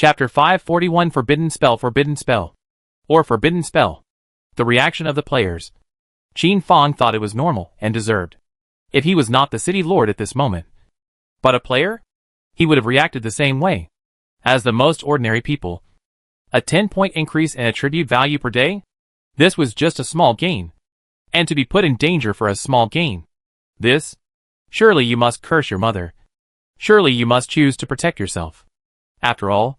Chapter 541 Forbidden Spell or Forbidden Spell. The reaction of the players. Qin Fang thought it was normal and deserved. If he was not the city lord at this moment, but a player, he would have reacted the same way as the most ordinary people. A 10-point increase in attribute value per day? This was just a small gain. And to be put in danger for a small gain. This? Surely you must curse your mother. Surely you must choose to protect yourself. After all,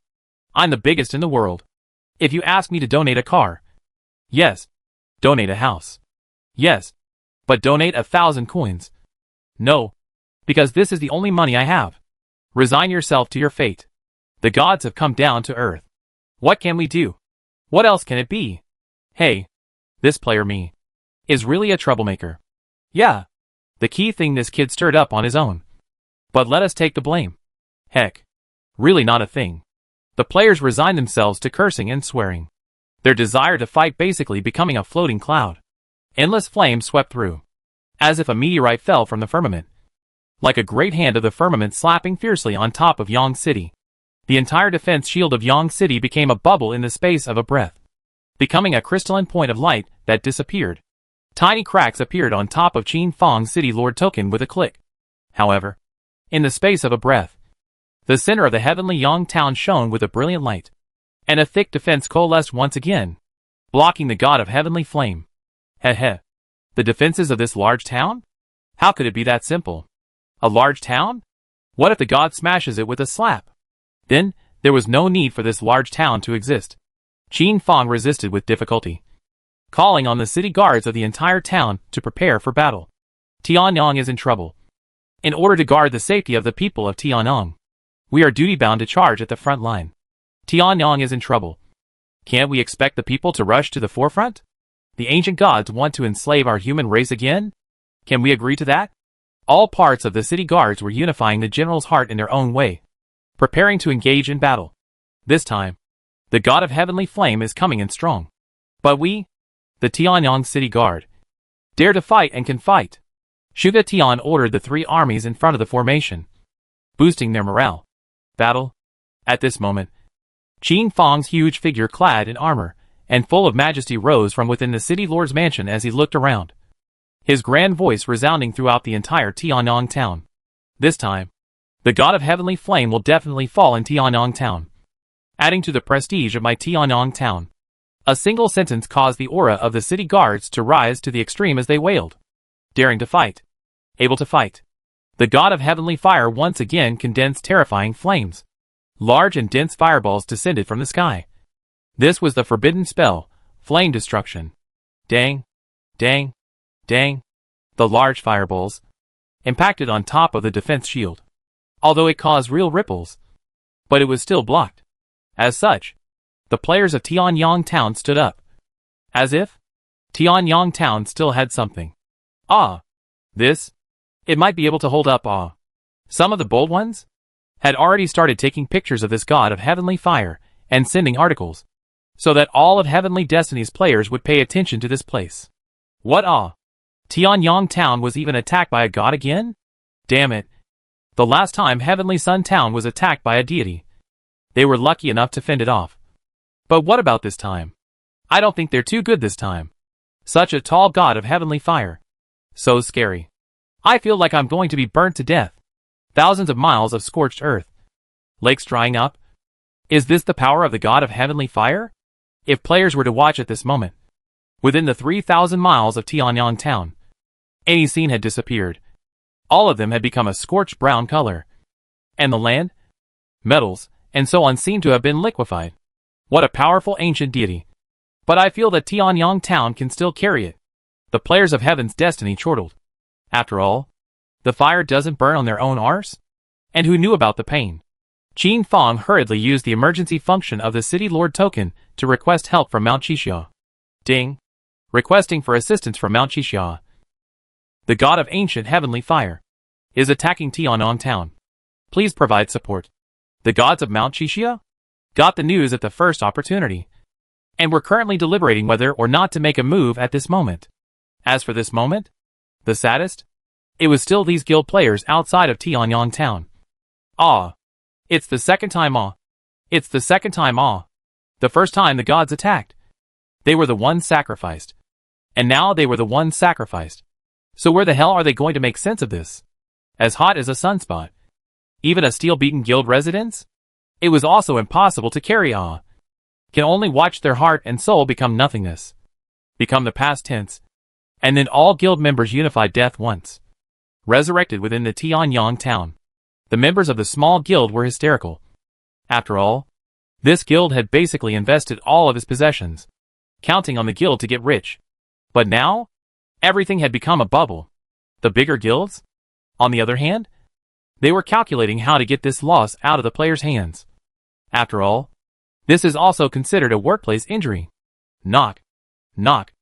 I'm the biggest in the world. If you ask me to donate a car, yes. Donate a house, yes. But donate 1,000 coins, no. Because this is the only money I have. Resign yourself to your fate. The gods have come down to earth. What can we do? What else can it be? Hey, this player me is really a troublemaker. Yeah, the key thing this kid stirred up on his own. But let us take the blame. Heck, really not a thing. The players resigned themselves to cursing and swearing. Their desire to fight basically becoming a floating cloud. Endless flames swept through, as if a meteorite fell from the firmament. Like a great hand of the firmament slapping fiercely on top of Yang City. The entire defense shield of Yang City became a bubble in the space of a breath, becoming a crystalline point of light that disappeared. Tiny cracks appeared on top of Qin Fang's City Lord token with a click. However, in the space of a breath, the center of the heavenly Yang town shone with a brilliant light, and a thick defense coalesced once again, blocking the god of heavenly flame. Heh. The defenses of this large town? How could it be that simple? A large town? What if the god smashes it with a slap? Then, there was no need for this large town to exist. Qin Fang resisted with difficulty, calling on the city guards of the entire town to prepare for battle. Tianyang is in trouble. In order to guard the safety of the people of Tianyang, we are duty-bound to charge at the front line. Tianyang is in trouble. Can't we expect the people to rush to the forefront? The ancient gods want to enslave our human race again? Can we agree to that? All parts of the city guards were unifying the general's heart in their own way, preparing to engage in battle. This time, the god of heavenly flame is coming in strong. But we, the Tianyang city guard, dare to fight and can fight. Shuga Tian ordered the 3 armies in front of the formation, boosting their morale. Battle? At this moment, Qin Fang's huge figure clad in armor and full of majesty rose from within the city lord's mansion as he looked around, his grand voice resounding throughout the entire Tianyang town. This time, the god of heavenly flame will definitely fall in Tianyang town, adding to the prestige of my Tianyang town. A single sentence caused the aura of the city guards to rise to the extreme as they wailed. Daring to fight. Able to fight. The god of heavenly fire once again condensed terrifying flames. Large and dense fireballs descended from the sky. This was the forbidden spell, flame destruction. Dang. Dang. Dang. The large fireballs impacted on top of the defense shield, although it caused real ripples. But it was still blocked. As such, the players of Tianyang town stood up, as if Tianyang town still had something. It might be able to hold up. Some of the bold ones had already started taking pictures of this god of heavenly fire and sending articles, so that all of Heavenly Destiny's players would pay attention to this place. What? Tianyang town was even attacked by a god again? Damn it. The last time Heavenly Sun town was attacked by a deity, they were lucky enough to fend it off. But what about this time? I don't think they're too good this time. Such a tall god of heavenly fire. So scary. I feel like I'm going to be burnt to death. Thousands of miles of scorched earth. Lakes drying up. Is this the power of the god of heavenly fire? If players were to watch at this moment, within the 3,000 miles of Tianyang town, any scene had disappeared. All of them had become a scorched brown color. And the land, metals, and so on seemed to have been liquefied. What a powerful ancient deity. But I feel that Tianyang town can still carry it. The players of Heaven's Destiny chortled. After all, the fire doesn't burn on their own arse? And who knew about the pain? Qin Fang hurriedly used the emergency function of the City Lord token to request help from Mount Qixia. Ding. Requesting for assistance from Mount Qixia. The god of ancient heavenly fire is attacking Tianyang town. Please provide support. The gods of Mount Qixia got the news at the first opportunity, and were currently deliberating whether or not to make a move at this moment. As for this moment, the saddest, it was still these guild players outside of Tianyang town. It's the second time It's the second time The first time the gods attacked. They were the ones sacrificed. And now they were the ones sacrificed. So where the hell are they going to make sense of this? As hot as a sunspot. Even a steel-beaten guild residence? It was also impossible to carry Can only watch their heart and soul become nothingness. Become the past tense. And then all guild members unified death once. Resurrected within the Tianyang town. The members of the small guild were hysterical. After all, this guild had basically invested all of his possessions, counting on the guild to get rich. But now, everything had become a bubble. The bigger guilds, on the other hand, they were calculating how to get this loss out of the players' hands. After all, this is also considered a workplace injury. Knock. Knock.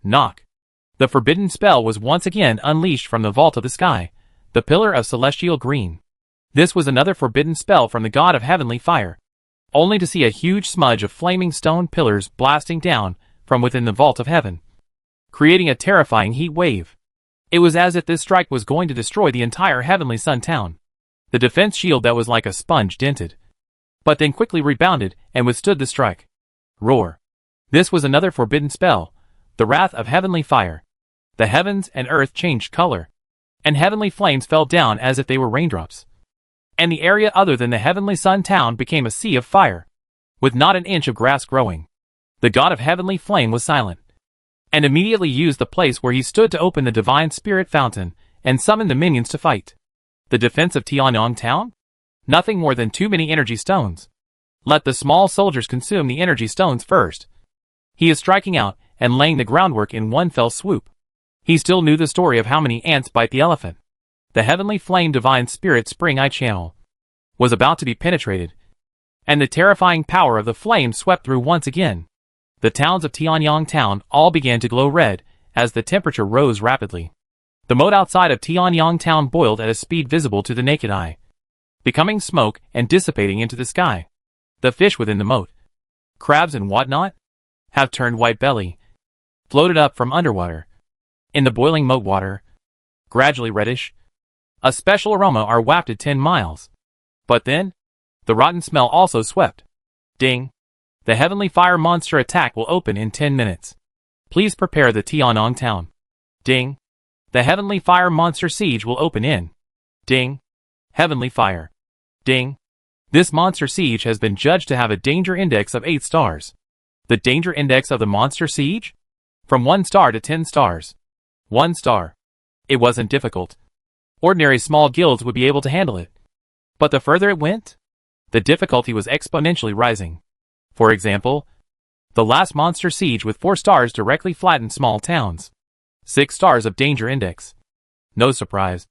Knock. The forbidden spell was once again unleashed from the vault of the sky, the pillar of celestial green. This was another forbidden spell from the god of heavenly fire, only to see a huge smudge of flaming stone pillars blasting down from within the vault of heaven, creating a terrifying heat wave. It was as if this strike was going to destroy the entire Heavenly Sun town. The defense shield that was like a sponge dented, but then quickly rebounded and withstood the strike. Roar. This was another forbidden spell, the wrath of heavenly fire. The heavens and earth changed color, and heavenly flames fell down as if they were raindrops. And the area other than the Heavenly Sun town became a sea of fire, with not an inch of grass growing. The god of heavenly flame was silent, and immediately used the place where he stood to open the divine spirit fountain and summon the minions to fight. The defense of Tianyang town? Nothing more than too many energy stones. Let the small soldiers consume the energy stones first. He is striking out and laying the groundwork in one fell swoop. He still knew the story of how many ants bite the elephant. The heavenly flame divine spirit spring eye channel was about to be penetrated, and the terrifying power of the flame swept through once again. The towns of Tianyang town all began to glow red as the temperature rose rapidly. The moat outside of Tianyang town boiled at a speed visible to the naked eye, becoming smoke and dissipating into the sky. The fish within the moat, crabs and whatnot, have turned white belly, floated up from underwater. In the boiling moat water, gradually reddish, a special aroma are wafted 10 miles. But then, the rotten smell also swept. Ding. The heavenly fire monster attack will open in 10 minutes. Please prepare the Tianyang town. Ding. The heavenly fire monster siege will open in. Ding. Heavenly fire. Ding. This monster siege has been judged to have a danger index of 8 stars. The danger index of the monster siege? From 1 star to 10 stars. 1 star. It wasn't difficult. Ordinary small guilds would be able to handle it. But the further it went, the difficulty was exponentially rising. For example, the last monster siege with 4 stars directly flattened small towns. 6 stars of danger index. No surprise.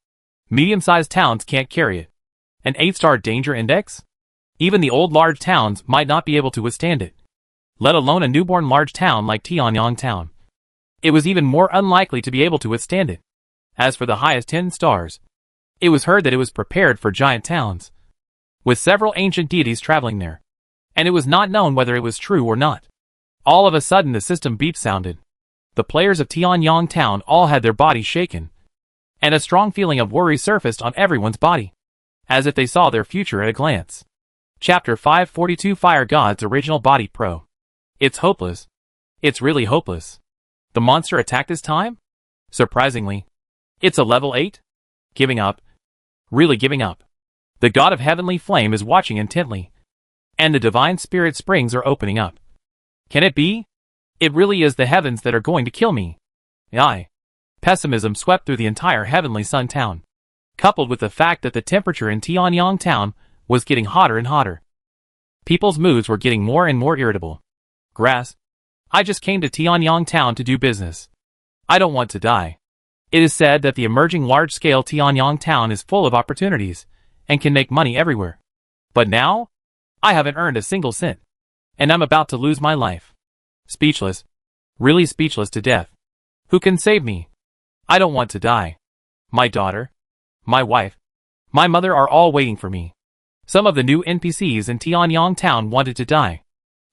Medium-sized towns can't carry it. An 8-star danger index? Even the old large towns might not be able to withstand it, let alone a newborn large town like Tianyang town. It was even more unlikely to be able to withstand it. As for the highest 10 stars, it was heard that it was prepared for giant towns, with several ancient deities traveling there, and it was not known whether it was true or not. All of a sudden the system beep sounded. The players of Tianyang town all had their bodies shaken, and a strong feeling of worry surfaced on everyone's body, as if they saw their future at a glance. Chapter 542 Fire God's Original Body Pro. It's hopeless. It's really hopeless. The monster attacked this time? Surprisingly, it's a level 8? Giving up. Really giving up. The god of heavenly flame is watching intently, and the divine spirit springs are opening up. Can it be? It really is the heavens that are going to kill me. Aye. Pessimism swept through the entire Heavenly Sun town, coupled with the fact that the temperature in Tianyang town was getting hotter and hotter. People's moods were getting more and more irritable. Grass. I just came to Tianyang town to do business. I don't want to die. It is said that the emerging large-scale Tianyang town is full of opportunities and can make money everywhere. But now, I haven't earned a single cent, and I'm about to lose my life. Speechless. Really speechless to death. Who can save me? I don't want to die. My daughter, my wife, my mother are all waiting for me. Some of the new NPCs in Tianyang town wanted to die.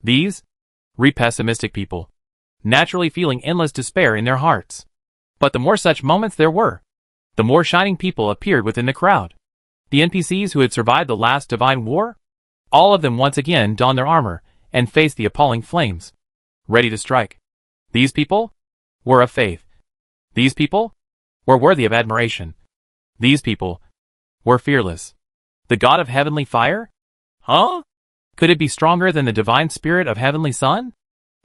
These? Pessimistic people, naturally feeling endless despair in their hearts. But the more such moments there were, the more shining people appeared within the crowd. The NPCs who had survived the last divine war? All of them once again donned their armor and faced the appalling flames, ready to strike. These people were of faith. These people were worthy of admiration. These people were fearless. The God of heavenly fire? Huh? Could it be stronger than the divine spirit of heavenly sun?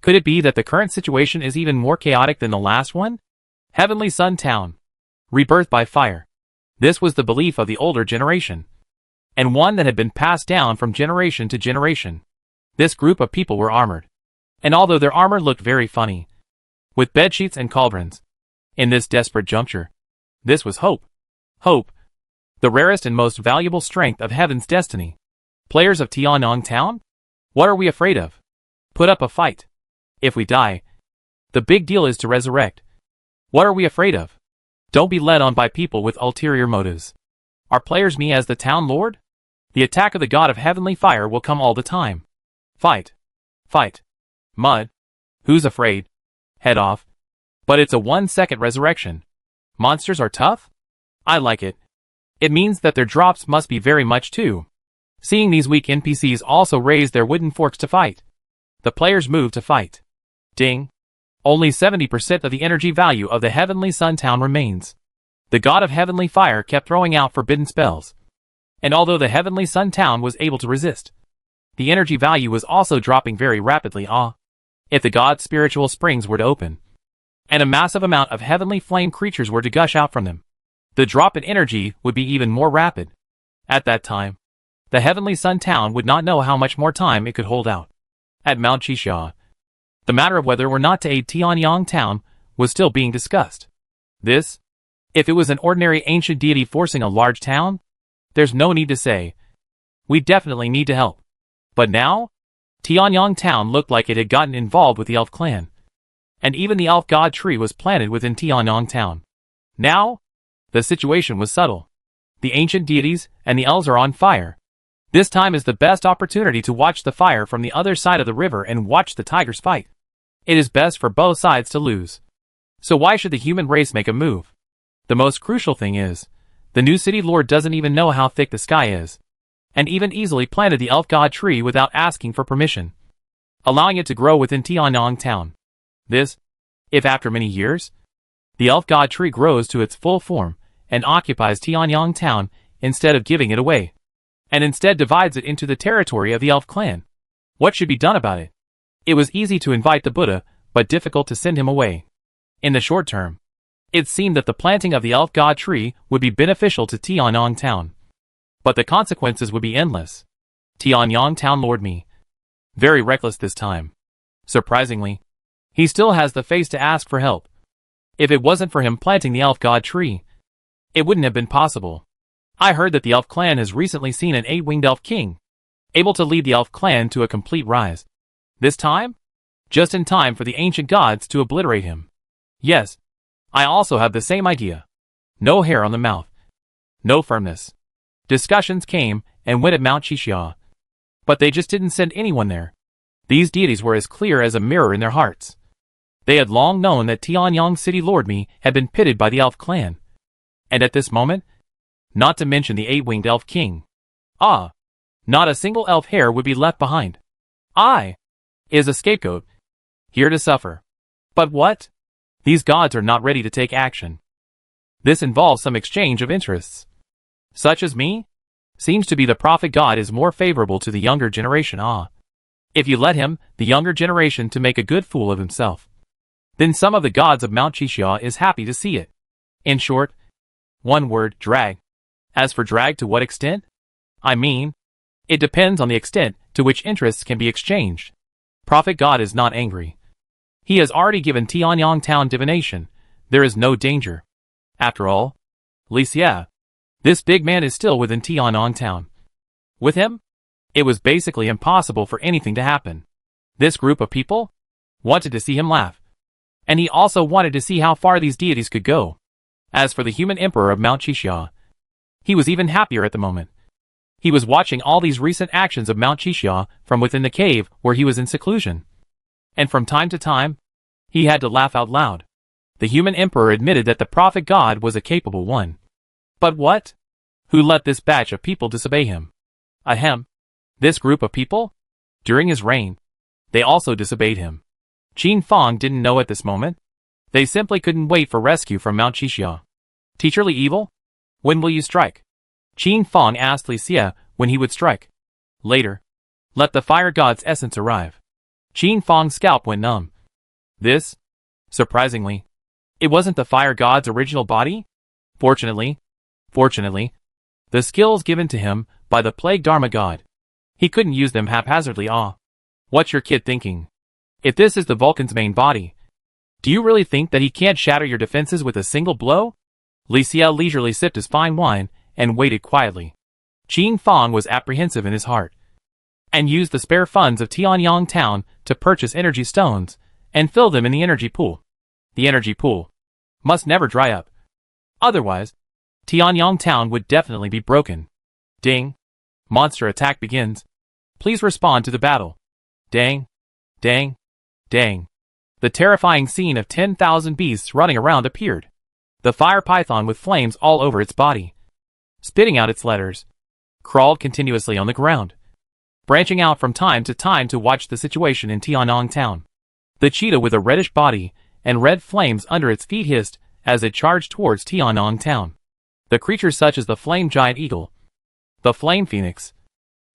Could it be that the current situation is even more chaotic than the last one? Heavenly Sun Town. Rebirth by fire. This was the belief of the older generation, and one that had been passed down from generation to generation. This group of people were armored, and although their armor looked very funny, with bedsheets and cauldrons, in this desperate juncture, this was hope. Hope. The rarest and most valuable strength of heaven's destiny. Players of Tianyang Town? What are we afraid of? Put up a fight. If we die, the big deal is to resurrect. What are we afraid of? Don't be led on by people with ulterior motives. Are players me as the town lord? The attack of the god of heavenly fire will come all the time. Fight. Fight. Mud. Who's afraid? Head off. But it's a 1-second resurrection. Monsters are tough? I like it. It means that their drops must be very much too. Seeing these weak NPCs also raise their wooden forks to fight. The players move to fight. Ding. Only 70% of the energy value of the Heavenly Sun Town remains. The god of heavenly fire kept throwing out forbidden spells. And although the Heavenly Sun Town was able to resist, the energy value was also dropping very rapidly. If the god's spiritual springs were to open, and a massive amount of heavenly flame creatures were to gush out from them, the drop in energy would be even more rapid. At that time, the Heavenly Sun Town would not know how much more time it could hold out. At Mount Chisha, the matter of whether or not to aid Tianyang Town was still being discussed. This, if it was an ordinary ancient deity forcing a large town, there's no need to say. We definitely need to help. But now, Tianyang Town looked like it had gotten involved with the elf clan. And even the elf god tree was planted within Tianyang Town. Now, the situation was subtle. The ancient deities and the elves are on fire. This time is the best opportunity to watch the fire from the other side of the river and watch the tigers fight. It is best for both sides to lose. So why should the human race make a move? The most crucial thing is, the new city lord doesn't even know how thick the sky is, and even easily planted the elf god tree without asking for permission, allowing it to grow within Tianyang Town. This, if after many years, the elf god tree grows to its full form and occupies Tianyang Town instead of giving it away, and instead divides it into the territory of the elf clan. What should be done about it? It was easy to invite the Buddha, but difficult to send him away. In the short term, it seemed that the planting of the elf god tree would be beneficial to Tianyang Town. But the consequences would be endless. Tianyang Town Lord Me. Very reckless this time. Surprisingly, he still has the face to ask for help. If it wasn't for him planting the elf god tree, it wouldn't have been possible. I heard that the elf clan has recently seen an 8-winged elf king, able to lead the elf clan to a complete rise. This time? Just in time for the ancient gods to obliterate him. Yes, I also have the same idea. No hair on the mouth. No firmness. Discussions came and went at Mount Chisha, but they just didn't send anyone there. These deities were as clear as a mirror in their hearts. They had long known that Tianyang City Lord Me had been pitted by the elf clan. And at this moment, not to mention the 8-winged elf king, not a single elf hair would be left behind. I is a scapegoat, here to suffer. But what? These gods are not ready to take action. This involves some exchange of interests. Such as me? Seems to be the prophet god is more favorable to the younger generation. If you let him, the younger generation, to make a good fool of himself, then some of the gods of Mount Chisha is happy to see it. In short, one word, drag. As for drag, to what extent? I mean, it depends on the extent to which interests can be exchanged. Prophet God is not angry. He has already given Tianyang Town divination. There is no danger. After all, this big man is still within Tianyang Town. With him, it was basically impossible for anything to happen. This group of people wanted to see him laugh, and he also wanted to see how far these deities could go. As for the human emperor of Mount Chisha, he was even happier at the moment. He was watching all these recent actions of Mount Chisha from within the cave where he was in seclusion. And from time to time, he had to laugh out loud. The human emperor admitted that the prophet god was a capable one. But what? Who let this batch of people disobey him? Ahem. This group of people? During his reign, they also disobeyed him. Qin Fang didn't know at this moment. They simply couldn't wait for rescue from Mount Qixia. Teacherly evil? When will you strike? Qin Fang asked Li Xie when he would strike. Later. Let the fire god's essence arrive. Qin Fang's scalp went numb. This? Surprisingly, it wasn't the fire god's original body? Fortunately, the skills given to him by the plague Dharma god. He couldn't use them haphazardly. What's your kid thinking? If this is the Vulcan's main body, do you really think that he can't shatter your defenses with a single blow? Li Xie leisurely sipped his fine wine and waited quietly. Qin Fang was apprehensive in his heart, and used the spare funds of Tianyang Town to purchase energy stones and fill them in the energy pool. The energy pool must never dry up. Otherwise, Tianyang Town would definitely be broken. Ding. Monster attack begins. Please respond to the battle. Dang. Dang. Dang. The terrifying scene of 10,000 beasts running around appeared. The fire python with flames all over its body, spitting out its letters, crawled continuously on the ground, branching out from time to time to watch the situation in Tianyang Town. The cheetah with a reddish body and red flames under its feet hissed as it charged towards Tianyang Town. The creatures such as the flame giant eagle, the flame phoenix,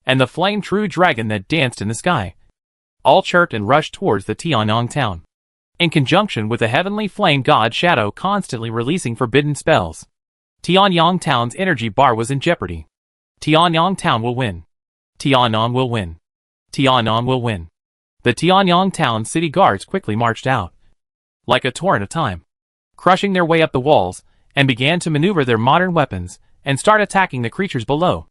and the flame true dragon that danced in the sky, all chirped and rushed towards the Tianyang Town. In conjunction with the heavenly flame god Shadow constantly releasing forbidden spells, Tianyang Town's energy bar was in jeopardy. Tianyang Town will win. Tianyang will win. Tianyang will win. The Tianyang Town city guards quickly marched out, like a torrent of time, crushing their way up the walls, and began to maneuver their modern weapons and start attacking the creatures below.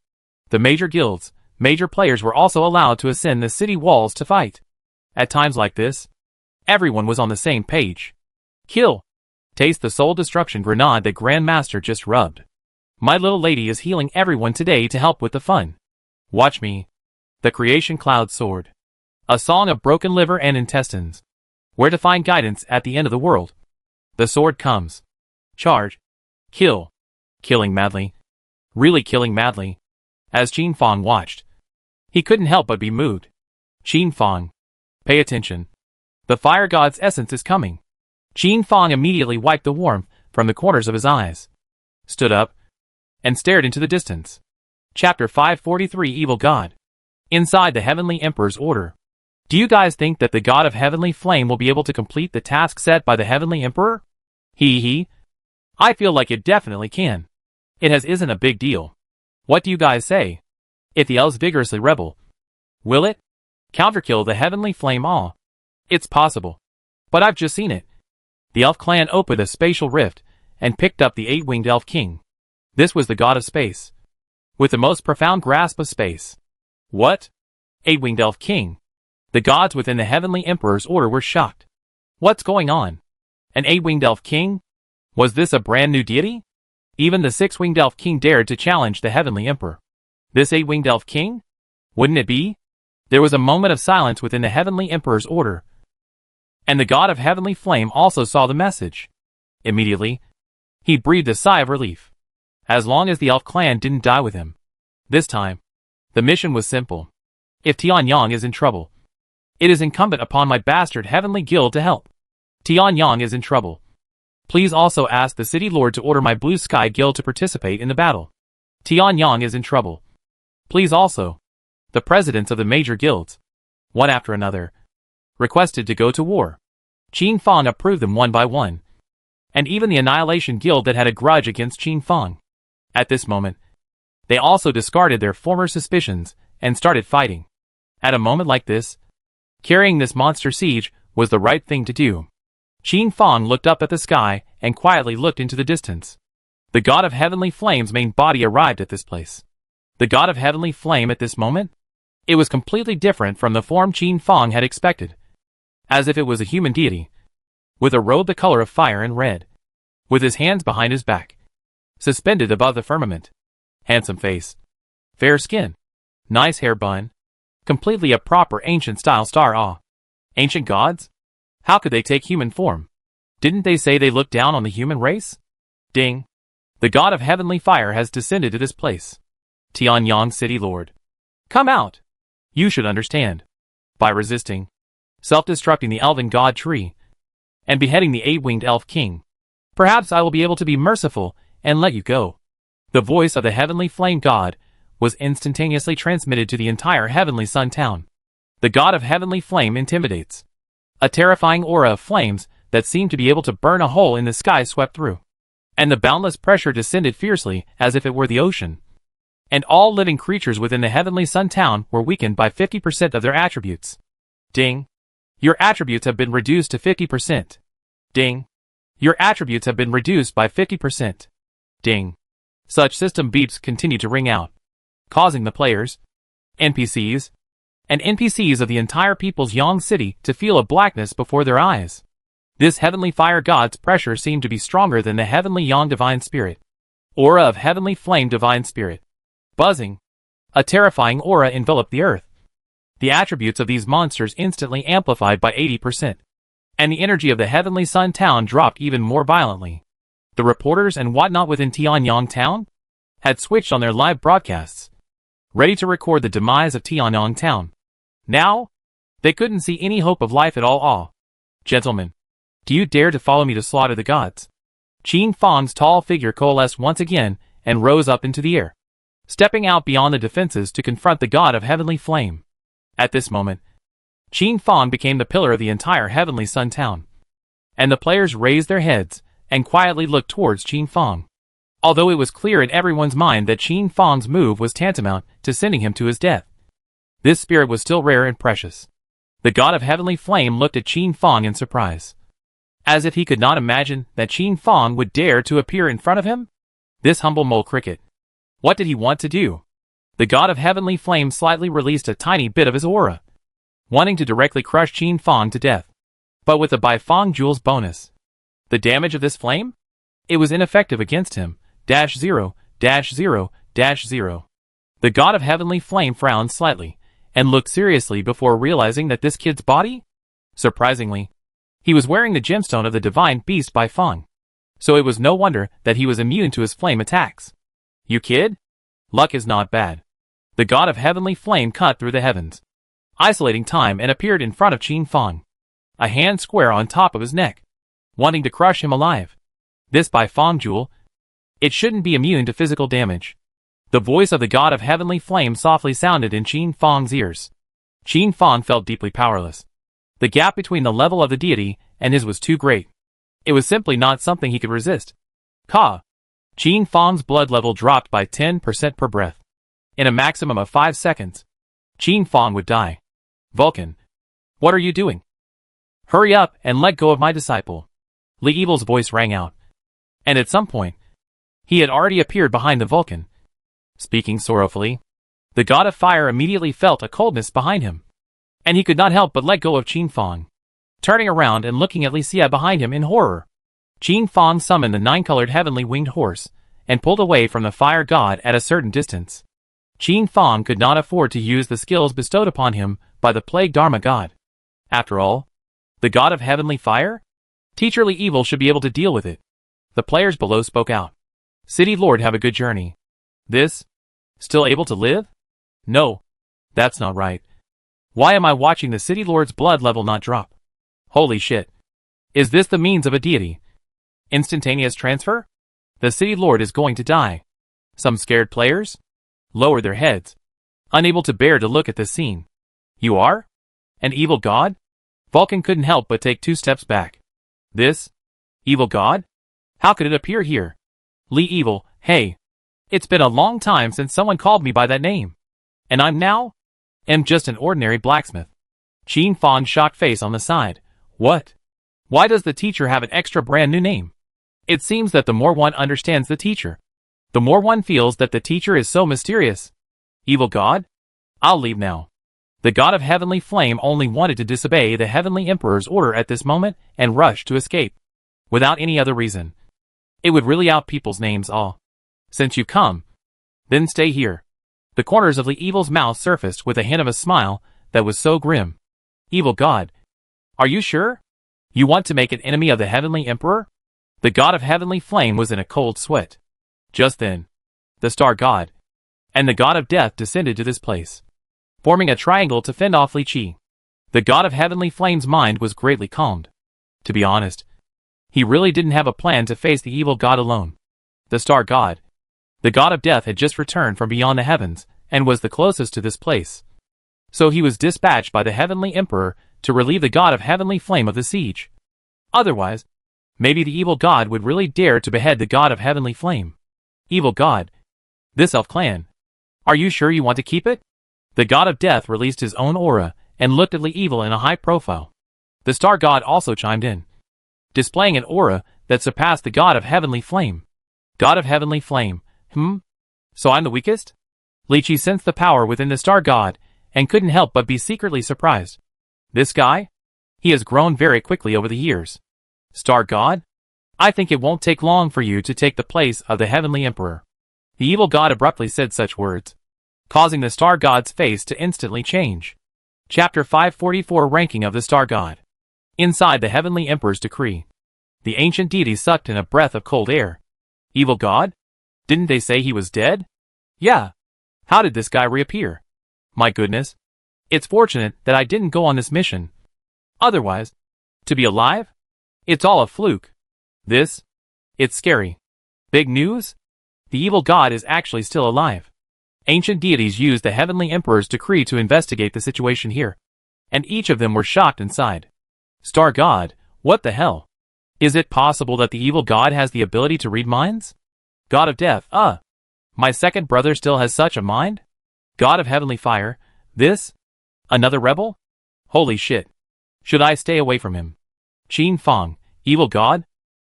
The major guilds, major players were also allowed to ascend the city walls to fight. At times like this, everyone was on the same page. Kill. Taste the soul destruction grenade that Grandmaster just rubbed. My little lady is healing everyone today to help with the fun. Watch me. The creation cloud sword. A song of broken liver and intestines. Where to find guidance at the end of the world. The sword comes. Charge. Kill. Killing madly. Really killing madly. As Qin Fang watched, he couldn't help but be moved. Qin Fang. Pay attention. The fire god's essence is coming. Qin Fang immediately wiped the warmth from the corners of his eyes, stood up, and stared into the distance. Chapter 543 Evil God. Inside the Heavenly Emperor's order. Do you guys think that the god of Heavenly Flame will be able to complete the task set by the Heavenly Emperor? I feel like it definitely can. It isn't a big deal. What do you guys say? If the elves vigorously rebel, will it counterkill the Heavenly Flame? It's possible. But I've just seen it. The elf clan opened a spatial rift and picked up the 8-winged elf king. This was the god of space, with the most profound grasp of space. What? 8-winged elf king? The gods within the Heavenly Emperor's order were shocked. What's going on? An 8-winged elf king? Was this a brand new deity? Even the 6-winged elf king dared to challenge the Heavenly Emperor. This 8-winged elf king? Wouldn't it be? There was a moment of silence within the Heavenly Emperor's order, and the god of Heavenly Flame also saw the message. Immediately, he breathed a sigh of relief. As long as the elf clan didn't die with him. This time, the mission was simple. If Tianyang is in trouble, it is incumbent upon my bastard Heavenly Guild to help. Tianyang is in trouble. Please also ask the City Lord to order my Blue Sky Guild to participate in the battle. Tianyang is in trouble. Please also. The presidents of the major guilds, one after another, requested to go to war. Qin Fang approved them one by one, and even the Annihilation Guild that had a grudge against Qin Fang. At this moment, they also discarded their former suspicions and started fighting. At a moment like this, carrying this monster siege was the right thing to do. Qin Fang looked up at the sky and quietly looked into the distance. The god of Heavenly Flame's main body arrived at this place. The god of Heavenly Flame at this moment? It was completely different from the form Qin Fang had expected. As if it was a human deity, with a robe the color of fire and red, with his hands behind his back, suspended above the firmament. Handsome face, fair skin, nice hair bun, completely a proper ancient-style star. Ancient gods? How could they take human form? Didn't they say they looked down on the human race? Ding. The god of Heavenly Fire has descended to this place. Tianyang City Lord. Come out. You should understand. By resisting, self-destructing the elven god tree, and beheading the 8-winged elf king, perhaps I will be able to be merciful and let you go. The voice of the heavenly flame god was instantaneously transmitted to the entire heavenly sun town. The god of heavenly flame intimidates. A terrifying aura of flames that seemed to be able to burn a hole in the sky swept through, and the boundless pressure descended fiercely as if it were the ocean. And all living creatures within the heavenly sun town were weakened by 50% of their attributes. Ding. Your attributes have been reduced to 50%. Ding. Your attributes have been reduced by 50%. Ding. Such system beeps continue to ring out, causing the players, NPCs, and NPCs of the entire People's Yang City to feel a blackness before their eyes. This heavenly fire god's pressure seemed to be stronger than the heavenly Yang divine spirit. Aura of heavenly flame divine spirit. Buzzing. A terrifying aura enveloped the earth. The attributes of these monsters instantly amplified by 80%. And the energy of the heavenly sun town dropped even more violently. The reporters and whatnot within Tianyang town had switched on their live broadcasts, ready to record the demise of Tianyang town. Now, they couldn't see any hope of life at all. Gentlemen, do you dare to follow me to slaughter the gods? Qin Fang's tall figure coalesced once again and rose up into the air, stepping out beyond the defenses to confront the god of heavenly flame. At this moment, Qin Fang became the pillar of the entire heavenly sun town, and the players raised their heads and quietly looked towards Qin Fang. Although it was clear in everyone's mind that Qin Fang's move was tantamount to sending him to his death, this spirit was still rare and precious. The god of heavenly flame looked at Qin Fang in surprise, as if he could not imagine that Qin Fang would dare to appear in front of him. This humble mole cricket. What did he want to do? The god of heavenly flame slightly released a tiny bit of his aura, wanting to directly crush Qin Fang to death, but with a Bifang Jewel's bonus. The damage of this flame? It was ineffective against him. -0, -0, -0. The god of heavenly flame frowned slightly, and looked seriously before realizing that this kid's body? Surprisingly, he was wearing the gemstone of the divine beast Bifang, so it was no wonder that he was immune to his flame attacks. You kid? Luck is not bad. The god of heavenly flame cut through the heavens, isolating time, and appeared in front of Qin Fang, a hand square on top of his neck, wanting to crush him alive. This Bifang Jewel, it shouldn't be immune to physical damage. The voice of the god of heavenly flame softly sounded in Qin Fang's ears. Qin Fang felt deeply powerless. The gap between the level of the deity and his was too great. It was simply not something he could resist. Ka. Qin Fang's blood level dropped by 10% per breath. In a maximum of 5 seconds, Qin Fang would die. Vulcan, what are you doing? Hurry up and let go of my disciple. Li Evil's voice rang out. And at some point, he had already appeared behind the Vulcan. Speaking sorrowfully, the god of fire immediately felt a coldness behind him, and he could not help but let go of Qin Fang. Turning around and looking at Li Xia behind him in horror, Qin Fang summoned the 9-colored heavenly winged horse and pulled away from the fire god at a certain distance. Qin Fang could not afford to use the skills bestowed upon him by the plague Dharma god. After all, the god of heavenly fire? Teacher Li Evil should be able to deal with it. The players below spoke out. City Lord, have a good journey. This? Still able to live? No. That's not right. Why am I watching the City Lord's blood level not drop? Holy shit. Is this the means of a deity? Instantaneous transfer? The City Lord is going to die. Some scared players lowered their heads, unable to bear to look at this scene. You are? An evil god? Vulcan couldn't help but take 2 steps back. This? Evil god? How could it appear here? Li Evil, hey. It's been a long time since someone called me by that name. And I'm just an ordinary blacksmith. Qin Fang's shocked face on the side. What? Why does the teacher have an extra brand new name? It seems that the more one understands the teacher, the more one feels that the teacher is so mysterious. Evil god? I'll leave now. The god of heavenly flame only wanted to disobey the heavenly emperor's order at this moment and rush to escape, without any other reason. It would really out people's names all. Since you come, then stay here. The corners of Li Evil's mouth surfaced with a hint of a smile that was so grim. Evil god, are you sure? You want to make an enemy of the heavenly emperor? The god of heavenly flame was in a cold sweat. Just then, the star god and the god of death descended to this place. forming a triangle to fend off Li Qi. The god of heavenly flame's mind was greatly calmed. To be honest, he really didn't have a plan to face the evil god alone. The star god, the god of death, had just returned from beyond the heavens and was the closest to this place. So he was dispatched by the heavenly emperor to relieve the god of heavenly flame of the siege. Otherwise, maybe the evil god would really dare to behead the god of heavenly flame. Evil god, this elf clan, are you sure you want to keep it? The god of death released his own aura and looked at Li Evil in a high profile. The star god also chimed in, displaying an aura that surpassed the god of heavenly flame. God of heavenly flame, so I'm the weakest? Li Qi sensed the power within the star god and couldn't help but be secretly surprised. This guy? He has grown very quickly over the years. Star god? I think it won't take long for you to take the place of the heavenly emperor. The evil god abruptly said such words, causing the star god's face to instantly change. Chapter 544, Ranking of the Star God. Inside the heavenly emperor's decree, the ancient deity sucked in a breath of cold air. Evil god? Didn't they say he was dead? Yeah. How did this guy reappear? My goodness. It's fortunate that I didn't go on this mission. Otherwise, to be alive? It's all a fluke. It's scary. Big news? The evil god is actually still alive. Ancient deities used the heavenly emperor's decree to investigate the situation here, and each of them were shocked and sighed. Star god, what the hell? Is it possible that the evil god has the ability to read minds? God of death, my second brother still has such a mind? God of heavenly fire, another rebel? Holy shit. Should I stay away from him? Qin Fang, evil god?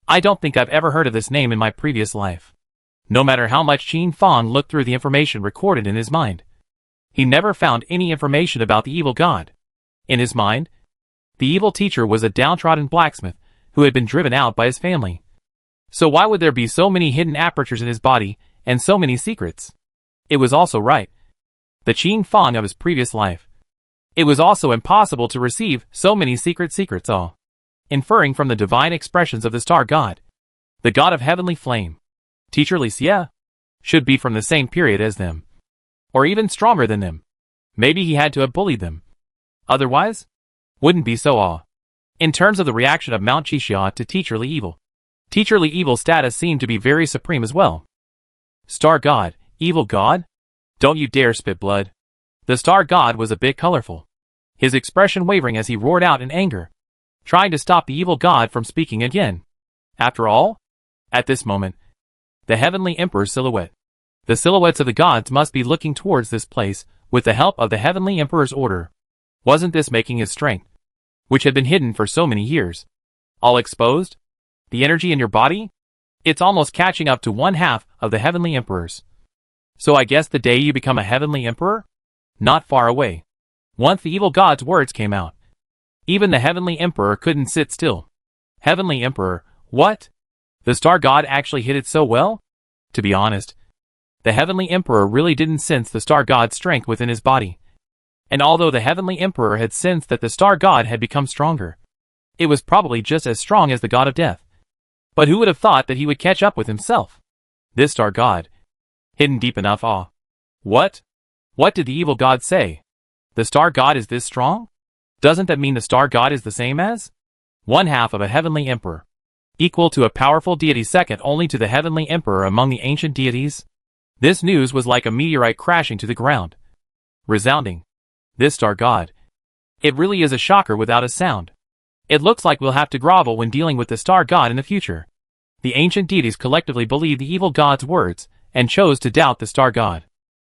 I don't think I've ever heard of this name in my previous life. No matter how much Qin Fang looked through the information recorded in his mind, he never found any information about the evil god. In his mind, the evil teacher was a downtrodden blacksmith who had been driven out by his family. So why would there be so many hidden apertures in his body and so many secrets? It was also right. The Qin Fang of his previous life. It was also impossible to receive so many secrets, inferring from the divine expressions of the star god. The god of heavenly flame, Teacher Li Xie, should be from the same period as them. Or even stronger than them. Maybe he had to have bullied them. Otherwise, wouldn't be so In terms of the reaction of Mount Qixia to Teacher Li Evil, Teacher Li Evil's status seemed to be very supreme as well. Star god, evil god? Don't you dare spit blood. The star god was a bit colorful, his expression wavering as he roared out in anger, trying to stop the evil god from speaking again. After all, at this moment, the heavenly emperor's silhouette. The silhouettes of the gods must be looking towards this place with the help of the heavenly emperor's order. Wasn't this making his strength, which had been hidden for so many years, all exposed? The energy in your body? It's almost catching up to one half of the heavenly emperor's. So I guess the day you become a heavenly emperor? Not far away. Once the evil god's words came out, even the heavenly emperor couldn't sit still. Heavenly emperor, what? The star god actually hit it so well? To be honest, the heavenly emperor really didn't sense the star god's strength within his body. And although the heavenly emperor had sensed that the star god had become stronger, it was probably just as strong as the god of death. But who would have thought that he would catch up with himself? This star god, hidden deep enough What? What did the evil god say? The star god is this strong? Doesn't that mean the star god is the same as one half of a heavenly emperor, equal to a powerful deity second only to the heavenly emperor among the ancient deities? This news was like a meteorite crashing to the ground. Resounding. This star god. It really is a shocker without a sound. It looks like we'll have to grovel when dealing with the star god in the future. The ancient deities collectively believed the evil god's words and chose to doubt the star god.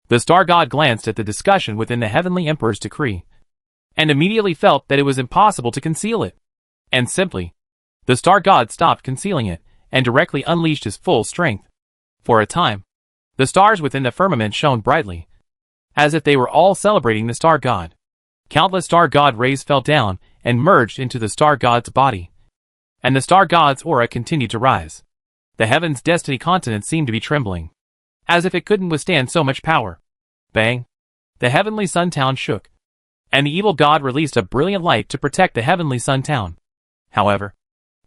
The star god glanced at the discussion within the heavenly emperor's decree and immediately felt that it was impossible to conceal it. And simply, the star god stopped concealing it and directly unleashed his full strength. For a time, the stars within the firmament shone brightly, as if they were all celebrating the star god. Countless star god rays fell down and merged into the star god's body, and the star god's aura continued to rise. The heaven's destiny continent seemed to be trembling, as if it couldn't withstand so much power. Bang! The heavenly sun town shook, and the evil god released a brilliant light to protect the heavenly sun town. However,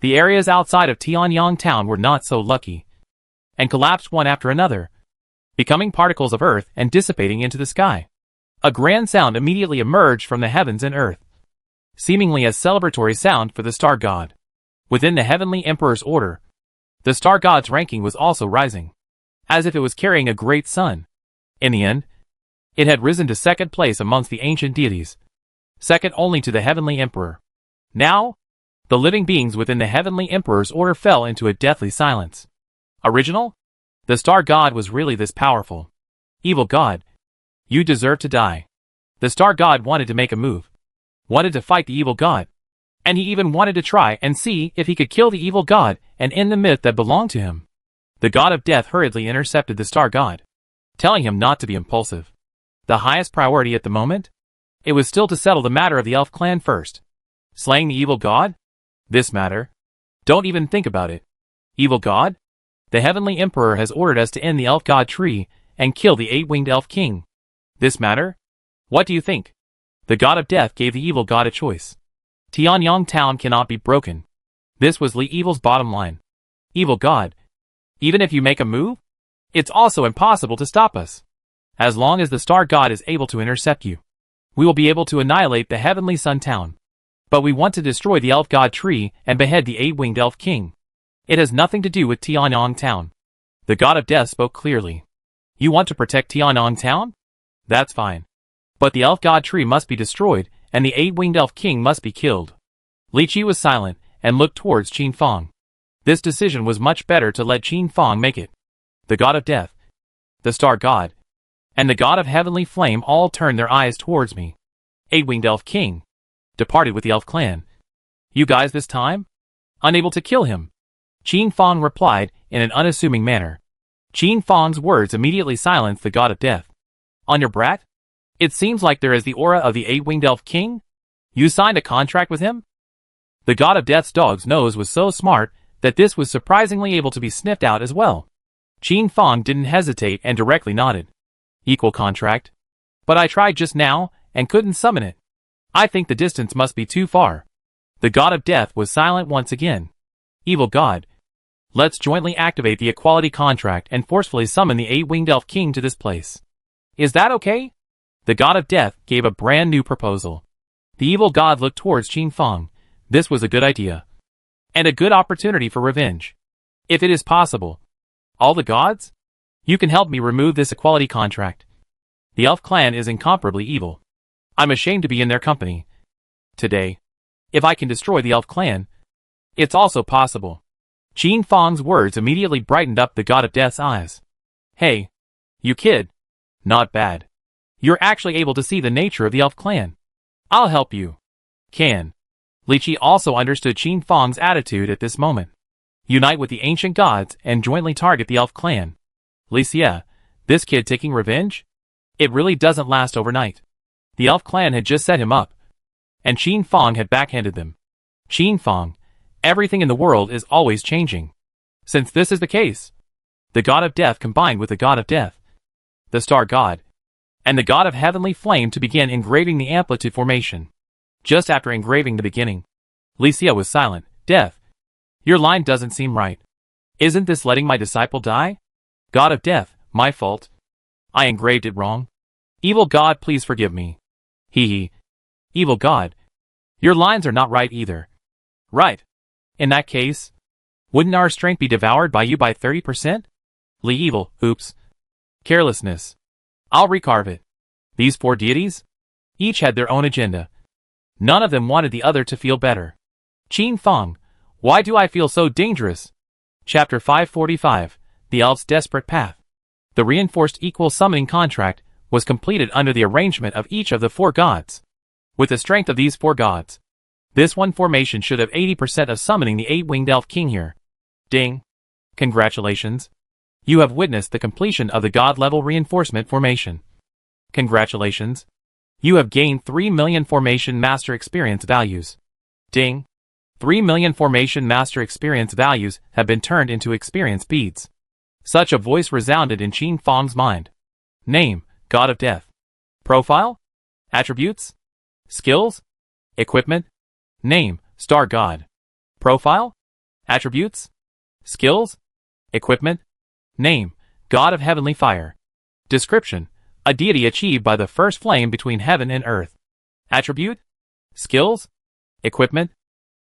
the areas outside of Tianyang town were not so lucky, and collapsed one after another, becoming particles of earth and dissipating into the sky. A grand sound immediately emerged from the heavens and earth, seemingly a celebratory sound for the star god. Within the heavenly emperor's order, the star god's ranking was also rising, as if it was carrying a great sun. In the end, it had risen to second place amongst the ancient deities, second only to the heavenly emperor. Now, the living beings within the heavenly emperor's order fell into a deathly silence. Original? The star god was really this powerful. Evil god, you deserve to die. The star god wanted to make a move, wanted to fight the evil god, and he even wanted to try and see if he could kill the evil god and end the myth that belonged to him. The god of death hurriedly intercepted the star god, telling him not to be impulsive. The highest priority at the moment? It was still to settle the matter of the elf clan first. Slaying the evil god? This matter? Don't even think about it. Evil god? The heavenly emperor has ordered us to end the elf god tree and kill the eight-winged elf king. This matter? What do you think? The god of death gave the evil god a choice. Tianyang town cannot be broken. This was Li Evil's bottom line. Evil god, even if you make a move, it's also impossible to stop us. As long as the star god is able to intercept you, we will be able to annihilate the heavenly sun town. But we want to destroy the elf god tree and behead the eight-winged elf king. It has nothing to do with Tianyang town. The god of death spoke clearly. You want to protect Tianyang town? That's fine. But the elf god tree must be destroyed, and the eight-winged elf king must be killed. Li Qi was silent, and looked towards Qin Fang. This decision was much better to let Qin Fang make it. The god of death, the star god, and the god of heavenly flame all turned their eyes towards me. Eight-winged elf king departed with the elf clan. You guys this time? Unable to kill him? Qin Fang replied in an unassuming manner. Qin Fang's words immediately silenced the god of death. On your brat? It seems like there is the aura of the eight-winged elf king? You signed a contract with him? The god of death's dog's nose was so smart that this was surprisingly able to be sniffed out as well. Qin Fang didn't hesitate and directly nodded. Equal contract. But I tried just now and couldn't summon it. I think the distance must be too far. The god of death was silent once again. Evil god, let's jointly activate the equality contract and forcefully summon the eight-winged elf king to this place. Is that okay? The god of death gave a brand new proposal. The evil god looked towards Qin Fang. This was a good idea. And a good opportunity for revenge. If it is possible. All the gods? You can help me remove this equality contract. The elf clan is incomparably evil. I'm ashamed to be in their company. Today. If I can destroy the elf clan, it's also possible. Qin Fang's words immediately brightened up the god of death's eyes. Hey, you kid. Not bad. You're actually able to see the nature of the elf clan. I'll help you. Can. Li Qi also understood Qin Fang's attitude at this moment. Unite with the ancient gods and jointly target the elf clan. Li Xie, this kid taking revenge? It really doesn't last overnight. The elf clan had just set him up, and Qin Fang had backhanded them. Qin Fang, everything in the world is always changing. Since this is the case, the god of death combined with the god of death, the star god, and the god of heavenly flame to begin engraving the amplitude formation. Just after engraving the beginning, Li Xie was silent. Death, your line doesn't seem right. Isn't this letting my disciple die? God of death, my fault. I engraved it wrong. Evil god, please forgive me. Hee hee. Evil god, your lines are not right either. Right. In that case, wouldn't our strength be devoured by you by 30%? Li Evil, oops. Carelessness. I'll recarve it. These four deities? Each had their own agenda. None of them wanted the other to feel better. Qin Fang, why do I feel so dangerous? Chapter 545, The Elf's Desperate Path. The reinforced equal summoning contract was completed under the arrangement of each of the four gods. With the strength of these four gods, this one formation should have 80% of summoning the eight-winged elf king here. Ding. Congratulations. You have witnessed the completion of the god-level reinforcement formation. Congratulations. You have gained 3 million formation master experience values. Ding. 3 million formation master experience values have been turned into experience beads. Such a voice resounded in Qin Fang's mind. Name, God of Death. Profile? Attributes? Skills? Equipment? Name, Star God. Profile? Attributes? Skills? Equipment? Name, God of Heavenly Fire. Description, A deity achieved by the first flame between heaven and earth. Attribute? Skills? Equipment?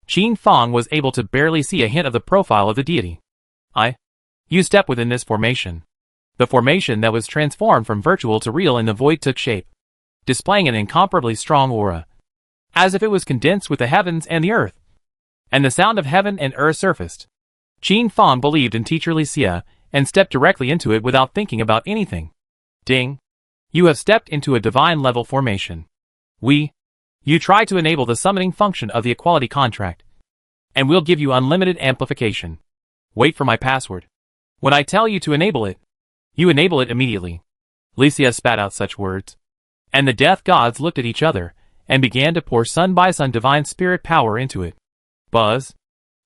Qin Fang was able to barely see a hint of the profile of the deity. You step within this formation. The formation that was transformed from virtual to real in the void took shape, displaying an incomparably strong aura, as if it was condensed with the heavens and the earth. And the sound of heaven and earth surfaced. Qin Fang believed in Teacher Licia and stepped directly into it without thinking about anything. Ding. You have stepped into a divine level formation. You try to enable the summoning function of the equality contract, and we'll give you unlimited amplification. Wait for my password. When I tell you to enable it, you enable it immediately. Licia spat out such words, and the death gods looked at each other and began to pour sun by sun divine spirit power into it. Buzz.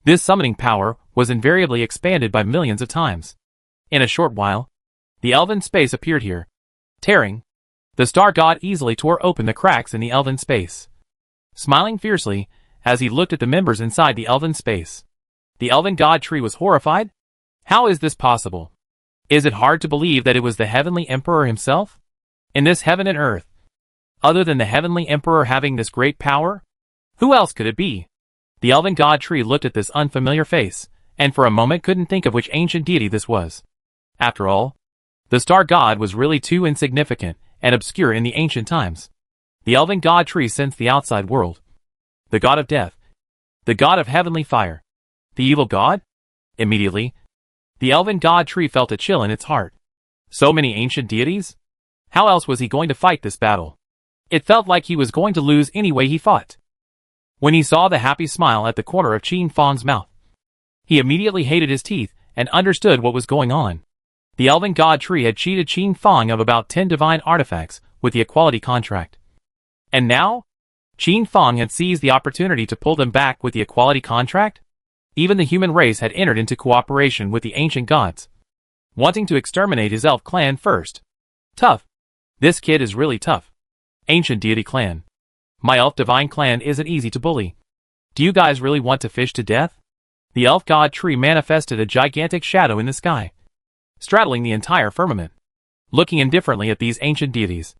This summoning power was invariably expanded by millions of times. In a short while, the elven space appeared here. Tearing. The star god easily tore open the cracks in the elven space, smiling fiercely as he looked at the members inside the elven space. The elven god tree was horrified. How is this possible? Is it hard to believe that it was the heavenly emperor himself? In this heaven and earth, other than the heavenly emperor having this great power? Who else could it be? The elven god tree looked at this unfamiliar face, and for a moment couldn't think of which ancient deity this was. After all, the star god was really too insignificant and obscure in the ancient times. The elven god tree sensed the outside world. The god of death. The god of heavenly fire. The evil god? Immediately, the elven god tree felt a chill in its heart. So many ancient deities? How else was he going to fight this battle? It felt like he was going to lose any way he fought. When he saw the happy smile at the corner of Qin Fang's mouth, he immediately hated his teeth and understood what was going on. The elven god tree had cheated Qin Fang of about 10 divine artifacts with the equality contract. And now, Qin Fang had seized the opportunity to pull them back with the equality contract? Even the human race had entered into cooperation with the ancient gods, wanting to exterminate his elf clan first. Tough. This kid is really tough. Ancient deity clan. My elf divine clan isn't easy to bully. Do you guys really want to fish to death? The elf god tree manifested a gigantic shadow in the sky, straddling the entire firmament, looking indifferently at these ancient deities,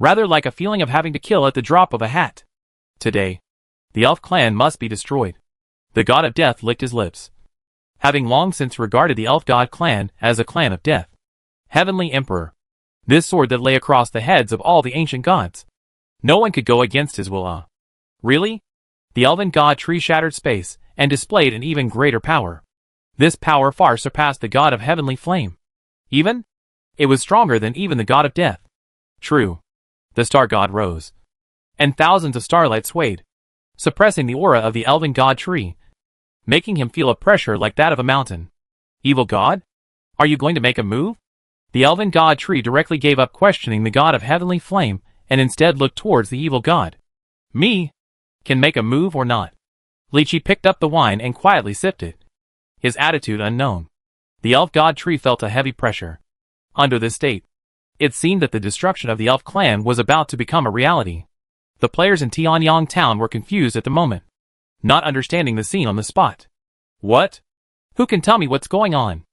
rather like a feeling of having to kill at the drop of a hat. Today, the elf clan must be destroyed. The god of death licked his lips, having long since regarded the elf god clan as a clan of death. Heavenly Emperor. This sword that lay across the heads of all the ancient gods. No one could go against his will. Really? The elven god tree shattered space and displayed an even greater power. This power far surpassed the god of heavenly flame. It was stronger than even the god of death. True. The star god rose, and thousands of starlight swayed, suppressing the aura of the elven god tree, making him feel a pressure like that of a mountain. Evil god? Are you going to make a move? The elven god tree directly gave up questioning the god of heavenly flame and instead looked towards the evil god. Me? Can make a move or not? Lychee picked up the wine and quietly sipped it, his attitude unknown. The elf god tree felt a heavy pressure. Under this state, it seemed that the destruction of the elf clan was about to become a reality. The players in Tianyang town were confused at the moment, not understanding the scene on the spot. What? Who can tell me what's going on?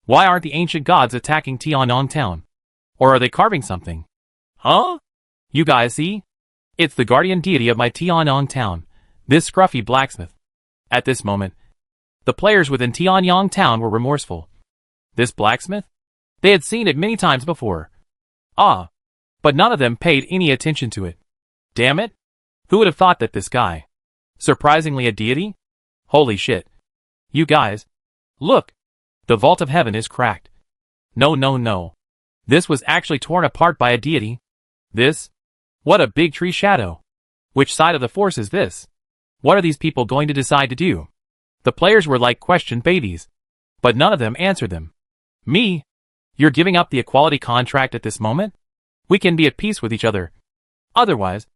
Why aren't the ancient gods attacking Tianyang town? Or are they carving something? Huh? You guys see? It's the guardian deity of my Tianyang town, this scruffy blacksmith. At this moment, the players within Tianyang town were remorseful. This blacksmith? They had seen it many times before. But none of them paid any attention to it. Damn it! Who would have thought that this guy? Surprisingly a deity? Holy shit. You guys. Look! The vault of heaven is cracked. No. This was actually torn apart by a deity. This? What a big tree shadow. Which side of the force is this? What are these people going to decide to do? The players were like question babies, but none of them answered them. Me? You're giving up the equality contract at this moment? We can be at peace with each other. Otherwise,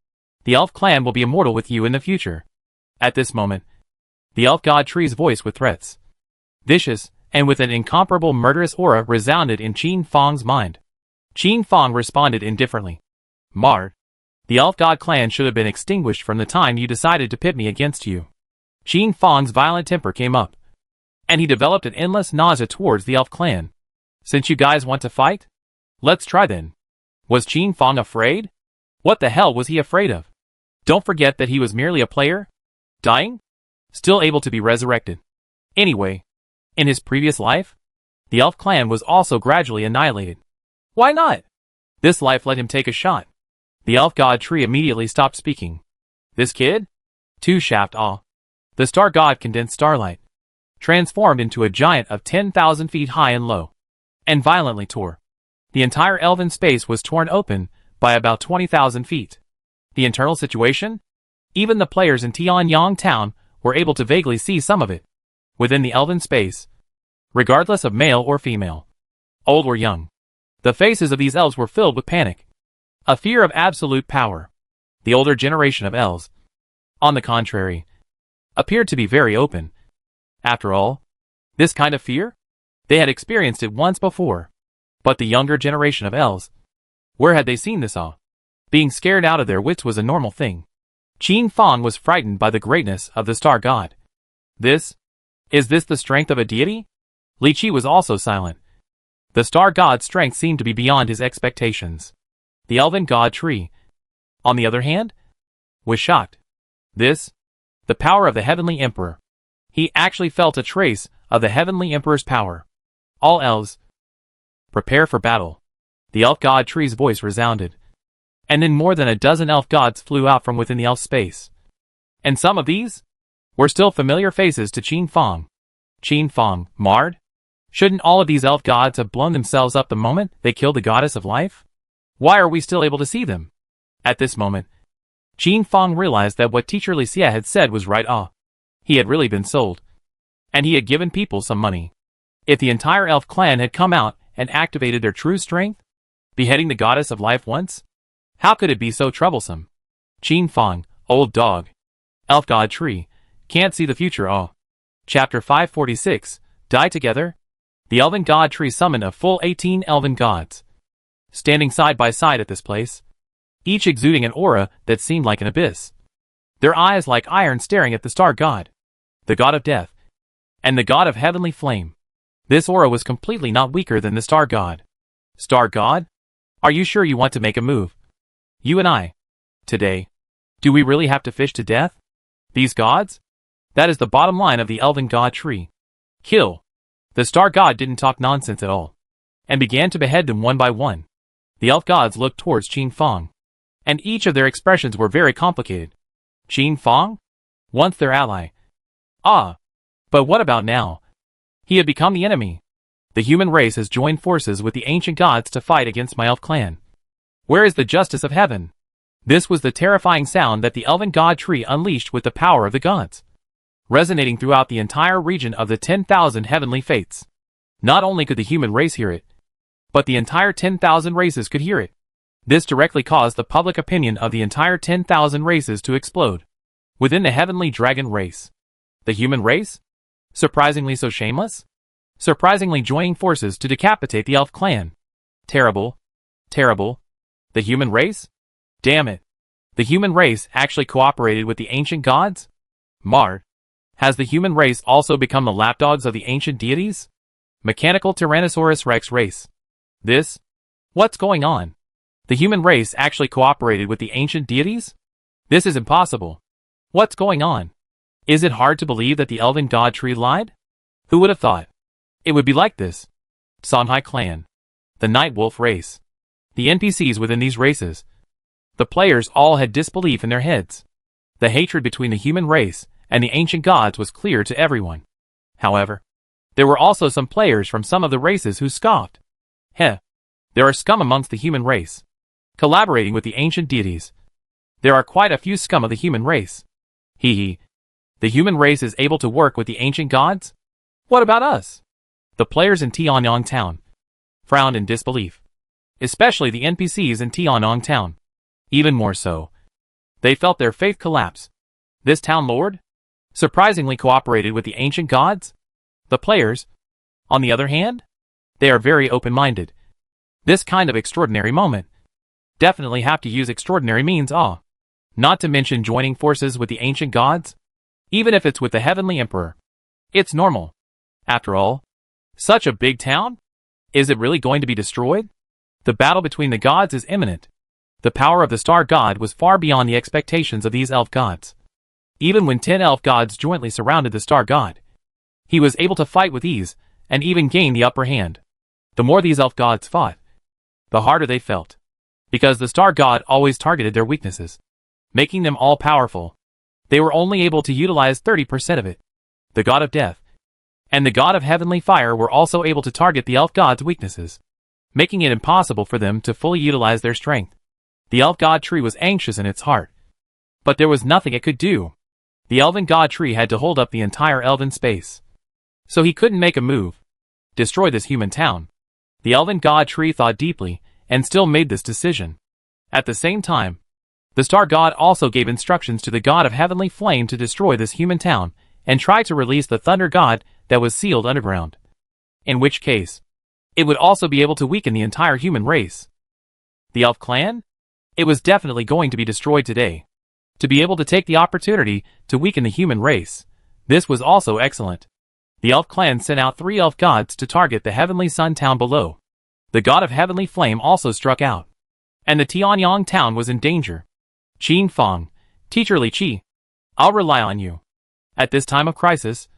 the elf clan will be immortal with you in the future. At this moment, the elf god tree's voice with threats, vicious, and with an incomparable murderous aura resounded in Qin Fang's mind. Qin Fang responded indifferently. Marred. The elf god clan should have been extinguished from the time you decided to pit me against you. Qin Fang's violent temper came up, and he developed an endless nausea towards the elf clan. Since you guys want to fight, let's try then. Was Qin Fong afraid? What the hell was he afraid of? Don't forget that he was merely a player? Dying? Still able to be resurrected. Anyway, in his previous life, the elf clan was also gradually annihilated. Why not? This life let him take a shot. The elf god tree immediately stopped speaking. This kid? Two shaft awe. The star god condensed starlight, transformed into a giant of 10,000 feet high and low, and violently tore. The entire elven space was torn open by about 20,000 feet. The internal situation? Even the players in Tianyang town were able to vaguely see some of it. Within the elven space, regardless of male or female, old or young, the faces of these elves were filled with panic, a fear of absolute power. The older generation of elves, on the contrary, appeared to be very open. After all, this kind of fear? They had experienced it once before. But the younger generation of elves, where had they seen this awe? Being scared out of their wits was a normal thing. Qin Fong was frightened by the greatness of the star god. Is this the strength of a deity? Li Qi was also silent. The star god's strength seemed to be beyond his expectations. The elven god tree, on the other hand, was shocked. The power of the heavenly emperor. He actually felt a trace of the heavenly emperor's power. All elves, prepare for battle. The elf god tree's voice resounded. And then more than a dozen elf gods flew out from within the elf space. And some of these were still familiar faces to Qin Fong. Qin Fong, marred? Shouldn't all of these elf gods have blown themselves up the moment they killed the goddess of life? Why are we still able to see them? At this moment, Qin Fong realized that what teacher Li Xia had said was right. He had really been sold. And he had given people some money. If the entire elf clan had come out and activated their true strength, beheading the goddess of life once, how could it be so troublesome? Qin Fong, old dog. Elf god tree, can't see the future. Chapter 546, Die Together? The elven god tree summoned a full 18 elven gods, standing side by side at this place, each exuding an aura that seemed like an abyss. Their eyes like iron staring at the star god, the god of death, and the god of heavenly flame. This aura was completely not weaker than the star god. Star god? Are you sure you want to make a move? You and I. Today. Do we really have to fish to death? These gods? That is the bottom line of the elven god tree. Kill. The star god didn't talk nonsense at all, and began to behead them one by one. The elf gods looked towards Qin Fong, and each of their expressions were very complicated. Qin Fong? Once their ally. But what about now? He had become the enemy. The human race has joined forces with the ancient gods to fight against my elf clan. Where is the justice of heaven? This was the terrifying sound that the elven god tree unleashed with the power of the gods, resonating throughout the entire region of the 10,000 heavenly fates. Not only could the human race hear it, but the entire 10,000 races could hear it. This directly caused the public opinion of the entire 10,000 races to explode. Within the heavenly dragon race, the human race? Surprisingly so shameless? Surprisingly joining forces to decapitate the elf clan. Terrible. Terrible. The human race? Damn it. The human race actually cooperated with the ancient gods? Marred. Has the human race also become the lapdogs of the ancient deities? Mechanical Tyrannosaurus Rex race. What's going on? The human race actually cooperated with the ancient deities? This is impossible. What's going on? Is it hard to believe that the elven god tree lied? Who would have thought it would be like this? Songhai clan. The Night Wolf race. The NPCs within these races. The players all had disbelief in their heads. The hatred between the human race and the ancient gods was clear to everyone. However, there were also some players from some of the races who scoffed. There are scum amongst the human race, collaborating with the ancient deities. There are quite a few scum of the human race. The human race is able to work with the ancient gods? What about us? The players in Tianyang town frowned in disbelief, especially the NPCs in Tianyang town. Even more so, they felt their faith collapse. This town lord surprisingly cooperated with the ancient gods? The players, on the other hand, they are very open-minded. This kind of extraordinary moment. Definitely have to use extraordinary means, not to mention joining forces with the ancient gods, even if it's with the heavenly emperor. It's normal. After all, such a big town? Is it really going to be destroyed? The battle between the gods is imminent. The power of the star god was far beyond the expectations of these elf gods. Even when 10 elf gods jointly surrounded the star god, he was able to fight with ease, and even gain the upper hand. The more these elf gods fought, the harder they felt, because the star god always targeted their weaknesses, making them all powerful. They were only able to utilize 30% of it. The god of death and the god of heavenly fire were also able to target the elf god's weaknesses, making it impossible for them to fully utilize their strength. The elf god tree was anxious in its heart, but there was nothing it could do. The elven god tree had to hold up the entire elven space, so he couldn't make a move. Destroy this human town. The elven god tree thought deeply, and still made this decision. At the same time, the star god also gave instructions to the god of heavenly flame to destroy this human town, and try to release the thunder god that was sealed underground. In which case, it would also be able to weaken the entire human race. The elf clan? It was definitely going to be destroyed today. To be able to take the opportunity to weaken the human race, this was also excellent. The elf clan sent out 3 elf gods to target the heavenly sun town below. The god of heavenly flame also struck out, and the Tianyang town was in danger. Qin Feng, Teacher Li Qi, I'll rely on you. At this time of crisis,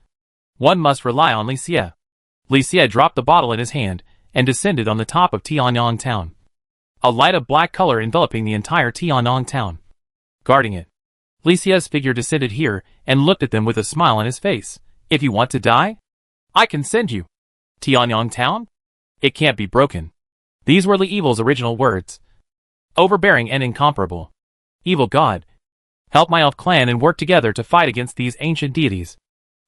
one must rely on Li Xie. Li Xie dropped the bottle in his hand and descended on the top of Tianyang town. A light of black color enveloping the entire Tianyang town, guarding it. Li Xie's figure descended here and looked at them with a smile on his face. If you want to die, I can send you. Tianyang town? It can't be broken. These were Li Evil's original words. Overbearing and incomparable. Evil god, help my elf clan and work together to fight against these ancient deities.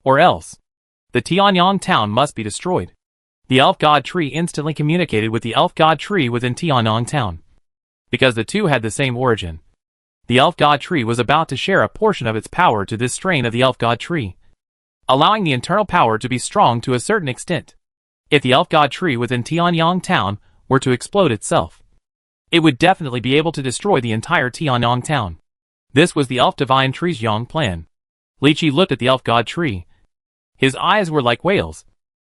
Or else, the Tianyang town must be destroyed. The elf god tree instantly communicated with the elf god tree within Tianyang town. Because the two had the same origin, the elf god tree was about to share a portion of its power to this strain of the elf god tree, allowing the internal power to be strong to a certain extent. If the elf god tree within Tianyang town were to explode itself, it would definitely be able to destroy the entire Tianyang town. This was the elf divine tree's Yang plan. Li Qi looked at the elf god tree. His eyes were like whales,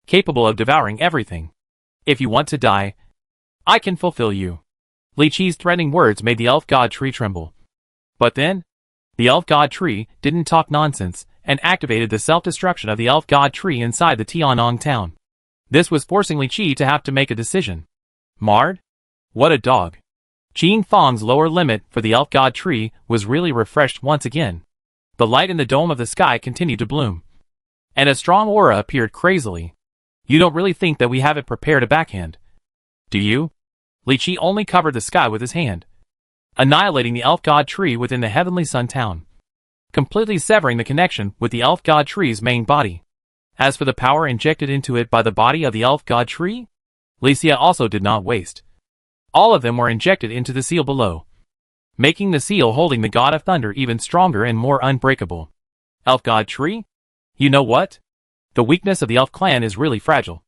capable of devouring everything. If you want to die, I can fulfill you. Li Qi's threatening words made the elf god tree tremble. But then, the elf god tree didn't talk nonsense and activated the self-destruction of the elf god tree inside the Tianyang town. This was forcing Li Qi to have to make a decision. Marred? What a dog. Qin Feng's lower limit for the elf god tree was really refreshed once again. The light in the dome of the sky continued to bloom, and a strong aura appeared crazily. You don't really think that we haven't prepared a backhand, do you? Li Qi only covered the sky with his hand, annihilating the elf god tree within the heavenly sun town, completely severing the connection with the elf god tree's main body. As for the power injected into it by the body of the elf god tree, Li Xie also did not waste. All of them were injected into the seal below, making the seal holding the god of thunder even stronger and more unbreakable. Elf god tree? You know what? The weakness of the elf clan is really fragile.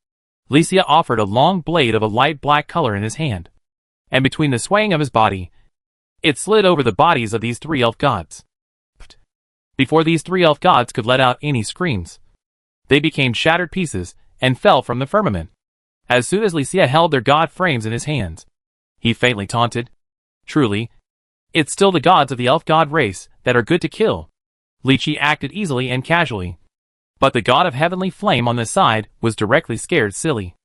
Li Xie offered a long blade of a light black color in his hand, and between the swaying of his body, it slid over the bodies of these 3 elf gods. Before these 3 elf gods could let out any screams, they became shattered pieces and fell from the firmament. As soon as Li Xie held their god frames in his hands, he faintly taunted. Truly, it's still the gods of the elf god race that are good to kill. Li Qi acted easily and casually, but the god of heavenly flame on the side was directly scared silly.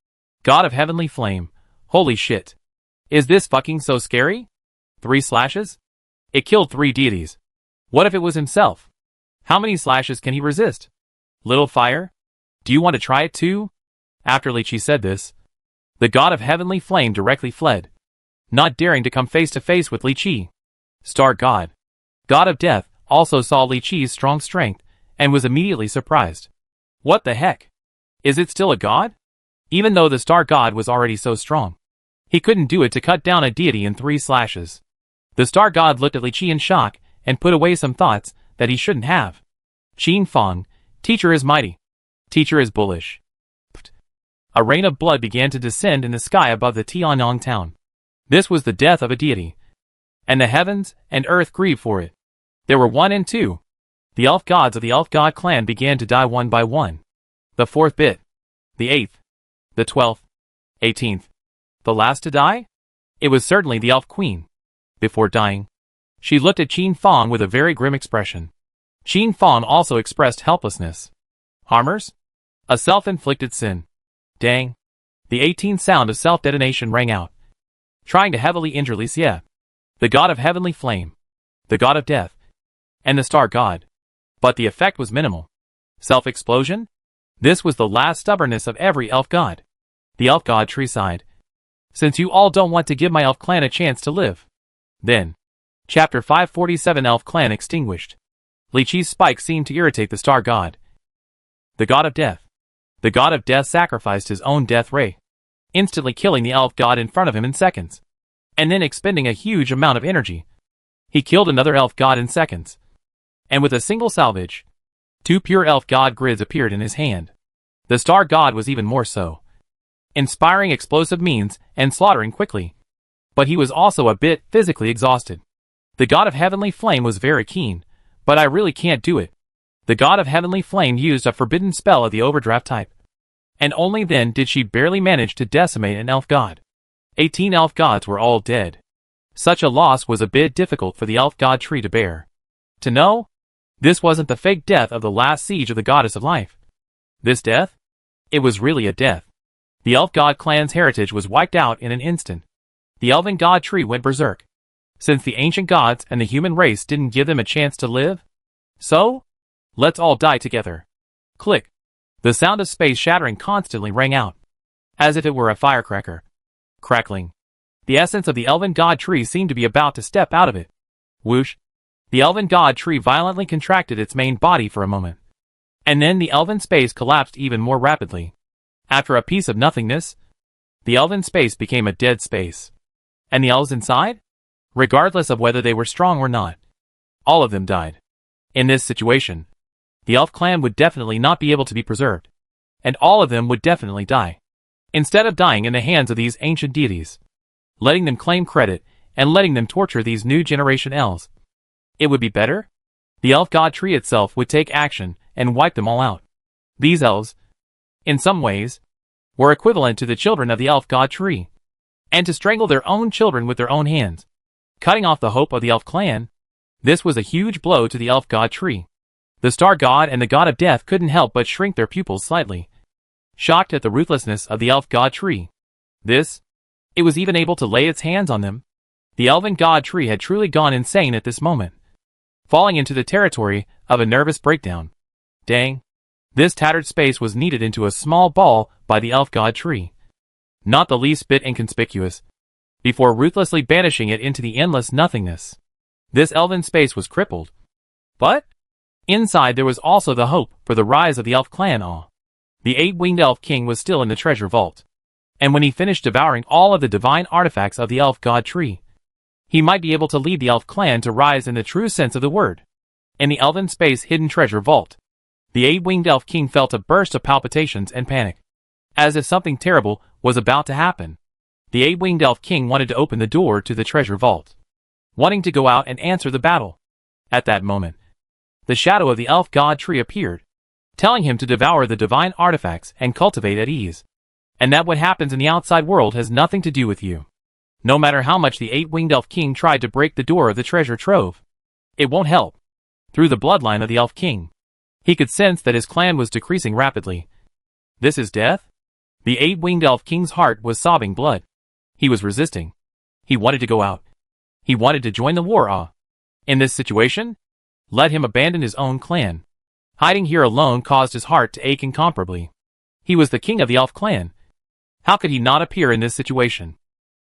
God of heavenly flame, holy shit. Is this fucking so scary? 3 slashes? It killed 3 deities. What if it was himself? How many slashes can he resist? Little fire? Do you want to try it too? After Li Qi said this, the god of heavenly flame directly fled, not daring to come face to face with Li Qi. Star god, god of death, also saw Li Qi's strong strength and was immediately surprised. What the heck? Is it still a god? Even though the star god was already so strong, he couldn't do it to cut down a deity in 3 slashes. The star god looked at Li Qi in shock and put away some thoughts that he shouldn't have. Qin Feng, teacher is mighty. Teacher is bullish. A rain of blood began to descend in the sky above the Tianyang town. This was the death of a deity, and the heavens and earth grieved for it. There were 1 and 2. The elf gods of the elf god clan began to die one by one. The 4th bit, the 8th, the 12th, 18th. The last to die? It was certainly the Elf Queen. Before dying, she looked at Qin Fong with a very grim expression. Qin Fong also expressed helplessness. Harmers? A self-inflicted sin. Dang. The 18th sound of self-detonation rang out, trying to heavily injure Li Xie, the god of heavenly flame, the god of death, and the star god. But the effect was minimal. Self-explosion? This was the last stubbornness of every elf god. The elf god tree sighed. Since you all don't want to give my elf clan a chance to live, then. Chapter 547 Elf Clan extinguished. Li Qi's spike seemed to irritate the star god. The god of death. The god of death sacrificed his own death ray, instantly killing the elf god in front of him in seconds, and then expending a huge amount of energy. He killed another elf god in seconds. And with a single salvage, 2 pure elf god grids appeared in his hand. The star god was even more so, inspiring explosive means and slaughtering quickly. But he was also a bit physically exhausted. The god of heavenly flame was very keen, but I really can't do it. The god of heavenly flame used a forbidden spell of the overdraft type, and only then did she barely manage to decimate an elf god. 18 elf gods were all dead. Such a loss was a bit difficult for the elf god tree to bear. To know? This wasn't the fake death of the last siege of the goddess of life. This death? It was really a death. The elf god clan's heritage was wiped out in an instant. The elven god tree went berserk, since the ancient gods and the human race didn't give them a chance to live. So, let's all die together. Click. The sound of space shattering constantly rang out, as if it were a firecracker. Crackling. The essence of the elven god tree seemed to be about to step out of it. Whoosh. The elven god tree violently contracted its main body for a moment, and then the elven space collapsed even more rapidly. After a piece of nothingness, the elven space became a dead space. And the elves inside? Regardless of whether they were strong or not, all of them died. In this situation, the elf clan would definitely not be able to be preserved, and all of them would definitely die. Instead of dying in the hands of these ancient deities, letting them claim credit, and letting them torture these new generation elves, it would be better? The elf god tree itself would take action and wipe them all out. These elves, in some ways, were equivalent to the children of the elf god tree, and to strangle their own children with their own hands, cutting off the hope of the elf clan. This was a huge blow to the elf god tree. The star god and the god of death couldn't help but shrink their pupils slightly, shocked at the ruthlessness of the elf god tree. It was even able to lay its hands on them. The elven god tree had truly gone insane at this moment, falling into the territory of a nervous breakdown. Dang. This tattered space was kneaded into a small ball by the elf god tree, not the least bit inconspicuous, before ruthlessly banishing it into the endless nothingness. This elven space was crippled. But inside there was also the hope for the rise of the elf clan. The 8-winged elf king was still in the treasure vault, and when he finished devouring all of the divine artifacts of the elf god tree, he might be able to lead the elf clan to rise in the true sense of the word. In the elven space hidden treasure vault, the 8-winged elf king felt a burst of palpitations and panic, as if something terrible was about to happen. The 8-winged elf king wanted to open the door to the treasure vault, wanting to go out and answer the battle. At that moment, the shadow of the elf god tree appeared, telling him to devour the divine artifacts and cultivate at ease, and that what happens in the outside world has nothing to do with you. No matter how much the 8-winged elf king tried to break the door of the treasure trove, it won't help. Through the bloodline of the elf king, he could sense that his clan was decreasing rapidly. This is death? The 8-winged elf king's heart was sobbing blood. He was resisting. He wanted to go out. He wanted to join the war. In this situation, let him abandon his own clan. Hiding here alone caused his heart to ache incomparably. He was the king of the elf clan. How could he not appear in this situation?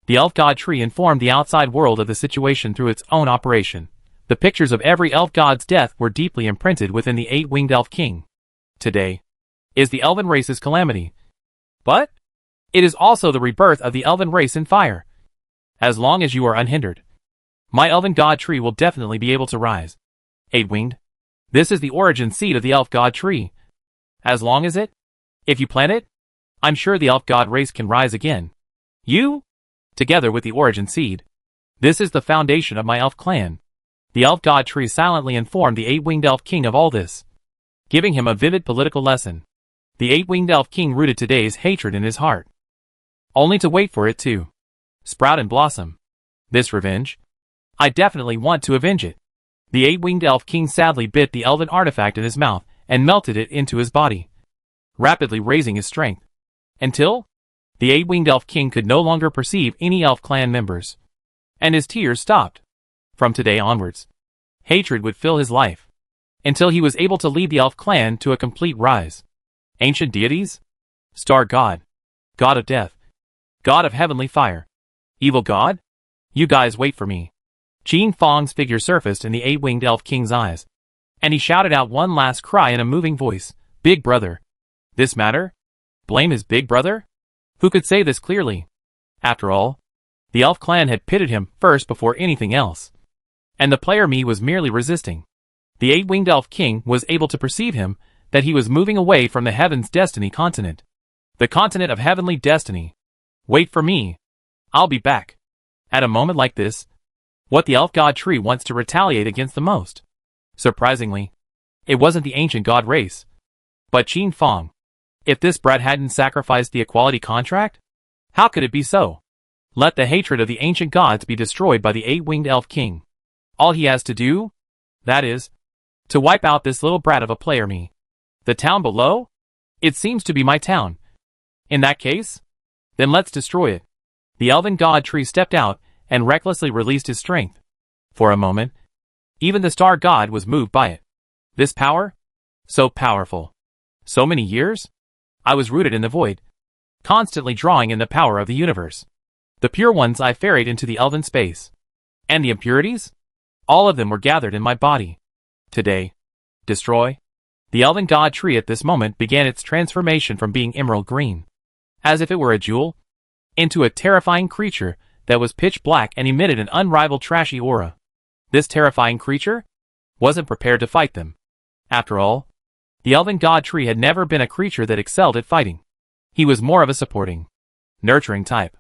The elf god tree informed the outside world of the situation through its own operation. The pictures of every elf god's death were deeply imprinted within the 8-winged elf king. Today is the elven race's calamity. But it is also the rebirth of the elven race in fire. As long as you are unhindered, my elven god tree will definitely be able to rise. 8-winged. This is the origin seed of the elf god tree. As long as if you plant it, I'm sure the elf god race can rise again. You, together with the origin seed, this is the foundation of my elf clan. The elf god tree silently informed the 8-winged elf king of all this, giving him a vivid political lesson. The 8-winged elf king rooted today's hatred in his heart, only to wait for it to sprout and blossom. This revenge? I definitely want to avenge it. The eight-winged elf king sadly bit the elven artifact in his mouth and melted it into his body, rapidly raising his strength. Until the eight-winged elf king could no longer perceive any elf clan members, and his tears stopped. From today onwards, hatred would fill his life, until he was able to lead the elf clan to a complete rise. Ancient deities? Star god, god of death, god of heavenly fire, evil god? You guys wait for me. Qin Fang's figure surfaced in the eight-winged elf king's eyes, and he shouted out one last cry in a moving voice. Big brother. This matter? Blame his big brother? Who could say this clearly? After all, the elf clan had pitted him first before anything else, and the player me was merely resisting. The eight-winged elf king was able to perceive him, that he was moving away from the Heaven's Destiny continent. The continent of heavenly destiny. Wait for me. I'll be back. At a moment like this, what the elf god tree wants to retaliate against the most. Surprisingly, it wasn't the ancient god race, but Qin Fang. If this brat hadn't sacrificed the equality contract, how could it be so? Let the hatred of the ancient gods be destroyed by the eight-winged elf king. All he has to do, that is, to wipe out this little brat of a player me. The town below? It seems to be my town. In that case, then let's destroy it. The elven god tree stepped out and recklessly released his strength. For a moment, even the star god was moved by it. This power? So powerful. So many years? I was rooted in the void, constantly drawing in the power of the universe. The pure ones I ferried into the elven space. And the impurities? All of them were gathered in my body. Today, destroy. The elven god tree at this moment began its transformation from being emerald green, as if it were a jewel, into a terrifying creature that was pitch black and emitted an unrivaled trashy aura. This terrifying creature wasn't prepared to fight them. After all, the elven god tree had never been a creature that excelled at fighting. He was more of a supporting, nurturing type.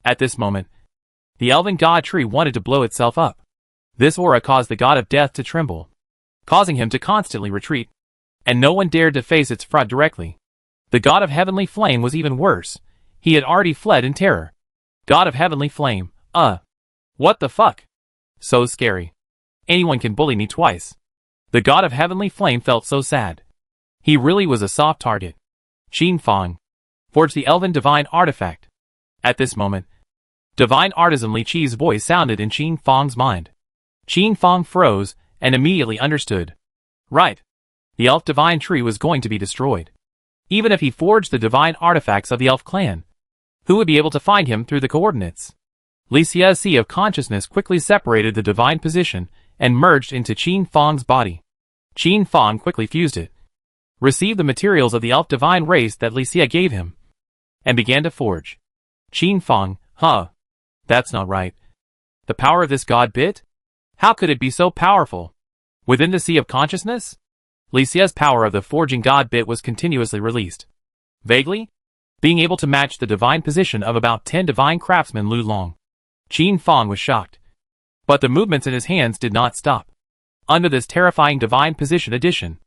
At this moment, the elven god tree wanted to blow itself up. This aura caused the god of death to tremble, causing him to constantly retreat, and no one dared to face its front directly. The god of heavenly flame was even worse. He had already fled in terror. God of heavenly flame, what the fuck? So scary. Anyone can bully me twice. The god of heavenly flame felt so sad. He really was a soft target. Qin Fang forged the elven divine artifact. At this moment, divine artisan Li Qi's voice sounded in Qin Fang's mind. Qin Fang froze and immediately understood. Right. The elf divine tree was going to be destroyed. Even if he forged the divine artifacts of the elf clan, who would be able to find him through the coordinates? Li Qi's sea of consciousness quickly separated the divine position and merged into Qin Fang's body. Qin Fang quickly fused it, received the materials of the elf divine race that Li Qi gave him, and began to forge. Qin Fang, that's not right. The power of this god bit? How could it be so powerful? Within the sea of consciousness, Li Qi's power of the forging god bit was continuously released. Vaguely, being able to match the divine position of about 10 divine craftsmen Lu Long. Qin Fang was shocked, but the movements in his hands did not stop. Under this terrifying divine position addition,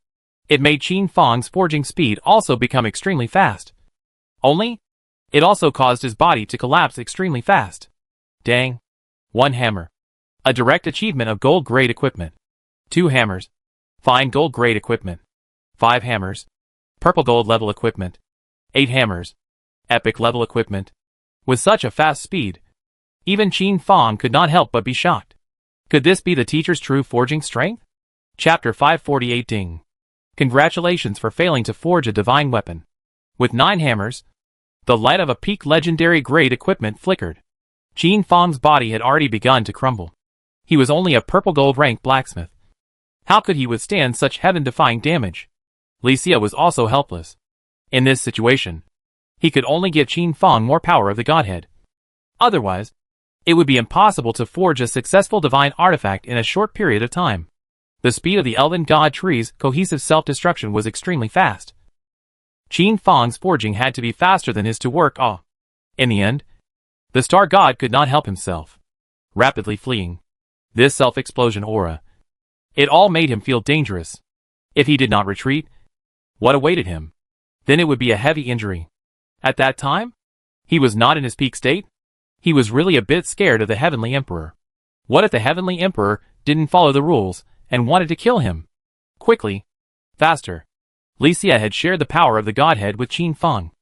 it made Qin Fang's forging speed also become extremely fast. Only, it also caused his body to collapse extremely fast. Dang. 1 hammer. A direct achievement of gold-grade equipment. 2 hammers. Fine gold-grade equipment. 5 hammers. Purple gold level equipment. 8 hammers. Epic level equipment. With such a fast speed, even Qin Fang could not help but be shocked. Could this be the teacher's true forging strength? Chapter 548 Ding. Congratulations for failing to forge a divine weapon. With 9 hammers, the light of a peak legendary grade equipment flickered. Qin Fang's body had already begun to crumble. He was only a purple gold rank blacksmith. How could he withstand such heaven-defying damage? Li Qi was also helpless. In this situation, he could only give Qin Fang more power of the godhead. Otherwise, it would be impossible to forge a successful divine artifact in a short period of time. The speed of the elven god tree's cohesive self-destruction was extremely fast. Qin Fang's forging had to be faster than his to work. In the end, the star god could not help himself. Rapidly fleeing. This self-explosion aura. It all made him feel dangerous. If he did not retreat, what awaited him? Then it would be a heavy injury. At that time, he was not in his peak state. He was really a bit scared of the Heavenly Emperor. What if the Heavenly Emperor didn't follow the rules and wanted to kill him? Quickly. Faster. Li Xie had shared the power of the Godhead with Qin Feng.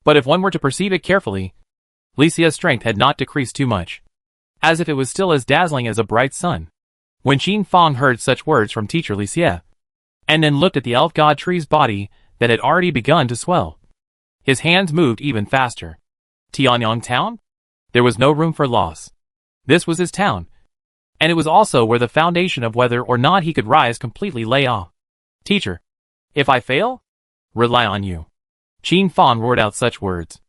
But if one were to perceive it carefully, Li Xie's strength had not decreased too much, as if it was still as dazzling as a bright sun. When Qin Feng heard such words from teacher Li Xie, and then looked at the elf god tree's body that had already begun to swell, his hands moved even faster. Tianyang Town? There was no room for loss. This was his town, and it was also where the foundation of whether or not he could rise completely lay off. Teacher, if I fail, rely on you. Qin Feng roared out such words.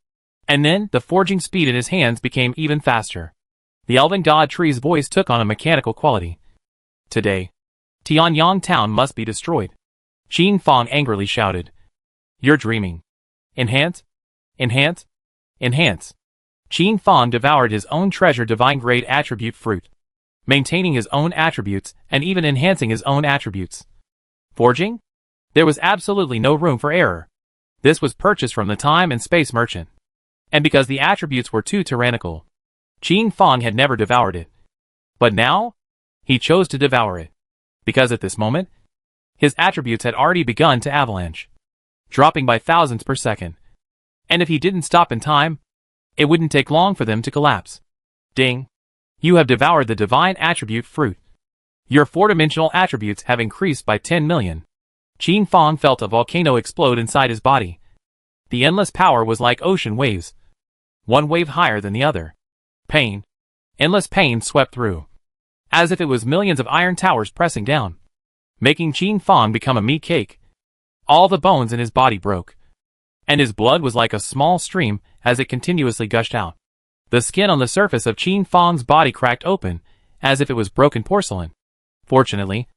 And then, the forging speed in his hands became even faster. The elven god tree's voice took on a mechanical quality. Today, Tianyang Town must be destroyed. Qin Feng angrily shouted. You're dreaming. Enhance? Enhance? Enhance. Qin Feng devoured his own treasure divine grade attribute fruit, maintaining his own attributes and even enhancing his own attributes. Forging? There was absolutely no room for error. This was purchased from the time and space merchant. And because the attributes were too tyrannical, Qin Feng had never devoured it. But now, he chose to devour it. Because at this moment, his attributes had already begun to avalanche, dropping by thousands per second. And if he didn't stop in time, it wouldn't take long for them to collapse. Ding! You have devoured the divine attribute fruit. Your four-dimensional attributes have increased by 10 million. Qin Feng felt a volcano explode inside his body. The endless power was like ocean waves, one wave higher than the other. Pain. Endless pain swept through, as if it was millions of iron towers pressing down, making Qin Feng become a meat cake. All the bones in his body broke, and his blood was like a small stream as it continuously gushed out. The skin on the surface of Qin Feng's body cracked open, as if it was broken porcelain. Fortunately,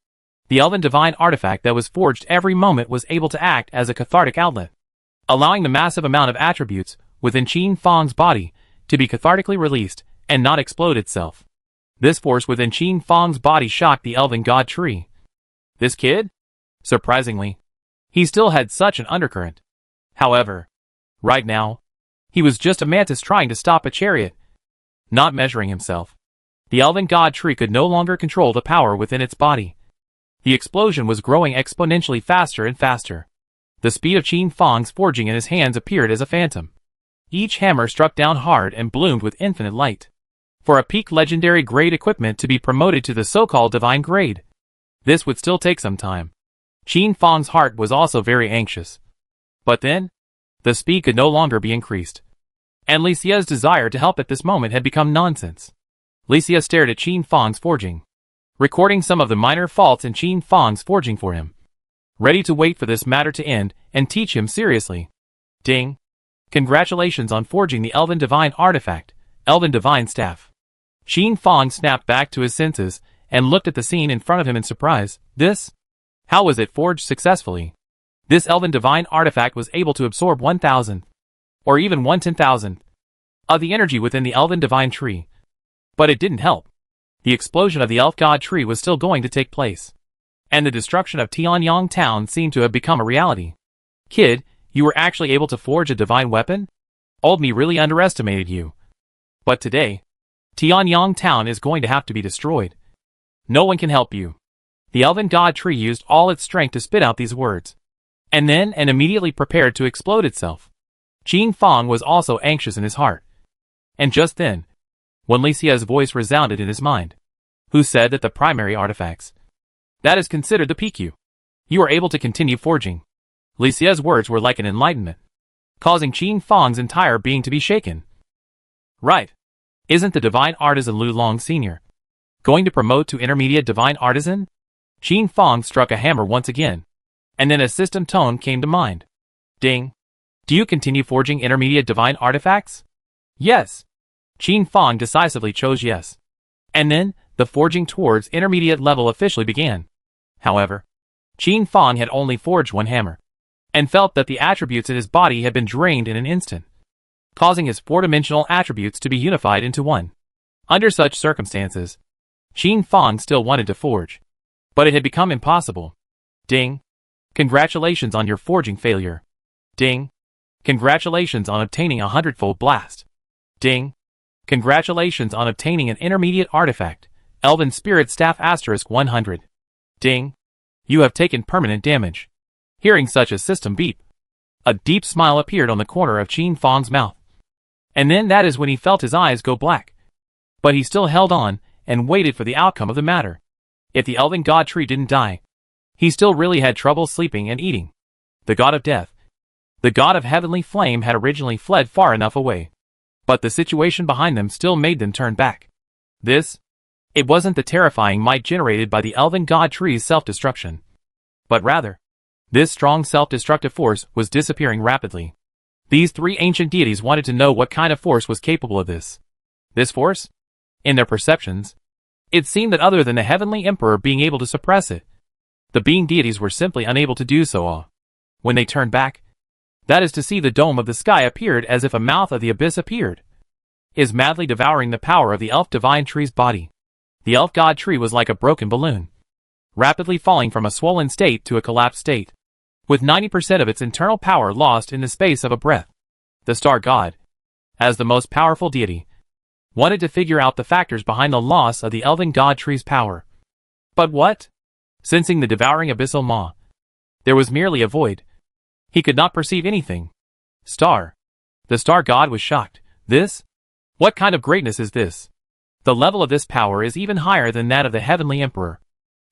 the elven divine artifact that was forged every moment was able to act as a cathartic outlet, allowing the massive amount of attributes within Qin Feng's body to be cathartically released and not explode itself. This force within Qin Feng's body shocked the elven god tree. This kid? Surprisingly, he still had such an undercurrent. However, right now, he was just a mantis trying to stop a chariot, not measuring himself. The elven god tree could no longer control the power within its body. The explosion was growing exponentially faster and faster. The speed of Qin Feng's forging in his hands appeared as a phantom. Each hammer struck down hard and bloomed with infinite light. For a peak legendary grade equipment to be promoted to the so-called divine grade, this would still take some time. Qin Feng's heart was also very anxious. But then, the speed could no longer be increased, and Li Xie's desire to help at this moment had become nonsense. Li Xie stared at Qin Feng's forging, recording some of the minor faults in Qin Feng's forging for him, ready to wait for this matter to end and teach him seriously. Ding! Congratulations on forging the Elven Divine Artifact, Elven Divine Staff. Qin Feng snapped back to his senses and looked at the scene in front of him in surprise. This? How was it forged successfully? This Elven Divine Artifact was able to absorb 1,000, or even 1/10,000, of the energy within the Elven Divine Tree. But it didn't help. The explosion of the Elf God Tree was still going to take place, and the destruction of Tianyang Town seemed to have become a reality. Kid, you were actually able to forge a divine weapon? Old me really underestimated you. But today, Tianyang Town is going to have to be destroyed. No one can help you. The Elven God Tree used all its strength to spit out these words, and then immediately prepared to explode itself. Qin Feng was also anxious in his heart. And just then, when Li Xie's voice resounded in his mind, who said that the primary artifacts, that is considered the PQ, you are able to continue forging. Li Xie's words were like an enlightenment, causing Qin Feng's entire being to be shaken. Right. Isn't the divine artisan Lu Long Sr. going to promote to intermediate divine artisan? Qin Feng struck a hammer once again, and then a system tone came to mind. Ding. Do you continue forging intermediate divine artifacts? Yes. Qin Feng decisively chose yes. And then, the forging towards intermediate level officially began. However, Qin Feng had only forged one hammer, and felt that the attributes in his body had been drained in an instant, causing his four-dimensional attributes to be unified into one. Under such circumstances, Qin Feng still wanted to forge, but it had become impossible. Ding. Congratulations on your forging failure. Ding. Congratulations on obtaining a 100-fold blast. Ding. Congratulations on obtaining an intermediate artifact, Elven Spirit Staff *100. Ding. You have taken permanent damage. Hearing such a system beep, a deep smile appeared on the corner of Qin Fang's mouth. And then that is when he felt his eyes go black. But he still held on, and waited for the outcome of the matter. If the Elven God Tree didn't die, he still really had trouble sleeping and eating. The God of Death, the God of Heavenly Flame, had originally fled far enough away. But the situation behind them still made them turn back. It wasn't the terrifying might generated by the Elven God Tree's self-destruction. But rather, this strong self-destructive force was disappearing rapidly. These three ancient deities wanted to know what kind of force was capable of this. This force? In their perceptions, it seemed that other than the Heavenly Emperor being able to suppress it, the being deities were simply unable to do so. When they turned back, that is to see, the dome of the sky appeared as if a mouth of the abyss appeared, is madly devouring the power of the Elf Divine Tree's body. The Elf God Tree was like a broken balloon, rapidly falling from a swollen state to a collapsed state, with 90% of its internal power lost in the space of a breath. The Star God, as the most powerful deity, wanted to figure out the factors behind the loss of the Elven God Tree's power. But what? Sensing the devouring abyssal maw, there was merely a void. He could not perceive anything. The Star God was shocked. This? What kind of greatness is this? The level of this power is even higher than that of the Heavenly Emperor.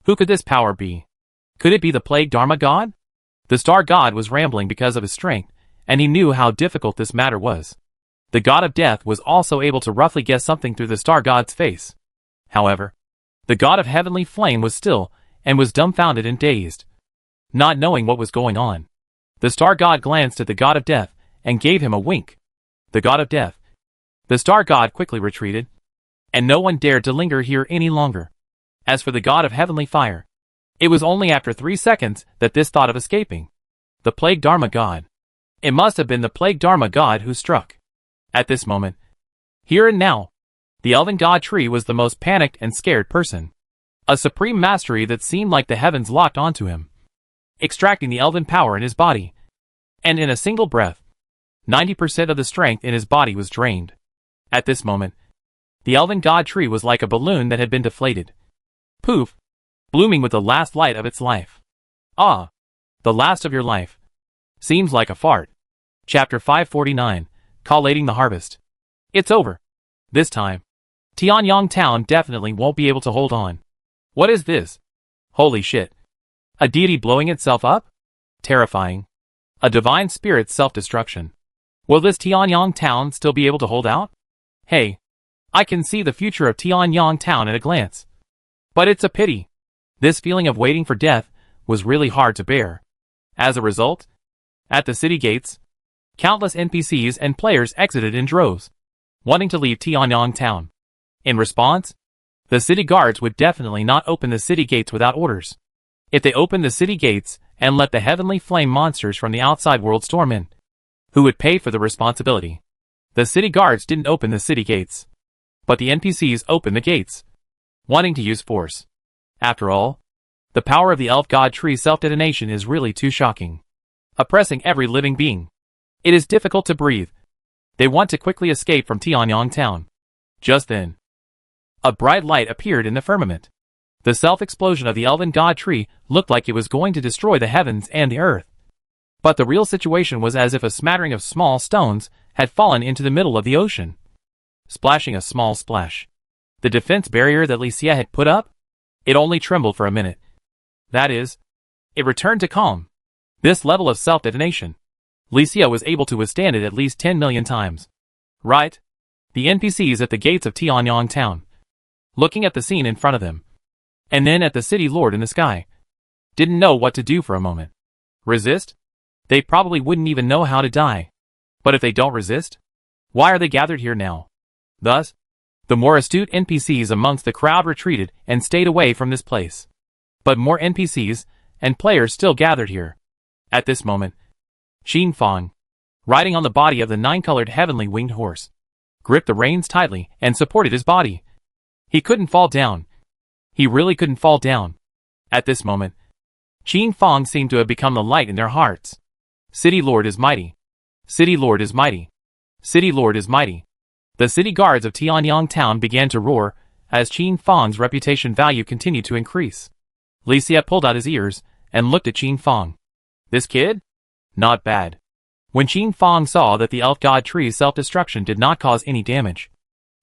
Who could this power be? Could it be the Plague Dharma God? The Star God was rambling because of his strength, and he knew how difficult this matter was. The God of Death was also able to roughly guess something through the Star God's face. However, the God of Heavenly Flame was still, and was dumbfounded and dazed, not knowing what was going on. The Star God glanced at the God of Death, and gave him a wink. The God of Death. The Star God quickly retreated, and no one dared to linger here any longer. As for the God of Heavenly Fire, it was only after 3 seconds that this thought of escaping. The Plague Dharma God. It must have been the Plague Dharma God who struck. At this moment, here and now, the Elven God Tree was the most panicked and scared person. A supreme mastery that seemed like the heavens locked onto him, extracting the elven power in his body. And in a single breath, 90% of the strength in his body was drained. At this moment, the Elven God Tree was like a balloon that had been deflated. Poof! Blooming with the last light of its life. Ah! The last of your life. Seems like a fart. Chapter 549, Collating the Harvest. It's over. This time, Tianyang Town definitely won't be able to hold on. What is this? Holy shit. A deity blowing itself up? Terrifying. A divine spirit's self-destruction. Will this Tianyang Town still be able to hold out? Hey, I can see the future of Tianyang Town at a glance. But it's a pity. This feeling of waiting for death was really hard to bear. As a result, at the city gates, countless NPCs and players exited in droves, wanting to leave Tianyang Town. In response, the city guards would definitely not open the city gates without orders. If they opened the city gates and let the heavenly flame monsters from the outside world storm in, who would pay for the responsibility? The city guards didn't open the city gates, but the NPCs opened the gates, wanting to use force. After all, the power of the Elf God Tree self-detonation is really too shocking, oppressing every living being. It is difficult to breathe. They want to quickly escape from Tianyang Town. Just then, a bright light appeared in the firmament. The self-explosion of the Elven God Tree looked like it was going to destroy the heavens and the earth. But the real situation was as if a smattering of small stones had fallen into the middle of the ocean, splashing a small splash. The defense barrier that Licia had put up? It only trembled for a minute. That is, it returned to calm. This level of self-detonation, Licia was able to withstand it at least 10 million times. Right? The NPCs at the gates of Tianyang Town, looking at the scene in front of them, and then at the city lord in the sky, didn't know what to do for a moment. Resist? They probably wouldn't even know how to die. But if they don't resist, why are they gathered here now? Thus, the more astute NPCs amongst the crowd retreated and stayed away from this place. But more NPCs and players still gathered here. At this moment, Qin Fang, riding on the body of the 9-colored heavenly winged horse, gripped the reins tightly and supported his body. He couldn't fall down. He really couldn't fall down. At this moment, Qin Fang seemed to have become the light in their hearts. City Lord is mighty. City Lord is mighty. City Lord is mighty. The city guards of Tianyang town began to roar as Qin Fang's reputation value continued to increase. Li Xie pulled out his ears and looked at Qin Fang. This kid? Not bad. When Qin Fang saw that the elf god tree's self-destruction did not cause any damage,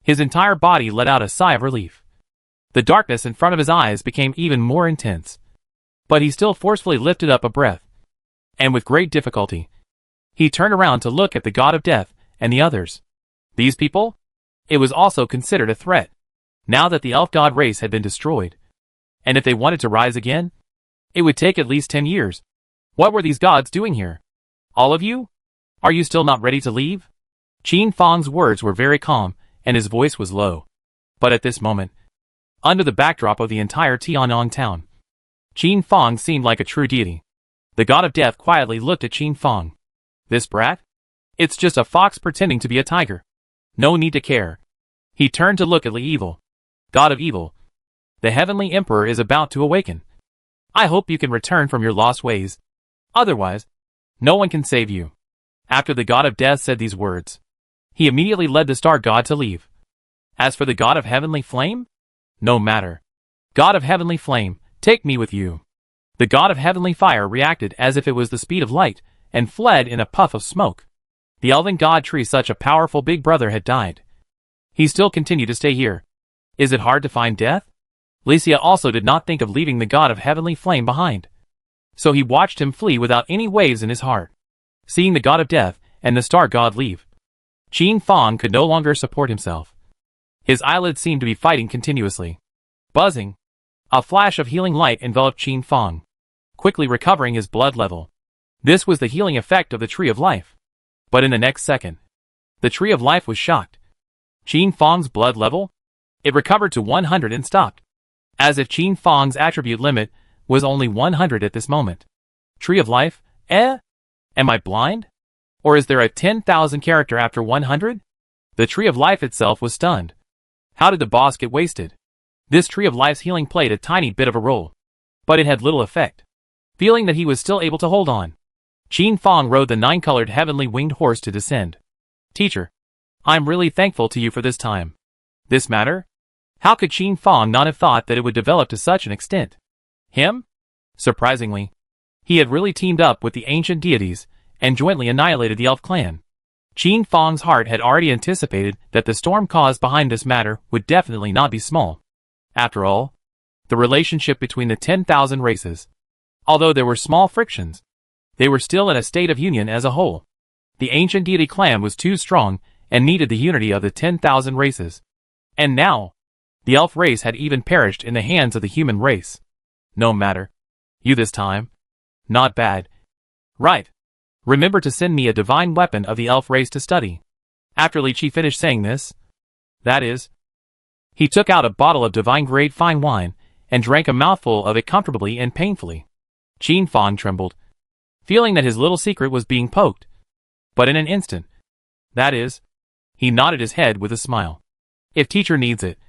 his entire body let out a sigh of relief. The darkness in front of his eyes became even more intense. But he still forcefully lifted up a breath. And with great difficulty, he turned around to look at the god of death and the others. These people? It was also considered a threat, now that the elf god race had been destroyed. And if they wanted to rise again, it would take at least 10 years. What were these gods doing here? All of you? Are you still not ready to leave? Qin Fang's words were very calm, and his voice was low. But at this moment, under the backdrop of the entire Tianyang town, Qin Fang seemed like a true deity. The god of death quietly looked at Qin Fang. This brat? It's just a fox pretending to be a tiger. No need to care. He turned to look at Li Evil. God of evil. The heavenly emperor is about to awaken. I hope you can return from your lost ways. Otherwise, no one can save you. After the god of death said these words, he immediately led the star god to leave. As for the god of heavenly flame? No matter. God of heavenly flame, take me with you. The god of heavenly fire reacted as if it was the speed of light, and fled in a puff of smoke. The elven god tree, such a powerful big brother, had died. He still continued to stay here. Is it hard to find death? Li Xie also did not think of leaving the god of heavenly flame behind. So he watched him flee without any waves in his heart. Seeing the god of death and the star god leave, Qin Fang could no longer support himself. His eyelids seemed to be fighting continuously. Buzzing. A flash of healing light enveloped Qin Fang, quickly recovering his blood level. This was the healing effect of the Tree of Life. But in the next second, the Tree of Life was shocked. Qin Fang's blood level? It recovered to 100 and stopped. As if Qin Fang's attribute limit was only 100 at this moment. Tree of Life? Am I blind? Or is there a 10,000 character after 100? The Tree of Life itself was stunned. How did the boss get wasted? This Tree of Life's healing played a tiny bit of a role, but it had little effect. Feeling that he was still able to hold on, Qin Fang rode the 9-colored heavenly winged horse to descend. Teacher, I'm really thankful to you for this time. This matter? How could Qin Fang not have thought that it would develop to such an extent? Him? Surprisingly, he had really teamed up with the ancient deities and jointly annihilated the elf clan. Qin Fang's heart had already anticipated that the storm caused behind this matter would definitely not be small. After all, the relationship between the 10,000 races, although there were small frictions, they were still in a state of union as a whole. The ancient deity clan was too strong and needed the unity of the 10,000 races. And now, the elf race had even perished in the hands of the human race. No matter. You this time? Not bad. Right. Remember to send me a divine weapon of the elf race to study. After Li Qi finished saying this, that is, he took out a bottle of divine-grade fine wine and drank a mouthful of it comfortably and painfully. Qin Fang trembled, feeling that his little secret was being poked. But in an instant, that is, he nodded his head with a smile. If teacher needs it,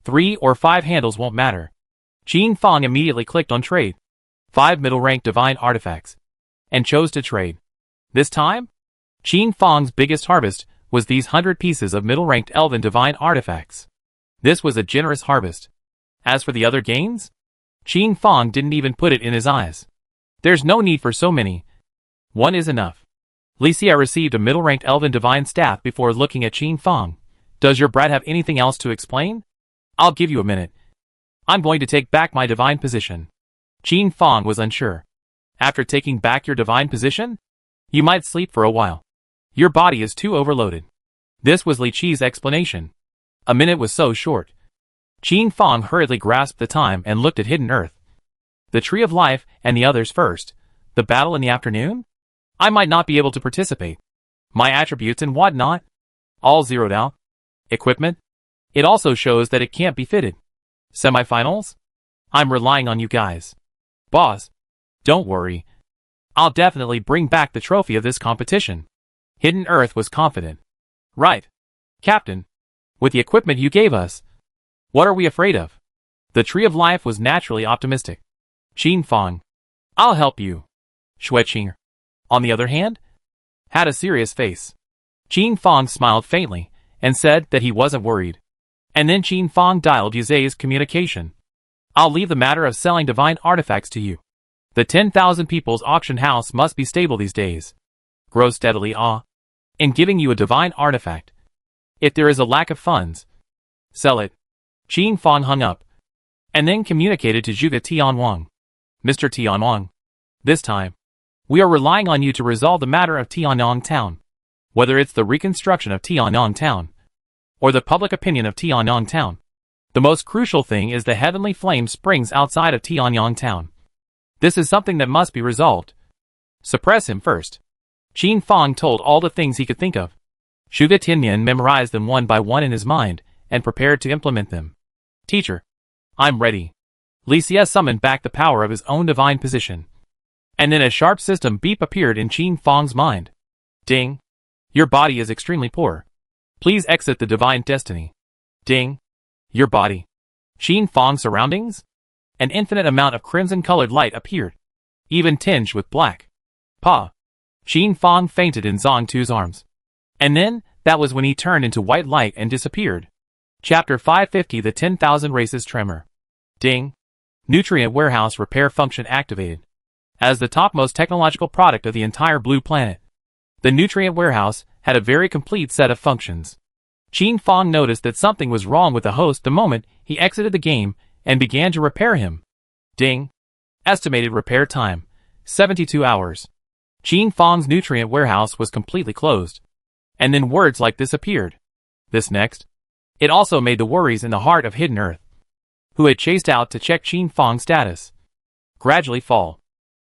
3 or 5 handles won't matter. Qin Fang immediately clicked on trade. 5 middle-ranked divine artifacts, and chose to trade. This time, Qin Fang's biggest harvest was these 100 pieces of middle-ranked elven divine artifacts. This was a generous harvest. As for the other gains, Qin Fang didn't even put it in his eyes. There's no need for so many. One is enough. Li Xie received a middle-ranked elven divine staff before looking at Qin Fang. Does your brat have anything else to explain? I'll give you a minute. I'm going to take back my divine position. Qin Fang was unsure. After taking back your divine position? You might sleep for a while. Your body is too overloaded. This was Li Qi's explanation. A minute was so short. Qin Fang hurriedly grasped the time and looked at Hidden Earth. The Tree of Life and the others first. The battle in the afternoon? I might not be able to participate. My attributes and whatnot? All zeroed out. Equipment? It also shows that it can't be fitted. Semifinals? I'm relying on you guys. Boss, don't worry. I'll definitely bring back the trophy of this competition. Hidden Earth was confident. Right. Captain, with the equipment you gave us, what are we afraid of? The Tree of Life was naturally optimistic. Qin Fang, I'll help you. Xueqing, on the other hand, had a serious face. Qin Fang smiled faintly and said that he wasn't worried. And then Qin Fong dialed Yuze's communication. I'll leave the matter of selling divine artifacts to you. The 10,000 people's auction house must be stable these days. Grow steadily, in giving you a divine artifact. If there is a lack of funds, sell it. Qin Fong hung up, and then communicated to Zhuge Tianwang. Mr. Tianwang, this time, we are relying on you to resolve the matter of Tianyang Town. Whether it's the reconstruction of Tianyang Town, or the public opinion of Tianyang Town, the most crucial thing is the heavenly flame springs outside of Tianyang Town. This is something that must be resolved. Suppress him first. Qin Fong told all the things he could think of. Zhuge Tianyan memorized them one by one in his mind, and prepared to implement them. Teacher, I'm ready. Li Xie summoned back the power of his own divine position. And then a sharp system beep appeared in Qin Fong's mind. Ding. Your body is extremely poor. Please exit the divine destiny. Ding. Your body. Qin Fong's surroundings? An infinite amount of crimson-colored light appeared, even tinged with black. Pa. Qin Fong fainted in Zong Tu's arms. And then, that was when he turned into white light and disappeared. Chapter 550 The 10,000 Races Tremor. Ding. Nutrient Warehouse Repair Function activated. As the topmost technological product of the entire blue planet, the Nutrient Warehouse had a very complete set of functions. Qin Fong noticed that something was wrong with the host the moment he exited the game and began to repair him. Ding. Estimated repair time, 72 hours. Qin Fong's Nutrient Warehouse was completely closed. And then words like this appeared. This next. It also made the worries in the heart of Hidden Earth, who had chased out to check Qin Fong's status, gradually fall.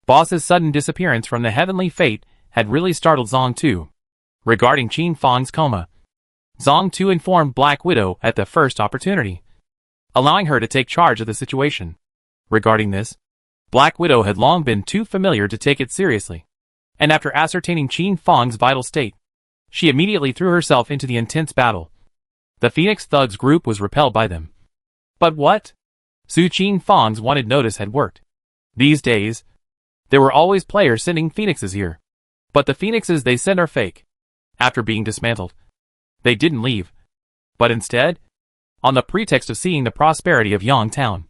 Boss's sudden disappearance from the heavenly fate had really startled Zong Tu. Regarding Qin Fong's coma, Zong Tu informed Black Widow at the first opportunity, allowing her to take charge of the situation. Regarding this, Black Widow had long been too familiar to take it seriously, and after ascertaining Qin Fong's vital state, she immediately threw herself into the intense battle. The Phoenix Thugs group was repelled by them. But what? Su Qin Fong's wanted notice had worked. These days, there were always players sending phoenixes here. But the phoenixes they send are fake. After being dismantled, they didn't leave. But instead, on the pretext of seeing the prosperity of Yang Town,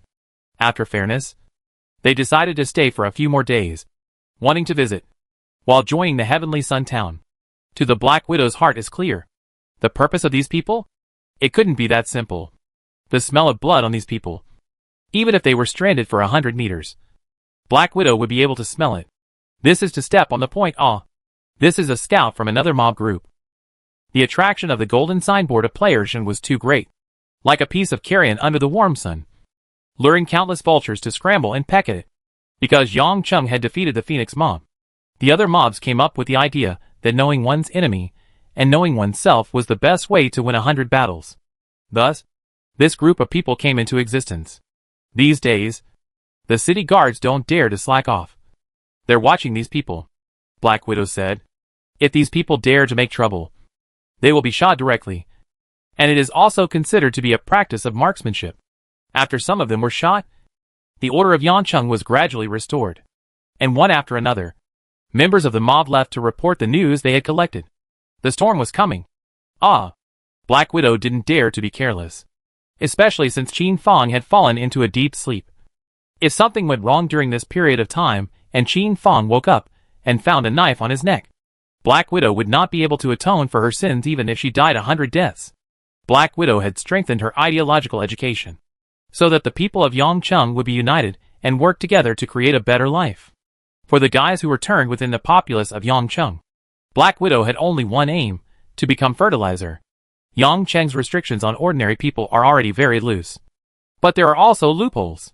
after fairness, they decided to stay for a few more days, wanting to visit, while joining the Heavenly Sun Town. To the Black Widow's heart is clear. The purpose of these people? It couldn't be that simple. The smell of blood on these people. Even if they were stranded for 100 meters, Black Widow would be able to smell it. This is to step on the point. This is a scout from another mob group. The attraction of the golden signboard of players was too great. Like a piece of carrion under the warm sun, luring countless vultures to scramble and peck at it. Because Yang Chung had defeated the Phoenix mob, the other mobs came up with the idea that knowing one's enemy and knowing oneself was the best way to win 100 battles. Thus, this group of people came into existence. These days, the city guards don't dare to slack off. They're watching these people, Black Widow said. If these people dare to make trouble, they will be shot directly. And it is also considered to be a practice of marksmanship. After some of them were shot, the order of Yancheng was gradually restored. And one after another, members of the mob left to report the news they had collected. The storm was coming. Black Widow didn't dare to be careless, especially since Qin Fong had fallen into a deep sleep. If something went wrong during this period of time and Qin Fong woke up and found a knife on his neck, Black Widow would not be able to atone for her sins even if she died 100 deaths. Black Widow had strengthened her ideological education, so that the people of Yangcheng would be united and work together to create a better life. For the guys who were turned within the populace of Yangcheng, Black Widow had only one aim, to become fertilizer. Yangcheng's restrictions on ordinary people are already very loose. But there are also loopholes.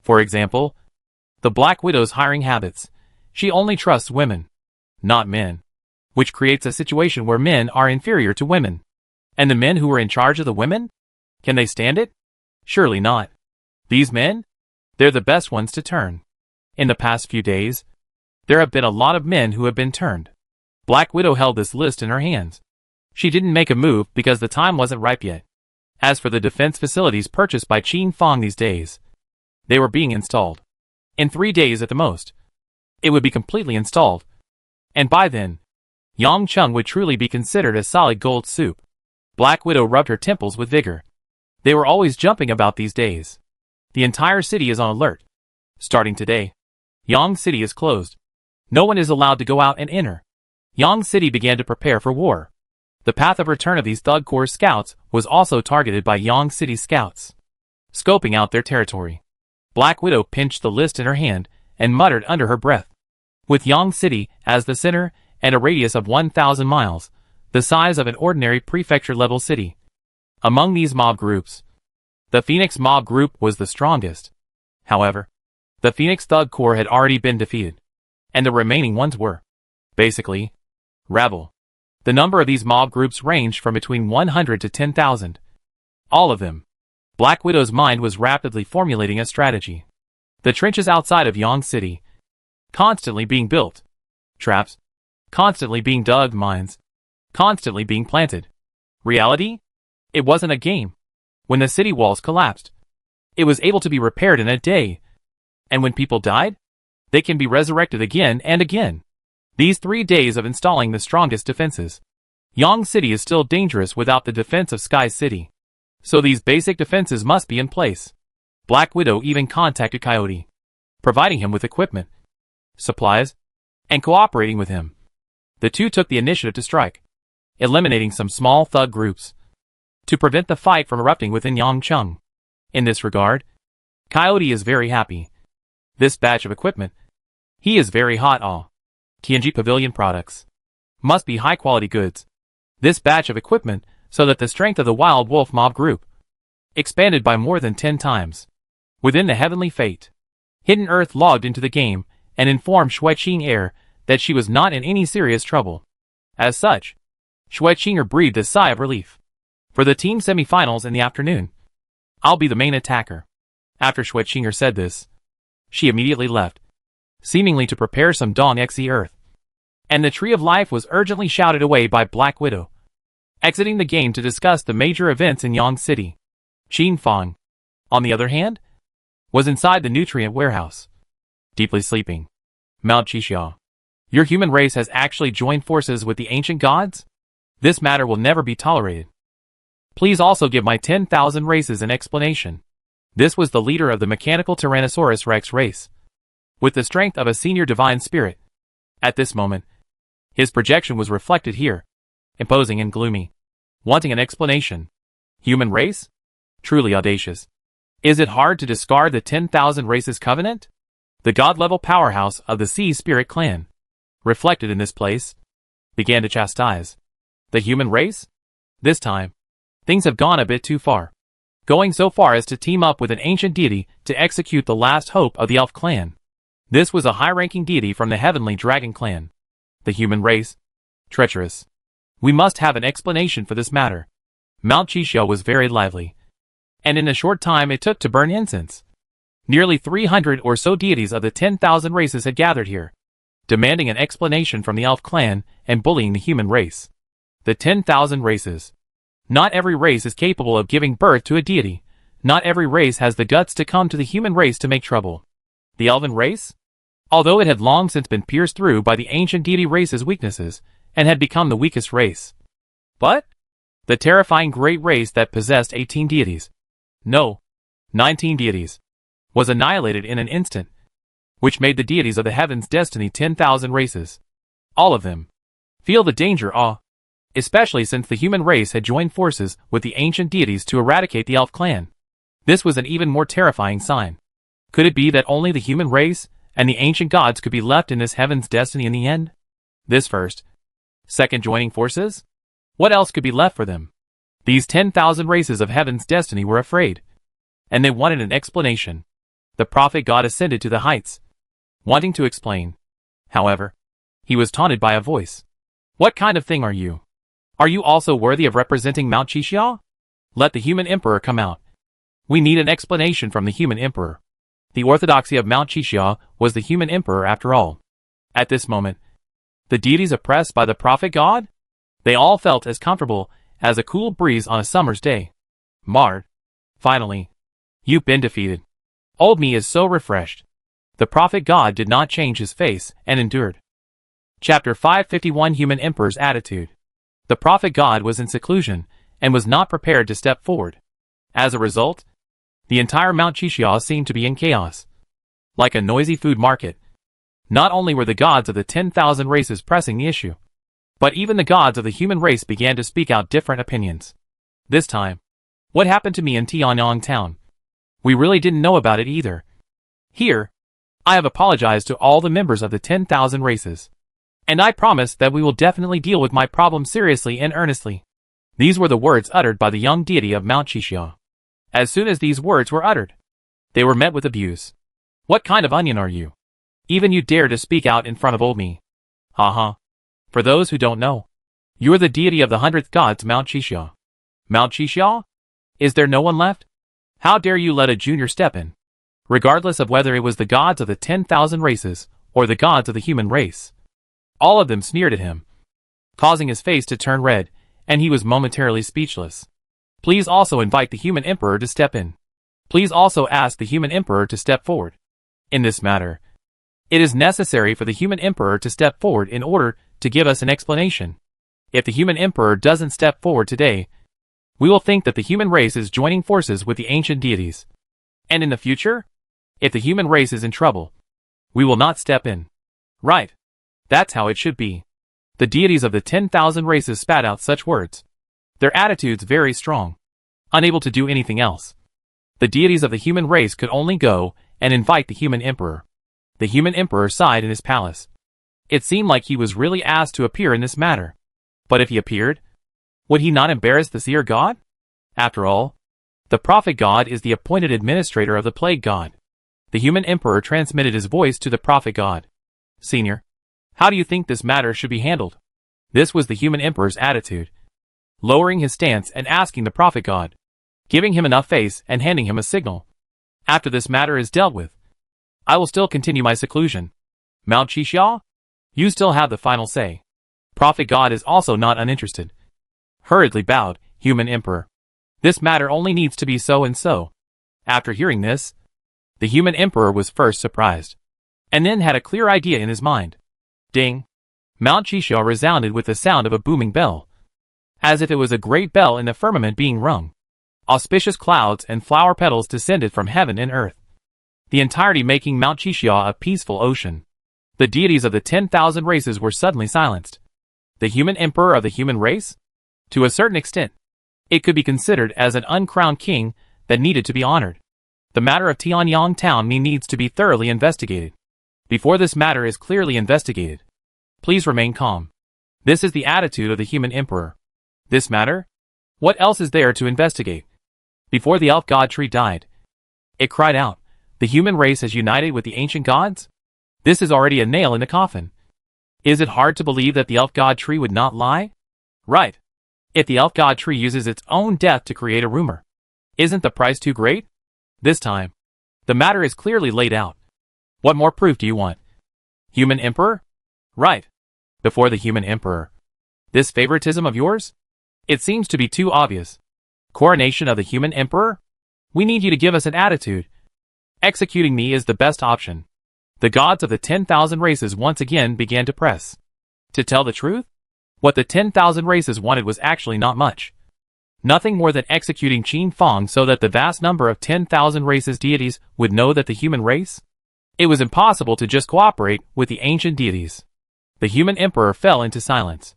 For example, the Black Widow's hiring habits. She only trusts women, not men, which creates a situation where men are inferior to women. And the men who are in charge of the women? Can they stand it? Surely not. These men? They're the best ones to turn. In the past few days, there have been a lot of men who have been turned. Black Widow held this list in her hands. She didn't make a move because the time wasn't ripe yet. As for the defense facilities purchased by Qin Fong these days, they were being installed. In 3 days at the most, it would be completely installed. And by then, Yangcheng would truly be considered a solid gold soup. Black Widow rubbed her temples with vigor. They were always jumping about these days. The entire city is on alert. Starting today, Yang City is closed. No one is allowed to go out and enter. Yang City began to prepare for war. The path of return of these Thug Corps scouts was also targeted by Yang City scouts, scoping out their territory. Black Widow pinched the list in her hand and muttered under her breath. With Yang City as the center and a radius of 1,000 miles, the size of an ordinary prefecture-level city. Among these mob groups, the Phoenix mob group was the strongest. However, the Phoenix Thug Corps had already been defeated, and the remaining ones were, basically, rabble. The number of these mob groups ranged from between 100 to 10,000. All of them. Black Widow's mind was rapidly formulating a strategy. The trenches outside of Yang City, constantly being built. Traps, constantly being dug, mines, constantly being planted. Reality? It wasn't a game. When the city walls collapsed, it was able to be repaired in a day. And when people died, they can be resurrected again and again. These 3 days of installing the strongest defenses. Yang City is still dangerous without the defense of Sky City. So these basic defenses must be in place. Black Widow even contacted Coyote, providing him with equipment, supplies, and cooperating with him. The two took the initiative to strike, eliminating some small thug groups, to prevent the fight from erupting within Yangcheng. In this regard, Coyote is very happy. This batch of equipment, he is very hot on. TNG Pavilion products must be high-quality goods. This batch of equipment so that the strength of the Wild Wolf mob group expanded by more than 10 times. Within the Heavenly Fate, Hidden Earth logged into the game and informed Shui-Ching Air that she was not in any serious trouble. As such, Shui-Chinger breathed a sigh of relief. For the team semifinals in the afternoon, I'll be the main attacker. After Shui-Chinger said this, she immediately left, seemingly to prepare some Dong Xe Earth. And the Tree of Life was urgently shouted away by Black Widow, exiting the game to discuss the major events in Yang City. Qin Fang, on the other hand, was inside the nutrient warehouse, deeply sleeping. Mount Qixia, your human race has actually joined forces with the ancient gods? This matter will never be tolerated. Please also give my 10,000 races an explanation. This was the leader of the mechanical Tyrannosaurus Rex race, with the strength of a senior divine spirit. At this moment, his projection was reflected here, imposing and gloomy, wanting an explanation. Human race? Truly audacious. Is it hard to discard the 10,000 races covenant? The god-level powerhouse of the Sea Spirit clan, reflected in this place, began to chastise the human race. This time, things have gone a bit too far, going so far as to team up with an ancient deity to execute the last hope of the Elf clan. This was a high-ranking deity from the Heavenly Dragon clan. The human race? Treacherous. We must have an explanation for this matter. Mount Qixia was very lively, and in a short time it took to burn incense. Nearly 300 or so deities of the 10,000 races had gathered here, demanding an explanation from the Elf clan and bullying the human race. The 10,000 races. Not every race is capable of giving birth to a deity. Not every race has the guts to come to the human race to make trouble. The Elven race? Although it had long since been pierced through by the ancient deity race's weaknesses, and had become the weakest race. But the terrifying great race that possessed 18 deities, no, 19 deities, was annihilated in an instant, which made the deities of the heavens' destiny 10,000 races. All of them feel the danger, especially since the human race had joined forces with the ancient deities to eradicate the Elf clan. This was an even more terrifying sign. Could it be that only the human race and the ancient gods could be left in this heaven's destiny in the end? This first, second joining forces? What else could be left for them? These 10,000 races of heaven's destiny were afraid, and they wanted an explanation. The prophet god ascended to the heights, wanting to explain. However, he was taunted by a voice. What kind of thing are you? Are you also worthy of representing Mount Qixia? Let the human emperor come out. We need an explanation from the human emperor. The orthodoxy of Mount Qixia was the human emperor after all. At this moment, the deities oppressed by the prophet god? They all felt as comfortable as a cool breeze on a summer's day. Marred. Finally. You've been defeated. Old me is so refreshed. The prophet god did not change his face and endured. Chapter 551 Human Emperor's Attitude. The prophet god was in seclusion, and was not prepared to step forward. As a result, the entire Mount Chishia seemed to be in chaos. Like a noisy food market. Not only were the gods of the 10,000 races pressing the issue, but even the gods of the human race began to speak out different opinions. This time, what happened to me in Tianyang town? We really didn't know about it either. Here, I have apologized to all the members of the 10,000 races. And I promise that we will definitely deal with my problem seriously and earnestly. These were the words uttered by the young deity of Mount Chishia. As soon as these words were uttered, they were met with abuse. What kind of onion are you? Even you dare to speak out in front of old me. For those who don't know, you are the deity of the 100th gods Mount Chishia. Mount Chishia? Is there no one left? How dare you let a junior step in? Regardless of whether it was the gods of the 10,000 races, or the gods of the human race. All of them sneered at him, causing his face to turn red, and he was momentarily speechless. Please also invite the human emperor to step in. Please also ask the human emperor to step forward. In this matter, it is necessary for the human emperor to step forward in order to give us an explanation. If the human emperor doesn't step forward today, we will think that the human race is joining forces with the ancient deities. And in the future, if the human race is in trouble, we will not step in. Right. That's how it should be. The deities of the 10,000 races spat out such words. Their attitudes very strong. Unable to do anything else. The deities of the human race could only go and invite the human emperor. The human emperor sighed in his palace. It seemed like he was really asked to appear in this matter. But if he appeared, would he not embarrass the seer god? After all, the prophet god is the appointed administrator of the plague god. The human emperor transmitted his voice to the prophet god. Senior, how do you think this matter should be handled? This was the human emperor's attitude. Lowering his stance and asking the prophet god. Giving him enough face and handing him a signal. After this matter is dealt with, I will still continue my seclusion. Mount Chishia? You still have the final say. Prophet god is also not uninterested. Hurriedly bowed, human emperor. This matter only needs to be so and so. After hearing this, the human emperor was first surprised, and then had a clear idea in his mind. Ding! Mount Chishia resounded with the sound of a booming bell, as if it was a great bell in the firmament being rung. Auspicious clouds and flower petals descended from heaven and earth, the entirety making Mount Chishia a peaceful ocean. The deities of the 10,000 races were suddenly silenced. The human emperor of the human race? To a certain extent, it could be considered as an uncrowned king that needed to be honored. The matter of Tianyang town needs to be thoroughly investigated. Before this matter is clearly investigated, please remain calm. This is the attitude of the human emperor. This matter? What else is there to investigate? Before the elf god tree died, it cried out, the human race has united with the ancient gods? This is already a nail in the coffin. Is it hard to believe that the elf god tree would not lie? Right. If the elf god tree uses its own death to create a rumor, isn't the price too great? This time, the matter is clearly laid out. What more proof do you want? Human emperor? Right. Before the human emperor. This favoritism of yours? It seems to be too obvious. Coronation of the human emperor? We need you to give us an attitude. Executing me is the best option. The gods of the 10,000 races once again began to press. To tell the truth, what the 10,000 races wanted was actually not much. Nothing more than executing Qin Fong so that the vast number of 10,000 races deities would know that the human race? It was impossible to just cooperate with the ancient deities. The human emperor fell into silence.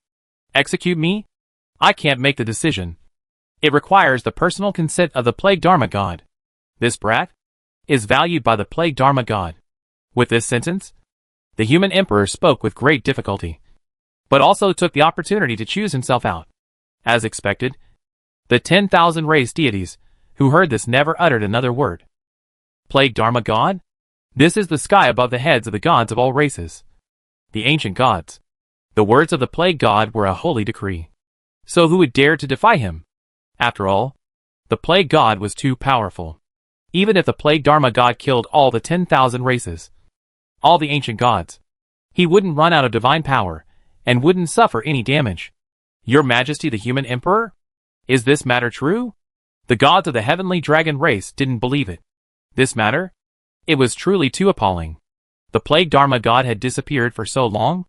Execute me? I can't make the decision. It requires the personal consent of the plague Dharma god. This brat is valued by the plague Dharma god. With this sentence, the human emperor spoke with great difficulty, but also took the opportunity to choose himself out. As expected, the 10,000 race deities, who heard this, never uttered another word. Plague Dharma god? This is the sky above the heads of the gods of all races. The ancient gods. The words of the plague god were a holy decree. So who would dare to defy him? After all, the plague god was too powerful. Even if the plague Dharma god killed all the 10,000 races, all the ancient gods, he wouldn't run out of divine power, and wouldn't suffer any damage. Your Majesty the human emperor? Is this matter true? The gods of the heavenly dragon race didn't believe it. This matter? It was truly too appalling. The plague Dharma god had disappeared for so long?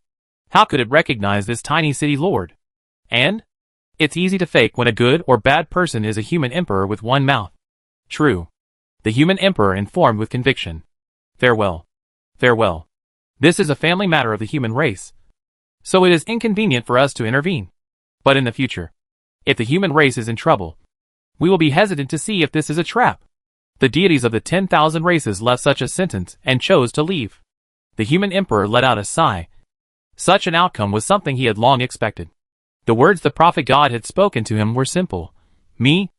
How could it recognize this tiny city lord? And It's easy to fake when a good or bad person is a human emperor with one mouth. True. The human emperor informed with conviction. Farewell. Farewell. This is a family matter of the human race. So it is inconvenient for us to intervene. But in the future, if the human race is in trouble, we will be hesitant to see if this is a trap. The deities of the 10,000 races left such a sentence and chose to leave. The human emperor let out a sigh. Such an outcome was something he had long expected. The words the prophet God had spoken to him were simple. Me?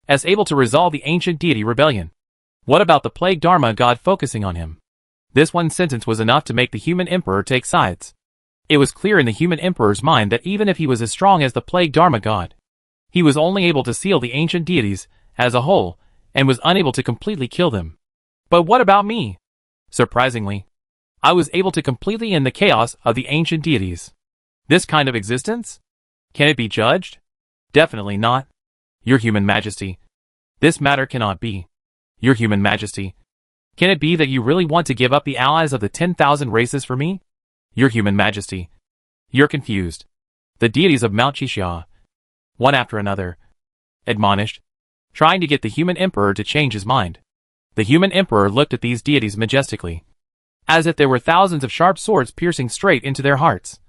As able to resolve the ancient deity rebellion. What about the plague Dharma God focusing on him? This one sentence was enough to make the human emperor take sides. It was clear in the human emperor's mind that even if he was as strong as the plague Dharma God, he was only able to seal the ancient deities as a whole, and was unable to completely kill them. But what about me? Surprisingly, I was able to completely end the chaos of the ancient deities. This kind of existence? Can it be judged? Definitely not. Your human majesty. This matter cannot be. Your human majesty. Can it be that you really want to give up the allies of the 10,000 races for me? Your human majesty. You're confused. The deities of Mount Chixia, one after another, admonished, trying to get the human emperor to change his mind. The human emperor looked at these deities majestically, as if there were thousands of sharp swords piercing straight into their hearts.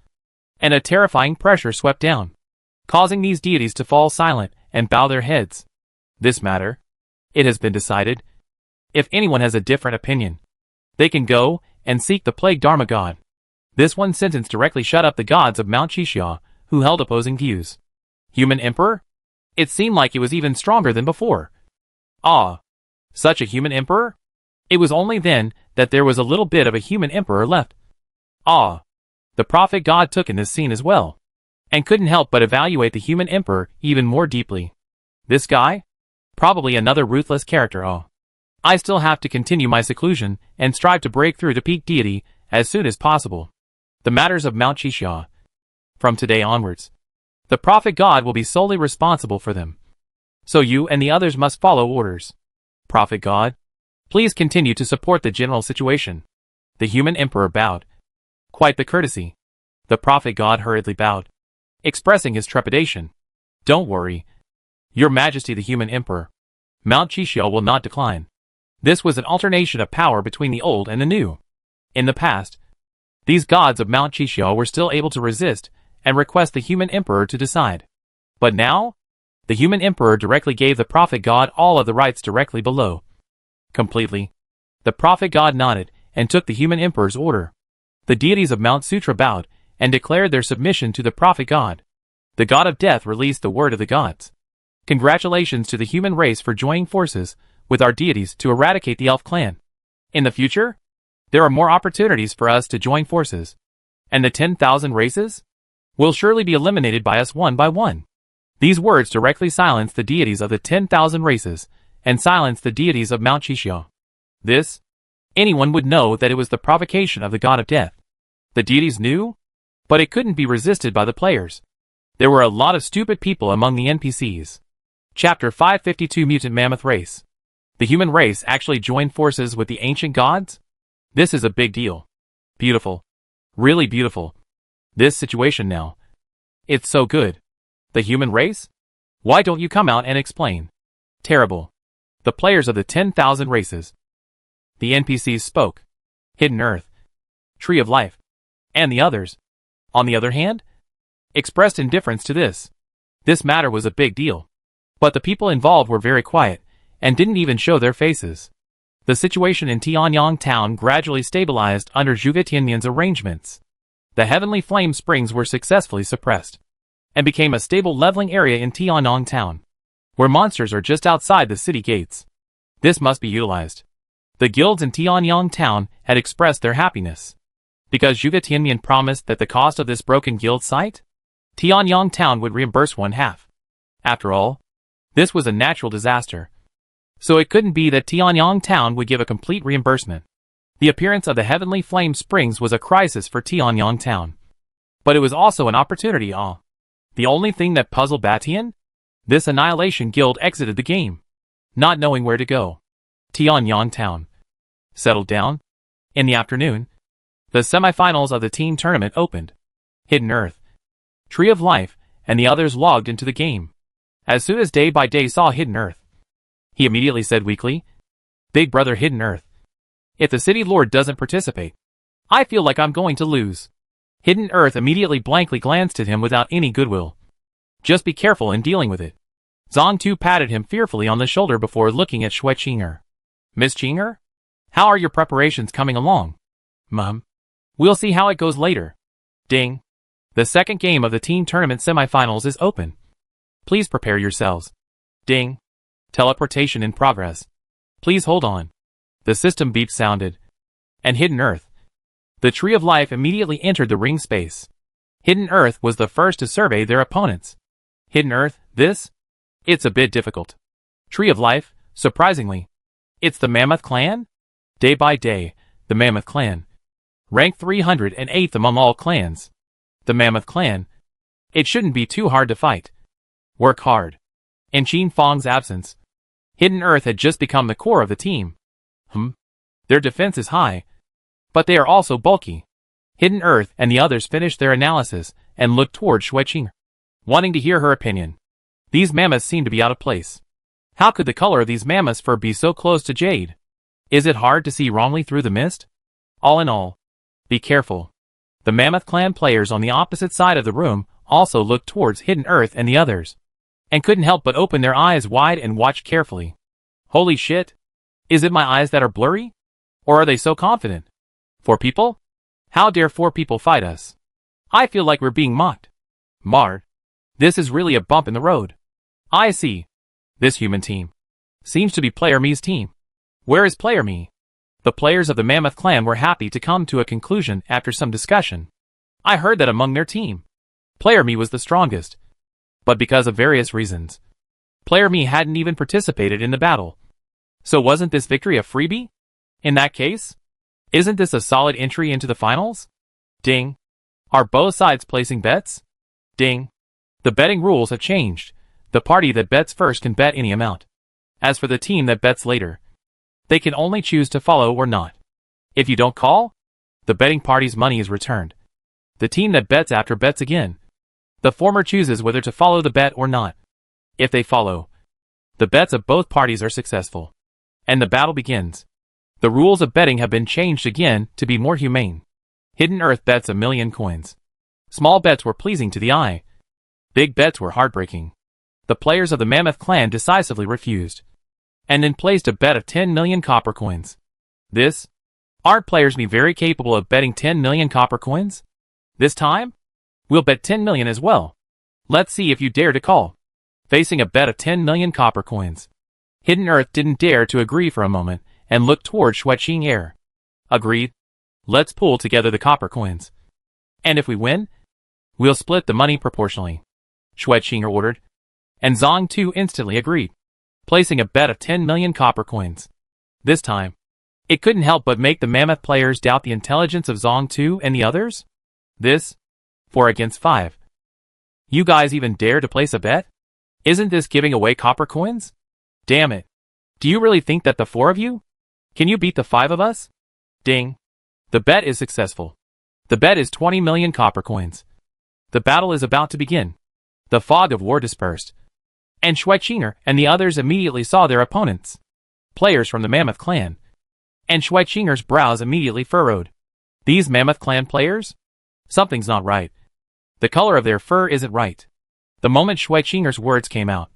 And a terrifying pressure swept down, causing these deities to fall silent and bow their heads. This matter, it has been decided. If anyone has a different opinion, they can go and seek the plague Dharma God. This one sentence directly shut up the gods of Mount Chixia, who held opposing views. Human emperor? It seemed like it was even stronger than before. Ah, such a human emperor? It was only then that there was a little bit of a human emperor left. Ah, the prophet God took in this scene as well, and couldn't help but evaluate the human emperor even more deeply. This guy? Probably another ruthless character. I still have to continue my seclusion and strive to break through to peak deity as soon as possible. The matters of Mount Chixia. From today onwards, the prophet God will be solely responsible for them. So you and the others must follow orders. Prophet God, please continue to support the general situation. The human emperor bowed. Quite the courtesy. The prophet God hurriedly bowed, expressing his trepidation. Don't worry, Your Majesty the human emperor. Mount Chixia will not decline. This was an alternation of power between the old and the new. In the past, these gods of Mount Chixia were still able to resist and request the human emperor to decide. But now, the human emperor directly gave the prophet God all of the rights directly below. Completely. The prophet God nodded and took the human emperor's order. The deities of Mount Sutra bowed and declared their submission to the prophet God. The god of death released the word of the gods. Congratulations to the human race for joining forces with our deities to eradicate the elf clan. In the future, there are more opportunities for us to join forces. And the 10,000 races will surely be eliminated by us one by one. These words directly silenced the deities of the 10,000 races and silenced the deities of Mount Chixia. This, anyone would know that it was the provocation of the god of death. The deities knew, but it couldn't be resisted by the players. There were a lot of stupid people among the NPCs. Chapter 552 Mutant Mammoth Race. The human race actually joined forces with the ancient gods? This is a big deal. Beautiful. Really beautiful. This situation now. It's so good. The human race? Why don't you come out and explain? Terrible. The players of the 10,000 races. The NPCs spoke. Hidden Earth. Tree of Life. And the others, on the other hand, expressed indifference to this. This matter was a big deal. But the people involved were very quiet, and didn't even show their faces. The situation in Tianyang town gradually stabilized under Zhuge Tianmian's arrangements. The heavenly flame springs were successfully suppressed, and became a stable leveling area in Tianyang town, where monsters are just outside the city gates. This must be utilized. The guilds in Tianyang town had expressed their happiness, because Zhuge Tianmian promised that the cost of this broken guild site, Tianyang town would reimburse 1/2. After all, this was a natural disaster, so it couldn't be that Tianyang town would give a complete reimbursement. The appearance of the heavenly flame springs was a crisis for Tianyang town, but it was also an opportunity. The only thing that puzzled Batian? This Annihilation Guild exited the game, not knowing where to go. Tianyang town settled down. In the afternoon, the semifinals of the team tournament opened. Hidden Earth, Tree of Life, and the others logged into the game. As soon as Day by Day saw Hidden Earth, he immediately said weakly, "Big brother Hidden Earth, if the City Lord doesn't participate, I feel like I'm going to lose." Hidden Earth immediately blankly glanced at him without any goodwill. "Just be careful in dealing with it." Zong Tu patted him fearfully on the shoulder before looking at Shui Qinger. "Miss Qinger? How are your preparations coming along?" "Mum. We'll see how it goes later." Ding. The second game of the team tournament semifinals is open. Please prepare yourselves. Ding. Teleportation in progress. Please hold on. The system beep sounded. And Hidden Earth. The Tree of Life immediately entered the ring space. Hidden Earth was the first to survey their opponents. Hidden Earth, this? It's a bit difficult. Tree of Life, surprisingly. It's the Mammoth Clan? Day by Day, the Mammoth Clan. Rank 308th among all clans. The Mammoth Clan. It shouldn't be too hard to fight. Work hard. In Qin Fang's absence, Hidden Earth had just become the core of the team. Their defense is high, but they are also bulky. Hidden Earth and the others finished their analysis and looked toward Shui Qinger, wanting to hear her opinion. These mammoths seem to be out of place. How could the color of these mammoths' fur be so close to jade? Is it hard to see wrongly through the mist? All in all, be careful. The Mammoth Clan players on the opposite side of the room also looked towards Hidden Earth and the others, and couldn't help but open their eyes wide and watch carefully. Holy shit! Is it my eyes that are blurry? Or are they so confident? 4 people? How dare 4 people fight us? I feel like we're being mocked. Marred. This is really a bump in the road. I see. This human team seems to be Player Me's team. Where is Player Me? The players of the Mammoth Clan were happy to come to a conclusion after some discussion. I heard that among their team, Player Me was the strongest. But because of various reasons, Player Me hadn't even participated in the battle. So wasn't this victory a freebie? In that case, isn't this a solid entry into the finals? Ding. Are both sides placing bets? Ding. The betting rules have changed. The party that bets first can bet any amount. As for the team that bets later, they can only choose to follow or not. If you don't call, the betting party's money is returned. The team that bets after bets again. The former chooses whether to follow the bet or not. If they follow, the bets of both parties are successful, and the battle begins. The rules of betting have been changed again to be more humane. Hidden Earth bets 1,000,000 coins. Small bets were pleasing to the eye. Big bets were heartbreaking. The players of the Mammoth Clan decisively refused, and then placed a bet of 10 million copper coins. This? Aren't Players Me very capable of betting 10 million copper coins? This time? We'll bet 10 million as well. Let's see if you dare to call. Facing a bet of 10 million copper coins, Hidden Earth didn't dare to agree for a moment and looked toward Shui Qinger. Agreed. Let's pool together the copper coins. And if we win, we'll split the money proportionally, Shui Qinger ordered. And Zong Tu instantly agreed, placing a bet of 10 million copper coins. This time, it couldn't help but make the Mammoth players doubt the intelligence of Zong Tu and the others. This? 4 against 5. You guys even dare to place a bet? Isn't this giving away copper coins? Damn it. Do you really think that the 4 of you? Can you beat the 5 of us? Ding. The bet is successful. The bet is 20 million copper coins. The battle is about to begin. The fog of war dispersed, and Shui Qinger and the others immediately saw their opponents, players from the Mammoth Clan, and Shui Qinger's brows immediately furrowed. These Mammoth Clan players? Something's not right. The color of their fur isn't right. The moment Shui Qinger's words came out,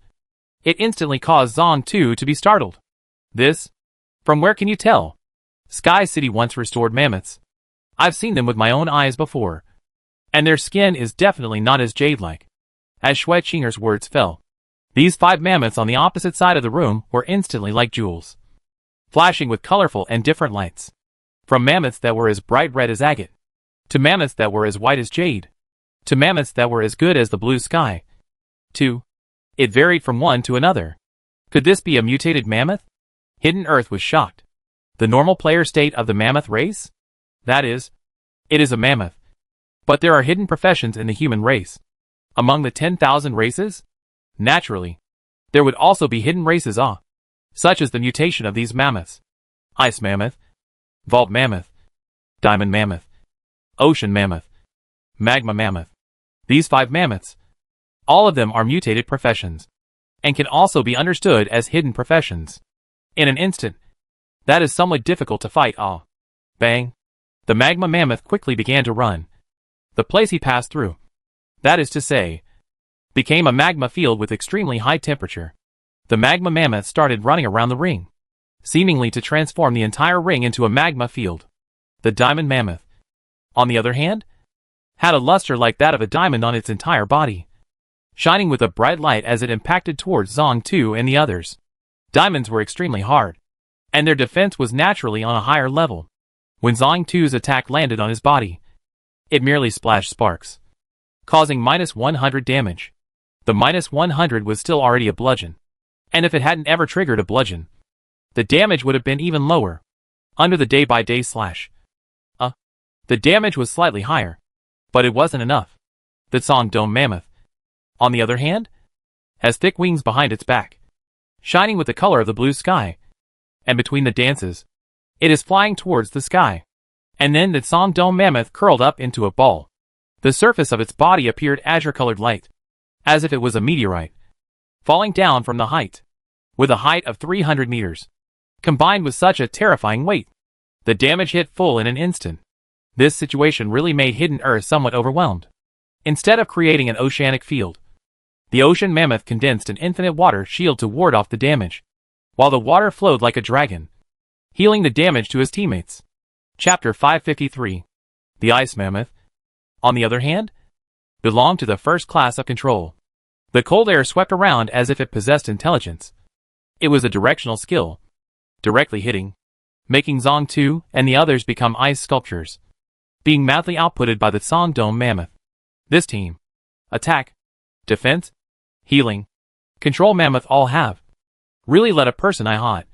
it instantly caused Zong Tu to be startled. This? From where can you tell? Sky City once restored mammoths. I've seen them with my own eyes before, and their skin is definitely not as jade-like. As Shui Qinger's words fell, these 5 mammoths on the opposite side of the room were instantly like jewels, flashing with colorful and different lights. From mammoths that were as bright red as agate, to mammoths that were as white as jade, to mammoths that were as good as the blue sky. It varied from one to another. Could this be a mutated mammoth? Hidden Earth was shocked. The normal player state of the mammoth race? That is, it is a mammoth. But there are hidden professions in the human race. Among the 10,000 races? Naturally, there would also be hidden races, such as the mutation of these mammoths. Ice mammoth, vault mammoth, diamond mammoth, ocean mammoth, magma mammoth. These 5 mammoths, All of them are mutated professions, and can also be understood as hidden professions. In an instant, that is somewhat difficult to fight. Bang! The magma mammoth quickly began to run. The place he passed through, that is to say, became a magma field with extremely high temperature. The magma mammoth started running around the ring, seemingly to transform the entire ring into a magma field. The diamond mammoth, on the other hand, had a luster like that of a diamond on its entire body, shining with a bright light as it impacted towards Zong 2 and the others. Diamonds were extremely hard, and their defense was naturally on a higher level. When Zong 2's attack landed on his body, it merely splashed sparks, causing -100 damage. The -100 was still already a bludgeon, and if it hadn't ever triggered a bludgeon, the damage would have been even lower. Under the day-by-day slash, the damage was slightly higher, but it wasn't enough. The Zong Dome Mammoth, on the other hand, has thick wings behind its back, shining with the color of the blue sky, and between the dances, it is flying towards the sky. And then the Zong Dome Mammoth curled up into a ball. The surface of its body appeared azure-colored light, as if it was a meteorite, falling down from the height, with a height of 300 meters. Combined with such a terrifying weight, the damage hit full in an instant. This situation really made Hidden Earth somewhat overwhelmed. Instead of creating an oceanic field, the ocean mammoth condensed an infinite water shield to ward off the damage, while the water flowed like a dragon, healing the damage to his teammates. Chapter 553. The ice mammoth, on the other hand, belonged to the first class of control. The cold air swept around as if it possessed intelligence. It was a directional skill, directly hitting, making Zong 2 and the others become ice sculptures, being madly outputted by the Zong Dome Mammoth. This team, attack, defense, healing, control mammoth all have really let a person hot,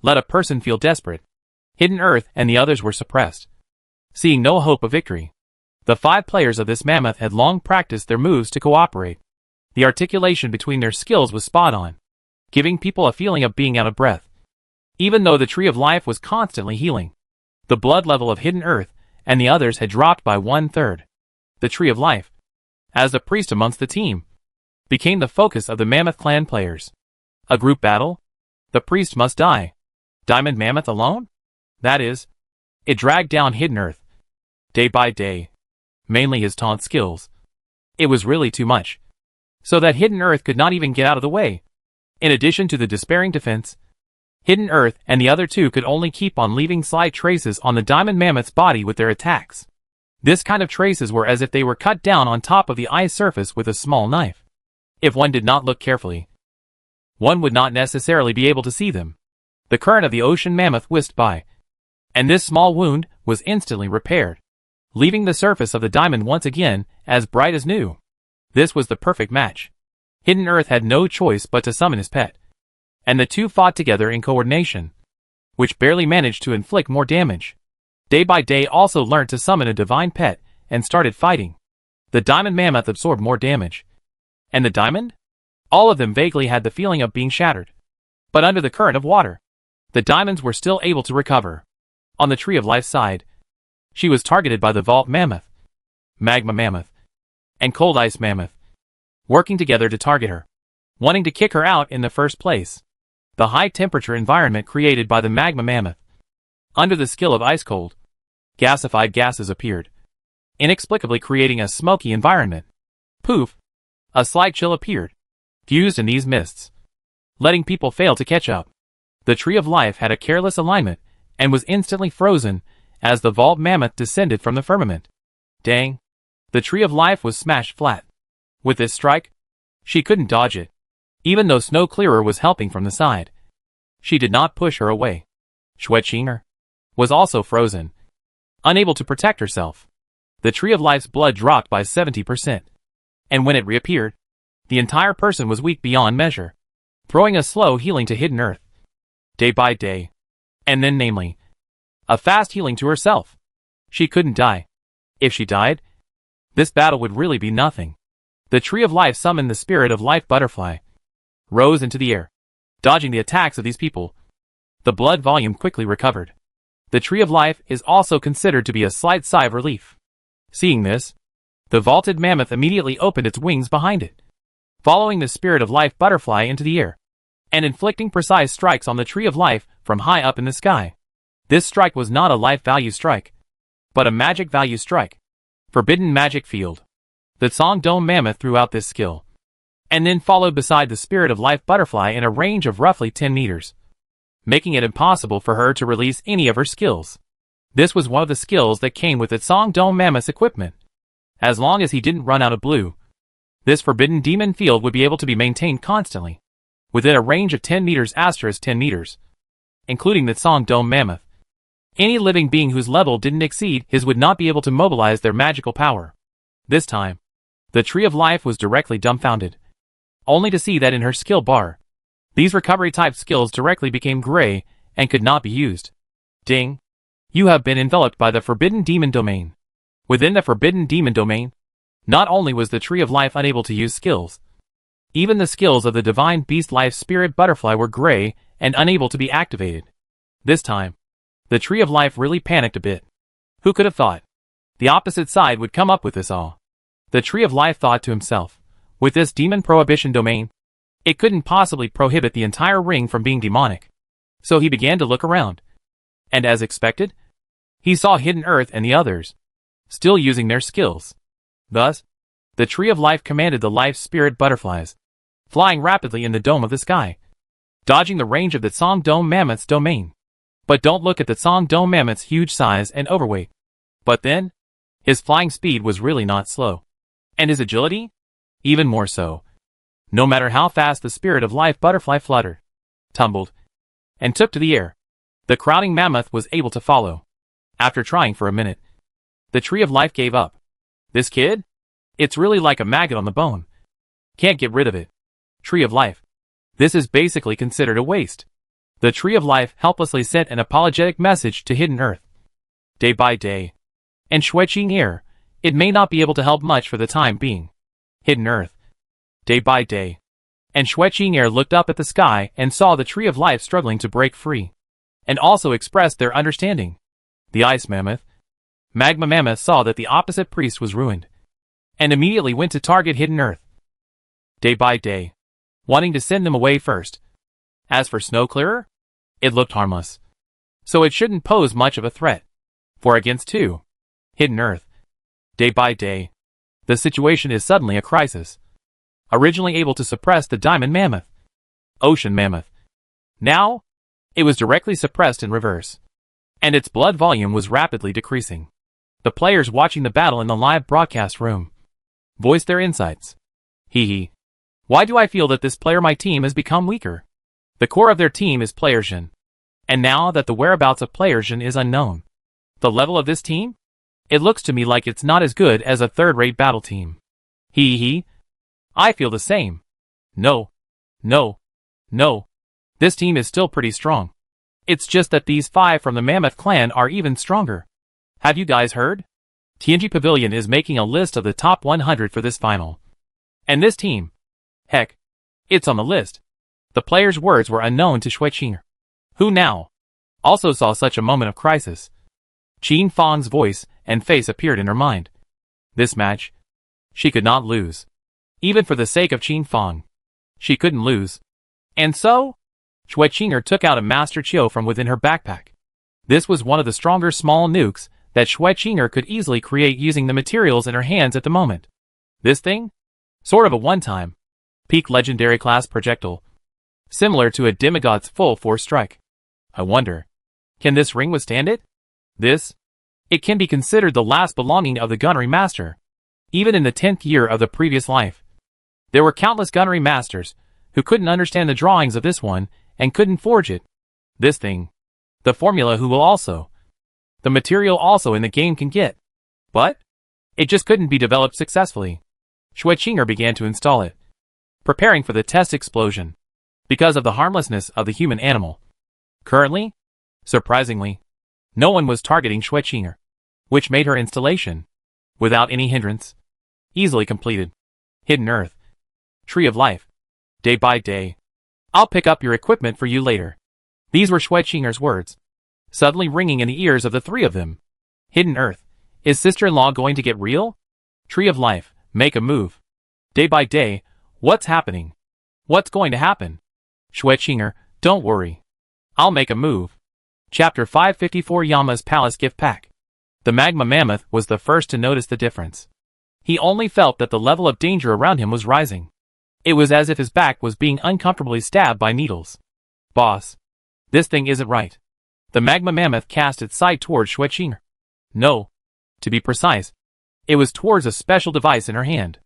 let a person feel desperate. Hidden Earth and the others were suppressed, seeing no hope of victory. The 5 players of this mammoth had long practiced their moves to cooperate. The articulation between their skills was spot on, giving people a feeling of being out of breath. Even though the Tree of Life was constantly healing, the blood level of Hidden Earth and the others had dropped by 1/3. The Tree of Life, as the priest amongst the team, became the focus of the Mammoth Clan players. A group battle? The priest must die. Diamond Mammoth alone? That is, it dragged down Hidden Earth, day by day, mainly his taunt skills. It was really too much, so that Hidden Earth could not even get out of the way. In addition to the despairing defense, Hidden Earth and the other 2 could only keep on leaving slight traces on the Diamond Mammoth's body with their attacks. This kind of traces were as if they were cut down on top of the ice surface with a small knife. If one did not look carefully, one would not necessarily be able to see them. The current of the ocean mammoth whisked by, and this small wound was instantly repaired, leaving the surface of the diamond once again as bright as new. This was the perfect match. Hidden Earth had no choice but to summon his pet, and the 2 fought together in coordination, which barely managed to inflict more damage. Day by Day also learned to summon a divine pet and started fighting. The diamond mammoth absorbed more damage. And the diamond? All of them vaguely had the feeling of being shattered. But under the current of water, the diamonds were still able to recover. On the Tree of Life side, she was targeted by the Vault Mammoth, Magma Mammoth, and Cold Ice Mammoth, working together to target her, wanting to kick her out in the first place. The high-temperature environment created by the Magma Mammoth. Under the skill of Ice Cold, gasified gases appeared, inexplicably creating a smoky environment. Poof! A slight chill appeared, fused in these mists, letting people fail to catch up. The Tree of Life had a careless alignment and was instantly frozen as the Vault Mammoth descended from the firmament. Dang! The Tree of Life was smashed flat. With this strike, she couldn't dodge it, even though Snow Clearer was helping from the side. She did not push her away. Schwetzinger was also frozen, unable to protect herself. The Tree of Life's blood dropped by 70%, and when it reappeared, the entire person was weak beyond measure, throwing a slow healing to Hidden Earth. Day by Day, and then namely, a fast healing to herself. She couldn't die. If she died, this battle would really be nothing. The Tree of Life summoned the Spirit of Life Butterfly, rose into the air, dodging the attacks of these people. The blood volume quickly recovered. The Tree of Life is also considered to be a slight sigh of relief. Seeing this, the vaulted mammoth immediately opened its wings behind it, following the Spirit of Life butterfly into the air, and inflicting precise strikes on the Tree of Life from high up in the sky. This strike was not a life value strike, but a magic value strike. Forbidden magic field. The Song Dome Mammoth threw out this skill, and then followed beside the Spirit of Life butterfly in a range of roughly 10 meters, making it impossible for her to release any of her skills. This was one of the skills that came with the Song Dome Mammoth's equipment. As long as he didn't run out of blue, this forbidden demon field would be able to be maintained constantly, within a range of 10 meters * 10 meters, including the Song Dome Mammoth. Any living being whose level didn't exceed his would not be able to mobilize their magical power. This time, the Tree of Life was directly dumbfounded, only to see that in her skill bar, these recovery-type skills directly became gray and could not be used. Ding! You have been enveloped by the Forbidden Demon Domain. Within the Forbidden Demon Domain, not only was the Tree of Life unable to use skills, even the skills of the Divine Beast Life Spirit Butterfly were gray and unable to be activated. This time, the Tree of Life really panicked a bit. Who could have thought the opposite side would come up with this all? The Tree of Life thought to himself, with this Demon Prohibition Domain, it couldn't possibly prohibit the entire ring from being demonic. So he began to look around, and as expected, he saw Hidden Earth and the others, still using their skills. Thus, the Tree of Life commanded the Life Spirit Butterflies, flying rapidly in the dome of the sky, dodging the range of the Song Dome Mammoth's domain. But don't look at the Song Dome Mammoth's huge size and overweight. But then, his flying speed was really not slow. And his agility? Even more so. No matter how fast the Spirit of Life butterfly fluttered, tumbled, and took to the air, the crowding mammoth was able to follow. After trying for a minute, the Tree of Life gave up. This kid? It's really like a maggot on the bone. Can't get rid of it. Tree of Life. This is basically considered a waste. The Tree of Life helplessly sent an apologetic message to Hidden Earth. Day by day. And Shuiqing Air, it may not be able to help much for the time being. Hidden Earth. Day by day. And Shuiqing Air looked up at the sky and saw the Tree of Life struggling to break free, and also expressed their understanding. The Ice Mammoth, Magma Mammoth saw that the opposite priest was ruined, and immediately went to target Hidden Earth. Day by day. Wanting to send them away first. As for Snow Clearer, it looked harmless, so it shouldn't pose much of a threat. For against two, Hidden Earth. Day by day, the situation is suddenly a crisis. Originally able to suppress the Diamond Mammoth, Ocean Mammoth, now, it was directly suppressed in reverse, and its blood volume was rapidly decreasing. The players watching the battle in the live broadcast room voiced their insights. Hee. Why do I feel that this player my team has become weaker? The core of their team is Playersion, and now that the whereabouts of Playersion is unknown, the level of this team? It looks to me like it's not as good as a third-rate battle team. Hee. I feel the same. No. This team is still pretty strong. It's just that these 5 from the Mammoth clan are even stronger. Have you guys heard? TNG Pavilion is making a list of the top 100 for this final. And this team, heck, it's on the list. The player's words were unknown to Shuiqing, who now also saw such a moment of crisis. Qin Fang's voice and face appeared in her mind. This match, she could not lose. Even for the sake of Qin Fang, she couldn't lose. And so, Shuiqing took out a Master Chiu from within her backpack. This was one of the stronger small nukes that Shuiqing could easily create using the materials in her hands at the moment. This thing? Sort of a one-time, peak legendary class projectile, similar to a demigod's full force strike. I wonder, can this ring withstand it? It can be considered the last belonging of the gunnery master. Even in the 10th year of the previous life, there were countless gunnery masters who couldn't understand the drawings of this one and couldn't forge it. This thing, the formula who will also, the material also in the game can get. But it just couldn't be developed successfully. Shuiqing began to install it, preparing for the test explosion, because of the harmlessness of the human animal. Currently, surprisingly, no one was targeting Shuiqing, which made her installation, without any hindrance, easily completed. Hidden Earth. Tree of Life. Day by day. I'll pick up your equipment for you later. These were Shuiqing's words, suddenly ringing in the ears of the 3 of them. Hidden Earth. Is sister-in-law going to get real? Tree of Life. Make a move. Day by day, What's happening? What's going to happen? Schwetzinger, don't worry. I'll make a move. Chapter 554 Yama's Palace Gift Pack. The magma mammoth was the first to notice the difference. He only felt that the level of danger around him was rising. It was as if his back was being uncomfortably stabbed by needles. Boss. This thing isn't right. The magma mammoth cast its sight towards Schwetzinger. No. To be precise, it was towards a special device in her hand.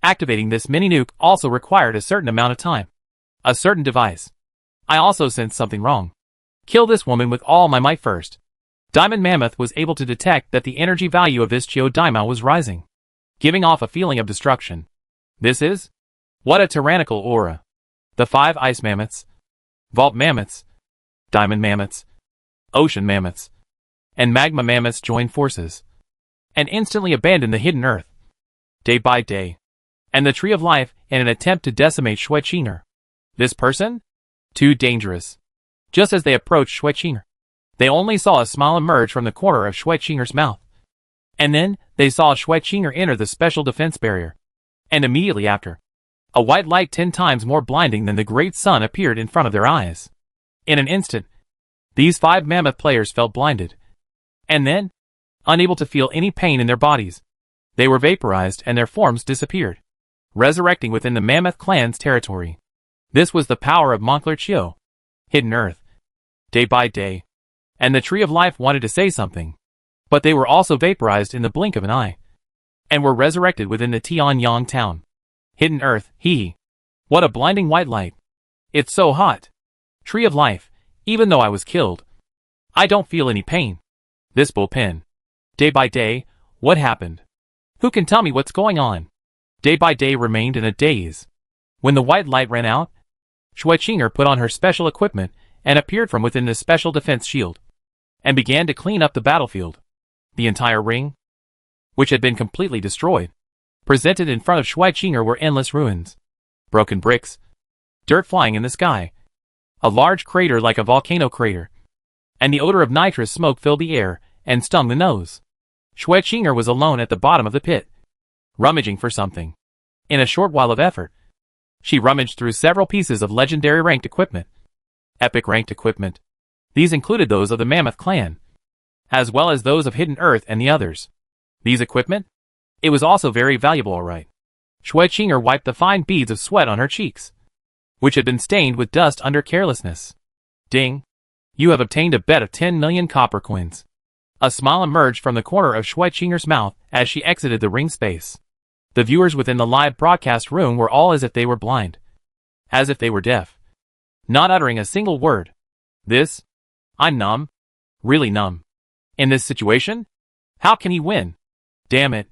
Activating this mini-nuke also required a certain amount of time. A certain device. I also sensed something wrong. Kill this woman with all my might first. Diamond Mammoth was able to detect that the energy value of this Daimao was rising, giving off a feeling of destruction. This is? What a tyrannical aura. The 5 ice mammoths, vault mammoths, diamond mammoths, ocean mammoths, and magma mammoths joined forces, and instantly abandoned the hidden earth, day by day, and the tree of life in an attempt to decimate Schwetzinger. This person? Too dangerous. Just as they approached Schwetzinger, they only saw a smile emerge from the corner of Schwetzinger's mouth. And then, they saw Schwetzinger enter the special defense barrier. And immediately after, a white light 10 times more blinding than the great sun appeared in front of their eyes. In an instant, these 5 mammoth players felt blinded. And then, unable to feel any pain in their bodies, they were vaporized and their forms disappeared, resurrecting within the mammoth clan's territory. This was the power of Moncler Chio. Hidden Earth. Day by day. And the Tree of Life wanted to say something. But they were also vaporized in the blink of an eye. And were resurrected within the Tianyang town. Hidden Earth, hee. What a blinding white light. It's so hot. Tree of Life, even though I was killed, I don't feel any pain. This bullpen. Day by day, what happened? Who can tell me what's going on? Day by day remained in a daze. When the white light ran out, Schwetzinger put on her special equipment and appeared from within the special defense shield, and began to clean up the battlefield. The entire ring, which had been completely destroyed, presented in front of Schwetzinger were endless ruins, broken bricks, dirt flying in the sky, a large crater like a volcano crater, and the odor of nitrous smoke filled the air and stung the nose. Schwetzinger was alone at the bottom of the pit, rummaging for something. In a short while of effort, she rummaged through several pieces of legendary ranked equipment. Epic ranked equipment. These included those of the Mammoth clan, as well as those of Hidden Earth and the others. These equipment? It was also very valuable, alright. Schwetzinger wiped the fine beads of sweat on her cheeks, which had been stained with dust under carelessness. Ding. You have obtained a bet of 10 million copper coins. A smile emerged from the corner of Schwetzinger's mouth as she exited the ring space. The viewers within the live broadcast room were all as if they were blind. As if they were deaf. Not uttering a single word. This? I'm numb. Really numb. In this situation? How can he win? Damn it.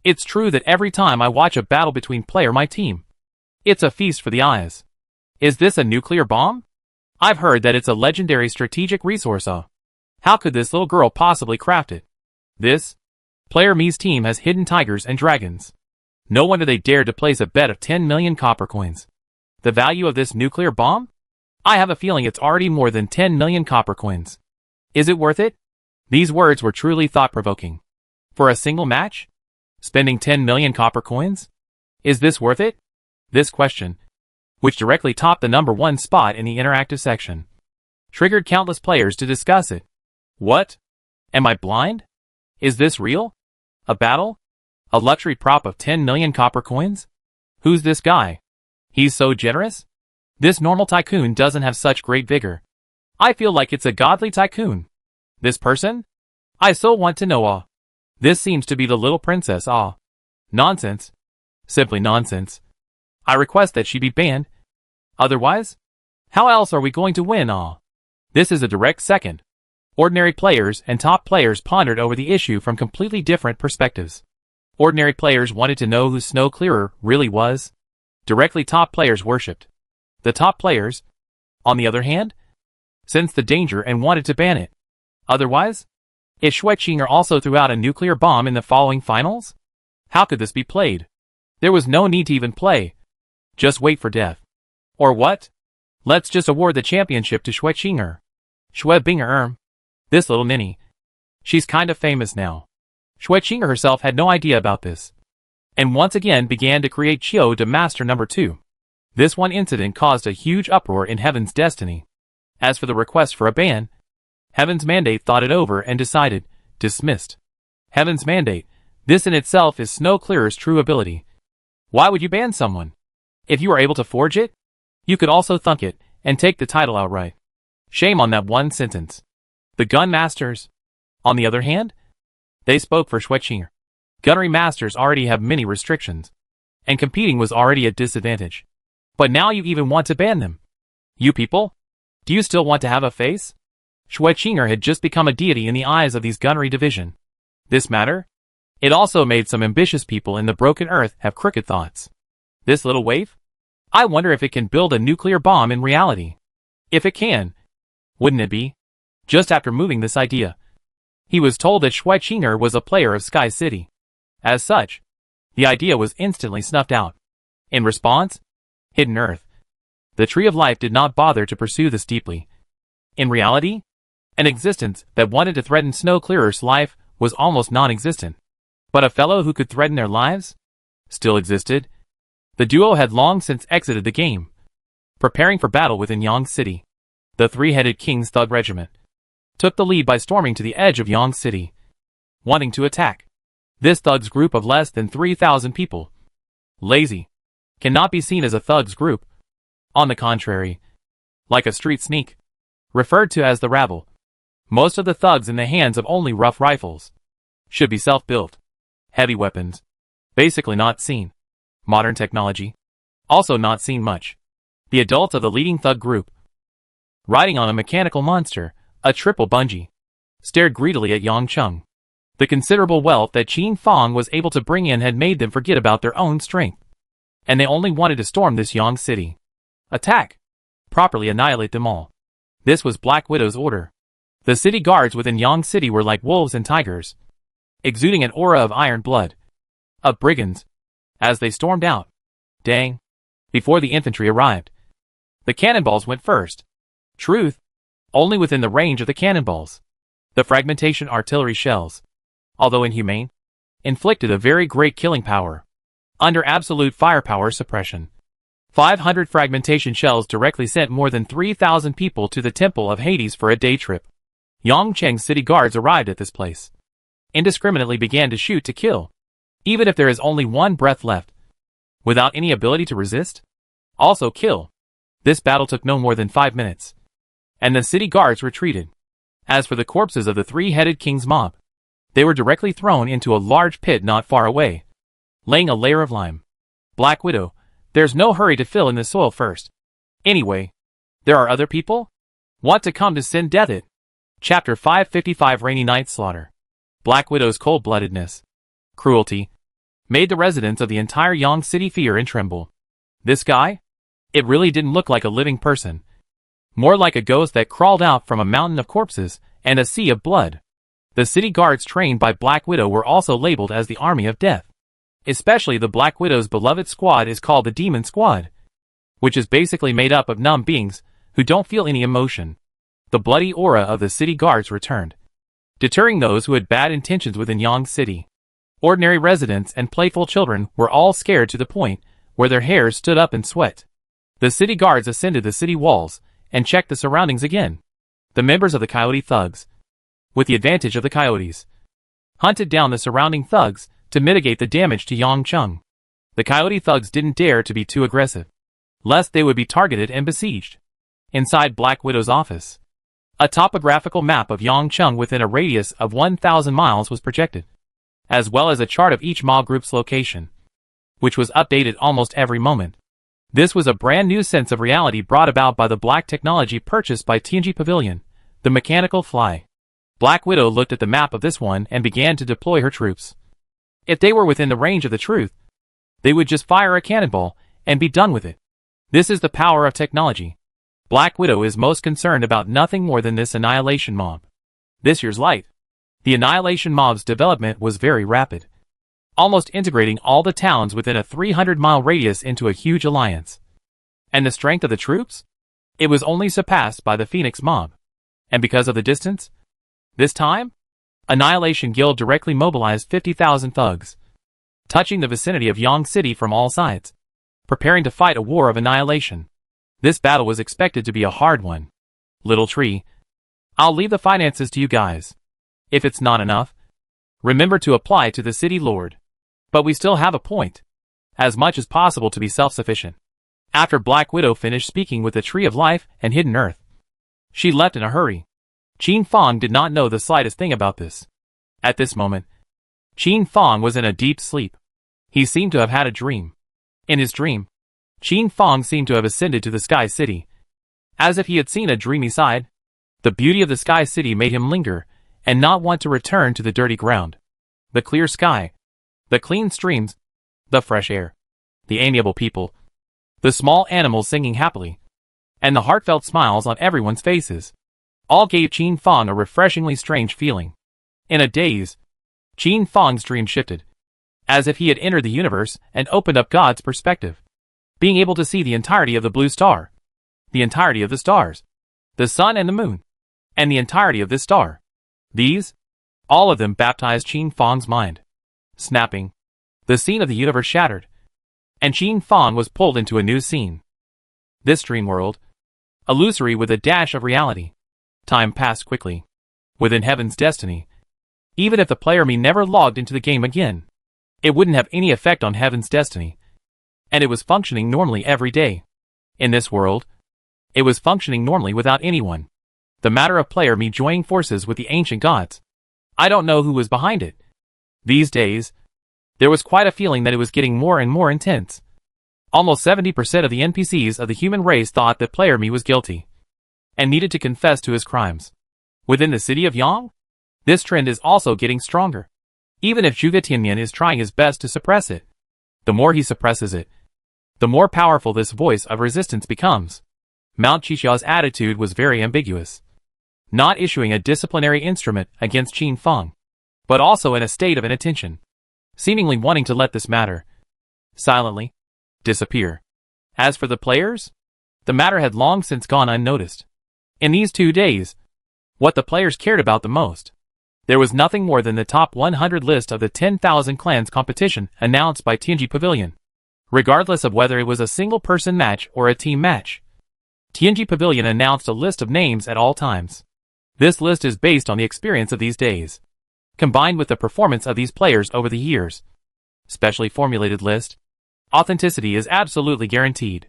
It's true that every time I watch a battle between my team, it's a feast for the eyes. Is this a nuclear bomb? I've heard that it's a legendary strategic resource. How could this little girl possibly craft it? This? Player Mi's team has hidden tigers and dragons. No wonder they dared to place a bet of 10 million copper coins. The value of this nuclear bomb? I have a feeling it's already more than 10 million copper coins. Is it worth it? These words were truly thought-provoking. For a single match? Spending 10 million copper coins? Is this worth it? This question, which directly topped the number 1 spot in the interactive section, triggered countless players to discuss it. What? Am I blind? Is this real? A battle? A luxury prop of 10 million copper coins? Who's this guy? He's so generous? This normal tycoon doesn't have such great vigor. I feel like it's a godly tycoon. This person? I so want to know. This seems to be the little princess. Nonsense. Simply nonsense. I request that she be banned. Otherwise? How else are we going to win? This is a direct second. Ordinary players and top players pondered over the issue from completely different perspectives. Ordinary players wanted to know who Snow Clearer really was. Directly top players worshipped the top players, on the other hand, sensed the danger and wanted to ban it. Otherwise, if Schwetzinger also threw out a nuclear bomb in the following finals? How could this be played? There was no need to even play. Just wait for death. Or what? Let's just award the championship to Schwetzinger. Schwetzinger. This little ninny. She's kind of famous now. Schwetzinger herself had no idea about this. and once again began to create Chio to Master Number 2. This one incident caused a huge uproar in Heaven's destiny. As for the request for a ban, Heaven's mandate thought it over and decided, dismissed. Heaven's mandate, this in itself is Snow Clearer's true ability. Why would you ban someone? If you were able to forge it, you could also thunk it, and take the title outright. Shame on that one sentence. The gun masters, on the other hand, they spoke for Schwetzinger. Gunnery masters already have many restrictions, and competing was already a disadvantage. But now you even want to ban them. You people? Do you still want to have a face? Schwetzinger had just become a deity in the eyes of these gunnery division. This matter? It also made some ambitious people in the broken earth have crooked thoughts. This little waif? I wonder if it can build a nuclear bomb in reality. If it can, wouldn't it be? Just after moving this idea, he was told that Schwetzinger was a player of Sky City. As such, the idea was instantly snuffed out. In response, Hidden Earth. The Tree of Life did not bother to pursue this deeply. In reality, an existence that wanted to threaten Snow Clearer's life was almost non-existent. But a fellow who could threaten their lives still existed. The duo had long since exited the game, preparing for battle within Yang City. The three-headed King's Thug Regiment took the lead by storming to the edge of Yang City, wanting to attack. This thugs group of less than 3,000 people, lazy, cannot be seen as a thugs group. On the contrary, like a street sneak, referred to as the rabble. Most of the thugs in the hands of only rough rifles, should be self-built, heavy weapons, basically not seen. Modern technology, also not seen much. The adults of the leading thug group, riding on a mechanical monster, a triple bungee, stared greedily at Yang Chung. The considerable wealth that Qin Fong was able to bring in had made them forget about their own strength, and they only wanted to storm this Yang City. Attack! Properly annihilate them all. This was Black Widow's order. The city guards within Yang City were like wolves and tigers, exuding an aura of iron blood, of brigands, as they stormed out. Dang! Before the infantry arrived, the cannonballs went first. Truth, only within the range of the cannonballs. The fragmentation artillery shells, although inhumane, inflicted a very great killing power. Under absolute firepower suppression, 500 fragmentation shells directly sent more than 3,000 people to the Temple of Hades for a day trip. Yangcheng's city guards arrived at this place, indiscriminately began to shoot to kill, even if there is only one breath left, without any ability to resist. Also kill. This battle took no more than 5 minutes, and the city guards retreated. As for the corpses of the three-headed king's mob, they were directly thrown into a large pit not far away, laying a layer of lime. Black Widow, there's no hurry to fill in the soil first. Anyway, there are other people? Want to come to sin death it. Chapter 555 Rainy Night Slaughter. Black Widow's cold-bloodedness, cruelty, made the residents of the entire Yang City fear and tremble. This guy? It really didn't look like a living person. More like a ghost that crawled out from a mountain of corpses and a sea of blood. The city guards trained by Black Widow were also labeled as the Army of Death. Especially the Black Widow's beloved squad is called the Demon Squad, which is basically made up of numb beings who don't feel any emotion. The bloody aura of the city guards returned, deterring those who had bad intentions within Yang City. Ordinary residents and playful children were all scared to the point where their hairs stood up in sweat. The city guards ascended the city walls and checked the surroundings again. The members of the Coyote Thugs, with the advantage of the coyotes, hunted down the surrounding thugs to mitigate the damage to Yang Chung. The Coyote Thugs didn't dare to be too aggressive, lest they would be targeted and besieged. Inside Black Widow's office, a topographical map of Yang Chung within a radius of 1,000 miles was projected, as well as a chart of each mob group's location, which was updated almost every moment. This was a brand new sense of reality brought about by the black technology purchased by TNG Pavilion, the mechanical fly. Black Widow looked at the map of this one and began to deploy her troops. If they were within the range of the truth, they would just fire a cannonball and be done with it. This is the power of technology. Black Widow is most concerned about nothing more than this annihilation mob. This year's light. The annihilation mob's development was very rapid, almost integrating all the towns within a 300-mile radius into a huge alliance. And the strength of the troops? It was only surpassed by the Phoenix mob. And because of the distance? This time? Annihilation Guild directly mobilized 50,000 thugs. touching the vicinity of Yang City from all sides, preparing to fight a war of annihilation. This battle was expected to be a hard one. Little tree, I'll leave the finances to you guys. If it's not enough, remember to apply to the city lord. But we still have a point. As much as possible to be self-sufficient. After Black Widow finished speaking with the Tree of Life and Hidden Earth, she left in a hurry. Qin Fong did not know the slightest thing about this. At this moment, Qin Fong was in a deep sleep. He seemed to have had a dream. In his dream, Qin Fong seemed to have ascended to the Sky City. As if he had seen a dreamy side, the beauty of the Sky City made him linger and not want to return to the dirty ground. The clear sky, the clean streams, the fresh air, the amiable people, the small animals singing happily, and the heartfelt smiles on everyone's faces, all gave Qin Fong a refreshingly strange feeling. In a daze, Qin Fong's dream shifted, as if he had entered the universe and opened up God's perspective, being able to see the entirety of the blue star, the entirety of the stars, the sun and the moon, and the entirety of this star. These, all of them baptized Qin Fong's mind. Snapping, the scene of the universe shattered, and Qin Fong was pulled into a new scene. This dream world, illusory with a dash of reality. Time passed quickly. Within Heaven's destiny, even if the player never logged into the game again, it wouldn't have any effect on Heaven's destiny, and it was functioning normally every day. In this world, it was functioning normally without anyone. The matter of player joining forces with the ancient gods. I don't know who was behind it. These days, there was quite a feeling that it was getting more and more intense. Almost 70% of the NPCs of the human race thought that player was guilty, and needed to confess to his crimes. Within the city of Yang, this trend is also getting stronger. Even if Zhuge Tianyan is trying his best to suppress it, the more he suppresses it, the more powerful this voice of resistance becomes. Mount Qixiao's attitude was very ambiguous, not issuing a disciplinary instrument against Qin Fong, but also in a state of inattention, seemingly wanting to let this matter silently disappear. As for the players, the matter had long since gone unnoticed. In these 2 days, what the players cared about the most, there was nothing more than the top 100 list of the 10,000 clans competition announced by Tianji Pavilion, regardless of whether it was a single-person match or a team match. Tianji Pavilion announced a list of names at all times. This list is based on the experience of these days, combined with the performance of these players over the years. Specially formulated list. Authenticity is absolutely guaranteed,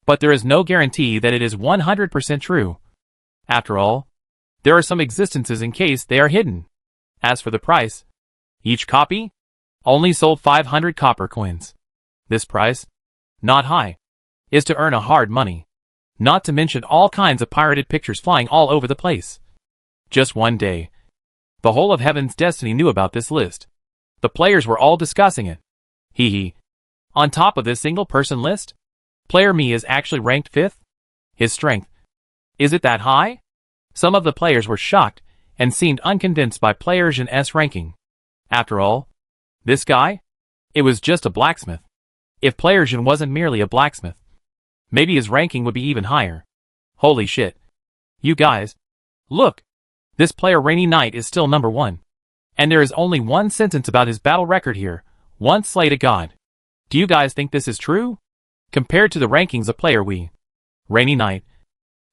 but there is no guarantee that it is 100% true. After all, there are some existences in case they are hidden. As for the price, each copy only sold 500 copper coins. This price, not high, is to earn a hard money, not to mention all kinds of pirated pictures flying all over the place. Just one day, the whole of Heaven's Destiny knew about this list. The players were all discussing it. Hee. On top of this single-person list, player Me is actually ranked 5th. His strength, is it that high? Some of the players were shocked and seemed unconvinced by player Zhen's ranking. After all, this guy? It was just a blacksmith. If player Zhen wasn't merely a blacksmith, maybe his ranking would be even higher. Holy shit. You guys, look. This player Rainy Knight is still number 1. And there is only one sentence about his battle record here. Once slayed a god. Do you guys think this is true? Compared to the rankings of player Rainy Knight,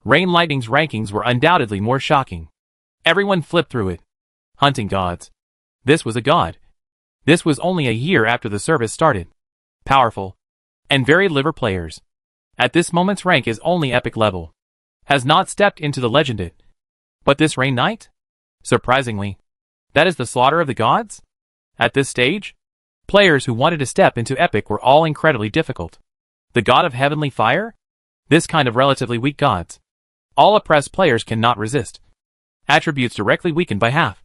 Rain Lightning's rankings were undoubtedly more shocking. Everyone flipped through it. Hunting gods. This was a god. This was only a year after the service started. Powerful. And very liver players. At this moment's rank is only epic level. Has not stepped into the legendate. But this Rain Knight? Surprisingly, that is the slaughter of the gods? At this stage, players who wanted to step into epic were all incredibly difficult. The god of heavenly fire? This kind of relatively weak gods. All oppressed players cannot resist. Attributes directly weakened by half.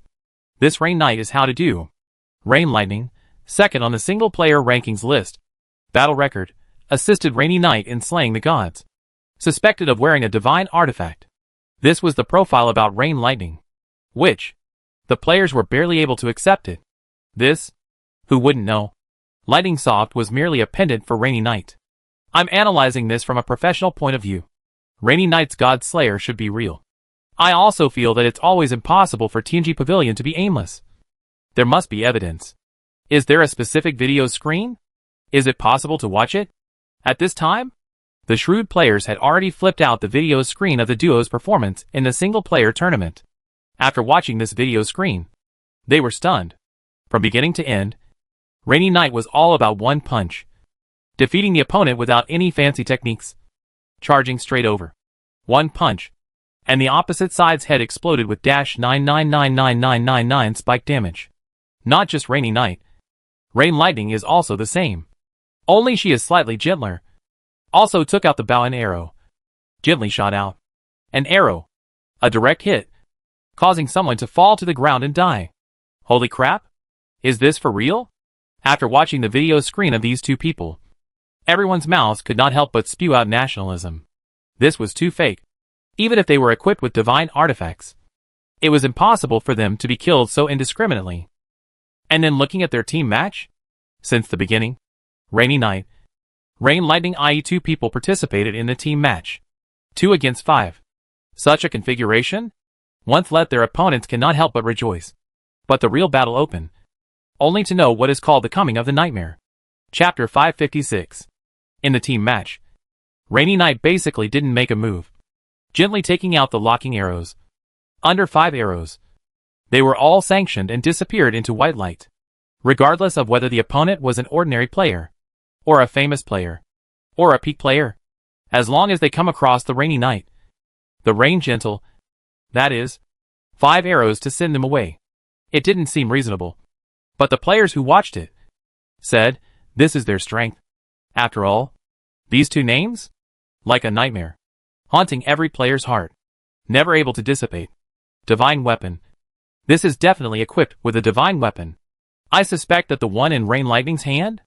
This Rain Knight is how to do. Rain Lightning, second on the single-player rankings list. Battle record, assisted Rainy Knight in slaying the gods. Suspected of wearing a divine artifact. This was the profile about Rain Lightning. Which, the players were barely able to accept it. This, who wouldn't know? Lightning Soft was merely a pendant for Rainy Knight. I'm analyzing this from a professional point of view. Rainy Knight's God Slayer should be real. I also feel that it's always impossible for Tianji Pavilion to be aimless. There must be evidence. Is there a specific video screen? Is it possible to watch it? At this time, the shrewd players had already flipped out the video screen of the duo's performance in the single-player tournament. After watching this video screen, they were stunned. From beginning to end, Rainy Knight was all about one punch, defeating the opponent without any fancy techniques, charging straight over. One punch, and the opposite side's head exploded with -9999999 spike damage. Not just Rainy Knight. Rain Lightning is also the same. Only she is slightly gentler. Also took out the bow and arrow. Gently shot out. An arrow. A direct hit, causing someone to fall to the ground and die. Holy crap! Is this for real? After watching the video screen of these two people, everyone's mouths could not help but spew out nationalism. This was too fake. Even if they were equipped with divine artifacts, it was impossible for them to be killed so indiscriminately. And then looking at their team match? Since the beginning, Rainy Knight, Rain Lightning, i.e. 2 people participated in the team match. 2 against 5. Such a configuration? Once let their opponents cannot help but rejoice. But the real battle opened, only to know what is called the coming of the nightmare. Chapter 556. In the team match, Rainy Knight basically didn't make a move, gently taking out the locking arrows. Under 5 arrows, they were all sanctioned and disappeared into white light. Regardless of whether the opponent was an ordinary player, or a famous player, or a peak player, as long as they come across the Rainy Knight, the Rain Gentle, that is, 5 arrows to send them away. It didn't seem reasonable. But the players who watched it said, this is their strength. After all, these 2 names? Like a nightmare, haunting every player's heart, never able to dissipate. Divine weapon. This is definitely equipped with a divine weapon. I suspect that the one in Rain Lightning's hand?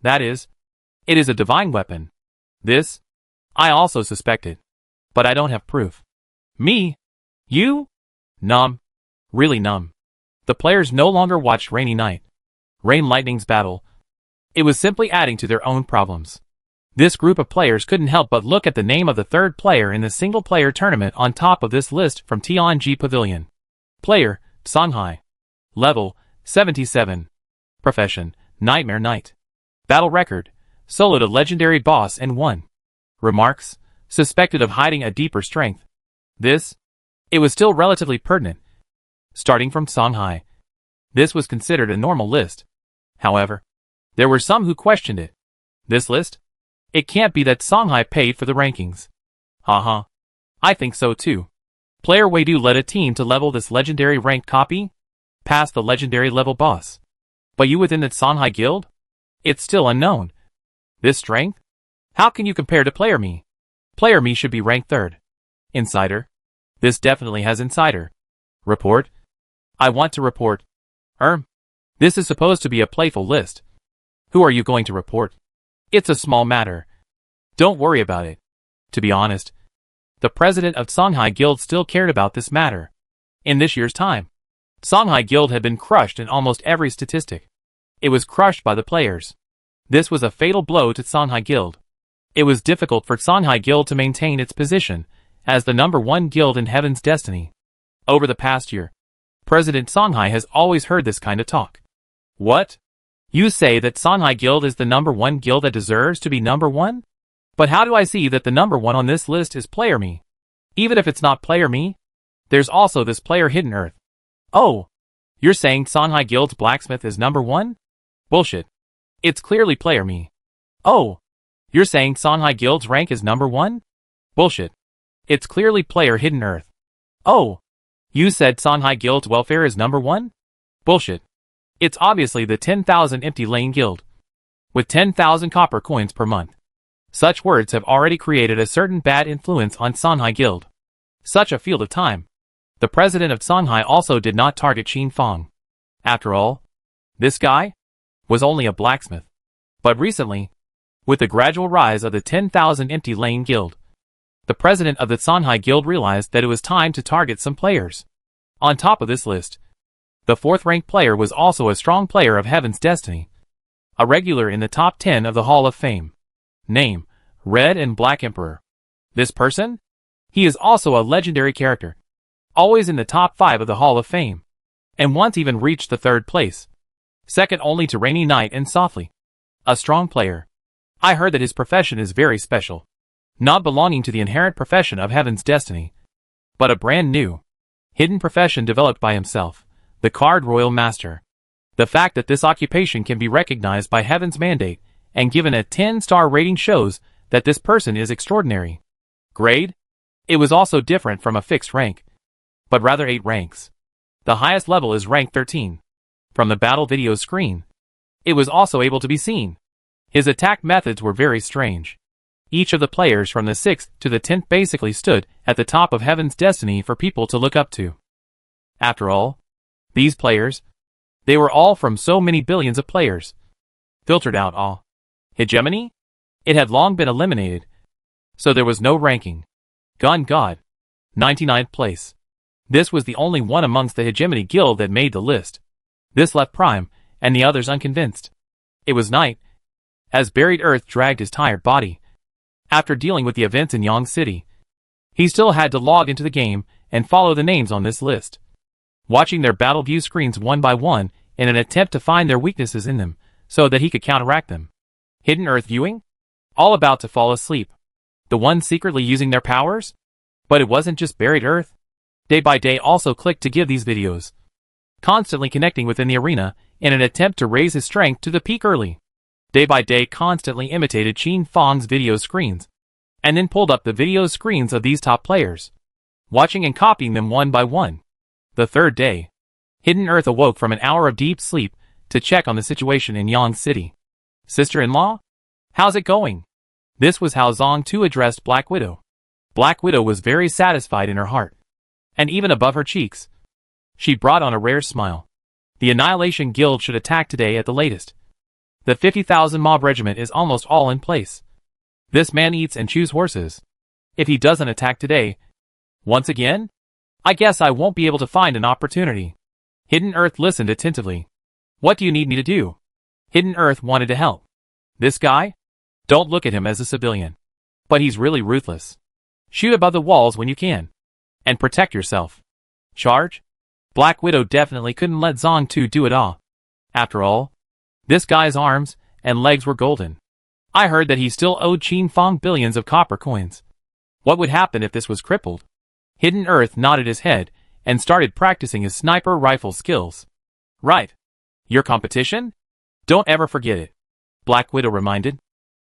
That is, it is a divine weapon. This? I also suspect it. But I don't have proof. Me? You? Numb. Really numb. The players no longer watched Rainy Knight, Rain Lightning's battle. It was simply adding to their own problems. This group of players couldn't help but look at the name of the 3rd player in the single-player tournament on top of this list from Tianji Pavilion. Player, Songhai. Level, 77. Profession, Nightmare Knight. Battle record, soloed a legendary boss and won. Remarks, suspected of hiding a deeper strength. This? It was still relatively pertinent. Starting from Songhai, this was considered a normal list. However, there were some who questioned it. This list? It can't be that Songhai paid for the rankings. Haha. I think so too. Player Weidu led a team to level this legendary ranked copy, past the legendary level boss. But you within that Songhai guild? It's still unknown. This strength? How can you compare to Player Me? Player Me should be ranked 3rd. Insider? This definitely has insider. Report? I want to report. This is supposed to be a playful list. Who are you going to report? It's a small matter. Don't worry about it. To be honest, the president of Songhai Guild still cared about this matter. In this year's time, Songhai Guild had been crushed in almost every statistic. It was crushed by the players. This was a fatal blow to Songhai Guild. It was difficult for Songhai Guild to maintain its position as the #1 guild in Heaven's Destiny. Over the past year, President Songhai has always heard this kind of talk. What? You say that Songhai Guild is the #1 guild that deserves to be #1? But how do I see that the #1 on this list is Player Me? Even if it's not Player Me, there's also this player Hidden Earth. Oh, you're saying Songhai Guild's blacksmith is #1? Bullshit. It's clearly Player Me. Oh, you're saying Songhai Guild's rank is #1? Bullshit. It's clearly player Hidden Earth. Oh, you said Songhai Guild's welfare is #1? Bullshit. It's obviously the 10,000 Empty Lane Guild, with 10,000 copper coins per month. Such words have already created a certain bad influence on Songhai Guild. Such a field of time. The president of Songhai also did not target Qin Fong. After all, this guy was only a blacksmith. But recently, with the gradual rise of the 10,000 Empty Lane Guild, the president of the Songhai Guild realized that it was time to target some players. On top of this list, the 4th-ranked player was also a strong player of Heaven's Destiny, a regular in the top 10 of the Hall of Fame. Name, Red and Black Emperor. This person? He is also a legendary character, always in the top 5 of the Hall of Fame, and once even reached the 3rd place. second only to Rainy Night and Softly. A strong player. I heard that his profession is very special. Not belonging to the inherent profession of Heaven's Destiny, but a brand new, hidden profession developed by himself, the Card Royal Master. The fact that this occupation can be recognized by Heaven's mandate and given a 10-star rating shows that this person is extraordinary. Grade? It was also different from a fixed rank, but rather 8 ranks. The highest level is rank 13. From the battle video screen, it was also able to be seen. His attack methods were very strange. Each of the players from the 6th to the 10th basically stood at the top of Heaven's Destiny for people to look up to. After all, these players, they were all from so many billions of players. Filtered out all. Hegemony? It had long been eliminated, so there was no ranking. Gun God. 99th place. This was the only one amongst the Hegemony Guild that made the list. This left Prime, and the others unconvinced. It was night, as Buried Earth dragged his tired body. After dealing with the events in Yang City, he still had to log into the game and follow the names on this list, watching their battle view screens one by one in an attempt to find their weaknesses in them so that he could counteract them. Hidden Earth viewing? All about to fall asleep. The ones secretly using their powers? But it wasn't just Buried Earth. Day by Day also clicked to give these videos, constantly connecting within the arena in an attempt to raise his strength to the peak early. Day by Day constantly imitated Qin Fang's video screens, and then pulled up the video screens of these top players, watching and copying them one by one. The third day, Hidden Earth awoke from an hour of deep sleep to check on the situation in Yang City. Sister-in-law? How's it going? This was how Zong Tu addressed Black Widow. Black Widow was very satisfied in her heart, and even above her cheeks, she brought on a rare smile. The Annihilation Guild should attack today at the latest. The 50,000 mob regiment is almost all in place. This man eats and chews horses. If he doesn't attack today, once again, I guess I won't be able to find an opportunity. Hidden Earth listened attentively. What do you need me to do? Hidden Earth wanted to help. This guy? Don't look at him as a civilian. But he's really ruthless. Shoot above the walls when you can. And protect yourself. Charge? Black Widow definitely couldn't let Zong Tu do it all. After all, this guy's arms and legs were golden. I heard that he still owed Qin Fang billions of copper coins. What would happen if this was crippled? Hidden Earth nodded his head and started practicing his sniper rifle skills. Right. Your competition? Don't ever forget it. Black Widow reminded.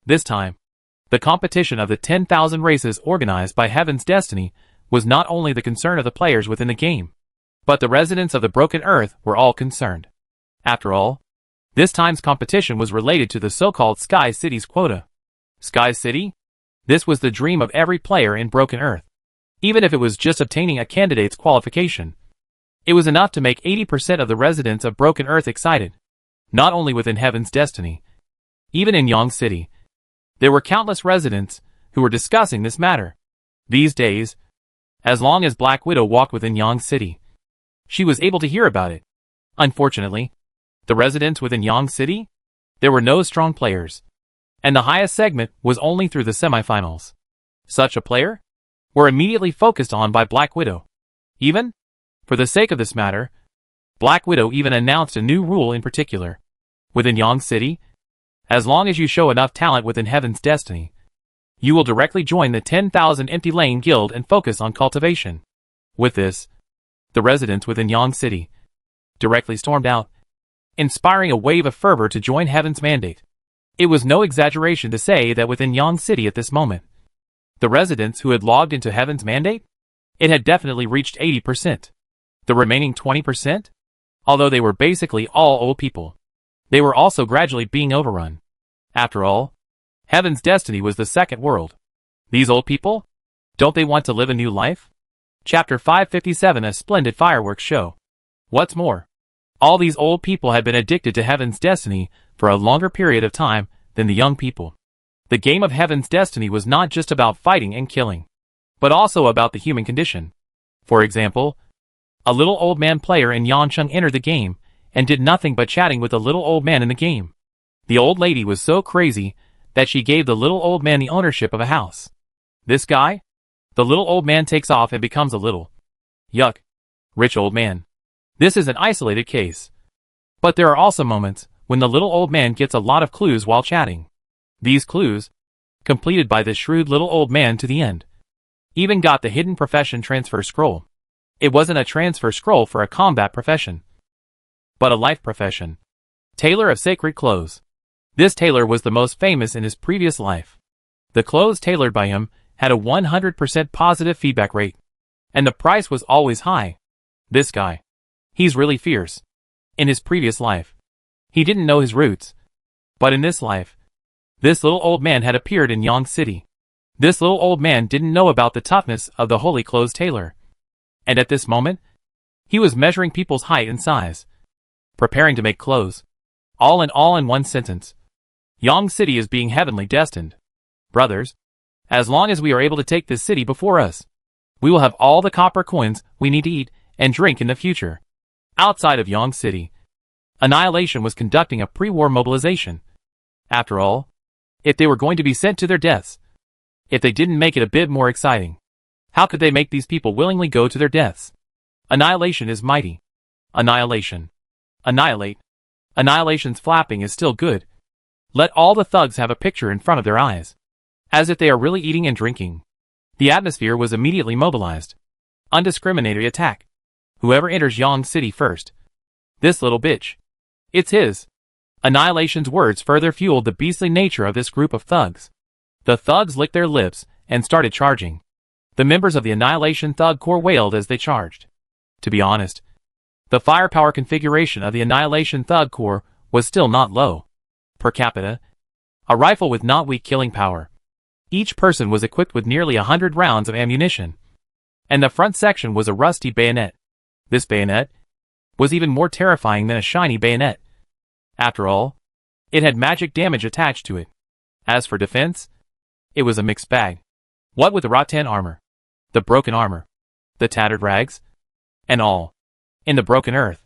This time, the competition of the 10,000 races organized by Heaven's Destiny was not only the concern of the players within the game, but the residents of the Broken Earth were all concerned. After all, this time's competition was related to the so-called Sky City's quota. Sky City? This was the dream of every player in Broken Earth. Even if it was just obtaining a candidate's qualification, it was enough to make 80% of the residents of Broken Earth excited. Not only within Heaven's Destiny, even in Yang City, there were countless residents who were discussing this matter. These days, as long as Black Widow walked within Yang City, she was able to hear about it. Unfortunately, the residents within Yang City? There were no strong players, and the highest segment was only through the semifinals. Such a player? Were immediately focused on by Black Widow. Even, for the sake of this matter, Black Widow even announced a new rule in particular. Within Yang City, as long as you show enough talent within Heaven's Destiny, you will directly join the 10,000 Empty Lane Guild and focus on cultivation. With this, the residents within Yang City directly stormed out, inspiring a wave of fervor to join Heaven's mandate. It was no exaggeration to say that within Yang City at this moment, the residents who had logged into Heaven's mandate, it had definitely reached 80%. The remaining 20%? Although they were basically all old people, they were also gradually being overrun. After all, Heaven's Destiny was the second world. These old people? Don't they want to live a new life? Chapter 557, a splendid fireworks show. What's more, all these old people had been addicted to Heaven's Destiny for a longer period of time than the young people. The game of Heaven's Destiny was not just about fighting and killing, but also about the human condition. For example, a little old man player in Yancheng entered the game and did nothing but chatting with the little old man in the game. The old lady was so crazy that she gave the little old man the ownership of a house. This guy? The little old man takes off and becomes a little, yuck, rich old man. This is an isolated case. But there are also moments when the little old man gets a lot of clues while chatting. These clues, completed by this shrewd little old man to the end, even got the hidden profession transfer scroll. It wasn't a transfer scroll for a combat profession, but a life profession. Tailor of sacred clothes. This tailor was the most famous in his previous life. The clothes tailored by him had a 100% positive feedback rate, and the price was always high. This guy, he's really fierce. In his previous life, he didn't know his roots, but in this life, this little old man had appeared in Yang City. This little old man didn't know about the toughness of the holy clothes tailor, and at this moment, he was measuring people's height and size, preparing to make clothes. All in one sentence, Yang City is being heavenly destined. Brothers, as long as we are able to take this city before us, we will have all the copper coins we need to eat and drink in the future. Outside of Yang City, Annihilation was conducting a pre-war mobilization. After all, if they were going to be sent to their deaths, if they didn't make it a bit more exciting, how could they make these people willingly go to their deaths? Annihilation is mighty. Annihilation. Annihilate. Annihilation's flapping is still good. Let all the thugs have a picture in front of their eyes, as if they are really eating and drinking. The atmosphere was immediately mobilized. Undiscriminated attack. Whoever enters Yang City first. This little bitch. It's his. Annihilation's words further fueled the beastly nature of this group of thugs. The thugs licked their lips and started charging. The members of the Annihilation Thug Corps wailed as they charged. To be honest, the firepower configuration of the Annihilation Thug Corps was still not low. Per capita, a rifle with not weak killing power. Each person was equipped with nearly 100 rounds of ammunition, and the front section was a rusty bayonet. This bayonet was even more terrifying than a shiny bayonet. After all, it had magic damage attached to it. As for defense, it was a mixed bag. What with the rotten armor, the broken armor, the tattered rags, and all. In the broken earth,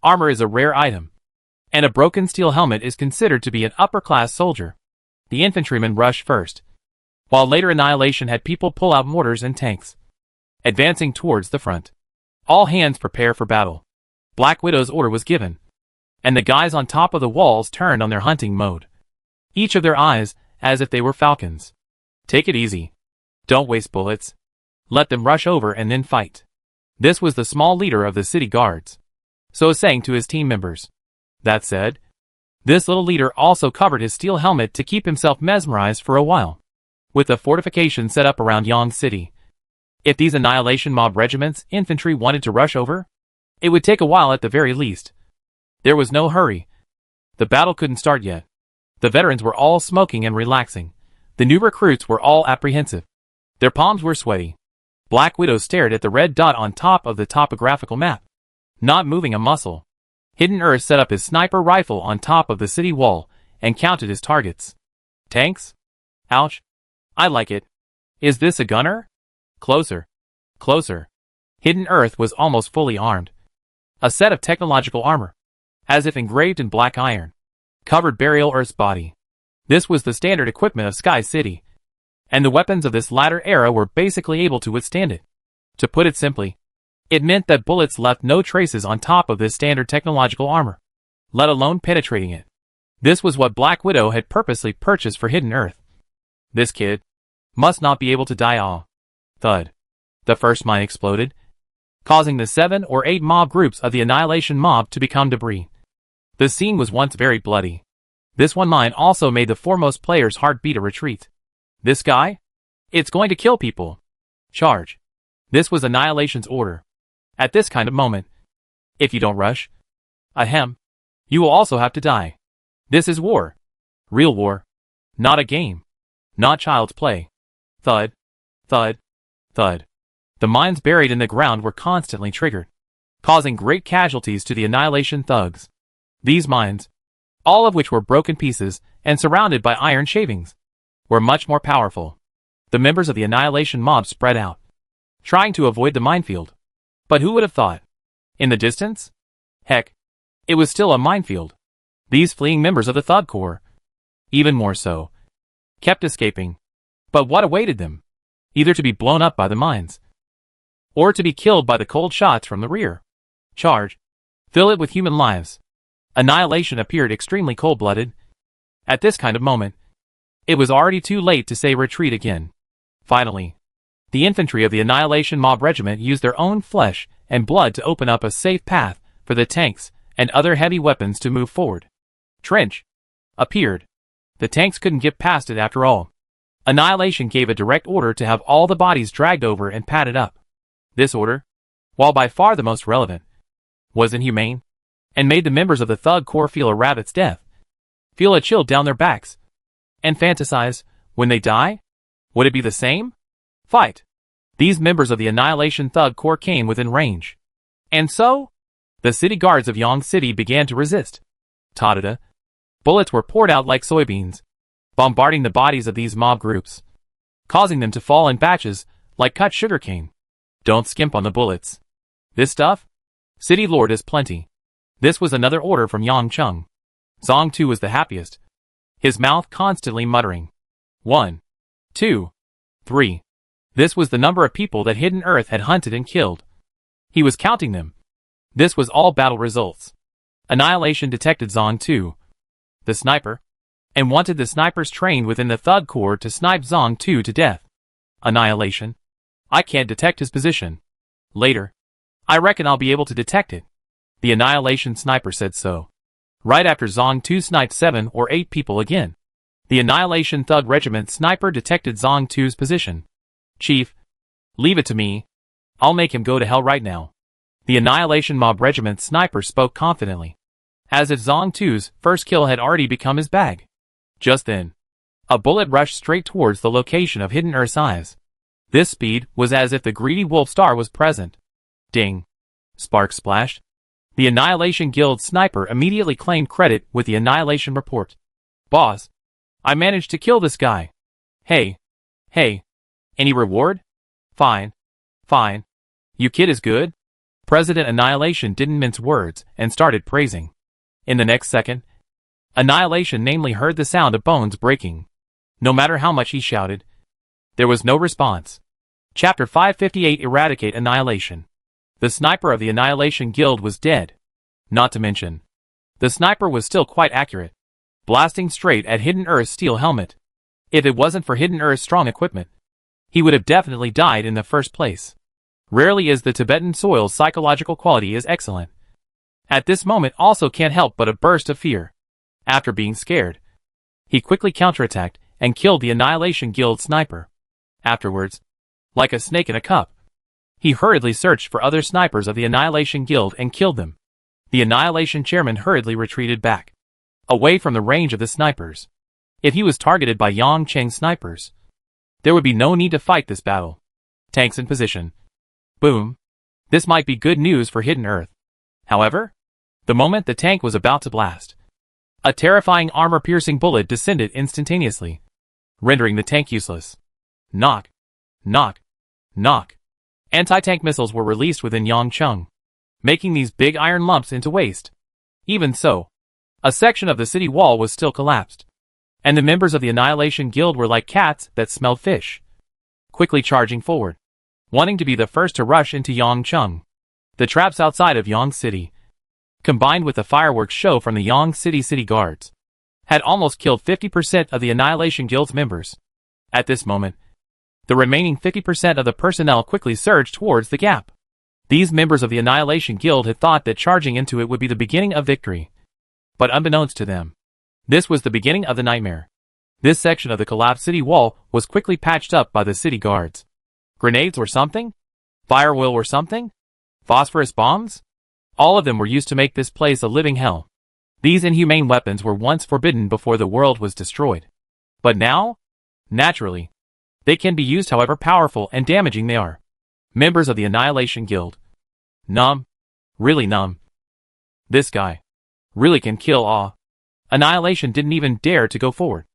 armor is a rare item, and a broken steel helmet is considered to be an upper-class soldier. The infantrymen rushed first, while later Annihilation had people pull out mortars and tanks, advancing towards the front. All hands prepare for battle. Black Widow's order was given, and the guys on top of the walls turned on their hunting mode, each of their eyes as if they were falcons. Take it easy. Don't waste bullets. Let them rush over and then fight. This was the small leader of the city guards, so saying to his team members. That said, this little leader also covered his steel helmet to keep himself mesmerized for a while. With the fortification set up around Yang City, if these Annihilation Mob Regiment's infantry wanted to rush over, it would take a while at the very least. There was no hurry. The battle couldn't start yet. The veterans were all smoking and relaxing. The new recruits were all apprehensive. Their palms were sweaty. Black Widow stared at the red dot on top of the topographical map, not moving a muscle. Hidden Earth set up his sniper rifle on top of the city wall and counted his targets. Tanks? Ouch. I like it. Is this a gunner? Closer. Closer. Hidden Earth was almost fully armed. A set of technological armor, as if engraved in black iron, covered Burial Earth's body. This was the standard equipment of Sky City, and the weapons of this latter era were basically able to withstand it. To put it simply, it meant that bullets left no traces on top of this standard technological armor, let alone penetrating it. This was what Black Widow had purposely purchased for Hidden Earth. This kid must not be able to die. All. Thud. The first mine exploded, causing the 7 or 8 mob groups of the Annihilation Mob to become debris. The scene was once very bloody. This one mine also made the foremost player's heart beat a retreat. This guy? It's going to kill people. Charge. This was Annihilation's order. At this kind of moment, if you don't rush, ahem, you will also have to die. This is war. Real war. Not a game. Not child's play. Thud. Thud. Thud. The mines buried in the ground were constantly triggered, causing great casualties to the Annihilation thugs. These mines, all of which were broken pieces and surrounded by iron shavings, were much more powerful. The members of the Annihilation Mob spread out, trying to avoid the minefield. But who would have thought? In the distance? Heck, it was still a minefield. These fleeing members of the Thug Corps, even more so, kept escaping. But what awaited them? Either to be blown up by the mines, or to be killed by the cold shots from the rear. Charge. Fill it with human lives. Annihilation appeared extremely cold-blooded. At this kind of moment, it was already too late to say retreat again. Finally, the infantry of the Annihilation Mob Regiment used their own flesh and blood to open up a safe path for the tanks and other heavy weapons to move forward. Trench appeared. The tanks couldn't get past it after all. Annihilation gave a direct order to have all the bodies dragged over and padded up. This order, while by far the most relevant, was inhumane, and made the members of the Thug Corps feel a rabbit's death, feel a chill down their backs, and fantasize, when they die, would it be the same? Fight! These members of the Annihilation Thug Corps came within range. And so, the city guards of Yong City began to resist. Ta-da-da! Bullets were poured out like soybeans, bombarding the bodies of these mob groups, causing them to fall in batches like cut sugarcane. Don't skimp on the bullets. This stuff? City Lord is plenty. This was another order from Yang Chung. Zong Tu was the happiest, his mouth constantly muttering. 1, 2, 3. This was the number of people that Hidden Earth had hunted and killed. He was counting them. This was all battle results. Annihilation detected Zong Tu, the sniper, and wanted the snipers trained within the Thug Corps to snipe Zong Tu to death. Annihilation. I can't detect his position. Later. I reckon I'll be able to detect it. The Annihilation sniper said so. Right after Zong Tu sniped 7 or 8 people again. The Annihilation Thug Regiment sniper detected Zong Tu's position. Chief, leave it to me. I'll make him go to hell right now. The Annihilation Mob Regiment sniper spoke confidently, as if Zong Tu's first kill had already become his bag. Just then, a bullet rushed straight towards the location of Hidden Earth's eyes. This speed was as if the greedy wolf star was present. Ding. Sparks splashed. The Annihilation Guild sniper immediately claimed credit with the Annihilation report. Boss, I managed to kill this guy. Hey. Any reward? Fine. You kid is good? President Annihilation didn't mince words and started praising. In the next second, Annihilation namely heard the sound of bones breaking. No matter how much he shouted, there was no response. Chapter 558 Eradicate Annihilation. The sniper of the Annihilation Guild was dead. Not to mention, the sniper was still quite accurate, blasting straight at Hidden Earth's steel helmet. If it wasn't for Hidden Earth's strong equipment, he would have definitely died in the first place. Rarely is the Tibetan soil's psychological quality as excellent. At this moment also can't help but a burst of fear. After being scared, he quickly counterattacked and killed the Annihilation Guild sniper. Afterwards, like a snake in a cup, he hurriedly searched for other snipers of the Annihilation Guild and killed them. The Annihilation chairman hurriedly retreated back, away from the range of the snipers. If he was targeted by Yang Cheng snipers, there would be no need to fight this battle. Tanks in position. Boom. This might be good news for Hidden Earth. However, the moment the tank was about to blast, a terrifying armor-piercing bullet descended instantaneously, rendering the tank useless. Knock. Anti-tank missiles were released within Yangcheng, making these big iron lumps into waste. Even so, a section of the city wall was still collapsed, and the members of the Annihilation Guild were like cats that smelled fish, quickly charging forward, wanting to be the first to rush into Yangcheng. The traps outside of Yang City, combined with the fireworks show from the Yang City guards, had almost killed 50% of the Annihilation Guild's members. At this moment, the remaining 50% of the personnel quickly surged towards the gap. These members of the Annihilation Guild had thought that charging into it would be the beginning of victory. But unbeknownst to them, this was the beginning of the nightmare. This section of the collapsed city wall was quickly patched up by the city guards. Grenades or something? Fire oil or something? Phosphorus bombs? All of them were used to make this place a living hell. These inhumane weapons were once forbidden before the world was destroyed. But now? Naturally, they can be used however powerful and damaging they are. Members of the Annihilation Guild. Numb. Really numb. This guy really can kill. Annihilation didn't even dare to go forward,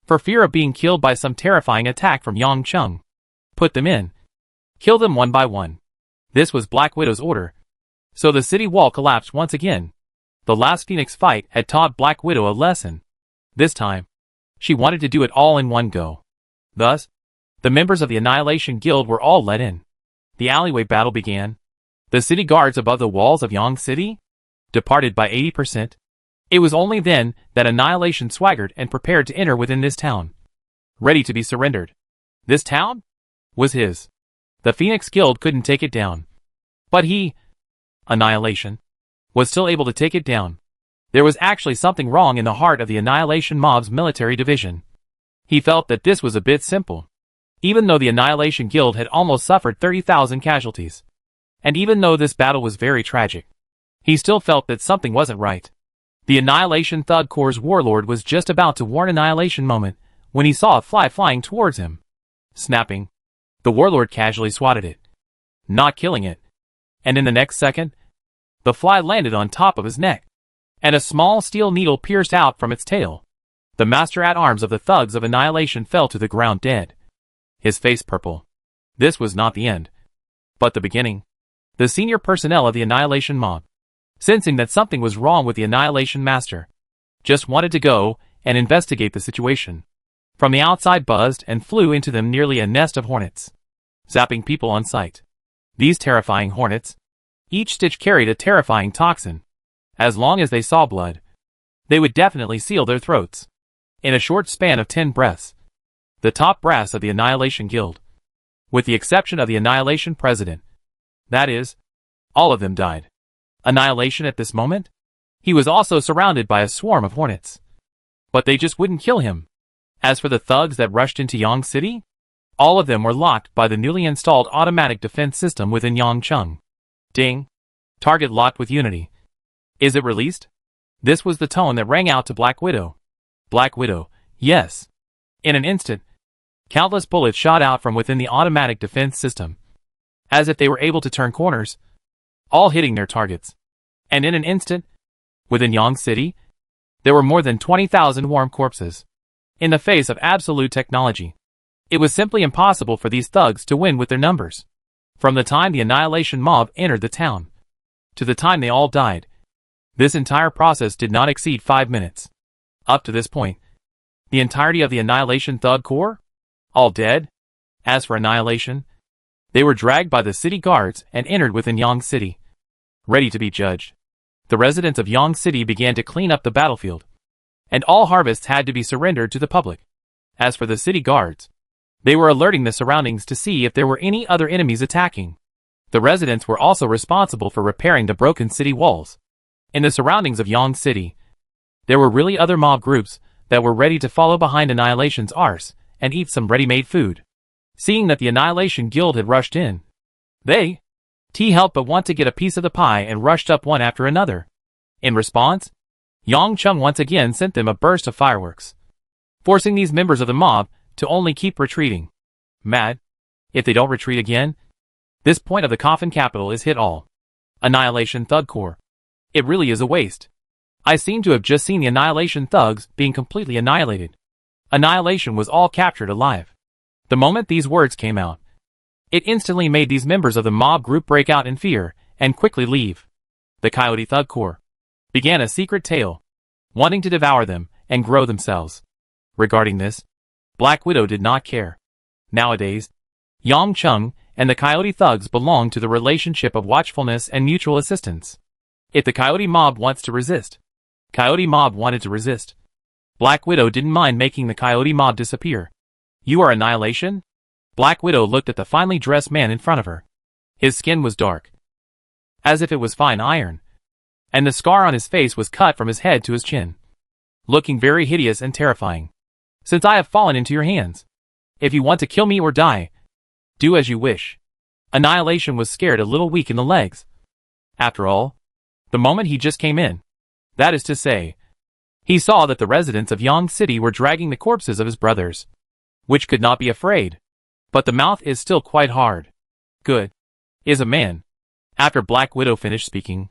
for fear of being killed by some terrifying attack from Yangcheng. Put them in. Kill them one by one. This was Black Widow's order. So the city wall collapsed once again. The last Phoenix fight had taught Black Widow a lesson. This time, she wanted to do it all in one go. Thus, the members of the Annihilation Guild were all let in. The alleyway battle began. The city guards above the walls of Yang City departed by 80%. It was only then that Annihilation swaggered and prepared to enter within this town, ready to be surrendered. This town was his. The Phoenix Guild couldn't take it down. But he, Annihilation, was still able to take it down. There was actually something wrong in the heart of the Annihilation mob's military division. He felt that this was a bit simple. Even though the Annihilation Guild had almost suffered 30,000 casualties, and even though this battle was very tragic, he still felt that something wasn't right. The Annihilation Thug Corps' warlord was just about to warn Annihilation moment when he saw a fly flying towards him. Snapping, the warlord casually swatted it, not killing it, and in the next second, the fly landed on top of his neck, and a small steel needle pierced out from its tail. The master-at-arms of the thugs of Annihilation fell to the ground dead, his face purple. This was not the end, but the beginning. The senior personnel of the Annihilation mob, sensing that something was wrong with the Annihilation master, just wanted to go and investigate the situation. From the outside buzzed and flew into them nearly a nest of hornets, zapping people on sight. These terrifying hornets, each stitch carried a terrifying toxin. As long as they saw blood, they would definitely seal their throats. In a short span of 10 breaths, the top brass of the Annihilation Guild, with the exception of the Annihilation President, that is, all of them died. Annihilation at this moment? He was also surrounded by a swarm of hornets. But they just wouldn't kill him. As for the thugs that rushed into Yang City, all of them were locked by the newly installed automatic defense system within Yangcheng. Ding. Target locked with Unity. Is it released? This was the tone that rang out to Black Widow. Black Widow, yes. In an instant, countless bullets shot out from within the automatic defense system, as if they were able to turn corners, all hitting their targets. And in an instant, within Yang City, there were more than 20,000 warm corpses. In the face of absolute technology, it was simply impossible for these thugs to win with their numbers. From the time the Annihilation mob entered the town, to the time they all died, this entire process did not exceed 5 minutes. Up to this point, the entirety of the Annihilation Thug Corps? All dead? As for Annihilation, they were dragged by the city guards and entered within Yang City, ready to be judged. The residents of Yang City began to clean up the battlefield, and all harvests had to be surrendered to the public. As for the city guards, they were alerting the surroundings to see if there were any other enemies attacking. The residents were also responsible for repairing the broken city walls. In the surroundings of Yang City, there were really other mob groups that were ready to follow behind Annihilation's arse and eat some ready-made food. Seeing that the Annihilation Guild had rushed in, they helped but want to get a piece of the pie and rushed up one after another. In response, Yangcheng once again sent them a burst of fireworks, forcing these members of the mob to only keep retreating. Mad? If they don't retreat again, this point of the coffin capital is hit all. Annihilation Thug Corps. It really is a waste. I seem to have just seen the Annihilation thugs being completely annihilated. Annihilation was all captured alive. The moment these words came out, it instantly made these members of the mob group break out in fear and quickly leave. The Coyote Thug Corps began a secret tale, wanting to devour them and grow themselves. Regarding this, Black Widow did not care. Nowadays, Yangcheng and the Coyote thugs belong to the relationship of watchfulness and mutual assistance. If the Coyote mob wants to resist, Coyote mob wanted to resist. Black Widow didn't mind making the Coyote mob disappear. You are Annihilation? Black Widow looked at the finely dressed man in front of her. His skin was dark, as if it was fine iron, and the scar on his face was cut from his head to his chin, looking very hideous and terrifying. Since I have fallen into your hands, if you want to kill me or die, do as you wish. Annihilation was scared, a little weak in the legs. After all, the moment he just came in, that is to say, he saw that the residents of Yang City were dragging the corpses of his brothers, which could not be afraid. But the mouth is still quite hard. Good. Is a man. After Black Widow finished speaking,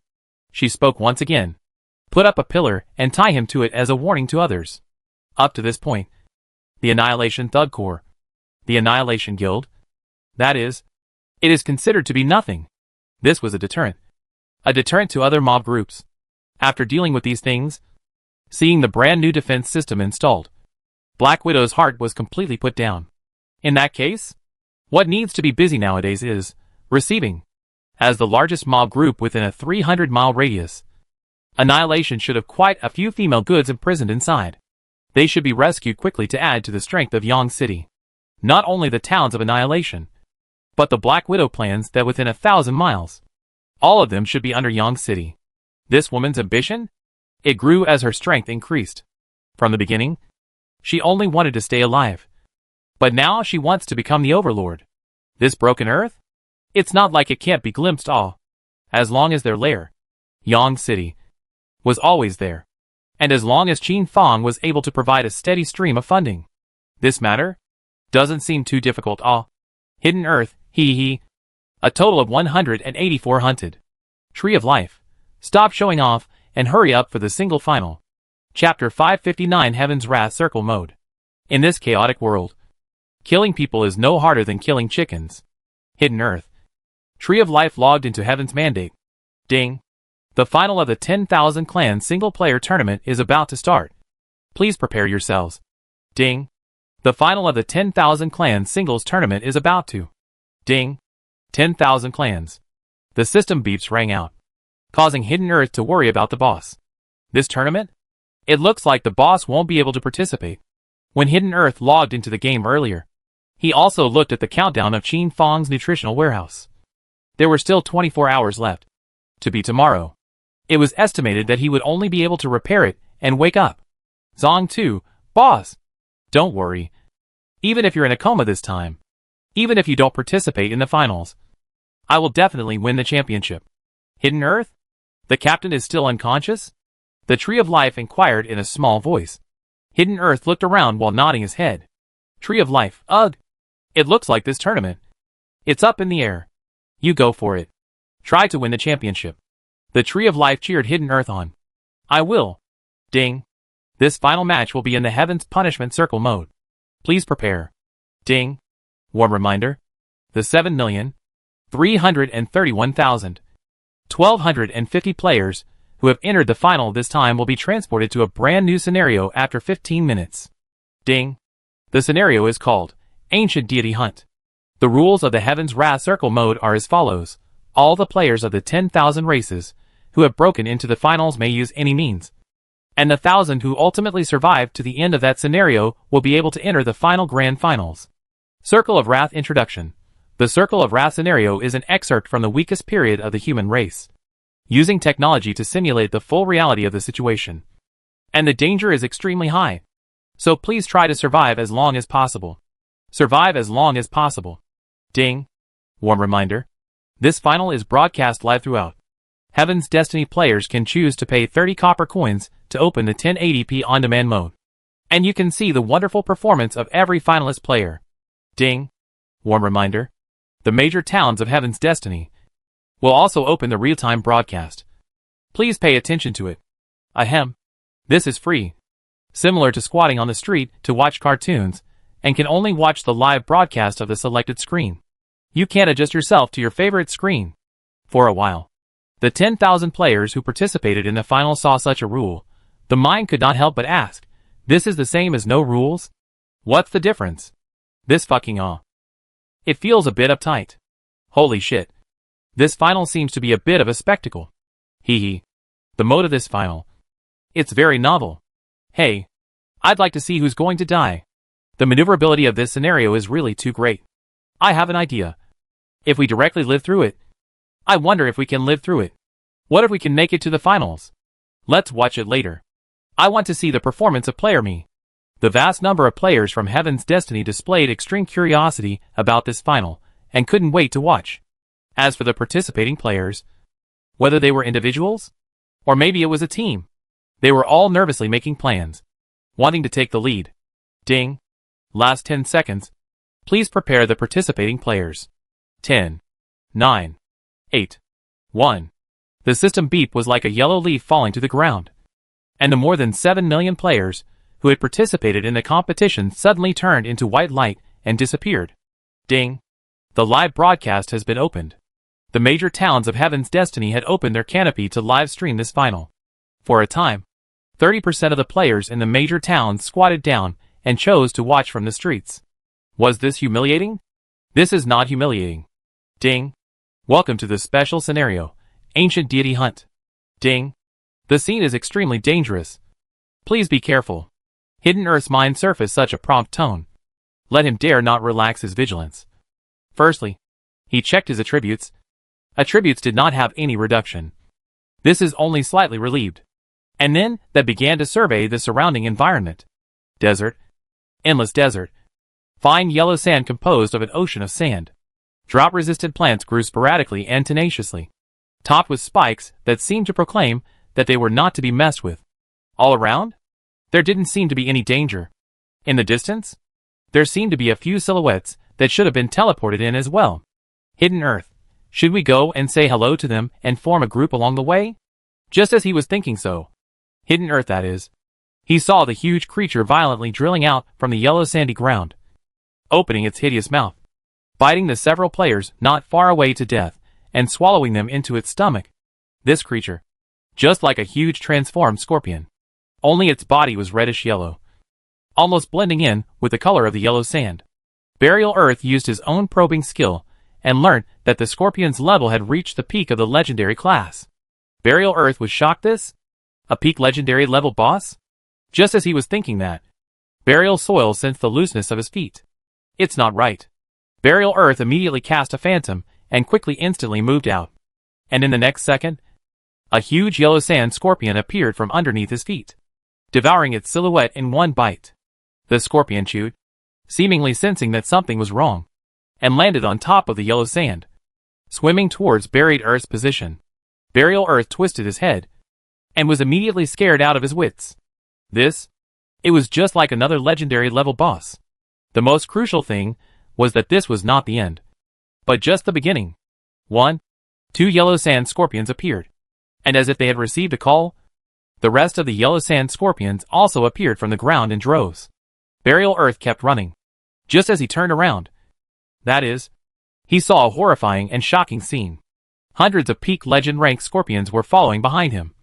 she spoke once again. Put up a pillar and tie him to it as a warning to others. Up to this point, the Annihilation Thug Corps, the Annihilation Guild, that is, it is considered to be nothing. This was a deterrent. A deterrent to other mob groups. After dealing with these things, seeing the brand new defense system installed, Black Widow's heart was completely put down. In that case, what needs to be busy nowadays is receiving. As the largest mob group within a 300-mile radius, Annihilation should have quite a few female goods imprisoned inside. They should be rescued quickly to add to the strength of Yang City. Not only the towns of Annihilation, but the Black Widow plans that within 1,000 miles. All of them should be under Yang City. This woman's ambition? It grew as her strength increased. From the beginning, she only wanted to stay alive. But now she wants to become the Overlord. This broken Earth? It's not like it can't be glimpsed all. As long as their lair, Yang City, was always there. And as long as Qin Fang was able to provide a steady stream of funding. This matter doesn't seem too difficult. Hidden Earth, a total of 184 hunted. Tree of Life. Stop showing off and hurry up for the single final. Chapter 559 Heaven's Wrath Circle Mode. In this chaotic world, killing people is no harder than killing chickens. Hidden Earth. Tree of Life logged into Heaven's Mandate. Ding. The final of the 10,000 Clan single-player tournament is about to start. Please prepare yourselves. Ding. The final of the 10,000 Clan singles tournament is about to. Ding. 10,000 clans. The system beeps rang out, causing Hidden Earth to worry about the boss. This tournament? It looks like the boss won't be able to participate. When Hidden Earth logged into the game earlier, he also looked at the countdown of Qin Fang's nutritional warehouse. There were still 24 hours left. To be tomorrow. It was estimated that he would only be able to repair it and wake up. Zong 2, boss. Don't worry. Even if you're in a coma this time, even if you don't participate in the finals, I will definitely win the championship. Hidden Earth? The captain is still unconscious? The Tree of Life inquired in a small voice. Hidden Earth looked around while nodding his head. Tree of Life, ugh. It looks like this tournament. It's up in the air. You go for it. Try to win the championship. The Tree of Life cheered Hidden Earth on. I will. Ding. This final match will be in the Heaven's Punishment Circle mode. Please prepare. Ding. Warm reminder. The 7,331,1,250 players who have entered the final this time will be transported to a brand new scenario after 15 minutes. Ding. The scenario is called Ancient Deity Hunt. The rules of the Heaven's Wrath Circle mode are as follows. All the players of the 10,000 races who have broken into the finals may use any means. And the 1,000 who ultimately survive to the end of that scenario will be able to enter the final grand finals. Circle of Wrath Introduction. The Circle of Wrath scenario is an excerpt from the weakest period of the human race, using technology to simulate the full reality of the situation. And the danger is extremely high. So please try to survive as long as possible. Survive as long as possible. Ding. Warm reminder. This final is broadcast live throughout. Heaven's Destiny players can choose to pay 30 copper coins to open the 1080p on-demand mode. And you can see the wonderful performance of every finalist player. Ding. Warm reminder. The major towns of Heaven's Destiny will also open the real-time broadcast. Please pay attention to it. Ahem. This is free. Similar to squatting on the street to watch cartoons, and can only watch the live broadcast of the selected screen. You can't adjust yourself to your favorite screen. For a while, the 10,000 players who participated in the final saw such a rule. The mind could not help but ask, this is the same as no rules? What's the difference? This fucking It feels a bit uptight. Holy shit. This final seems to be a bit of a spectacle. Hee. The mode of this final. It's very novel. Hey. I'd like to see who's going to die. The maneuverability of this scenario is really too great. I have an idea. If we directly live through it. I wonder if we can live through it. What if we can make it to the finals? Let's watch it later. I want to see the performance of Player Me. The vast number of players from Heaven's Destiny displayed extreme curiosity about this final, and couldn't wait to watch. As for the participating players, whether they were individuals, or maybe it was a team, they were all nervously making plans, wanting to take the lead. Ding. Last 10 seconds. Please prepare the participating players. 10, 9, 8, 1. The system beep was like a yellow leaf falling to the ground. And the more than 7 million players who had participated in the competition suddenly turned into white light and disappeared. Ding. The live broadcast has been opened. The major towns of Heaven's Destiny had opened their canopy to live stream this final. For a time, 30% of the players in the major towns squatted down and chose to watch from the streets. Was this humiliating? This is not humiliating. Ding. Welcome to the special scenario, Ancient Deity Hunt. Ding. The scene is extremely dangerous. Please be careful. Hidden Earth's mind surfaced such a prompt tone. Let him dare not relax his vigilance. Firstly, he checked his attributes. Attributes did not have any reduction. This is only slightly relieved. And then, that began to survey the surrounding environment. Desert. Endless desert. Fine yellow sand composed of an ocean of sand. Drought-resistant plants grew sporadically and tenaciously, topped with spikes that seemed to proclaim that they were not to be messed with. All around, there didn't seem to be any danger. In the distance, there seemed to be a few silhouettes that should have been teleported in as well. Hidden Earth. Should we go and say hello to them and form a group along the way? Just as he was thinking so, Hidden Earth that is, he saw the huge creature violently drilling out from the yellow sandy ground, opening its hideous mouth, biting the several players not far away to death, and swallowing them into its stomach. This creature, just like a huge transformed scorpion, only its body was reddish yellow, almost blending in with the color of the yellow sand. Burial Earth used his own probing skill and learned that the scorpion's level had reached the peak of the legendary class. Burial Earth was shocked. This? A peak legendary level boss? Just as he was thinking that, Burial Soil sensed the looseness of his feet. It's not right. Burial Earth immediately cast a phantom and instantly moved out. And in the next second, a huge yellow sand scorpion appeared from underneath his feet, devouring its silhouette in one bite. The scorpion chewed, seemingly sensing that something was wrong, and landed on top of the yellow sand, swimming towards Buried Earth's position. Burial Earth twisted his head, and was immediately scared out of his wits. It was just like another legendary level boss. The most crucial thing was that this was not the end, but just the beginning. 2 yellow sand scorpions appeared, and as if they had received a call, the rest of the yellow sand scorpions also appeared from the ground in droves. Burial Earth kept running. Just as he turned around, that is, he saw a horrifying and shocking scene. Hundreds of peak legend rank scorpions were following behind him,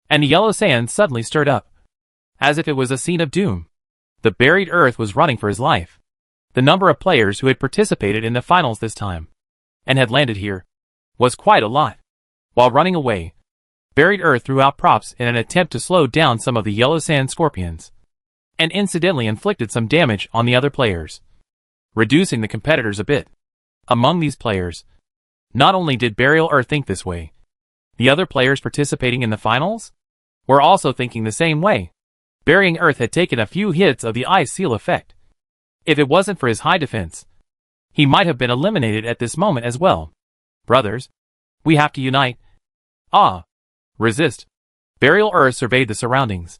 and the yellow sand suddenly stirred up, as if it was a scene of doom. The Buried Earth was running for his life. The number of players who had participated in the finals this time, and had landed here, was quite a lot. While running away, Buried Earth threw out props in an attempt to slow down some of the yellow sand scorpions, and incidentally inflicted some damage on the other players, reducing the competitors a bit. Among these players, not only did Burial Earth think this way, the other players participating in the finals were also thinking the same way. Burying Earth had taken a few hits of the ice seal effect. If it wasn't for his high defense, he might have been eliminated at this moment as well. Brothers, we have to unite. Resist. Burial Earth surveyed the surroundings,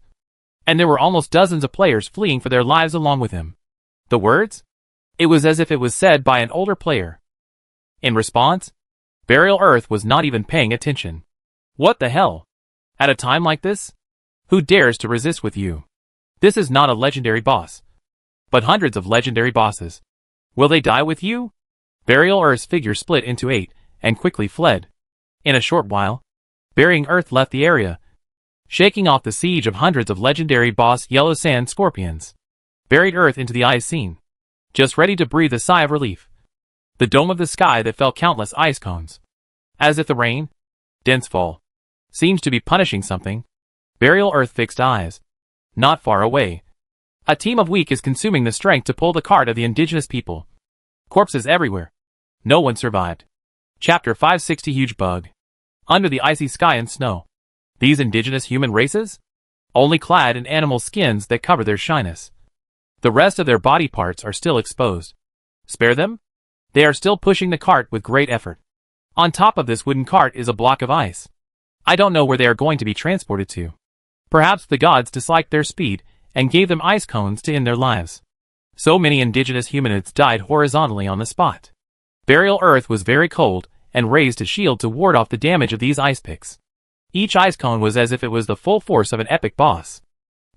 and there were almost dozens of players fleeing for their lives along with him. The words? It was as if it was said by an older player. In response, Burial Earth was not even paying attention. What the hell? At a time like this? Who dares to resist with you? This is not a legendary boss, but hundreds of legendary bosses. Will they die with you? Burial Earth's figure split into 8 and quickly fled. In a short while, Burying Earth left the area, shaking off the siege of hundreds of legendary boss yellow sand scorpions. Buried Earth into the ice scene, just ready to breathe a sigh of relief. The dome of the sky that fell countless ice cones, as if the rain, dense fall, seems to be punishing something. Burial Earth fixed eyes. Not far away, a team of weak is consuming the strength to pull the cart of the indigenous people. Corpses everywhere. No one survived. Chapter 560 Huge Bug. Under the icy sky and snow, these indigenous human races? Only clad in animal skins that cover their shyness. The rest of their body parts are still exposed. Spare them? They are still pushing the cart with great effort. On top of this wooden cart is a block of ice. I don't know where they are going to be transported to. Perhaps the gods disliked their speed and gave them ice cones to end their lives. So many indigenous humanoids died horizontally on the spot. Burial Earth was very cold and raised a shield to ward off the damage of these ice picks. Each ice cone was as if it was the full force of an epic boss.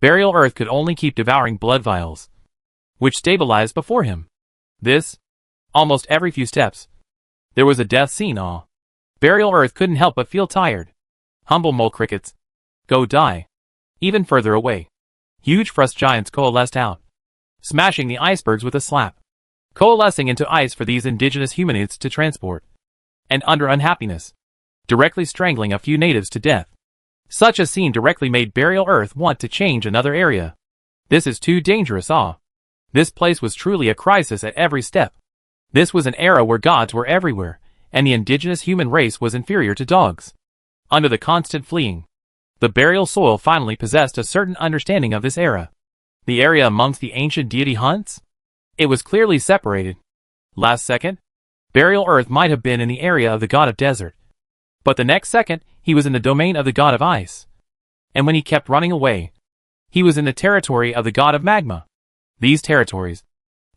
Burial Earth could only keep devouring blood vials, which stabilized before him. Almost every few steps, there was a death scene. Burial Earth couldn't help but feel tired. Humble mole crickets, go die. Even further away, huge frost giants coalesced out, smashing the icebergs with a slap, coalescing into ice for these indigenous humanoids to transport, and under unhappiness, directly strangling a few natives to death. Such a scene directly made Burial Earth want to change another area. This is too dangerous. This place was truly a crisis at every step. This was an era where gods were everywhere, and the indigenous human race was inferior to dogs. Under the constant fleeing, the burial soil finally possessed a certain understanding of this era. The area amongst the ancient deity hunts? It was clearly separated. Last second, Burial Earth might have been in the area of the god of desert. But the next second, he was in the domain of the god of ice. And when he kept running away, he was in the territory of the god of magma. These territories,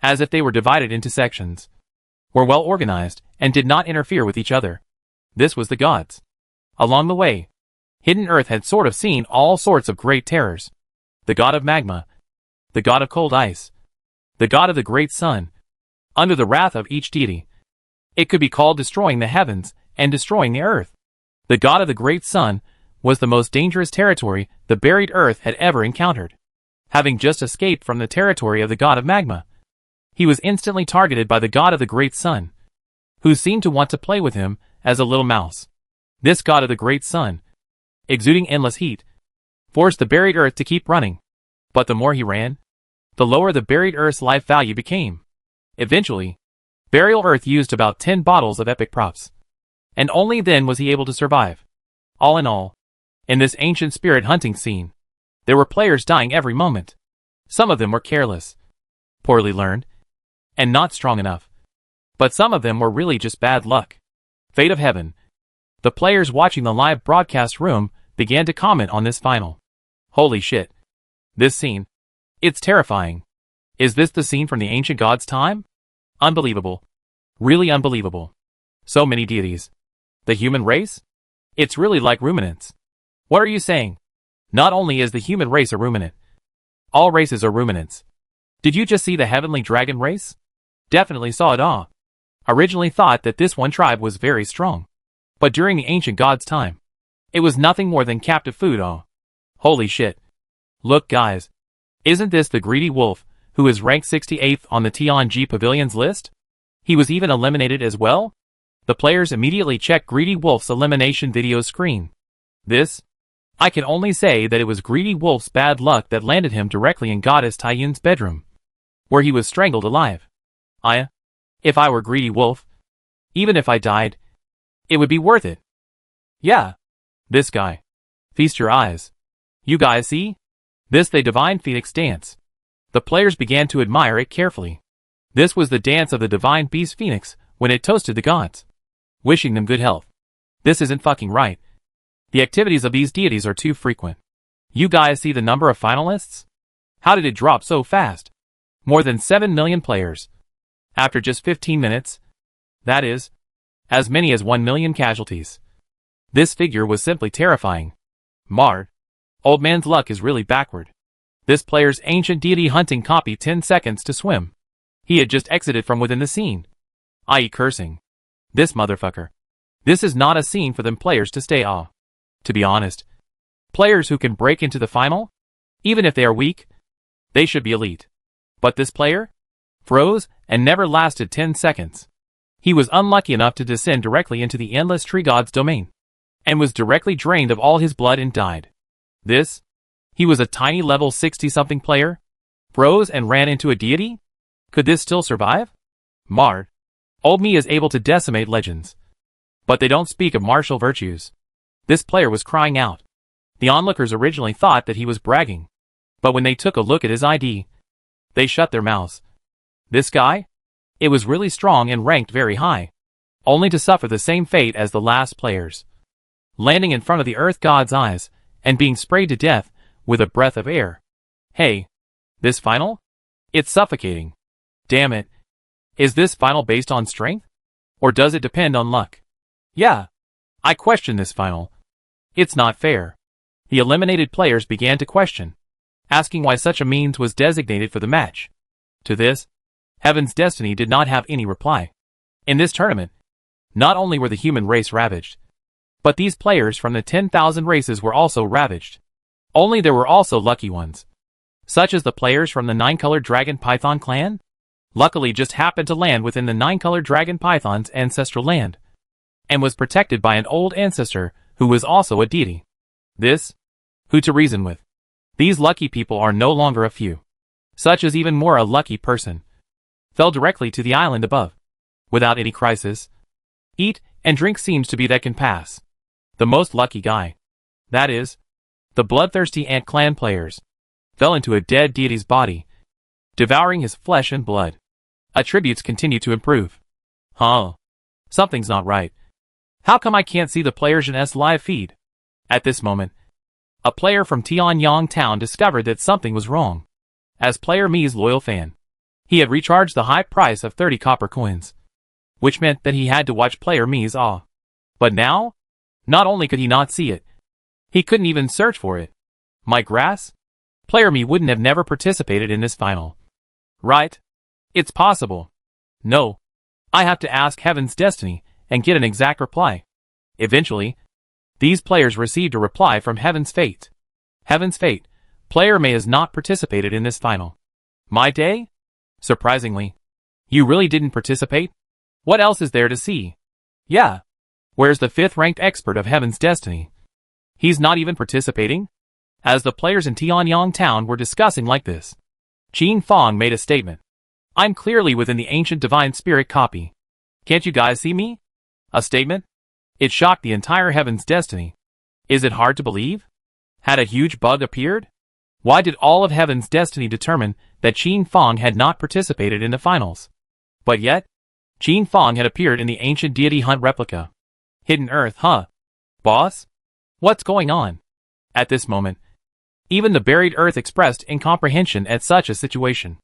as if they were divided into sections, were well organized and did not interfere with each other. This was the gods. Along the way, Hidden Earth had sort of seen all sorts of great terrors. The god of magma, the god of cold ice, the god of the great sun. Under the wrath of each deity, it could be called destroying the heavens and destroying the earth. The god of the great sun was the most dangerous territory the buried earth had ever encountered. Having just escaped from the territory of the god of magma, he was instantly targeted by the god of the great sun, who seemed to want to play with him as a little mouse. This god of the great sun, exuding endless heat, forced the buried earth to keep running. But the more he ran, the lower the buried earth's life value became. Eventually, Burial Earth used about 10 bottles of epic props, and only then was he able to survive. All in all, in this ancient spirit hunting scene, there were players dying every moment. Some of them were careless, poorly learned, and not strong enough. But some of them were really just bad luck. Fate of heaven. The players watching the live broadcast room began to comment on this final. Holy shit. This scene. It's terrifying. Is this the scene from the ancient gods' time? Unbelievable. Really unbelievable. So many deities. The human race? It's really like ruminants. What are you saying? Not only is the human race a ruminant, all races are ruminants. Did you just see the heavenly dragon race? Definitely saw it. Originally thought that this one tribe was very strong. But during the ancient gods' time, it was nothing more than captive food. Holy shit. Look guys. Isn't this the greedy wolf, who is ranked 68th on the TNG Pavilion's list? He was even eliminated as well? The players immediately checked Greedy Wolf's elimination video screen. This? I can only say that it was Greedy Wolf's bad luck that landed him directly in Goddess Tyun's bedroom, where he was strangled alive. If I were Greedy Wolf, even if I died, it would be worth it. Yeah. This guy. Feast your eyes. You guys see? This the Divine Phoenix dance. The players began to admire it carefully. This was the dance of the Divine Beast Phoenix when it toasted the gods, wishing them good health. This isn't fucking right. The activities of these deities are too frequent. You guys see the number of finalists? How did it drop so fast? More than 7 million players. After just 15 minutes. That is, as many as 1 million casualties. This figure was simply terrifying. Mard. Old man's luck is really backward. This player's ancient deity hunting copy 10 seconds to swim. He had just exited from within the scene. I.e. cursing. This motherfucker. This is not a scene for them players to stay To be honest, players who can break into the final, even if they are weak, they should be elite. But this player froze and never lasted 10 seconds. He was unlucky enough to descend directly into the endless tree god's domain, and was directly drained of all his blood and died. He was a tiny level 60-something player, froze and ran into a deity? Could this still survive? Mard. Old me is able to decimate legends, but they don't speak of martial virtues. This player was crying out. The onlookers originally thought that he was bragging, but when they took a look at his ID, they shut their mouths. This guy? It was really strong and ranked very high, only to suffer the same fate as the last players. Landing in front of the earth god's eyes, and being sprayed to death with a breath of air. Hey, this final? It's suffocating. Damn it. Is this final based on strength? Or does it depend on luck? Yeah. I question this final. It's not fair. The eliminated players began to question, asking why such a means was designated for the match. To this, Heaven's Destiny did not have any reply. In this tournament, not only were the human race ravaged, but these players from the 10,000 races were also ravaged. Only there were also lucky ones, such as the players from the 9-colored Dragon Python clan. Luckily just happened to land within the 9-colored Dragon Python's ancestral land, and was protected by an old ancestor who was also a deity. This? Who to reason with? These lucky people are no longer a few. Such as even more a lucky person. Fell directly to the island above. Without any crisis. Eat and drink seems to be that can pass. The most lucky guy. That is, the bloodthirsty Ant Clan players. Fell into a dead deity's body. Devouring his flesh and blood. Attributes continue to improve. Huh. Something's not right. How come I can't see the players in S live feed? At this moment, a player from Tianyang Town discovered that something was wrong. As player Mi's loyal fan, he had recharged the high price of 30 copper coins, which meant that he had to watch player Mi's awe. But now, not only could he not see it, he couldn't even search for it. My grass? Player Me wouldn't have never participated in this final. Right? It's possible. No. I have to ask Heaven's Destiny and get an exact reply. Eventually, these players received a reply from Heaven's Fate. Heaven's Fate, player May has not participated in this final. My day? Surprisingly. You really didn't participate? What else is there to see? Yeah. Where's the 5th ranked expert of Heaven's Destiny? He's not even participating? As the players in Tianyang Town were discussing like this, Qin Fong made a statement. I'm clearly within the ancient divine spirit copy. Can't you guys see me? A statement? It shocked the entire Heaven's Destiny. Is it hard to believe? Had a huge bug appeared? Why did all of Heaven's Destiny determine that Qin Fong had not participated in the finals? But yet, Qin Fong had appeared in the ancient deity hunt replica. Hidden Earth, huh? Boss? What's going on? At this moment, even the buried Earth expressed incomprehension at such a situation.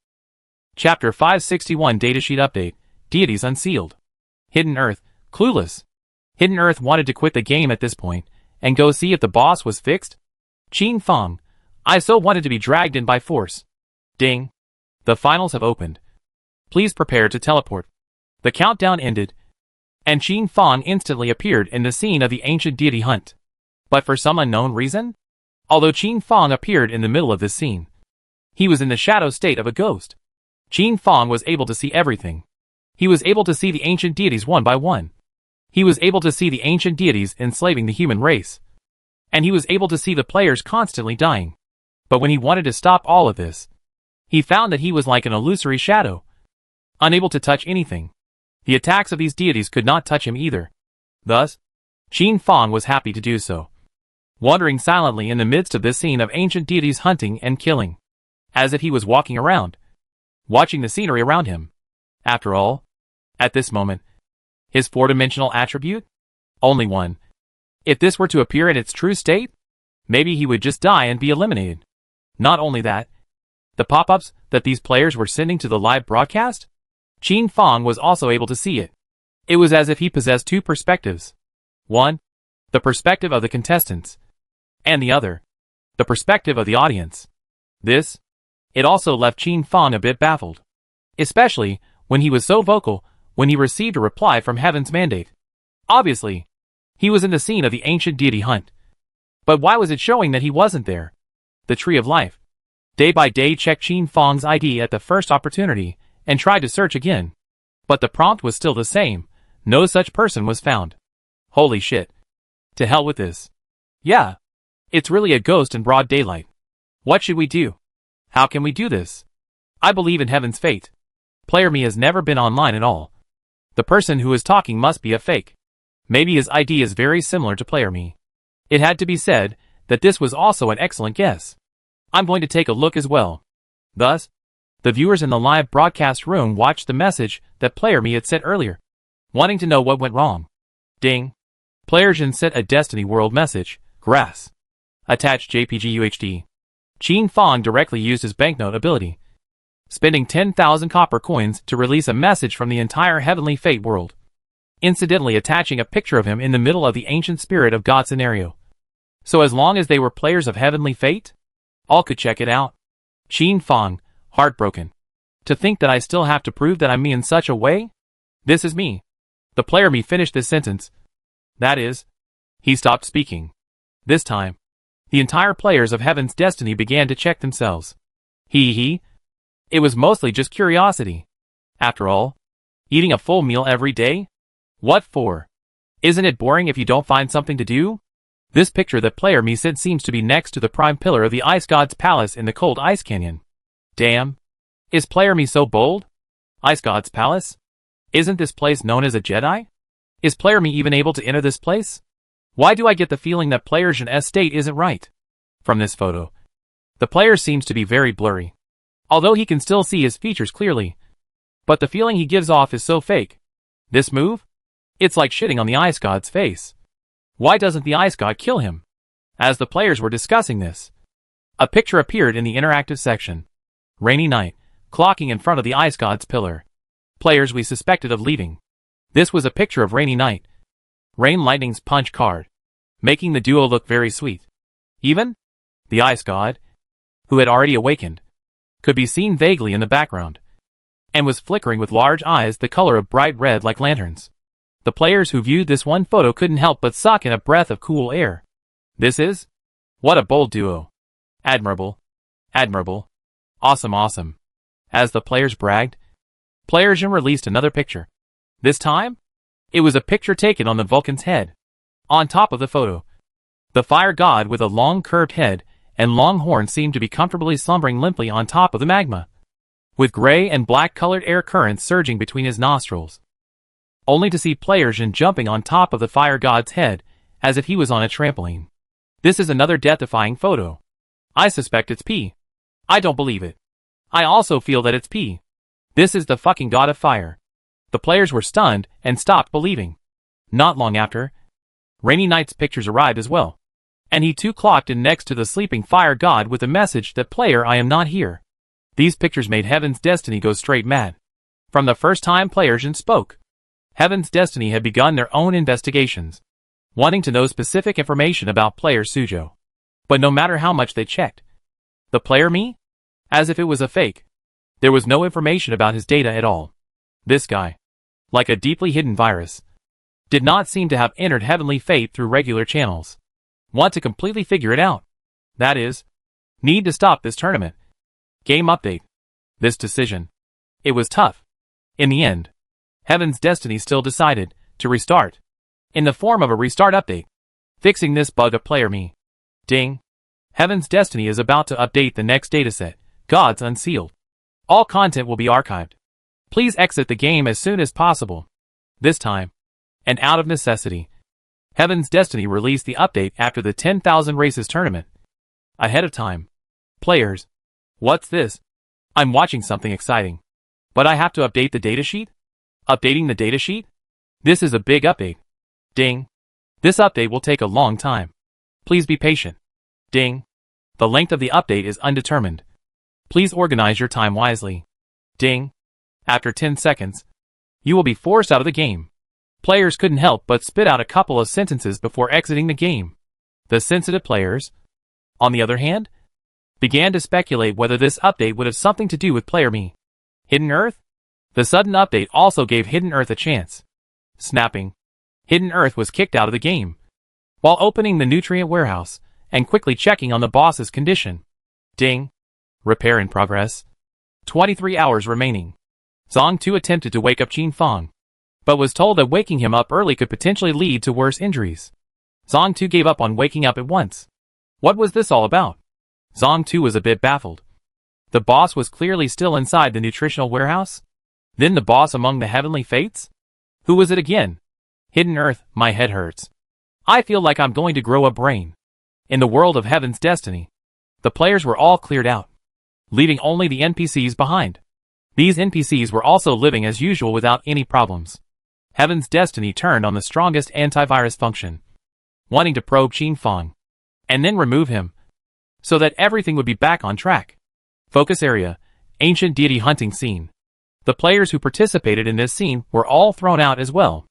Chapter 561 Datasheet Update, Deities Unsealed. Hidden Earth, clueless. Hidden Earth wanted to quit the game at this point, and go see if the boss was fixed. Qin Fong, I so wanted to be dragged in by force. Ding. The finals have opened. Please prepare to teleport. The countdown ended, and Qin Fong instantly appeared in the scene of the ancient deity hunt. But for some unknown reason, although Qin Fong appeared in the middle of this scene, he was in the shadow state of a ghost. Qin Fong was able to see everything. He was able to see the ancient deities one by one. He was able to see the ancient deities enslaving the human race. And he was able to see the players constantly dying. But when he wanted to stop all of this, he found that he was like an illusory shadow, unable to touch anything. The attacks of these deities could not touch him either. Thus, Qin Fong was happy to do so, wandering silently in the midst of this scene of ancient deities hunting and killing, as if he was walking around, watching the scenery around him. After all, at this moment, his 4-dimensional attribute? Only one. If this were to appear in its true state, maybe he would just die and be eliminated. Not only that, the pop-ups that these players were sending to the live broadcast? Qin Fong was also able to see it. It was as if he possessed two perspectives. One, the perspective of the contestants, and the other, the perspective of the audience. It also left Qin Fong a bit baffled. Especially when he was so vocal when he received a reply from Heaven's Mandate. Obviously, he was in the scene of the ancient deity hunt. But why was it showing that he wasn't there? The Tree of Life. Day by day checked Qin Fong's ID at the first opportunity and tried to search again. But the prompt was still the same. No such person was found. Holy shit. To hell with this. Yeah. It's really a ghost in broad daylight. What should we do? How can we do this? I believe in Heaven's fate. Player Me has never been online at all. The person who is talking must be a fake. Maybe his ID is very similar to Player Me. It had to be said that this was also an excellent guess. I'm going to take a look as well. Thus, the viewers in the live broadcast room watched the message that Player Me had sent earlier, wanting to know what went wrong. Ding. Player Jin sent a Destiny World message, grass. Attached JPG UHD. Qin Fong directly used his banknote ability, spending 10,000 copper coins to release a message from the entire Heavenly Fate world, incidentally attaching a picture of him in the middle of the ancient spirit of God scenario. So as long as they were players of Heavenly Fate, all could check it out. Qin Fong, heartbroken. To think that I still have to prove that I'm me in such a way? This is me. The Player Me finished this sentence. That is, he stopped speaking. This time, the entire players of Heaven's Destiny began to check themselves. It was mostly just curiosity. After all, eating a full meal every day? What for? Isn't it boring if you don't find something to do? This picture that player me said seems to be next to the prime pillar of the Ice God's Palace in the cold ice canyon. Damn. Is player me so bold? Ice God's Palace? Isn't this place known as a Jedi? Is player me even able to enter this place? Why do I get the feeling that player Jean's state isn't right? From this photo, the player seems to be very blurry. Although he can still see his features clearly. But the feeling he gives off is so fake. This move? It's like shitting on the Ice God's face. Why doesn't the Ice God kill him? As the players were discussing this, a picture appeared in the interactive section. Rainy night, clocking in front of the Ice God's pillar. Players we suspected of leaving. This was a picture of rainy night. Rain Lightning's punch card, making the duo look very sweet. Even the Ice God, who had already awakened, could be seen vaguely in the background, and was flickering with large eyes the color of bright red like lanterns. The players who viewed this one photo couldn't help but suck in a breath of cool air. This is? What a bold duo. Admirable. Admirable. Awesome, awesome. As the players bragged, player Jean released another picture. This time, it was a picture taken on the Vulcan's head. On top of the photo, the fire god with a long curved head and long horns seemed to be comfortably slumbering limply on top of the magma, with gray and black colored air currents surging between his nostrils. Only to see player Jean jumping on top of the fire god's head, as if he was on a trampoline. This is another death-defying photo. I suspect it's P. I don't believe it. I also feel that it's P. This is the fucking god of fire. The players were stunned and stopped believing. Not long after, Rainy Night's pictures arrived as well, and he too clocked in next to the sleeping fire god with a message that player I am not here. These pictures made Heaven's Destiny go straight mad. From the first time player Jean spoke, Heaven's Destiny had begun their own investigations, wanting to know specific information about player Sujo. But no matter how much they checked, the player me? As if it was a fake. There was no information about his data at all. This guy, like a deeply hidden virus, did not seem to have entered Heavenly Fate through regular channels. Want to completely figure it out. That is, need to stop this tournament. Game update. This decision. It was tough. In the end, Heaven's Destiny still decided to restart, in the form of a restart update, fixing this bug of player me. Ding. Heaven's Destiny is about to update the next dataset, Gods Unsealed. All content will be archived. Please exit the game as soon as possible. This time, and out of necessity, Heaven's Destiny released the update after the 10,000 Races tournament. Ahead of time. Players. What's this? I'm watching something exciting. But I have to update the datasheet? Updating the datasheet? This is a big update. Ding. This update will take a long time. Please be patient. Ding. The length of the update is undetermined. Please organize your time wisely. Ding. After 10 seconds, you will be forced out of the game. Players couldn't help but spit out a couple of sentences before exiting the game. The sensitive players, on the other hand, began to speculate whether this update would have something to do with player me. Hidden Earth? The sudden update also gave Hidden Earth a chance. Snapping. Hidden Earth was kicked out of the game, while opening the nutrient warehouse and quickly checking on the boss's condition. Ding. Repair in progress. 23 hours remaining. Zong 2 attempted to wake up Qin Fong, but was told that waking him up early could potentially lead to worse injuries. Zong 2 gave up on waking up at once. What was this all about? Zong 2 was a bit baffled. The boss was clearly still inside the nutritional warehouse? Then the boss among the Heavenly Fates? Who was it again? Hidden Earth, my head hurts. I feel like I'm going to grow a brain. In the world of Heaven's Destiny, the players were all cleared out, leaving only the NPCs behind. These NPCs were also living as usual without any problems. Heaven's Destiny turned on the strongest antivirus function, wanting to probe Qin Fong, and then remove him, so that everything would be back on track. Focus area, ancient deity hunting scene. The players who participated in this scene were all thrown out as well.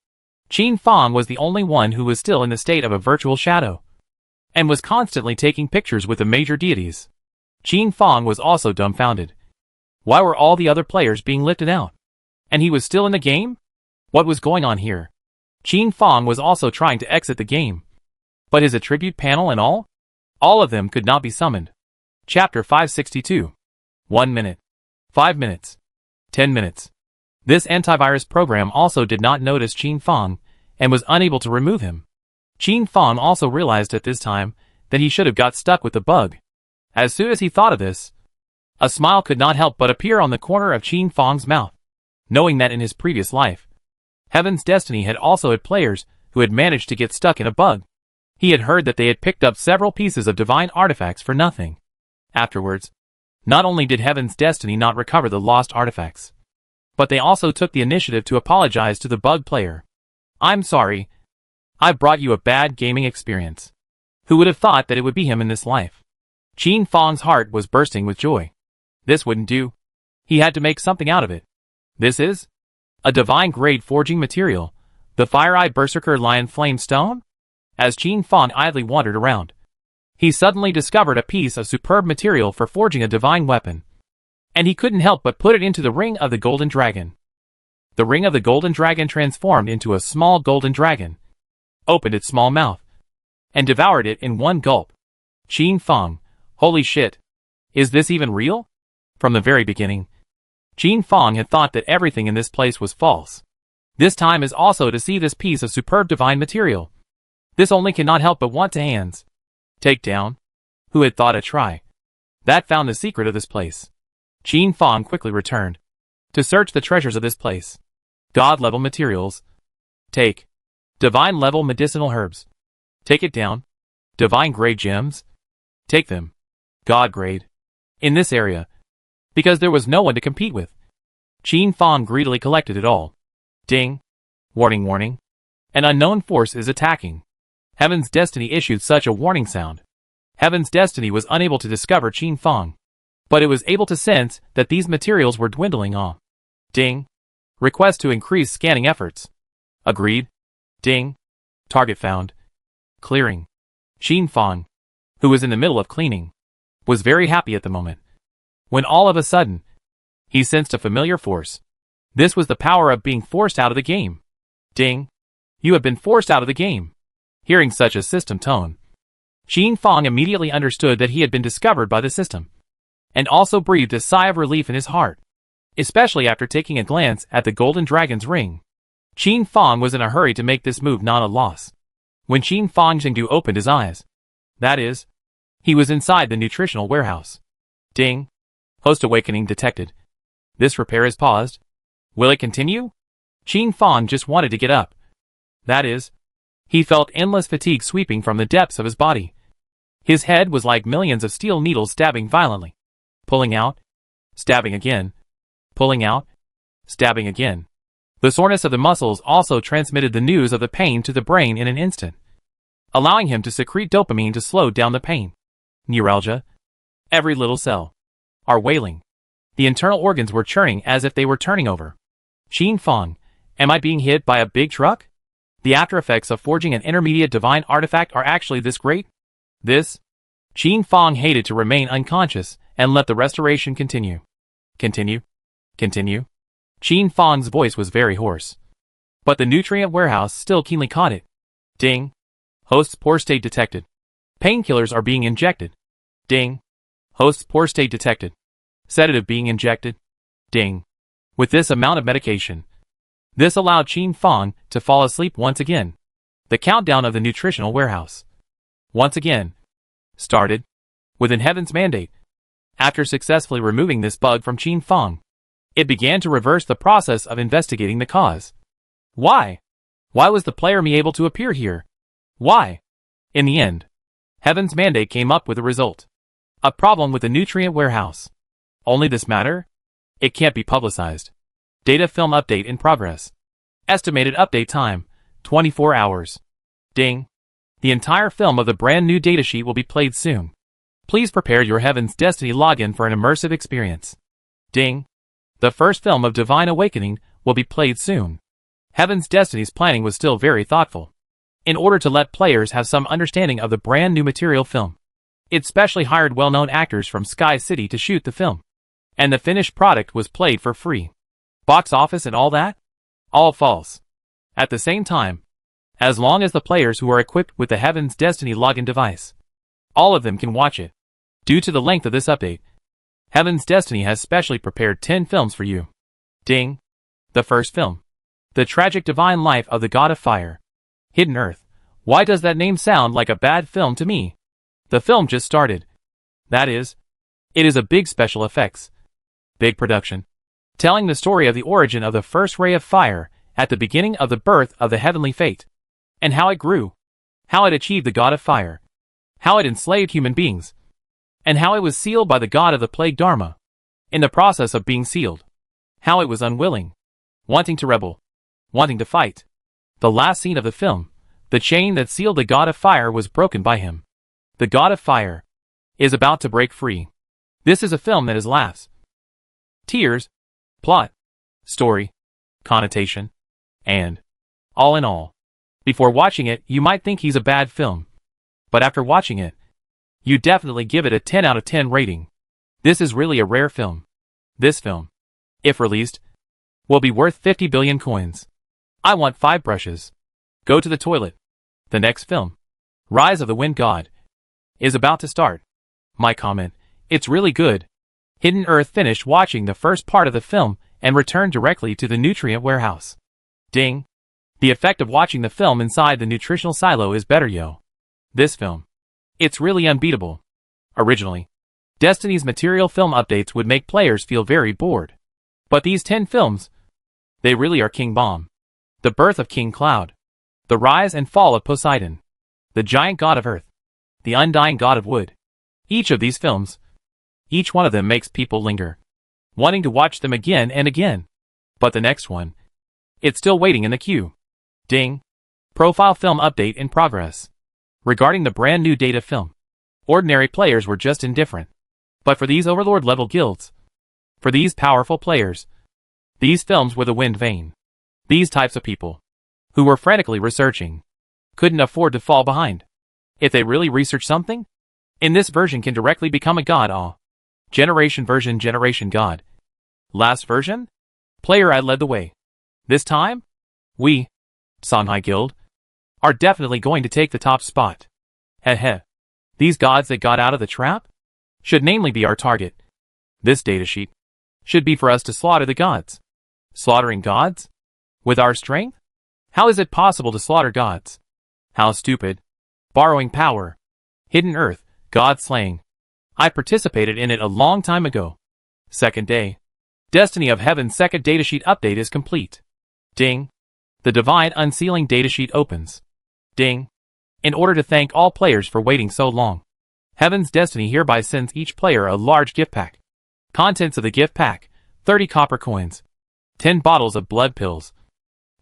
Qin Fong was the only one who was still in the state of a virtual shadow, and was constantly taking pictures with the major deities. Qin Fong was also dumbfounded. Why were all the other players being lifted out? And he was still in the game? What was going on here? Qin Fong was also trying to exit the game, but his attribute panel and all of them could not be summoned. Chapter 562. 1 minute. 5 minutes. 10 minutes. This antivirus program also did not notice Qin Fong, and was unable to remove him. Qin Fang also realized at this time that he should have got stuck with the bug. As soon as he thought of this, a smile could not help but appear on the corner of Qin Fang's mouth, knowing that in his previous life, Heaven's Destiny had also had players who had managed to get stuck in a bug. He had heard that they had picked up several pieces of divine artifacts for nothing. Afterwards, not only did Heaven's Destiny not recover the lost artifacts, but they also took the initiative to apologize to the bug player. "I'm sorry. I brought you a bad gaming experience." Who would have thought that it would be him in this life? Qin Fang's heart was bursting with joy. This wouldn't do. He had to make something out of it. This is a divine-grade forging material, the Fire-Eye Berserker Lion Flame Stone? As Qin Fang idly wandered around, he suddenly discovered a piece of superb material for forging a divine weapon, and he couldn't help but put it into the Ring of the Golden Dragon. The Ring of the Golden Dragon transformed into a small golden dragon, opened its small mouth, and devoured it in one gulp. Qin Fang, holy shit. Is this even real? From the very beginning, Qin Fang had thought that everything in this place was false. This time is also to see this piece of superb divine material. This only cannot help but want to hands. Take down. Who had thought a try that found the secret of this place? Qin Fang quickly returned to search the treasures of this place. God-level materials. Take. Divine-level medicinal herbs. Take it down. Divine-grade gems. Take them. God-grade. In this area, because there was no one to compete with, Qin Fang greedily collected it all. Ding. Warning, warning. An unknown force is attacking. Heaven's Destiny issued such a warning sound. Heaven's Destiny was unable to discover Qin Fang, but it was able to sense that these materials were dwindling off. Ding. Request to increase scanning efforts. Agreed. Ding. Target found. Clearing. Qin Fang, who was in the middle of cleaning, was very happy at the moment, when all of a sudden, he sensed a familiar force. This was the power of being forced out of the game. Ding. You have been forced out of the game. Hearing such a system tone, Qin Fang immediately understood that he had been discovered by the system, and also breathed a sigh of relief in his heart, especially after taking a glance at the Golden Dragon's ring. Qin Fang was in a hurry to make this move not a loss. When Qin Fang Jingdu opened his eyes, that is, he was inside the nutritional warehouse. Ding. Host awakening detected. This repair is paused. Will it continue? Qin Fang just wanted to get up. That is, he felt endless fatigue sweeping from the depths of his body. His head was like millions of steel needles stabbing violently. Pulling out. Stabbing again. Pulling out. Stabbing again. The soreness of the muscles also transmitted the news of the pain to the brain in an instant, allowing him to secrete dopamine to slow down the pain. Neuralgia. Every little cell are wailing. The internal organs were churning as if they were turning over. Qin Fang, am I being hit by a big truck? The after effects of forging an intermediate divine artifact are actually this great? This? Qin Fang hated to remain unconscious and let the restoration continue. Continue. Continue. Qin Fang's voice was very hoarse, but the nutrient warehouse still keenly caught it. Ding. Host's poor state detected. Painkillers are being injected. Ding. Host's poor state detected. Sedative being injected. Ding. With this amount of medication, this allowed Qin Fang to fall asleep once again. The countdown of the nutritional warehouse once again started within Heaven's mandate. After successfully removing this bug from Qin Fang, it began to reverse the process of investigating the cause. Why? Why was the player me able to appear here? Why? In the end, Heaven's mandate came up with a result. A problem with the nutrient warehouse. Only this matter? It can't be publicized. Data film update in progress. Estimated update time, 24 hours. Ding. The entire film of the brand new datasheet will be played soon. Please prepare your Heaven's Destiny login for an immersive experience. Ding. The first film of Divine Awakening will be played soon. Heaven's Destiny's planning was still very thoughtful, in order to let players have some understanding of the brand new material film. It specially hired well-known actors from Sky City to shoot the film, and the finished product was played for free. Box office and all that? All false. At the same time, as long as the players who are equipped with the Heaven's Destiny login device, all of them can watch it. Due to the length of this update, Heaven's Destiny has specially prepared 10 films for you. Ding. The first film. The Tragic Divine Life of the God of Fire. Hidden Earth. Why does that name sound like a bad film to me? The film just started. That is, it is a big special effects, big production, telling the story of the origin of the first ray of fire at the beginning of the birth of the heavenly fate, and how it grew, how it achieved the god of fire, how it enslaved human beings, and how it was sealed by the god of the plague Dharma. In the process of being sealed, how it was unwilling, wanting to rebel, wanting to fight. The last scene of the film, the chain that sealed the god of fire was broken by him. The god of fire is about to break free. This is a film that is laughs, tears, plot, story, connotation, and all in all. Before watching it, you might think he's a bad film. But after watching it, you definitely give it a 10 out of 10 rating. This is really a rare film. This film, if released, will be worth 50 billion coins. I want 5 brushes. Go to the toilet. The next film, Rise of the Wind God, is about to start. My comment, it's really good. Hidden Earth finished watching the first part of the film and returned directly to the nutrient warehouse. Ding. The effect of watching the film inside the nutritional silo is better, yo. This film, it's really unbeatable. Originally, Destiny's material film updates would make players feel very bored. But these 10 films, they really are King Bomb. The birth of King Cloud, the rise and fall of Poseidon, the giant god of earth, the undying god of wood. Each of these films, each one of them makes people linger, wanting to watch them again and again. But the next one, it's still waiting in the queue. Ding. Profile film update in progress. Regarding the brand new data film, ordinary players were just indifferent. But for these overlord level guilds, for these powerful players, these films were the wind vane. These types of people, who were frantically researching, couldn't afford to fall behind. If they really research something, in this version can directly become a god. Generation version generation god. Last version? Player I led the way. This time? We, Songhai Guild, are definitely going to take the top spot. Heh. These gods that got out of the trap should namely be our target. This datasheet should be for us to slaughter the gods. Slaughtering gods? With our strength? How is it possible to slaughter gods? How stupid. Borrowing power. Hidden Earth, god slaying. I participated in it a long time ago. Second day. Destiny of Heaven's second datasheet update is complete. Ding. The Divine Unsealing datasheet opens. Ding. In order to thank all players for waiting so long, Heaven's Destiny hereby sends each player a large gift pack. Contents of the gift pack, 30 copper coins, 10 bottles of blood pills,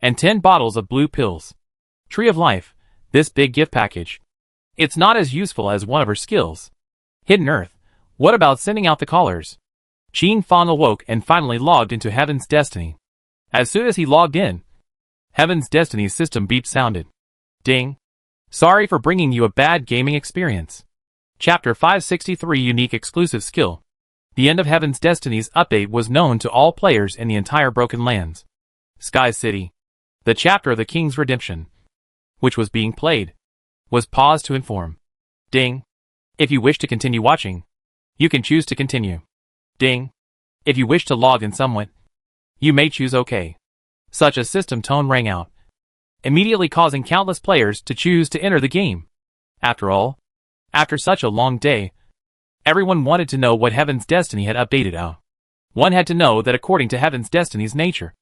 and 10 bottles of blue pills. Tree of Life, this big gift package. It's not as useful as one of her skills. Hidden Earth, what about sending out the callers? Qin Fang awoke and finally logged into Heaven's Destiny. As soon as he logged in, Heaven's Destiny's system beep sounded. Ding. Sorry for bringing you a bad gaming experience. Chapter 563 Unique Exclusive Skill. The end of Heaven's Destiny's update was known to all players in the entire Broken Lands. Sky City, the chapter of the King's Redemption, which was being played, was paused to inform. Ding. If you wish to continue watching, you can choose to continue. Ding. If you wish to log in somewhat, you may choose OK. Such a system tone rang out, immediately causing countless players to choose to enter the game. After all, after such a long day, everyone wanted to know what Heaven's Destiny had updated out. One had to know that according to Heaven's Destiny's nature,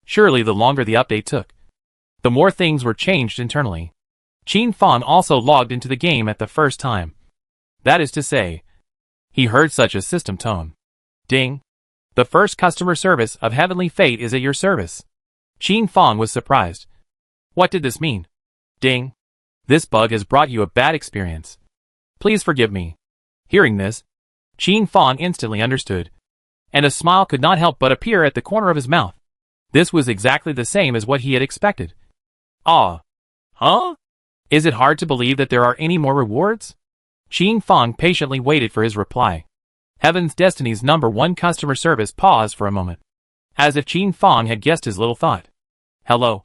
surely the longer the update took, the more things were changed internally. Qin Fang also logged into the game at the first time. That is to say, he heard such a system tone. Ding. The first customer service of Heavenly Fate is at your service. Qin Fang was surprised. What did this mean? Ding. This bug has brought you a bad experience. Please forgive me. Hearing this, Qin Fang instantly understood, and a smile could not help but appear at the corner of his mouth. This was exactly the same as what he had expected. Ah. Huh? Is it hard to believe that there are any more rewards? Qin Fang patiently waited for his reply. Heaven's Destiny's #1 customer service paused for a moment, as if Qin Fang had guessed his little thought. Hello.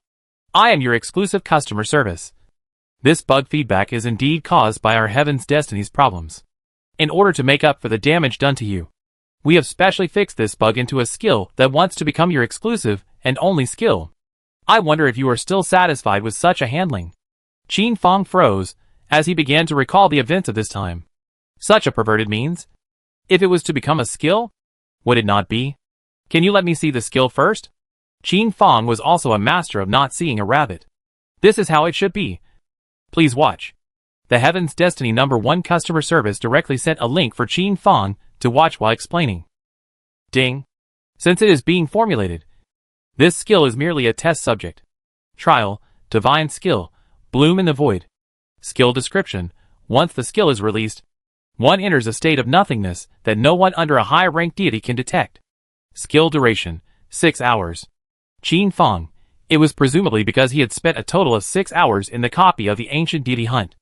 I am your exclusive customer service. This bug feedback is indeed caused by our Heaven's Destiny's problems. In order to make up for the damage done to you, we have specially fixed this bug into a skill that wants to become your exclusive and only skill. I wonder if you are still satisfied with such a handling. Qin Fong froze, as he began to recall the events of this time. Such a perverted means? If it was to become a skill? Would it not be? Can you let me see the skill first? Qin Fong was also a master of not seeing a rabbit. This is how it should be. Please watch. The Heaven's Destiny #1 customer service directly sent a link for Qin Fong to watch while explaining. Ding. Since it is being formulated, this skill is merely a test subject. Trial, divine skill, bloom in the void. Skill description. Once the skill is released, one enters a state of nothingness that no one under a high-ranked deity can detect. Skill duration, 6 hours. Qin Fong. It was presumably because he had spent a total of 6 hours in the copy of the ancient deity hunt.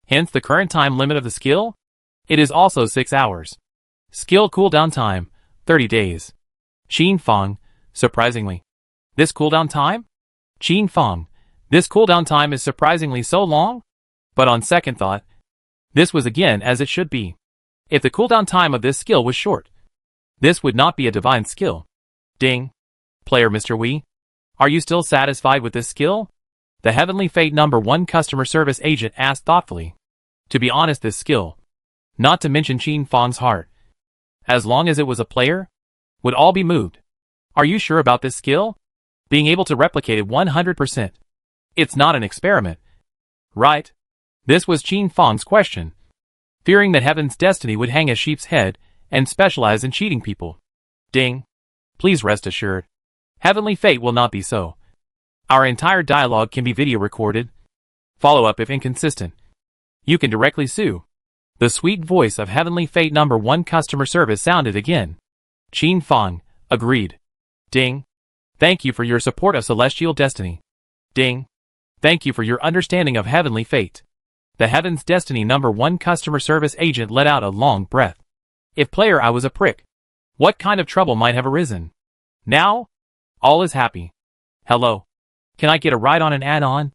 Hence the current time limit of the skill? It is also 6 hours. Skill cooldown time, 30 days. Qin Fong. Surprisingly. This cooldown time? Qin Fong. This cooldown time is surprisingly so long? But on second thought, this was again as it should be. If the cooldown time of this skill was short, this would not be a divine skill. Ding. Player Mr. Wee. Are you still satisfied with this skill? The Heavenly Fate #1 customer service agent asked thoughtfully. To be honest, this skill, not to mention Qin Fong's heart, as long as it was a player, would all be moved. Are you sure about this skill? Being able to replicate it 100%. It's not an experiment. Right? This was Qin Fong's question, fearing that Heaven's Destiny would hang a sheep's head and specialize in cheating people. Ding. Please rest assured. Heavenly Fate will not be so. Our entire dialogue can be video recorded. Follow up if inconsistent. You can directly sue. The sweet voice of Heavenly Fate #1 customer service sounded again. Qin Fong. Agreed. Ding. Thank you for your support of Celestial Destiny. Ding. Thank you for your understanding of Heavenly Fate. The Heaven's Destiny #1 customer service agent let out a long breath. If player I was a prick, what kind of trouble might have arisen? Now, all is happy. Hello. Can I get a ride on an add-on?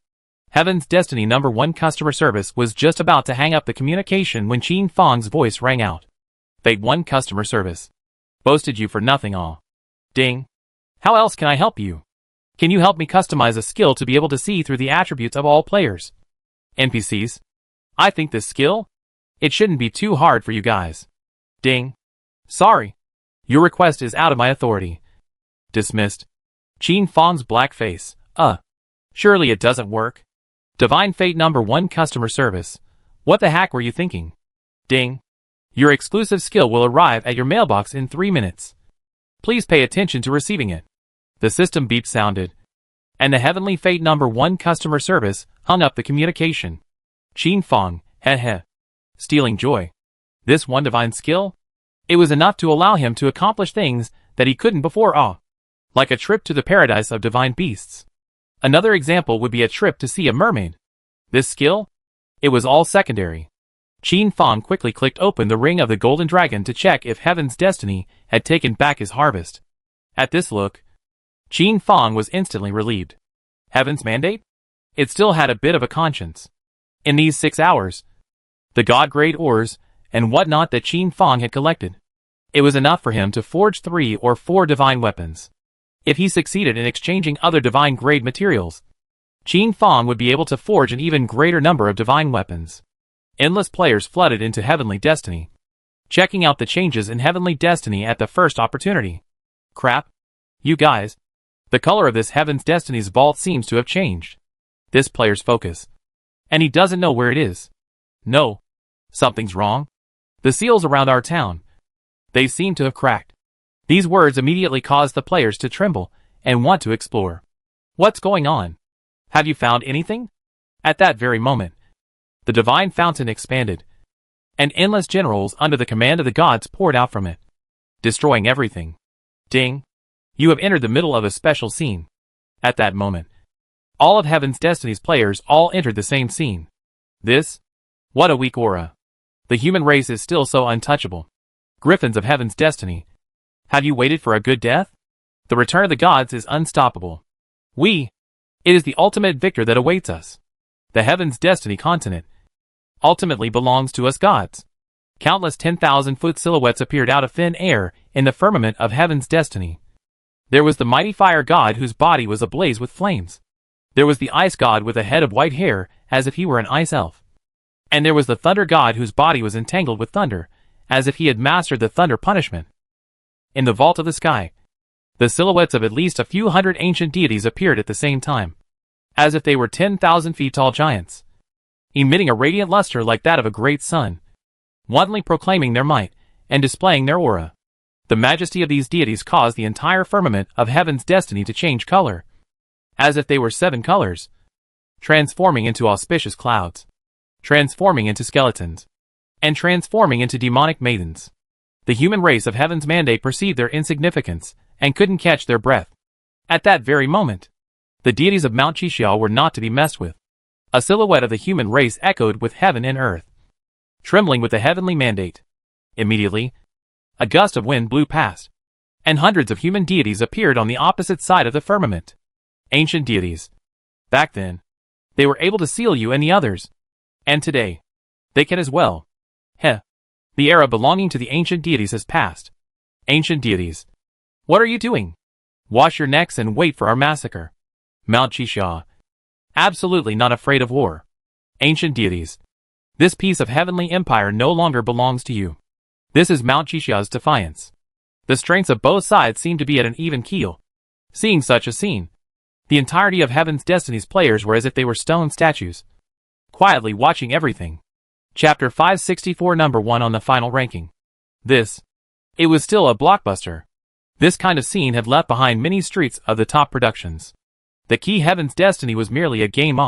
Heaven's Destiny #1 customer service was just about to hang up the communication when Qin Fong's voice rang out. Fate 1 customer service. Boasted you for nothing all. Ding. How else can I help you? Can you help me customize a skill to be able to see through the attributes of all players? NPCs. I think this skill? It shouldn't be too hard for you guys. Ding. Sorry. Your request is out of my authority. Dismissed. Qin Fong's black face. Surely it doesn't work. Divine Fate #1 customer service. What the heck were you thinking? Ding. Your exclusive skill will arrive at your mailbox in 3 minutes. Please pay attention to receiving it. The system beep sounded, and the Heavenly Fate #1 customer service hung up the communication. Qin Fong. Heh. Stealing joy. This one divine skill? It was enough to allow him to accomplish things that he couldn't before. Like a trip to the paradise of divine beasts. Another example would be a trip to see a mermaid. This skill? It was all secondary. Qin Fong quickly clicked open the ring of the golden dragon to check if Heaven's Destiny had taken back his harvest. At this look, Qin Fong was instantly relieved. Heaven's mandate? It still had a bit of a conscience. In these 6 hours, the god-grade ores and whatnot that Qin Fong had collected, it was enough for him to forge 3 or 4 divine weapons. If he succeeded in exchanging other divine-grade materials, Qin Fong would be able to forge an even greater number of divine weapons. Endless players flooded into Heavenly Destiny, checking out the changes in Heavenly Destiny at the first opportunity. Crap. You guys. The color of this Heaven's Destiny's vault seems to have changed. This player's focus. And he doesn't know where it is. No. Something's wrong. The seals around our town. They seem to have cracked. These words immediately caused the players to tremble and want to explore. What's going on? Have you found anything? At that very moment, the divine fountain expanded, and endless generals under the command of the gods poured out from it, destroying everything. Ding. You have entered the middle of a special scene. At that moment, all of Heaven's Destiny's players all entered the same scene. This? What a weak aura. The human race is still so untouchable. Griffins of Heaven's Destiny. Have you waited for a good death? The return of the gods is unstoppable. It is the ultimate victor that awaits us. The Heaven's Destiny continent ultimately belongs to us gods. Countless 10,000-foot silhouettes appeared out of thin air in the firmament of Heaven's Destiny. There was the mighty fire god whose body was ablaze with flames. There was the ice god with a head of white hair, as if he were an ice elf. And there was the thunder god whose body was entangled with thunder, as if he had mastered the thunder punishment. In the vault of the sky, the silhouettes of at least a few hundred ancient deities appeared at the same time, as if they were 10,000 feet tall giants, emitting a radiant luster like that of a great sun, wantonly proclaiming their might and displaying their aura. The majesty of these deities caused the entire firmament of heaven's destiny to change color, as if they were 7 colors, transforming into auspicious clouds, transforming into skeletons, and transforming into demonic maidens. The human race of heaven's mandate perceived their insignificance and couldn't catch their breath. At that very moment, the deities of Mount Chishia were not to be messed with. A silhouette of the human race echoed with heaven and earth, trembling with the heavenly mandate. Immediately, a gust of wind blew past, and hundreds of human deities appeared on the opposite side of the firmament. Ancient deities. Back then, they were able to seal you and the others. And today, they can as well. Heh. The era belonging to the ancient deities has passed. Ancient deities. What are you doing? Wash your necks and wait for our massacre. Mount Chishia. Absolutely not afraid of war. Ancient deities. This piece of heavenly empire no longer belongs to you. This is Mount Chishia's defiance. The strengths of both sides seem to be at an even keel. Seeing such a scene, the entirety of Heaven's Destiny's players were as if they were stone statues, quietly watching everything. Chapter 564, number 1 on the final ranking. It was still a blockbuster. This kind of scene had left behind many streets of the top productions. The key Heaven's Destiny was merely a game.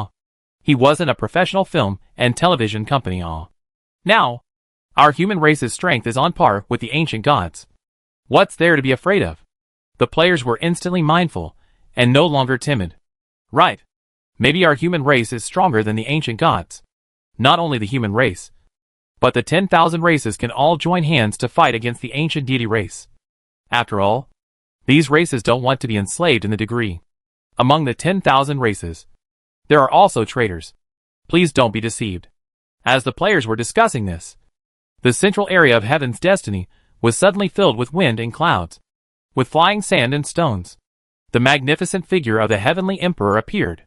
He wasn't a professional film and television company. Now, our human race's strength is on par with the ancient gods. What's there to be afraid of? The players were instantly mindful, and no longer timid. Right. Maybe our human race is stronger than the ancient gods. Not only the human race, but the 10,000 races can all join hands to fight against the ancient deity race. After all, these races don't want to be enslaved in the degree. Among the 10,000 races, there are also traitors. Please don't be deceived. As the players were discussing this, the central area of Heaven's Destiny was suddenly filled with wind and clouds, with flying sand and stones. The magnificent figure of the Heavenly Emperor appeared.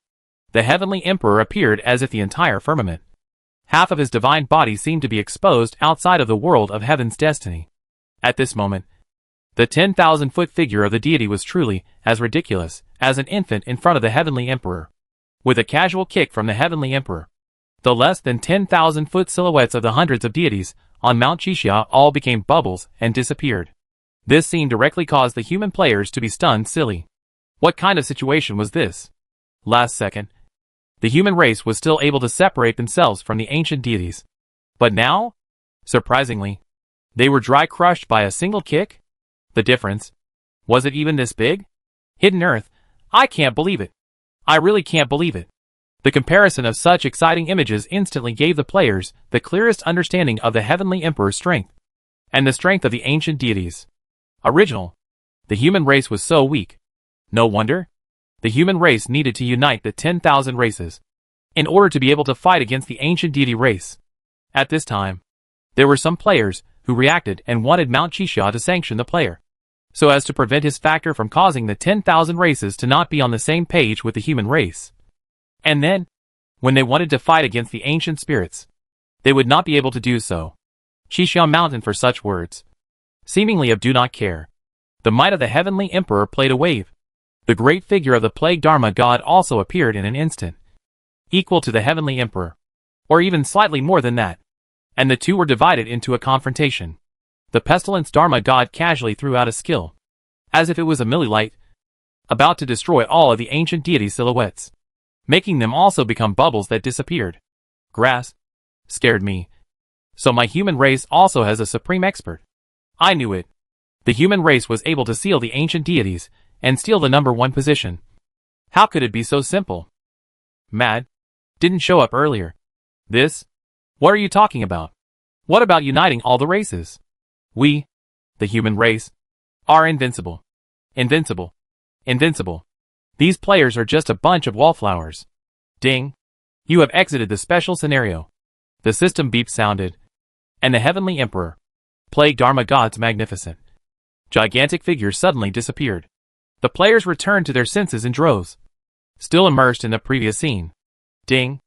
The Heavenly Emperor appeared as if the entire firmament, half of his divine body, seemed to be exposed outside of the world of Heaven's Destiny. At this moment, the 10,000-foot figure of the deity was truly as ridiculous as an infant in front of the Heavenly Emperor. With a casual kick from the Heavenly Emperor, the less than 10,000-foot silhouettes of the hundreds of deities on Mount Chishia all became bubbles and disappeared. This scene directly caused the human players to be stunned silly. What kind of situation was this? Last second, the human race was still able to separate themselves from the ancient deities. But now, surprisingly, they were dry crushed by a single kick? The difference? Was it even this big? Hidden Earth, I can't believe it. I really can't believe it. The comparison of such exciting images instantly gave the players the clearest understanding of the Heavenly Emperor's strength, and the strength of the ancient deities. Original. The human race was so weak. No wonder. The human race needed to unite the 10,000 races in order to be able to fight against the ancient deity race. At this time, there were some players who reacted and wanted Mount Chishia to sanction the player, so as to prevent his factor from causing the 10,000 races to not be on the same page with the human race. And then, when they wanted to fight against the ancient spirits, they would not be able to do so. Chishia Mountain for such words, seemingly of do not care. The might of the Heavenly Emperor played a wave. The great figure of the Plague Dharma god also appeared in an instant, equal to the Heavenly Emperor, or even slightly more than that, and the two were divided into a confrontation. The Pestilence Dharma god casually threw out a skill, as if it was a millilight, about to destroy all of the ancient deity silhouettes, making them also become bubbles that disappeared. Grass scared me. So my human race also has a supreme expert. I knew it. The human race was able to seal the ancient deities and steal the number 1 position. How could it be so simple? Mad? Didn't show up earlier. This? What are you talking about? What about uniting all the races? We, the human race, are invincible. Invincible. Invincible. These players are just a bunch of wallflowers. Ding. You have exited the special scenario. The system beep sounded, and the Heavenly Emperor, Plague Dharma god's magnificent, gigantic figure suddenly disappeared. The players returned to their senses in droves. Still immersed in the previous scene. Ding.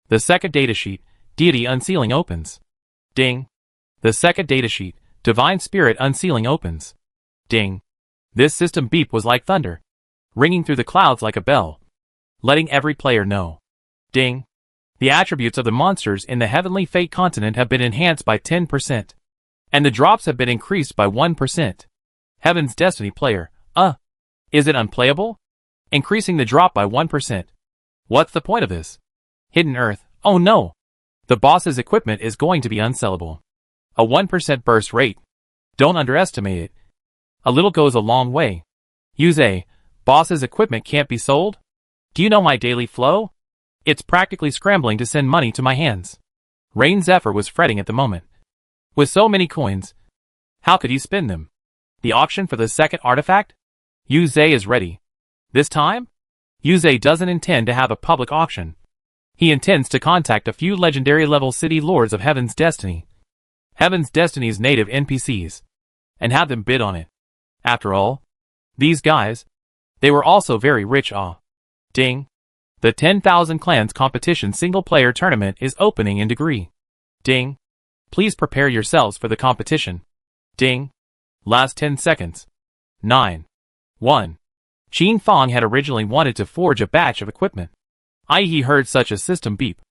The second datasheet, Deity Unsealing opens. Ding. The second datasheet, Divine Spirit Unsealing opens. Ding. This system beep was like thunder, ringing through the clouds like a bell, letting every player know. Ding. The attributes of the monsters in the Heavenly Fate continent have been enhanced by 10%. And the drops have been increased by 1%. Heaven's Destiny player, is it unplayable? Increasing the drop by 1%. What's the point of this? Hidden Earth, oh no! The boss's equipment is going to be unsellable. A 1% burst rate. Don't underestimate it. A little goes a long way. Use a, boss's equipment can't be sold? Do you know my daily flow? It's practically scrambling to send money to my hands. Rain Zephyr was fretting at the moment. With so many coins, how could you spend them? The auction for the second artifact? Yuze is ready. This time? Yuze doesn't intend to have a public auction. He intends to contact a few legendary-level city lords of Heaven's Destiny, Heaven's Destiny's native NPCs, and have them bid on it. After all, these guys, they were also very rich. Ding. The 10,000 Clans Competition single-player tournament is opening in Degree. Ding. Please prepare yourselves for the competition. Ding. Last 10 seconds. 9. 1. Qin Fong had originally wanted to forge a batch of equipment. He heard such a system beep.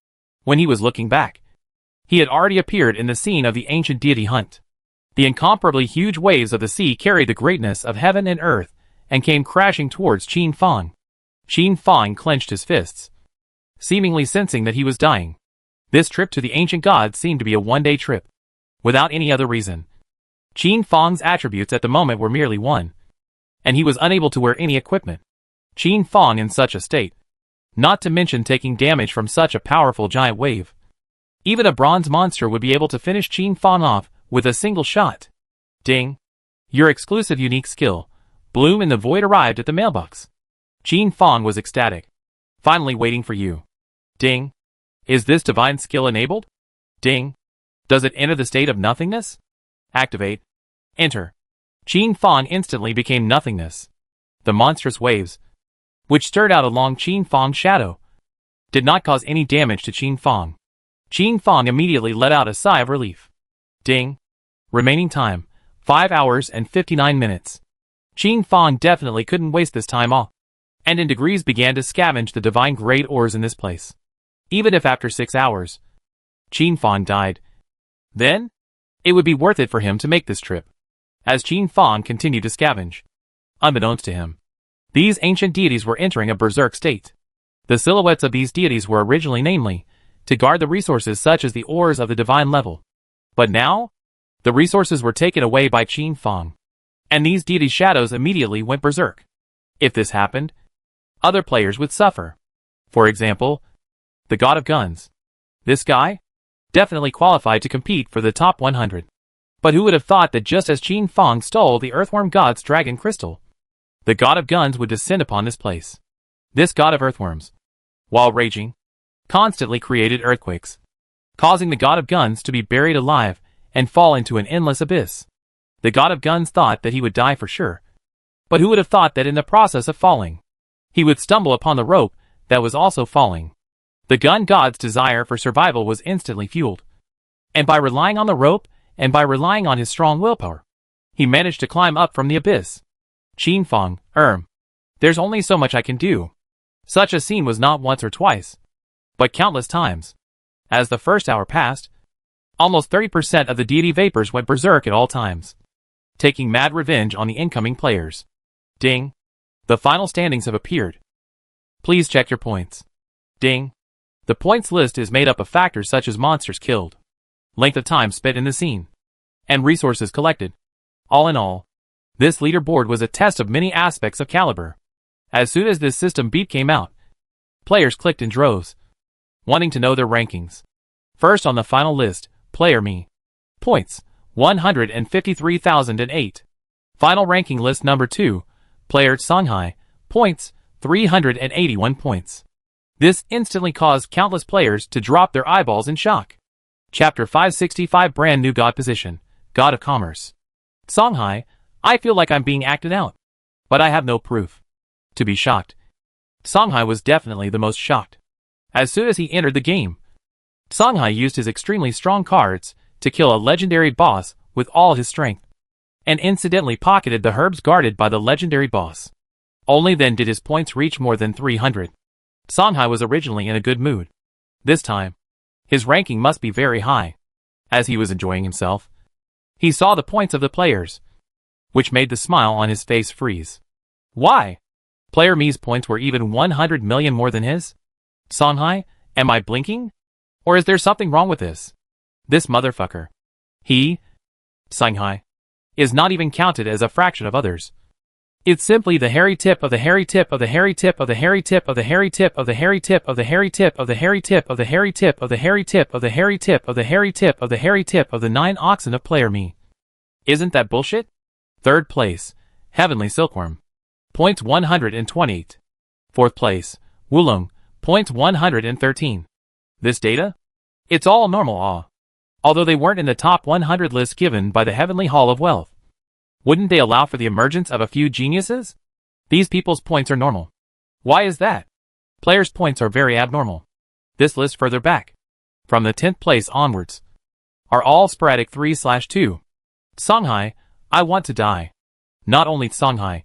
When he was looking back, he had already appeared in the scene of the ancient deity hunt. The incomparably huge waves of the sea carried the greatness of heaven and earth, and came crashing towards Qin Fong. Qin Fong clenched his fists, seemingly sensing that he was dying. This trip to the ancient gods seemed to be a one-day trip, without any other reason. Qin Fong's attributes at the moment were merely 1, and he was unable to wear any equipment. Qin Fong in such a state, not to mention taking damage from such a powerful giant wave. Even a bronze monster would be able to finish Qin Fong off with a single shot. Ding. Your exclusive unique skill, Bloom in the Void, arrived at the mailbox. Qin Fong was ecstatic. Finally waiting for you. Ding. Is this divine skill enabled? Ding. Does it enter the state of nothingness? Activate. Enter. Qin Fong instantly became nothingness. The monstrous waves, which stirred out along Qin Fong's shadow, did not cause any damage to Qin Fong. Qin Fong immediately let out a sigh of relief. Ding. Remaining time, 5 hours and 59 minutes. Qin Fong definitely couldn't waste this time off, and in degrees began to scavenge the divine grade ores in this place. Even if after 6 hours, Qin Fong died, then it would be worth it for him to make this trip. As Qin Fong continued to scavenge, unbeknownst to him, these ancient deities were entering a berserk state. The silhouettes of these deities were originally namely to guard the resources such as the ores of the divine level. But now, the resources were taken away by Qin Fong, and these deities' shadows immediately went berserk. If this happened, other players would suffer. For example, the God of Guns. This guy? Definitely qualified to compete for the top 100. But who would have thought that just as Qin Fong stole the Earthworm God's Dragon Crystal, the God of Guns would descend upon this place. This God of Earthworms, while raging, constantly created earthquakes, causing the God of Guns to be buried alive and fall into an endless abyss. The God of Guns thought that he would die for sure. But who would have thought that in the process of falling, he would stumble upon the rope that was also falling. The gun god's desire for survival was instantly fueled. And by relying on the rope, and by relying on his strong willpower, he managed to climb up from the abyss. Qin Fong, there's only so much I can do. Such a scene was not once or twice, but countless times. As the first hour passed, almost 30% of the deity vapors went berserk at all times, taking mad revenge on the incoming players. Ding. The final standings have appeared. Please check your points. Ding. The points list is made up of factors such as monsters killed, length of time spent in the scene, and resources collected. All in all, this leaderboard was a test of many aspects of Caliber. As soon as this system beat came out, players clicked in droves, wanting to know their rankings. First on the final list, Player Me. Points, 153,008. Final ranking list number 2, Player Songhai. Points, 381 points. This instantly caused countless players to drop their eyeballs in shock. Chapter 565 Brand New God Position, God of Commerce. Songhai, I feel like I'm being acted out, but I have no proof to be shocked. Songhai was definitely the most shocked. As soon as he entered the game, Songhai used his extremely strong cards to kill a legendary boss with all his strength, and incidentally pocketed the herbs guarded by the legendary boss. Only then did his points reach more than 300. Songhai was originally in a good mood. This time, his ranking must be very high. As he was enjoying himself, he saw the points of the players, which made the smile on his face freeze. Why? Player Mi's points were even 100 million more than his? Songhai, am I blinking? Or is there something wrong with this? This motherfucker. He, Songhai, is not even counted as a fraction of others. It's simply the hairy tip of the hairy tip of the hairy tip of the hairy tip of the hairy tip of the hairy tip of the hairy tip of the hairy tip of the hairy tip of the hairy tip of the hairy tip of the hairy tip of the hairy tip of the 9 oxen of Player Mi. Isn't that bullshit? Third place, Heavenly Silkworm. Points 128. Fourth place, Wulong. Points 113. This data? It's all normal although they weren't in the top 100 list given by the Heavenly Hall of Wealth. Wouldn't they allow for the emergence of a few geniuses? These people's points are normal. Why is that? Players' points are very abnormal. This list further back, from the 10th place onwards, are all sporadic 3/2. Songhai, I want to die. Not only Songhai.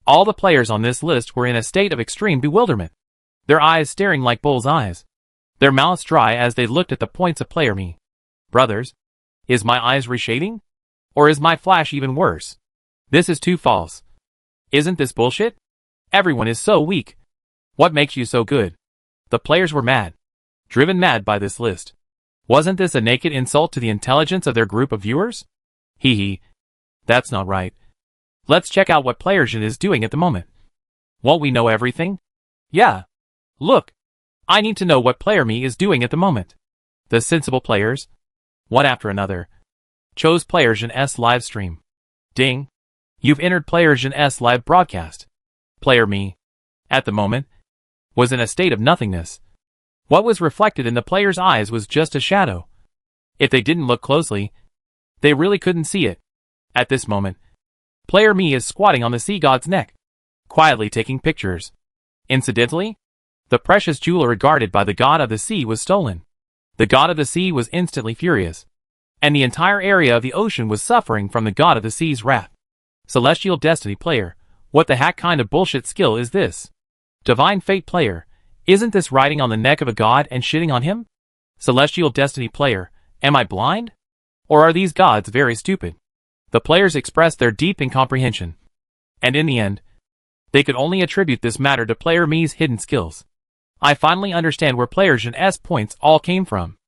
All the players on this list were in a state of extreme bewilderment. Their eyes staring like bull's eyes. Their mouths dry as they looked at the points of Player Mi. Brothers, is my eyes reshading? Or is my flash even worse? This is too false. Isn't this bullshit? Everyone is so weak. What makes you so good? The players were mad. Driven mad by this list. Wasn't this a naked insult to the intelligence of their group of viewers? Hee hee. That's not right. Let's check out what Player Jin is doing at the moment. Won't we know everything? Yeah. Look. I need to know what Player Mi is doing at the moment. The sensible players, one after another, chose Player Jin's live stream. Ding. You've entered Player Jin's live broadcast. Player Mi, at the moment, was in a state of nothingness. What was reflected in the players' eyes was just a shadow. If they didn't look closely, they really couldn't see it. At this moment, Player Mi is squatting on the sea god's neck, quietly taking pictures. Incidentally, the precious jewelry guarded by the god of the sea was stolen. The god of the sea was instantly furious, and the entire area of the ocean was suffering from the god of the sea's wrath. Celestial Destiny player, what the heck kind of bullshit skill is this? Divine Fate player, isn't this riding on the neck of a god and shitting on him? Celestial Destiny player, am I blind? Or are these gods very stupid? The players expressed their deep incomprehension. And in the end, they could only attribute this matter to Player Mi's hidden skills. I finally understand where Player Jin's points all came from.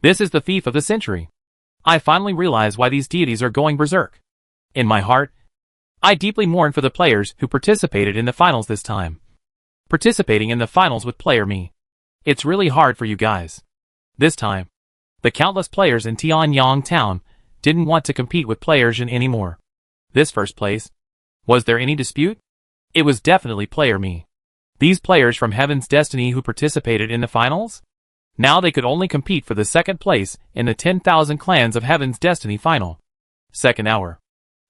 This is the thief of the century. I finally realize why these deities are going berserk. In my heart, I deeply mourn for the players who participated in the finals this time. Participating in the finals with Player Mi. It's really hard for you guys. This time, the countless players in Tianyang Town didn't want to compete with Player Jin anymore. This first place, was there any dispute? It was definitely Player Mi. These players from Heaven's Destiny who participated in the finals? Now they could only compete for the second place in the 10,000 Clans of Heaven's Destiny final. Second hour.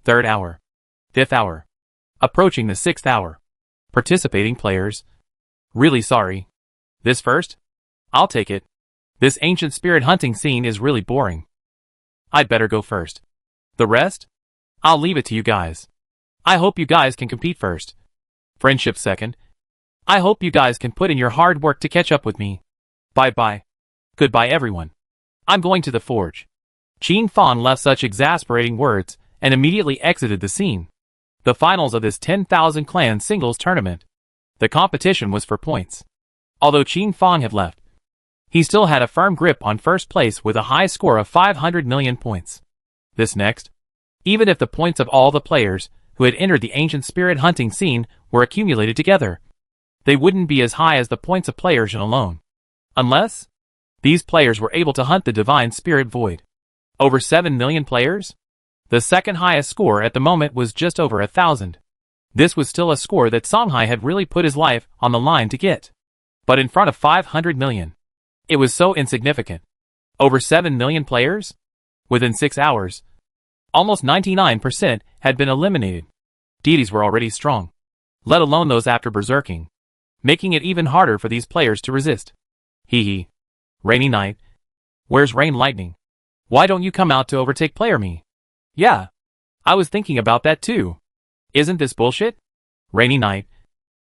Third hour. Fifth hour. Approaching the 6th hour. Participating players. Really sorry. This first? I'll take it. This ancient spirit hunting scene is really boring. I'd better go first. The rest? I'll leave it to you guys. I hope you guys can compete first. Friendship second. I hope you guys can put in your hard work to catch up with me. Bye-bye. Goodbye everyone. I'm going to the forge. Qin Fan left such exasperating words and immediately exited the scene. The finals of this 10,000 clan singles tournament. The competition was for points. Although Qin Fan had left, he still had a firm grip on first place with a high score of 500 million points. This next, even if the points of all the players who had entered the ancient spirit hunting scene were accumulated together, they wouldn't be as high as the points of Player Jin alone. Unless these players were able to hunt the divine spirit void. Over 7 million players? The second highest score at the moment was just over 1,000. This was still a score that Songhai had really put his life on the line to get. But in front of 500 million. It was so insignificant. Over 7 million players? Within 6 hours, almost 99% had been eliminated. Deities were already strong, let alone those after berserking. making it even harder for these players to resist. Hee hee. Rainy night. Where's Rain Lightning? Why don't you come out to overtake Player Me? Yeah. I was thinking about that too. Isn't this bullshit? Rainy night.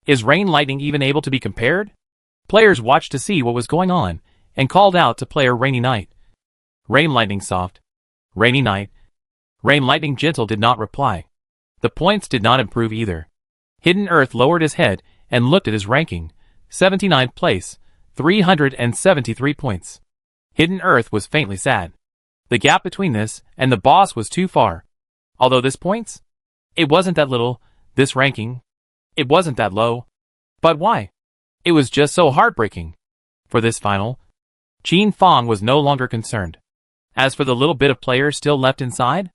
Is Rain Lightning even able to be compared? Players watched to see what was going on, and called out to player Rainy Night. Rain Lightning soft. Rainy Night. Rain Lightning gentle did not reply. The points did not improve either. Hidden Earth lowered his head and looked at his ranking. 79th place, 373 points. Hidden Earth was faintly sad. The gap between this and the boss was too far. Although this points? It wasn't that little, this ranking. It wasn't that low. But why? It was just so heartbreaking. For this final, Qin Fong was no longer concerned. As for the little bit of players still left inside,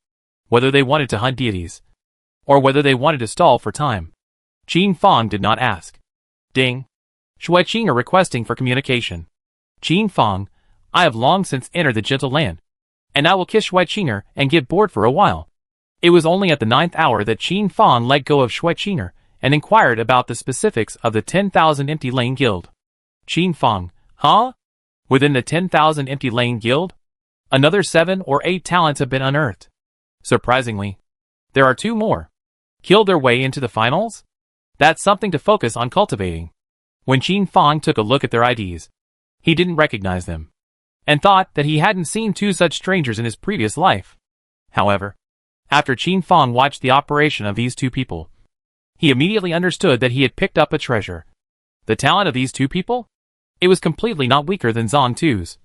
whether they wanted to hunt deities, or whether they wanted to stall for time, Qin Fong did not ask. Ding. Shui Qing are requesting for communication. Qin Fong, I have long since entered the gentle land, and I will kiss Shui Qinger and get bored for a while. It was only at the 9th hour that Qin Fong let go of Shui Qinger and inquired about the specifics of the 10,000 Empty Lane Guild. Qin Fong, huh? Within the 10,000 Empty Lane Guild? Another 7 or 8 talents have been unearthed. Surprisingly, there are 2 more. Killed their way into the finals? That's something to focus on cultivating. When Qin Fong took a look at their IDs, he didn't recognize them, and thought that he hadn't seen 2 such strangers in his previous life. However, after Qin Fong watched the operation of these 2 people, he immediately understood that he had picked up a treasure. The talent of these 2 people? It was completely not weaker than Zong Tu's.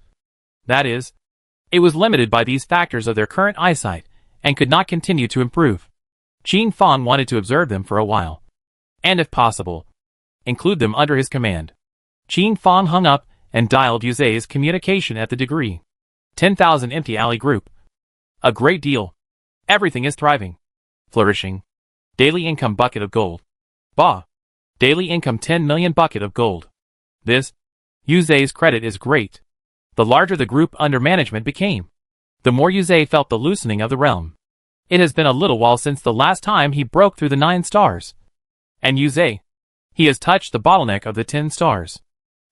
That is, it was limited by these factors of their current eyesight, and could not continue to improve. Qin Fong wanted to observe them for a while, and if possible, include them under his command. Qin Fong hung up and dialed Yuze's communication at the degree. 10,000 Empty Alley Group. A great deal. Everything is thriving. Flourishing. Daily income bucket of gold. Bah. Daily income 10 million bucket of gold. This, Yuze's credit is great. The larger the group under management became, the more Yuze felt the loosening of the realm. It has been a little while since the last time he broke through the 9 stars. And Yuze, he has touched the bottleneck of the 10 stars.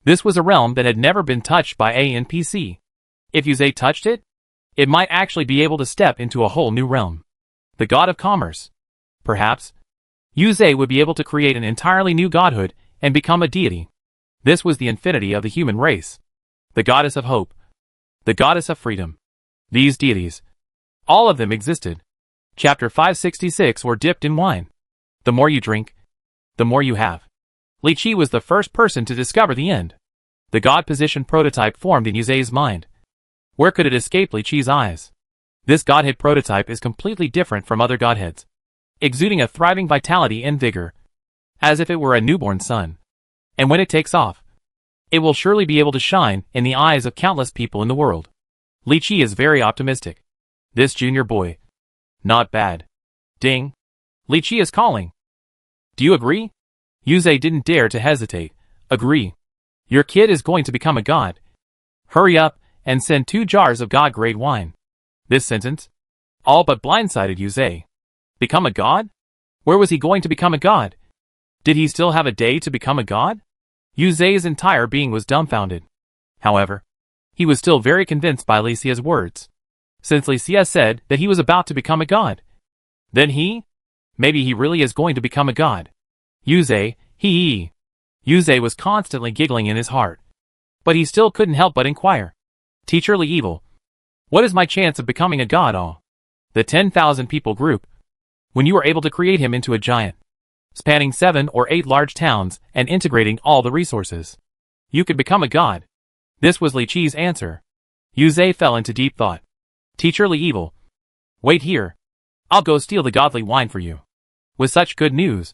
This was a realm that had never been touched by a NPC. If Yuze touched it, it might actually be able to step into a whole new realm. The god of commerce. Perhaps, Yuze would be able to create an entirely new godhood and become a deity. This was the infinity of the human race. The goddess of hope. The goddess of freedom. These deities, all of them existed. Chapter 566 were dipped in wine. The more you drink, the more you have. Li Qi was the first person to discover the end. The god position prototype formed in Yuze's mind. Where could it escape Li Qi's eyes? This godhead prototype is completely different from other godheads, exuding a thriving vitality and vigor, as if it were a newborn sun. And when it takes off, it will surely be able to shine in the eyes of countless people in the world. Li Qi is very optimistic. This junior boy. Not bad. Ding. Li Qi is calling. Do you agree? Yuze didn't dare to hesitate. Agree. Your kid is going to become a god. Hurry up and send 2 jars of god-grade wine. This sentence all but blindsided Yuze. Become a god? Where was he going to become a god? Did he still have a day to become a god? Yuze's entire being was dumbfounded. However, he was still very convinced by Li Xia's words. Since Li Xia said that he was about to become a god, then maybe he really is going to become a god. Yuze, Yuze was constantly giggling in his heart. But he still couldn't help but inquire. Teacher Li Evil, what is my chance of becoming a god? The 10,000 people group. When you are able to create him into a giant, spanning 7 or 8 large towns and integrating all the resources, you could become a god. This was Li Qi's answer. Yuze fell into deep thought. Teacher Li Evil, wait here. I'll go steal the godly wine for you. With such good news,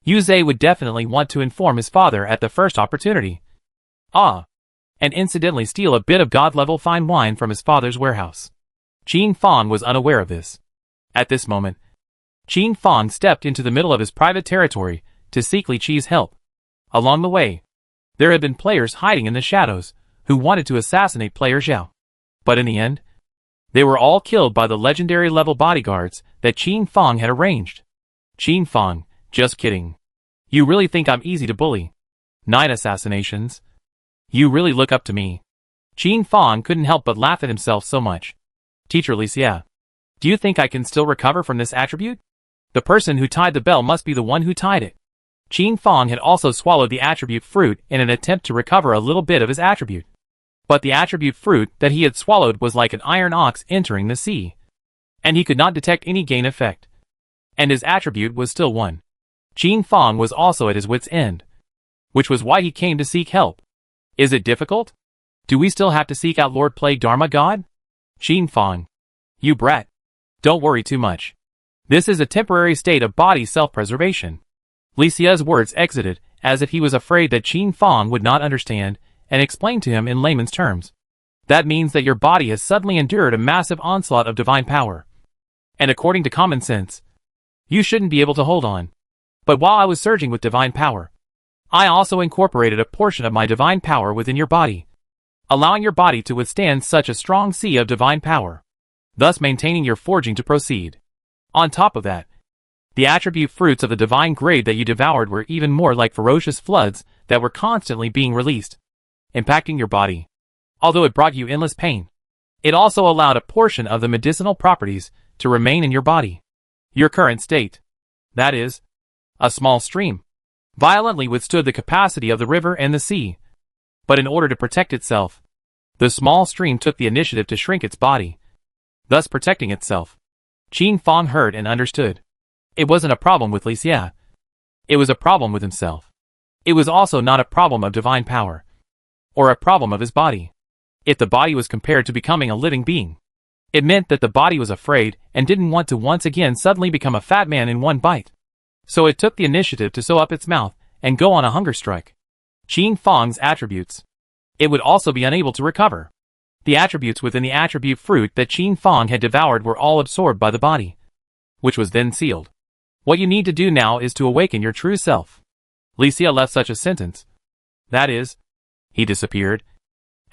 Yuze would definitely want to inform his father at the first opportunity. And incidentally steal a bit of god-level fine wine from his father's warehouse. Qin Fong was unaware of this. At this moment, Qin Fong stepped into the middle of his private territory to seek Li Qi's help. Along the way, there had been players hiding in the shadows who wanted to assassinate player Zhao. But in the end, they were all killed by the legendary level bodyguards that Qin Fong had arranged. Qin Fong, just kidding. You really think I'm easy to bully? 9 assassinations. You really look up to me. Qin Fong couldn't help but laugh at himself so much. Teacher Licia, do you think I can still recover from this attribute? The person who tied the bell must be the one who tied it. Qin Fong had also swallowed the attribute fruit in an attempt to recover a little bit of his attribute. But the attribute fruit that he had swallowed was like an iron ox entering the sea, and he could not detect any gain effect. And his attribute was still 1. Qin Fong was also at his wit's end, which was why he came to seek help. Is it difficult? Do we still have to seek out Lord Plague Dharma God? Qin Fong. You brat. Don't worry too much. This is a temporary state of body self-preservation. Licia's words exited, as if he was afraid that Qin Fong would not understand, and explained to him in layman's terms. That means that your body has suddenly endured a massive onslaught of divine power. And according to common sense, you shouldn't be able to hold on. But while I was surging with divine power, I also incorporated a portion of my divine power within your body, allowing your body to withstand such a strong sea of divine power, thus maintaining your forging to proceed. On top of that, the attribute fruits of the divine grade that you devoured were even more like ferocious floods that were constantly being released, impacting your body. Although it brought you endless pain, it also allowed a portion of the medicinal properties to remain in your body. Your current state, that is, a small stream, violently withstood the capacity of the river and the sea. But in order to protect itself, the small stream took the initiative to shrink its body, thus protecting itself. Qin Fong heard and understood. It wasn't a problem with Licia. It was a problem with himself. It was also not a problem of divine power, or a problem of his body. If the body was compared to becoming a living being, it meant that the body was afraid and didn't want to once again suddenly become a fat man in one bite. So it took the initiative to sew up its mouth and go on a hunger strike. Qin Fong's attributes. It would also be unable to recover. The attributes within the attribute fruit that Qin Fong had devoured were all absorbed by the body, which was then sealed. What you need to do now is to awaken your true self. Licia left such a sentence. That is, he disappeared,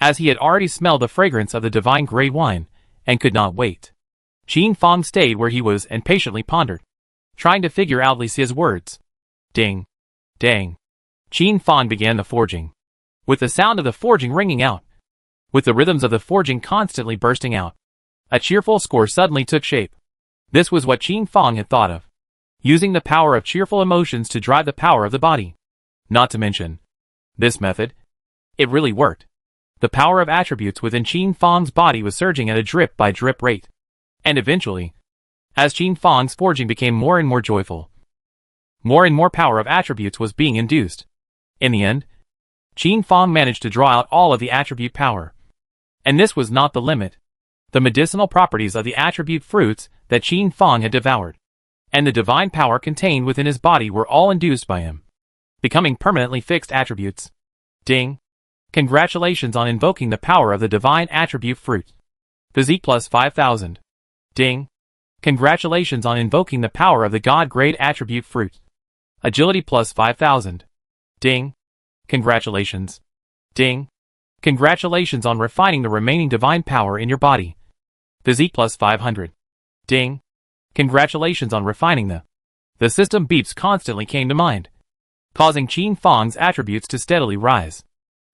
as he had already smelled the fragrance of the divine grey wine, and could not wait. Qin Fong stayed where he was and patiently pondered, trying to figure out Licia's words. Ding. Dang. Qin Fong began the forging, with the sound of the forging ringing out, with the rhythms of the forging constantly bursting out. A cheerful score suddenly took shape. This was what Qin Fong had thought of, using the power of cheerful emotions to drive the power of the body. Not to mention, this method, it really worked. The power of attributes within Qin Fong's body was surging at a drip-by-drip rate. And eventually, as Qin Fong's forging became more and more joyful, more and more power of attributes was being induced. In the end, Qin Fong managed to draw out all of the attribute power. And this was not the limit. The medicinal properties of the attribute fruits that Qin Fong had devoured, and the divine power contained within his body were all induced by him, becoming permanently fixed attributes. Ding. Congratulations on invoking the power of the divine attribute fruit. Physique plus 5,000. Ding. Congratulations on invoking the power of the God-grade attribute fruit. Agility plus 5,000. Ding. Congratulations. Ding. Congratulations on refining the remaining divine power in your body. Physique plus 500. Ding. Congratulations on refining the system beeps constantly came to mind, causing Qin Fong's attributes to steadily rise.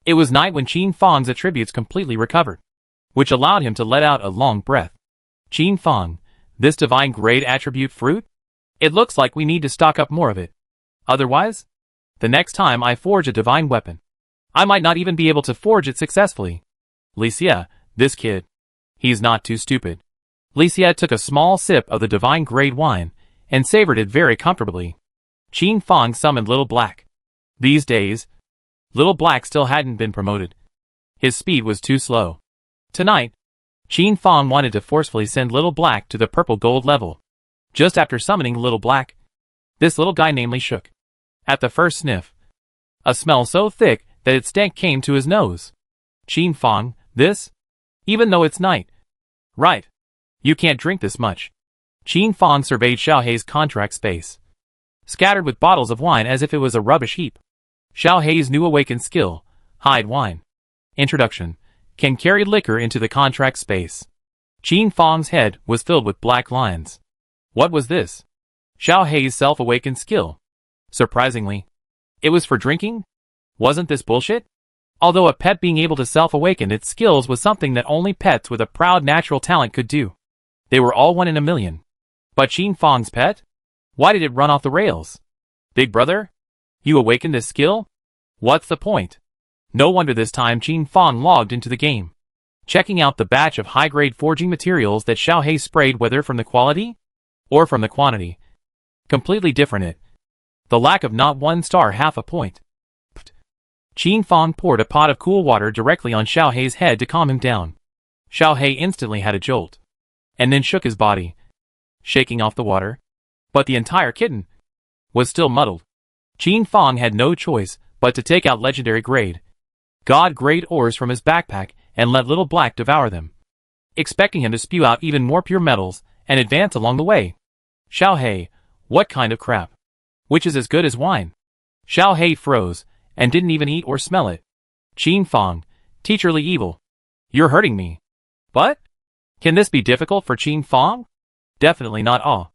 It was night when Qin Fong's attributes completely recovered, which allowed him to let out a long breath. Qin Fong, this divine grade attribute fruit? It looks like we need to stock up more of it. Otherwise, the next time I forge a divine weapon, I might not even be able to forge it successfully. Licia, this kid, he's not too stupid. Licia took a small sip of the divine grade wine and savored it very comfortably. Qin Fong summoned Little Black. These days, Little Black still hadn't been promoted. His speed was too slow. Tonight, Qin Fong wanted to forcefully send Little Black to the purple gold level. Just after summoning Little Black, this little guy namely shook. At the first sniff, a smell so thick that its stank came to his nose. Qin Fong, this? Even though it's night. Right. You can't drink this much. Qin Fong surveyed Xiaohei's contract space, scattered with bottles of wine as if it was a rubbish heap. Xiaohei's new awakened skill, hide wine. Introduction, can carry liquor into the contract space. Qin Fong's head was filled with black lines. What was this? Xiaohei's self-awakened skill. Surprisingly, it was for drinking? Wasn't this bullshit? Although a pet being able to self-awaken its skills was something that only pets with a proud natural talent could do. They were all 1 in a million. But Qin Fang's pet? Why did it run off the rails? Big brother? You awakened this skill? What's the point? No wonder this time Qin Fang logged into the game, checking out the batch of high-grade forging materials that Xiaohei sprayed, whether from the quality or from the quantity. Completely different it. The lack of not 1 star, half a point. Qin Fang poured a pot of cool water directly on Xiaohei's head to calm him down. Xiaohei instantly had a jolt, and then shook his body, shaking off the water. But the entire kitten was still muddled. Qin Fang had no choice but to take out legendary grade, God-grade ores from his backpack and let Little Black devour them, expecting him to spew out even more pure metals and advance along the way. Xiaohei, what kind of crap? Which is as good as wine? Xiaohei froze and didn't even eat or smell it. Qin Fang, teacherly evil. You're hurting me. What? Can this be difficult for Qin Fang? Definitely not all.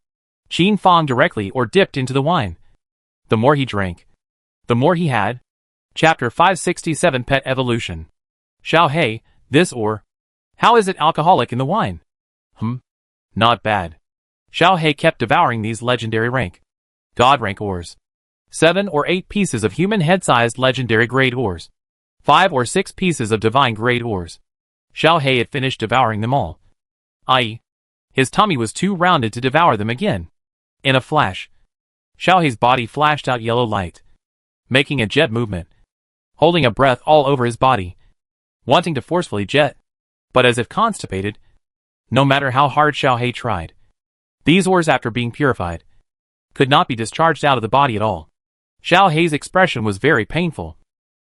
Qin Fang directly or dipped into the wine. The more he drank, the more he had. Chapter 567 Pet Evolution. Xiaohei, this ore. How is it alcoholic in the wine? Not bad. Xiaohei kept devouring these legendary rank, God rank ores. 7 or 8 pieces of human head-sized legendary grade ores. 5 or 6 pieces of divine grade ores. Xiaohei had finished devouring them all. I.e., his tummy was too rounded to devour them again. In a flash, Xiaohei's body flashed out yellow light, making a jet movement, holding a breath all over his body, wanting to forcefully jet, but as if constipated, no matter how hard Xiaohei tried. These ores, after being purified, could not be discharged out of the body at all. Xiaohei's expression was very painful.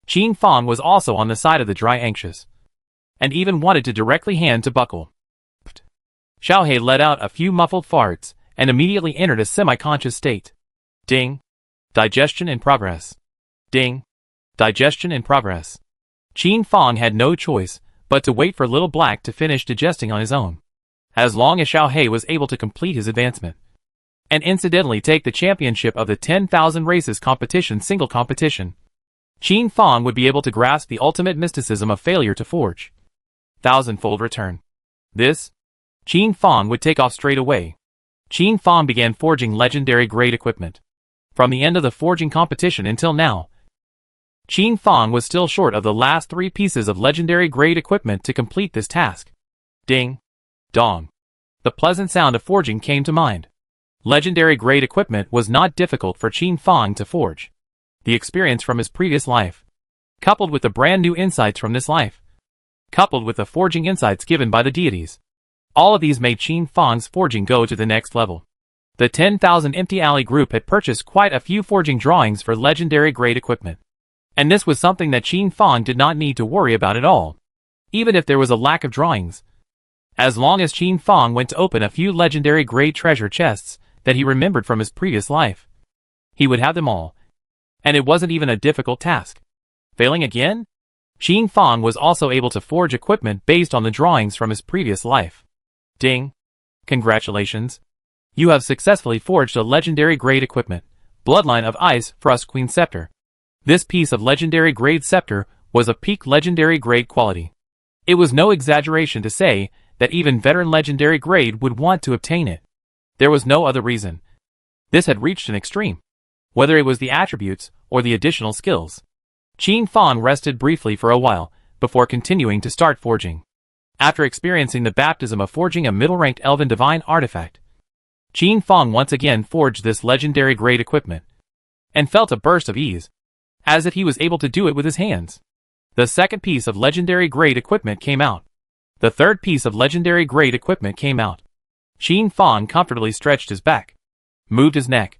Qin Fang was also on the side of the dry anxious, and even wanted to directly hand to buckle. Xiaohei let out a few muffled farts and immediately entered a semi-conscious state. Ding. Digestion in progress. Ding. Digestion in progress. Qin Fang had no choice but to wait for Little Black to finish digesting on his own, as long as Xiaohei was able to complete his advancement, and incidentally take the championship of the 10,000 races competition single competition. Qin Fang would be able to grasp the ultimate mysticism of failure to forge. Thousandfold return. This, Qin Fang would take off straight away. Qin Fang began forging legendary grade equipment. From the end of the forging competition until now, Qin Fang was still short of the last 3 pieces of legendary grade equipment to complete this task. Ding. Dong. The pleasant sound of forging came to mind. Legendary grade equipment was not difficult for Qin Fang to forge. The experience from his previous life, coupled with the brand new insights from this life, coupled with the forging insights given by the deities, all of these made Qin Fang's forging go to the next level. The 10,000 Empty Alley group had purchased quite a few forging drawings for legendary grade equipment, and this was something that Qin Fang did not need to worry about at all, even if there was a lack of drawings. As long as Qin Fang went to open a few legendary grade treasure chests that he remembered from his previous life, he would have them all, and it wasn't even a difficult task. Failing again? Qin Fang was also able to forge equipment based on the drawings from his previous life. Ding. Congratulations. You have successfully forged a legendary grade equipment, Bloodline of Ice Frost Queen Scepter. This piece of legendary grade scepter was of peak legendary grade quality. It was no exaggeration to say that even veteran legendary grade would want to obtain it. There was no other reason. This had reached an extreme, whether it was the attributes or the additional skills. Qin Fang rested briefly for a while before continuing to start forging. After experiencing the baptism of forging a middle-ranked elven divine artifact, Qin Fang once again forged this legendary grade equipment, and felt a burst of ease, as if he was able to do it with his hands. The second piece of legendary grade equipment came out. The third piece of legendary grade equipment came out. Qin Fang comfortably stretched his back, moved his neck,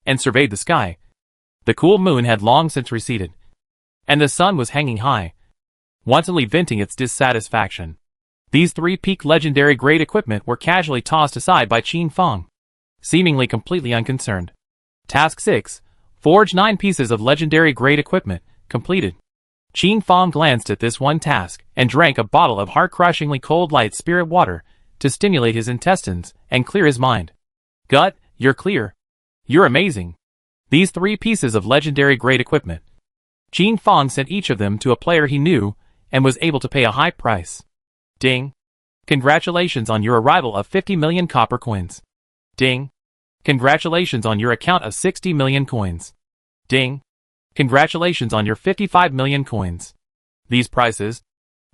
and surveyed the sky. The cool moon had long since receded, and the sun was hanging high, wantonly venting its dissatisfaction. These 3 peak legendary grade equipment were casually tossed aside by Qin Fang, seemingly completely unconcerned. Task 6. Forge 9 pieces of legendary grade equipment, completed. Qin Fang glanced at this one task and drank a bottle of heart-crushingly cold light spirit water to stimulate his intestines and clear his mind. Gut, you're clear. You're amazing. These 3 pieces of legendary grade equipment, Qin Fong sent each of them to a player he knew and was able to pay a high price. Ding. Congratulations on your arrival of 50 million copper coins. Ding. Congratulations on your account of 60 million coins. Ding. Congratulations on your 55 million coins. These prices,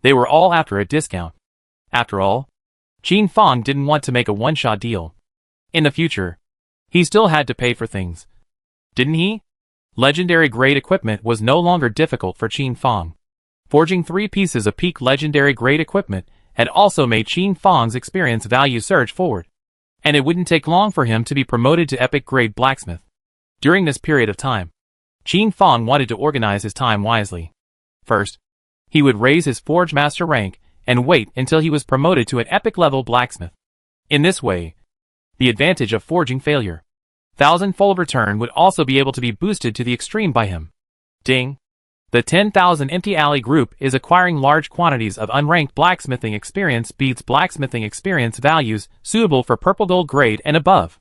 they were all after a discount. After all, Qin Fong didn't want to make a one-shot deal. In the future, he still had to pay for things. Didn't he? Legendary grade equipment was no longer difficult for Qin Fong. Forging 3 pieces of peak legendary grade equipment had also made Qin Fong's experience value surge forward. And it wouldn't take long for him to be promoted to epic grade blacksmith. During this period of time, Qin Fong wanted to organize his time wisely. First, he would raise his Forge Master rank and wait until he was promoted to an epic level blacksmith. In this way, the advantage of forging failure, thousand-fold return would also be able to be boosted to the extreme by him. Ding. The 10,000 Empty Alley group is acquiring large quantities of unranked blacksmithing experience beads blacksmithing experience values suitable for purple gold grade and above.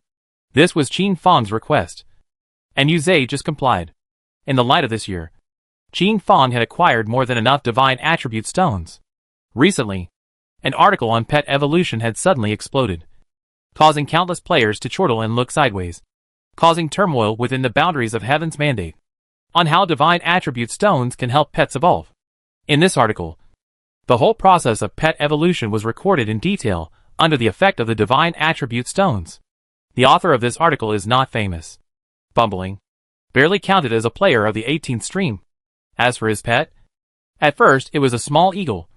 This was Qin Fong's request. And Yuzhe just complied. In the light of this year, Qin Fong had acquired more than enough divine attribute stones. Recently, an article on pet evolution had suddenly exploded, causing countless players to chortle and look sideways, causing turmoil within the boundaries of Heaven's mandate on how divine attribute stones can help pets evolve. In this article, the whole process of pet evolution was recorded in detail under the effect of the divine attribute stones. The author of this article is not famous. Bumbling, barely counted as a player of the 18th stream. As for his pet, at first it was a small eagle,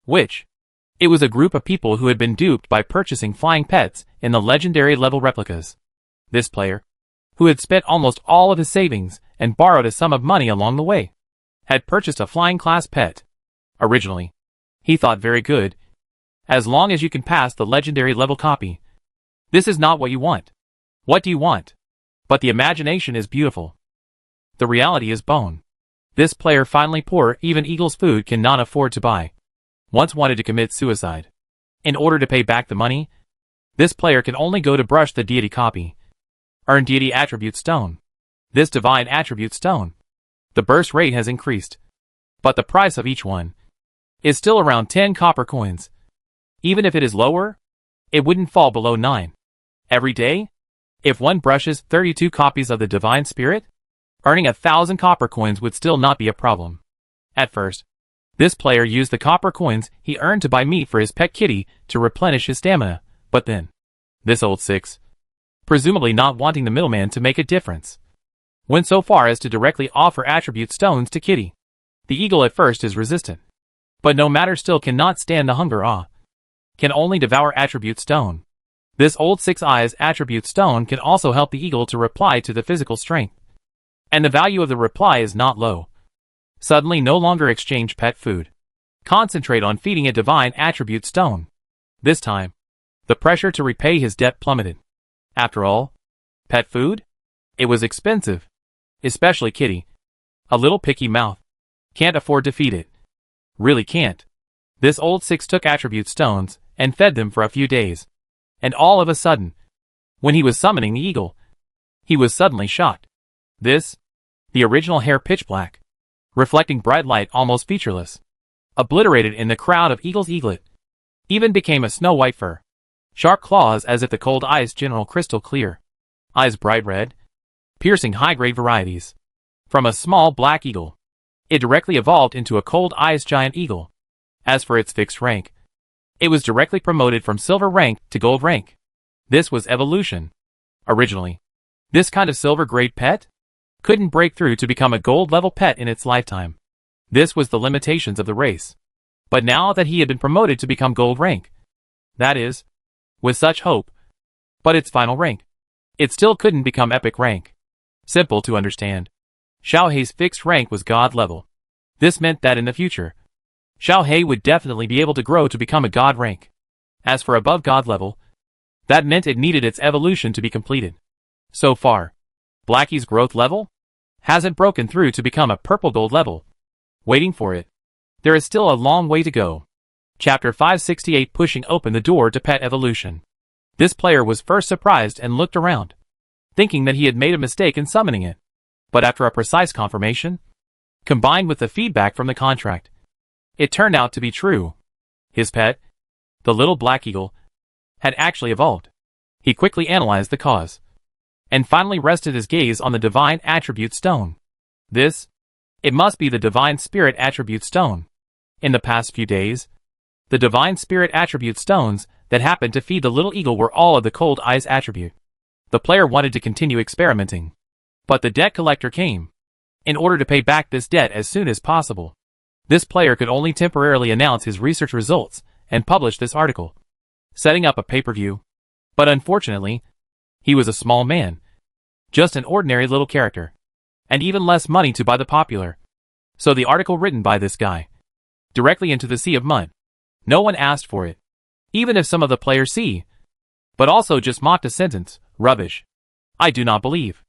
it was a group of people who had been duped by purchasing flying pets in the legendary level replicas. This player, who had spent almost all of his savings and borrowed a sum of money along the way, had purchased a flying class pet. Originally, he thought very good. As long as you can pass the legendary level copy. This is not what you want. What do you want? But the imagination is beautiful. The reality is bone. This player finally poor even eagle's food cannot afford to buy. Once wanted to commit suicide. In order to pay back the money, this player can only go to brush the deity copy. Earn deity attribute stone. This divine attribute stone. The burst rate has increased, but the price of each one is still around 10 copper coins. Even if it is lower, it wouldn't fall below 9. Every day, if one brushes 32 copies of the divine spirit, earning 1,000 copper coins would still not be a problem. At first, this player used the copper coins he earned to buy meat for his pet kitty to replenish his stamina, but then, this old six, presumably not wanting the middleman to make a difference, went so far as to directly offer attribute stones to Kitty. The eagle at first is resistant, but no matter still cannot stand the hunger can only devour attribute stone. This old six eyes attribute stone can also help the eagle to reply to the physical strength. And the value of the reply is not low. Suddenly no longer exchange pet food. Concentrate on feeding a divine attribute stone. This time, the pressure to repay his debt plummeted. After all, pet food? It was expensive. Especially Kitty. A little picky mouth. Can't afford to feed it. Really can't. This old six took attribute stones and fed them for a few days. And all of a sudden, when he was summoning the eagle, he was suddenly shocked. The original hair pitch black, reflecting bright light almost featureless, obliterated in the crowd of eagle's eaglet, even became a snow white fur. Sharp claws as if the cold eyes general crystal clear. Eyes bright red, piercing high-grade varieties. From a small black eagle, it directly evolved into a cold eyes giant eagle. As for its fixed rank, it was directly promoted from silver rank to gold rank. This was evolution. Originally, this kind of silver grade pet couldn't break through to become a gold level pet in its lifetime. This was the limitations of the race. But now that he had been promoted to become gold rank, that is, with such hope, but its final rank, it still couldn't become epic rank. Simple to understand. Xiaohei's fixed rank was god level. This meant that in the future, Xiaohei would definitely be able to grow to become a god rank. As for above god level, that meant it needed its evolution to be completed. So far, Blackie's growth level hasn't broken through to become a purple gold level. Waiting for it. There is still a long way to go. Chapter 568 Pushing open the door to pet evolution. This player was first surprised and looked around, thinking that he had made a mistake in summoning it. But after a precise confirmation, combined with the feedback from the contract. It turned out to be true. His pet, the little black eagle, had actually evolved. He quickly analyzed the cause, and finally rested his gaze on the Divine Attribute Stone. It must be the Divine Spirit Attribute Stone. In the past few days, the Divine Spirit Attribute Stones that happened to feed the little eagle were all of the Cold Eyes attribute. The player wanted to continue experimenting, but the debt collector came. In order to pay back this debt as soon as possible, this player could only temporarily announce his research results and publish this article, setting up a pay-per-view. But unfortunately, he was a small man, just an ordinary little character, and even less money to buy the popular. So the article written by this guy, directly into the sea of mud. No one asked for it, even if some of the players see, but also just mocked a sentence, rubbish. I do not believe.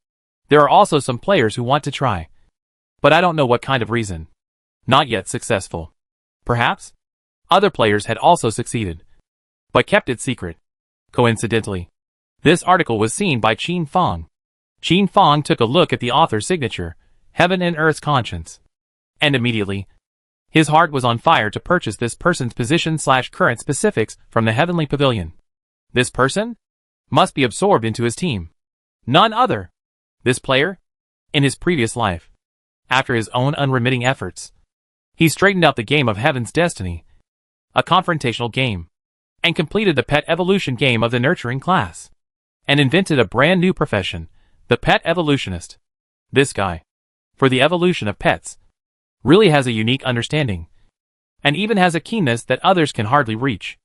There are also some players who want to try, but I don't know what kind of reason. Not yet successful. Perhaps other players had also succeeded, but kept it secret. Coincidentally, this article was seen by Qin Fong. Qin Fong took a look at the author's signature, Heaven and Earth's Conscience, and immediately, his heart was on fire to purchase this person's position/current specifics from the Heavenly Pavilion. This person must be absorbed into his team. None other. This player, in his previous life, after his own unremitting efforts, he straightened out the game of Heaven's Destiny, a confrontational game, and completed the pet evolution game of the nurturing class, and invented a brand new profession, the pet evolutionist. This guy, for the evolution of pets, really has a unique understanding, and even has a keenness that others can hardly reach.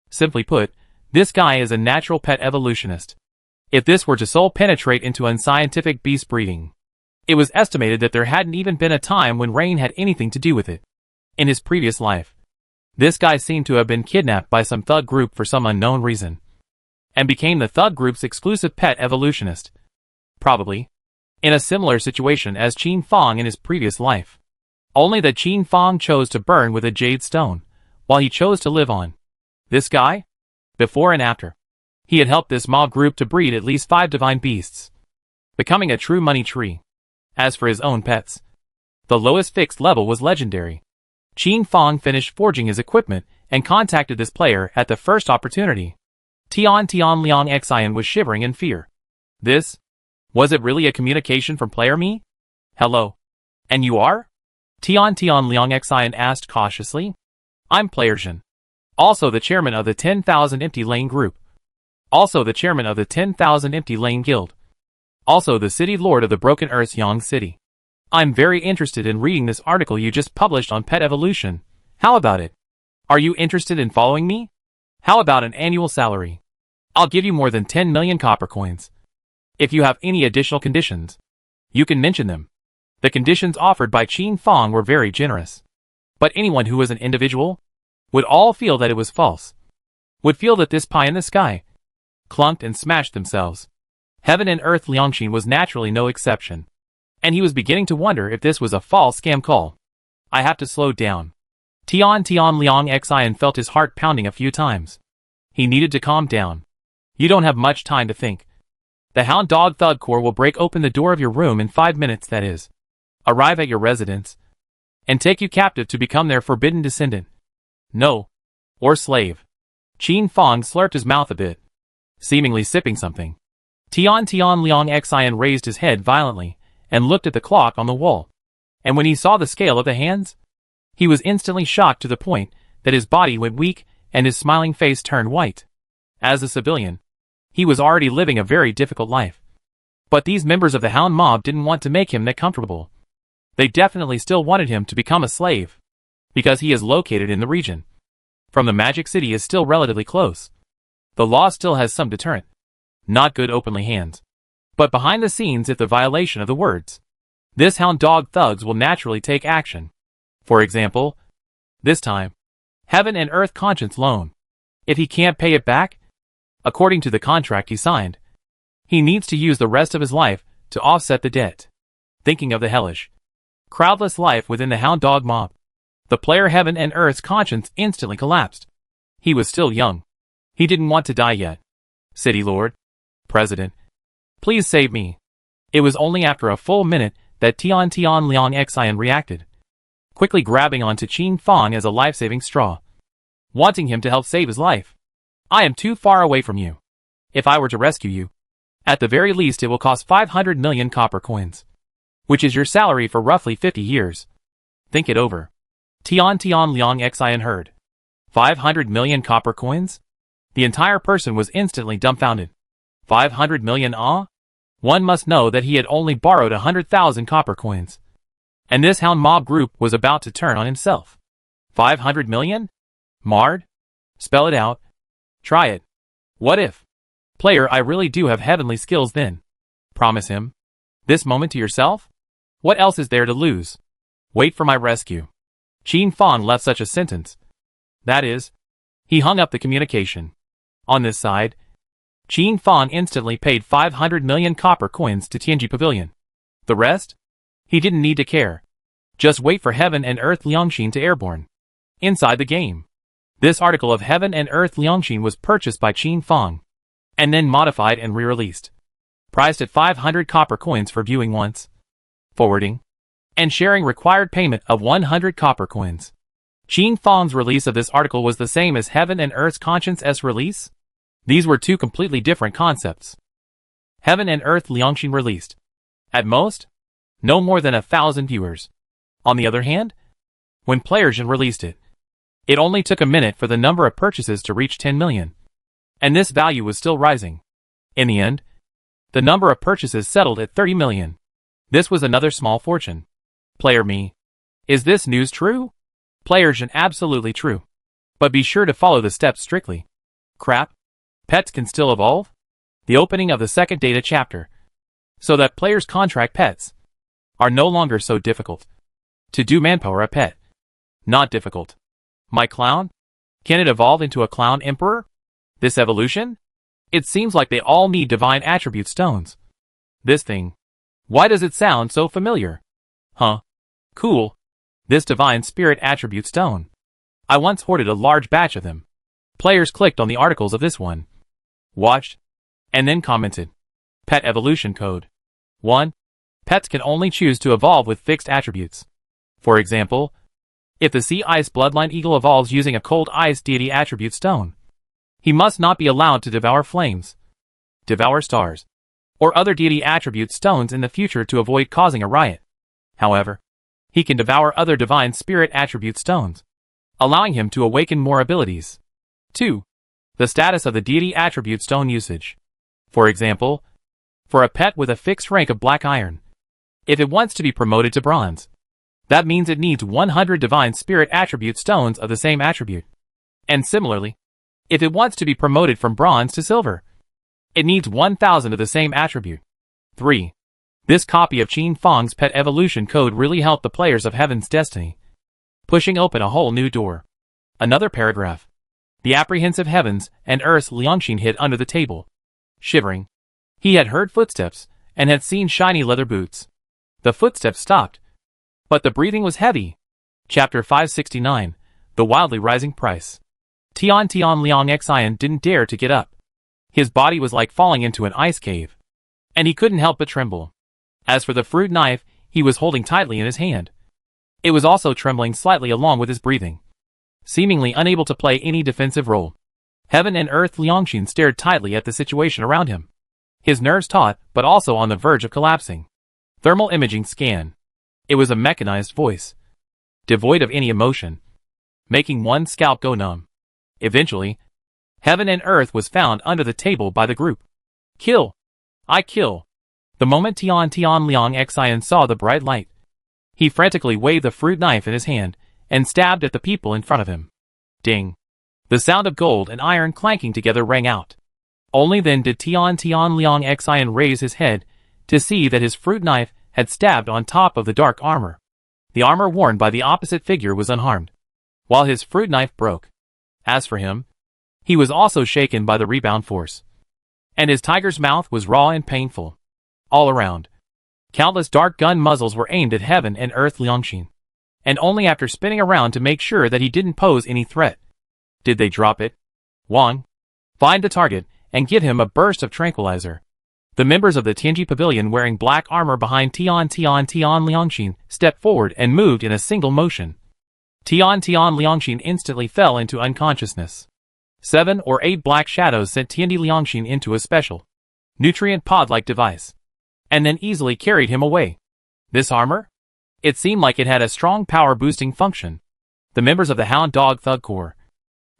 Simply put, this guy is a natural pet evolutionist. If this were to soul penetrate into unscientific beast breeding, it was estimated that there hadn't even been a time when rain had anything to do with it. In his previous life, this guy seemed to have been kidnapped by some thug group for some unknown reason, and became the thug group's exclusive pet evolutionist. Probably in a similar situation as Qin Fong in his previous life. Only that Qin Fong chose to burn with a jade stone, while he chose to live on. This guy? Before and after, he had helped this mob group to breed at least 5 divine beasts, becoming a true money tree. As for his own pets, the lowest fixed level was legendary. Qin Fong finished forging his equipment and contacted this player at the first opportunity. Tian Liang Xian was shivering in fear. Was it really a communication from player me? Hello. And you are? Tian Liang Xian asked cautiously. I'm Player Zhen. Also the chairman of the 10,000 Empty Lane Group. Also the chairman of the 10,000 Empty Lane Guild. Also the city lord of the Broken Earth's Yang City. I'm very interested in reading this article you just published on pet evolution. How about it? Are you interested in following me? How about an annual salary? I'll give you more than 10 million copper coins. If you have any additional conditions, you can mention them. The conditions offered by Qin Fong were very generous. But anyone who was an individual would all feel that it was false. Would feel that this pie in the sky clunked and smashed themselves. Heaven and Earth Liangxin was naturally no exception, and he was beginning to wonder if this was a false scam call. I have to slow down. Tian Liang Xian felt his heart pounding a few times. He needed to calm down. You don't have much time to think. The Hound Dog Thug Corps will break open the door of your room in 5 minutes, that is. Arrive at your residence, and take you captive to become their forbidden descendant. No. Or slave. Qin Fong slurped his mouth a bit, seemingly sipping something. Tian Liang Xian raised his head violently, and looked at the clock on the wall. And when he saw the scale of the hands, he was instantly shocked to the point that his body went weak and his smiling face turned white. As a civilian, he was already living a very difficult life. But these members of the Hound mob didn't want to make him that comfortable. They definitely still wanted him to become a slave, because he is located in the region. From the Magic City is still relatively close. The law still has some deterrent. Not good openly hands, but behind the scenes if the violation of the words. This Hound Dog thugs will naturally take action. For example, this time, Heaven and Earth Conscience loan. If he can't pay it back, according to the contract he signed, he needs to use the rest of his life to offset the debt. Thinking of the hellish, crowdless life within the Hound Dog mob, the player Heaven and Earth's Conscience instantly collapsed. He was still young. He didn't want to die yet. City Lord, President, please save me. It was only after a full minute that Tian Liang Xian reacted, quickly grabbing onto Qin Fang as a life-saving straw, wanting him to help save his life. I am too far away from you. If I were to rescue you, at the very least it will cost 500 million copper coins, which is your salary for roughly 50 years. Think it over. Tian Liang Xian heard. 500 million copper coins? The entire person was instantly dumbfounded. 500 million ah? One must know that he had only borrowed 100,000 copper coins. And this hound mob group was about to turn on himself. 500 million? Marred? Spell it out. Try it. What if? Player, I really do have heavenly skills then. Promise him. This moment to yourself? What else is there to lose? Wait for my rescue. Qin Fang left such a sentence. That is, he hung up the communication. On this side, Qin Fang instantly paid 500 million copper coins to Tianji Pavilion. The rest? He didn't need to care. Just wait for Heaven and Earth Liangxin to airborne. Inside the game. This article of Heaven and Earth Liangxin was purchased by Qin Fang, and then modified and re-released. Priced at 500 copper coins for viewing once. Forwarding. And sharing required payment of 100 copper coins. Qin Fang's release of this article was the same as Heaven and Earth's Conscience release? These were two completely different concepts. Heaven and Earth Liangxin released. At most, no more than 1,000 viewers. On the other hand, when PlayerZhen released it, it only took a minute for the number of purchases to reach 10 million. And this value was still rising. In the end, the number of purchases settled at 30 million. This was another small fortune. Player me. Is this news true? PlayerZhen absolutely true. But be sure to follow the steps strictly. Crap. Pets can still evolve? The opening of the second data chapter. So that players contract pets are no longer so difficult. To do manpower a pet. Not difficult. My clown? Can it evolve into a clown emperor? This evolution? It seems like they all need divine attribute stones. This thing. Why does it sound so familiar? Huh. Cool. This divine spirit attribute stone. I once hoarded a large batch of them. Players clicked on the articles of this one, watched, and then commented. Pet evolution code. 1. Pets can only choose to evolve with fixed attributes. For example, if the Sea Ice Bloodline Eagle evolves using a Cold Ice Deity attribute stone, he must not be allowed to devour flames, devour stars, or other deity attribute stones in the future to avoid causing a riot. However, he can devour other divine spirit attribute stones, allowing him to awaken more abilities. 2. The status of the deity attribute stone usage. For example, for a pet with a fixed rank of black iron, if it wants to be promoted to bronze, that means it needs 100 divine spirit attribute stones of the same attribute. And similarly, if it wants to be promoted from bronze to silver, it needs 1,000 of the same attribute. 3. This copy of Qin Fang's pet evolution code really helped the players of Heaven's Destiny, pushing open a whole new door. Another paragraph. The apprehensive Heavens and Earth's Liangxin hid under the table, shivering. He had heard footsteps and had seen shiny leather boots. The footsteps stopped, but the breathing was heavy. Chapter 569. The Wildly Rising Price. Tian Liang Xian didn't dare to get up. His body was like falling into an ice cave, and he couldn't help but tremble. As for the fruit knife, he was holding tightly in his hand. It was also trembling slightly along with his breathing, seemingly unable to play any defensive role. Heaven and Earth Liangxin stared tightly at the situation around him, his nerves taut but also on the verge of collapsing. Thermal imaging scan. It was a mechanized voice, devoid of any emotion, making one's scalp go numb. Eventually, Heaven and Earth was found under the table by the group. Kill! I kill! The moment Tian Liang Xian saw the bright light, he frantically waved the fruit knife in his hand and stabbed at the people in front of him. Ding! The sound of gold and iron clanking together rang out. Only then did Tian Liang Xian raise his head to see that his fruit knife had stabbed on top of the dark armor. The armor worn by the opposite figure was unharmed, while his fruit knife broke. As for him, he was also shaken by the rebound force, and his tiger's mouth was raw and painful. All around, countless dark gun muzzles were aimed at Heaven and Earth Liangxin, and only after spinning around to make sure that he didn't pose any threat did they drop it. Wang, find the target and give him a burst of tranquilizer. The members of the Tianji Pavilion wearing black armor behind Tian Liangxin stepped forward and moved in a single motion. Tian Liangxin instantly fell into unconsciousness. 7 or 8 black shadows sent Tianji Liangxin into a special nutrient pod-like device, and then easily carried him away. This armor? It seemed like it had a strong power-boosting function. The members of the Hound Dog Thug Corps,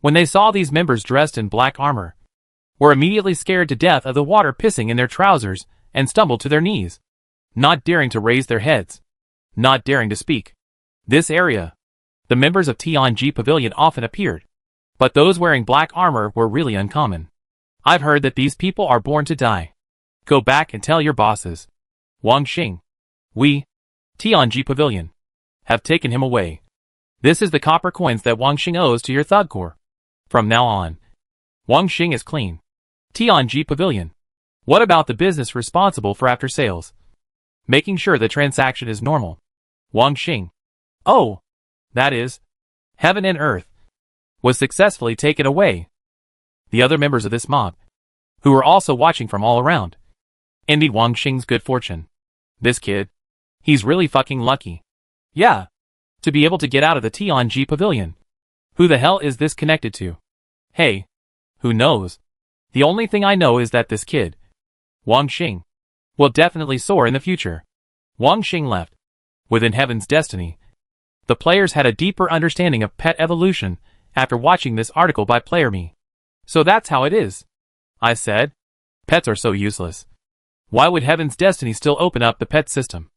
when they saw these members dressed in black armor, were immediately scared to death of the water pissing in their trousers and stumbled to their knees, not daring to raise their heads, not daring to speak. This area, the members of Tianji Pavilion often appeared, but those wearing black armor were really uncommon. I've heard that these people are born to die. Go back and tell your bosses. Wang Xing. We, Tianji Pavilion, have taken him away. This is the copper coins that Wang Xing owes to your Thug Corps. From now on, Wang Xing is clean. Tianji Pavilion. What about the business responsible for after sales? Making sure the transaction is normal. Wang Xing. Oh, that is, heaven and earth, was successfully taken away. The other members of this mob, who were also watching from all around, envied Wang Xing's good fortune. This kid, he's really fucking lucky. Yeah, to be able to get out of the Tianji Pavilion. Who the hell is this connected to? Hey, who knows? The only thing I know is that this kid, Wang Xing, will definitely soar in the future. Wang Xing left. Within Heaven's Destiny, the players had a deeper understanding of pet evolution after watching this article by PlayerMe. So that's how it is. I said. Pets are so useless. Why would Heaven's Destiny still open up the pet system?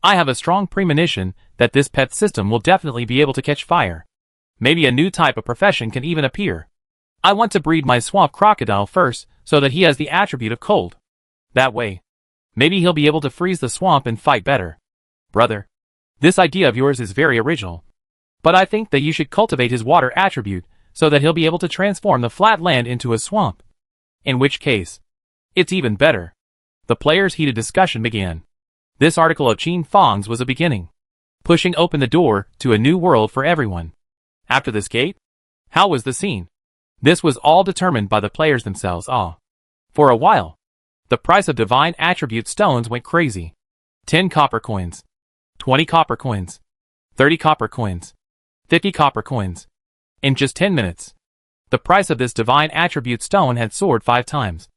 I have a strong premonition that this pet system will definitely be able to catch fire. Maybe a new type of profession can even appear. I want to breed my swamp crocodile first so that he has the attribute of cold. That way, maybe he'll be able to freeze the swamp and fight better. Brother, this idea of yours is very original. But I think that you should cultivate his water attribute so that he'll be able to transform the flat land into a swamp. In which case, it's even better. The players' heated discussion began. This article of Qin Fang's was a beginning, pushing open the door to a new world for everyone. After this gate, how was the scene? This was all determined by the players themselves. For a while, the price of divine attribute stones went crazy. 10 copper coins, 20 copper coins, 30 copper coins, 50 copper coins. In just 10 minutes, the price of this divine attribute stone had soared 5 times.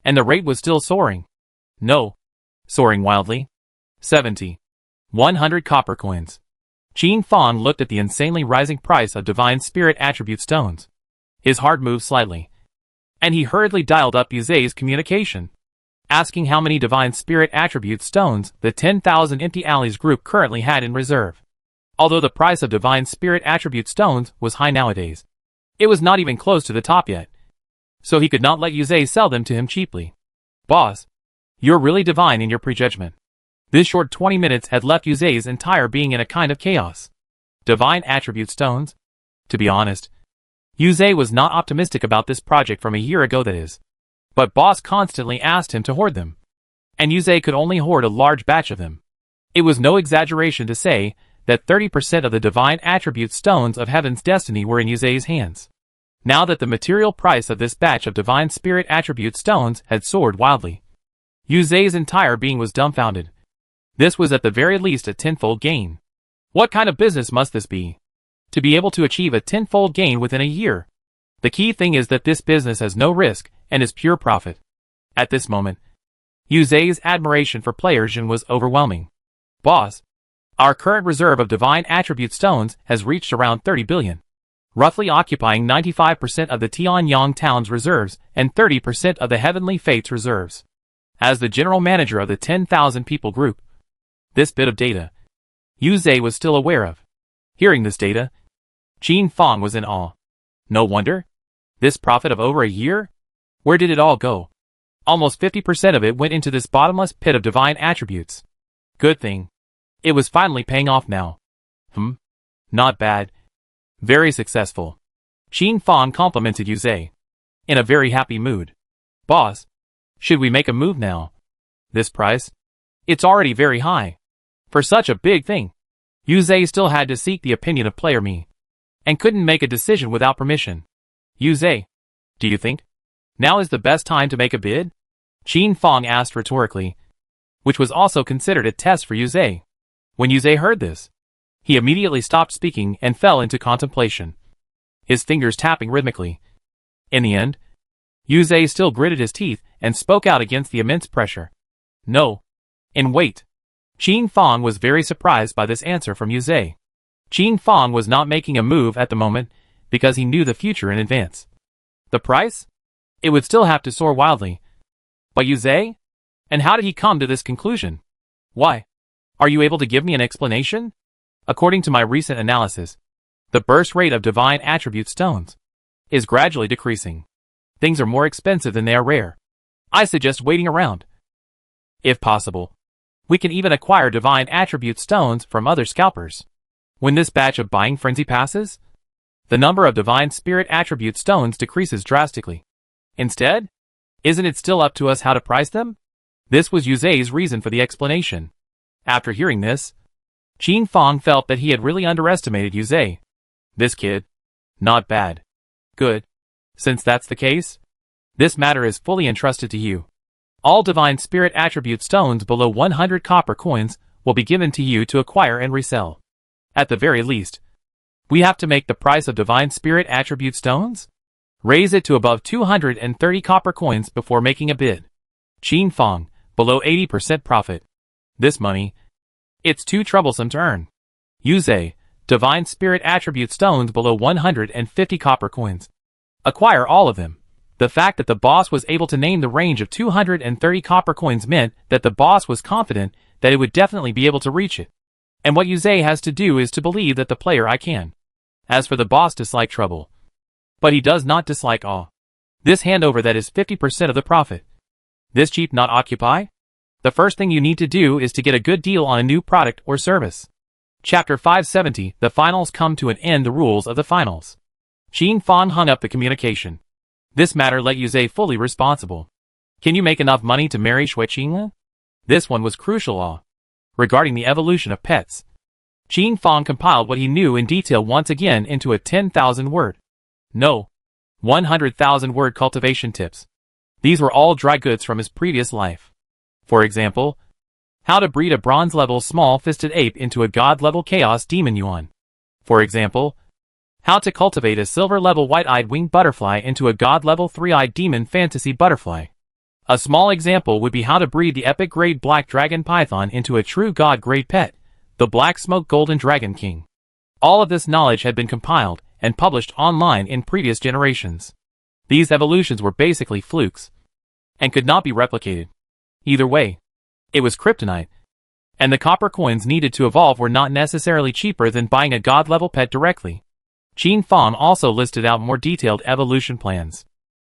And the rate was still soaring. No, soaring wildly. 70. 100 copper coins. Qin Fang looked at the insanely rising price of divine spirit attribute stones. His heart moved slightly, and he hurriedly dialed up Yuze's communication, asking how many divine spirit attribute stones the 10,000 Empty Alleys group currently had in reserve. Although the price of divine spirit attribute stones was high nowadays, it was not even close to the top yet, so he could not let Yuze sell them to him cheaply. Boss, you're really divine in your prejudgment. This short 20 minutes had left Yuze's entire being in a kind of chaos. Divine attribute stones? To be honest, Yuze was not optimistic about this project from a year ago, that is. But boss constantly asked him to hoard them, and Yuze could only hoard a large batch of them. It was no exaggeration to say that 30% of the divine attribute stones of Heaven's Destiny were in Yuze's hands. Now that the material price of this batch of divine spirit attribute stones had soared wildly, Yuze's entire being was dumbfounded. This was at the very least a tenfold gain. What kind of business must this be? To be able to achieve a tenfold gain within a year. The key thing is that this business has no risk and is pure profit. At this moment, Yuze's admiration for Player Jin was overwhelming. Boss, our current reserve of divine attribute stones has reached around 30 billion, roughly occupying 95% of the Tianyang town's reserves and 30% of the Heavenly Fates reserves. As the general manager of the 10,000 people group, this bit of data, Yuze was still aware of. Hearing this data, Qin Fang was in awe. No wonder. This profit of over a year? Where did it all go? Almost 50% of it went into this bottomless pit of divine attributes. Good thing. It was finally paying off now. Not bad. Very successful. Qin Fang complimented Yuze, in a very happy mood. Boss, should we make a move now? This price? It's already very high. For such a big thing. Yuze still had to seek the opinion of PlayerMe, and couldn't make a decision without permission. Yuze, do you think now is the best time to make a bid? Qin Fong asked rhetorically, which was also considered a test for Yuzhe. When Yuzhe heard this, he immediately stopped speaking and fell into contemplation, his fingers tapping rhythmically. In the end, Yuzhe still gritted his teeth and spoke out against the immense pressure. No. And wait. Qin Fong was very surprised by this answer from Yuzhe. Qin Fong was not making a move at the moment because he knew the future in advance. The price? It would still have to soar wildly. But Yuzhe? And how did he come to this conclusion? Why? Are you able to give me an explanation? According to my recent analysis, the burst rate of divine attribute stones is gradually decreasing. Things are more expensive than they are rare. I suggest waiting around. If possible, we can even acquire divine attribute stones from other scalpers. When this batch of buying frenzy passes, the number of divine spirit attribute stones decreases drastically. Instead, isn't it still up to us how to price them? This was Yuzhe's reason for the explanation. After hearing this, Qin Fong felt that he had really underestimated Yuzhe. This kid. Not bad. Good. Since that's the case, this matter is fully entrusted to you. All divine spirit attribute stones below 100 copper coins will be given to you to acquire and resell. At the very least, we have to make the price of divine spirit attribute stones? Raise it to above 230 copper coins before making a bid. Qin Fong, below 80% profit. This money, it's too troublesome to earn. Yuzhe, divine spirit attribute stones below 150 copper coins. Acquire all of them. The fact that the boss was able to name the range of 230 copper coins meant that the boss was confident that it would definitely be able to reach it. And what Yuzhe has to do is to believe that the player I can. As for the boss dislike trouble. But he does not dislike awe. This handover that is 50% of the profit. This cheap not occupy? The first thing you need to do is to get a good deal on a new product or service. Chapter 570, The Finals Come to an End. The Rules of the Finals. Qin Fong hung up the communication. This matter let Yuzhe fully responsible. Can you make enough money to marry Shui Qingla? This one was crucial. Regarding the evolution of pets, Qin Fong compiled what he knew in detail once again into a 10,000 word. No. 100,000 word cultivation tips. These were all dry goods from his previous life. For example, how to breed a bronze-level small-fisted ape into a god-level chaos demon yuan. For example, how to cultivate a silver-level white-eyed winged butterfly into a god-level three-eyed demon fantasy butterfly. A small example would be how to breed the epic-grade black dragon python into a true god-grade pet, the black smoke golden dragon king. All of this knowledge had been compiled and published online in previous generations. These evolutions were basically flukes and could not be replicated. Either way, it was kryptonite, and the copper coins needed to evolve were not necessarily cheaper than buying a god-level pet directly. Qin Fong also listed out more detailed evolution plans.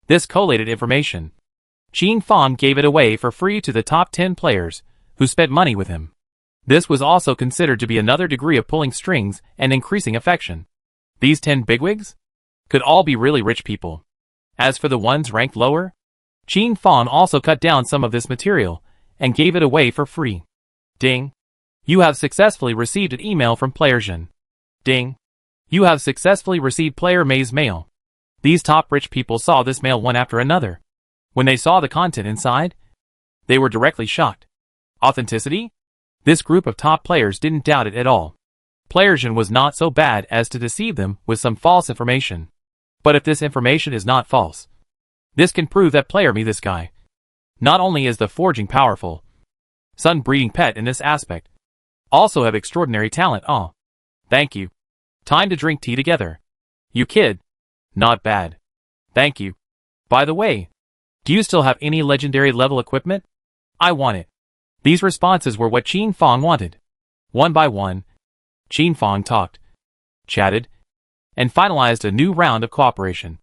This collated information, Qin Fong gave it away for free to the top 10 players who spent money with him. This was also considered to be another degree of pulling strings and increasing affection. These 10 bigwigs could all be really rich people. As for the ones ranked lower, Qin Fong also cut down some of this material and gave it away for free. Ding. You have successfully received an email from Player Zhen. Ding. You have successfully received Player May's mail. These top rich people saw this mail one after another. When they saw the content inside, they were directly shocked. Authenticity? This group of top players didn't doubt it at all. Player Zhen was not so bad as to deceive them with some false information. But if this information is not false, this can prove that Player Me, this guy, not only is the forging powerful, sun breeding pet in this aspect, also have extraordinary talent. Thank you. Time to drink tea together. You kid. Not bad. Thank you. By the way, do you still have any legendary level equipment? I want it. These responses were what Qin Fong wanted. One by one, Qin Fong talked, chatted, and finalized a new round of cooperation.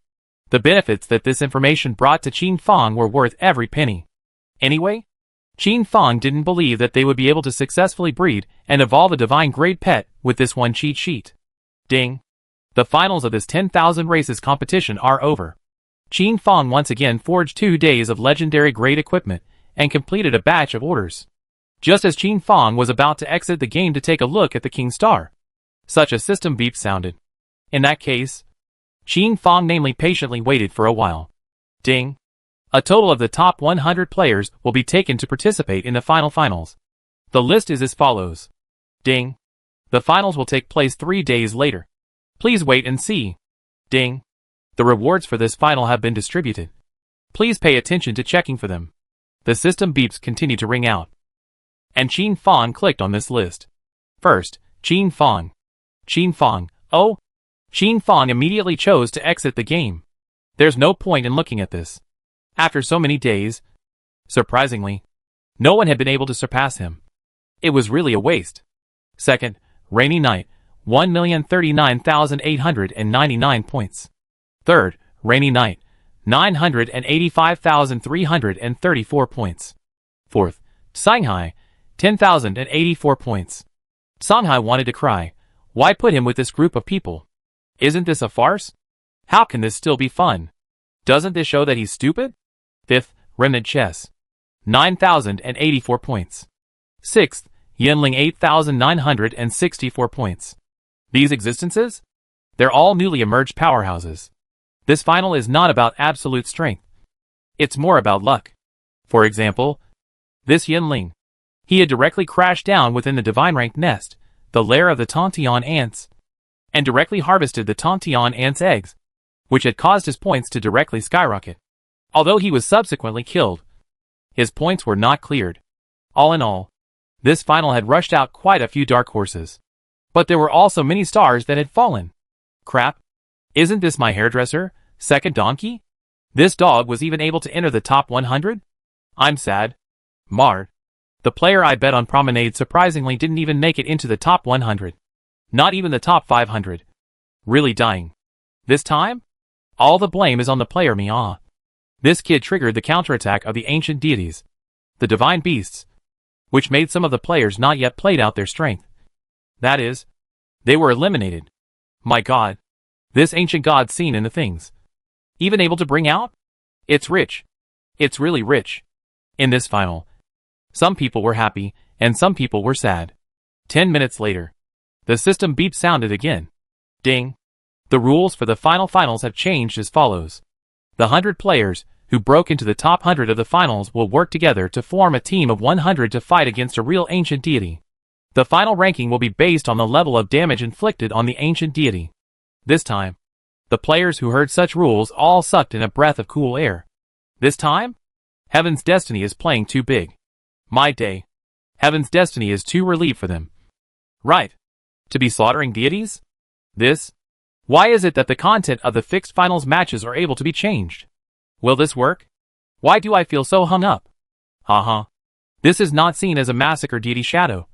The benefits that this information brought to Qin Fong were worth every penny. Anyway, Qin Fong didn't believe that they would be able to successfully breed and evolve a divine-grade pet with this one cheat sheet. Ding. The finals of this 10,000 races competition are over. Qin Fong once again forged 2 days of legendary-grade equipment and completed a batch of orders. Just as Qin Fong was about to exit the game to take a look at the King Star, such a system beep sounded. In that case, Qin Fong namely patiently waited for a while. Ding. A total of the top 100 players will be taken to participate in the finals. The list is as follows. Ding. The finals will take place 3 days later. Please wait and see. Ding. The rewards for this final have been distributed. Please pay attention to checking for them. The system beeps continue to ring out. And Qin Fang clicked on this list. First, Qin Fang. Qin Fang. Oh. Qin Fang immediately chose to exit the game. There's no point in looking at this. After so many days, surprisingly, no one had been able to surpass him. It was really a waste. Second, Rainy Night, 1,039,899 points. Third, Rainy Night, 985,334 points. Fourth, Shanghai, 10,084 points. Shanghai wanted to cry. Why put him with this group of people? Isn't this a farce? How can this still be fun? Doesn't this show that he's stupid? Fifth, Remnant Chess, 9,084 points. Sixth, Yinling 8,964 points. These existences? They're all newly emerged powerhouses. This final is not about absolute strength. It's more about luck. For example, this Yinling. He had directly crashed down within the divine ranked nest, the lair of the Tantian ants, and directly harvested the Tantian ants' eggs, which had caused his points to directly skyrocket. Although he was subsequently killed, his points were not cleared. All in all, this final had rushed out quite a few dark horses. But there were also many stars that had fallen. Crap. Isn't this my hairdresser, second donkey? This dog was even able to enter the top 100? I'm sad. Marred. The player I bet on Promenade surprisingly didn't even make it into the top 100. Not even the top 500. Really dying. This time? All the blame is on the player Mia. This kid triggered the counterattack of the ancient deities, the divine beasts, which made some of the players not yet played out their strength. That is, they were eliminated. My god. This ancient god seen in the things. Even able to bring out? It's rich. It's really rich. In this final, some people were happy, and some people were sad. 10 minutes later, the system beep sounded again. Ding. The rules for the finals have changed as follows. The 100 players who broke into the top 100 of the finals will work together to form a team of 100 to fight against a real ancient deity. The final ranking will be based on the level of damage inflicted on the ancient deity. This time, the players who heard such rules all sucked in a breath of cool air. This time, Heaven's Destiny is playing too big. My day. Heaven's Destiny is too relieved for them. Right. To be slaughtering deities? This? Why is it that the content of the fixed finals matches are able to be changed? Will this work? Why do I feel so hung up? Haha. This is not seen as a massacre deity shadow.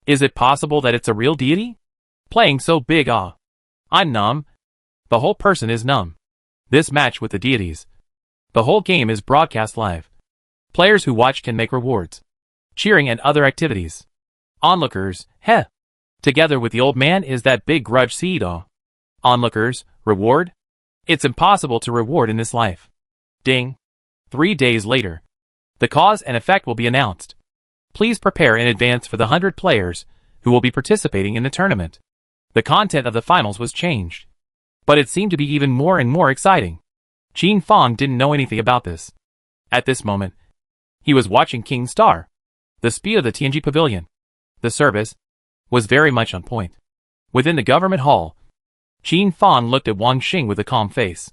Is it possible that it's a real deity? Playing so big I'm numb. The whole person is numb. This match with the deities. The whole game is broadcast live. Players who watch can make rewards, cheering and other activities. Onlookers, heh. Together with the old man is that big grudge seed Onlookers, reward? It's impossible to reward in this life. Ding. 3 days later. The cause and effect will be announced. Please prepare in advance for the 100 players who will be participating in the tournament. The content of the finals was changed. But it seemed to be even more and more exciting. Qin Fang didn't know anything about this. At this moment, he was watching King Star, the speed of the Tianji Pavilion. The service was very much on point. Within the government hall, Qin Fang looked at Wang Xing with a calm face.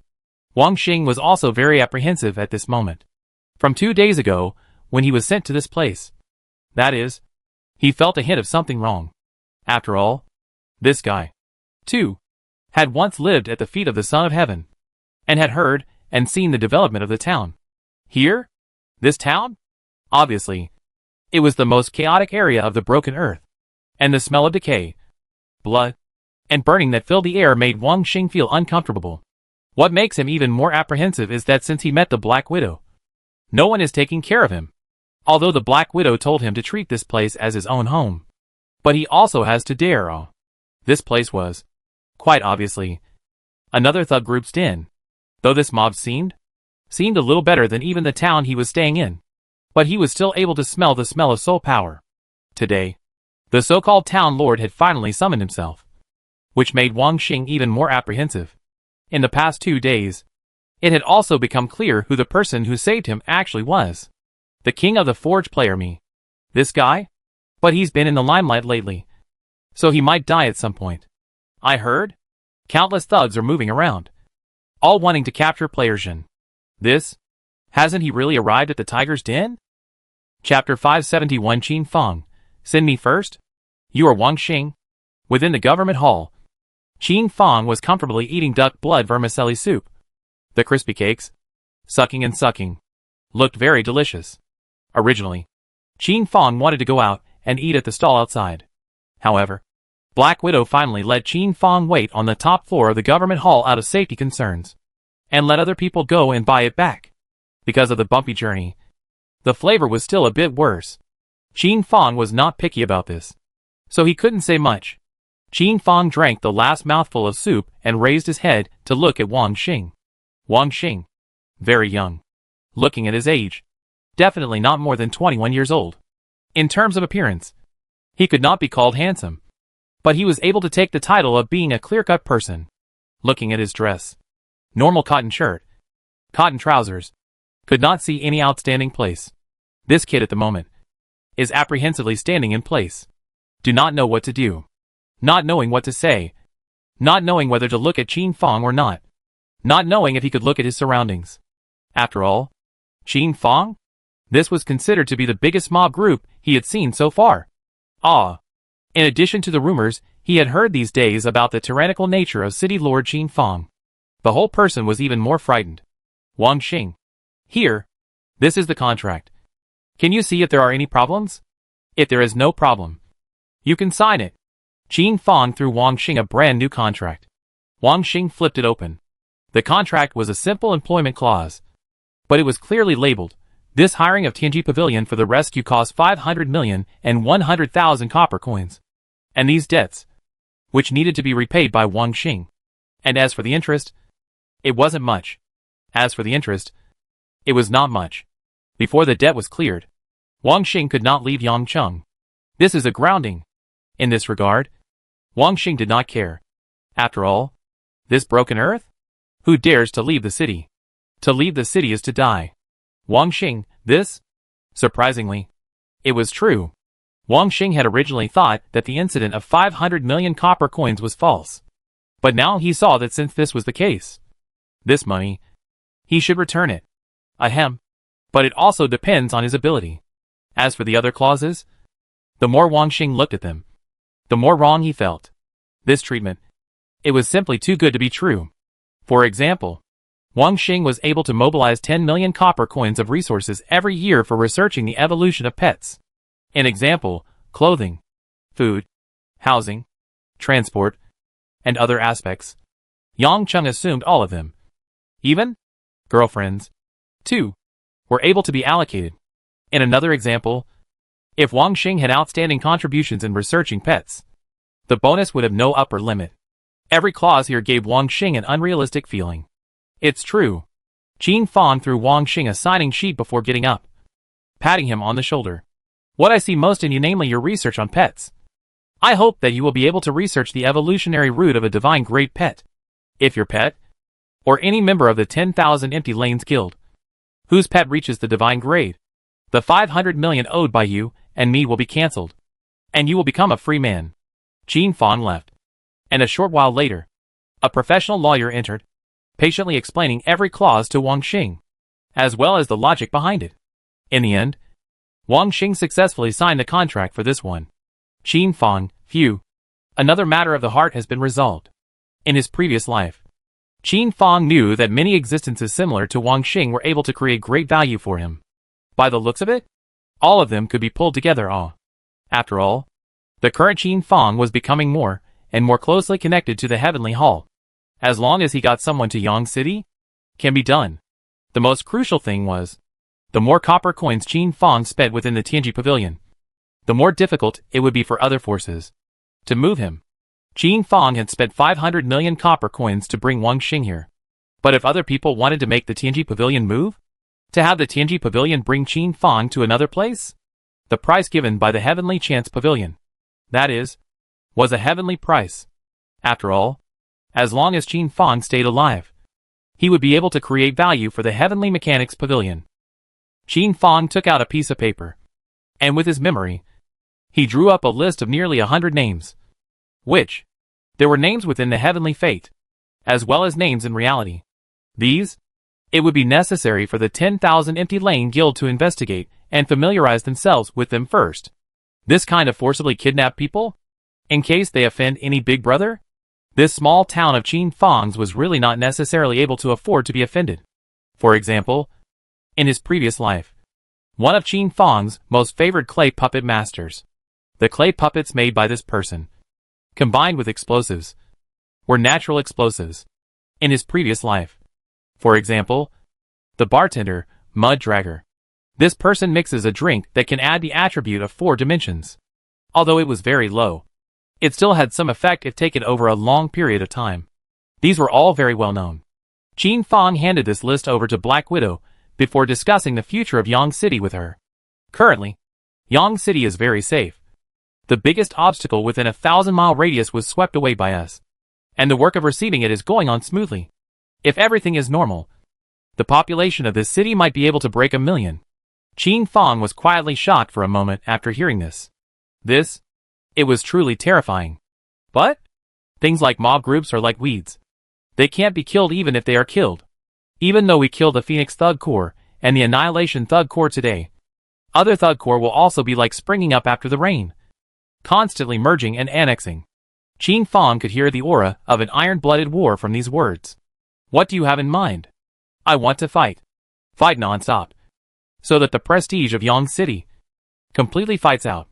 Wang Xing was also very apprehensive at this moment. From 2 days ago, when he was sent to this place. That is, he felt a hint of something wrong. After all, this guy, too, had once lived at the feet of the Son of Heaven, and had heard and seen the development of the town. Here? This town? Obviously, it was the most chaotic area of the broken earth, and the smell of decay, blood, and burning that filled the air made Wang Xing feel uncomfortable. What makes him even more apprehensive is that since he met the Black Widow, no one is taking care of him. Although the Black Widow told him to treat this place as his own home. But he also has to dare. This place was, quite obviously, another thug group's den. Though this mob seemed a little better than even the town he was staying in. But he was still able to smell the smell of soul power. Today, the so-called town lord had finally summoned himself, which made Wang Xing even more apprehensive. In the past 2 days, It had also become clear who the person who saved him actually was. The king of the forge player me. This guy? But he's been in the limelight lately. So he might die at some point. I heard? Countless thugs are moving around, all wanting to capture player Jin. This? Hasn't he really arrived at the tiger's den? Chapter 571 Qin Feng. Send me first? You are Wang Xing? Within the government hall, Qin Feng was comfortably eating duck blood vermicelli soup. The crispy cakes, sucking and sucking, looked very delicious. Originally, Qin Feng wanted to go out and eat at the stall outside. However, Black Widow finally let Qin Feng wait on the top floor of the government hall out of safety concerns, and let other people go and buy it back. Because of the bumpy journey, the flavor was still a bit worse. Qin Feng was not picky about this, so he couldn't say much. Qin Feng drank the last mouthful of soup and raised his head to look at Wang Xing. Wang Xing, very young. Looking at his age, definitely not more than 21 years old. In terms of appearance, he could not be called handsome, but he was able to take the title of being a clear-cut person. Looking at his dress, normal cotton shirt, cotton trousers, could not see any outstanding place. This kid at the moment is apprehensively standing in place. Do not know what to do. Not knowing what to say. Not knowing whether to look at Qin Feng or not. Not knowing if he could look at his surroundings. After all, Qin Feng? This was considered to be the biggest mob group he had seen so far. In addition to the rumors he had heard these days about the tyrannical nature of City Lord Qin Feng, the whole person was even more frightened. Wang Xing. Here. This is the contract. Can you see if there are any problems? If there is no problem, you can sign it. Qin Feng threw Wang Xing a brand new contract. Wang Xing flipped it open. The contract was a simple employment clause, but it was clearly labeled, this hiring of Tianji Pavilion for the rescue cost 500 million and 100,000 copper coins. And these debts, which needed to be repaid by Wang Xing. And as for the interest, it wasn't much. As for the interest, it was not much. Before the debt was cleared, Wang Xing could not leave Yangcheng. This is a grounding. In this regard, Wang Xing did not care. After all, this broken earth? Who dares to leave the city? To leave the city is to die. Wang Xing, this? Surprisingly, it was true. Wang Xing had originally thought that the incident of 500 million copper coins was false. But now he saw that since this was the case, this money, he should return it. Ahem. But it also depends on his ability. As for the other clauses, the more Wang Xing looked at them, the more wrong he felt. This treatment, it was simply too good to be true. For example, Wang Xing was able to mobilize 10 million copper coins of resources every year for researching the evolution of pets. An example, clothing, food, housing, transport, and other aspects. Yangcheng assumed all of them. Even girlfriends, too, were able to be allocated. In another example, if Wang Xing had outstanding contributions in researching pets, the bonus would have no upper limit. Every clause here gave Wang Xing an unrealistic feeling. It's true. Qin Feng threw Wang Xing a signing sheet before getting up, patting him on the shoulder. What I see most in you, namely your research on pets. I hope that you will be able to research the evolutionary root of a divine great pet. If your pet, or any member of the 10,000 empty lanes guild, whose pet reaches the divine grade, the 500 million owed by you and me will be cancelled, and you will become a free man. Qin Feng left, and a short while later, a professional lawyer entered, patiently explaining every clause to Wang Xing, as well as the logic behind it. In the end, Wang Xing successfully signed the contract for this one. Qin Feng, phew. Another matter of the heart has been resolved. In his previous life, Qin Feng knew that many existences similar to Wang Xing were able to create great value for him. By the looks of it, all of them could be pulled together. After all, the current Qin Feng was becoming more and more closely connected to the Heavenly Hall. As long as he got someone to Yang City, can be done. The most crucial thing was, the more copper coins Qin Feng spent within the Tianji Pavilion, the more difficult it would be for other forces to move him. Qin Feng had spent 500 million copper coins to bring Wang Xing here. But if other people wanted to make the Tianji Pavilion move, to have the Tianji Pavilion bring Qin Feng to another place, the price given by the Heavenly Chance Pavilion, that is, was a heavenly price. After all, as long as Qin Feng stayed alive, he would be able to create value for the Heavenly Mechanics Pavilion. Qin Fang took out a piece of paper, and with his memory, he drew up a list of nearly 100 names. Which, there were names within the Heavenly Fate, as well as names in reality. These, it would be necessary for the 10,000 Empty Lane Guild to investigate and familiarize themselves with them first. This kind of forcibly kidnap people? In case they offend any big brother? This small town of Qin Fang's was really not necessarily able to afford to be offended. For example, in his previous life, one of Qin Fang's most favored clay puppet masters, the clay puppets made by this person, combined with explosives, were natural explosives. In his previous life, for example, the bartender, Mud Dragger. This person mixes a drink that can add the attribute of 4 dimensions. Although it was very low, it still had some effect if taken over a long period of time. These were all very well known. Qin Fang handed this list over to Black Widow before discussing the future of Yang City with her. Currently, Yang City is very safe. The biggest obstacle within a 1,000-mile radius was swept away by us, and the work of receiving it is going on smoothly. If everything is normal, the population of this city might be able to break 1 million. Qin Fang was quietly shocked for a moment after hearing this. It was truly terrifying. But things like mob groups are like weeds. They can't be killed even if they are killed. Even though we kill the Phoenix Thug Corps and the Annihilation Thug Corps today, other Thug Corps will also be like springing up after the rain, constantly merging and annexing. Qin Fang could hear the aura of an iron-blooded war from these words. What do you have in mind? I want to fight. Fight non-stop. So that the prestige of Yang City completely fights out.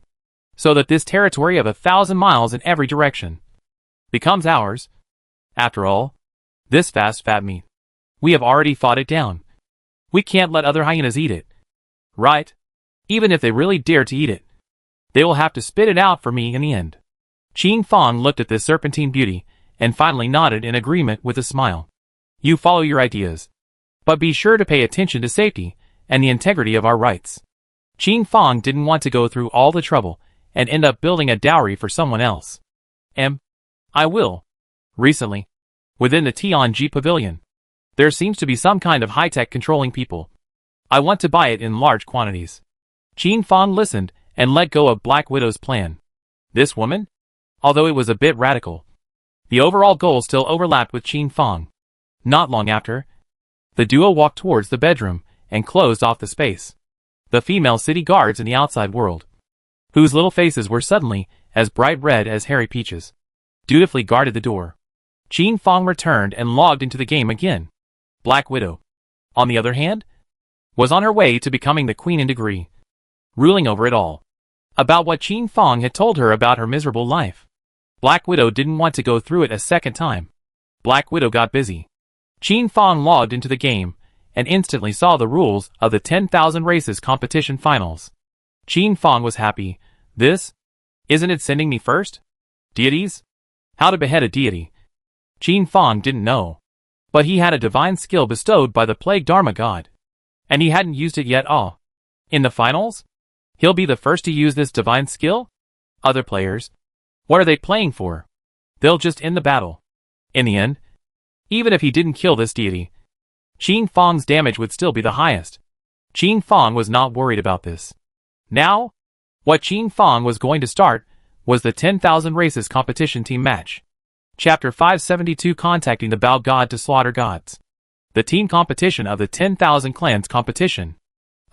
So that this territory of 1,000 miles in every direction becomes ours. After all, this fast fat meat, we have already fought it down. We can't let other hyenas eat it. Right? Even if they really dare to eat it, they will have to spit it out for me in the end. Qin Fang looked at this serpentine beauty and finally nodded in agreement with a smile. You follow your ideas, but be sure to pay attention to safety and the integrity of our rights. Qin Fang didn't want to go through all the trouble and end up building a dowry for someone else. I will. Recently, within the Tianji Pavilion, there seems to be some kind of high-tech controlling people. I want to buy it in large quantities. Qin Fang listened and let go of Black Widow's plan. This woman? Although it was a bit radical, the overall goal still overlapped with Qin Fang. Not long after, the duo walked towards the bedroom and closed off the space. The female city guards in the outside world, whose little faces were suddenly as bright red as hairy peaches, dutifully guarded the door. Qin Fang returned and logged into the game again. Black Widow, on the other hand, was on her way to becoming the queen in degree, ruling over it all. About what Qin Fang had told her about her miserable life, Black Widow didn't want to go through it a second time. Black Widow got busy. Qin Fang logged into the game and instantly saw the rules of the 10,000 races competition finals. Qin Fang was happy. Isn't it sending me first? Deities? How to behead a deity? Qin Fang didn't know. But he had a divine skill bestowed by the Plague Dharma god, and he hadn't used it yet. In the finals, he'll be the first to use this divine skill? Other players, what are they playing for? They'll just end the battle. In the end, even if he didn't kill this deity, Qin Fang's damage would still be the highest. Qin Fang was not worried about this. Now, what Qin Fang was going to start was the 10,000 races competition team match. Chapter 572, Contacting the Bao God to Slaughter Gods. The team competition of the 10,000 clans competition.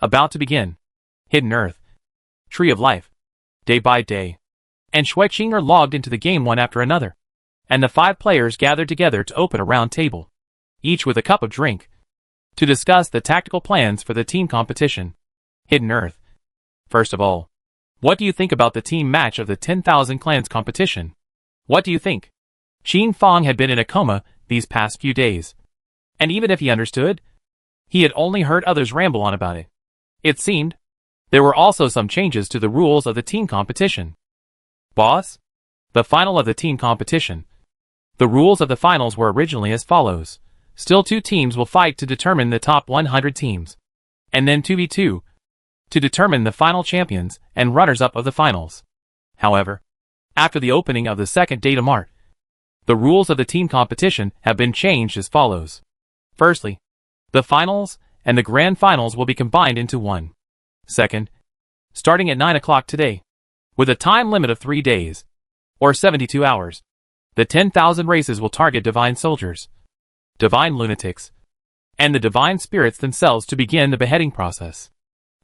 About to begin. Hidden Earth. Tree of Life. Day by day. And Xueqing logged into the game one after another, and the 5 players gathered together to open a round table, each with a cup of drink, to discuss the tactical plans for the team competition. Hidden Earth. First of all, what do you think about the team match of the 10,000 clans competition? What do you think? Qin Fang had been in a coma these past few days, and even if he understood, he had only heard others ramble on about it. It seemed there were also some changes to the rules of the team competition. Boss? The final of the team competition. The rules of the finals were originally as follows. Still 2 teams will fight to determine the top 100 teams, and then 2v2 to determine the final champions and runners-up of the finals. However, after the opening of the second Data Mart, the rules of the team competition have been changed as follows. Firstly, the finals and the grand finals will be combined into one. Second, starting at 9 o'clock today, with a time limit of 3 days, or 72 hours, the 10,000 races will target divine soldiers, divine lunatics, and the divine spirits themselves to begin the beheading process.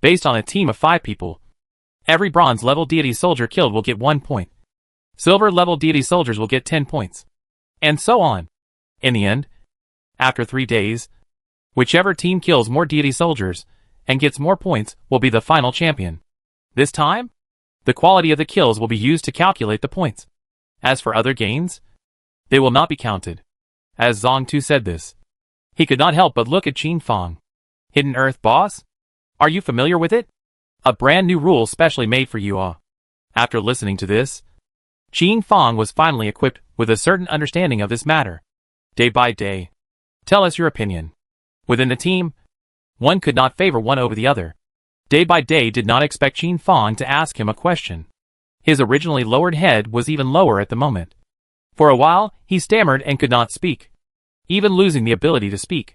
Based on a team of 5 people, every bronze-level deity soldier killed will get 1 point. Silver-level deity soldiers will get 10 points. And so on. In the end, after 3 days, whichever team kills more deity soldiers and gets more points will be the final champion. This time, the quality of the kills will be used to calculate the points. As for other gains, they will not be counted. As Zhang Tu said this, he could not help but look at Qin Fang. Hidden Earth boss? Are you familiar with it? A brand new rule specially made for you all. After listening to this, Qin Fang was finally equipped with a certain understanding of this matter. Day by day. Tell us your opinion. Within the team, one could not favor one over the other. Day by day did not expect Qin Fang to ask him a question. His originally lowered head was even lower at the moment. For a while, he stammered and could not speak. Even losing the ability to speak,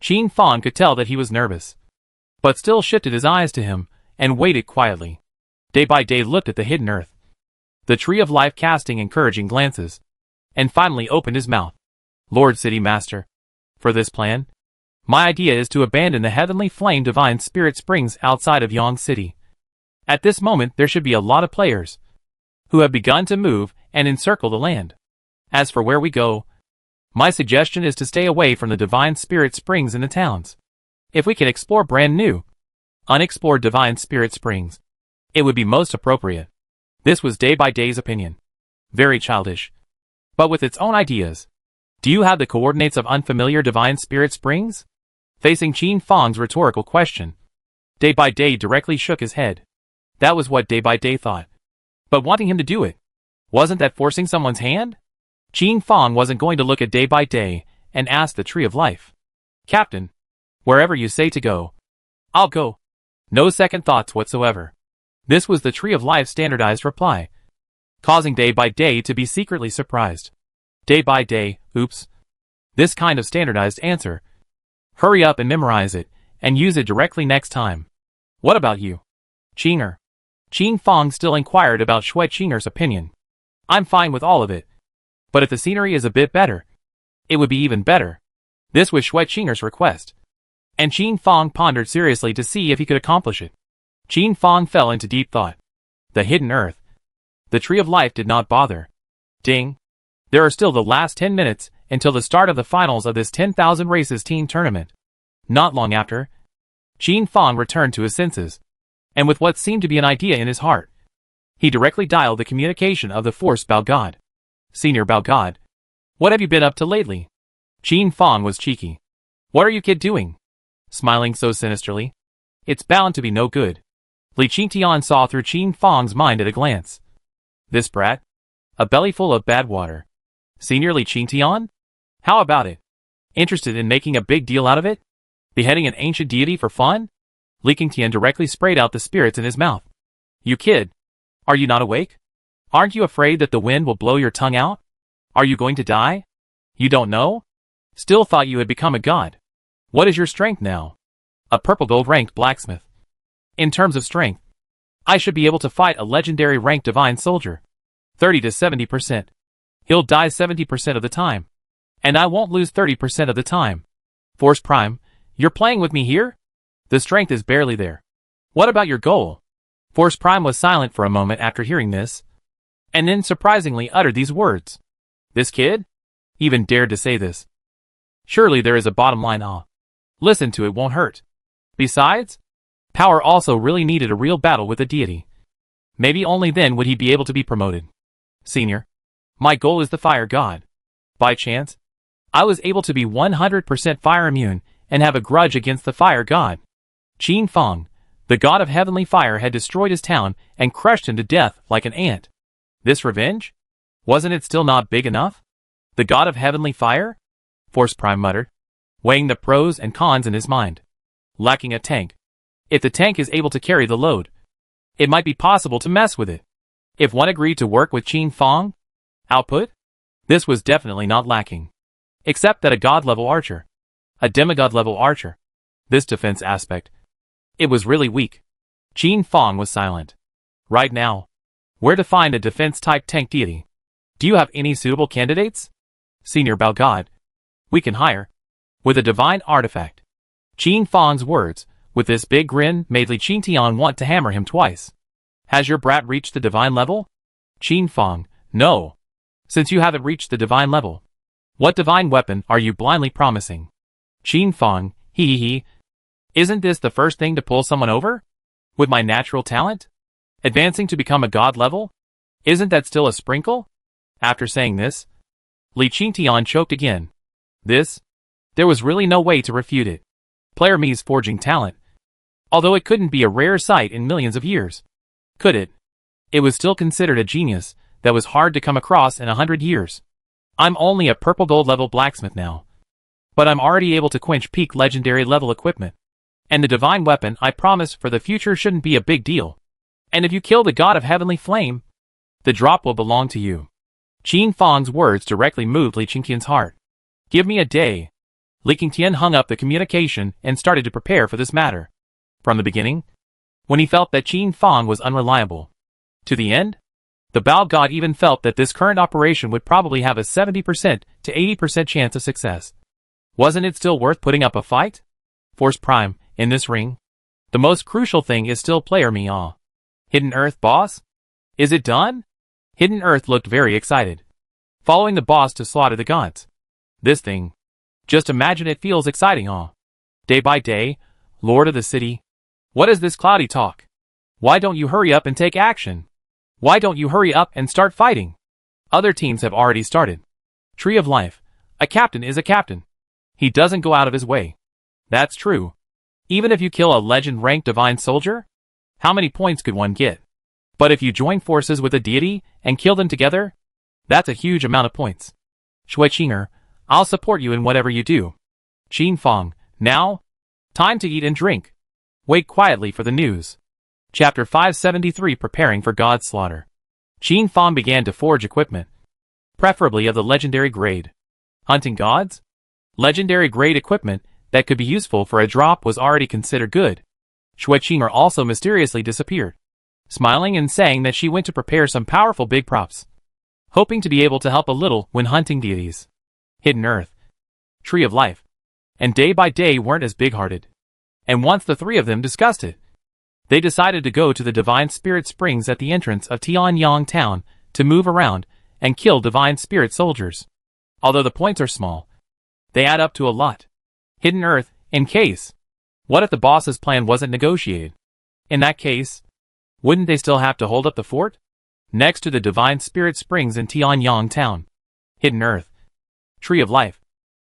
Qin Fang could tell that he was nervous, but still shifted his eyes to him and waited quietly. Day by day looked at the hidden earth, the tree of life, casting encouraging glances, and finally opened his mouth. Lord City Master, for this plan, my idea is to abandon the heavenly flame divine spirit springs outside of Yang City. At this moment there should be a lot of players who have begun to move and encircle the land. As for where we go, my suggestion is to stay away from the divine spirit springs in the towns. If we can explore brand new, unexplored divine spirit springs, it would be most appropriate. This was Day by Day's opinion. Very childish, but with its own ideas. Do you have the coordinates of unfamiliar divine spirit springs? Facing Qin Fang's rhetorical question, Day by Day directly shook his head. That was what Day by Day thought. But wanting him to do it, wasn't that forcing someone's hand? Qin Fang wasn't going to look at Day by Day and ask the Tree of Life. Captain, wherever you say to go, I'll go. No second thoughts whatsoever. This was the Tree of Life's standardized reply, causing Day by Day to be secretly surprised. Day by Day, oops. This kind of standardized answer. Hurry up and memorize it, and use it directly next time. What about you? Qinger. Qin Fang still inquired about Shui Qinger's opinion. I'm fine with all of it. But if the scenery is a bit better, it would be even better. This was Shui Qinger's request, and Qin Fang pondered seriously to see if he could accomplish it. Qin Fang fell into deep thought. The hidden earth. The Tree of Life did not bother. Ding. There are still the last 10 minutes until the start of the finals of this 10,000 races team tournament. Not long after, Qin Fang returned to his senses, and with what seemed to be an idea in his heart, he directly dialed the communication of the Force Bao God. Senior Bao God, what have you been up to lately? Qin Fang was cheeky. What are you kid doing? Smiling so sinisterly. It's bound to be no good. Li Qingtian saw through Qin Fang's mind at a glance. This brat? A belly full of bad water. Senior Li Qingtian? How about it? Interested in making a big deal out of it? Beheading an ancient deity for fun? Li Qingtian directly sprayed out the spirits in his mouth. You kid. Are you not awake? Aren't you afraid that the wind will blow your tongue out? Are you going to die? You don't know? Still thought you had become a god. What is your strength now? A purple gold ranked blacksmith. In terms of strength, I should be able to fight a legendary ranked divine soldier. 30 to 70%. He'll die 70% of the time. And I won't lose 30% of the time. Force Prime, you're playing with me here? The strength is barely there. What about your goal? Force Prime was silent for a moment after hearing this, and then surprisingly uttered these words. This kid? Even dared to say this. Surely there is a bottom line. Listen to it won't hurt. Besides, Power also really needed a real battle with a deity. Maybe only then would he be able to be promoted. Senior, my goal is the fire god. By chance, I was able to be 100% fire immune and have a grudge against the fire god. Qin Fang, the god of heavenly fire, had destroyed his town and crushed him to death like an ant. This revenge? Wasn't it still not big enough? The god of heavenly fire? Force Prime muttered, weighing the pros and cons in his mind. Lacking a tank. If the tank is able to carry the load, it might be possible to mess with it. If one agreed to work with Qin Fang? Output? This was definitely not lacking. Except that a god-level archer A demigod-level archer. This defense aspect. It was really weak. Qin Fong was silent. Right now. Where to find a defense-type tank deity? Do you have any suitable candidates? Senior Bao God. We can hire. With a divine artifact. Qin Fong's words, with this big grin, made Li Qingtian want to hammer him twice. Has your brat reached the divine level? Qin Fong. No. Since you haven't reached the divine level, what divine weapon are you blindly promising? Qin Fong. Hee. Isn't this the first thing to pull someone over? With my natural talent? Advancing to become a god level? Isn't that still a sprinkle? After saying this, Li Qingtian choked again. There was really no way to refute it. Player Mi's forging talent. Although it couldn't be a rare sight in millions of years. Could it? It was still considered a genius that was hard to come across in 100 years. I'm only a purple gold level blacksmith now. But I'm already able to quench peak legendary level equipment. And the divine weapon I promised for the future shouldn't be a big deal. And if you kill the god of heavenly flame, the drop will belong to you. Qin Fong's words directly moved Li Qingtian's heart. Give me a day. Li Qingtian hung up the communication and started to prepare for this matter. From the beginning, when he felt that Qin Fong was unreliable, to the end, the Bao God even felt that this current operation would probably have a 70% to 80% chance of success. Wasn't it still worth putting up a fight? Force Prime, in this ring, the most crucial thing is still player Mi. Hidden Earth boss? Is it done? Hidden Earth looked very excited. Following the boss to slaughter the gods. This thing. Just imagine it feels exciting, Day by day, Lord of the City. What is this cloudy talk? Why don't you hurry up and take action? Why don't you hurry up and start fighting? Other teams have already started. Tree of Life. A captain is a captain. He doesn't go out of his way. That's true. Even if you kill a legend-ranked divine soldier? How many points could one get? But if you join forces with a deity and kill them together, that's a huge amount of points. Shui Qinger, I'll support you in whatever you do. Qin Fong, now? Time to eat and drink. Wait quietly for the news. Chapter 573 Preparing for God Slaughter. Qin Fong began to forge equipment. Preferably of the legendary grade. Hunting gods? Legendary grade equipment that could be useful for a drop was already considered good. Shui Qinger also mysteriously disappeared, smiling and saying that she went to prepare some powerful big props, hoping to be able to help a little when hunting deities. Hidden Earth, Tree of Life, and Day by Day weren't as big-hearted. And once the three of them discussed it, they decided to go to the Divine Spirit Springs at the entrance of Tianyang Town to move around and kill Divine Spirit soldiers. Although the points are small, they add up to a lot. Hidden Earth, in case. What if the boss's plan wasn't negotiated? In that case, wouldn't they still have to hold up the fort? Next to the Divine Spirit Springs in Tianyang Town. Hidden Earth, Tree of Life.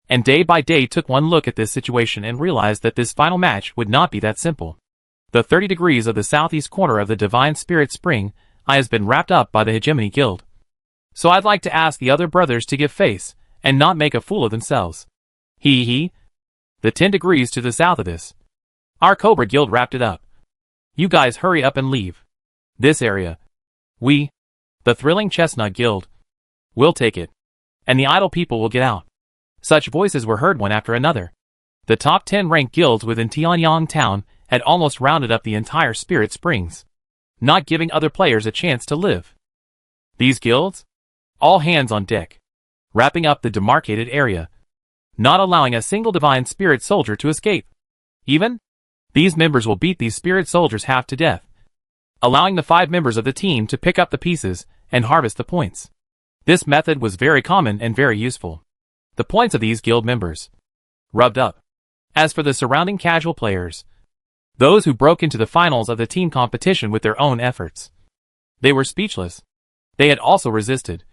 And Day by Day took one look at this situation and realized that this final match would not be that simple. The 30 degrees of the southeast corner of the Divine Spirit Spring has been wrapped up by the Hegemony Guild. So I'd like to ask the other brothers to give face and not make a fool of themselves. The 10 degrees to the south of this. Our Cobra Guild wrapped it up. You guys hurry up and leave. This area. We, the Thrilling Chestnut Guild, will take it. And the idle people will get out. Such voices were heard one after another. The top 10 ranked guilds within Tianyang Town had almost rounded up the entire Spirit Springs, not giving other players a chance to live. These guilds? All hands on deck. Wrapping up the demarcated area. Not allowing a single divine spirit soldier to escape. Even? These members will beat these spirit soldiers half to death, allowing the 5 members of the team to pick up the pieces and harvest the points. This method was very common and very useful. The points of these guild members rubbed up. As for the surrounding casual players, those who broke into the finals of the team competition with their own efforts, they were speechless. They had also resisted.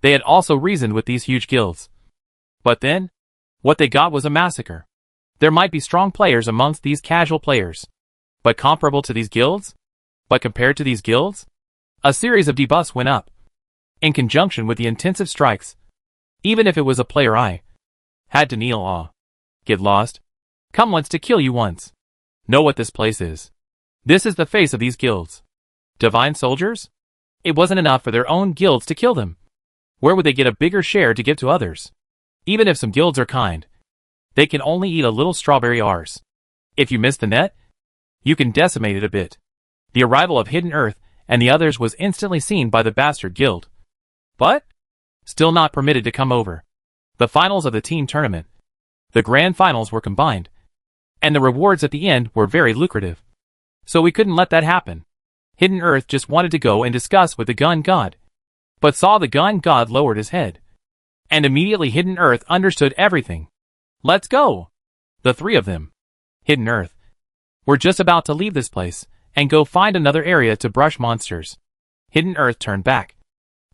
They had also reasoned with these huge guilds. But then, what they got was a massacre. There might be strong players amongst these casual players, but comparable to these guilds? But compared to these guilds? A series of debuffs went up. In conjunction with the intensive strikes, even if it was a player I had to kneel. Get lost. Come once to kill you once. Know what this place is. This is the face of these guilds. Divine soldiers? It wasn't enough for their own guilds to kill them. Where would they get a bigger share to give to others? Even if some guilds are kind, They can only eat a little strawberry Rs. If you miss the net, you can decimate it a bit. The arrival of Hidden Earth and the others was instantly seen by the Bastard Guild. But still not permitted to come over. The finals of the team tournament. The grand finals were combined, and the rewards at the end were very lucrative. So we couldn't let that happen. Hidden Earth just wanted to go and discuss with the Gun God, but saw the Gun God lowered his head. And immediately Hidden Earth understood everything. Let's go! The three of them, Hidden Earth, were just about to leave this place and go find another area to brush monsters. Hidden Earth turned back,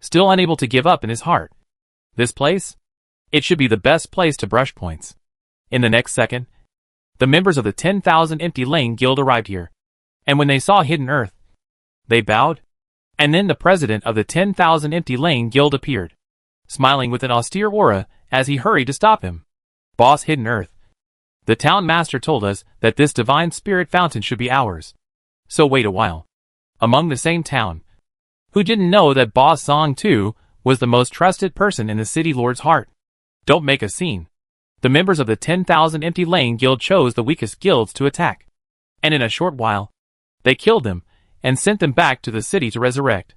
still unable to give up in his heart. This place? It should be the best place to brush points. In the next second, the members of the 10,000 Empty Lane Guild arrived here, and when they saw Hidden Earth, they bowed, and then the president of the 10,000 Empty Lane Guild appeared, smiling with an austere aura as he hurried to stop him. Boss Hidden Earth, the town master told us that this divine spirit fountain should be ours. So wait a while. Among the same town, who didn't know that Boss Song 2 was the most trusted person in the city lord's heart? Don't make a scene. The members of the 10,000 Empty Lane Guild chose the weakest guilds to attack, and in a short while, they killed them and sent them back to the city to resurrect.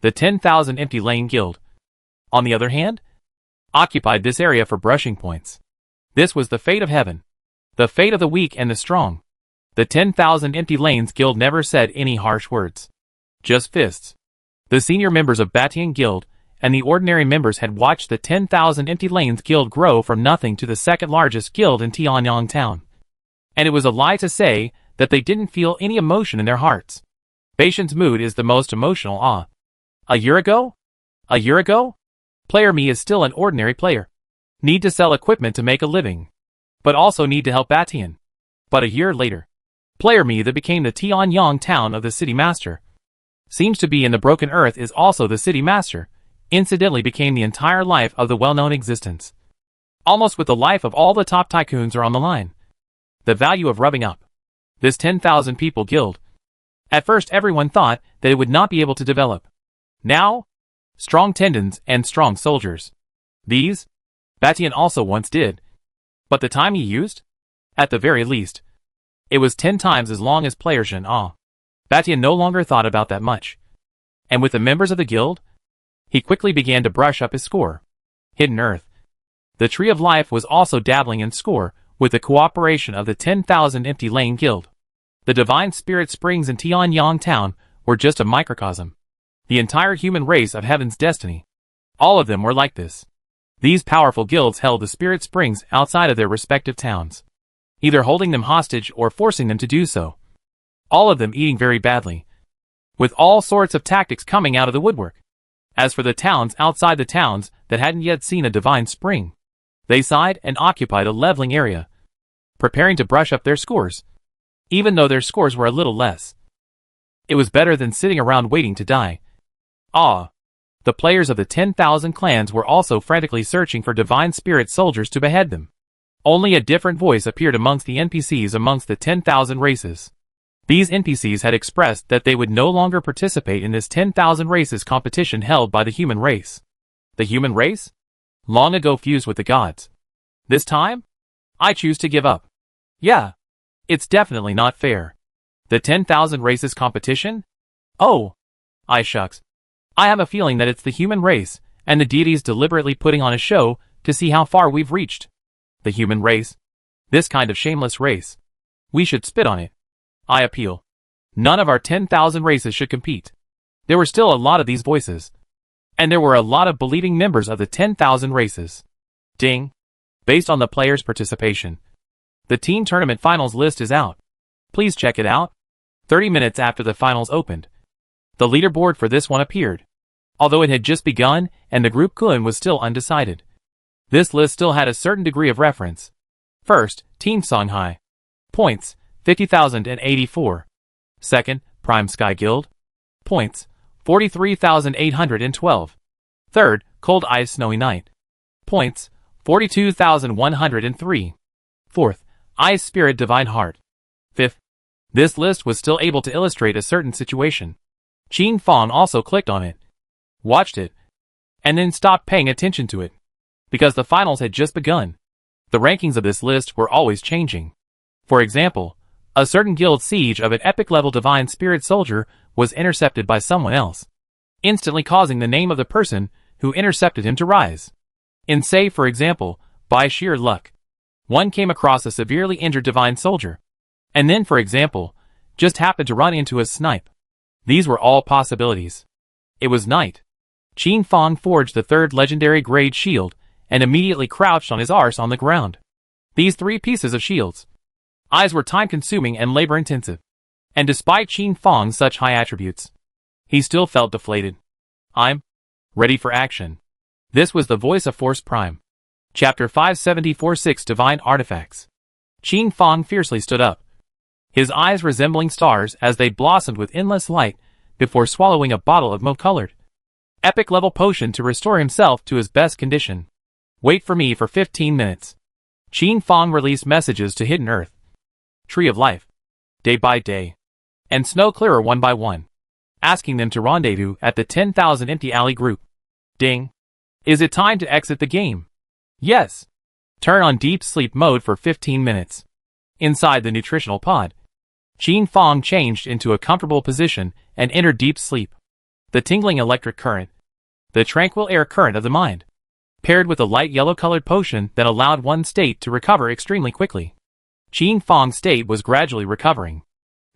The 10,000 Empty Lane Guild, on the other hand, occupied this area for brushing points. This was the fate of heaven, the fate of the weak and the strong. The 10,000 Empty Lanes Guild never said any harsh words, just fists. The senior members of Batian Guild and the ordinary members had watched the 10,000 Empty Lanes Guild grow from nothing to the second largest guild in Tianyang Town. And it was a lie to say that they didn't feel any emotion in their hearts. Patient's mood is the most emotional. A year ago? Player me is still an ordinary player. Need to sell equipment to make a living, but also need to help Batian. But a year later, player me that became the Tianyang Town of the City Master, seems to be in the Broken Earth is also the City Master, incidentally became the entire life of the well-known existence. Almost with the life of all the top tycoons are on the line. The value of rubbing up this 10,000 people guild. At first everyone thought that it would not be able to develop. Now, strong tendons and strong soldiers. These, Batian also once did. But the time he used? At the very least, it was 10 times as long as player Jin. Batian no longer thought about that much. And with the members of the guild, he quickly began to brush up his score. Hidden Earth, the Tree of Life, was also dabbling in score with the cooperation of the 10,000 Empty Lane Guild. The divine spirit springs in Tianyang Town were just a microcosm. The entire human race of heaven's destiny. All of them were like this. These powerful guilds held the spirit springs outside of their respective towns, either holding them hostage or forcing them to do so. All of them eating very badly, with all sorts of tactics coming out of the woodwork. As for the towns outside the towns that hadn't yet seen a divine spring, they sighed and occupied a leveling area, preparing to brush up their scores, even though their scores were a little less. It was better than sitting around waiting to die. The players of the 10,000 clans were also frantically searching for divine spirit soldiers to behead them. Only a different voice appeared amongst the NPCs amongst the 10,000 races. These NPCs had expressed that they would no longer participate in this 10,000 races competition held by the human race. The human race? Long ago fused with the gods. This time? I choose to give up. Yeah. It's definitely not fair. The 10,000 races competition? Shucks. I have a feeling that it's the human race, and the deities deliberately putting on a show to see how far we've reached. The human race? This kind of shameless race. We should spit on it. I appeal. None of our 10,000 races should compete. There were still a lot of these voices. And there were a lot of believing members of the 10,000 races. Ding. Based on the players' participation, the team tournament finals list is out. Please check it out. 30 minutes after the finals opened, the leaderboard for this one appeared, although it had just begun and the group Kun was still undecided. This list still had a certain degree of reference. First, Team Songhai. Points, 50,084. Second, Prime Sky Guild. Points, 43,812. Third, Cold Eyes Snowy Night. Points, 42,103. Fourth, Ice Spirit Divine Heart. Fifth. This list was still able to illustrate a certain situation. Qin Fong also clicked on it, watched it, and then stopped paying attention to it, because the finals had just begun. The rankings of this list were always changing. For example, a certain guild siege of an epic-level divine spirit soldier was intercepted by someone else, instantly causing the name of the person who intercepted him to rise. In say, for example, by sheer luck, one came across a severely injured divine soldier, and then, for example, just happened to run into a snipe. These were all possibilities. It was night. Qin Fong forged the third legendary grade shield and immediately crouched on his arse on the ground. These 3 pieces of shields. Eyes were time-consuming and labor-intensive. And despite Qin Fong's such high attributes, he still felt deflated. I'm ready for action. This was the voice of Force Prime. Chapter 574 6 Divine Artifacts. Qin Fong fiercely stood up, his eyes resembling stars as they blossomed with endless light before swallowing a bottle of mauve-colored epic-level potion to restore himself to his best condition. Wait for me for 15 minutes. Qin Fong released messages to Hidden Earth, Tree of Life, Day by Day, and Snow Clearer one by one, asking them to rendezvous at the 10,000 Empty Alley group. Ding. Is it time to exit the game? Yes. Turn on deep sleep mode for 15 minutes. Inside the nutritional pod, Qin Fong changed into a comfortable position and entered deep sleep. The tingling electric current, the tranquil air current of the mind, paired with a light yellow-colored potion that allowed one's state to recover extremely quickly. Qin Fong's state was gradually recovering.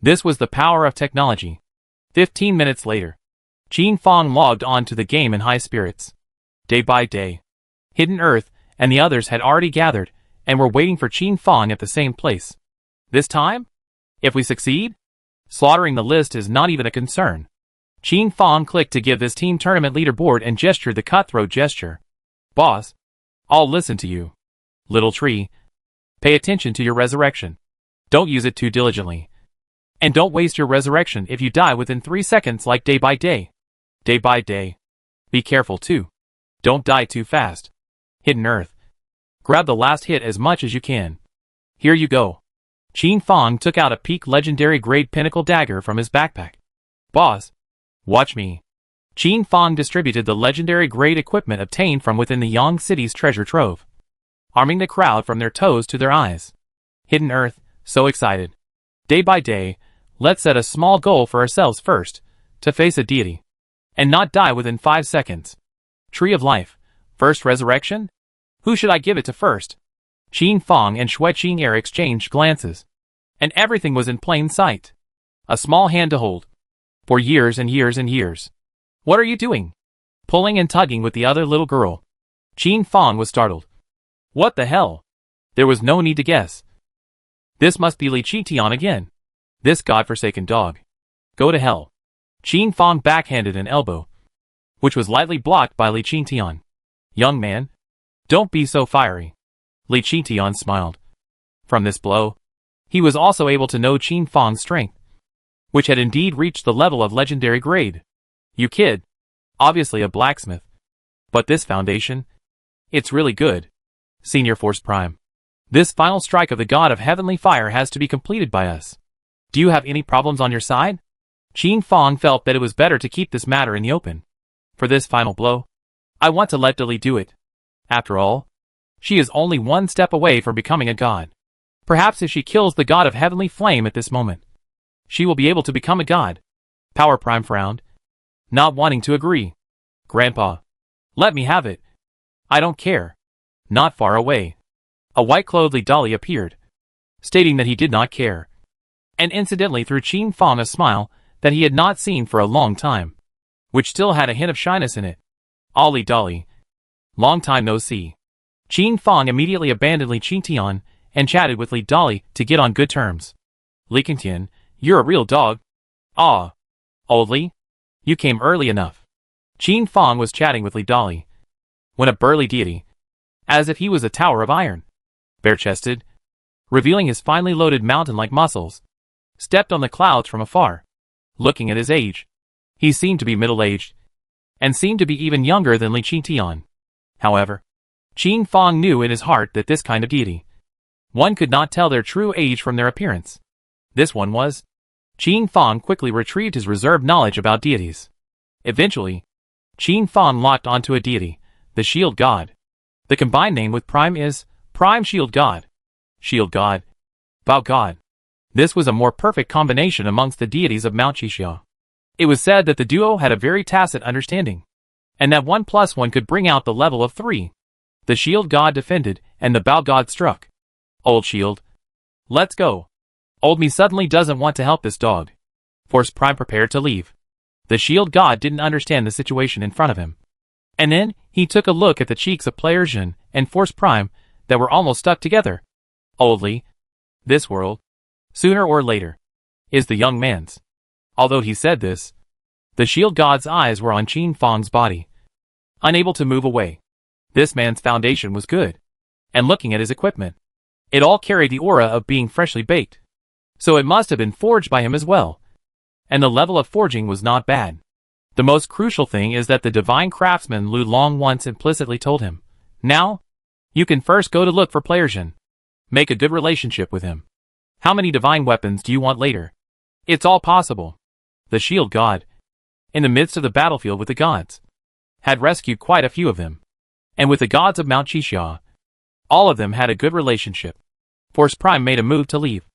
This was the power of technology. 15 minutes later, Qin Fong logged on to the game in high spirits. Day by day, Hidden Earth and the others had already gathered and were waiting for Qin Fong at the same place. This time? If we succeed? Slaughtering the list is not even a concern. Qin Fong clicked to give this team tournament leaderboard and gestured the cutthroat gesture. Boss, I'll listen to you. Little tree, pay attention to your resurrection. Don't use it too diligently. And don't waste your resurrection if you die within 3 seconds like day by day. Day by day. Be careful too. Don't die too fast. Hidden Earth. Grab the last hit as much as you can. Here you go. Qin Fong took out a peak legendary grade pinnacle dagger from his backpack. Boss, watch me. Qin Fong distributed the legendary grade equipment obtained from within the Yang City's treasure trove, arming the crowd from their toes to their eyes. Hidden Earth, so excited. Day by day, let's set a small goal for ourselves first, to face a deity, and not die within 5 seconds. Tree of Life, first resurrection? Who should I give it to first? Qin Fong and Shui Qing'er exchanged glances, and everything was in plain sight. A small hand to hold. For years and years and years. What are you doing? Pulling and tugging with the other little girl. Qin Fong was startled. What the hell? There was no need to guess. This must be Li Qitian again. This godforsaken dog. Go to hell. Qin Fong backhanded an elbow, which was lightly blocked by Li Qitian. Young man, don't be so fiery. Li Qitian smiled. From this blow, he was also able to know Qin Fong's strength, which had indeed reached the level of legendary grade. You kid. Obviously a blacksmith. But this foundation? It's really good. Senior Force Prime. This final strike of the God of Heavenly Fire has to be completed by us. Do you have any problems on your side? Qin Fong felt that it was better to keep this matter in the open. For this final blow, I want to let Dali do it. After all, she is only one step away from becoming a god. Perhaps if she kills the God of Heavenly Flame at this moment, she will be able to become a god. Power Prime frowned, not wanting to agree. Grandpa, let me have it. I don't care. Not far away, a white-clothed dolly appeared, stating that he did not care, and incidentally threw Qin Fong a smile that he had not seen for a long time, which still had a hint of shyness in it. Ollie Dolly. Long time no see. Qin Fong immediately abandoned Li Qitian and chatted with Li Dolly to get on good terms. Li Qitian, you're a real dog. Ah. Old Li? You came early enough. Qin Fong was chatting with Li Dolly when a burly deity, as if he was a tower of iron, bare-chested, revealing his finely loaded mountain-like muscles, stepped on the clouds from afar. Looking at his age, he seemed to be middle-aged, and seemed to be even younger than Li Qitian. However, Qin Fong knew in his heart that this kind of deity, one could not tell their true age from their appearance. This one was. Qin Fong quickly retrieved his reserved knowledge about deities. Eventually, Qin Fong locked onto a deity, the Shield God. The combined name with Prime is Prime Shield God. Shield God. Bao God. This was a more perfect combination amongst the deities of Mount Xixia. It was said that the duo had a very tacit understanding, and that 1 + 1 could bring out the level of 3. The Shield God defended, and the Bao God struck. Old Shield. Let's go. Old me suddenly doesn't want to help this dog. Force Prime prepared to leave. The Shield God didn't understand the situation in front of him. And then, he took a look at the cheeks of Player Jin and Force Prime that were almost stuck together. Oldly. This world, sooner or later, is the young man's. Although he said this, the Shield God's eyes were on Qin Fang's body. Unable to move away. This man's foundation was good. And looking at his equipment, it all carried the aura of being freshly baked. So it must have been forged by him as well. And the level of forging was not bad. The most crucial thing is that the divine craftsman Lu Long once implicitly told him, "Now, you can first go to look for Player Jin. Make a good relationship with him. How many divine weapons do you want later?" It's all possible. The Shield God, in the midst of the battlefield with the gods, had rescued quite a few of them. And with the gods of Mount Xixia, all of them had a good relationship. Force Prime made a move to leave,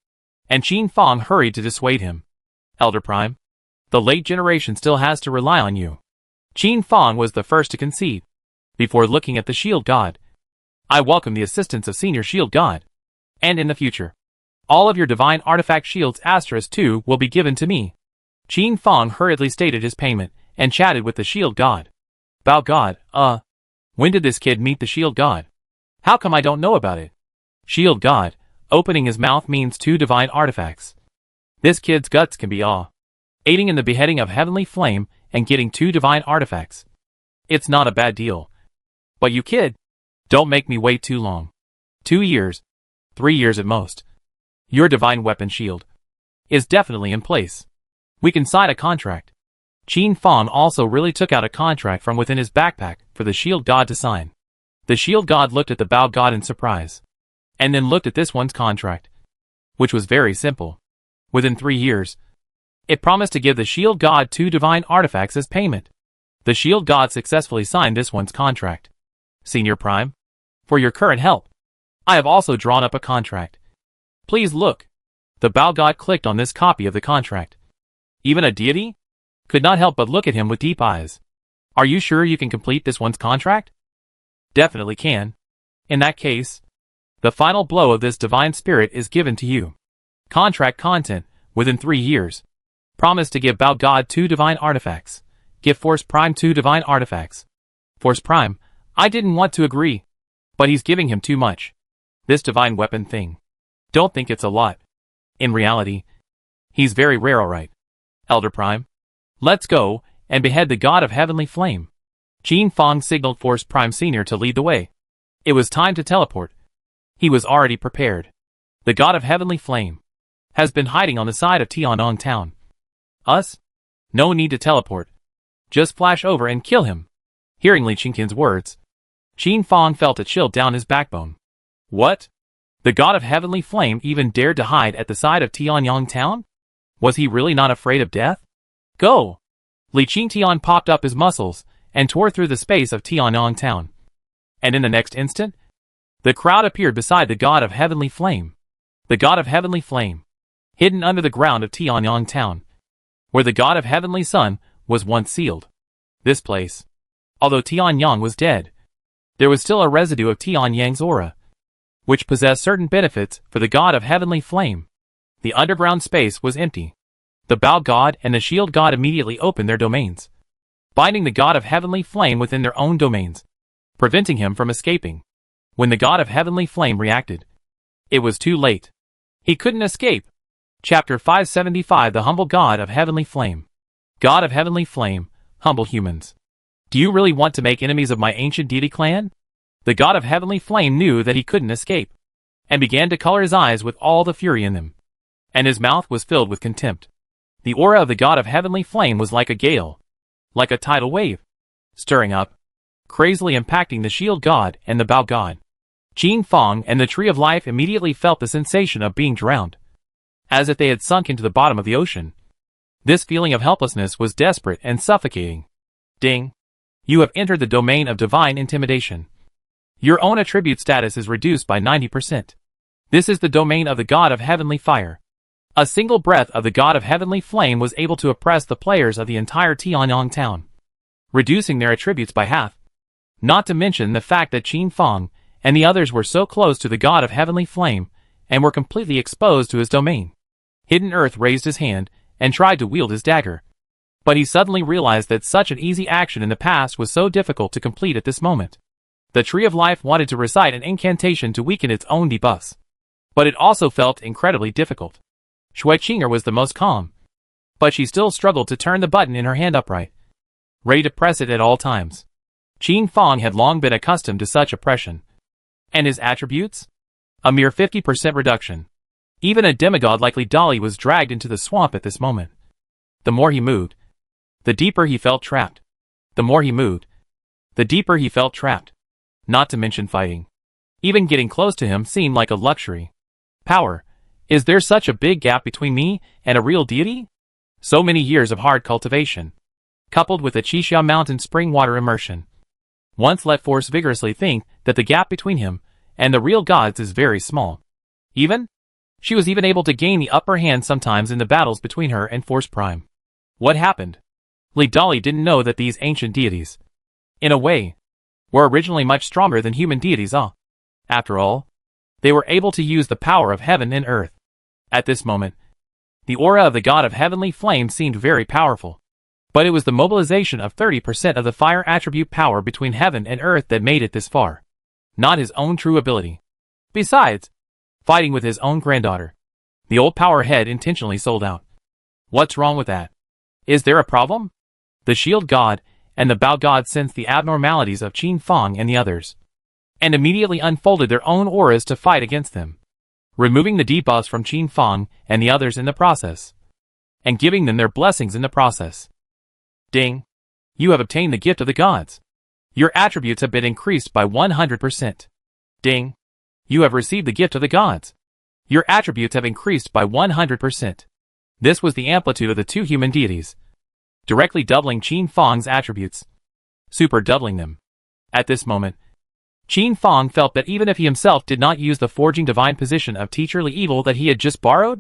and Qin Fang hurried to dissuade him. Elder Prime, the late generation still has to rely on you. Qin Fang was the first to concede. Before looking at the Shield God, I welcome the assistance of Senior Shield God. And in the future, all of your divine artifact shields *2 will be given to me. Qin Fang hurriedly stated his payment, and chatted with the Shield God. Bao God, when did this kid meet the Shield God? How come I don't know about it? Shield God, opening his mouth means 2 divine artifacts. This kid's guts can be aiding in the beheading of Heavenly Flame and getting 2 divine artifacts. It's not a bad deal. But you kid, don't make me wait too long. 2 years, 3 years at most. Your divine weapon shield is definitely in place. We can sign a contract. Qin Fang also really took out a contract from within his backpack for the Shield God to sign. The Shield God looked at the Bao God in surprise, and then looked at this one's contract, which was very simple. Within 3 years, it promised to give the Shield God 2 divine artifacts as payment. The Shield God successfully signed this one's contract. Senior Prime, for your current help, I have also drawn up a contract. Please look. The Bao God clicked on this copy of the contract. Even a deity could not help but look at him with deep eyes. Are you sure you can complete this one's contract? Definitely can. In that case, the final blow of this divine spirit is given to you. Contract content, within 3 years. Promise to give Bao God 2 divine artifacts. Give Force Prime 2 divine artifacts. Force Prime, I didn't want to agree, but he's giving him too much. This divine weapon thing. Don't think it's a lot. In reality, he's very rare, alright. Elder Prime, let's go and behead the God of Heavenly Flame. Qin Fang signaled Force Prime Senior to lead the way. It was time to teleport. He was already prepared. The God of Heavenly Flame has been hiding on the side of Tianyang Town. Us? No need to teleport. Just flash over and kill him. Hearing Li Qingtian's words, Qin Fang felt a chill down his backbone. What? The God of Heavenly Flame even dared to hide at the side of Tianyang Town? Was he really not afraid of death? Go! Li Qingtian popped up his muscles and tore through the space of Tianyang Town. And in the next instant, the crowd appeared beside the God of Heavenly Flame. The God of Heavenly Flame, hidden under the ground of Tianyang Town, where the God of Heavenly Sun was once sealed. This place, although Tianyang was dead, there was still a residue of Tianyang's aura, which possessed certain benefits for the God of Heavenly Flame. The underground space was empty. The Bao God and the Shield God immediately opened their domains, binding the God of Heavenly Flame within their own domains, preventing him from escaping. When the God of Heavenly Flame reacted, it was too late. He couldn't escape. Chapter 575 The Humble God of Heavenly Flame. God of Heavenly Flame, humble humans. Do you really want to make enemies of my ancient deity clan? The God of Heavenly Flame knew that he couldn't escape, and began to color his eyes with all the fury in them. And his mouth was filled with contempt. The aura of the God of Heavenly Flame was like a gale, like a tidal wave, stirring up, crazily impacting the Shield God and the Bao God. Qin Fang and the Tree of Life immediately felt the sensation of being drowned, as if they had sunk into the bottom of the ocean. This feeling of helplessness was desperate and suffocating. Ding! You have entered the domain of divine intimidation. Your own attribute status is reduced by 90%. This is the domain of the god of heavenly fire. A single breath of the god of heavenly flame was able to oppress the players of the entire Tianyang town, reducing their attributes by half. Not to mention the fact that Qin Fang and the others were so close to the god of heavenly flame and were completely exposed to his domain. Hidden Earth raised his hand and tried to wield his dagger. But he suddenly realized that such an easy action in the past was so difficult to complete at this moment. The Tree of Life wanted to recite an incantation to weaken its own debuffs, but it also felt incredibly difficult. Shui Qinger was the most calm, but she still struggled to turn the button in her hand upright, ready to press it at all times. Qin Fang had long been accustomed to such oppression. And his attributes? A mere 50% reduction. Even a demigod like Li Dali was dragged into the swamp at this moment. The more he moved, the deeper he felt trapped. The more he moved, the deeper he felt trapped. Not to mention fighting. Even getting close to him seemed like a luxury. Power. Is there such a big gap between me and a real deity? So many years of hard cultivation, coupled with the Qixia Mountain spring water immersion. Once let Force vigorously think that the gap between him and the real gods is very small. She was even able to gain the upper hand sometimes in the battles between her and Force Prime. What happened? Li Dali didn't know that these ancient deities, in a way, were originally much stronger than human deities. After all, they were able to use the power of heaven and earth. At this moment, the aura of the god of heavenly flame seemed very powerful. But it was the mobilization of 30% of the fire attribute power between heaven and earth that made it this far, not his own true ability. Besides, fighting with his own granddaughter, the old power head intentionally sold out. What's wrong with that? Is there a problem? The shield god and the bow god sensed the abnormalities of Qin Fang and the others, and immediately unfolded their own auras to fight against them, removing the debuffs from Qin Fang and the others in the process, and giving them their blessings in the process. Ding! You have obtained the gift of the gods. Your attributes have been increased by 100%. Ding! You have received the gift of the gods. Your attributes have increased by 100%. This was the amplitude of the two human deities, directly doubling Qin Fang's attributes, super doubling them. At this moment, Qin Fang felt that even if he himself did not use the forging divine position of teacherly evil that he had just borrowed,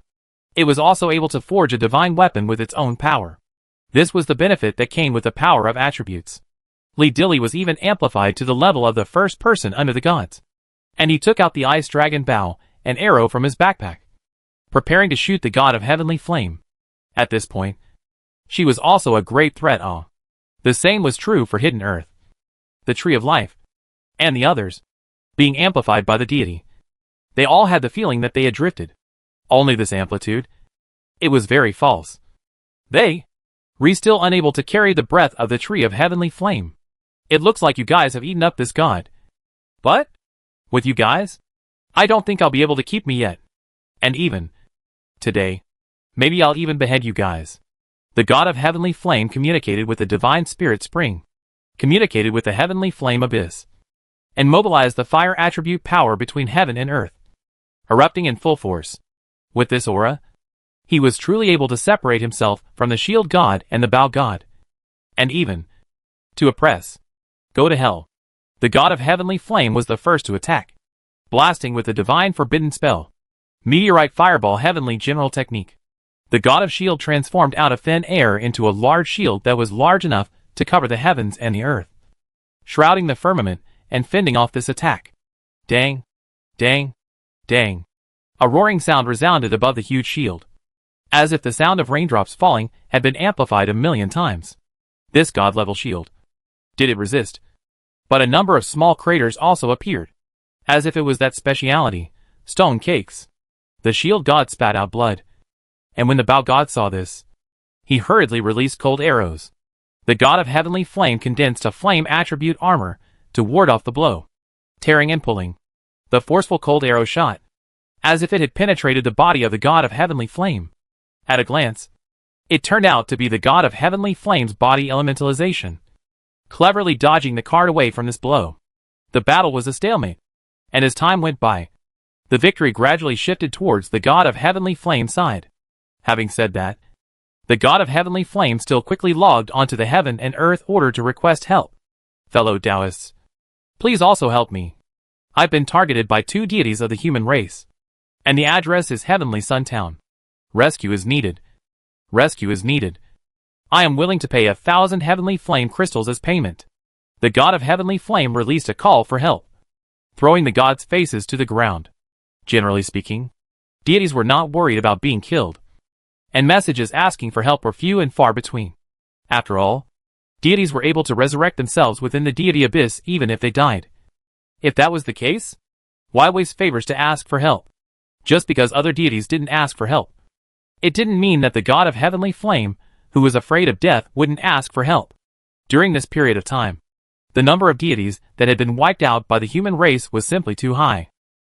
it was also able to forge a divine weapon with its own power. This was the benefit that came with the power of attributes. Li Dili was even amplified to the level of the first person under the gods, and he took out the ice dragon bow and arrow from his backpack, preparing to shoot the god of heavenly flame. At this point, she was also a great threat. The same was true for Hidden Earth, the Tree of Life, and the others, being amplified by the deity. They all had the feeling that they had drifted. Only this amplitude. It was very false. They still unable to carry the breath of the Tree of Heavenly Flame. It looks like you guys have eaten up this god. But with you guys, I don't think I'll be able to keep me yet. And even today, maybe I'll even behead you guys. The god of heavenly flame communicated with the divine spirit spring, communicated with the heavenly flame abyss, and mobilized the fire attribute power between heaven and earth, erupting in full force. With this aura, he was truly able to separate himself from the shield god and the bow god, and even to oppress. Go to hell. The god of heavenly flame was the first to attack, blasting with the divine forbidden spell, meteorite fireball heavenly general technique. The god of shield transformed out of thin air into a large shield that was large enough to cover the heavens and the earth, shrouding the firmament and fending off this attack. Dang! Dang! Dang! A roaring sound resounded above the huge shield, as if the sound of raindrops falling had been amplified 1,000,000 times. This god-level shield. Did it resist? But a number of small craters also appeared, as if it was that speciality, stone cakes. The shield god spat out blood, and when the bow god saw this, he hurriedly released cold arrows. The god of heavenly flame condensed a flame attribute armor to ward off the blow, tearing and pulling. The forceful cold arrow shot, as if it had penetrated the body of the god of heavenly flame. At a glance, it turned out to be the god of heavenly flame's body elementalization, cleverly dodging the card away from this blow. The battle was a stalemate, and as time went by, the victory gradually shifted towards the god of heavenly flame's side. Having said that, the god of heavenly flame still quickly logged onto the heaven and earth order to request help. Fellow Taoists, please also help me. I've been targeted by 2 deities of the human race. And the address is Heavenly Sun Town. Rescue is needed. Rescue is needed. I am willing to pay 1,000 heavenly flame crystals as payment. The god of heavenly flame released a call for help, throwing the gods' faces to the ground. Generally speaking, deities were not worried about being killed, and messages asking for help were few and far between. After all, deities were able to resurrect themselves within the deity abyss even if they died. If that was the case, why waste favors to ask for help? Just because other deities didn't ask for help, it didn't mean that the god of heavenly flame, who was afraid of death, wouldn't ask for help. During this period of time, the number of deities that had been wiped out by the human race was simply too high,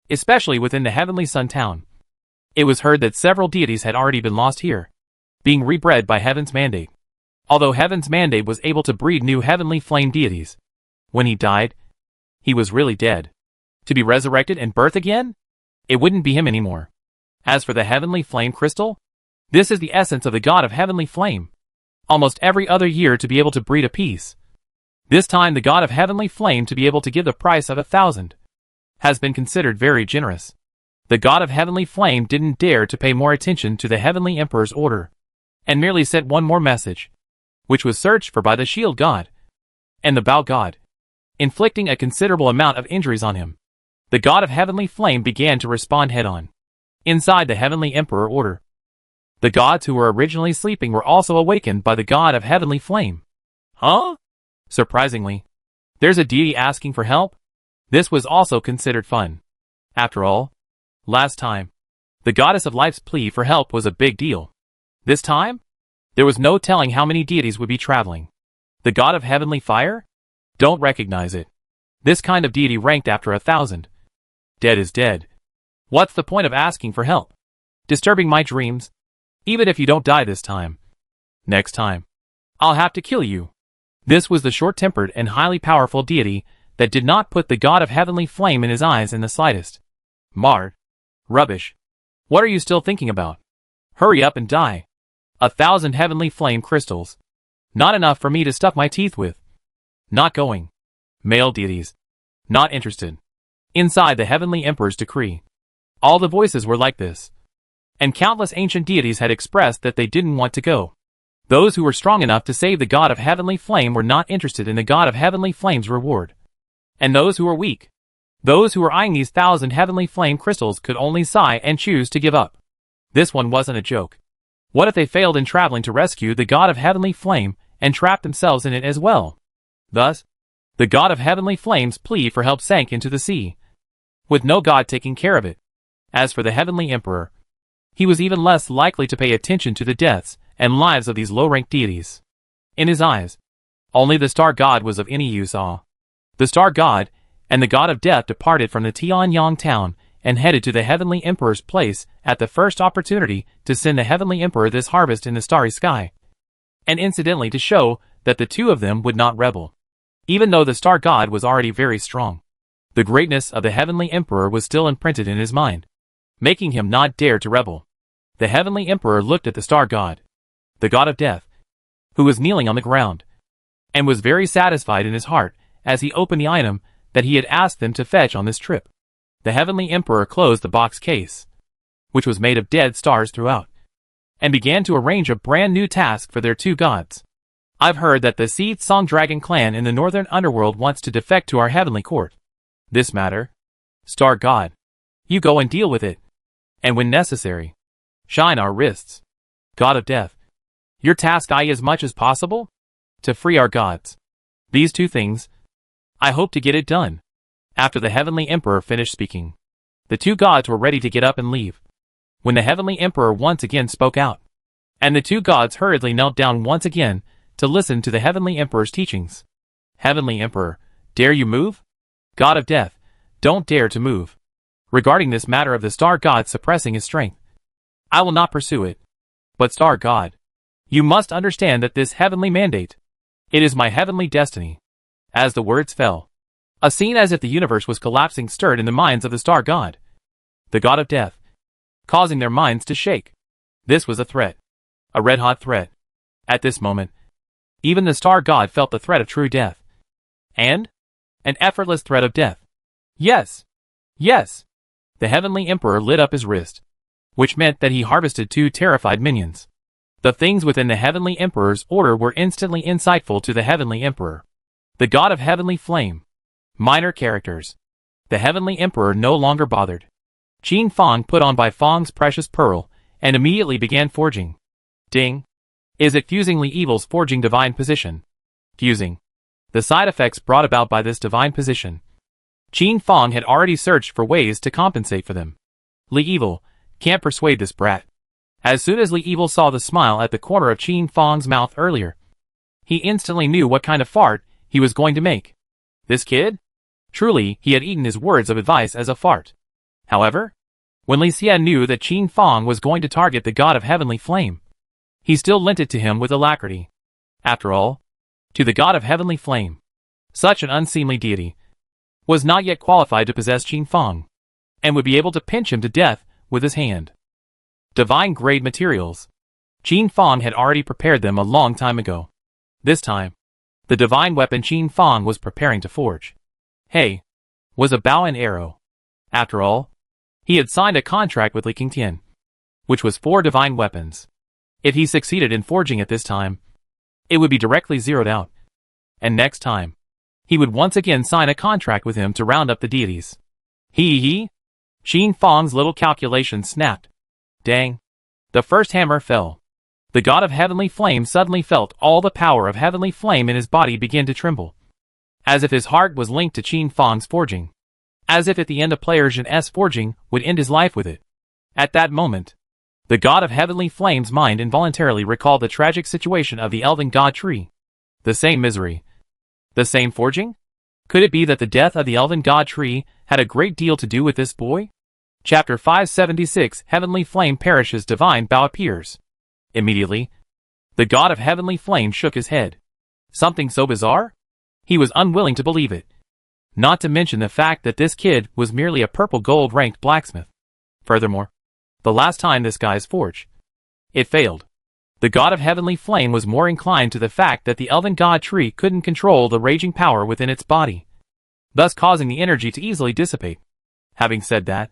especially within the Heavenly Sun Town. It was heard that several deities had already been lost here, being rebred by Heaven's mandate. Although Heaven's mandate was able to breed new heavenly flame deities, when he died, he was really dead. To be resurrected and birth again? It wouldn't be him anymore. As for the heavenly flame crystal, this is the essence of the god of heavenly flame. Almost every other year to be able to breed a piece. This time the god of heavenly flame to be able to give the price of 1,000 has been considered very generous. The god of heavenly flame didn't dare to pay more attention to the heavenly emperor's order, and merely sent one more message, which was searched for by the shield god and the bow god, inflicting a considerable amount of injuries on him. The god of heavenly flame began to respond head-on. Inside the heavenly emperor order, the gods who were originally sleeping were also awakened by the god of heavenly flame. Huh? Surprisingly, there's a deity asking for help? This was also considered fun. After all, last time, the goddess of life's plea for help was a big deal. This time, there was no telling how many deities would be traveling. The god of heavenly fire? Don't recognize it. This kind of deity ranked after 1,000. Dead is dead. What's the point of asking for help? Disturbing my dreams? Even if you don't die this time. Next time, I'll have to kill you. This was the short-tempered and highly powerful deity that did not put the god of heavenly flame in his eyes in the slightest. Marred. Rubbish. What are you still thinking about? Hurry up and die. 1,000 heavenly flame crystals. Not enough for me to stuff my teeth with. Not going. Male deities. Not interested. Inside the heavenly emperor's decree, all the voices were like this, and countless ancient deities had expressed that they didn't want to go. Those who were strong enough to save the god of heavenly flame were not interested in the god of heavenly flame's reward. And those who were weak, those who were eyeing these 1,000 heavenly flame crystals, could only sigh and choose to give up. This one wasn't a joke. What if they failed in traveling to rescue the god of heavenly flame and trapped themselves in it as well? Thus, the god of heavenly flame's plea for help sank into the sea, with no god taking care of it. As for the heavenly emperor, he was even less likely to pay attention to the deaths and lives of these low-ranked deities. In his eyes, only the star god was of any use. The star god and the god of death departed from the Tianyang town and headed to the heavenly emperor's place at the first opportunity to send the heavenly emperor this harvest in the starry sky, and incidentally to show that the two of them would not rebel. Even though the star god was already very strong, the greatness of the heavenly emperor was still imprinted in his mind, making him not dare to rebel. The heavenly emperor looked at the star god, the god of death, who was kneeling on the ground, and was very satisfied in his heart as he opened the item that he had asked them to fetch on this trip. The heavenly emperor closed the box case, which was made of dead stars throughout, and began to arrange a brand new task for their two gods. I've heard that the Seed Song Dragon clan in the northern underworld wants to defect to our heavenly court. This matter, star god, you go and deal with it, and when necessary, shine our wrists. God of death, your task I as much as possible to free our gods. These two things, I hope to get it done. After the heavenly emperor finished speaking, the two gods were ready to get up and leave, when the heavenly emperor once again spoke out, and the two gods hurriedly knelt down once again to listen to the heavenly emperor's teachings. Heavenly emperor, dare you move? God of death, don't dare to move. Regarding this matter of the star god suppressing his strength, I will not pursue it. But star god, you must understand that this heavenly mandate, it is my heavenly destiny. As the words fell, a scene as if the universe was collapsing stirred in the minds of the star god, the god of death, causing their minds to shake. This was a threat, a red-hot threat. At this moment, even the star god felt the threat of true death, and an effortless threat of death. Yes, Yes. The Heavenly Emperor lit up his wrist, which meant that he harvested 2 terrified minions. The things within the Heavenly Emperor's order were instantly insightful to the Heavenly Emperor. The God of Heavenly Flame. Minor characters. The Heavenly Emperor no longer bothered. Qin Fang put on by Fang's precious pearl, and immediately began forging. Ding. Is it fusing Li Evil's forging divine position? Fusing. The side effects brought about by this divine position. Qin Fang had already searched for ways to compensate for them. Li Evil, can't persuade this brat. As soon as Li Evil saw the smile at the corner of Qin Fang's mouth earlier, he instantly knew what kind of fart he was going to make. This kid? Truly, he had eaten his words of advice as a fart. However, when Li Xian knew that Qin Fang was going to target the God of Heavenly Flame, he still lent it to him with alacrity. After all, to the God of Heavenly Flame, such an unseemly deity was not yet qualified to possess Qin Fang, and would be able to pinch him to death with his hand. Divine-grade materials. Qin Fang had already prepared them a long time ago. This time, the divine weapon Qin Fang was preparing to forge, was a bow and arrow. After all, he had signed a contract with Li Qingtian, which was 4 divine weapons. If he succeeded in forging it this time, it would be directly zeroed out. And next time, he would once again sign a contract with him to round up the deities. Qin Fang's little calculation snapped. Dang. The first hammer fell. The God of Heavenly Flame suddenly felt all the power of Heavenly Flame in his body begin to tremble, as if his heart was linked to Qin Fang's forging, as if at the end of Player Zhen's forging would end his life with it. At that moment, the God of Heavenly Flame's mind involuntarily recalled the tragic situation of the Elven God Tree. The same misery. The same forging? Could it be that the death of the Elven God Tree had a great deal to do with this boy? Chapter 576 Heavenly Flame perishes, divine bow appears. Immediately, the God of Heavenly Flame shook his head. Something so bizarre? He was unwilling to believe it. Not to mention the fact that this kid was merely a purple gold ranked blacksmith. Furthermore, the last time this guy's forge, it failed. The God of Heavenly Flame was more inclined to the fact that the Elven God Tree couldn't control the raging power within its body, thus causing the energy to easily dissipate. Having said that,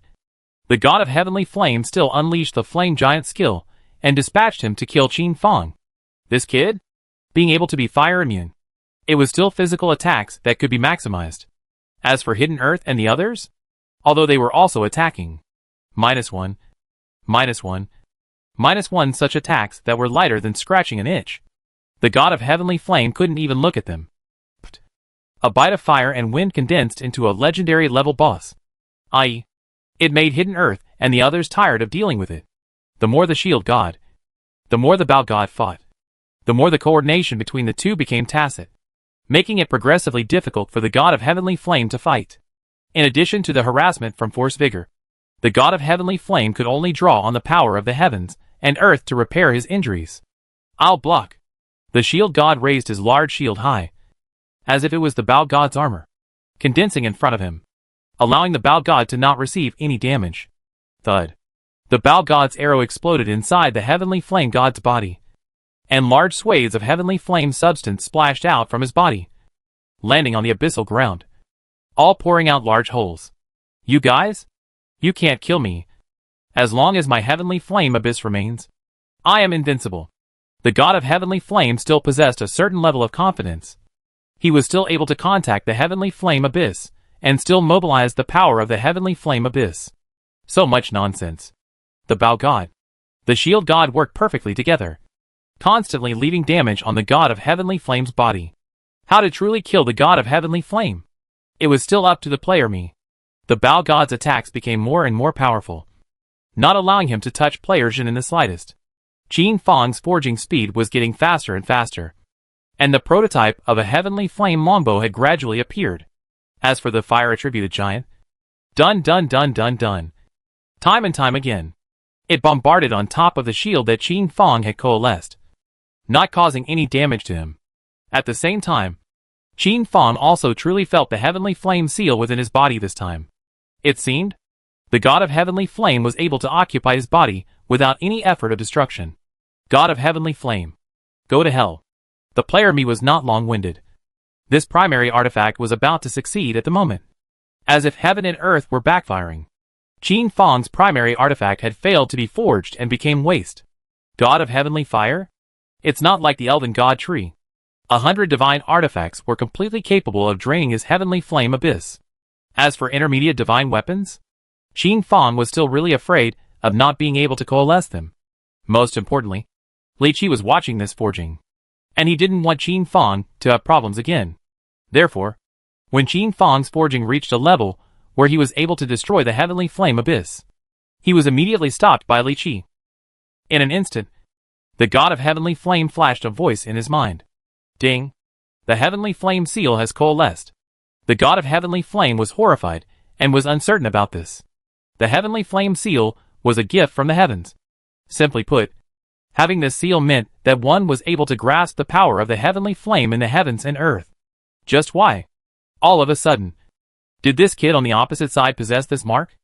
the God of Heavenly Flame still unleashed the Flame Giant skill and dispatched him to kill Qin Fang. This kid? Being able to be fire immune, it was still physical attacks that could be maximized. As for Hidden Earth and the others, although they were also attacking, -1, -1, -1 such attacks that were lighter than scratching an itch, the God of Heavenly Flame couldn't even look at them. A bite of fire and wind condensed into a legendary level boss, i.e., it made Hidden Earth and the others tired of dealing with it. The more the Shield God, the more the Bow God fought, the more the coordination between the two became tacit, making it progressively difficult for the God of Heavenly Flame to fight. In addition to the harassment from Force Vigor, the God of Heavenly Flame could only draw on the power of the heavens and earth to repair his injuries. I'll block. The Shield God raised his large shield high, as if it was the Bow God's armor, condensing in front of him, allowing the Bow God to not receive any damage. Thud. The Bow God's arrow exploded inside the Heavenly Flame God's body, and large swathes of Heavenly Flame substance splashed out from his body, landing on the abyssal ground, all pouring out large holes. You guys? You can't kill me. As long as my Heavenly Flame abyss remains, I am invincible. The God of Heavenly Flame still possessed a certain level of confidence. He was still able to contact the Heavenly Flame abyss, and still mobilize the power of the Heavenly Flame abyss. So much nonsense. The Bow God, the Shield God worked perfectly together, constantly leaving damage on the God of Heavenly Flame's body. How to truly kill the God of Heavenly Flame? It was still up to the player me. The Bow God's attacks became more and more powerful, not allowing him to touch Player Zhen in the slightest. Qin Fang's forging speed was getting faster and faster, and the prototype of a Heavenly Flame longbow had gradually appeared. As for the fire-attributed giant, done. Time and time again, it bombarded on top of the shield that Qin Fang had coalesced, not causing any damage to him. At the same time, Qin Fang also truly felt the Heavenly Flame seal within his body this time. It seemed, the God of Heavenly Flame was able to occupy his body without any effort of destruction. God of Heavenly Flame, go to hell. The player me was not long-winded. This primary artifact was about to succeed at the moment. as if heaven and earth were backfiring. Qin Fang's primary artifact had failed to be forged and became waste. God of heavenly fire? It's not like the elven god tree. 100 divine artifacts were completely capable of draining his heavenly flame abyss. As for intermediate divine weapons, Qin Fang was still really afraid of not being able to coalesce them. Most importantly, Li Qi was watching this forging, and he didn't want Qin Fang to have problems again. Therefore, when Qin Fang's forging reached a level where he was able to destroy the heavenly flame abyss, he was immediately stopped by Li Qi. In an instant, the god of heavenly flame flashed a voice in his mind. Ding! The heavenly flame seal has coalesced. The god of heavenly flame was horrified and was uncertain about this. The heavenly flame seal was a gift from the heavens. Simply put, having this seal meant that one was able to grasp the power of the heavenly flame in the heavens and earth. Just why, all of a sudden, did this kid on the opposite side possess this mark?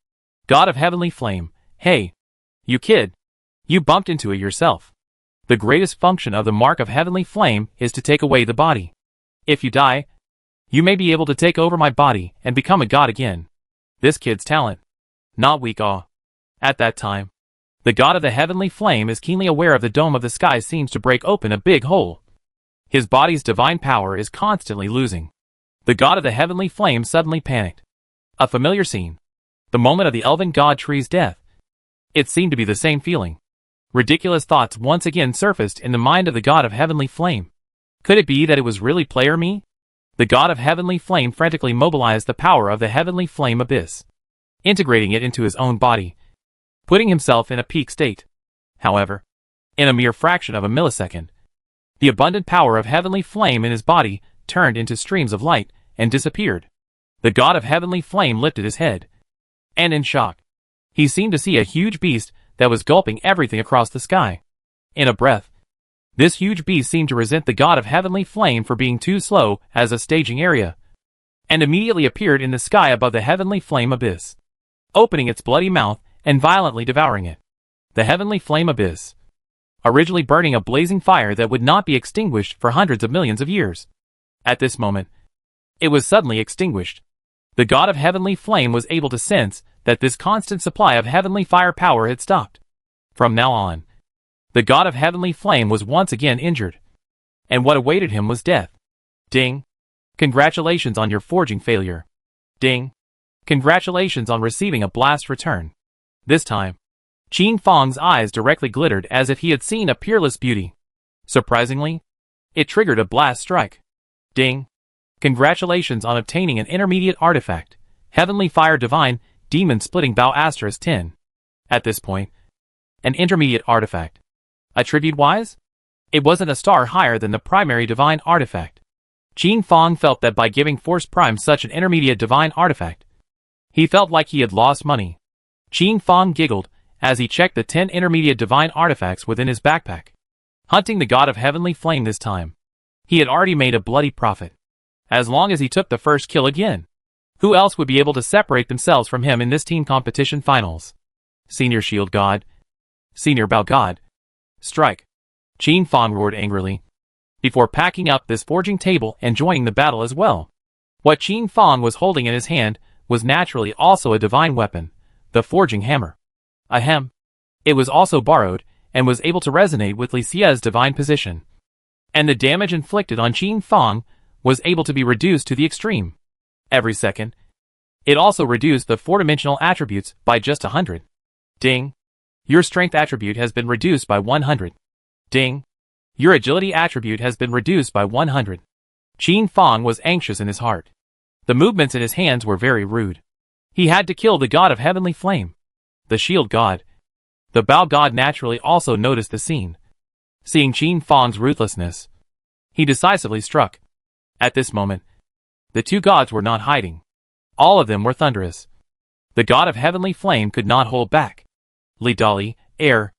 God of heavenly flame, hey, you kid, you bumped into it yourself. The greatest function of the mark of heavenly flame is to take away the body. If you die, you may be able to take over my body and become a god again. This kid's talent. Not weak. At that time, the god of the heavenly flame is keenly aware of the dome of the sky seems to break open a big hole. His body's divine power is constantly losing. The god of the heavenly flame suddenly panicked. A familiar scene. The moment of the elven god tree's death. It seemed to be the same feeling. Ridiculous thoughts once again surfaced in the mind of the god of heavenly flame. Could it be that it was really player me? The god of heavenly flame frantically mobilized the power of the heavenly flame abyss, integrating it into his own body, putting himself in a peak state. However, in a mere fraction of a millisecond, the abundant power of heavenly flame in his body turned into streams of light and disappeared. The god of heavenly flame lifted his head, and in shock, he seemed to see a huge beast that was gulping everything across the sky. In a breath, this huge beast seemed to resent the god of heavenly flame for being too slow as a staging area, and immediately appeared in the sky above the heavenly flame abyss, opening its bloody mouth and violently devouring it. The heavenly flame abyss, originally burning a blazing fire that would not be extinguished for hundreds of millions of years. At this moment, it was suddenly extinguished. The god of heavenly flame was able to sense that this constant supply of heavenly fire power had stopped. From now on, the god of heavenly flame was once again injured, and what awaited him was death. Ding! Congratulations on your forging failure. Ding! Congratulations on receiving a blast return. This time, Qin Fang's eyes directly glittered as if he had seen a peerless beauty. Surprisingly, it triggered a blast strike. Ding! Congratulations on obtaining an intermediate artifact, Heavenly Fire Divine Demon Splitting Bow *10. At this point, an intermediate artifact. Attribute-wise, it wasn't a star higher than the primary divine artifact. Qin Fang felt that by giving Force Prime such an intermediate divine artifact, he felt like he had lost money. Qin Fang giggled as he checked the 10 intermediate divine artifacts within his backpack. Hunting the god of heavenly flame this time, he had already made a bloody profit. As long as he took the first kill again, who else would be able to separate themselves from him in this team competition finals? Senior Shield God. Senior Bow God. Strike! Qin Fang roared angrily, before packing up this forging table and joining the battle as well. What Qin Fang was holding in his hand was naturally also a divine weapon, the forging hammer. Ahem. It was also borrowed, and was able to resonate with Li Xie's divine position. And the damage inflicted on Qin Fang was able to be reduced to the extreme. Every second, it also reduced the 4-dimensional attributes by just 100. Ding! Your strength attribute has been reduced by 100. Ding! Your agility attribute has been reduced by 100. Qin Fang was anxious in his heart. The movements in his hands were very rude. He had to kill the god of heavenly flame, the shield god. The bow god naturally also noticed the scene. Seeing Qin Fang's ruthlessness, he decisively struck. At this moment, the two gods were not hiding. All of them were thunderous. The god of heavenly flame could not hold back. Li Dali, air.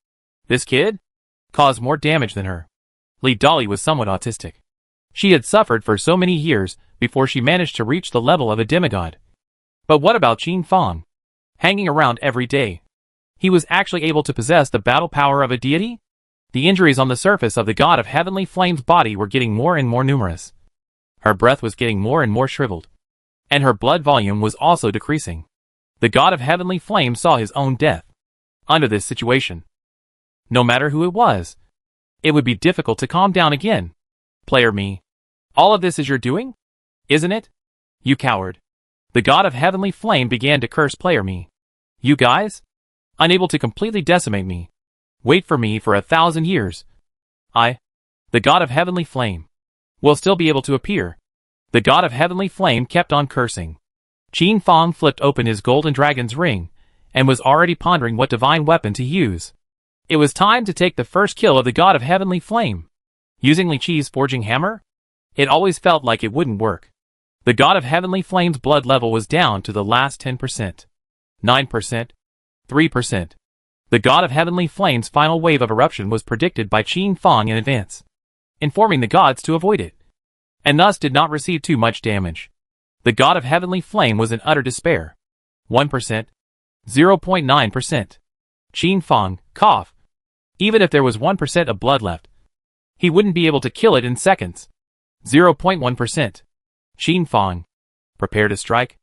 This kid? Caused more damage than her. Li Dali was somewhat autistic. She had suffered for so many years before she managed to reach the level of a demigod. But what about Qin Fang? Hanging around every day, he was actually able to possess the battle power of a deity? The injuries on the surface of the god of heavenly flame's body were getting more and more numerous. Her breath was getting more and more shriveled. and her blood volume was also decreasing. The god of heavenly flame saw his own death. Under this situation, no matter who it was, it would be difficult to calm down again. Player me. All of this is your doing? Isn't it? You coward. The god of heavenly flame began to curse player me. You guys? Unable to completely decimate me. Wait for me for 1,000 years. The god of heavenly flame, will still be able to appear. The god of heavenly flame kept on cursing. Qin Fang flipped open his golden dragon's ring, and was already pondering what divine weapon to use. It was time to take the first kill of the god of heavenly flame. Using Li Qi's forging hammer? It always felt like it wouldn't work. The god of heavenly flame's blood level was down to the last 10%. 9%. 3%. The god of heavenly flame's final wave of eruption was predicted by Qin Fang in advance, informing the gods to avoid it, and thus did not receive too much damage. The god of heavenly flame was in utter despair. 1%. 0.9%. Qin Fang, cough. Even if there was 1% of blood left, he wouldn't be able to kill it in seconds. 0.1%. Qin Fang, prepare to strike.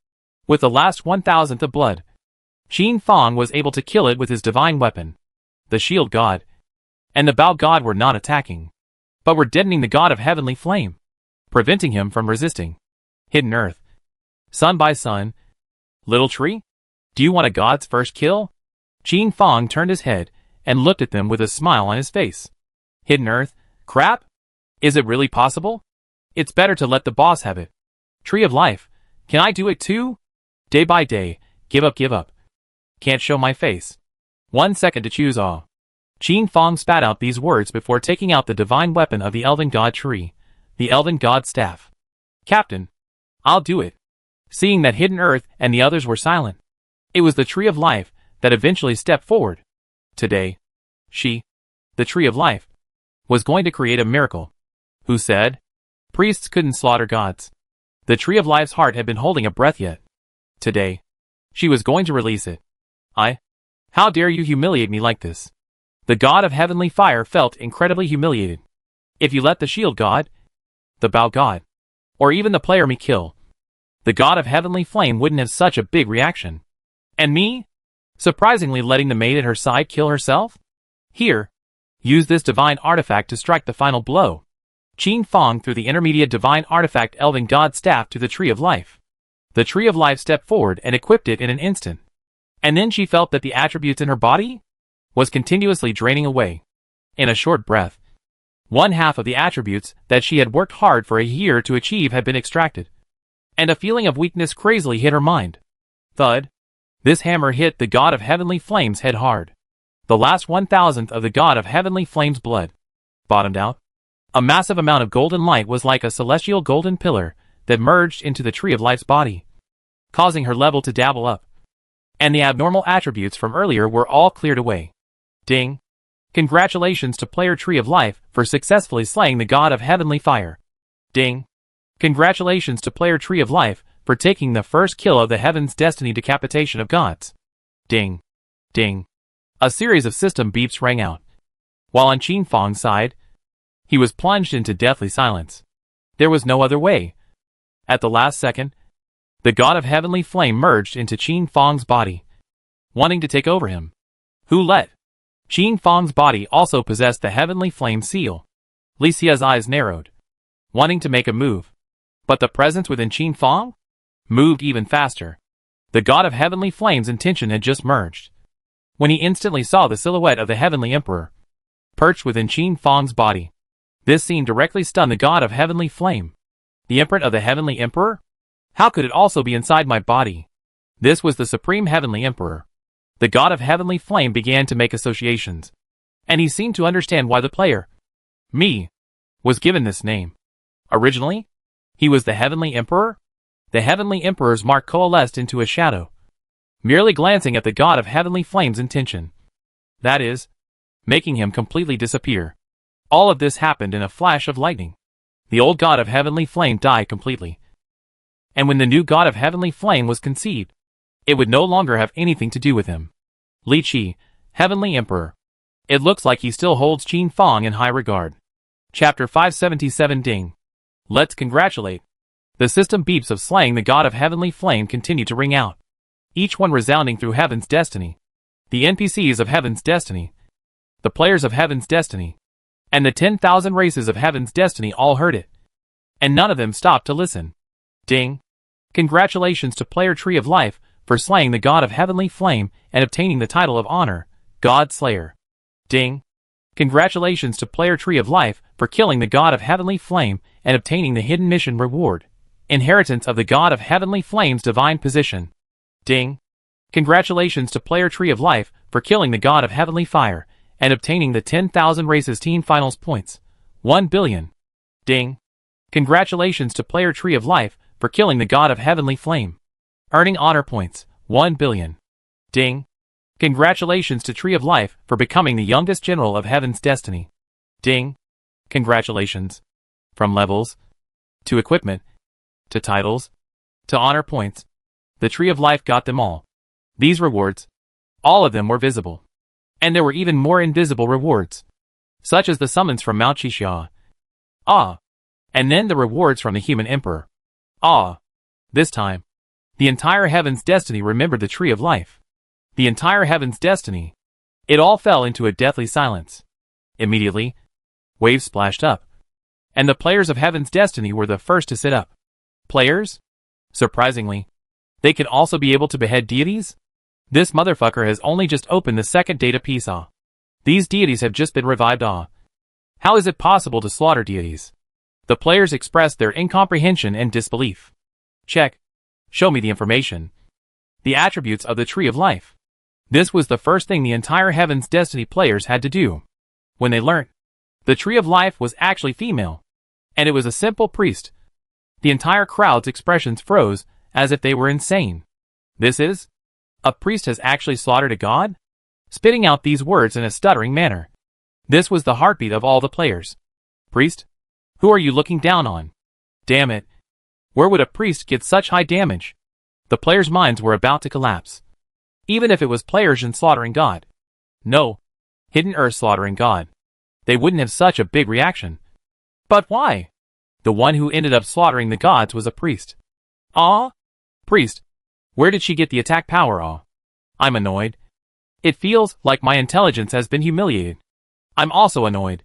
With the last 1,000th of blood, Qin Fang was able to kill it with his divine weapon. The shield god and the bow god were not attacking, but were deadening the god of heavenly flame, preventing him from resisting. Hidden earth. Sun by sun. Little tree? Do you want a god's first kill? Qin Fang turned his head and looked at them with a smile on his face. Hidden earth? Crap? Is it really possible? It's better to let the boss have it. Tree of life. Can I do it too? Day by day. Give up, give up. Can't show my face. 1 second to choose all. Qin Fang spat out these words before taking out the divine weapon of the elven god tree, the elven god staff. Captain, I'll do it. Seeing that Hidden Earth and the others were silent, it was the tree of life that eventually stepped forward. Today, she, the tree of life, was going to create a miracle. Who said? Priests couldn't slaughter gods. The tree of life's heart had been holding a breath yet. Today, she was going to release it. How dare you humiliate me like this? The god of heavenly fire felt incredibly humiliated. If you let the shield god, the bow god, or even the player me kill, the god of heavenly flame wouldn't have such a big reaction. And me? Surprisingly letting the maid at her side kill herself? Here, use this divine artifact to strike the final blow. Qin Fang threw the intermediate divine artifact elven god staff to the tree of life. The tree of life stepped forward and equipped it in an instant. And then she felt that the attributes in her body was continuously draining away. In a short breath, 1/2 of the attributes that she had worked hard for a year to achieve had been extracted. And a feeling of weakness crazily hit her mind. Thud. This hammer hit the god of heavenly flames head hard. The last 1,000th of the god of heavenly flames blood bottomed out. A massive amount of golden light was like a celestial golden pillar that merged into the tree of life's body, causing her level to dabble up. And the abnormal attributes from earlier were all cleared away. Ding. Congratulations to player Tree of Life for successfully slaying the god of heavenly fire. Ding. Congratulations to player Tree of Life for taking the first kill of the Heaven's Destiny decapitation of gods. Ding. Ding. A series of system beeps rang out. While on Qin Fang's side, he was plunged into deathly silence. There was no other way. At the last second, the god of heavenly flame merged into Qin Fang's body, wanting to take over him. Who let? Qin Fang's body also possessed the heavenly flame seal. Li Xia's eyes narrowed, wanting to make a move. But the presence within Qin Fang moved even faster. The god of heavenly flame's intention had just merged, when he instantly saw the silhouette of the heavenly emperor, perched within Qin Fang's body. This scene directly stunned the god of heavenly flame. The imprint of the heavenly emperor? How could it also be inside my body? This was the supreme heavenly emperor. The god of heavenly flame began to make associations, and he seemed to understand why the player, me, was given this name. Originally, he was the heavenly emperor. The heavenly emperor's mark coalesced into a shadow, merely glancing at the god of heavenly flame's intention. That is, making him completely disappear. All of this happened in a flash of lightning. The old god of heavenly flame died completely. And when the new god of heavenly flame was conceived, it would no longer have anything to do with him. Li Qi, heavenly emperor. It looks like he still holds Qin Fang in high regard. Chapter 577 Ding. Let's congratulate. The system beeps of slaying the god of heavenly flame continue to ring out, each one resounding through heaven's destiny. The NPCs of heaven's destiny, the players of heaven's destiny, and the 10,000 races of heaven's destiny all heard it. And none of them stopped to listen. Ding! Congratulations to player Tree of Life for slaying the god of heavenly flame and obtaining the title of honor, God Slayer. Ding! Congratulations to player Tree of Life for killing the god of heavenly flame and obtaining the hidden mission reward, inheritance of the god of heavenly flame's divine position. Ding! Congratulations to player Tree of Life for killing the god of heavenly fire and obtaining the 10,000 races team finals points, 1 billion. Ding! Congratulations to player Tree of Life for killing the god of heavenly flame, earning honor points, 1 billion. Ding! Congratulations to Tree of Life for becoming the youngest general of heaven's destiny. Ding! Congratulations. From levels, to equipment, to titles, to honor points, the Tree of Life got them all. These rewards, all of them were visible. And there were even more invisible rewards, such as the summons from Mount Xixia. Ah! And then the rewards from the human emperor. Ah! This time, the entire heaven's destiny remembered the Tree of Life. The entire heaven's destiny. It all fell into a deathly silence. Immediately, waves splashed up, and the players of heaven's destiny were the first to sit up. Players? Surprisingly, they could also be able to behead deities? This motherfucker has only just opened the second data piece. Ah. These deities have just been revived. Ah. How is it possible to slaughter deities? The players expressed their incomprehension and disbelief. Check. Show me the information. The attributes of the Tree of Life. This was the first thing the entire Heaven's Destiny players had to do. When they learned, the Tree of Life was actually female, and it was a simple priest. The entire crowd's expressions froze, as if they were insane. This is? A priest has actually slaughtered a god? Spitting out these words in a stuttering manner. This was the heartbeat of all the players. Priest? Who are you looking down on? Damn it. Where would a priest get such high damage? The players' minds were about to collapse. Even if it was players in slaughtering God. No. Hidden Earth slaughtering God. They wouldn't have such a big reaction. But why? The one who ended up slaughtering the gods was a priest. Ah? Priest. Where did she get the attack power? Ah? I'm annoyed. It feels like my intelligence has been humiliated. I'm also annoyed.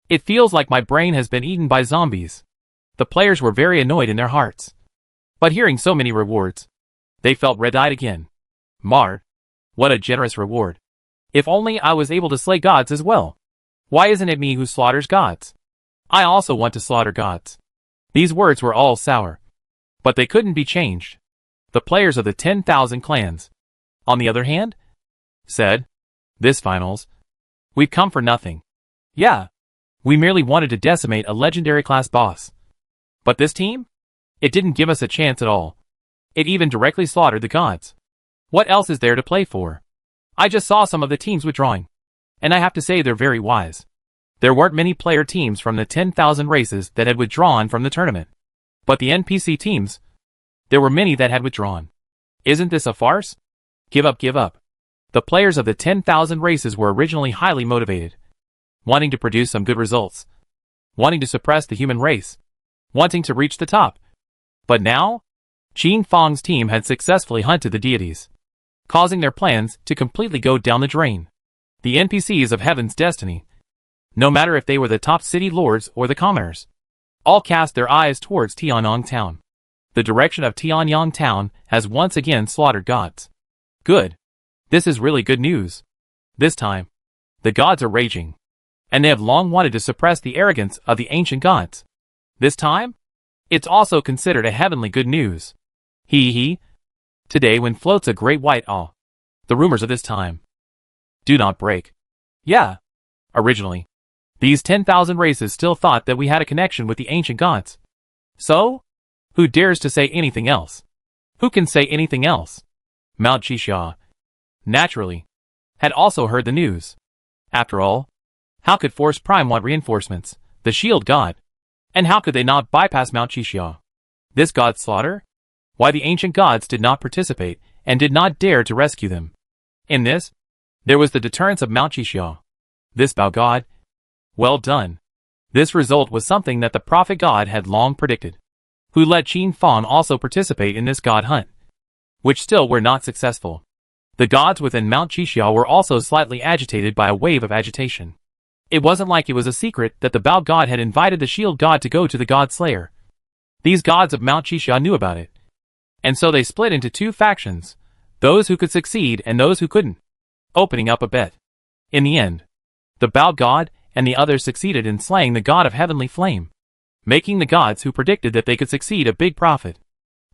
It feels like my brain has been eaten by zombies. The players were very annoyed in their hearts. But hearing so many rewards, they felt red-eyed again. Mar. What a generous reward. If only I was able to slay gods as well. Why isn't it me who slaughters gods? I also want to slaughter gods. These words were all sour. But they couldn't be changed. The players of the 10,000 clans, on the other hand, said, this finals, we've come for nothing. Yeah. We merely wanted to decimate a legendary class boss. But this team? It didn't give us a chance at all. It even directly slaughtered the gods. What else is there to play for? I just saw some of the teams withdrawing. And I have to say they're very wise. There weren't many player teams from the 10,000 races that had withdrawn from the tournament. But the NPC teams, there were many that had withdrawn. Isn't this a farce? Give up, give up. The players of the 10,000 races were originally highly motivated, wanting to produce some good results, wanting to suppress the human race, wanting to reach the top. But now, Qin Fang's team had successfully hunted the deities, causing their plans to completely go down the drain. The NPCs of Heaven's Destiny, no matter if they were the top city lords or the commoners, all cast their eyes towards Tianyang Town. The direction of Tianyang Town has once again slaughtered gods. Good. This is really good news. This time, the gods are raging, and they have long wanted to suppress the arrogance of the ancient gods. This time, it's also considered a heavenly good news. Hee. Today when floats a great white awe. The rumors of this time do not break. Yeah. Originally, these 10,000 races still thought that we had a connection with the ancient gods. So? Who dares to say anything else? Who can say anything else? Mount Xixia, naturally, had also heard the news. After all, how could Force Prime want reinforcements, the shield god? And how could they not bypass Mount Xixia? This god slaughter? Why the ancient gods did not participate and did not dare to rescue them. In this, there was the deterrence of Mount Xixia. This Bao god? Well done. This result was something that the prophet god had long predicted. who let Qin Fang also participate in this god hunt, which still were not successful. The gods within Mount Qixia were also slightly agitated by a wave of agitation. It wasn't like it was a secret that the Bao god had invited the shield god to go to the god slayer. These gods of Mount Qixia knew about it, and so they split into two factions, those who could succeed and those who couldn't, opening up a bet. In the end, the Bao god and the others succeeded in slaying the god of heavenly flame, making the gods who predicted that they could succeed a big profit.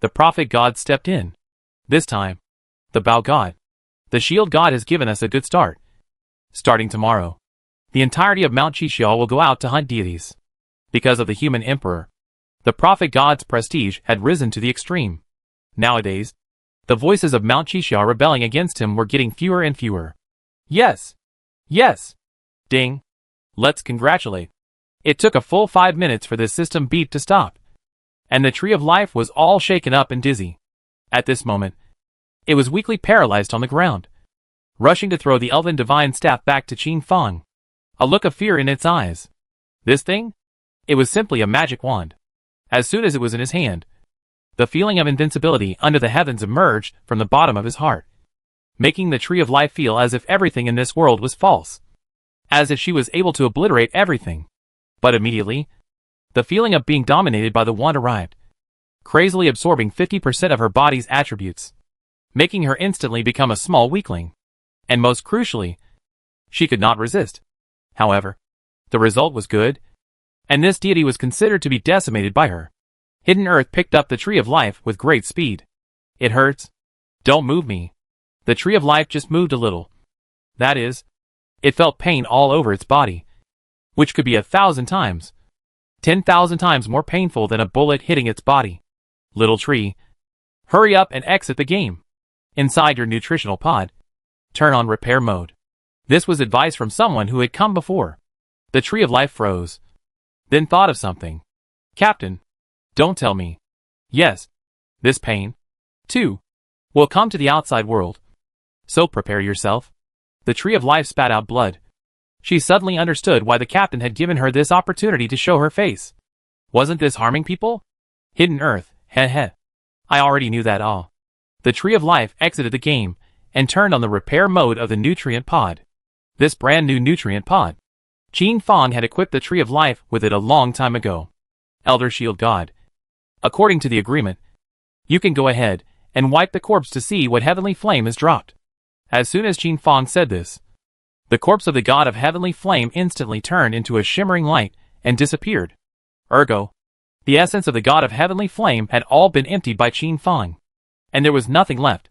The prophet god stepped in. This time, the Bao god, the shield god, has given us a good start. Starting tomorrow, the entirety of Mount Qixia will go out to hunt deities. Because of the human emperor, the prophet god's prestige had risen to the extreme. Nowadays, the voices of Mount Qixia rebelling against him were getting fewer and fewer. Yes! Yes! Ding! Let's congratulate. It took a full 5 minutes for this system beep to stop, and the Tree of Life was all shaken up and dizzy. At this moment, it was weakly paralyzed on the ground, rushing to throw the elven divine staff back to Qin Fang, a look of fear in its eyes. This thing? It was simply a magic wand. As soon as it was in his hand, the feeling of invincibility under the heavens emerged from the bottom of his heart, making the Tree of Life feel as if everything in this world was false, as if she was able to obliterate everything. But immediately, the feeling of being dominated by the wand arrived, crazily absorbing 50% of her body's attributes, making her instantly become a small weakling. And most crucially, she could not resist. However, the result was good, and this deity was considered to be decimated by her. Hidden Earth picked up the Tree of Life with great speed. It hurts. Don't move me. The Tree of Life just moved a little. That is, it felt pain all over its body, which could be 1,000 times, 10,000 times more painful than a bullet hitting its body. Little tree, hurry up and exit the game. Inside your nutritional pod, turn on repair mode. This was advice from someone who had come before. The Tree of Life froze, then thought of something. Captain, don't tell me. Yes, this pain, too, will come to the outside world. So prepare yourself. The Tree of Life spat out blood. She suddenly understood why the captain had given her this opportunity to show her face. Wasn't this harming people? Hidden Earth, heh heh. I already knew that all. The Tree of Life exited the game and turned on the repair mode of the nutrient pod. This brand new nutrient pod, Qin Fang had equipped the Tree of Life with it a long time ago. Elder Shield God, according to the agreement, you can go ahead and wipe the corpse to see what heavenly flame has dropped. As soon as Qin Fang said this, the corpse of the god of heavenly flame instantly turned into a shimmering light and disappeared. Ergo, the essence of the god of heavenly flame had all been emptied by Qin Fang, and there was nothing left.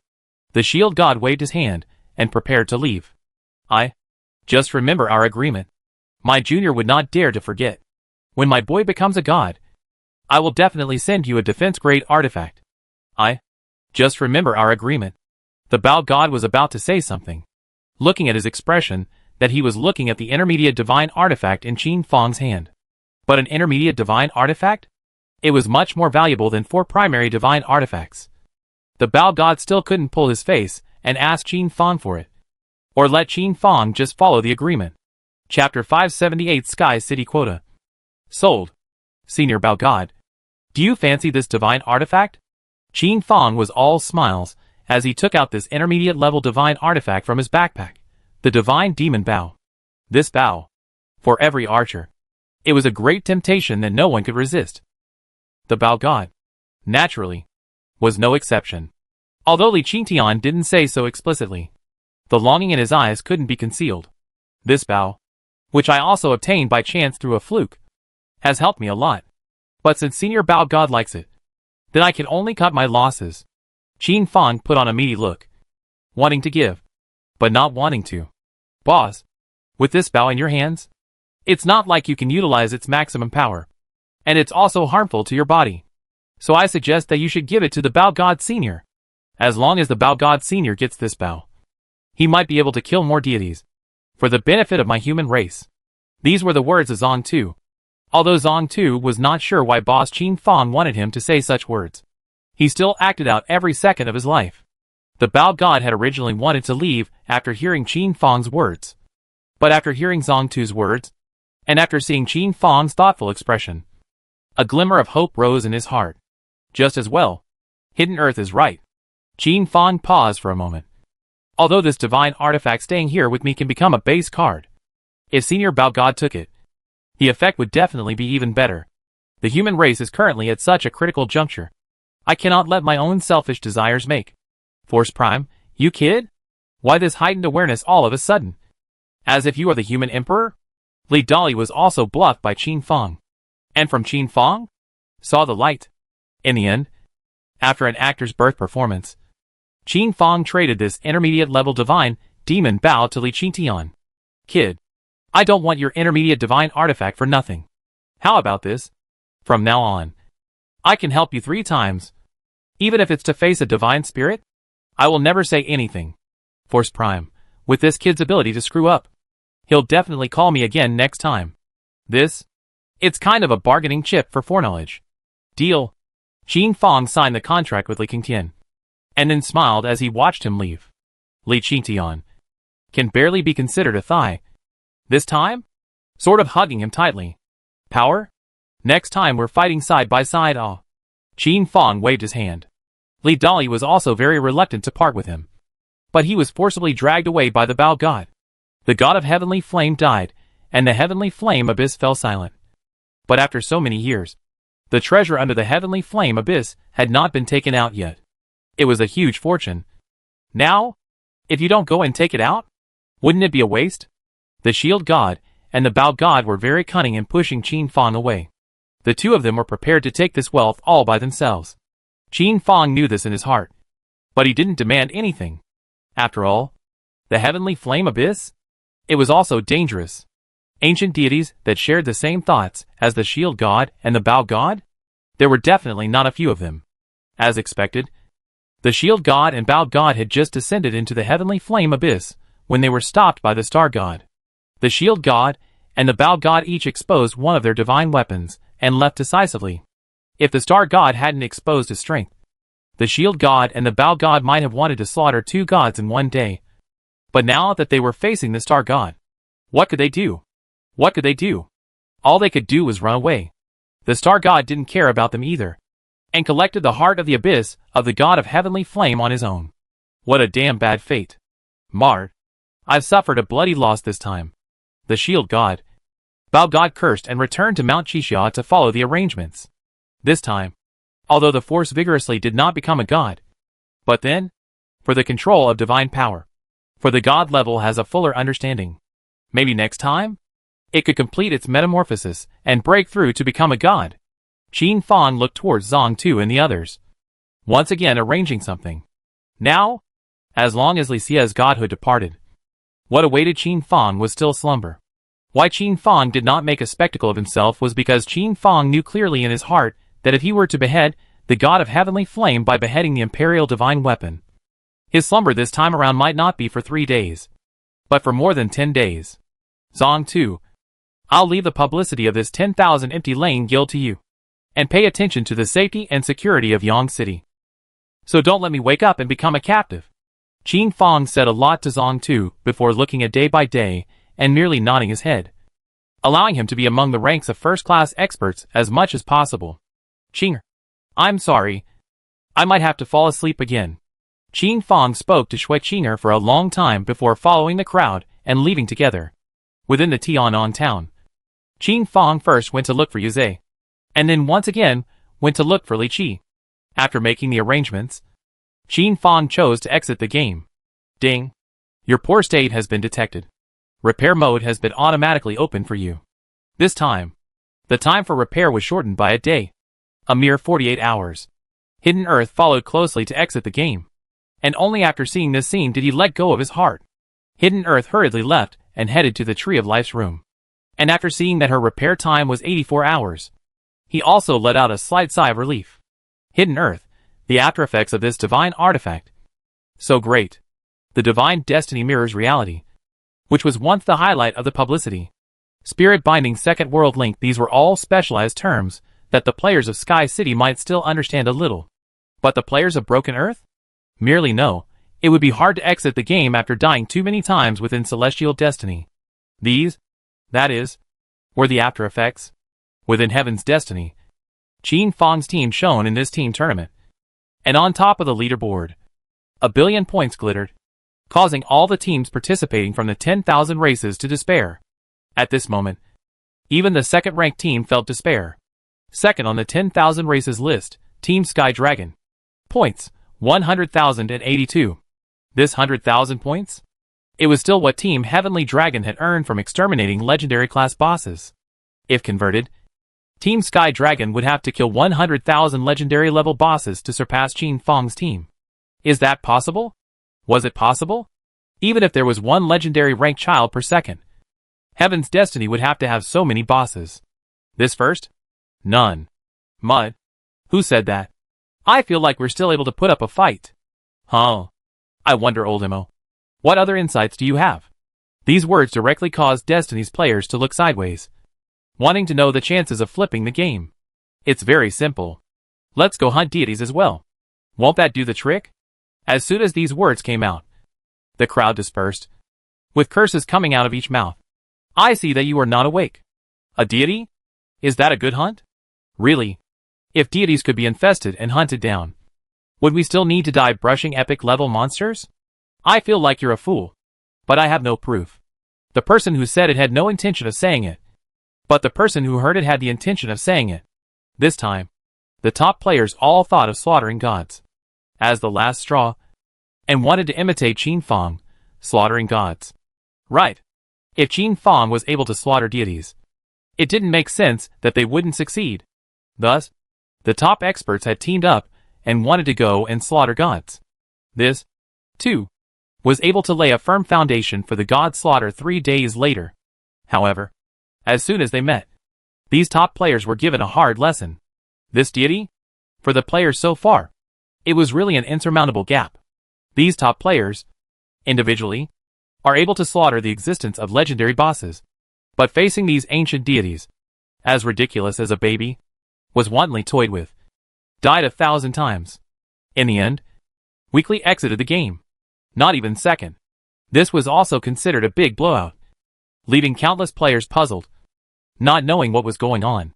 The shield god waved his hand and prepared to leave. Just remember our agreement. My junior would not dare to forget. When my boy becomes a god, I will definitely send you a defense-grade artifact. Just remember our agreement. The Bao god was about to say something, looking at his expression, that he was looking at the intermediate divine artifact in Qin Fang's hand. But an intermediate divine artifact? It was much more valuable than 4 primary divine artifacts. The Bao god still couldn't pull his face and ask Qin Fang for it, or let Qin Fang just follow the agreement. Chapter 578 Sky City Quota. Sold. Senior Bao god, do you fancy this divine artifact? Qin Fang was all smiles as he took out this intermediate level divine artifact from his backpack, the divine demon bow. This bow, for every archer, it was a great temptation that no one could resist. The Bao god, naturally, was no exception. Although Li Qingtian didn't say so explicitly, the longing in his eyes couldn't be concealed. This bow, which I also obtained by chance through a fluke, has helped me a lot. But since Senior Bao god likes it, then I can only cut my losses. Qin Fang put on a meaty look, wanting to give, but not wanting to. Boss, with this bow in your hands, it's not like you can utilize its maximum power, and it's also harmful to your body. So I suggest that you should give it to the Bao god Senior. As long as the Bao god Senior gets this bow, he might be able to kill more deities, for the benefit of my human race. These were the words of Zong Tu. Although Zong Tu was not sure why boss Qin Fang wanted him to say such words, he still acted out every second of his life. The Bao god had originally wanted to leave after hearing Qin Fang's words, but after hearing Zong Tu's words, and after seeing Qin Fang's thoughtful expression, a glimmer of hope rose in his heart. Just as well. Hidden Earth is right. Qin Fang paused for a moment. Although this divine artifact staying here with me can become a base card, if Senior Bao God took it, the effect would definitely be even better. The human race is currently at such a critical juncture. I cannot let my own selfish desires make. Force Prime, you kid? Why this heightened awareness all of a sudden? As if you are the human emperor? Li Dali was also bluffed by Qin Fang. And from Qin Fang? Saw the light. In the end, after an actor's birth performance, Qin Fang traded this intermediate-level divine demon Bao to Li Qingtian. Kid, I don't want your intermediate divine artifact for nothing. How about this? From now on, I can help you 3 times. Even if it's to face a divine spirit, I will never say anything. Force Prime, with this kid's ability to screw up, he'll definitely call me again next time. It's kind of a bargaining chip for foreknowledge. Deal. Qin Fang signed the contract with Li Qingtian, and then smiled as he watched him leave. Li Qingtian can barely be considered a thigh. This time? Sort of hugging him tightly. Power? Next time we're fighting side by side. Qin Fang waved his hand. Li Dali was also very reluctant to part with him, but he was forcibly dragged away by the Bao God. The god of heavenly flame died, and the heavenly flame abyss fell silent. But after so many years, the treasure under the heavenly flame abyss had not been taken out yet. It was a huge fortune. Now, if you don't go and take it out, wouldn't it be a waste? The shield god and the Bao God were very cunning in pushing Qin Fang away. The two of them were prepared to take this wealth all by themselves. Qin Fang knew this in his heart, but he didn't demand anything. After all, the heavenly flame abyss? It was also dangerous. Ancient deities that shared the same thoughts as the shield god and the Bao God? There were definitely not a few of them. As expected, the shield god and Bao God had just descended into the heavenly flame abyss when they were stopped by the star god. The shield god and the Bao God each exposed one of their divine weapons and left decisively. If the star god hadn't exposed his strength, the shield god and the Bao God might have wanted to slaughter 2 gods in one day. But now that they were facing the star god, what could they do? What could they do? All they could do was run away. The star god didn't care about them either, and collected the heart of the abyss of the god of heavenly flame on his own. What a damn bad fate. Marred. I've suffered a bloody loss this time. The shield god, Bao God cursed and returned to Mount Qixia to follow the arrangements. This time, although the force vigorously did not become a god, but then, for the control of divine power, for the god level has a fuller understanding. Maybe next time, it could complete its metamorphosis and break through to become a god. Qin Fang looked towards Zhang Tu and the others, once again arranging something. Now, as long as Li Xia's godhood departed, what awaited Qin Fang was still slumber. Why Qin Fang did not make a spectacle of himself was because Qin Fang knew clearly in his heart that if he were to behead the god of heavenly flame by beheading the imperial divine weapon, his slumber this time around might not be for 3 days, but for more than 10 days. Zhang Tu, I'll leave the publicity of this 10,000 empty lane guild to you, and pay attention to the safety and security of Yang City. So don't let me wake up and become a captive. Qin Fang said a lot to Zhang Tu before looking at day by day and merely nodding his head, allowing him to be among the ranks of first-class experts as much as possible. Qinger, I'm sorry. I might have to fall asleep again. Qin Fang spoke to Shui Qinger for a long time before following the crowd and leaving together. Within the Tianan town, Qin Fang first went to look for Yuze, and then once again went to look for Li Qi. After making the arrangements, Qin Fang chose to exit the game. Ding. Your poor state has been detected. Repair mode has been automatically opened for you. This time, the time for repair was shortened by a day. A mere 48 hours. Hidden Earth followed closely to exit the game, and only after seeing this scene did he let go of his heart. Hidden Earth hurriedly left and headed to the Tree of Life's room. And after seeing that her repair time was 84 hours, he also let out a slight sigh of relief. Hidden Earth, the after effects of this divine artifact. So great. The divine destiny mirrors reality, which was once the highlight of the publicity. Spirit binding second world link, these were all specialized terms that the players of Sky City might still understand a little. But the players of Broken Earth? Merely no. It would be hard to exit the game after dying too many times within Celestial Destiny. These, that is, were the after effects. Within Heaven's Destiny, Qin Fang's team shone in this team tournament. And on top of the leaderboard, 1 billion points glittered, causing all the teams participating from the 10,000 races to despair. At this moment, even the second-ranked team felt despair. Second on the 10,000 races list, Team Sky Dragon. Points, 100,082. This 100,000 points? It was still what Team Heavenly Dragon had earned from exterminating legendary class bosses. If converted, Team Sky Dragon would have to kill 100,000 legendary level bosses to surpass Qin Fang's team. Is that possible? Was it possible? Even if there was one legendary ranked child per second, Heaven's Destiny would have to have so many bosses. This first? None. Mud. Who said that? I feel like we're still able to put up a fight. Huh. I wonder, old Imo. What other insights do you have? These words directly caused Destiny's players to look sideways, wanting to know the chances of flipping the game. It's very simple. Let's go hunt deities as well. Won't that do the trick? As soon as these words came out, the crowd dispersed, with curses coming out of each mouth. I see that you are not awake. A deity? Is that a good hunt? Really? If deities could be infested and hunted down, would we still need to die brushing epic level monsters? I feel like you're a fool. But I have no proof. The person who said it had no intention of saying it. But the person who heard it had the intention of saying it. This time, the top players all thought of slaughtering gods as the last straw, and wanted to imitate Qin Fang, slaughtering gods. Right. If Qin Fang was able to slaughter deities, it didn't make sense that they wouldn't succeed. Thus, the top experts had teamed up and wanted to go and slaughter gods. This, too, was able to lay a firm foundation for the god slaughter 3 days later. However, as soon as they met, these top players were given a hard lesson. This deity? For the players so far, it was really an insurmountable gap. These top players, individually, are able to slaughter the existence of legendary bosses, but facing these ancient deities, as ridiculous as a baby, was wantonly toyed with, died 1,000 times. In the end, Weekly exited the game. Not even second. This was also considered a big blowout, leaving countless players puzzled, not knowing what was going on.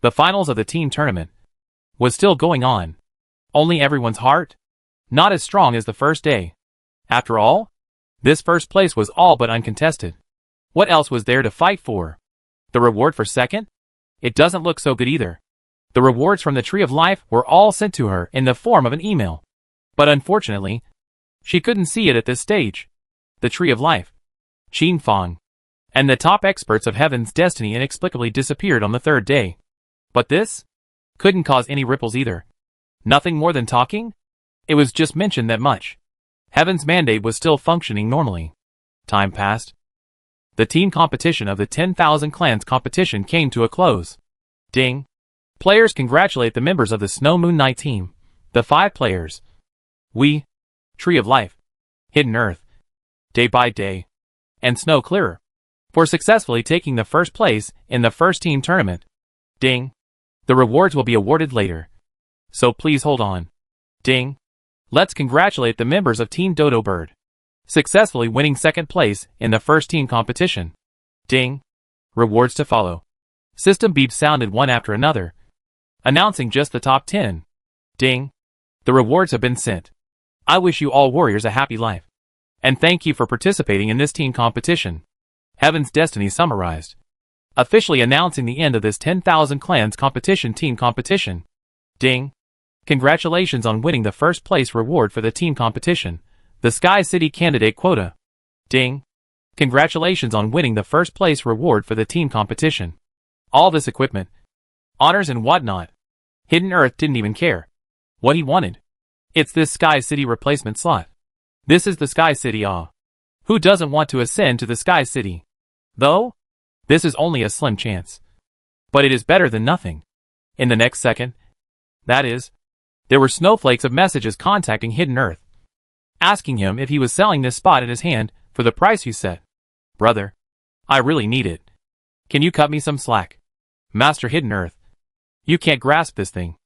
The finals of the team tournament was still going on. Only everyone's heart? Not as strong as the first day. After all, this first place was all but uncontested. What else was there to fight for? The reward for second? It doesn't look so good either. The rewards from the Tree of Life were all sent to her in the form of an email. But unfortunately, she couldn't see it at this stage. The Tree of Life, Qin Fang, and the top experts of Heaven's Destiny inexplicably disappeared on the third day. But this couldn't cause any ripples either. Nothing more than talking? It was just mentioned that much. Heaven's mandate was still functioning normally. Time passed. The team competition of the 10,000 clans competition came to a close. Ding. Players congratulate the members of the Snow Moon Night team. The 5 players. We, Tree of Life, Hidden Earth, Day by Day, and Snow Clearer, for successfully taking the first place in the first team tournament. Ding. The rewards will be awarded later, so please hold on. Ding. Let's congratulate the members of Team Dodo Bird, successfully winning second place in the first team competition. Ding. Rewards to follow. System beeps sounded one after another, announcing just the top 10. Ding. The rewards have been sent. I wish you all warriors a happy life. And thank you for participating in this team competition. Heaven's Destiny summarized, officially announcing the end of this 10,000 clans competition team competition. Ding. Congratulations on winning the first place reward for the team competition, the Sky City candidate quota. Ding. Congratulations on winning the first place reward for the team competition. All this equipment, honors and whatnot. Hidden Earth didn't even care what he wanted. It's this Sky City replacement slot. This is the Sky City. Who doesn't want to ascend to the Sky City? Though, this is only a slim chance. But it is better than nothing. In the next second, that is, there were snowflakes of messages contacting Hidden Earth, asking him if he was selling this spot in his hand for the price you set. Brother, I really need it. Can you cut me some slack? Master Hidden Earth, you can't grasp this thing.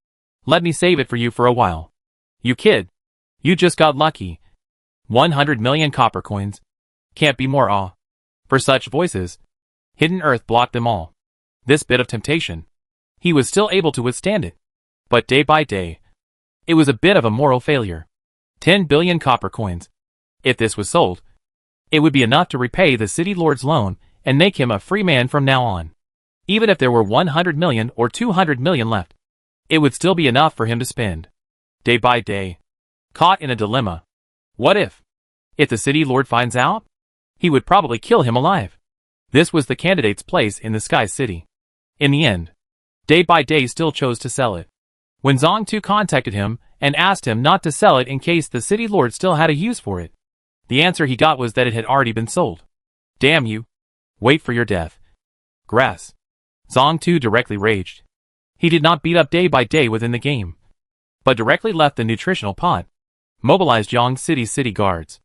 Let me save it for you for a while. You kid, you just got lucky. 100 million copper coins. Can't be more. For such voices, Hidden Earth blocked them all. This bit of temptation, he was still able to withstand it. But day by day, it was a bit of a moral failure. 10 billion copper coins. If this was sold, it would be enough to repay the city lord's loan and make him a free man from now on. Even if there were 100 million or 200 million left, it would still be enough for him to spend. Day by day, caught in a dilemma. What if? If the city lord finds out? He would probably kill him alive. This was the candidate's place in the Sky City. In the end, day by day still chose to sell it. When Zong Tu contacted him and asked him not to sell it in case the city lord still had a use for it, the answer he got was that it had already been sold. Damn you. Wait for your death. Grass. Zong Tu directly raged. He did not beat up day by day within the game, but directly left the nutritional pot, mobilized Yang City's city guards,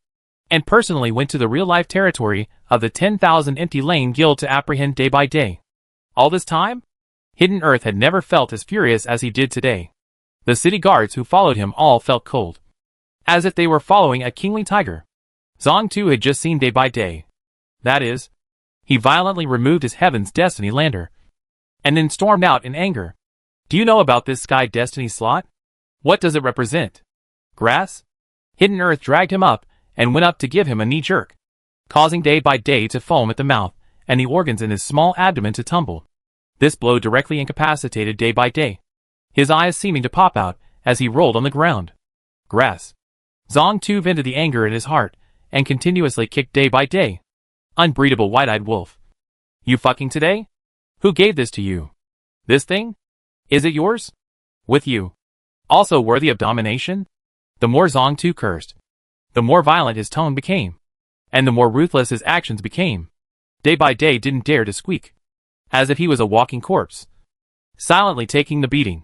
and personally went to the real-life territory of the 10,000 Empty Lane Guild to apprehend day by day. All this time, Hidden Earth had never felt as furious as he did today. The city guards who followed him all felt cold, as if they were following a kingly tiger. Zong Tu had just seen day by day. That is, he violently removed his Heaven's Destiny lander, and then stormed out in anger. Do you know about this Sky Destiny slot? What does it represent? Grass? Hidden Earth dragged him up and went up to give him a knee jerk, causing day by day to foam at the mouth and the organs in his small abdomen to tumble. This blow directly incapacitated day by day, his eyes seeming to pop out as he rolled on the ground. Grass. Zong Tu vented the anger in his heart and continuously kicked day by day. Unbreedable white-eyed wolf. You fucking today? Who gave this to you? This thing? Is it yours? With you. Also worthy of domination? The more Zong Tu cursed, the more violent his tone became, and the more ruthless his actions became. Day by day didn't dare to squeak, as if he was a walking corpse, silently taking the beating.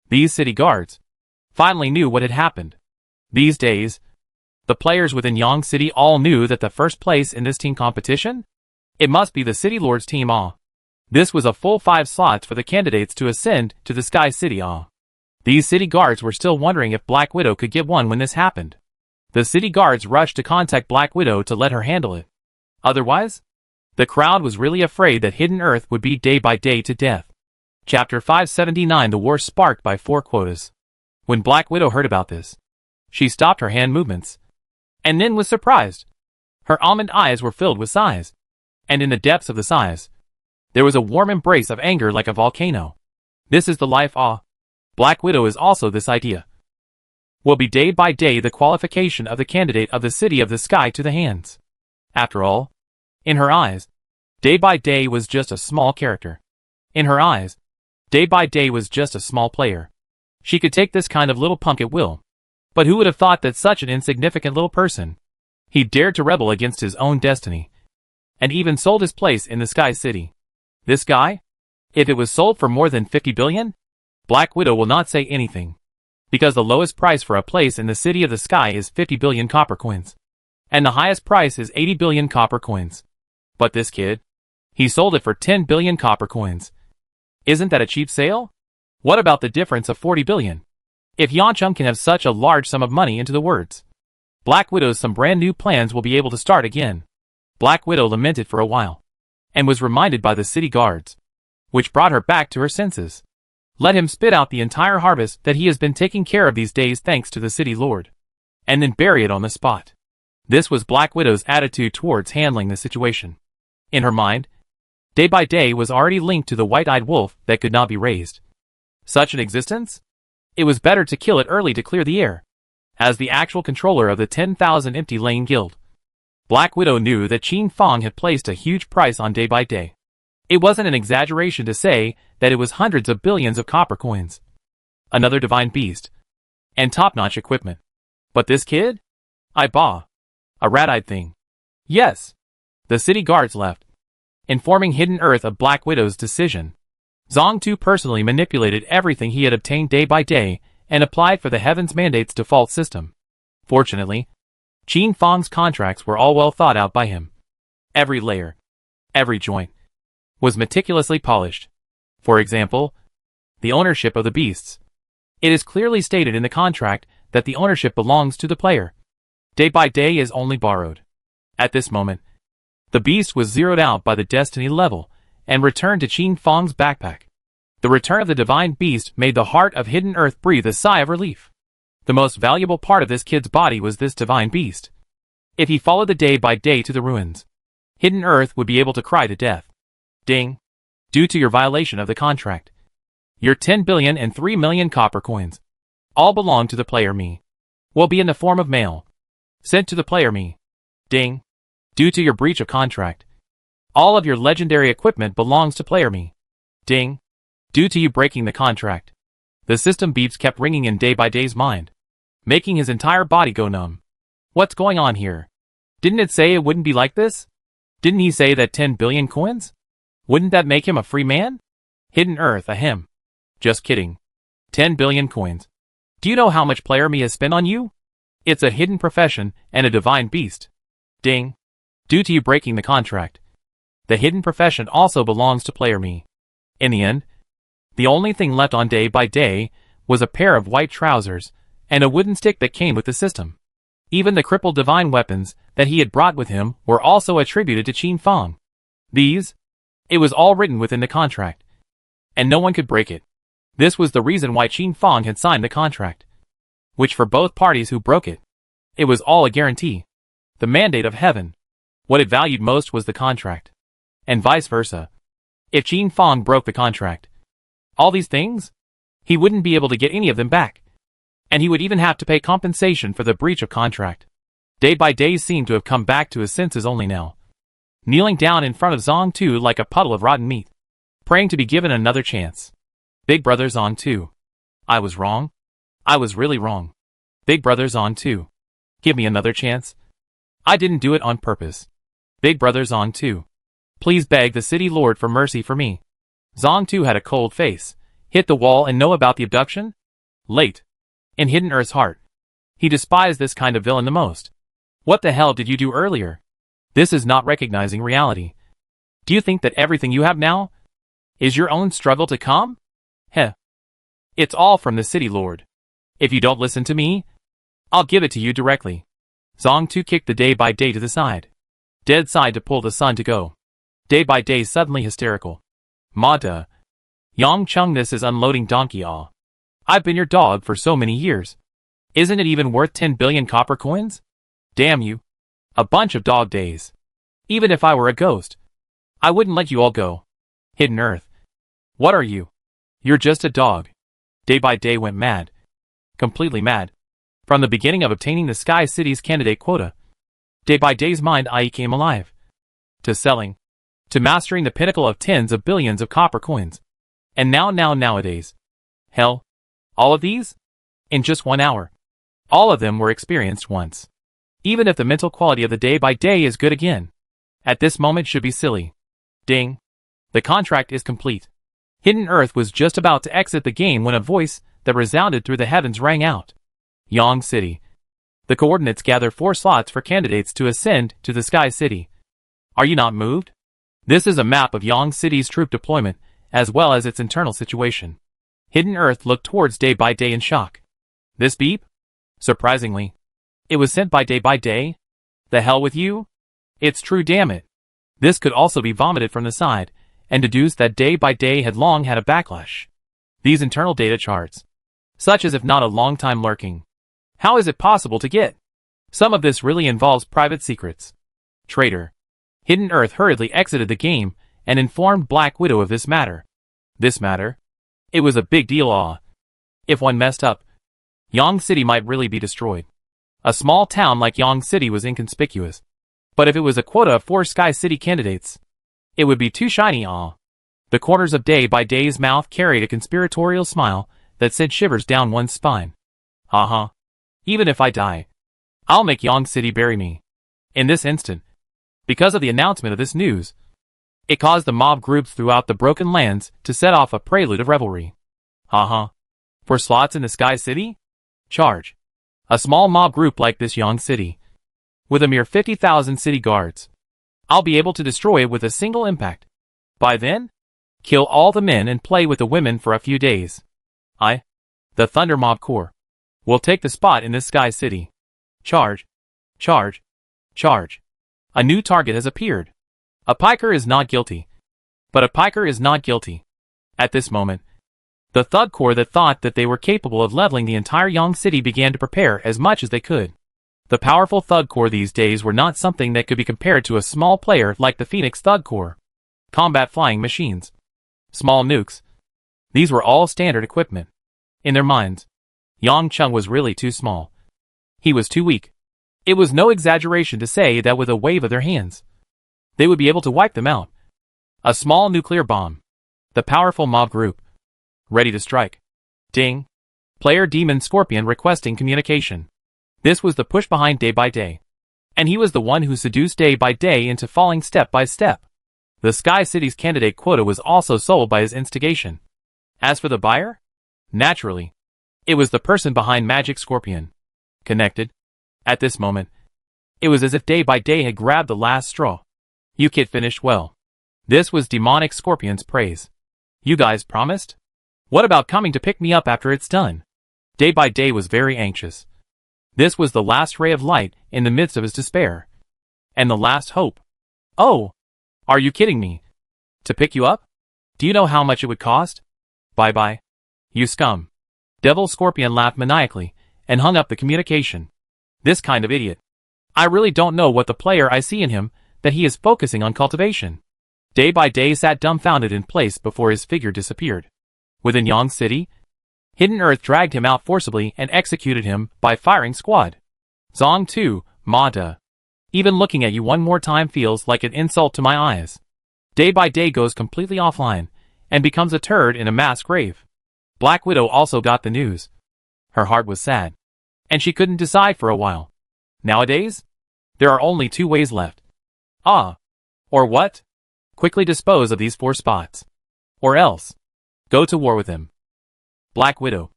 These city guards finally knew what had happened. These days, the players within Yang City all knew that the first place in this team competition? It must be the City Lord's team. This was a full 5 slots for the candidates to ascend to the Sky City. These city guards were still wondering if Black Widow could get one when this happened. The city guards rushed to contact Black Widow to let her handle it. Otherwise, the crowd was really afraid that Hidden Earth would beat day by day to death. Chapter 579. The War Sparked by 4 Quotas. When Black Widow heard about this, she stopped her hand movements, and then was surprised. Her almond eyes were filled with sighs, and in the depths of the sighs, there was a warm embrace of anger like a volcano. This is the life. Black Widow is also this idea. Will be day by day the qualification of the candidate of the City of the Sky to the hands. After all, in her eyes, day by day was just a small character. In her eyes, day by day was just a small player. She could take this kind of little punk at will. But who would have thought that such an insignificant little person? He dared to rebel against his own destiny, and even sold his place in the Sky City. This guy? If it was sold for more than 50 billion? Black Widow will not say anything, because the lowest price for a place in the City of the Sky is 50 billion copper coins, and the highest price is 80 billion copper coins. But this kid? He sold it for 10 billion copper coins. Isn't that a cheap sale? What about the difference of 40 billion? If Yancheng can have such a large sum of money into the words, Black Widow's some brand new plans will be able to start again. Black Widow lamented for a while, and was reminded by the city guards, which brought her back to her senses. Let him spit out the entire harvest that he has been taking care of these days thanks to the city lord, and then bury it on the spot. This was Black Widow's attitude towards handling the situation. In her mind, day by day was already linked to the white-eyed wolf that could not be raised. Such an existence? It was better to kill it early to clear the air. As the actual controller of the 10,000 Empty Lane Guild, Black Widow knew that Qin Fong had placed a huge price on day by day. It wasn't an exaggeration to say that it was hundreds of billions of copper coins. Another divine beast, and top-notch equipment. But this kid? A rat-eyed thing. Yes. The city guards left, informing Hidden Earth of Black Widow's decision. Zong Tu personally manipulated everything he had obtained day by day and applied for the Heaven's Mandate's default system. Fortunately, Qin Fong's contracts were all well thought out by him. Every layer, every joint, was meticulously polished. For example, the ownership of the beasts. It is clearly stated in the contract that the ownership belongs to the player. Day by day is only borrowed. At this moment, the beast was zeroed out by the destiny level and returned to Qin Fong's backpack. The return of the divine beast made the heart of Hidden Earth breathe a sigh of relief. The most valuable part of this kid's body was this divine beast. If he followed the day by day to the ruins, Hidden Earth would be able to cry to death. Ding. Due to your violation of the contract, your 10 billion and 3 million copper coins, all belong to the player me, will be in the form of mail, sent to the player me. Ding. Due to your breach of contract, all of your legendary equipment belongs to player me. Ding. Due to you breaking the contract, the system beeps kept ringing in Day by Day's mind, making his entire body go numb. What's going on here? Didn't it say it wouldn't be like this? Didn't he say that 10 billion coins? Wouldn't that make him a free man? Hidden Earth, ahem. Just kidding. 10 billion coins. Do you know how much player me has spent on you? It's a hidden profession and a divine beast. Ding. Due to you breaking the contract, the hidden profession also belongs to player me. In the end, the only thing left on Day by Day was a pair of white trousers and a wooden stick that came with the system. Even the crippled divine weapons that he had brought with him were also attributed to Qin Fang. It was all written within the contract, and no one could break it. This was the reason why Qin Fang had signed the contract, which for both parties who broke it, it was all a guarantee. The mandate of heaven. What it valued most was the contract, and vice versa. If Qin Fang broke the contract, all these things, he wouldn't be able to get any of them back, and he would even have to pay compensation for the breach of contract. Day by Day seemed to have come back to his senses only now, kneeling down in front of Zong Tu like a puddle of rotten meat, praying to be given another chance. Big brother Zong Tu. I was wrong. I was really wrong. Big brother Zong Tu. Give me another chance. I didn't do it on purpose. Big brother Zong Tu. Please beg the city lord for mercy for me. Zong Tu had a cold face, hit the wall and know about the abduction? Late. In Hidden Earth's heart, he despised this kind of villain the most. What the hell did you do earlier? This is not recognizing reality. Do you think that everything you have now is your own struggle to come? Heh. It's all from the city lord. If you don't listen to me, I'll give it to you directly. Zong Tu kicked the Day by Day to the side, dead side to pull the sun to go. Day by Day suddenly hysterical. Mata. Yang Chung, this is unloading donkey aw. I've been your dog for so many years. Isn't it even worth 10 billion copper coins? Damn you. A bunch of dog days. Even if I were a ghost, I wouldn't let you all go. Hidden Earth. What are you? You're just a dog. Day by Day went mad. Completely mad. From the beginning of obtaining the Sky City's candidate quota, Day by Day's mind came alive. To selling. To mastering the pinnacle of tens of billions of copper coins. And nowadays. Hell. All of these? In just 1 hour. All of them were experienced once. Even if the mental quality of the Day by Day is good again, at this moment should be silly. Ding. The contract is complete. Hidden Earth was just about to exit the game when a voice that resounded through the heavens rang out. Yang City. The coordinates gather 4 slots for candidates to ascend to the Sky City. Are you not moved? This is a map of Yang City's troop deployment, as well as its internal situation. Hidden Earth looked towards Day by Day in shock. This beep? Surprisingly, it was sent by Day. The hell with you? It's true, damn it. This could also be vomited from the side, and deduced that Day by Day had long had a backlash. These internal data charts, such as if not a long time lurking. How is it possible to get? Some of this really involves private secrets. Traitor. Hidden Earth hurriedly exited the game and informed Black Widow of this matter. This matter? It was a big deal. If one messed up, Yang City might really be destroyed. A small town like Yang City was inconspicuous. But if it was a quota of 4 Sky City candidates, it would be too shiny. The corners of Day by Day's mouth carried a conspiratorial smile that sent shivers down one's spine. Even if I die, I'll make Yang City bury me. In this instant, because of the announcement of this news, it caused the mob groups throughout the Broken Lands to set off a prelude of revelry. 4 slots in the Sky City? Charge. A small mob group like this Yang City, with a mere 50,000 city guards, I'll be able to destroy it with a single impact. By then, kill all the men and play with the women for a few days. The Thunder Mob Corps, will take the spot in this Sky City. Charge. Charge. Charge. A new target has appeared. A piker is not guilty. But a piker is not guilty. At this moment, The thug corps that thought that they were capable of leveling the entire Yang city began to prepare as much as they could. The powerful thug corps these days were not something that could be compared to a small player like the Phoenix Thug Corps. Combat flying machines. Small nukes. These were all standard equipment. In their minds, Yang Chung was really too small. He was too weak. It was no exaggeration to say that with a wave of their hands, they would be able to wipe them out. A small nuclear bomb. The powerful mob group. Ready to strike. Ding. Player Demon Scorpion requesting communication. This was the push behind Day by Day. And he was the one who seduced Day by Day into falling step by step. The Sky City's candidate quota was also sold by his instigation. As for the buyer? Naturally, it was the person behind Magic Scorpion. Connected. At this moment, it was as if Day by Day had grabbed the last straw. You kid finished well. This was Demonic Scorpion's praise. You guys promised? What about coming to pick me up after it's done? Day by Day was very anxious. This was the last ray of light in the midst of his despair. And the last hope. Oh! Are you kidding me? To pick you up? Do you know how much it would cost? Bye-bye. You scum. Devil Scorpion laughed maniacally and hung up the communication. This kind of idiot. I really don't know what the player I see in him, that he is focusing on cultivation. Day by Day sat dumbfounded in place before his figure disappeared. Within Yang City, Hidden Earth dragged him out forcibly and executed him by firing squad. Zong 2, Mata. Even looking at you one more time feels like an insult to my eyes. Day by Day goes completely offline and becomes a turd in a mass grave. Black Widow also got the news. Her heart was sad, and she couldn't decide for a while. Nowadays, there are only two ways left. Or what? Quickly dispose of these 4 spots. Or else, go to war with him. Black Widow,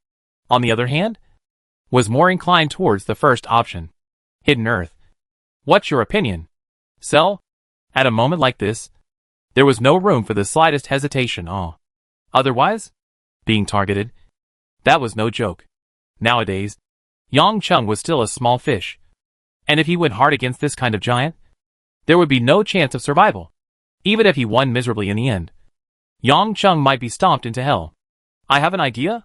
on the other hand, was more inclined towards the first option. Hidden Earth. What's your opinion? Sell? At a moment like this, there was no room for the slightest hesitation. Otherwise, being targeted, that was no joke. Nowadays, Yang Chung was still a small fish. And if he went hard against this kind of giant, there would be no chance of survival. Even if he won miserably in the end, Yang Chung might be stomped into hell. I have an idea?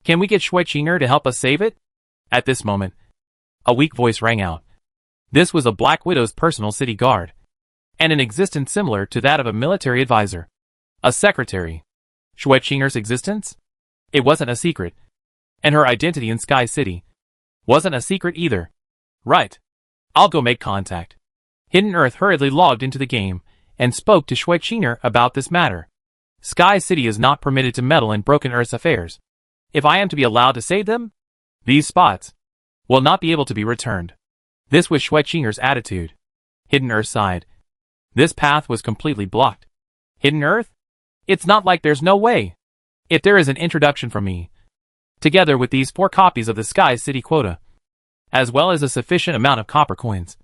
Can we get Shui Qinger to help us save it? At this moment, a weak voice rang out. This was a Black Widow's personal city guard, and an existence similar to that of a military advisor. A secretary. Shui Qinger's existence? It wasn't a secret. And her identity in Sky City wasn't a secret either. Right. I'll go make contact. Hidden Earth hurriedly logged into the game and spoke to Shui Qinger about this matter. Sky City is not permitted to meddle in Broken Earth's affairs. If I am to be allowed to save them, these spots will not be able to be returned. This was Shui Qinger's attitude. Hidden Earth sighed. This path was completely blocked. Hidden Earth? It's not like there's no way. If there is an introduction from me, together with these 4 copies of the Sky City quota, as well as a sufficient amount of copper coins,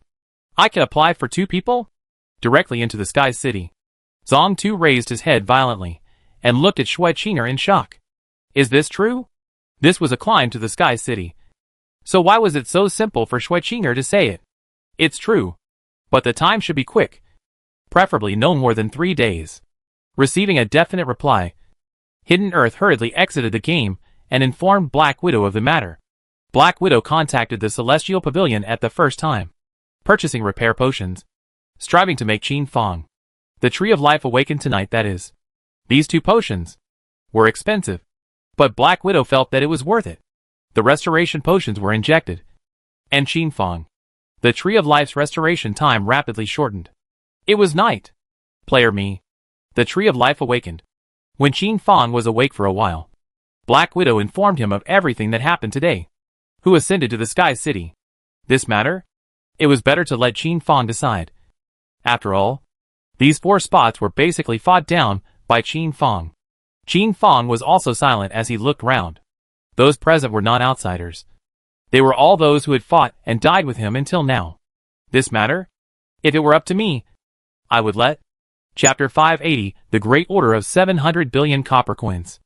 I can apply for 2 people? Directly into the Sky City. Zong 2 raised his head violently and looked at Shui Qinger in shock. Is this true? This was a climb to the Sky City. So why was it so simple for Shui Qinger to say it? It's true. But the time should be quick. Preferably no more than 3 days. Receiving a definite reply, Hidden Earth hurriedly exited the game and informed Black Widow of the matter. Black Widow contacted the Celestial Pavilion at the first time, purchasing repair potions, striving to make Qin Fong. The Tree of Life awakened tonight, that is. These 2 potions were expensive, but Black Widow felt that it was worth it. The restoration potions were injected, and Qin Fong, the Tree of Life's restoration time rapidly shortened. It was night. Player me. The Tree of Life awakened. When Qin Fong was awake for a while, Black Widow informed him of everything that happened today. Who ascended to the Sky City? This matter? It was better to let Qin Fong decide. After all, these 4 spots were basically fought down by Qin Fong. Qin Fong was also silent as he looked round. Those present were not outsiders. They were all those who had fought and died with him until now. This matter? If it were up to me, I would let. Chapter 580, The Great Order of 700 Billion Copper Coins.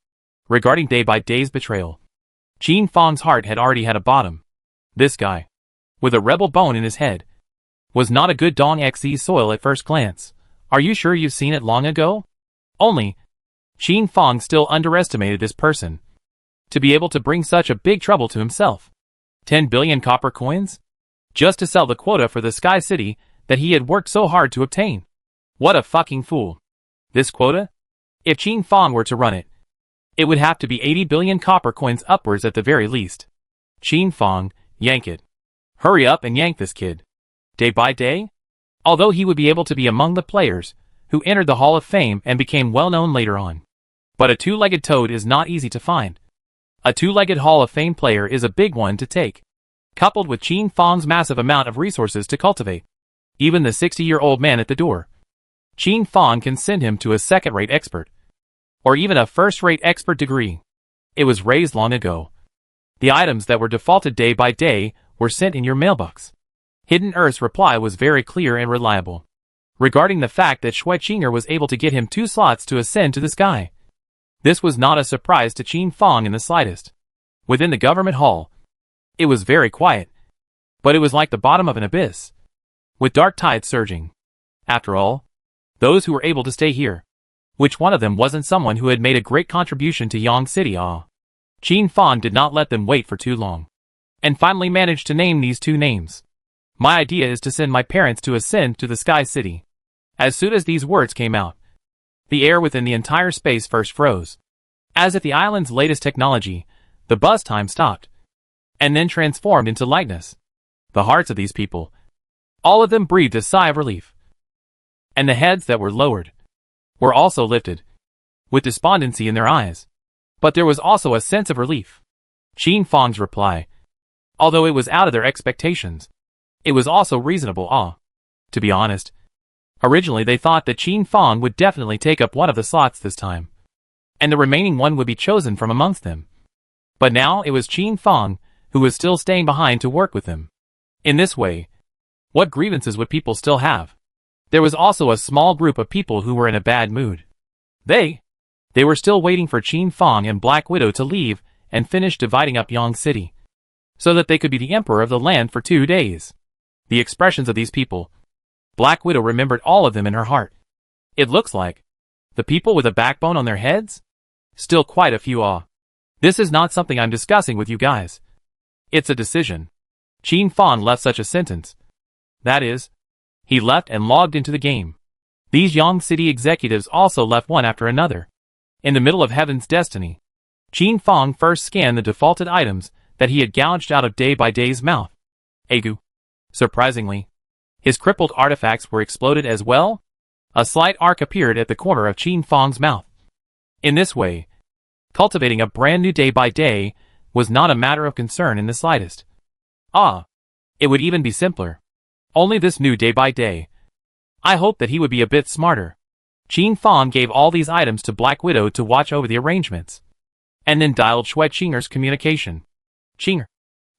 Regarding Day by Day's betrayal, Qin Fong's heart had already had a bottom. This guy, with a rebel bone in his head, was not a good Dong Xe soil at first glance. Are you sure you've seen it long ago? Only, Qin Fong still underestimated this person. To be able to bring such a big trouble to himself. 10 billion copper coins? Just to sell the quota for the Sky City that he had worked so hard to obtain. What a fucking fool. This quota? If Qin Fong were to run it, it would have to be 80 billion copper coins upwards at the very least. Qin Fong, yank it. Hurry up and yank this kid. Day by day? Although he would be able to be among the players who entered the Hall of Fame and became well known later on. But a two-legged toad is not easy to find. A two-legged Hall of Fame player is a big one to take. Coupled with Qin Fong's massive amount of resources to cultivate. Even the 60-year-old man at the door. Qin Fong can send him to a second-rate expert. Or even a first-rate expert degree. It was raised long ago. The items that were defaulted day by day were sent in your mailbox. Hidden Earth's reply was very clear and reliable. Regarding the fact that Shui Qinger was able to get him 2 slots to ascend to the sky. This was not a surprise to Qin Fong in the slightest. Within the government hall, it was very quiet. But it was like the bottom of an abyss. With dark tides surging. After all, those who were able to stay here. Which one of them wasn't someone who had made a great contribution to Yang City? Qin Fong did not let them wait for too long. And finally managed to name these 2 names. My idea is to send my parents to ascend to the Sky City. As soon as these words came out, the air within the entire space first froze. As at the island's latest technology, the buzz time stopped. And then transformed into lightness. The hearts of these people. All of them breathed a sigh of relief. And the heads that were lowered were also lifted, with despondency in their eyes. But there was also a sense of relief. Qin Fong's reply, although it was out of their expectations, it was also reasonable. To be honest, originally they thought that Qin Fong would definitely take up one of the slots this time, and the remaining one would be chosen from amongst them. But now it was Qin Fong who was still staying behind to work with them. In this way, what grievances would people still have? There was also a small group of people who were in a bad mood. They were still waiting for Qin Fong and Black Widow to leave and finish dividing up Yang City, so that they could be the emperor of the land for 2 days. The expressions of these people. Black Widow remembered all of them in her heart. It looks like the people with a backbone on their heads? Still quite a few. This is not something I'm discussing with you guys. It's a decision. Qin Fong left such a sentence. That is, he left and logged into the game. These Yang City executives also left one after another. In the middle of Heaven's destiny, Qin Fong first scanned the defaulted items that he had gouged out of Day by Day's mouth. Agu. Surprisingly, his crippled artifacts were exploded as well. A slight arc appeared at the corner of Qin Fong's mouth. In this way, cultivating a brand new Day by Day was not a matter of concern in the slightest. It would even be simpler. Only this new Day by Day. I hoped that he would be a bit smarter. Qin Fong gave all these items to Black Widow to watch over the arrangements. And then dialed Shui Qinger's communication. Qinger,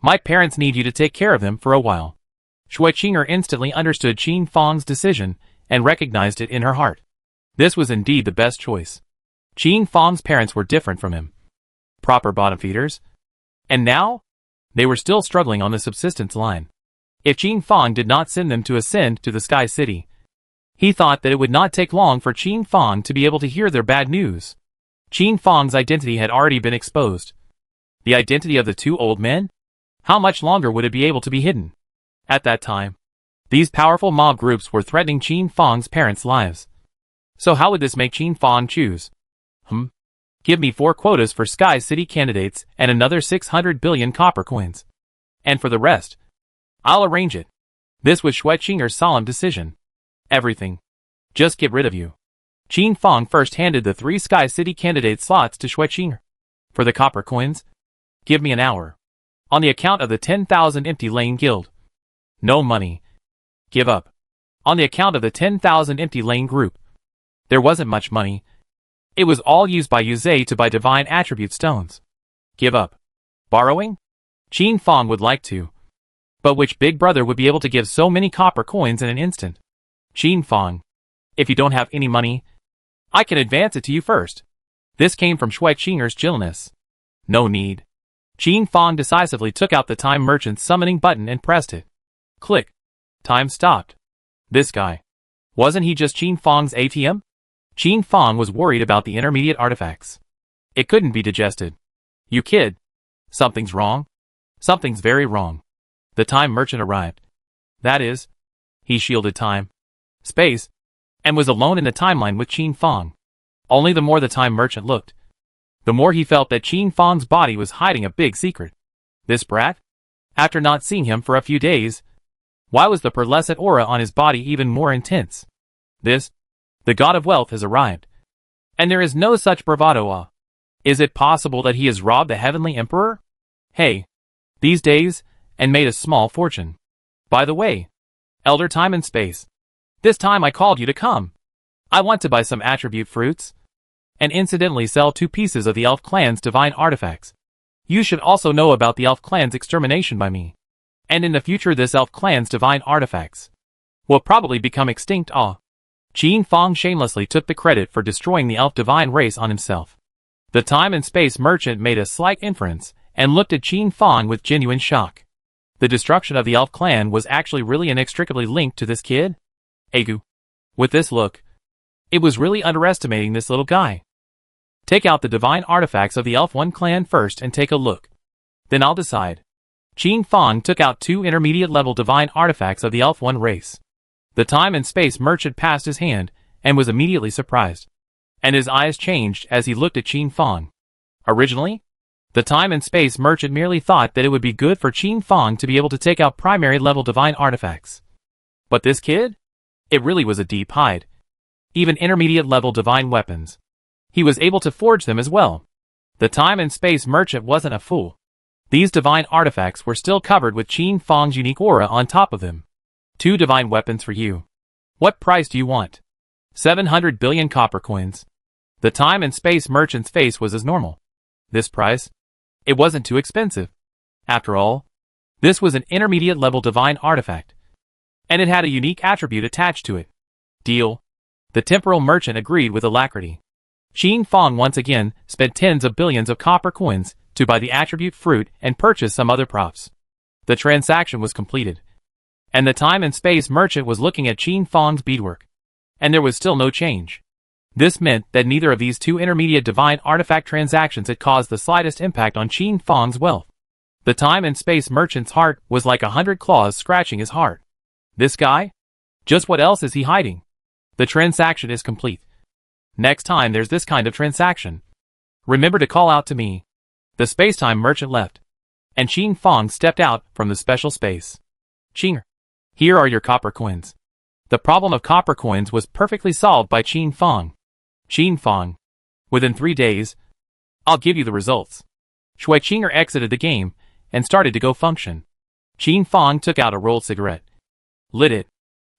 my parents need you to take care of them for a while. Shui Qinger instantly understood Qin Fong's decision and recognized it in her heart. This was indeed the best choice. Qin Fong's parents were different from him. Proper bottom feeders. And now? They were still struggling on the subsistence line. If Qin Fong did not send them to ascend to the Sky City, he thought that it would not take long for Qin Fong to be able to hear their bad news. Qin Fong's identity had already been exposed. The identity of the 2 old men? How much longer would it be able to be hidden? At that time, these powerful mob groups were threatening Qin Fong's parents' lives. So how would this make Qin Fong choose? Give me 4 quotas for Sky City candidates and another 600 billion copper coins. And for the rest, I'll arrange it. This was Shui Qinger's solemn decision. Everything. Just get rid of you. Qin Fong first handed the 3 Sky City candidate slots to Shui Qinger. For the copper coins, give me an hour. On the account of the 10,000 Empty Lane Guild. No money. Give up. On the account of the 10,000 Empty Lane Group. There wasn't much money. It was all used by Yuzhe to buy divine attribute stones. Give up. Borrowing? Qin Fong would like to. But which big brother would be able to give so many copper coins in an instant? Qin Fong, if you don't have any money, I can advance it to you first. This came from Shui Qinger's gentleness. No need. Qin Fong decisively took out the Time Merchant's summoning button and pressed it. Click. Time stopped. This guy. Wasn't he just Qin Fong's ATM? Qin Fong was worried about the intermediate artifacts. It couldn't be digested. You kid. Something's wrong. Something's very wrong. The time merchant arrived. That is, he shielded time, space, and was alone in the timeline with Qin Fong. Only the more the time merchant looked, the more he felt that Qin Fong's body was hiding a big secret. This brat? After not seeing him for a few days, why was the pearlescent aura on his body even more intense? This, the god of wealth, has arrived. And there is no such bravado. Is it possible that he has robbed the heavenly emperor? Hey, these days, and made a small fortune. By the way, Elder Time and Space, this time I called you to come. I want to buy some attribute fruits, and incidentally sell 2 pieces of the elf clan's divine artifacts. You should also know about the elf clan's extermination by me. And in the future this elf clan's divine artifacts will probably become extinct. Qin Fong shamelessly took the credit for destroying the elf divine race on himself. The time and space merchant made a slight inference and looked at Qin Fong with genuine shock. The destruction of the elf clan was actually really inextricably linked to this kid? Agu. With this look, it was really underestimating this little guy. Take out the divine artifacts of the Elf One clan first and take a look. Then I'll decide. Qin Fong took out 2 intermediate-level divine artifacts of the Elf One race. The time and space merchant passed his hand and was immediately surprised. And his eyes changed as he looked at Qin Fong. Originally, the time and space merchant merely thought that it would be good for Qin Fong to be able to take out primary-level divine artifacts. But this kid? It really was a deep hide. Even intermediate-level divine weapons. He was able to forge them as well. The time and space merchant wasn't a fool. These divine artifacts were still covered with Qin Fong's unique aura on top of them. 2 divine weapons for you. What price do you want? 700 billion copper coins. The time and space merchant's face was as normal. This price? It wasn't too expensive. After all, this was an intermediate-level divine artifact. And it had a unique attribute attached to it. Deal. The temporal merchant agreed with alacrity. Qin Fong once again spent tens of billions of copper coins to buy the attribute fruit and purchase some other props. The transaction was completed. And the time and space merchant was looking at Qin Fong's beadwork. And there was still no change. This meant that neither of these 2 intermediate divine artifact transactions had caused the slightest impact on Qin Fong's wealth. The time and space merchant's heart was like 100 claws scratching his heart. This guy? Just what else is he hiding? The transaction is complete. Next time there's this kind of transaction, remember to call out to me. The space-time merchant left, and Qin Fong stepped out from the special space. Qin, here are your copper coins. The problem of copper coins was perfectly solved by Qin Fong. Qin Fong, within 3 days, I'll give you the results. Shui Qinger exited the game and started to go function. Qin Fong took out a rolled cigarette, lit it,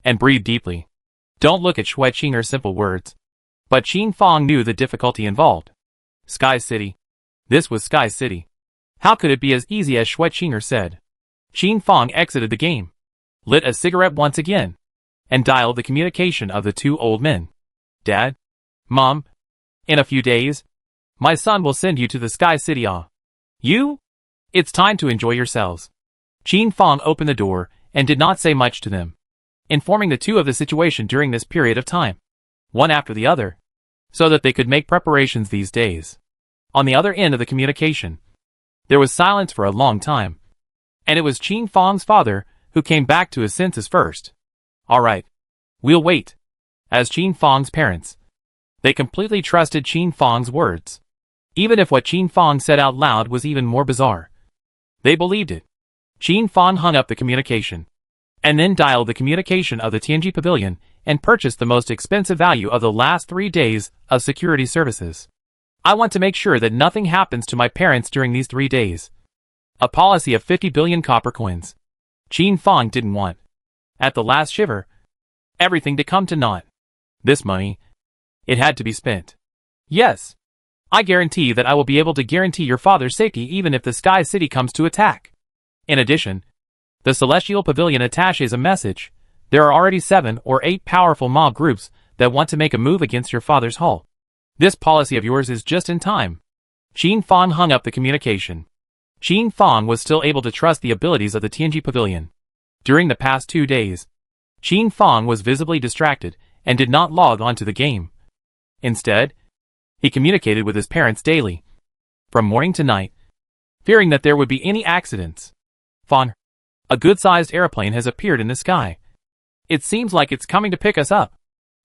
and breathed deeply. Don't look at Shui Qinger's simple words. But Qin Fong knew the difficulty involved. Sky City. This was Sky City. How could it be as easy as Shui Qinger said? Qin Fong exited the game, lit a cigarette once again, and dialed the communication of the 2 old men. Dad? Mom? In a few days, my son will send you to the Sky City. You? It's time to enjoy yourselves. Qin Fong opened the door and did not say much to them, informing the 2 of the situation during this period of time, one after the other, so that they could make preparations these days. On the other end of the communication, there was silence for a long time, and it was Qin Fong's father who came back to his senses first. All right, we'll wait. As Qin Fong's parents, they completely trusted Qin Fong's words, even if what Qin Fong said out loud was even more bizarre. They believed it. Qin Fong hung up the communication, and then dialed the communication of the Tianji Pavilion and purchased the most expensive value of the last 3 days of security services. I want to make sure that nothing happens to my parents during these 3 days. A policy of 50 billion copper coins. Qin Fong didn't want, at the last shiver, everything to come to naught. This money, it had to be spent. Yes. I guarantee that I will be able to guarantee your father's safety even if the Sky City comes to attack. In addition, the Celestial Pavilion attaches a message. There are already 7 or 8 powerful mob groups that want to make a move against your father's hull. This policy of yours is just in time. Qin Fong hung up the communication. Qin Fong was still able to trust the abilities of the Tianji Pavilion. During the past 2 days, Qin Fong was visibly distracted and did not log onto the game. Instead, he communicated with his parents daily. From morning to night, fearing that there would be any accidents. Fawn, a good-sized airplane has appeared in the sky. It seems like it's coming to pick us up.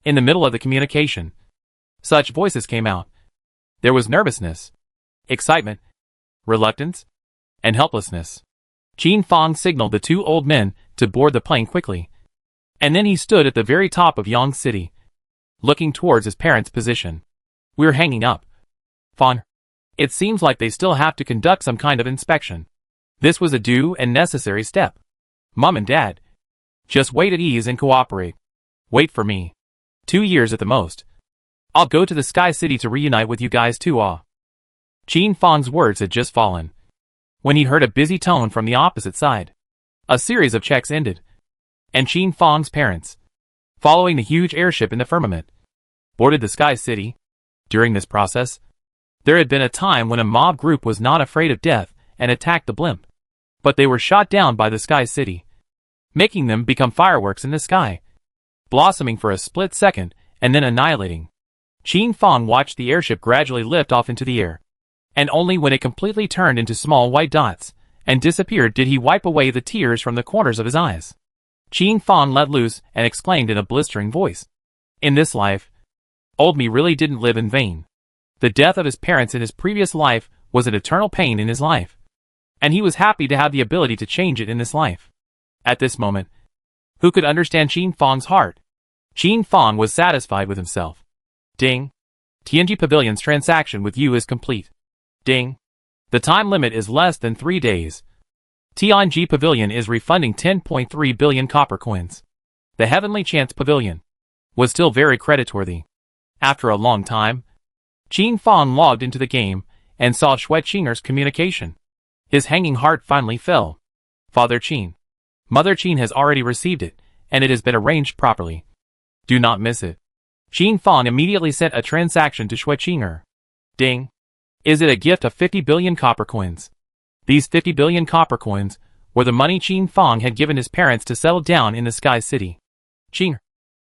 In the middle of the communication, such voices came out. There was nervousness, excitement, reluctance, and helplessness. Qin Fong signaled the two old men to board the plane quickly. And then he stood at the very top of Yang City, looking towards his parents' position. We're hanging up. Fawn, it seems like they still have to conduct some kind of inspection. This was a due and necessary step. Mom and Dad, just wait at ease and cooperate. Wait for me. 2 years at the most. I'll go to the Sky City to reunite with you guys too. Qin Fong's words had just fallen when he heard a busy tone from the opposite side. A series of checks ended, and Qin Fong's parents, following the huge airship in the firmament, boarded the Sky City. During this process, there had been a time when a mob group was not afraid of death and attacked the blimp, but they were shot down by the Sky City, making them become fireworks in the sky, blossoming for a split second and then annihilating. Qin Fong watched the airship gradually lift off into the air, and only when it completely turned into small white dots and disappeared did he wipe away the tears from the corners of his eyes. Qin Fong let loose and exclaimed in a blistering voice, "In this life, old me really didn't live in vain." The death of his parents in his previous life was an eternal pain in his life, and he was happy to have the ability to change it in this life. At this moment, who could understand Qin Fong's heart? Qin Fong was satisfied with himself. Ding. TNG Pavilion's transaction with you is complete. Ding. The time limit is less than 3 days. TNG Pavilion is refunding 10.3 billion copper coins. The Heavenly Chance Pavilion was still very creditworthy. After a long time, Qin Fong logged into the game and saw Shui Qinger's communication. His hanging heart finally fell. Father Qin. Mother Qin has already received it, and it has been arranged properly. Do not miss it. Qin Fong immediately sent a transaction to Shui Qinger. Ding. Is it a gift of 50 billion copper coins? These 50 billion copper coins were the money Qin Fong had given his parents to settle down in the Sky City. Qinger,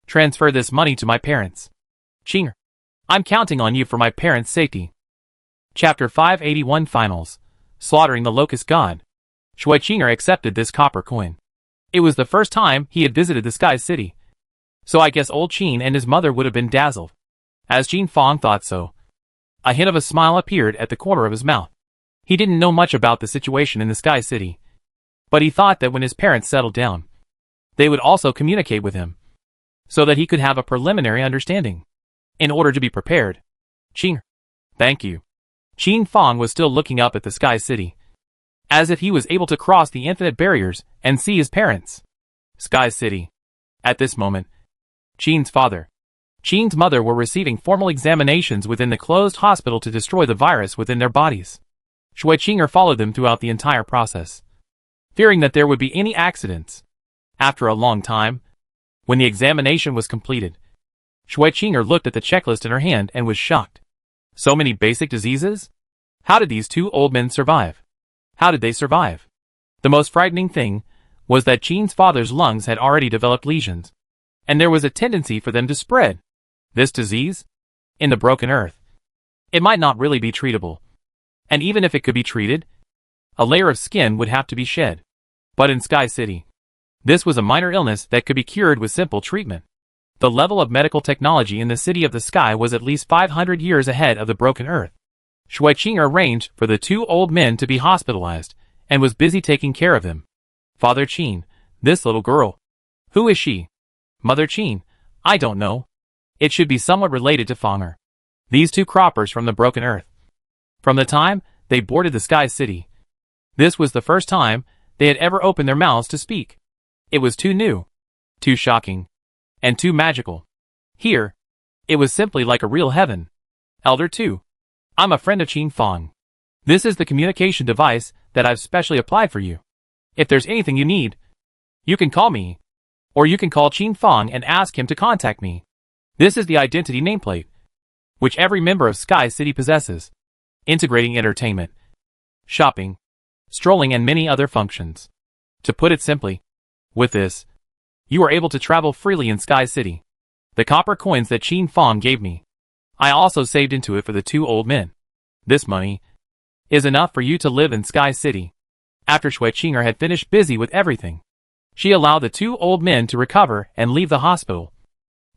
transfer this money to my parents. Qinger, I'm counting on you for my parents' safety. Chapter 581 Finals. Slaughtering the Locust God. Shui Qinger accepted this copper coin. It was the first time he had visited the Sky City, so I guess old Qin and his mother would have been dazzled. As Qin Fong thought so, a hint of a smile appeared at the corner of his mouth. He didn't know much about the situation in the Sky City, but he thought that when his parents settled down, they would also communicate with him, so that he could have a preliminary understanding. In order to be prepared. Qin, thank you. Qin Fong was still looking up at the Sky City, as if he was able to cross the infinite barriers and see his parents. Sky City. At this moment, Qin's father, Qin's mother were receiving formal examinations within the closed hospital to destroy the virus within their bodies. Shui Qinger followed them throughout the entire process, fearing that there would be any accidents. After a long time, when the examination was completed, Shui Qinger looked at the checklist in her hand and was shocked. So many basic diseases? How did these two old men survive? How did they survive? The most frightening thing was that Qin's father's lungs had already developed lesions, and there was a tendency for them to spread. This disease? In the broken earth. It might not really be treatable. And even if it could be treated, a layer of skin would have to be shed. But in Sky City, this was a minor illness that could be cured with simple treatment. The level of medical technology in the City of the Sky was at least 500 years ahead of the broken earth. Shui Qinger arranged for the two old men to be hospitalized, and was busy taking care of them. Father Qin, this little girl. Who is she? Mother Qin, I don't know. It should be somewhat related to Fonger. These two croppers from the broken earth. From the time they boarded the Sky City, this was the first time they had ever opened their mouths to speak. It was too new, too shocking, and too magical. Here, it was simply like a real heaven. Elder 2. I'm a friend of Qin Fong. This is the communication device that I've specially applied for you. If there's anything you need, you can call me, or you can call Qin Fong and ask him to contact me. This is the identity nameplate, which every member of Sky City possesses, integrating entertainment, shopping, strolling and many other functions. To put it simply, with this, you are able to travel freely in Sky City. The copper coins that Qin Fong gave me, I also saved into it for the two old men. This money is enough for you to live in Sky City. After Shui Qinger had finished busy with everything, she allowed the two old men to recover and leave the hospital,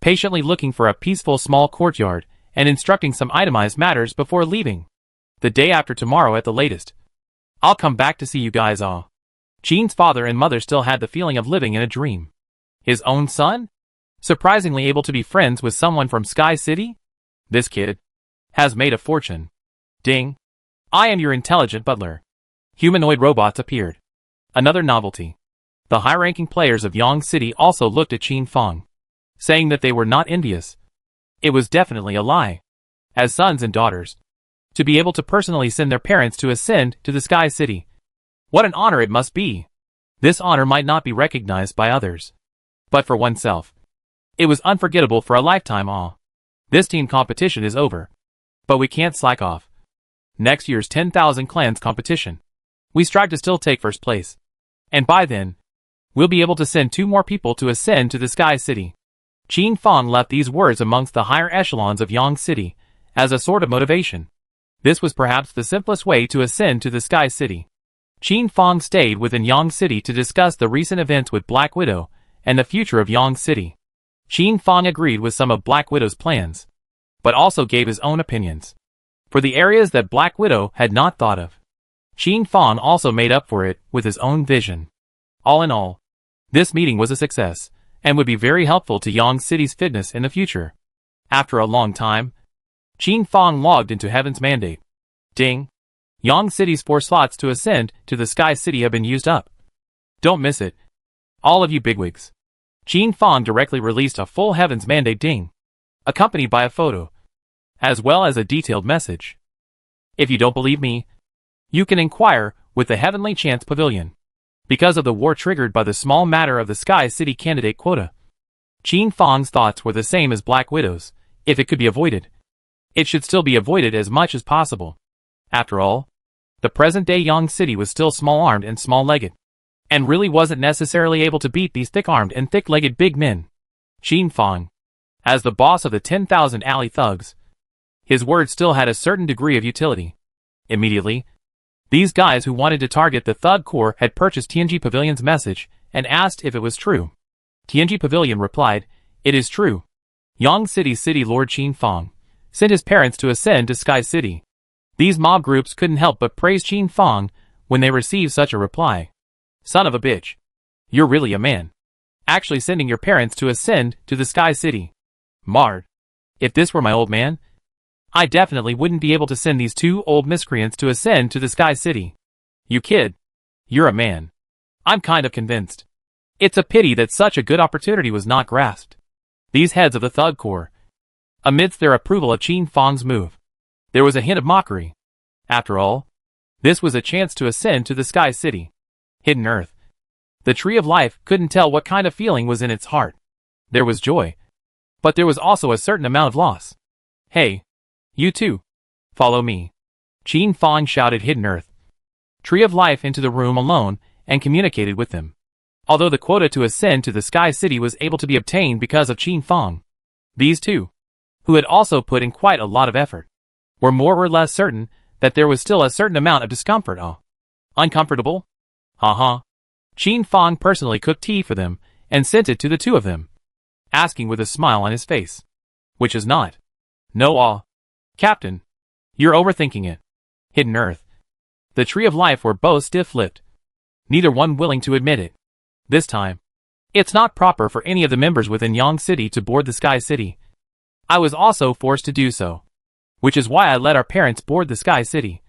patiently looking for a peaceful small courtyard and instructing some itemized matters before leaving. The day after tomorrow at the latest, I'll come back to see you guys all. Qin's father and mother still had the feeling of living in a dream. His own son? Surprisingly able to be friends with someone from Sky City? This kid has made a fortune. Ding. I am your intelligent butler. Humanoid robots appeared. Another novelty. The high-ranking players of Yang City also looked at Qin Fang, saying that they were not envious. It was definitely a lie. As sons and daughters, to be able to personally send their parents to ascend to the Sky City. What an honor it must be. This honor might not be recognized by others, but for oneself, it was unforgettable for a lifetime. This team competition is over, but we can't slack off. Next year's 10,000 clans competition, we strive to still take first place, and by then, we'll be able to send 2 more people to ascend to the Sky City. Qin Fang left these words amongst the higher echelons of Yang City as a sort of motivation. This was perhaps the simplest way to ascend to the Sky City. Qin Fang stayed within Yang City to discuss the recent events with Black Widow and the future of Yang City. Qin Fang agreed with some of Black Widow's plans, but also gave his own opinions for the areas that Black Widow had not thought of. Qin Fang also made up for it with his own vision. All in all, this meeting was a success, and would be very helpful to Yang City's fitness in the future. After a long time, Qin Fang logged into Heaven's Mandate. Ding! Yang City's 4 slots to ascend to the Sky City have been used up. Don't miss it, all of you bigwigs. Qin Fang directly released a full Heaven's Mandate ding, accompanied by a photo, as well as a detailed message. If you don't believe me, you can inquire with the Heavenly Chance Pavilion. Because of the war triggered by the small matter of the Sky City candidate quota, Qin Fang's thoughts were the same as Black Widow's. If it could be avoided, it should still be avoided as much as possible. After all, the present-day Yang City was still small-armed and small-legged, and really wasn't necessarily able to beat these thick-armed and thick-legged big men. Qin Fang, as the boss of the 10,000 alley thugs, his words still had a certain degree of utility. Immediately, these guys who wanted to target the Thug Corps had purchased TNG Pavilion's message and asked if it was true. TNG Pavilion replied, "It is true. Yang City's City Lord Qin Fang sent his parents to ascend to Sky City." These mob groups couldn't help but praise Qin Fang when they received such a reply. Son of a bitch. You're really a man. Actually sending your parents to ascend to the Sky City. Marred. If this were my old man, I definitely wouldn't be able to send these 2 old miscreants to ascend to the Sky City. You kid. You're a man. I'm kind of convinced. It's a pity that such a good opportunity was not grasped. These heads of the Thug Corps, amidst their approval of Qin Fang's move, there was a hint of mockery. After all, this was a chance to ascend to the Sky City. Hidden Earth. The Tree of Life couldn't tell what kind of feeling was in its heart. There was joy, but there was also a certain amount of loss. Hey, you two, follow me. Qin Fang shouted Hidden Earth, Tree of Life into the room alone and communicated with them. Although the quota to ascend to the Sky City was able to be obtained because of Qin Fang, these two, who had also put in quite a lot of effort, were more or less certain that there was still a certain amount of discomfort. Uncomfortable? Qin Fang personally cooked tea for them and sent it to the 2 of them, asking with a smile on his face, which is not. No, Captain, you're overthinking it. Hidden Earth. The Tree of Life were both stiff-lipped, neither one willing to admit it. This time, it's not proper for any of the members within Yang City to board the Sky City. I was also forced to do so, which is why I let our parents board the Sky City.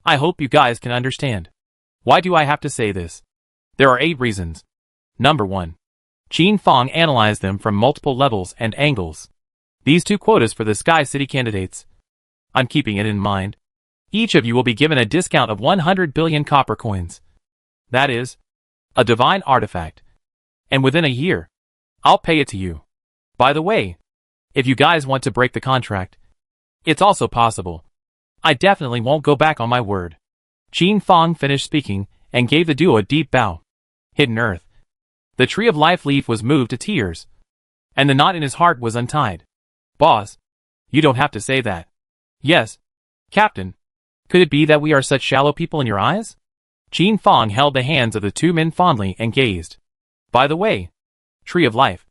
I hope you guys can understand. Why do I have to say this? There are 8 reasons. Number 1. Qin Fang analyzed them from multiple levels and angles. These 2 quotas for the Sky City candidates. I'm keeping it in mind. Each of you will be given a discount of 100 billion copper coins. That is, a divine artifact. And within a year, I'll pay it to you. By the way, if you guys want to break the contract, it's also possible. I definitely won't go back on my word. Qin Fang finished speaking and gave the duo a deep bow. Hidden Earth. The Tree of Life leaf was moved to tears, and the knot in his heart was untied. Boss, you don't have to say that. Yes, Captain, Could it be that we are such shallow people in your eyes? Qin Fong held the hands of the two men fondly and gazed. By the way, Tree of Life.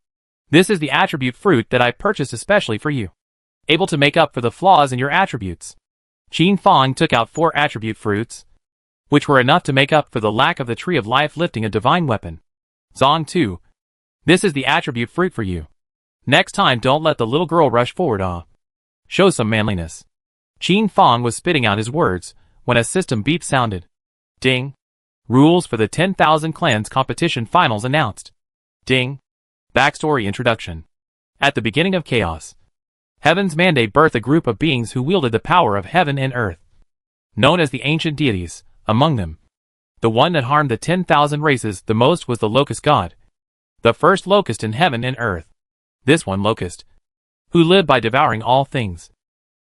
This is the attribute fruit that I purchased especially for you. Able to make up for the flaws in your attributes. Qin Fong took out 4 attribute fruits, which were enough to make up for the lack of the Tree of Life lifting a divine weapon. Zong 2. This is the attribute fruit for you. Next time don't let the little girl rush forward. Show some manliness. Qin Fong was spitting out his words when a system beep sounded. Ding. Rules for the 10,000 Clans Competition Finals announced. Ding. Backstory Introduction. At the beginning of chaos, Heaven's mandate birthed a group of beings who wielded the power of heaven and earth. Known as the ancient deities, among them, the one that harmed the 10,000 races the most was the Locust God. The first locust in heaven and earth. This one locust, who lived by devouring all things,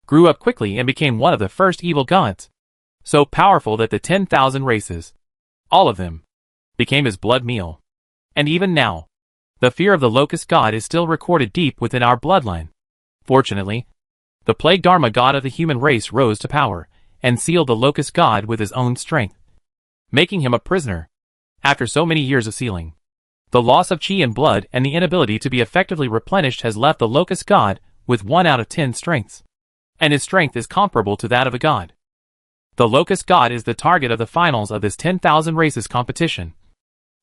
grew up quickly and became one of the first evil gods. So powerful that the 10,000 races, all of them, became his blood meal. And even now, the fear of the Locust God is still recorded deep within our bloodline. Fortunately, the Plague Dharma God of the human race rose to power, and sealed the Locust God with his own strength, making him a prisoner. After so many years of sealing, the loss of chi and blood and the inability to be effectively replenished has left the Locust God with 1 out of 10 strengths. And his strength is comparable to that of a god. The Locust God is the target of the finals of this 10,000 races competition.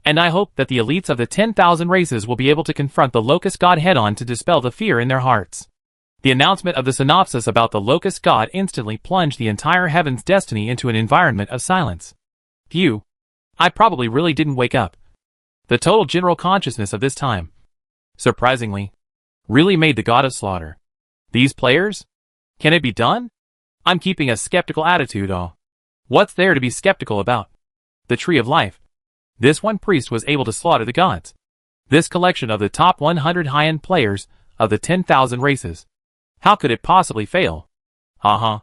And I hope that the elites of the 10,000 races will be able to confront the Locust God head-on to dispel the fear in their hearts. The announcement of the synopsis about the Locust God instantly plunged the entire Heaven's destiny into an environment of silence. Phew. I probably really didn't wake up. The total general consciousness of this time, surprisingly, really made the God of Slaughter. These players? Can it be done? I'm keeping a skeptical attitude. What's there to be skeptical about? The Tree of Life. This one priest was able to slaughter the gods. This collection of the top 100 high-end players of the 10,000 races. How could it possibly fail? I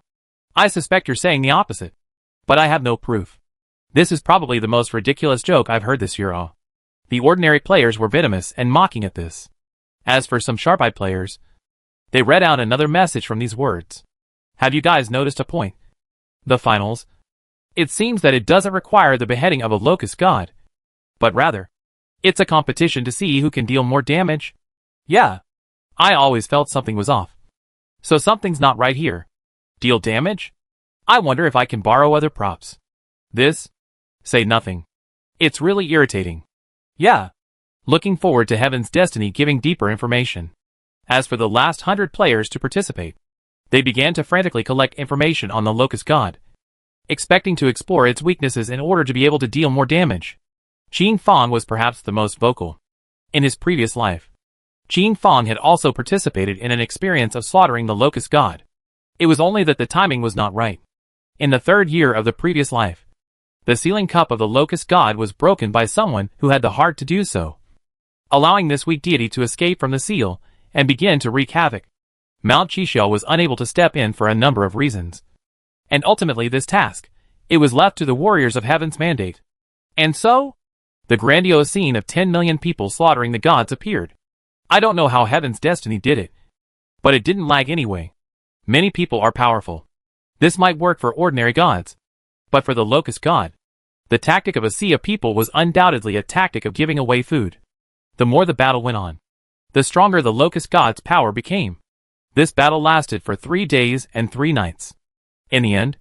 suspect you're saying the opposite. But I have no proof. This is probably the most ridiculous joke I've heard this year. The ordinary players were venomous and mocking at this. As for some sharp-eyed players, they read out another message from these words. Have you guys noticed a point? The finals. It seems that it doesn't require the beheading of a Locust God, but rather, it's a competition to see who can deal more damage. Yeah, I always felt something was off. So something's not right here. Deal damage? I wonder if I can borrow other props. This? Say nothing. It's really irritating. Yeah. Looking forward to Heaven's destiny giving deeper information. As for the last 100 players to participate, they began to frantically collect information on the Locust God, expecting to explore its weaknesses in order to be able to deal more damage. Qin Fong was perhaps the most vocal. In his previous life, Qin Fong had also participated in an experience of slaughtering the Locust God. It was only that the timing was not right. In the 3rd year of the previous life, the sealing cup of the Locust God was broken by someone who had the heart to do so, allowing this weak deity to escape from the seal and begin to wreak havoc. Mount Chisho was unable to step in for a number of reasons. And ultimately this task, it was left to the warriors of Heaven's mandate. And so, the grandiose scene of 10 million people slaughtering the gods appeared. I don't know how Heaven's destiny did it, but it didn't lag anyway. Many people are powerful. This might work for ordinary gods, but for the Locust God, the tactic of a sea of people was undoubtedly a tactic of giving away food. The more the battle went on, the stronger the Locust God's power became. This battle lasted for 3 days and 3 nights. In the end,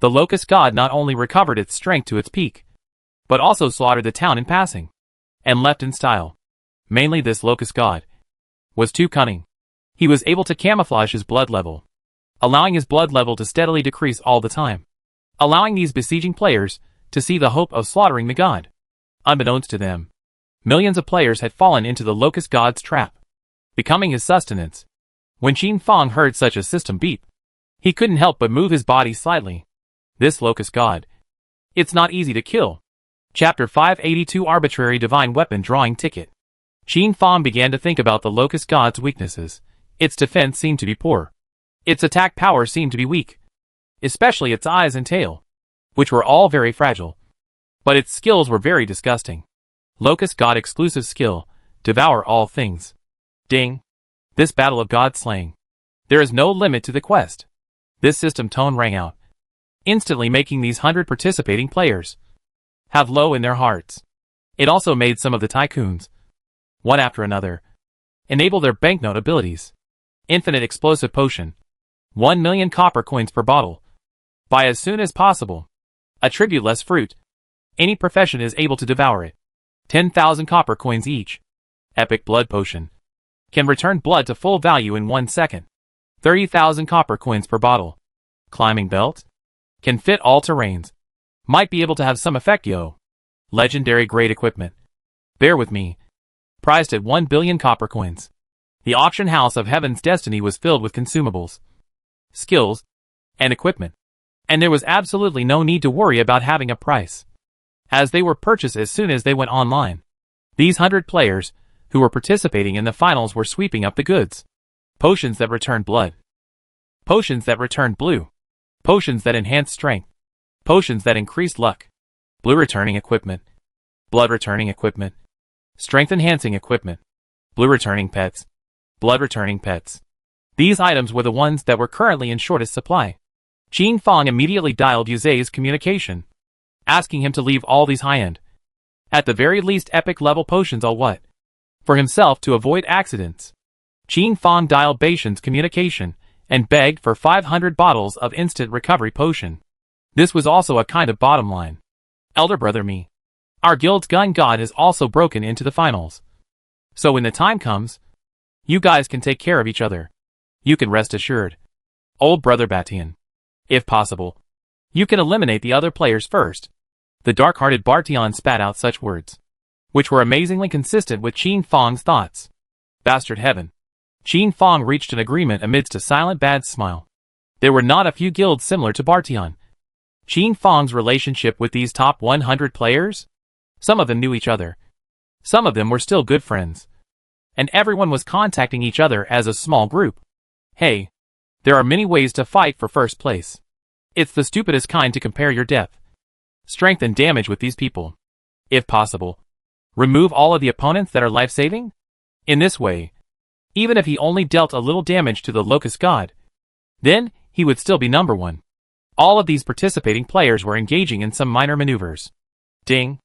the Locust God not only recovered its strength to its peak, but also slaughtered the town in passing, and left in style. Mainly this Locust God was too cunning. He was able to camouflage his blood level, allowing his blood level to steadily decrease all the time, allowing these besieging players to see the hope of slaughtering the god. Unbeknownst to them, millions of players had fallen into the Locust God's trap, becoming his sustenance. When Qin Fong heard such a system beep, he couldn't help but move his body slightly. This Locust God. It's not easy to kill. Chapter 582 Arbitrary Divine Weapon Drawing Ticket. Qin Fong began to think about the Locust God's weaknesses. Its defense seemed to be poor. Its attack power seemed to be weak, especially its eyes and tail, which were all very fragile. But its skills were very disgusting. Locust God exclusive skill, devour all things. Ding. This battle of god slaying. There is no limit to the quest. This system tone rang out. instantly making these 100 participating players have low in their hearts. It also made some of the tycoons, one after another, enable their banknote abilities. Infinite explosive potion. 1 million copper coins per bottle. Buy as soon as possible. Attribute less fruit. Any profession is able to devour it. 10,000 copper coins each. Epic blood potion. Can return blood to full value in 1 second. 30,000 copper coins per bottle. Climbing belt. Can fit all terrains. Might be able to have some effect, yo. Legendary grade equipment. Bear with me. Priced at 1 billion copper coins. The auction house of Heaven's Destiny was filled with consumables, skills, and equipment. And there was absolutely no need to worry about having a price, as they were purchased as soon as they went online. These 100 players, who were participating in the finals, were sweeping up the goods. Potions that returned blood. Potions that returned blue. Potions that enhanced strength. Potions that increased luck. Blue returning equipment. Blood returning equipment. Strength enhancing equipment. Blue returning pets. Blood returning pets. These items were the ones that were currently in shortest supply. Qin Fang immediately dialed Yuze's communication, asking him to leave all these high-end, at the very least epic level potions all what? For himself to avoid accidents. Qin Fang dialed Beishan's communication, and begged for 500 bottles of instant recovery potion. This was also a kind of bottom line. Elder brother me. Our guild's gun god has also broken into the finals. So when the time comes, you guys can take care of each other. You can rest assured. Old brother Batian. If possible, you can eliminate the other players first. The dark-hearted Bartian spat out such words, which were amazingly consistent with Qin Fang's thoughts. Bastard heaven. Qin Fang reached an agreement amidst a silent bad smile. There were not a few guilds similar to Bartian. Qin Fang's relationship with these top 100 players? Some of them knew each other. Some of them were still good friends. And everyone was contacting each other as a small group. Hey, there are many ways to fight for first place. It's the stupidest kind to compare your depth, strength and damage with these people. If possible, remove all of the opponents that are life-saving? In this way, even if he only dealt a little damage to the Locust God, then he would still be number one. All of these participating players were engaging in some minor maneuvers. Ding.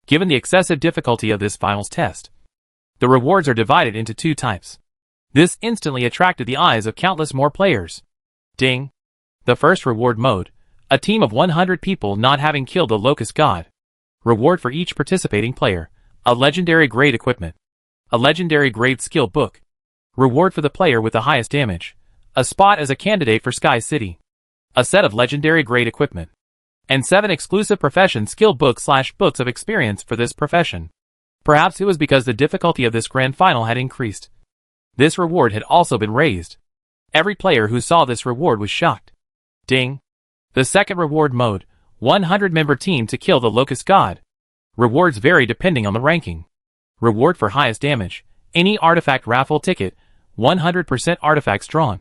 Given the excessive difficulty of this finals test, the rewards are divided into 2 types. This instantly attracted the eyes of countless more players. Ding. The first reward mode, a team of 100 people not having killed the Locust God. Reward for each participating player, a legendary grade equipment, a legendary grade skill book. Reward for the player with the highest damage, a spot as a candidate for Sky City, a set of legendary grade equipment, and 7 exclusive profession skill books/books of experience for this profession. Perhaps it was because the difficulty of this grand final had increased. This reward had also been raised. Every player who saw this reward was shocked. Ding. The second reward mode, 100-member team to kill the Locust God. Rewards vary depending on the ranking. Reward for highest damage, any artifact raffle ticket, 100% artifacts drawn.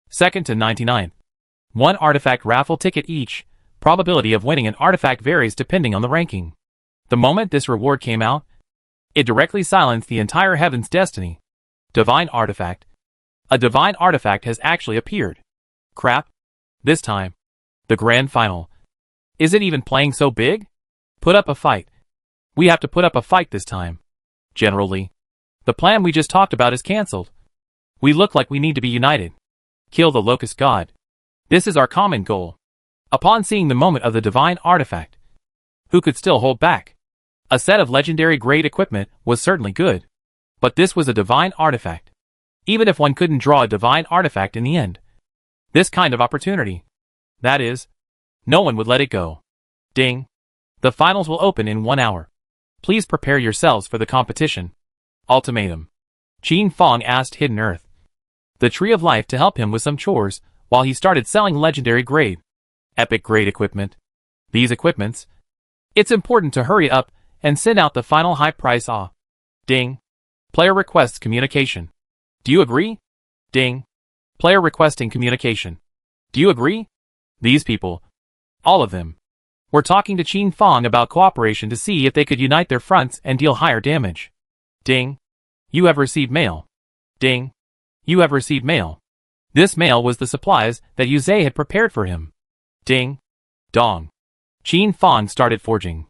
Second to 99. 1 artifact raffle ticket each. Probability of winning an artifact varies depending on the ranking. The moment this reward came out, it directly silenced the entire Heaven's Destiny. Divine Artifact. A divine artifact has actually appeared. Crap. This time. The grand final. Is it even playing so big? Put up a fight. We have to put up a fight this time. Generally, the plan we just talked about is cancelled. We look like we need to be united. Kill the Locust God. This is our common goal. Upon seeing the moment of the divine artifact, who could still hold back? A set of legendary grade equipment was certainly good. But this was a divine artifact. Even if one couldn't draw a divine artifact in the end, this kind of opportunity, that is, no one would let it go. Ding. The finals will open in 1 hour. Please prepare yourselves for the competition. Ultimatum. Qin Fang asked Hidden Earth, the Tree of Life, to help him with some chores while he started selling legendary grade, epic grade equipment. These equipments. It's important to hurry up and send out the final high price offer. Ding. Player requests communication. Do you agree? Ding. Player requesting communication. Do you agree? These people, all of them, were talking to Qin Fang about cooperation to see if they could unite their fronts and deal higher damage. Ding. You have received mail. Ding. You have received mail. This mail was the supplies that Yuze had prepared for him. Ding. Dong. Qin Fang started forging.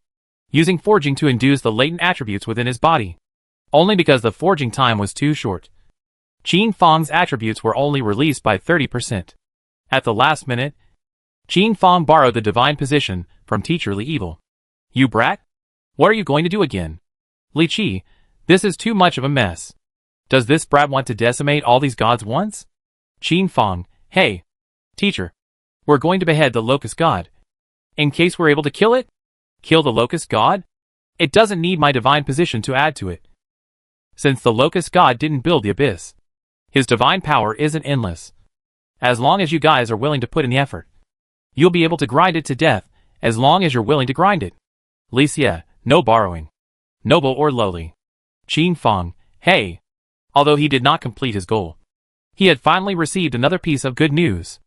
Using forging to induce the latent attributes within his body. Only because the forging time was too short. Qin Fang's attributes were only released by 30%. At the last minute, Qin Fang borrowed the divine position from Teacher Li Evil. You brat? What are you going to do again? Li Qi, this is too much of a mess. Does this brat want to decimate all these gods once? Qin Fang, hey. Teacher. We're going to behead the locust god. In case we're able to kill it? Kill the locust god? It doesn't need my divine position to add to it. Since the locust god didn't build the abyss, his divine power isn't endless. As long as you guys are willing to put in the effort, you'll be able to grind it to death, as long as you're willing to grind it. Li Xie, no borrowing. Noble or lowly. Qin Fang, hey. Although he did not complete his goal, he had finally received another piece of good news.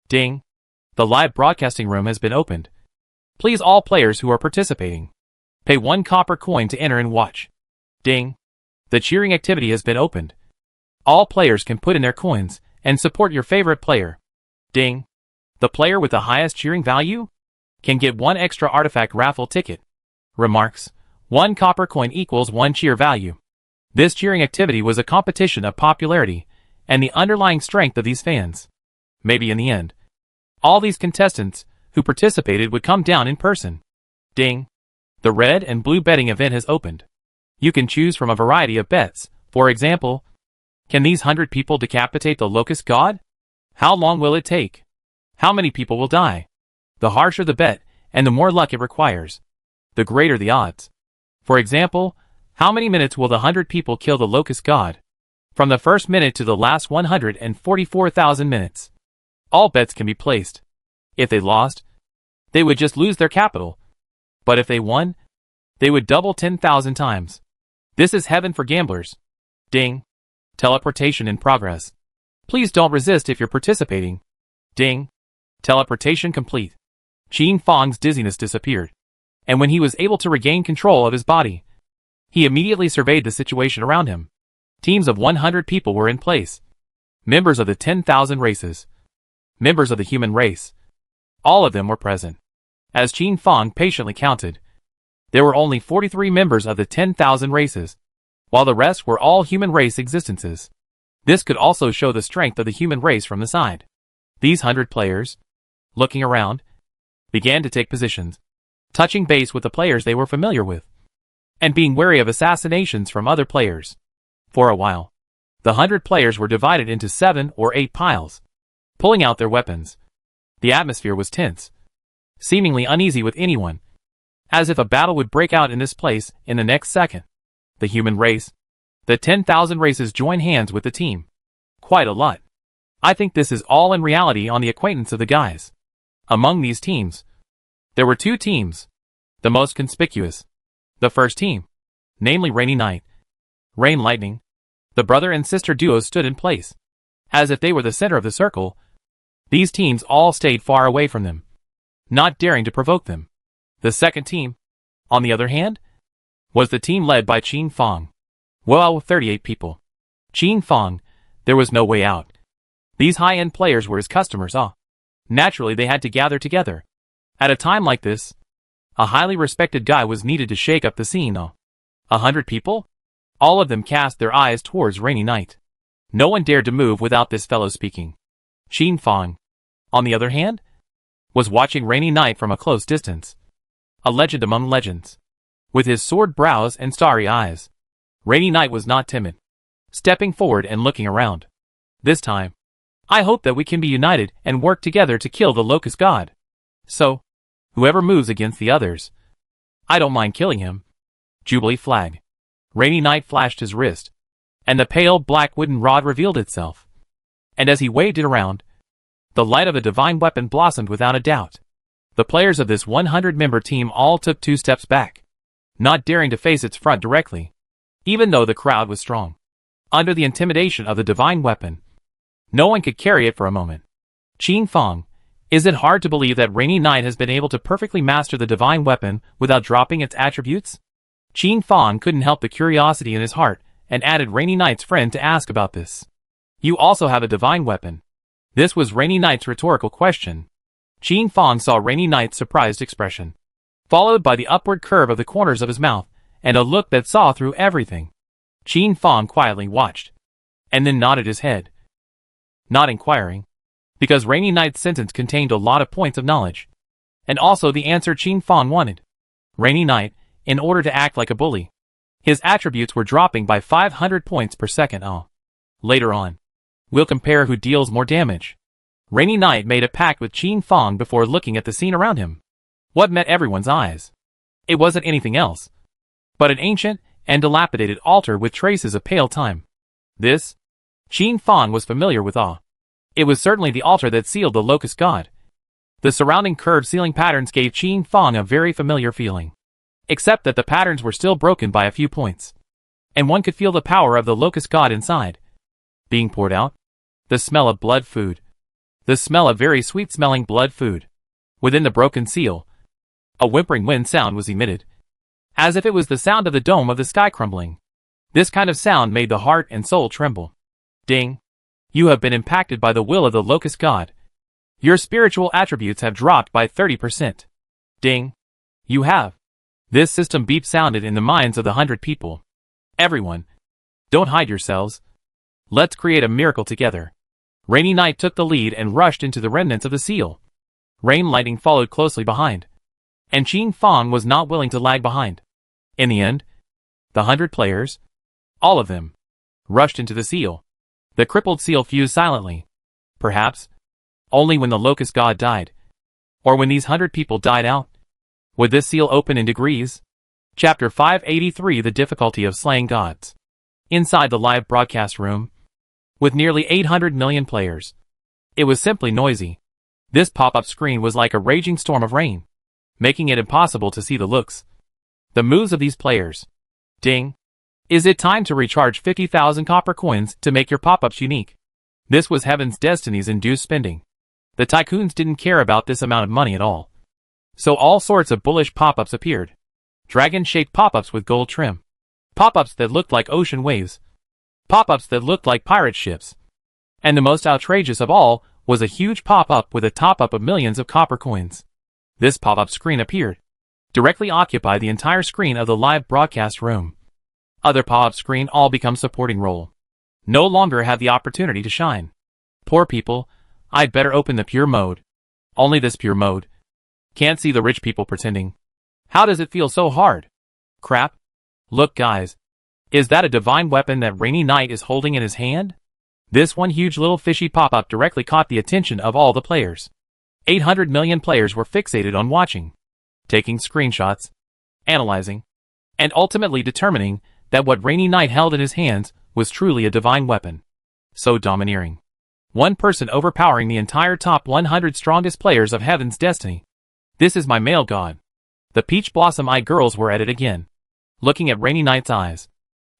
Ding. The live broadcasting room has been opened. Please all players who are participating, pay 1 copper coin to enter and watch. Ding. The cheering activity has been opened. All players can put in their coins and support your favorite player. Ding. The player with the highest cheering value can get 1 extra artifact raffle ticket. Remarks. 1 copper coin equals 1 cheer value. This cheering activity was a competition of popularity and the underlying strength of these fans. Maybe in the end, all these contestants who participated would come down in person. Ding. The red and blue betting event has opened. You can choose from a variety of bets. For example, can these 100 people decapitate the locust god? How long will it take? How many people will die? The harsher the bet, and the more luck it requires, the greater the odds. For example, how many minutes will the 100 people kill the locust god? From the first minute to the last 144,000 minutes. All bets can be placed. If they lost, they would just lose their capital. But if they won, they would double 10,000 times. This is heaven for gamblers. Ding. Teleportation in progress. Please don't resist if you're participating. Ding. Teleportation complete. Qin Fang's dizziness disappeared. And when he was able to regain control of his body, he immediately surveyed the situation around him. Teams of 100 people were in place. Members of the 10,000 races. Members of the human race. All of them were present. As Qin Fang patiently counted, there were only 43 members of the 10,000 races, while the rest were all human race existences. This could also show the strength of the human race from the side. These 100 players, looking around, began to take positions, touching base with the players they were familiar with, and being wary of assassinations from other players. For a while, the 100 players were divided into 7 or 8 piles, pulling out their weapons. The atmosphere was tense, seemingly uneasy with anyone, as if a battle would break out in this place in the next second. The human race, the 10,000 races join hands with the team. Quite a lot. I think this is all in reality on the acquaintance of the guys. Among these teams, there were 2 teams, the most conspicuous. The first team, namely Rainy Night, Rain Lightning, the brother and sister duo stood in place, as if they were the center of the circle. These teams all stayed far away from them, not daring to provoke them. The second team, on the other hand, was the team led by Qin Fang. Well, 38 people. Qin Fang, there was no way out. These high-end players were his customers. Naturally they had to gather together. At a time like this, a highly respected guy was needed to shake up the scene. 100 people? All of them cast their eyes towards Rainy Night. No one dared to move without this fellow speaking. Qin Fang, on the other hand, was watching Rainy Night from a close distance. A legend among legends. With his sword brows and starry eyes, Rainy Night was not timid, stepping forward and looking around. This time, I hope that we can be united and work together to kill the locust god. So, whoever moves against the others, I don't mind killing him. Jubilee flag. Rainy Night flashed his wrist, and the pale black wooden rod revealed itself. And as he waved it around, the light of a divine weapon blossomed without a doubt. The players of this 100-member team all took 2 steps back, not daring to face its front directly, even though the crowd was strong. Under the intimidation of the divine weapon, no one could carry it for a moment. Qin Fang, is it hard to believe that Rainy Night has been able to perfectly master the divine weapon without dropping its attributes? Qin Fang couldn't help the curiosity in his heart and added Rainy Night's friend to ask about this. You also have a divine weapon. This was Rainy Night's rhetorical question. Qin Fong saw Rainy Knight's surprised expression, followed by the upward curve of the corners of his mouth, and a look that saw through everything. Qin Fong quietly watched, and then nodded his head, not inquiring, because Rainy Knight's sentence contained a lot of points of knowledge, and also the answer Qin Fong wanted. Rainy Knight, in order to act like a bully, his attributes were dropping by 500 points per second. Later on, we'll compare who deals more damage. Rainy Knight made a pact with Qin Fong before looking at the scene around him. What met everyone's eyes? It wasn't anything else but an ancient and dilapidated altar with traces of pale time. This, Qin Fong was familiar with. It was certainly the altar that sealed the Locust God. The surrounding curved ceiling patterns gave Qin Fong a very familiar feeling, except that the patterns were still broken by a few points, and one could feel the power of the Locust God inside, being poured out. The smell of blood food. The smell of very sweet-smelling blood food. Within the broken seal, a whimpering wind sound was emitted, as if it was the sound of the dome of the sky crumbling. This kind of sound made the heart and soul tremble. Ding! You have been impacted by the will of the Locust God. Your spiritual attributes have dropped by 30%. Ding! You have. This system beep sounded in the minds of the 100 people. Everyone, don't hide yourselves. Let's create a miracle together. Rainy Knight took the lead and rushed into the remnants of the seal. Rain Lightning followed closely behind, and Qin Fong was not willing to lag behind. In the end, the 100 players, all of them, rushed into the seal. The crippled seal fused silently. Perhaps only when the Locust God died, or when these 100 people died out, would this seal open in degrees. Chapter 583: The Difficulty of Slaying Gods. Inside the live broadcast room, with nearly 800 million players, it was simply noisy. This pop-up screen was like a raging storm of rain, making it impossible to see the looks, the moves of these players. Ding! Is it time to recharge 50,000 copper coins to make your pop-ups unique? This was Heaven's Destiny's induced spending. The tycoons didn't care about this amount of money at all. So all sorts of bullish pop-ups appeared. Dragon-shaped pop-ups with gold trim. Pop-ups that looked like ocean waves. Pop-ups that looked like pirate ships. And the most outrageous of all was a huge pop-up with a top-up of millions of copper coins. This pop-up screen appeared, directly occupy the entire screen of the live broadcast room. Other pop-up screen all become supporting role. No longer have the opportunity to shine. Poor people, I'd better open the pure mode. Only this pure mode. Can't see the rich people pretending. How does it feel so hard? Crap. Look guys. Is that a divine weapon that Rainy Knight is holding in his hand? This one huge little fishy pop-up directly caught the attention of all the players. 800 million players were fixated on watching, taking screenshots, analyzing, and ultimately determining that what Rainy Knight held in his hands was truly a divine weapon. So domineering. One person overpowering the entire top 100 strongest players of Heaven's Destiny. This is my male god. The Peach Blossom Eye girls were at it again, looking at Rainy Knight's eyes.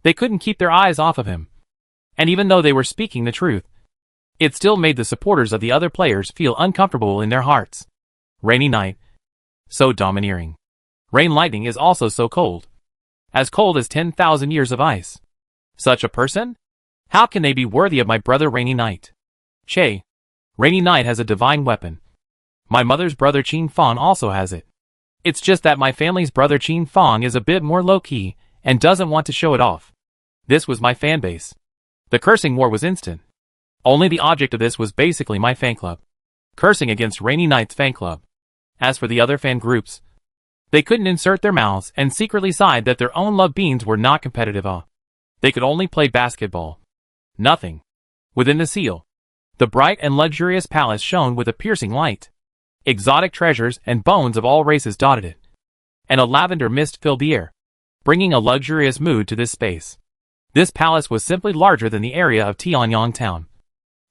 They couldn't keep their eyes off of him. And even though they were speaking the truth, it still made the supporters of the other players feel uncomfortable in their hearts. Rainy Knight. So domineering. Rain Lightning is also so cold. As cold as 10,000 years of ice. Such a person? How can they be worthy of my brother Rainy Knight? Che. Rainy Knight has a divine weapon. My mother's brother Qin Fong also has it. It's just that my family's brother Qin Fong is a bit more low-key and doesn't want to show it off. This was my fanbase. The cursing war was instant. Only the object of this was basically my fan club, cursing against Rainy Knight's fan club. As for the other fan groups, they couldn't insert their mouths and secretly sighed that their own love beans were not competitive. They could only play basketball. Nothing. Within the seal, the bright and luxurious palace shone with a piercing light. Exotic treasures and bones of all races dotted it, and a lavender mist filled the air, bringing a luxurious mood to this space. This palace was simply larger than the area of Tianyang town,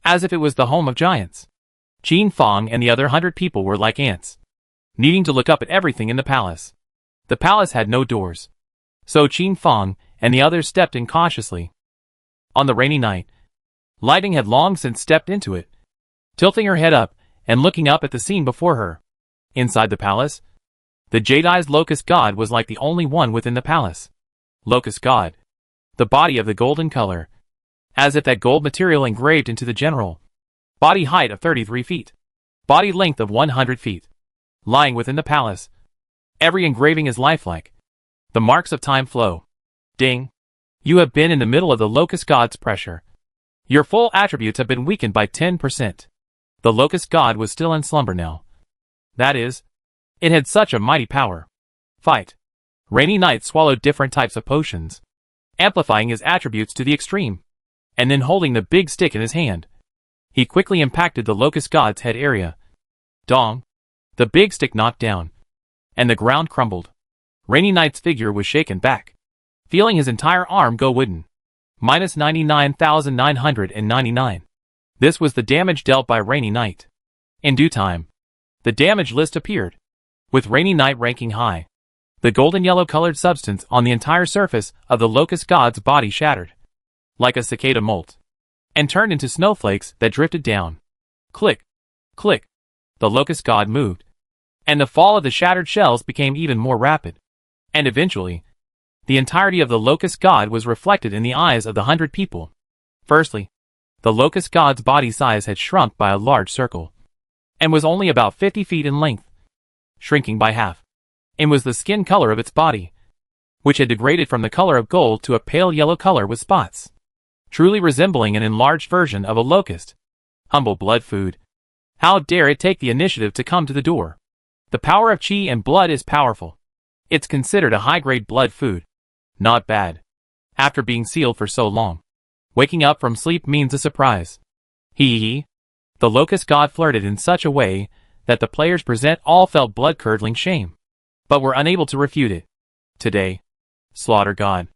as if it was the home of giants. Qin Fong and the other 100 people were like ants, needing to look up at everything in the palace. The palace had no doors, so Qin Fong and the others stepped in cautiously. On the Rainy Night, Lightning had long since stepped into it, tilting her head up and looking up at the scene before her. Inside the palace, the Jade-Eyes Locust God was like the only one within the palace. Locust God. The body of the golden color, as if that gold material engraved into the general body height of 33 feet. Body length of 100 feet. Lying within the palace. Every engraving is lifelike. The marks of time flow. Ding. You have been in the middle of the Locust God's pressure. Your full attributes have been weakened by 10%. The Locust God was still in slumber now. That is, it had such a mighty power. Fight. Rainy Knight swallowed different types of potions, amplifying his attributes to the extreme, and then holding the big stick in his hand, he quickly impacted the Locust God's head area. Dong. The big stick knocked down, and the ground crumbled. Rainy Knight's figure was shaken back, feeling his entire arm go wooden. Minus 99,999. This was the damage dealt by Rainy Knight. In due time, the damage list appeared, with Rainy Knight ranking high. The golden yellow-colored substance on the entire surface of the Locust God's body shattered, like a cicada molt, and turned into snowflakes that drifted down. Click, click. The Locust God moved, and the fall of the shattered shells became even more rapid. And eventually, the entirety of the Locust God was reflected in the eyes of the 100 people. Firstly, the Locust God's body size had shrunk by a large circle, and was only about 50 feet in length, shrinking by half. And was the skin color of its body, which had degraded from the color of gold to a pale yellow color with spots, truly resembling an enlarged version of a locust. Humble blood food. How dare it take the initiative to come to the door? The power of chi and blood is powerful. It's considered a high-grade blood food. Not bad. After being sealed for so long, waking up from sleep means a surprise. Hee. The Locust God flirted in such a way that the players present all felt blood-curdling shame, but were unable to refute it. Today, Slaughter God.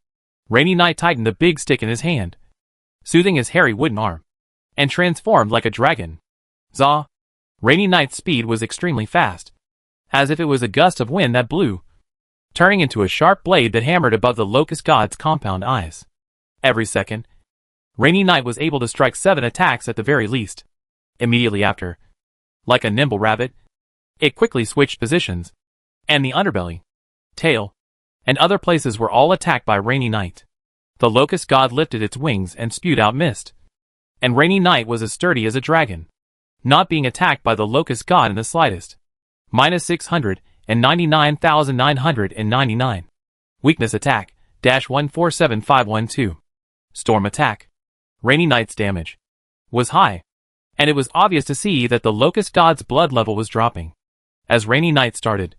Rainy Knight tightened the big stick in his hand, soothing his hairy wooden arm, and transformed like a dragon. Zaw. Rainy Knight's speed was extremely fast, as if it was a gust of wind that blew, turning into a sharp blade that hammered above the Locust God's compound eyes. Every second, Rainy Knight was able to strike 7 attacks at the very least. Immediately after, like a nimble rabbit, it quickly switched positions, and the underbelly, tail, and other places were all attacked by Rainy Knight. The Locust God lifted its wings and spewed out mist, and Rainy Knight was as sturdy as a dragon, not being attacked by the Locust God in the slightest. Minus 699,999. Weakness attack, -147512. Storm attack. Rainy Knight's damage was high, and it was obvious to see that the Locust God's blood level was dropping. As Rainy Knight started,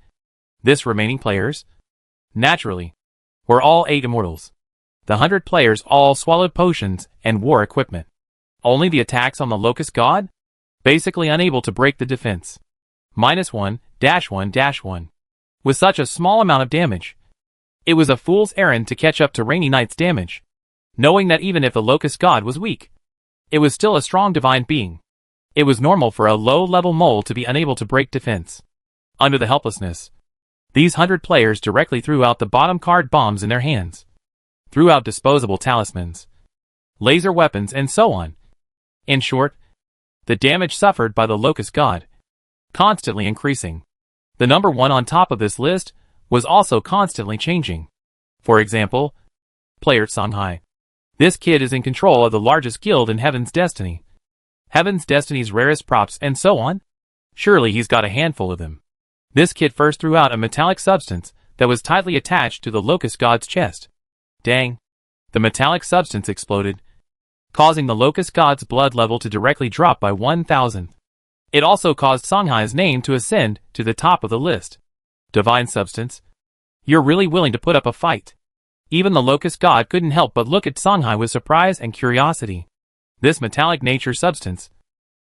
this remaining players, naturally, were all 8 immortals. The 100 players all swallowed potions and wore equipment. Only the attacks on the Locust God? Basically unable to break the defense. -1-1-1. With such a small amount of damage, it was a fool's errand to catch up to Rainy Knight's damage, knowing that even if the Locust God was weak, it was still a strong divine being. It was normal for a low-level mole to be unable to break defense. Under the helplessness, these 100 players directly threw out the bottom card bombs in their hands, threw out disposable talismans, laser weapons, and so on. In short, the damage suffered by the Locust God, constantly increasing. The number 1 on top of this list was also constantly changing. For example, player Songhai. This kid is in control of the largest guild in Heaven's Destiny. Heaven's Destiny's rarest props and so on? Surely he's got a handful of them. This kid first threw out a metallic substance that was tightly attached to the Locust God's chest. Dang. The metallic substance exploded, causing the Locust God's blood level to directly drop by 1,000. It also caused Songhai's name to ascend to the top of the list. Divine substance. You're really willing to put up a fight. Even the Locust God couldn't help but look at Songhai with surprise and curiosity. This metallic nature substance,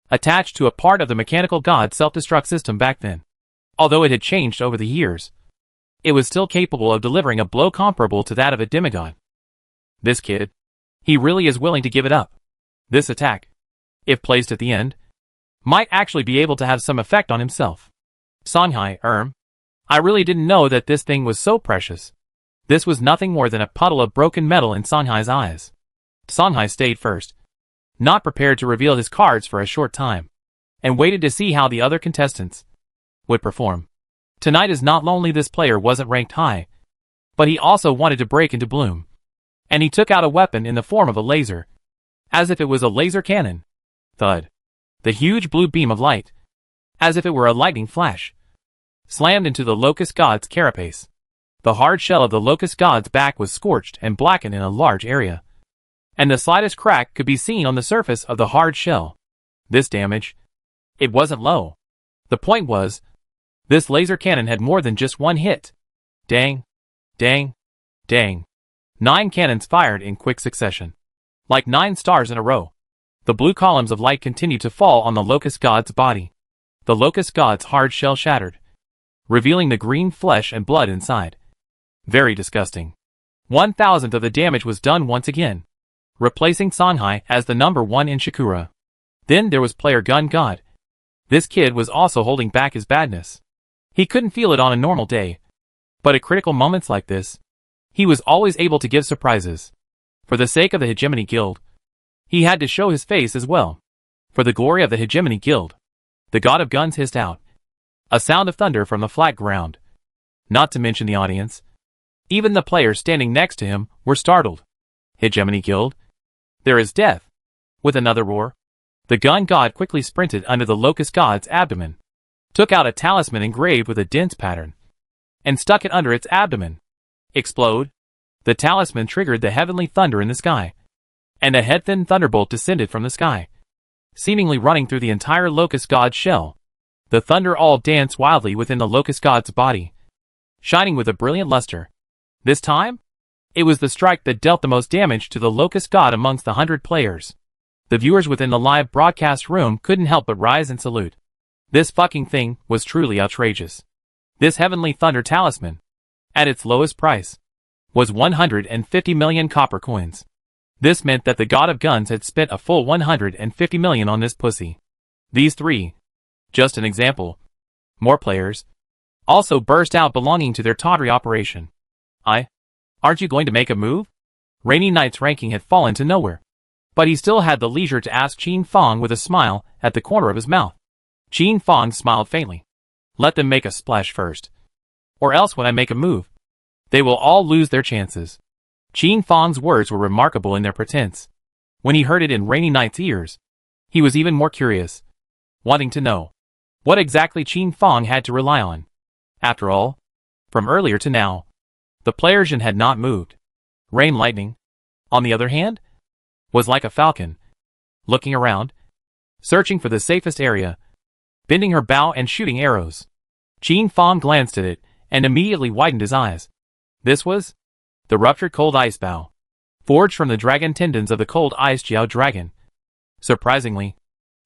attached to a part of the mechanical god's self-destruct system back then, although it had changed over the years, it was still capable of delivering a blow comparable to that of a demigod. This kid, he really is willing to give it up. This attack, if placed at the end, might actually be able to have some effect on himself. Songhai, I really didn't know that this thing was so precious. This was nothing more than a puddle of broken metal in Songhai's eyes. Songhai stayed first, not prepared to reveal his cards for a short time, and waited to see how the other contestants would perform. Tonight is not lonely. This player wasn't ranked high, but he also wanted to break into bloom. And he took out a weapon in the form of a laser, as if it was a laser cannon. Thud. The huge blue beam of light, as if it were a lightning flash, slammed into the locust god's carapace. The hard shell of the locust god's back was scorched and blackened in a large area, and the slightest crack could be seen on the surface of the hard shell. This damage, it wasn't low. The point was, this laser cannon had more than just one hit. Dang, dang, dang. 9 cannons fired in quick succession, like 9 stars in a row. The blue columns of light continued to fall on the locust god's body. The locust god's hard shell shattered, revealing the green flesh and blood inside. Very disgusting. 1,000th of the damage was done once again, replacing Songhai as the number 1 in Shakura. Then there was Player Gun God. This kid was also holding back his badness. He couldn't feel it on a normal day, but at critical moments like this, he was always able to give surprises. For the sake of the Hegemony Guild, he had to show his face as well. For the glory of the Hegemony Guild, the god of guns hissed out a sound of thunder from the flat ground. Not to mention the audience. Even the players standing next to him were startled. Hegemony Guild? There is death. With another roar, the gun god quickly sprinted under the locust god's abdomen, took out a talisman engraved with a dense pattern, and stuck it under its abdomen. Explode. The talisman triggered the heavenly thunder in the sky, and a head-thin thunderbolt descended from the sky, seemingly running through the entire locust god's shell. The thunder all danced wildly within the locust god's body, shining with a brilliant luster. This time, it was the strike that dealt the most damage to the locust god amongst the 100 players. The viewers within the live broadcast room couldn't help but rise and salute. This fucking thing was truly outrageous. This heavenly thunder talisman, at its lowest price, was 150 million copper coins. This meant that the god of guns had spent a full 150 million on this pussy. These 3, just an example, more players, also burst out belonging to their tawdry operation. Aren't you going to make a move? Rainy Knight's ranking had fallen to nowhere, but he still had the leisure to ask Qin Fong with a smile at the corner of his mouth. Qin Fong smiled faintly. Let them make a splash first, or else when I make a move, they will all lose their chances. Qin Fong's words were remarkable in their pretense. When he heard it in Rainy Knight's ears, he was even more curious, wanting to know what exactly Qin Fong had to rely on. After all, from earlier to now, the players had not moved. Rain Lightning, on the other hand, was like a falcon, looking around, searching for the safest area, bending her bow and shooting arrows. Qin Fong glanced at it and immediately widened his eyes. This was the ruptured cold ice bow, forged from the dragon tendons of the cold ice Jiao dragon. Surprisingly,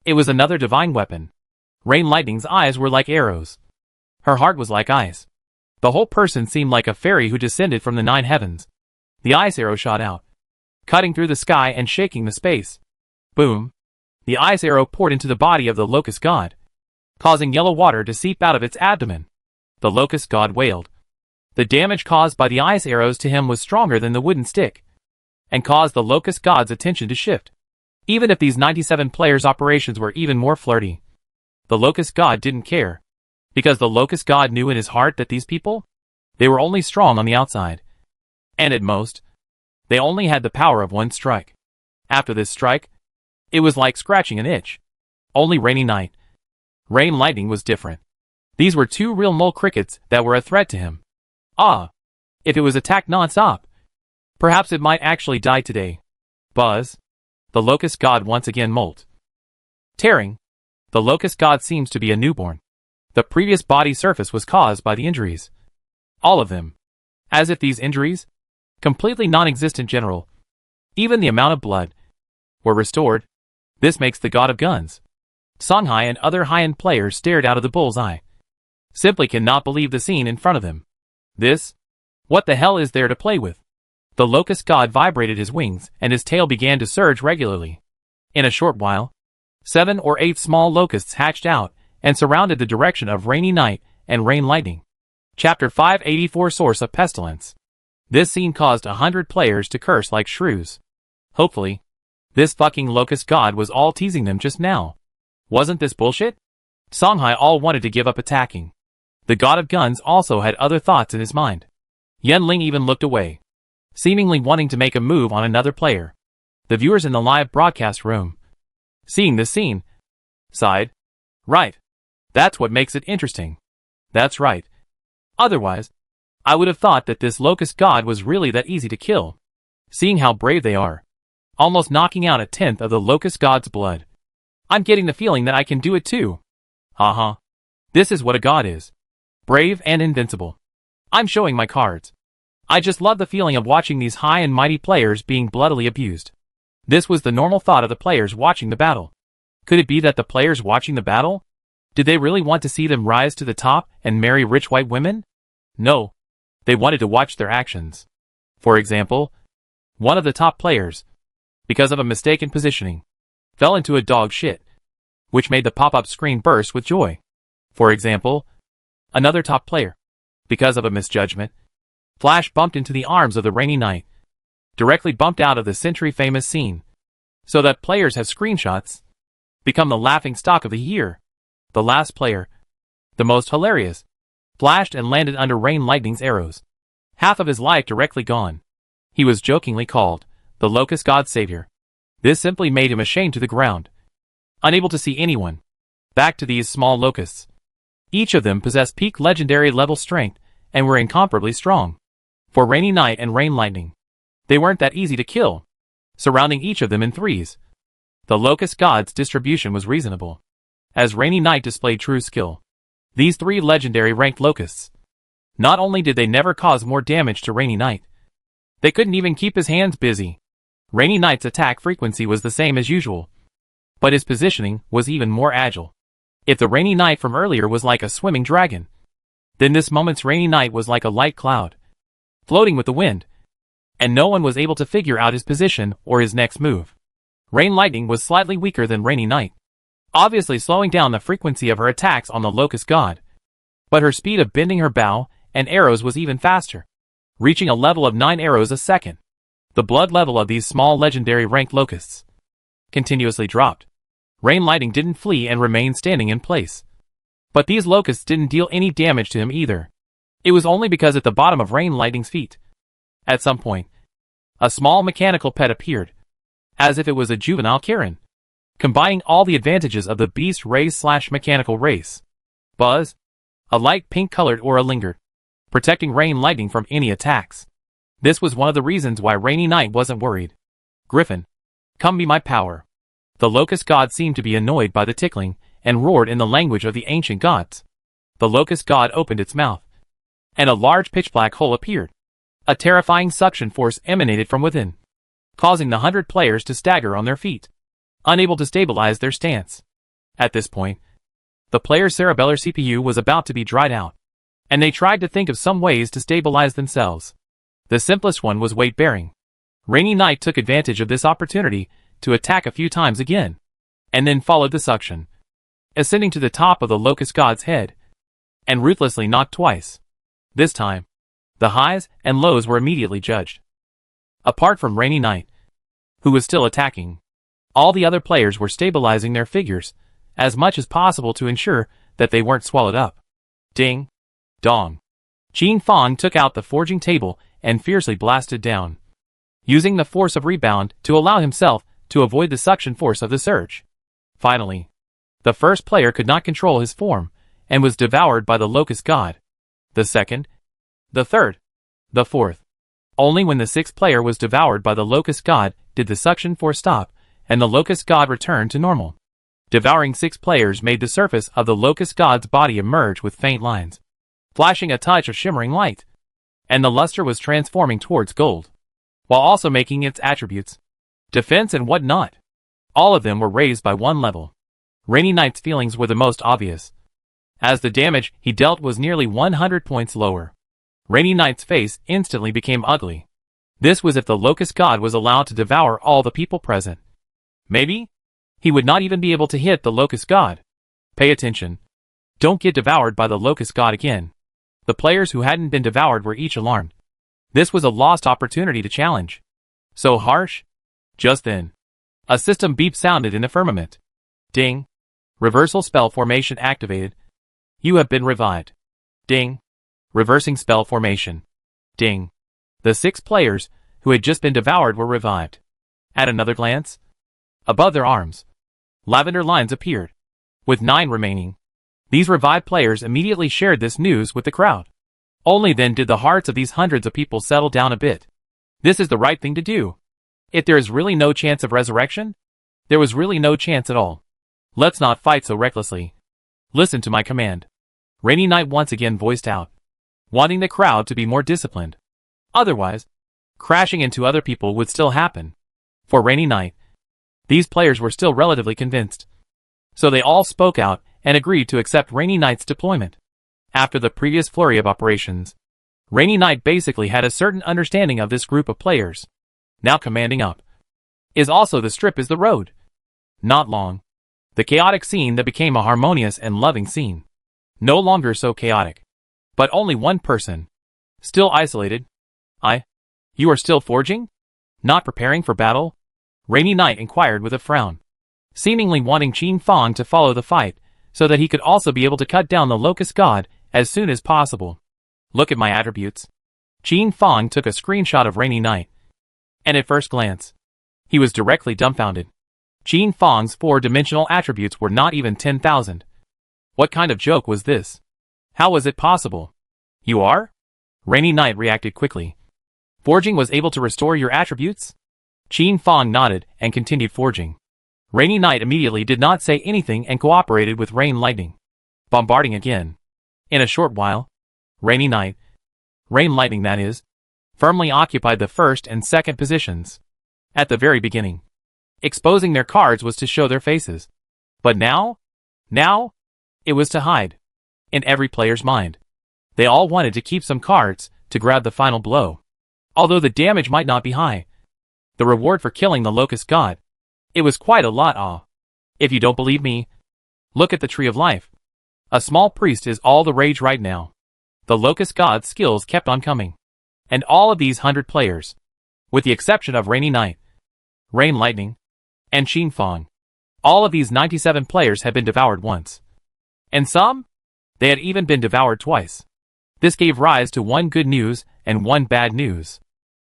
it was another divine weapon. Rain Lightning's eyes were like arrows. Her heart was like ice. The whole person seemed like a fairy who descended from the 9 heavens. The ice arrow shot out, cutting through the sky and shaking the space. Boom! The ice arrow poured into the body of the locust god, causing yellow water to seep out of its abdomen. The locust god wailed. The damage caused by the ice arrows to him was stronger than the wooden stick, and caused the locust god's attention to shift. Even if these 97 players' operations were even more flirty, the locust god didn't care, because the locust god knew in his heart that these people, they were only strong on the outside, and at most, they only had the power of 1 strike. After this strike, it was like scratching an itch. Only Rainy Night, Rain Lightning was different. These were 2 real mole crickets that were a threat to him. If it was attacked non-stop, perhaps it might actually die today. Buzz. The locust god once again molt. Tearing. The locust god seems to be a newborn. The previous body surface was caused by the injuries. All of them. As if these injuries, completely non-existent general, even the amount of blood, were restored. This makes the god of guns. Songhai and other high-end players stared out of the bull's eye. Simply cannot believe the scene in front of them. This? What the hell is there to play with? The locust god vibrated his wings and his tail began to surge regularly. In a short while, 7 or 8 small locusts hatched out and surrounded the direction of Rainy Night and Rain Lightning. Chapter 584 Source of Pestilence. This scene caused 100 players to curse like shrews. Hopefully, this fucking locust god was all teasing them just now. Wasn't this bullshit? Songhai all wanted to give up attacking. The god of guns also had other thoughts in his mind. Yenling even looked away, seemingly wanting to make a move on another player. The viewers in the live broadcast room, seeing this scene, sighed. Right. That's what makes it interesting. That's right. Otherwise, I would have thought that this locust god was really that easy to kill. Seeing how brave they are. Almost knocking out 1/10 of the locust god's blood. I'm getting the feeling that I can do it too. Haha. This is what a god is. Brave and invincible. I'm showing my cards. I just love the feeling of watching these high and mighty players being bloodily abused. This was the normal thought of the players watching the battle. Could it be that the players watching the battle? Did they really want to see them rise to the top and marry rich white women? No. They wanted to watch their actions. For example, one of the top players, because of a mistaken positioning, fell into a dog shit, which made the pop-up screen burst with joy. For example, another top player, because of a misjudgment, flash bumped into the arms of the rainy knight, directly bumped out of the century-famous scene, so that players have screenshots, become the laughing stock of the year. The last player, the most hilarious, flashed and landed under rain lightning's arrows. Half of his life directly gone. He was jokingly called the locust god's savior. This simply made him ashamed to the ground, unable to see anyone. Back to these small locusts. Each of them possessed peak legendary level strength and were incomparably strong. For Rainy Knight and Rain Lightning, they weren't that easy to kill. Surrounding each of them in threes, the locust god's distribution was reasonable. As Rainy Knight displayed true skill, these three legendary ranked locusts, not only did they never cause more damage to Rainy Knight, they couldn't even keep his hands busy. Rainy Knight's attack frequency was the same as usual, but his positioning was even more agile. If the Rainy Knight from earlier was like a swimming dragon, then this moment's Rainy Knight was like a light cloud, floating with the wind, and no one was able to figure out his position or his next move. Rain Lightning was slightly weaker than Rainy Knight, obviously slowing down the frequency of her attacks on the locust god, but her speed of bending her bow and arrows was even faster, reaching a level of 9 arrows a second. The blood level of these small legendary ranked locusts continuously dropped. Rain Lightning didn't flee and remained standing in place. But these locusts didn't deal any damage to him either. It was only because at the bottom of Rain Lightning's feet, at some point, a small mechanical pet appeared, as if it was a juvenile Karen, combining all the advantages of the beast race/mechanical race. Buzz, a light pink-colored aura lingered, protecting Rain Lightning from any attacks. This was one of the reasons why Rainy Knight wasn't worried. Griffin, come be my power. The locust god seemed to be annoyed by the tickling, and roared in the language of the ancient gods. The locust god opened its mouth, and a large pitch-black hole appeared. A terrifying suction force emanated from within, causing the 100 players to stagger on their feet, unable to stabilize their stance. At this point, the player's cerebellar CPU was about to be dried out, and they tried to think of some ways to stabilize themselves. The simplest one was weight-bearing. Rainy Knight took advantage of this opportunity to attack a few times again, and then followed the suction, ascending to the top of the locust god's head, and ruthlessly knocked twice. This time, the highs and lows were immediately judged. Apart from Rainy Knight, who was still attacking, all the other players were stabilizing their figures as much as possible to ensure that they weren't swallowed up. Ding! Dong! Qin Fang took out the forging table and fiercely blasted down, using the force of rebound to allow himself to avoid the suction force of the surge. Finally, the first player could not control his form and was devoured by the locust god. The second, the third, the fourth. Only when the sixth player was devoured by the locust god did the suction force stop and the locust god return to normal. Devouring 6 players made the surface of the locust god's body emerge with faint lines, flashing a touch of shimmering light, and the luster was transforming towards gold, while also making its attributes, defense and whatnot, all of them were raised by 1 level. Rainy Knight's feelings were the most obvious, as the damage he dealt was nearly 100 points lower. Rainy Knight's face instantly became ugly. This was if the locust god was allowed to devour all the people present. Maybe he would not even be able to hit the locust god. Pay attention. Don't get devoured by the locust god again. The players who hadn't been devoured were each alarmed. This was a lost opportunity to challenge. So harsh? Just then, a system beep sounded in the firmament. Ding. Reversal spell formation activated. You have been revived. Ding. Reversing spell formation. Ding. The 6 players who had just been devoured were revived. At another glance, above their arms, lavender lines appeared, with 9 remaining. These revived players immediately shared this news with the crowd. Only then did the hearts of these hundreds of people settle down a bit. This is the right thing to do. If there is really no chance of resurrection, there was really no chance at all. Let's not fight so recklessly. Listen to my command. Rainy Knight once again voiced out, wanting the crowd to be more disciplined. Otherwise, crashing into other people would still happen. For Rainy Knight, these players were still relatively convinced. So they all spoke out and agreed to accept Rainy Knight's deployment. After the previous flurry of operations, Rainy Knight basically had a certain understanding of this group of players. Now commanding up is also the strip is the road. Not long. The chaotic scene that became a harmonious and loving scene. No longer so chaotic. But only one person. Still isolated. You are still forging? Not preparing for battle? Rainy Knight inquired with a frown, seemingly wanting Qin Fang to follow the fight, so that he could also be able to cut down the Locust God as soon as possible. Look at my attributes. Qin Fang took a screenshot of Rainy Knight. And at first glance, he was directly dumbfounded. Qin Fang's 4-dimensional attributes were not even 10,000. What kind of joke was this? How was it possible? You are? Rainy Knight reacted quickly. Forging was able to restore your attributes? Qin Fang nodded and continued forging. Rainy Knight immediately did not say anything and cooperated with Rain Lightning, bombarding again. In a short while, Rainy Knight, Rain Lightning that is, firmly occupied the first and second positions. At the very beginning, exposing their cards was to show their faces. But now, it was to hide. In every player's mind, they all wanted to keep some cards to grab the final blow. Although the damage might not be high, the reward for killing the Locust God, it was quite a lot. If you don't believe me, look at the Tree of Life. A small priest is all the rage right now. The Locust God's skills kept on coming. And all of these 100 players, with the exception of Rainy Knight, Rain Lightning, and Qin Fang, all of these 97 players had been devoured once. And some, they had even been devoured twice. This gave rise to one good news and one bad news.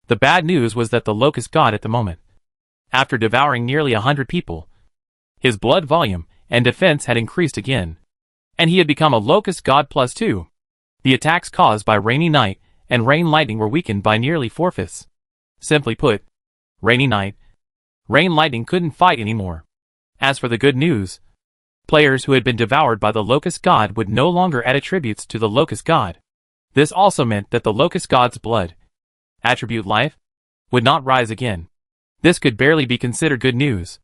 The bad news was that the Locust God at the moment, after devouring nearly 100 people, his blood volume and defense had increased again, and he had become a Locust God +2. The attacks caused by Rainy Knight and Rain Lightning were weakened by nearly 4/5. Simply put, Rainy Knight, Rain Lightning couldn't fight anymore. As for the good news, players who had been devoured by the Locust God would no longer add attributes to the Locust God. This also meant that the Locust God's blood, attribute life, would not rise again. This could barely be considered good news.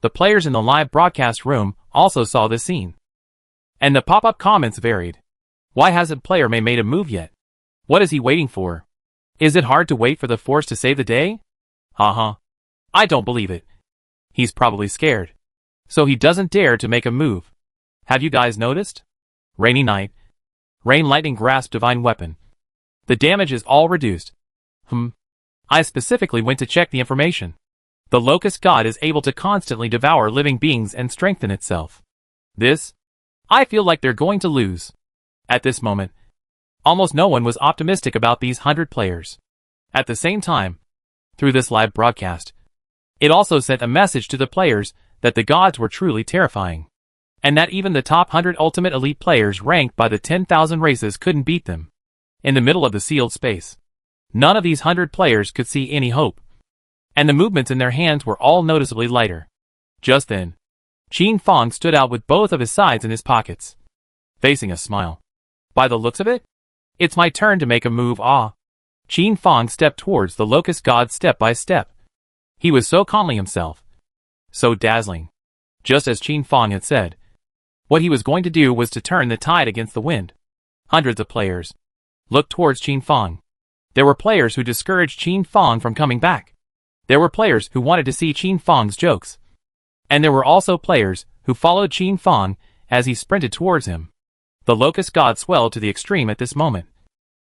The players in the live broadcast room also saw this scene. And the pop-up comments varied. Why hasn't player May made a move yet? What is he waiting for? Is it hard to wait for the Force to save the day? I don't believe it. He's probably scared. So he doesn't dare to make a move. Have you guys noticed? Rainy Knight, Rain Lightning grasped Divine Weapon. The damage is all reduced. I specifically went to check the information. The Locust God is able to constantly devour living beings and strengthen itself. I feel like they're going to lose. At this moment, almost no one was optimistic about these 100 players. At the same time, through this live broadcast, it also sent a message to the players that the gods were truly terrifying, and that even the top 100 ultimate elite players ranked by the 10,000 races couldn't beat them. In the middle of the sealed space, none of these 100 players could see any hope, and the movements in their hands were all noticeably lighter. Just then, Qin Fang stood out with both of his sides in his pockets, facing a smile. By the looks of it, it's my turn to make a move. Qin Fang stepped towards the Locust God step by step. He was so calmly himself, so dazzling. Just as Qin Fang had said, what he was going to do was to turn the tide against the wind. Hundreds of players looked towards Qin Fang. There were players who discouraged Qin Fang from coming back. There were players who wanted to see Qin Fang's jokes. And there were also players who followed Qin Fang as he sprinted towards him. The Locust God swelled to the extreme at this moment,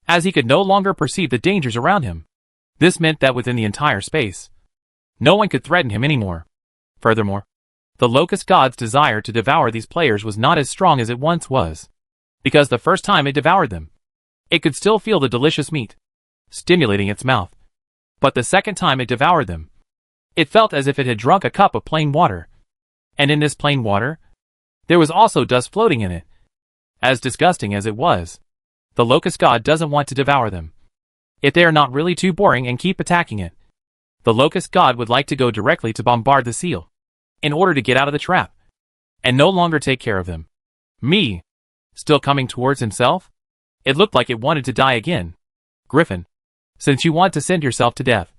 as he could no longer perceive the dangers around him. This meant that within the entire space, no one could threaten him anymore. Furthermore, the Locust God's desire to devour these players was not as strong as it once was, because the first time it devoured them, it could still feel the delicious meat, stimulating its mouth. But the second time it devoured them, it felt as if it had drunk a cup of plain water. And in this plain water, there was also dust floating in it, As disgusting as it was, the locust god doesn't want to devour them. If they are not really too boring and keep attacking it, the locust god would like to go directly to bombard the seal, in order to get out of the trap, and no longer take care of them. Me, still coming towards himself? It looked like it wanted to die again. Griffin, since you want to send yourself to death,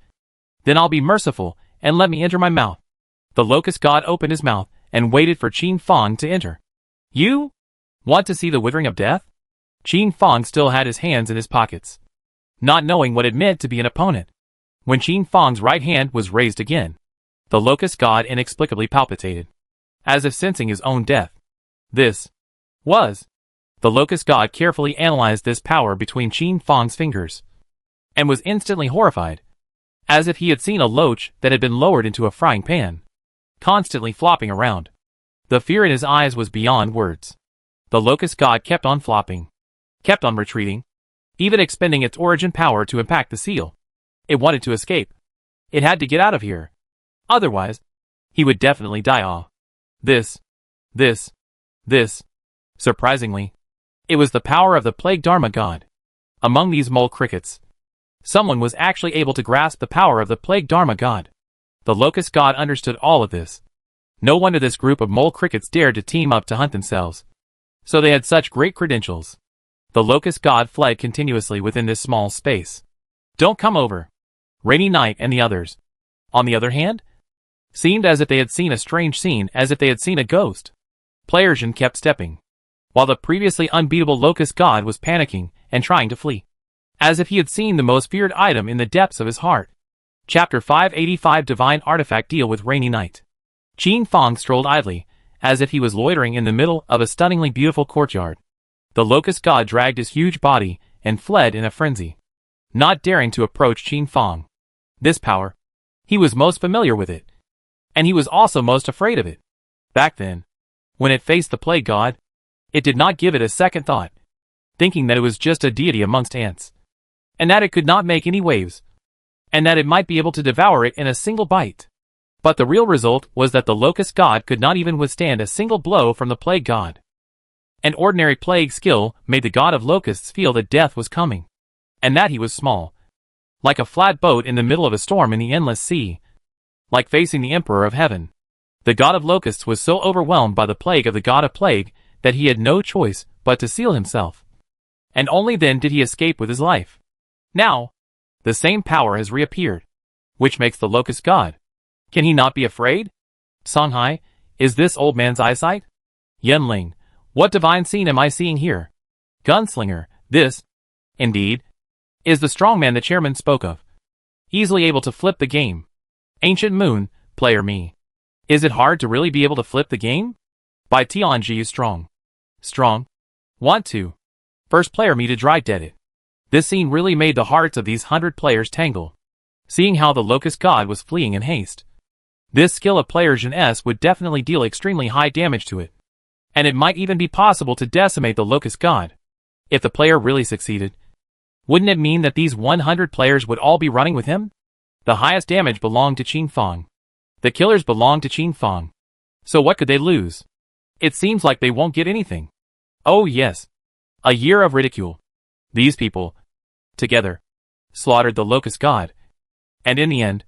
then I'll be merciful and let me enter my mouth. The locust god opened his mouth and waited for Qin Fang to enter. You want to see the withering of death? Qin Fang still had his hands in his pockets, not knowing what it meant to be an opponent. When Qin Fang's right hand was raised again, the locust god inexplicably palpitated, as if sensing his own death. This was. The locust god carefully analyzed this power between Qin Fang's fingers, and was instantly horrified, as if he had seen a loach that had been lowered into a frying pan, constantly flopping around. The fear in his eyes was beyond words. The locust god kept on flopping, kept on retreating, even expending its origin power to impact the seal. It wanted to escape. It had to get out of here. Otherwise, he would definitely die off. This. Surprisingly, it was the power of the plague Dharma god. Among these mole crickets, someone was actually able to grasp the power of the plague Dharma god. The locust god understood all of this. No wonder this group of mole crickets dared to team up to hunt themselves. So they had such great credentials. The locust god fled continuously within this small space. Don't come over. Rainy Night and the others, on the other hand, seemed as if they had seen a strange scene, as if they had seen a ghost. Playersian kept stepping, while the previously unbeatable locust god was panicking and trying to flee, as if he had seen the most feared item in the depths of his heart. Chapter 585 Divine Artifact Deal with Rainy Night. Qin Fang strolled idly, as if he was loitering in the middle of a stunningly beautiful courtyard. The locust god dragged his huge body and fled in a frenzy, not daring to approach Qin Fang. This power, he was most familiar with it, and he was also most afraid of it. Back then, when it faced the plague god, it did not give it a second thought, thinking that it was just a deity amongst ants, and that it could not make any waves, and that it might be able to devour it in a single bite. But the real result was that the locust god could not even withstand a single blow from the plague god. An ordinary plague skill made the god of locusts feel that death was coming, and that he was small, like a flat boat in the middle of a storm in the endless sea, like facing the emperor of heaven. The god of locusts was so overwhelmed by the plague of the god of plague that he had no choice but to seal himself, and only then did he escape with his life. Now, the same power has reappeared, which makes the locust god. Can he not be afraid? Songhai, is this old man's eyesight? Yenling, what divine scene am I seeing here? Gunslinger, this, indeed, is the strong man the chairman spoke of, easily able to flip the game. Ancient Moon, player me. Is it hard to really be able to flip the game? By Tianji Strong. Strong? Want to. First player me to dry dead it. This scene really made the hearts of these 100 players tangle, seeing how the locust god was fleeing in haste. This skill of Playersian S would definitely deal extremely high damage to it, and it might even be possible to decimate the locust god. If the player really succeeded, wouldn't it mean that these 100 players would all be running with him? The highest damage belonged to Qin Fang. The killers belonged to Qin Fang. So what could they lose? It seems like they won't get anything. Oh yes. A year of ridicule. These people, together, slaughtered the locust god. And in the end,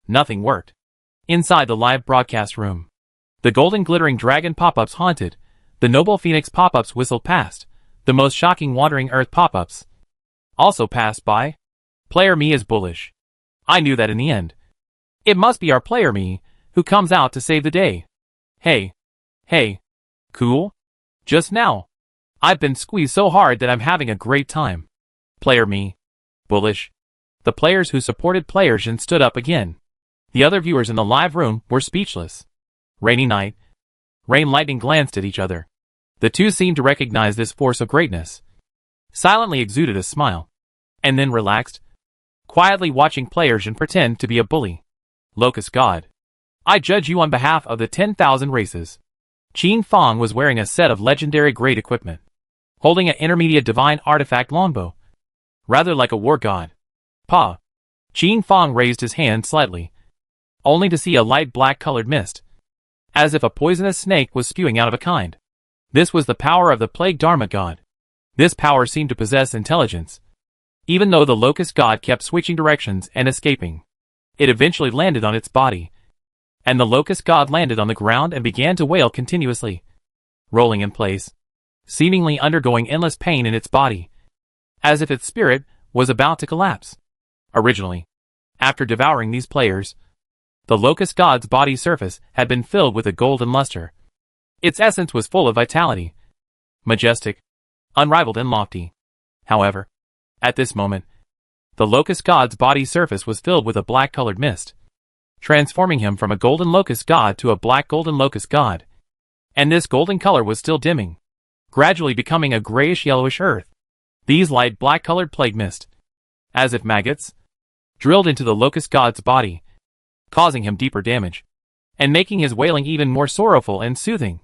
nothing worked. Inside the live broadcast room, the golden glittering dragon pop-ups haunted, the noble phoenix pop-ups whistled past, the most shocking wandering earth pop-ups also passed by. Player me is bullish. I knew that in the end. It must be our player me, who comes out to save the day. Hey. Cool? Just now, I've been squeezed so hard that I'm having a great time. Player me. Bullish. The players who supported Playersian stood up again. The other viewers in the live room were speechless. Rainy Night, Rain Lightning glanced at each other. The two seemed to recognize this force of greatness, silently exuded a smile, and then relaxed, quietly watching Playersian pretend to be a bully. Locust God, I judge you on behalf of the 10,000 races. Qin Fang was wearing a set of legendary great equipment, holding an intermediate divine artifact longbow, rather like a war god. Pa. Qin Fang raised his hand slightly, only to see a light black-colored mist, as if a poisonous snake was spewing out of a kind. This was the power of the Plague Dharma god. This power seemed to possess intelligence. Even though the locust god kept switching directions and escaping, it eventually landed on its body. And the locust god landed on the ground and began to wail continuously, rolling in place, seemingly undergoing endless pain in its body, as if its spirit was about to collapse. Originally, after devouring these players, the locust god's body surface had been filled with a golden luster. Its essence was full of vitality, majestic, unrivaled and lofty. However, at this moment, the locust god's body surface was filled with a black-colored mist, transforming him from a golden locust god to a black golden locust god. And this golden color was still dimming, gradually becoming a grayish-yellowish earth. These light black-colored plague mist, as if maggots, drilled into the locust god's body, causing him deeper damage, and making his wailing even more sorrowful and soothing.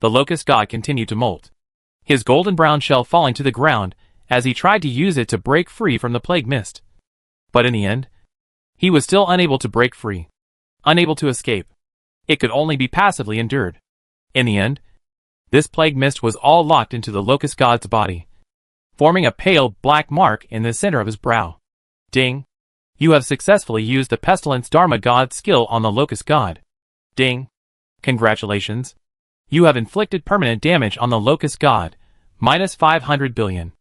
The locust god continued to molt, his golden-brown shell falling to the ground as he tried to use it to break free from the plague mist. But in the end, he was still unable to break free, unable to escape. It could only be passively endured. In the end, this plague mist was all locked into the locust god's body, forming a pale black mark in the center of his brow. Ding! You have successfully used the pestilence Dharma god skill on the locust god. Ding! Congratulations! You have inflicted permanent damage on the locust god, minus 500 billion.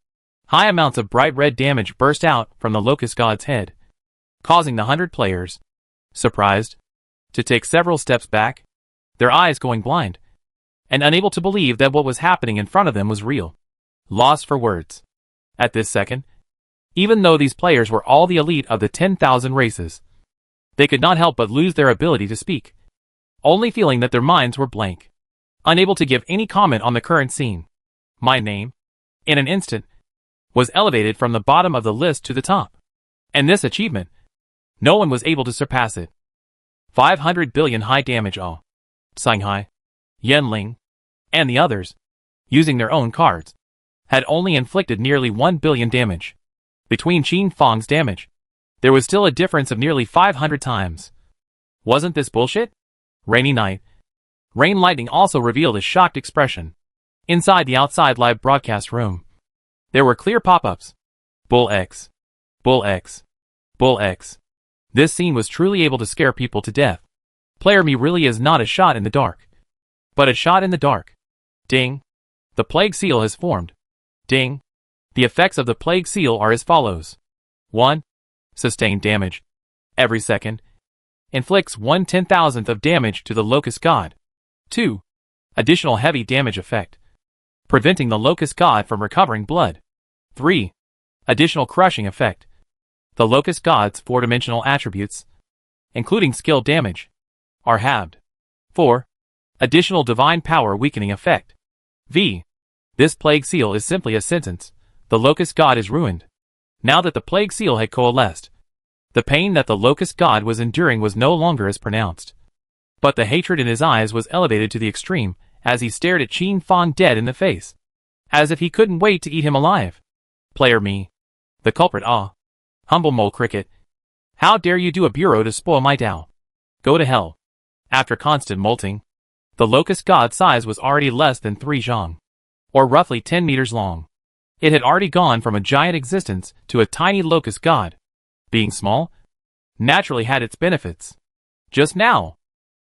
High amounts of bright red damage burst out from the locust god's head, causing the 100 players, surprised, to take several steps back, their eyes going blind, and unable to believe that what was happening in front of them was real. Lost for words. At this second, even though these players were all the elite of the 10,000 races, they could not help but lose their ability to speak, only feeling that their minds were blank, unable to give any comment on the current scene. My name, in an instant, was elevated from the bottom of the list to the top. And this achievement, no one was able to surpass it. 500 billion high damage all. Shanghai, Yanling, and the others, using their own cards, had only inflicted nearly 1 billion damage. Between Qin Fang's damage, there was still a difference of nearly 500 times. Wasn't this bullshit? Rainy night. Rain lightning also revealed a shocked expression. Inside the outside live broadcast room, there were clear pop-ups. Bull X. Bull X. Bull X. This scene was truly able to scare people to death. Player Me really is not a shot in the dark, but a shot in the dark. Ding. The plague seal has formed. Ding. The effects of the plague seal are as follows. 1. Sustained damage. Every second. Inflicts 1/10,000th of damage to the locust god. 2. Additional heavy damage effect, preventing the locust god from recovering blood. 3. Additional crushing effect. The locust god's 4-dimensional attributes, including skill damage, are halved. 4. Additional divine power weakening effect. V. This plague seal is simply a sentence. The locust god is ruined. Now that the plague seal had coalesced, the pain that the locust god was enduring was no longer as pronounced. But the hatred in his eyes was elevated to the extreme as he stared at Qin Fang dead in the face, as if he couldn't wait to eat him alive. Player Me. The culprit. Humble mole cricket. How dare you do a bureau to spoil my Dao? Go to hell. After constant molting, the locust god's size was already less than 3 zhang, or roughly 10 meters long. It had already gone from a giant existence to a tiny locust god. Being small, naturally had its benefits. Just now,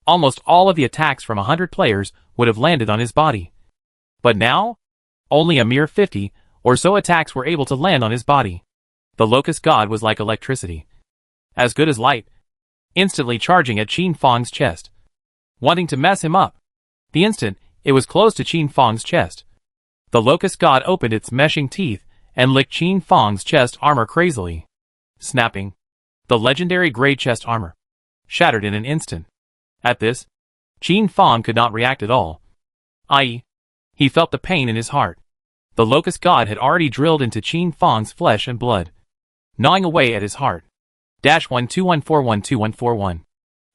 almost all of the attacks from 100 players would have landed on his body. But now, only a mere 50 or so attacks were able to land on his body. The locust god was like electricity, as good as light, instantly charging at Qin Fang's chest, wanting to mess him up. The instant it was close to Qin Fang's chest, the locust god opened its meshing teeth and licked Qin Fang's chest armor crazily. Snapping, the legendary gray chest armor shattered in an instant. At this, Qin Fang could not react at all. I.e., he felt the pain in his heart. The locust god had already drilled into Qin Fang's flesh and blood, gnawing away at his heart. -121412141.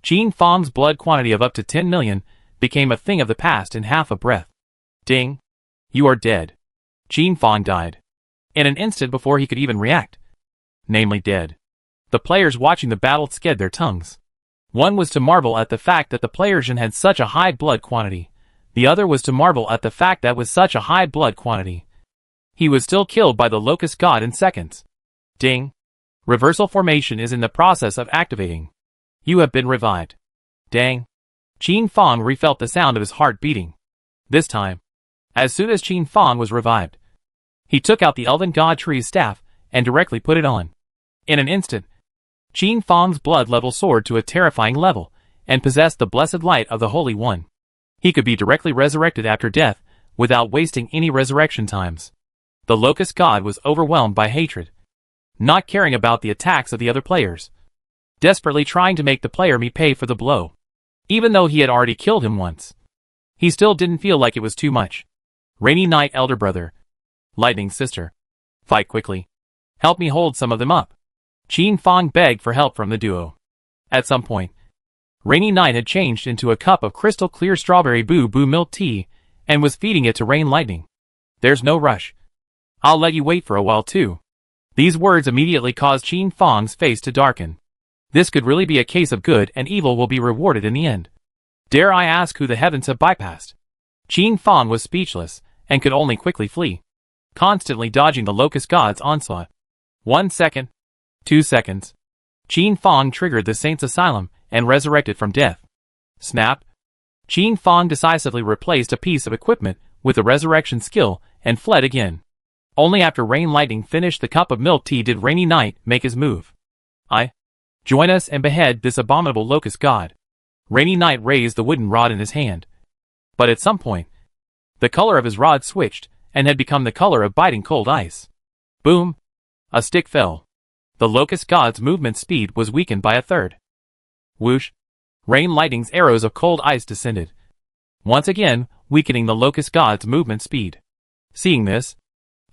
Qin Fang's blood quantity of up to 10 million became a thing of the past in half a breath. Ding. You are dead. Qin Fang died in an instant before he could even react. Namely dead. The players watching the battle scared their tongues. One was to marvel at the fact that the players had such a high blood quantity. The other was to marvel at the fact that with such a high blood quantity, he was still killed by the Locust God in seconds. Ding. Reversal formation is in the process of activating. You have been revived. Dang. Qin Fong refelt the sound of his heart beating. This time, as soon as Qin Fong was revived, he took out the Elven God Tree's staff and directly put it on. In an instant, Qin Fong's blood level soared to a terrifying level and possessed the blessed light of the Holy One. He could be directly resurrected after death without wasting any resurrection times. The Locust God was overwhelmed by hatred, not caring about the attacks of the other players, desperately trying to make the player pay for the blow. Even though he had already killed him once, he still didn't feel like it was too much. Rainy Night elder brother, Lightning's sister, fight quickly. Help me hold some of them up. Qin Fong begged for help from the duo. At some point, Rainy Night had changed into a cup of crystal clear strawberry boo-boo milk tea and was feeding it to Rain Lightning. There's no rush. I'll let you wait for a while too. These words immediately caused Qin Fong's face to darken. This could really be a case of good and evil will be rewarded in the end. Dare I ask who the heavens have bypassed? Qin Fong was speechless and could only quickly flee, constantly dodging the Locust God's onslaught. 1 second. 2 seconds. Qin Fong triggered the Saint's Asylum and resurrected from death. Snap. Qin Fong decisively replaced a piece of equipment with a resurrection skill and fled again. Only after Rain Lightning finished the cup of milk tea did Rainy Night make his move. Join us and behead this abominable Locust God. Rainy Night raised the wooden rod in his hand. But at some point, the color of his rod switched and had become the color of biting cold ice. Boom! A stick fell. The Locust God's movement speed was weakened by a third. Whoosh! Rain Lightning's arrows of cold ice descended, once again weakening the Locust God's movement speed. Seeing this,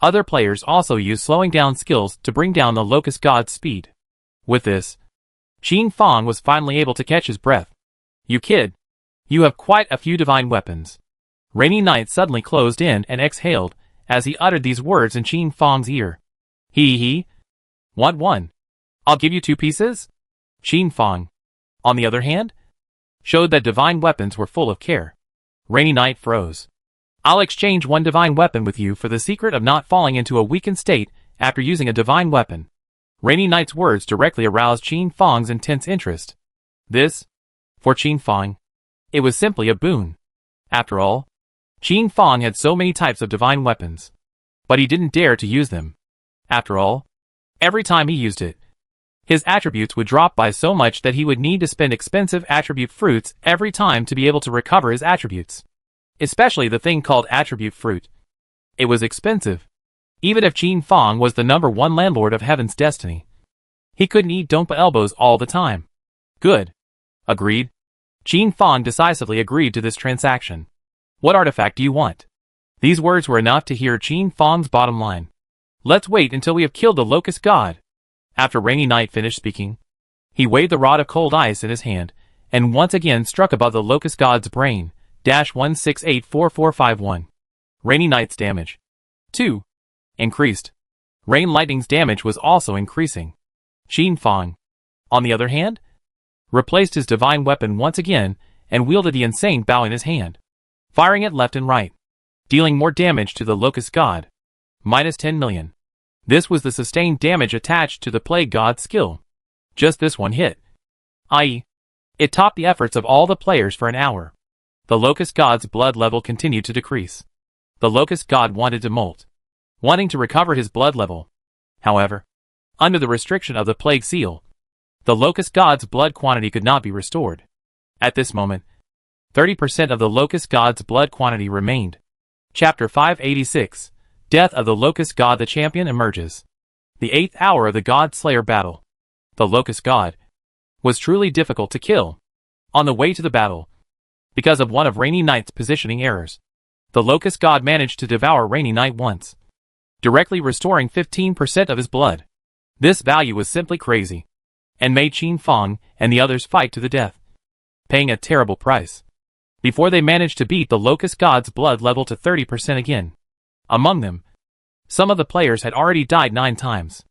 other players also used slowing down skills to bring down the Locust God's speed. With this, Qin Fong was finally able to catch his breath. You kid! You have quite a few divine weapons. Rainy Night suddenly closed in and exhaled as he uttered these words in Qin Fong's ear. He. Want one? I'll give you 2 pieces? Qin Fong, on the other hand, showed that divine weapons were full of care. Rainy Night froze. I'll exchange 1 divine weapon with you for the secret of not falling into a weakened state after using a divine weapon. Rainy Night's words directly aroused Qin Fong's intense interest. This, for Qin Fong, it was simply a boon. After all, Qin Fong had so many types of divine weapons, but he didn't dare to use them. After all, every time he used it, his attributes would drop by so much that he would need to spend expensive attribute fruits every time to be able to recover his attributes. Especially the thing called attribute fruit. It was expensive. Even if Qin Fong was the #1 landlord of Heaven's destiny, he couldn't eat Dongpa elbows all the time. Good. Agreed. Qin Fong decisively agreed to this transaction. What artifact do you want? These words were enough to hear Qin Fong's bottom line. Let's wait until we have killed the Locust God. After Rainy Night finished speaking, he waved the rod of cold ice in his hand and once again struck above the Locust God's brain. 1684451. Rainy Night's damage 2. Increased. Rain Lightning's damage was also increasing. Qin Fong, on the other hand, replaced his divine weapon once again and wielded the insane bow in his hand, firing it left and right, dealing more damage to the Locust God. Minus 10 million. This was the sustained damage attached to the Plague God's skill. Just this one hit. I.e., it topped the efforts of all the players for an hour. The Locust God's blood level continued to decrease. The Locust God wanted to molt, wanting to recover his blood level. However, under the restriction of the Plague Seal, the Locust God's blood quantity could not be restored. At this moment, 30% of the Locust God's blood quantity remained. Chapter 586. Death of the Locust God. The champion emerges. The 8th hour of the God Slayer battle. The Locust God was truly difficult to kill. On the way to the battle, because of one of Rainy Night's positioning errors, the Locust God managed to devour Rainy Night once, directly restoring 15% of his blood. This value was simply crazy, and made Qin Fong and the others fight to the death, paying a terrible price, before they managed to beat the Locust God's blood level to 30% again. Among them, some of the players had already died 9 times.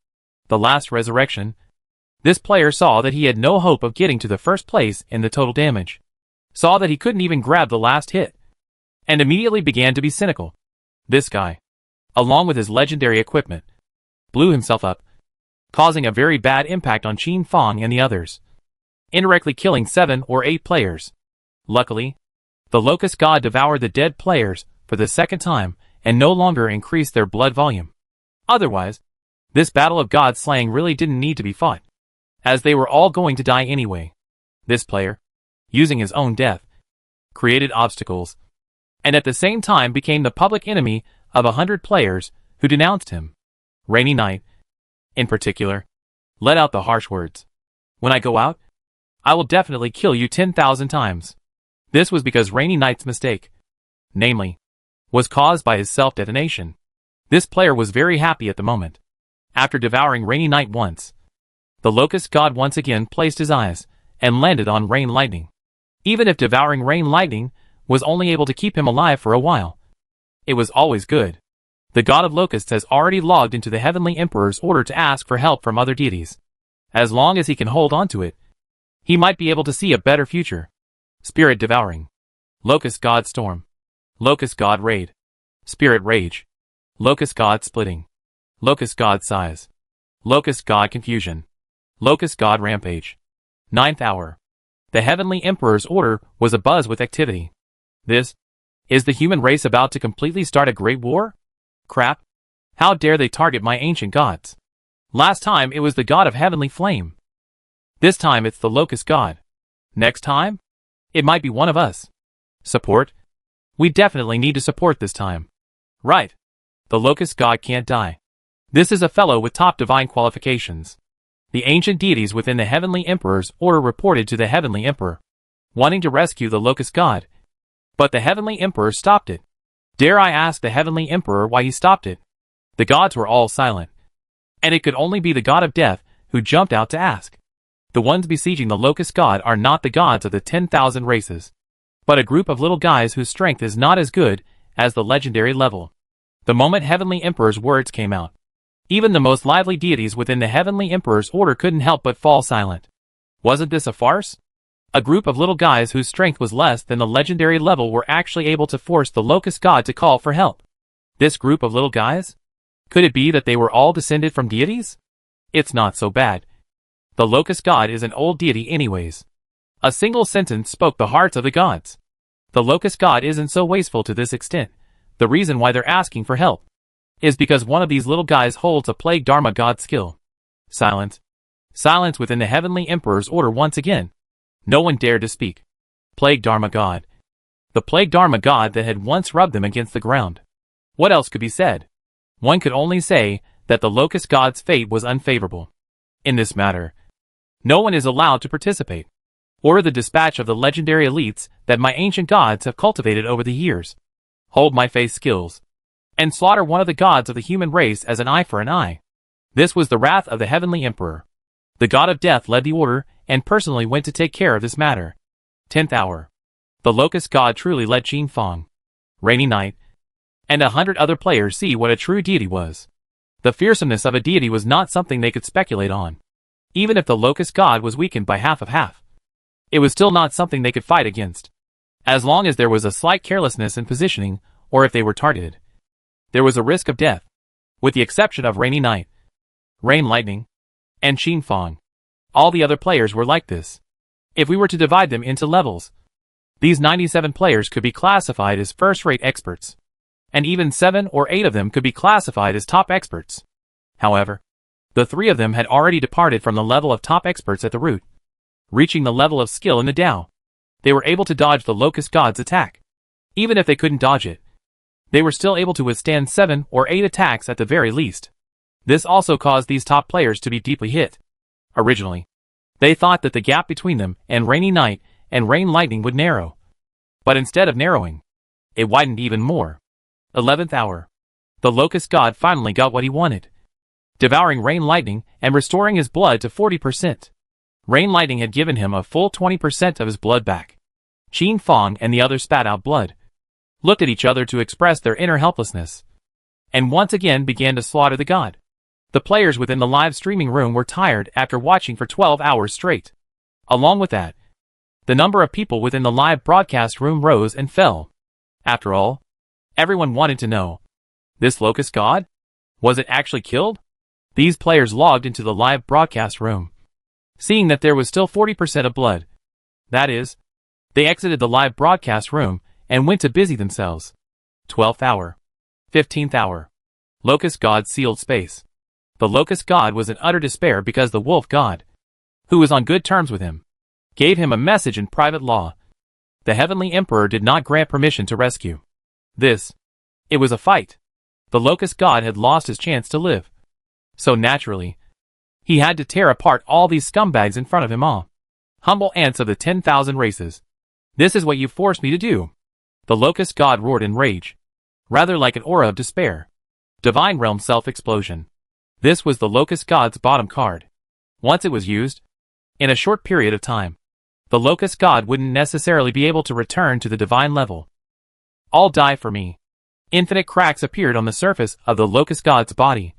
The last resurrection, this player saw that he had no hope of getting to the first place in the total damage, saw that he couldn't even grab the last hit, and immediately began to be cynical. This guy, along with his legendary equipment, blew himself up, causing a very bad impact on Qin Fang and the others, indirectly killing 7 or 8 players. Luckily, the Locust God devoured the dead players for the second time and no longer increased their blood volume. Otherwise, this battle of god slaying really didn't need to be fought, as they were all going to die anyway. This player, using his own death, created obstacles, and at the same time became the public enemy of 100 players who denounced him. Rainy Knight, in particular, let out the harsh words. When I go out, I will definitely kill you 10,000 times. This was because Rainy Knight's mistake, namely, was caused by his self-detonation. This player was very happy at the moment. After devouring Rainy Knight once, the Locust God once again placed his eyes and landed on Rain Lightning. Even if devouring Rain Lightning was only able to keep him alive for a while, it was always good. The God of Locusts has already logged into the Heavenly Emperor's order to ask for help from other deities. As long as he can hold on to it, he might be able to see a better future. Spirit Devouring, Locust God Storm, Locust God Raid, Spirit Rage, Locust God Splitting, Locust God Size, Locust God Confusion, Locust God Rampage. 9th hour. The Heavenly Emperor's order was abuzz with activity. This is the human race about to completely start a great war? Crap. How dare they target my ancient gods? Last time it was the god of Heavenly Flame. This time it's the Locust God. Next time, it might be one of us. Support? We definitely need to support this time. Right. The Locust God can't die. This is a fellow with top divine qualifications. The ancient deities within the Heavenly Emperor's order reported to the Heavenly Emperor, wanting to rescue the Locust God. But the Heavenly Emperor stopped it. Dare I ask the Heavenly Emperor why he stopped it? The gods were all silent, and it could only be the God of Death who jumped out to ask. The ones besieging the Locust God are not the gods of the 10,000 races, but a group of little guys whose strength is not as good as the legendary level. The moment Heavenly Emperor's words came out, even the most lively deities within the Heavenly Emperor's order couldn't help but fall silent. Wasn't this a farce? A group of little guys whose strength was less than the legendary level were actually able to force the Locust God to call for help. This group of little guys? Could it be that they were all descended from deities? It's not so bad. The Locust God is an old deity anyways. A single sentence spoke the hearts of the gods. The Locust God isn't so wasteful to this extent. The reason why they're asking for help is because one of these little guys holds a Plague Dharma God skill. Silence. Silence within the Heavenly Emperor's order once again. No one dared to speak. Plague Dharma God. The Plague Dharma God that had once rubbed them against the ground. What else could be said? One could only say that the Locust God's fate was unfavorable. In this matter, no one is allowed to participate. Order the dispatch of the legendary elites that my ancient gods have cultivated over the years. Hold my face skills, and slaughter one of the gods of the human race as an eye for an eye. This was the wrath of the Heavenly Emperor. The God of Death led the order and personally went to take care of this matter. 10th hour. The Locust God truly let Qin Fang, Rainy Knight, and 100 other players see what a true deity was. The fearsomeness of a deity was not something they could speculate on. Even if the Locust God was weakened by half of half, it was still not something they could fight against. As long as there was a slight carelessness in positioning, or if they were targeted, there was a risk of death. With the exception of Rainy Knight, Rain Lightning, and Qin Fang, all the other players were like this. If we were to divide them into levels, these 97 players could be classified as first-rate experts, and even 7 or 8 of them could be classified as top experts. However, the 3 of them had already departed from the level of top experts at the root, reaching the level of skill in the Tao. They were able to dodge the Locust God's attack. Even if they couldn't dodge it, they were still able to withstand 7 or 8 attacks at the very least. This also caused these top players to be deeply hit. Originally, they thought that the gap between them and Rainy Knight and Rain Lightning would narrow. But instead of narrowing, it widened even more. 11th hour. The Locust God finally got what he wanted, devouring Rain Lightning and restoring his blood to 40%. Rain Lightning had given him a full 20% of his blood back. Qin Fang and the others spat out blood, looked at each other to express their inner helplessness, and once again began to slaughter the god. The players within the live streaming room were tired after watching for 12 hours straight. Along with that, the number of people within the live broadcast room rose and fell. After all, everyone wanted to know. This locust god? Was it actually killed? These players logged into the live broadcast room, seeing that there was still 40% of blood. That is, they exited the live broadcast room and went to busy themselves. 12th hour. 15th hour. Locust god sealed space. The locust god was in utter despair because the wolf god, who was on good terms with him, gave him a message in private law. The heavenly emperor did not grant permission to rescue. It was a fight. The locust god had lost his chance to live. So naturally, he had to tear apart all these scumbags in front of him all. Humble ants of the 10,000 races. This is what you forced me to do. The locust god roared in rage, rather like an aura of despair. Divine realm self-explosion. This was the locust god's bottom card. Once it was used, in a short period of time, the locust god wouldn't necessarily be able to return to the divine level. All die for me. Infinite cracks appeared on the surface of the locust god's body,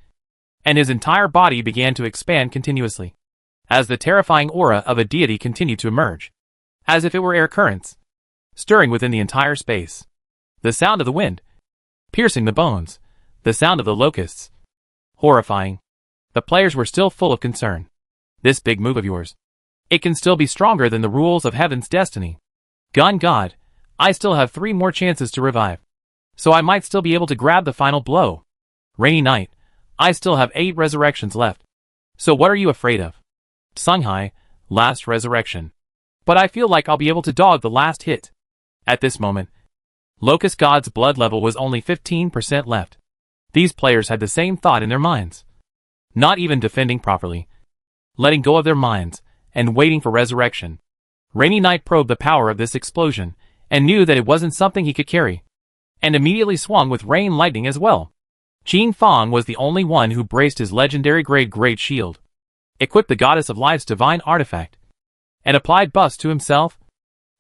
and his entire body began to expand continuously, as the terrifying aura of a deity continued to emerge, as if it were air currents, stirring within the entire space. The sound of the wind, piercing the bones, the sound of the locusts. Horrifying. The players were still full of concern. This big move of yours, it can still be stronger than the rules of heaven's destiny. Gun God, I still have 3 more chances to revive, so I might still be able to grab the final blow. Rainy night, I still have 8 resurrections left. So what are you afraid of? Sunghai, last resurrection. But I feel like I'll be able to dodge the last hit. At this moment, Locust God's blood level was only 15% left. These players had the same thought in their minds. Not even defending properly, letting go of their minds, and waiting for resurrection. Rainy Night probed the power of this explosion, and knew that it wasn't something he could carry, and immediately swung with rain lightning as well. Qin Fang was the only one who braced his legendary grade Great Shield, equipped the Goddess of Life's divine artifact, and applied buffs to himself,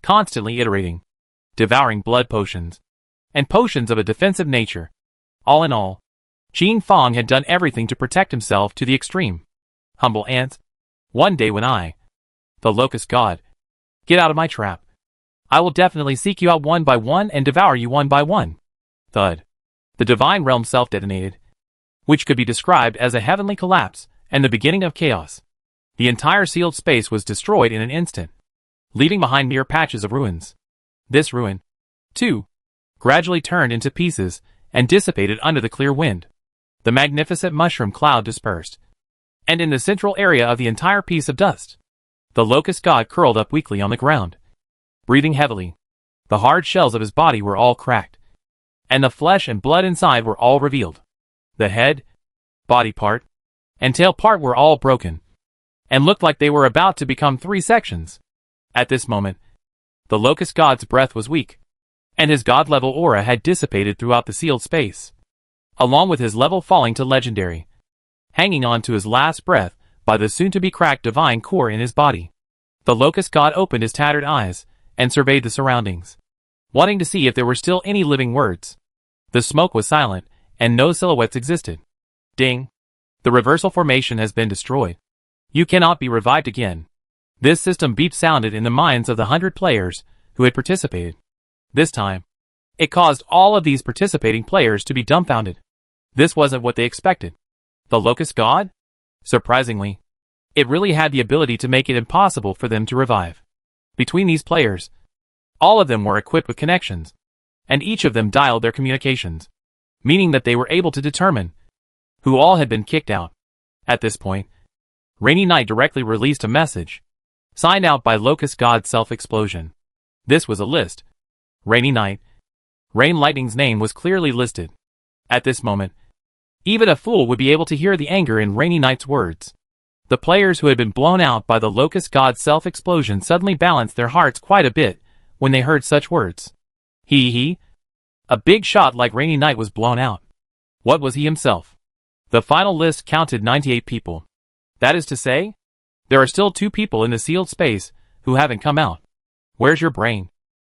constantly iterating, devouring blood potions, and potions of a defensive nature. All in all, Qin Fang had done everything to protect himself to the extreme. Humble ants, one day when I, the Locust God, get out of my trap, I will definitely seek you out one by one and devour you one by one. Thud. The divine realm self-detonated, which could be described as a heavenly collapse and the beginning of chaos. The entire sealed space was destroyed in an instant, leaving behind mere patches of ruins. This ruin, too, gradually turned into pieces and dissipated under the clear wind. The magnificent mushroom cloud dispersed, and in the central area of the entire piece of dust, the locust god curled up weakly on the ground, breathing heavily. The hard shells of his body were all cracked, and the flesh and blood inside were all revealed. The head, body part, and tail part were all broken, and looked like they were about to become 3 sections. At this moment, the locust god's breath was weak, and his god-level aura had dissipated throughout the sealed space, along with his level falling to legendary, hanging on to his last breath by the soon-to-be-cracked divine core in his body. The locust god opened his tattered eyes and surveyed the surroundings, wanting to see if there were still any living words. The smoke was silent, and no silhouettes existed. Ding! The reversal formation has been destroyed. You cannot be revived again. This system beep sounded in the minds of the 100 players who had participated. This time, it caused all of these participating players to be dumbfounded. This wasn't what they expected. The Locust God? Surprisingly, it really had the ability to make it impossible for them to revive. Between these players, all of them were equipped with connections, and each of them dialed their communications, meaning that they were able to determine who all had been kicked out. At this point, Rainy Night directly released a message, signed out by Locust God Self-Explosion. This was a list. Rainy Night. Rain Lightning's name was clearly listed. At this moment, even a fool would be able to hear the anger in Rainy Night's words. The players who had been blown out by the Locust God Self-Explosion suddenly balanced their hearts quite a bit when they heard such words. He. A big shot like Rainy Night was blown out. What was he himself? The final list counted 98 people. That is to say, there are still 2 people in the sealed space who haven't come out. Where's your brain?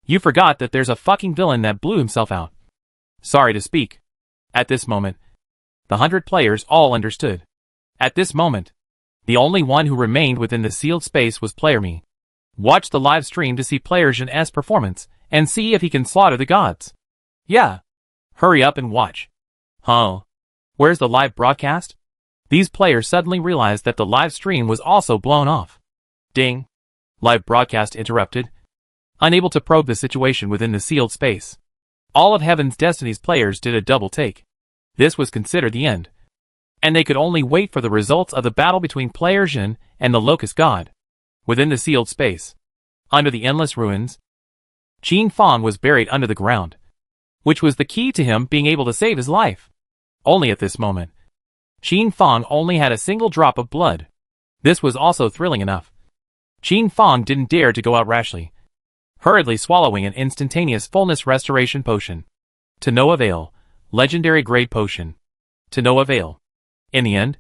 You forgot that there's a fucking villain that blew himself out. Sorry to speak. At this moment, the 100 players all understood. At this moment, the only one who remained within the sealed space was Player Me. Watch the live stream to see Player Jean's performance and see if he can slaughter the gods. Yeah. Hurry up and watch. Huh? Where's the live broadcast? These players suddenly realized that the live stream was also blown off. Ding. Live broadcast interrupted. Unable to probe the situation within the sealed space. All of Heaven's Destiny's players did a double take. This was considered the end. And they could only wait for the results of the battle between Player Jin and the Locust God. Within the sealed space, under the endless ruins, Qin Fang was buried under the ground, which was the key to him being able to save his life. Only at this moment, Qin Fang only had a single drop of blood. This was also thrilling enough. Qin Fang didn't dare to go out rashly, hurriedly swallowing an instantaneous fullness restoration potion. To no avail. Legendary grade potion. To no avail. In the end,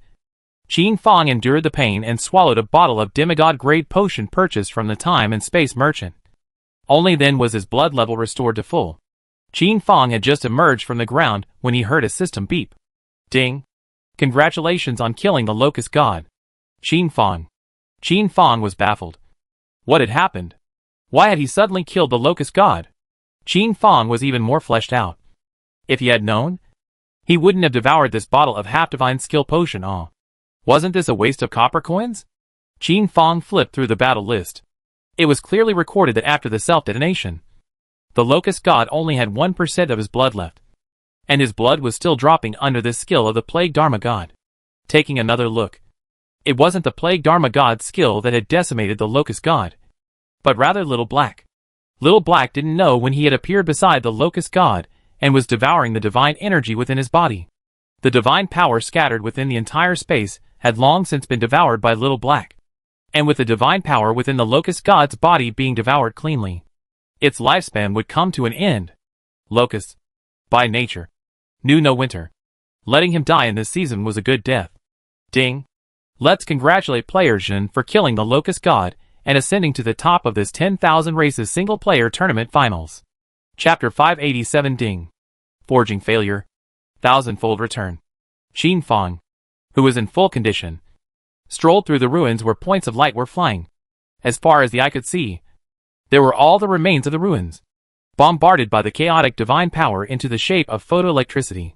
Qin Fang endured the pain and swallowed a bottle of demigod-grade potion purchased from the time and space merchant. Only then was his blood level restored to full. Qin Fang had just emerged from the ground when he heard a system beep. Ding. Congratulations on killing the Locust God. Qin Fang. Qin Fang was baffled. What had happened? Why had he suddenly killed the Locust God? Qin Fang was even more fleshed out. If he had known, he wouldn't have devoured this bottle of half-divine skill potion. Wasn't this a waste of copper coins? Qin Fang flipped through the battle list. It was clearly recorded that after the self-detonation, the Locust God only had 1% of his blood left. And his blood was still dropping under this skill of the Plague Dharma God. Taking another look, it wasn't the Plague Dharma God's skill that had decimated the Locust God, but rather Little Black. Little Black didn't know when he had appeared beside the Locust God and was devouring the divine energy within his body. The divine power scattered within the entire space had long since been devoured by Little Black. And with the divine power within the Locust God's body being devoured cleanly, its lifespan would come to an end. Locusts, by nature, knew no winter. Letting him die in this season was a good death. Ding. Let's congratulate Player Jin for killing the Locust God and ascending to the top of this 10,000 races single-player tournament finals. Chapter 587 Ding. Forging failure. Thousandfold return. Qin Fang, who was in full condition, strolled through the ruins where points of light were flying. As far as the eye could see, there were all the remains of the ruins, bombarded by the chaotic divine power into the shape of photoelectricity.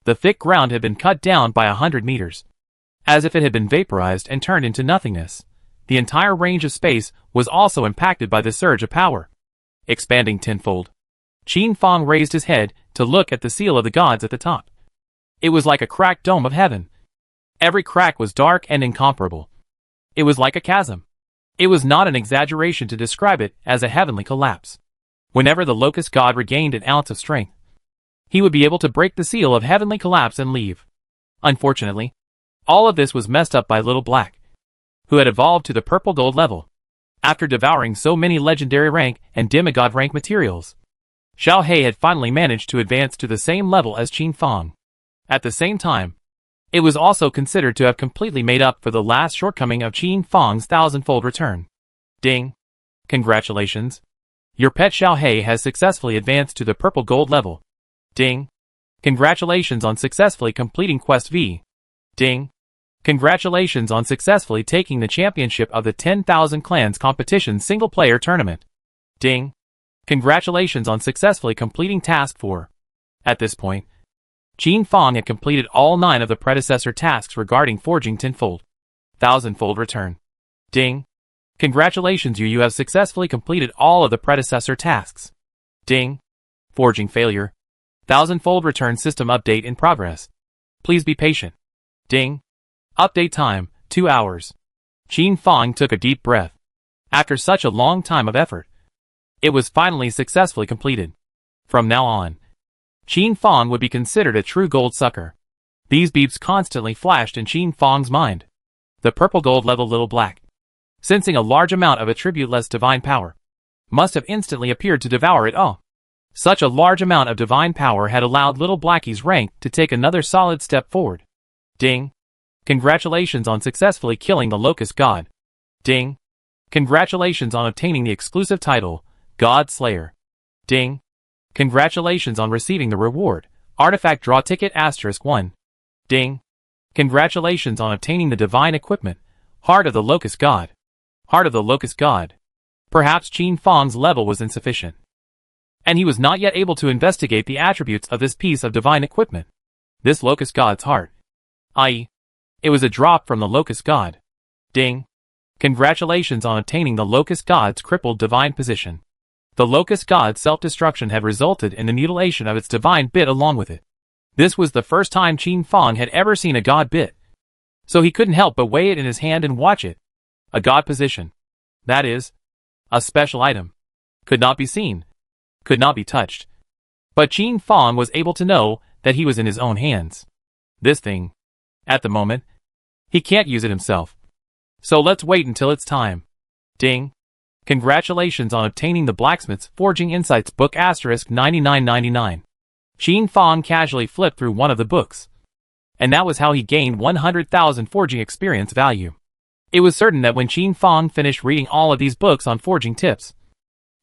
The thick ground had been cut down by 100 meters, as if it had been vaporized and turned into nothingness. The entire range of space was also impacted by the surge of power, expanding tenfold. Qin Fang raised his head to look at the seal of the gods at the top. It was like a cracked dome of heaven. Every crack was dark and incomparable. It was like a chasm. It was not an exaggeration to describe it as a heavenly collapse. Whenever the Locust God regained an ounce of strength, he would be able to break the seal of heavenly collapse and leave. Unfortunately, all of this was messed up by Little Black, who had evolved to the purple gold level, after devouring so many legendary rank and demigod rank materials. Xiao He had finally managed to advance to the same level as Qin Fang. At the same time, it was also considered to have completely made up for the last shortcoming of Qin Fang's thousandfold return. Ding. Congratulations. Your pet Xiao He has successfully advanced to the purple gold level. Ding. Congratulations on successfully completing Quest V. Ding. Congratulations on successfully taking the championship of the 10,000 Clans Competition single-player tournament. Ding. Congratulations on successfully completing Task 4. At this point, Qin Fang had completed all 9 of the predecessor tasks regarding forging tenfold, thousandfold return. Ding. Congratulations, you have successfully completed all of the predecessor tasks. Ding. Forging failure. Thousandfold return system update in progress. Please be patient. Ding. Update time, 2 hours. Qin Fang took a deep breath. After such a long time of effort, it was finally successfully completed. From now on, Qin Fang would be considered a true gold sucker. These beeps constantly flashed in Qin Fang's mind. The purple gold level Little Black, sensing a large amount of attribute-less divine power, must have instantly appeared to devour it all. Such a large amount of divine power had allowed Little Blackie's rank to take another solid step forward. Ding. Congratulations on successfully killing the Locust God. Ding. Congratulations on obtaining the exclusive title, God Slayer. Ding. Congratulations on receiving the reward, Artifact Draw Ticket *1. Ding. Congratulations on obtaining the divine equipment, Heart of the Locust God. Heart of the Locust God. Perhaps Qin Fang's level was insufficient. and he was not yet able to investigate the attributes of this piece of divine equipment. This locust god's heart. I.e., it was a drop from the locust god. Ding. Congratulations on obtaining the locust god's crippled divine position. The locust god's self-destruction had resulted in the mutilation of its divine bit along with it. This was the first time Qin Fang had ever seen a god bit. So he couldn't help but weigh it in his hand and watch it. A god position. That is, a special item. Could not be seen. Could not be touched. But Qin Fang was able to know that he was in his own hands. This thing. At the moment, he can't use it himself. So let's wait until it's time. Ding. Congratulations on obtaining the Blacksmith's Forging Insights book *9999. Qin Fang casually flipped through one of the books. And that was how he gained 100,000 forging experience value. It was certain that when Qin Fang finished reading all of these books on forging tips,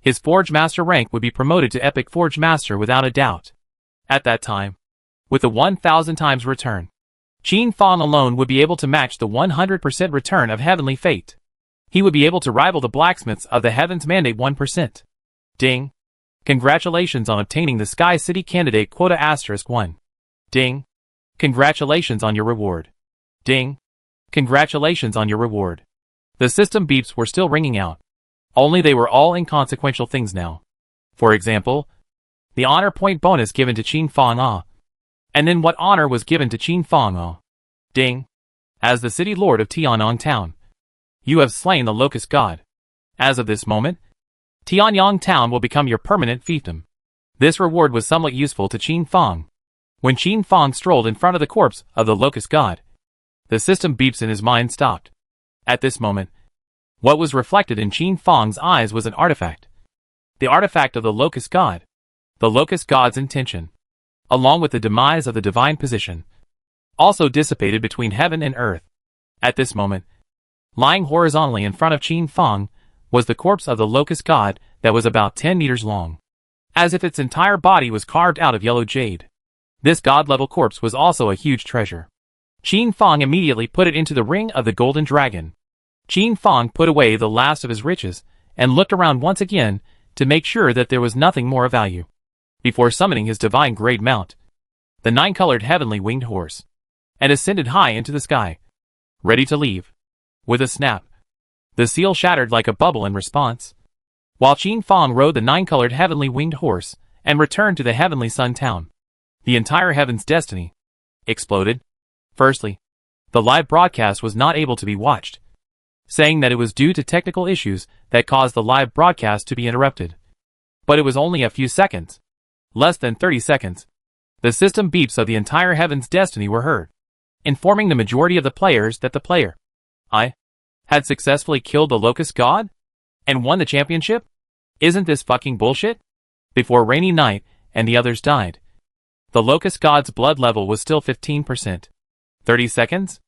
his Forge Master rank would be promoted to Epic Forge Master without a doubt. At that time, with the 1,000 times return, Qin Fang alone would be able to match the 100% return of Heavenly Fate. He would be able to rival the blacksmiths of the Heavens Mandate 1%. Ding. Congratulations on obtaining the Sky City Candidate Quota *1. Ding. Congratulations on your reward. Ding. Congratulations on your reward. The system beeps were still ringing out. Only they were all inconsequential things now. For example, the honor point bonus given to Qin Fang. And then what honor was given to Qin Fang? Ding. As the city lord of Tianyang Town, you have slain the locust god. As of this moment, Tianyang Town will become your permanent fiefdom. This reward was somewhat useful to Qin Fang. When Qin Fang strolled in front of the corpse of the locust god, the system beeps in his mind stopped. At this moment, what was reflected in Qin Fang's eyes was an artifact. The artifact of the locust god. The locust god's intention, along with the demise of the divine position, also dissipated between heaven and earth. At this moment, lying horizontally in front of Qin Fang, was the corpse of the locust god that was about 10 meters long, as if its entire body was carved out of yellow jade. This god-level corpse was also a huge treasure. Qin Fang immediately put it into the ring of the golden dragon. Qin Fang put away the last of his riches and looked around once again to make sure that there was nothing more of value, before summoning his divine grade mount, the 9-colored heavenly winged horse, and ascended high into the sky, ready to leave. With a snap, the seal shattered like a bubble in response, while Qin Fang rode the 9-colored heavenly winged horse and returned to the heavenly sun town. The entire heaven's destiny exploded. Firstly, the live broadcast was not able to be watched, saying that it was due to technical issues that caused the live broadcast to be interrupted. But it was only a few seconds, less than 30 seconds. The system beeps of the entire heaven's destiny were heard, informing the majority of the players that the player I had successfully killed the locust god and won the championship. Isn't this fucking bullshit? Before Rainy Night and the others died, the locust god's blood level was still 15%. 30 seconds?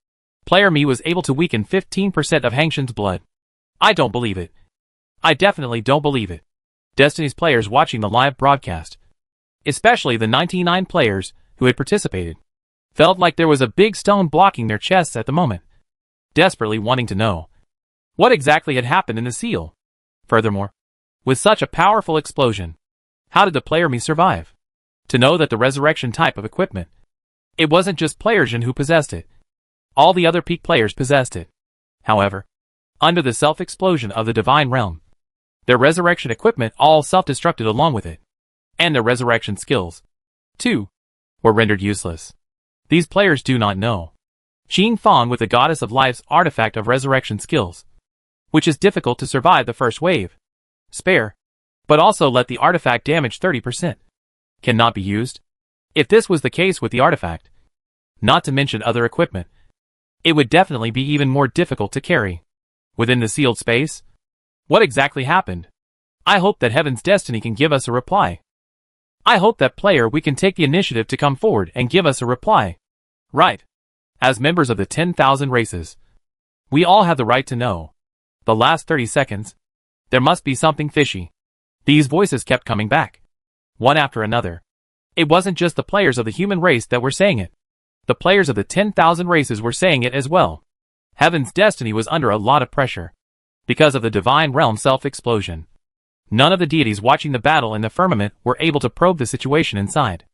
Player me was able to weaken 15% of Hangshen's blood. I don't believe it. I definitely don't believe it. Destiny's players watching the live broadcast, especially the 99 players who had participated, felt like there was a big stone blocking their chests at the moment, desperately wanting to know what exactly had happened in the seal. Furthermore, with such a powerful explosion, how did the player me survive? To know that the resurrection type of equipment, it wasn't just PlayerZhen who possessed it. All the other peak players possessed it. However, under the self-explosion of the divine realm, their resurrection equipment all self-destructed along with it, and their resurrection skills, too, were rendered useless. These players do not know. Qin Fang with the Goddess of Life's artifact of resurrection skills, which is difficult to survive the first wave. Spare, but also let the artifact damage 30%. Cannot be used. If this was the case with the artifact, not to mention other equipment, it would definitely be even more difficult to carry. Within the sealed space, what exactly happened? I hope that Heaven's Destiny can give us a reply. I hope that player we can take the initiative to come forward and give us a reply. Right. As members of the 10,000 races, we all have the right to know. The last 30 seconds, there must be something fishy. These voices kept coming back, one after another. It wasn't just the players of the human race that were saying it. The players of the 10,000 races were saying it as well. Heaven's Destiny was under a lot of pressure, because of the divine realm self-explosion. None of the deities watching the battle in the firmament were able to probe the situation inside.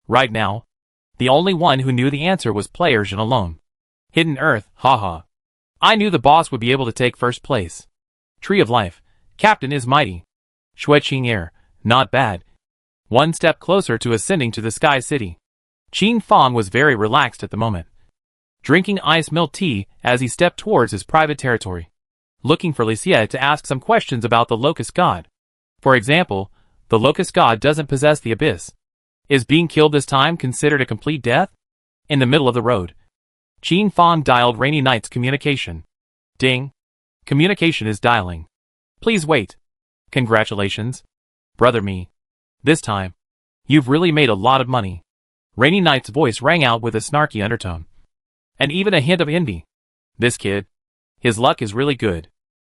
Right now, the only one who knew the answer was Player Jin alone. Hidden Earth, haha. I knew the boss would be able to take first place. Tree of Life, Captain is mighty. Shueqing Air, not bad. One step closer to ascending to the Sky City. Qin Fong was very relaxed at the moment, drinking ice milk tea as he stepped towards his private territory, looking for Li Xie to ask some questions about the Locust God. For example, the Locust God doesn't possess the abyss. Is being killed this time considered a complete death? In the middle of the road, Qin Fong dialed Rainy Knight's communication. Ding. Communication is dialing. Please wait. Congratulations. Brother me. This time, you've really made a lot of money. Rainy Knight's voice rang out with a snarky undertone, and even a hint of envy. This kid, his luck is really good.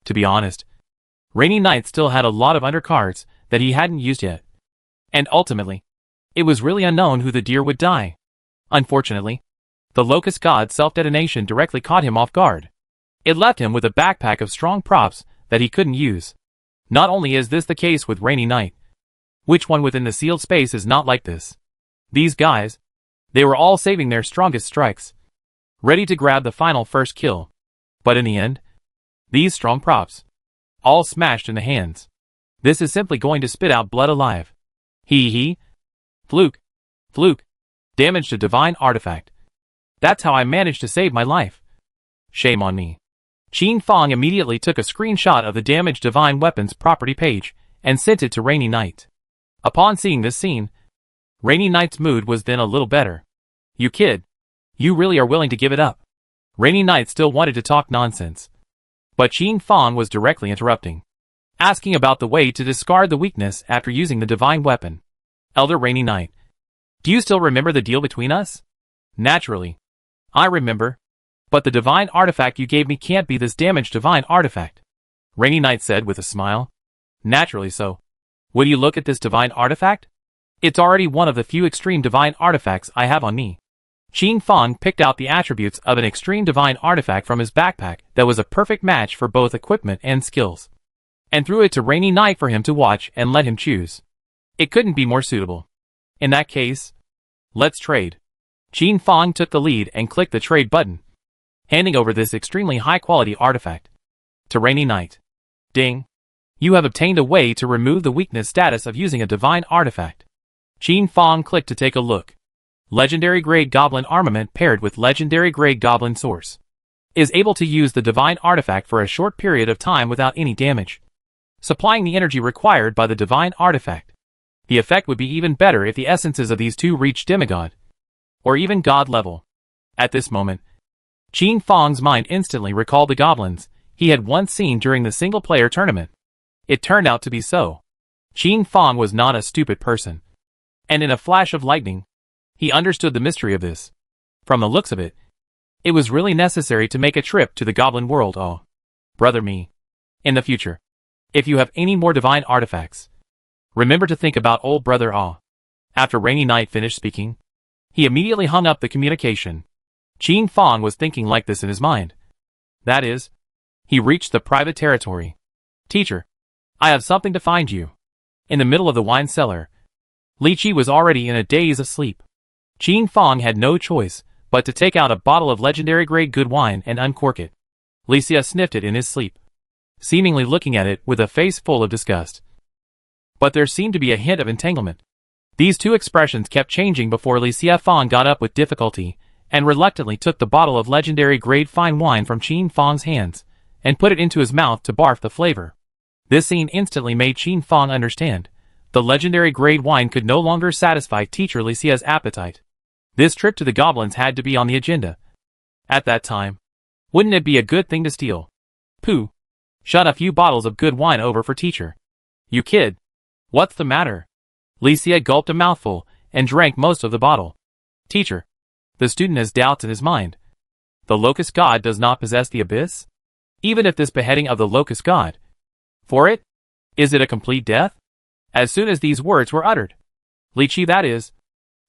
To be honest, Rainy Knight still had a lot of undercards that he hadn't used yet. And ultimately, it was really unknown who the deer would die. Unfortunately, the Locust God's self-detonation directly caught him off guard. It left him with a backpack of strong props that he couldn't use. Not only is this the case with Rainy Knight, which one within the sealed space is not like this? These guys, they were all saving their strongest strikes, ready to grab the final first kill. But in the end, these strong props, all smashed in the hands. This is simply going to spit out blood alive. Hee. Fluke. Damaged a divine artifact. That's how I managed to save my life. Shame on me. Qin Fong immediately took a screenshot of the damaged divine weapons property page and sent it to Rainy Knight. Upon seeing this scene, Rainy Knight's mood was then a little better. You kid. You really are willing to give it up. Rainy Knight still wanted to talk nonsense, but Qin Fong was directly interrupting, asking about the way to discard the weakness after using the divine weapon. Elder Rainy Knight, do you still remember the deal between us? Naturally. I remember. But the divine artifact you gave me can't be this damaged divine artifact. Rainy Knight said with a smile. Naturally so. Will you look at this divine artifact? It's already one of the few extreme divine artifacts I have on me. Qin Fong picked out the attributes of an extreme divine artifact from his backpack that was a perfect match for both equipment and skills, and threw it to Rainy Knight for him to watch and let him choose. It couldn't be more suitable. In that case, let's trade. Qin Fong took the lead and clicked the trade button, handing over this extremely high-quality artifact to Rainy Knight. Ding. You have obtained a way to remove the weakness status of using a divine artifact. Qin Fong clicked to take a look. Legendary Grade Goblin Armament paired with Legendary Grade Goblin Source is able to use the divine artifact for a short period of time without any damage, supplying the energy required by the divine artifact. The effect would be even better if the essences of these two reached demigod, or even god level. At this moment, Qin Fong's mind instantly recalled the goblins he had once seen during the single-player tournament. It turned out to be so. Qin Fong was not a stupid person, and in a flash of lightning, he understood the mystery of this. From the looks of it, it was really necessary to make a trip to the goblin world. Oh, brother me. In the future, if you have any more divine artifacts, remember to think about old brother Ah. After Rainy Knight finished speaking, he immediately hung up the communication. Qin Fong was thinking like this in his mind. That is, he reached the private territory. Teacher, I have something to find you. In the middle of the wine cellar, Li Qi was already in a daze of sleep. Qin Fong had no choice but to take out a bottle of legendary grade good wine and uncork it. Li Xie sniffed it in his sleep, seemingly looking at it with a face full of disgust. But there seemed to be a hint of entanglement. These two expressions kept changing before Li Xie Fong got up with difficulty and reluctantly took the bottle of legendary grade fine wine from Qin Fong's hands and put it into his mouth to barf the flavor. This scene instantly made Qin Fong understand. The legendary grade wine could no longer satisfy teacher Li Xie's appetite. This trip to the goblins had to be on the agenda. At that time, wouldn't it be a good thing to steal? Pooh. Shut a few bottles of good wine over for teacher. You kid. What's the matter? Li Xie gulped a mouthful and drank most of the bottle. Teacher. The student has doubts in his mind. The Locust God does not possess the abyss? Even if this beheading of the Locust God, for it, is it a complete death? As soon as these words were uttered, Li Qi, that is,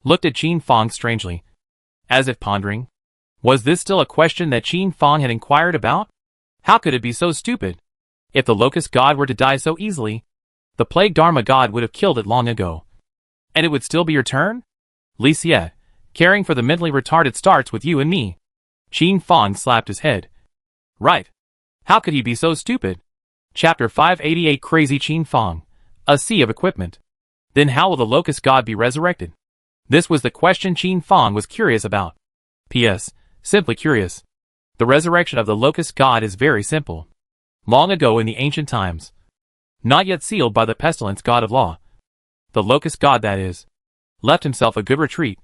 looked at Qin Fong strangely, as if pondering. Was this still a question that Qin Fong had inquired about? How could it be so stupid? If the Locust God were to die so easily, The plague Dharma god would have killed it long ago. And it would still be your turn? Licia, caring for the mentally retarded starts with you and me. Qin Fang slapped his head. Right. How could he be so stupid? Chapter 588 Crazy Qin Fang. A sea of equipment. Then how will the locust god be resurrected? This was the question Qin Fang was curious about. P.S. Simply curious. The resurrection of the locust god is very simple. Long ago in the ancient times, not yet sealed by the pestilence god of law, the locust god that is, left himself a good retreat,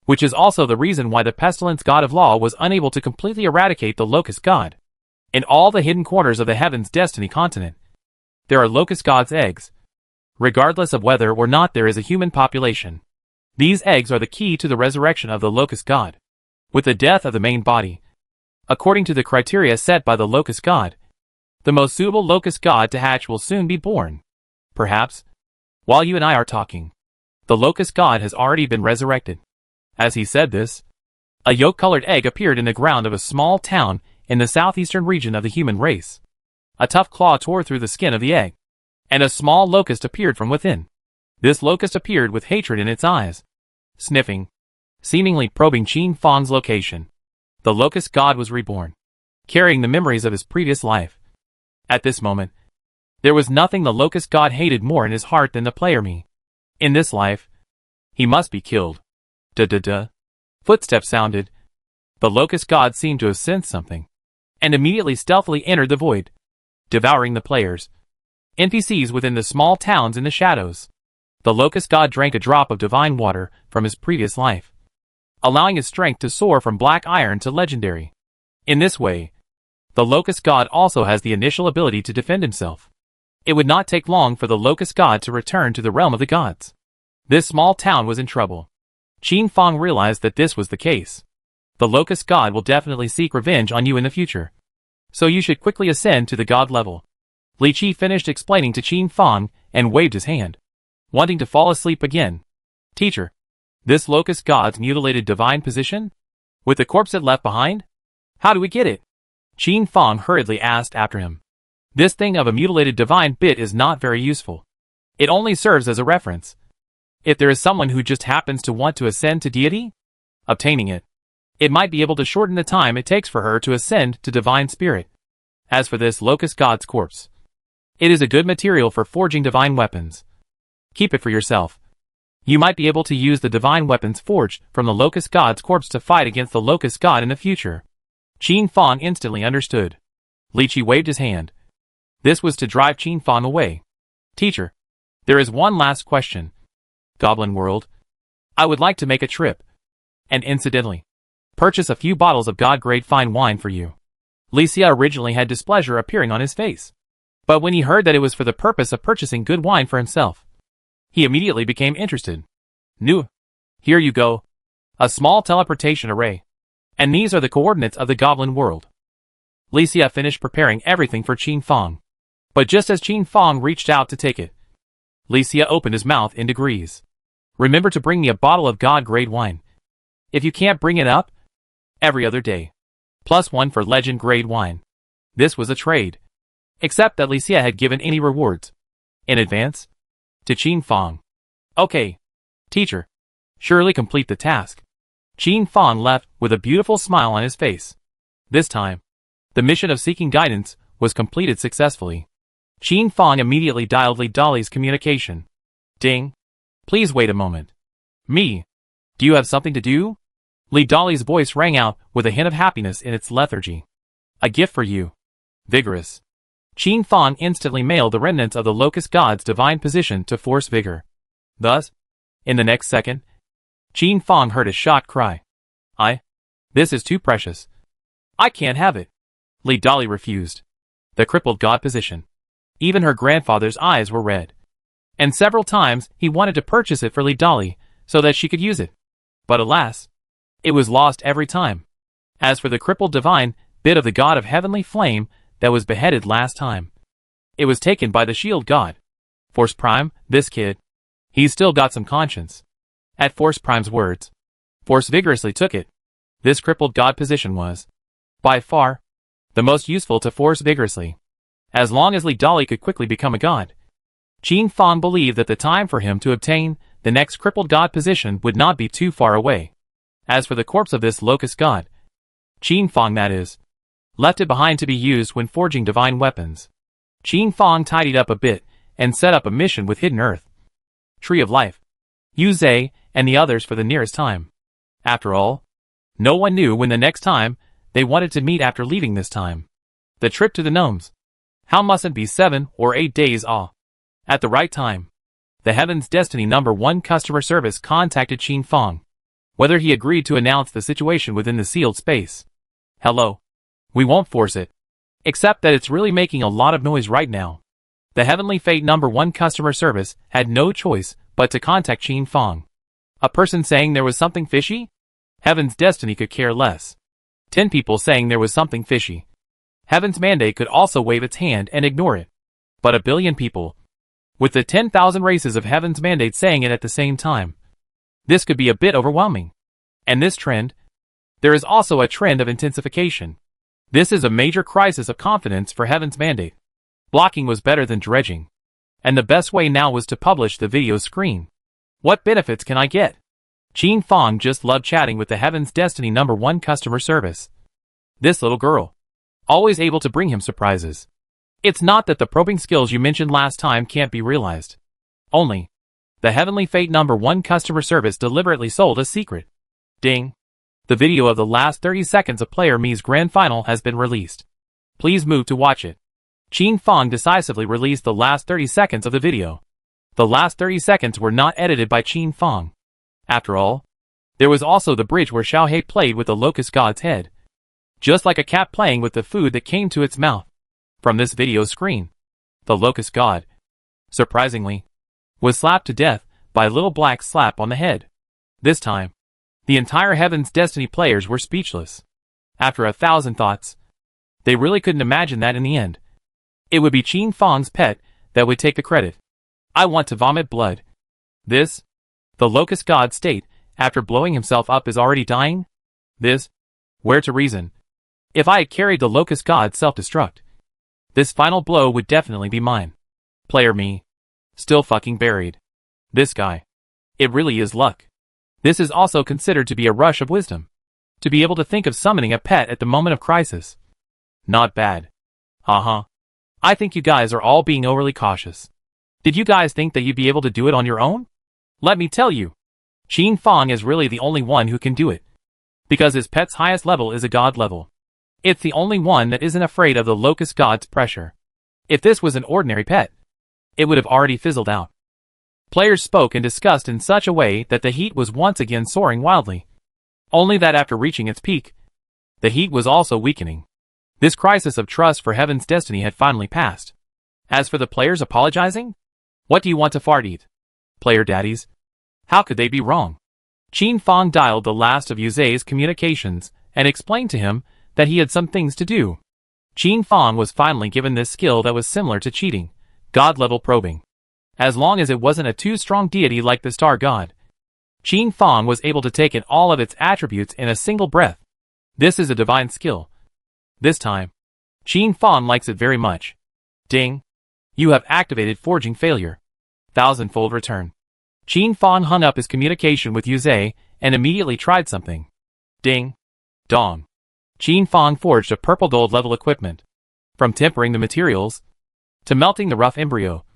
which is also the reason why the pestilence god of law was unable to completely eradicate the locust god. In all the hidden corners of the heaven's destiny continent, there are locust god's eggs, regardless of whether or not there is a human population. These eggs are the key to the resurrection of the locust god. With the death of the main body, according to the criteria set by the locust god, the most suitable locust god to hatch will soon be born. Perhaps, while you and I are talking, the locust god has already been resurrected. As he said this, a yolk-colored egg appeared in the ground of a small town in the southeastern region of the human race. A tough claw tore through the skin of the egg, and a small locust appeared from within. This locust appeared with hatred in its eyes, sniffing, seemingly probing Qin Fang's location. The locust god was reborn, carrying the memories of his previous life. At this moment, there was nothing the locust god hated more in his heart than the player me. In this life, he must be killed. Duh. Footsteps sounded. The locust god seemed to have sensed something, and immediately stealthily entered the void, devouring the players. NPCs within the small towns in the shadows. The locust god drank a drop of divine water from his previous life, allowing his strength to soar from black iron to legendary. In this way, the locust god also has the initial ability to defend himself. It would not take long for the locust god to return to the realm of the gods. This small town was in trouble. Qin Fang realized that this was the case. The locust god will definitely seek revenge on you in the future, so you should quickly ascend to the god level. Li Qi finished explaining to Qin Fang and waved his hand, wanting to fall asleep again. Teacher, this locust god's mutilated divine position? With the corpse it left behind? How do we get it? Qin Fang hurriedly asked after him. This thing of a mutilated divine bit is not very useful. It only serves as a reference. If there is someone who just happens to want to ascend to deity, obtaining it, it might be able to shorten the time it takes for her to ascend to divine spirit. As for this locust god's corpse, it is a good material for forging divine weapons. Keep it for yourself. You might be able to use the divine weapons forged from the locust god's corpse to fight against the locust god in the future. Qin Fang instantly understood. Li Qi waved his hand. This was to drive Qin Fang away. Teacher, there is one last question. Goblin World, I would like to make a trip, and incidentally, purchase a few bottles of god-grade fine wine for you. Licia originally had displeasure appearing on his face, but when he heard that it was for the purpose of purchasing good wine for himself, he immediately became interested. Nu, here you go. A small teleportation array. And these are the coordinates of the Goblin World. Licia finished preparing everything for Qin Fang, but just as Qin Fang reached out to take it, Licia opened his mouth in degrees. Remember to bring me a bottle of god-grade wine. If you can't bring it up, every other day. +1 for legend-grade wine. This was a trade. Except that Licia had given any rewards in advance to Qin Fang. Okay, teacher. Surely complete the task. Qin Fang left with a beautiful smile on his face. This time, the mission of seeking guidance was completed successfully. Qin Fang immediately dialed Li Dali's communication. Ding. Please wait a moment. Me. Do you have something to do? Li Dali's voice rang out with a hint of happiness in its lethargy. A gift for you. Vigorous. Qin Fang instantly mailed the remnants of the locust god's divine position to Force Vigor. Thus, in the next second, Qin Fang heard a shocked cry. This is too precious. I can't have it. Li Dali refused. The crippled god position. Even her grandfather's eyes were red. And several times he wanted to purchase it for Li Dali so that she could use it. But alas, it was lost every time. As for the crippled divine bit of the god of heavenly flame that was beheaded last time, it was taken by the shield god. Force Prime, this kid. He's still got some conscience. At Force Prime's words, Force vigorously took it. This crippled god position was, by far, the most useful to Force vigorously. As long as Li Dali could quickly become a god, Qin Fang believed that the time for him to obtain the next crippled god position would not be too far away. As for the corpse of this locust god, Qin Fang that is, left it behind to be used when forging divine weapons. Qin Fang tidied up a bit and set up a mission with Hidden Earth, Tree of Life, Yu Zhe, and the others for the nearest time. After all, no one knew when the next time they wanted to meet after leaving this time. The trip to the gnomes. How mustn't be 7 or 8 days off. At the right time, the Heaven's Destiny #1 customer service contacted Qin Fang, whether he agreed to announce the situation within the sealed space. Hello. We won't force it. Except that it's really making a lot of noise right now. The Heavenly Fate #1 customer service had no choice but to contact Qin Fang. A person saying there was something fishy? Heaven's Destiny could care less. 10 people saying there was something fishy. Heaven's Mandate could also wave its hand and ignore it. But a billion people, with the 10,000 races of Heaven's Mandate saying it at the same time. This could be a bit overwhelming. And this trend? There is also a trend of intensification. This is a major crisis of confidence for Heaven's Mandate. Blocking was better than dredging. And the best way now was to publish the video screen. What benefits can I get? Qin Fang just loved chatting with the Heaven's Destiny #1 customer service. This little girl, always able to bring him surprises. It's not that the probing skills you mentioned last time can't be realized. Only, the Heavenly Fate #1 customer service deliberately sold a secret. Ding. The video of the last 30 seconds of Player Me's grand final has been released. Please move to watch it. Qin Fang decisively released the last 30 seconds of the video. The last 30 seconds were not edited by Qin Fang. After all, there was also the bridge where Xiaohei played with the locust god's head. Just like a cat playing with the food that came to its mouth. From this video screen, the locust god, surprisingly, was slapped to death by a little black slap on the head. This time, the entire Heaven's Destiny players were speechless. After 1,000 thoughts, they really couldn't imagine that in the end. It would be Qin Fang's pet that would take the credit. I want to vomit blood. This, the locust god state, after blowing himself up is already dying? This, where to reason? If I had carried the locust god's self-destruct, this final blow would definitely be mine. Player me. Still fucking buried. This guy. It really is luck. This is also considered to be a rush of wisdom. To be able to think of summoning a pet at the moment of crisis. Not bad. I think you guys are all being overly cautious. Did you guys think that you'd be able to do it on your own? Let me tell you. Qin Fang is really the only one who can do it. Because his pet's highest level is a god level. It's the only one that isn't afraid of the locust god's pressure. If this was an ordinary pet, it would have already fizzled out. Players spoke and discussed in such a way that the heat was once again soaring wildly. Only that after reaching its peak, the heat was also weakening. This crisis of trust for Heaven's Destiny had finally passed. As for the players apologizing? What do you want to fart eat? Player daddies? How could they be wrong? Qin Fang dialed the last of Yu Zhe's communications and explained to him that he had some things to do. Qin Fang was finally given this skill that was similar to cheating, god-level probing. As long as it wasn't a too strong deity like the star god, Qin Fang was able to take in all of its attributes in a single breath. This is a divine skill. This time, Qin Fang likes it very much. Ding. You have activated forging failure. Thousandfold return. Qin Fang hung up his communication with Yu Zhe and immediately tried something. Ding. Dong. Qin Fang forged a purple gold level equipment. From tempering the materials to melting the rough embryo,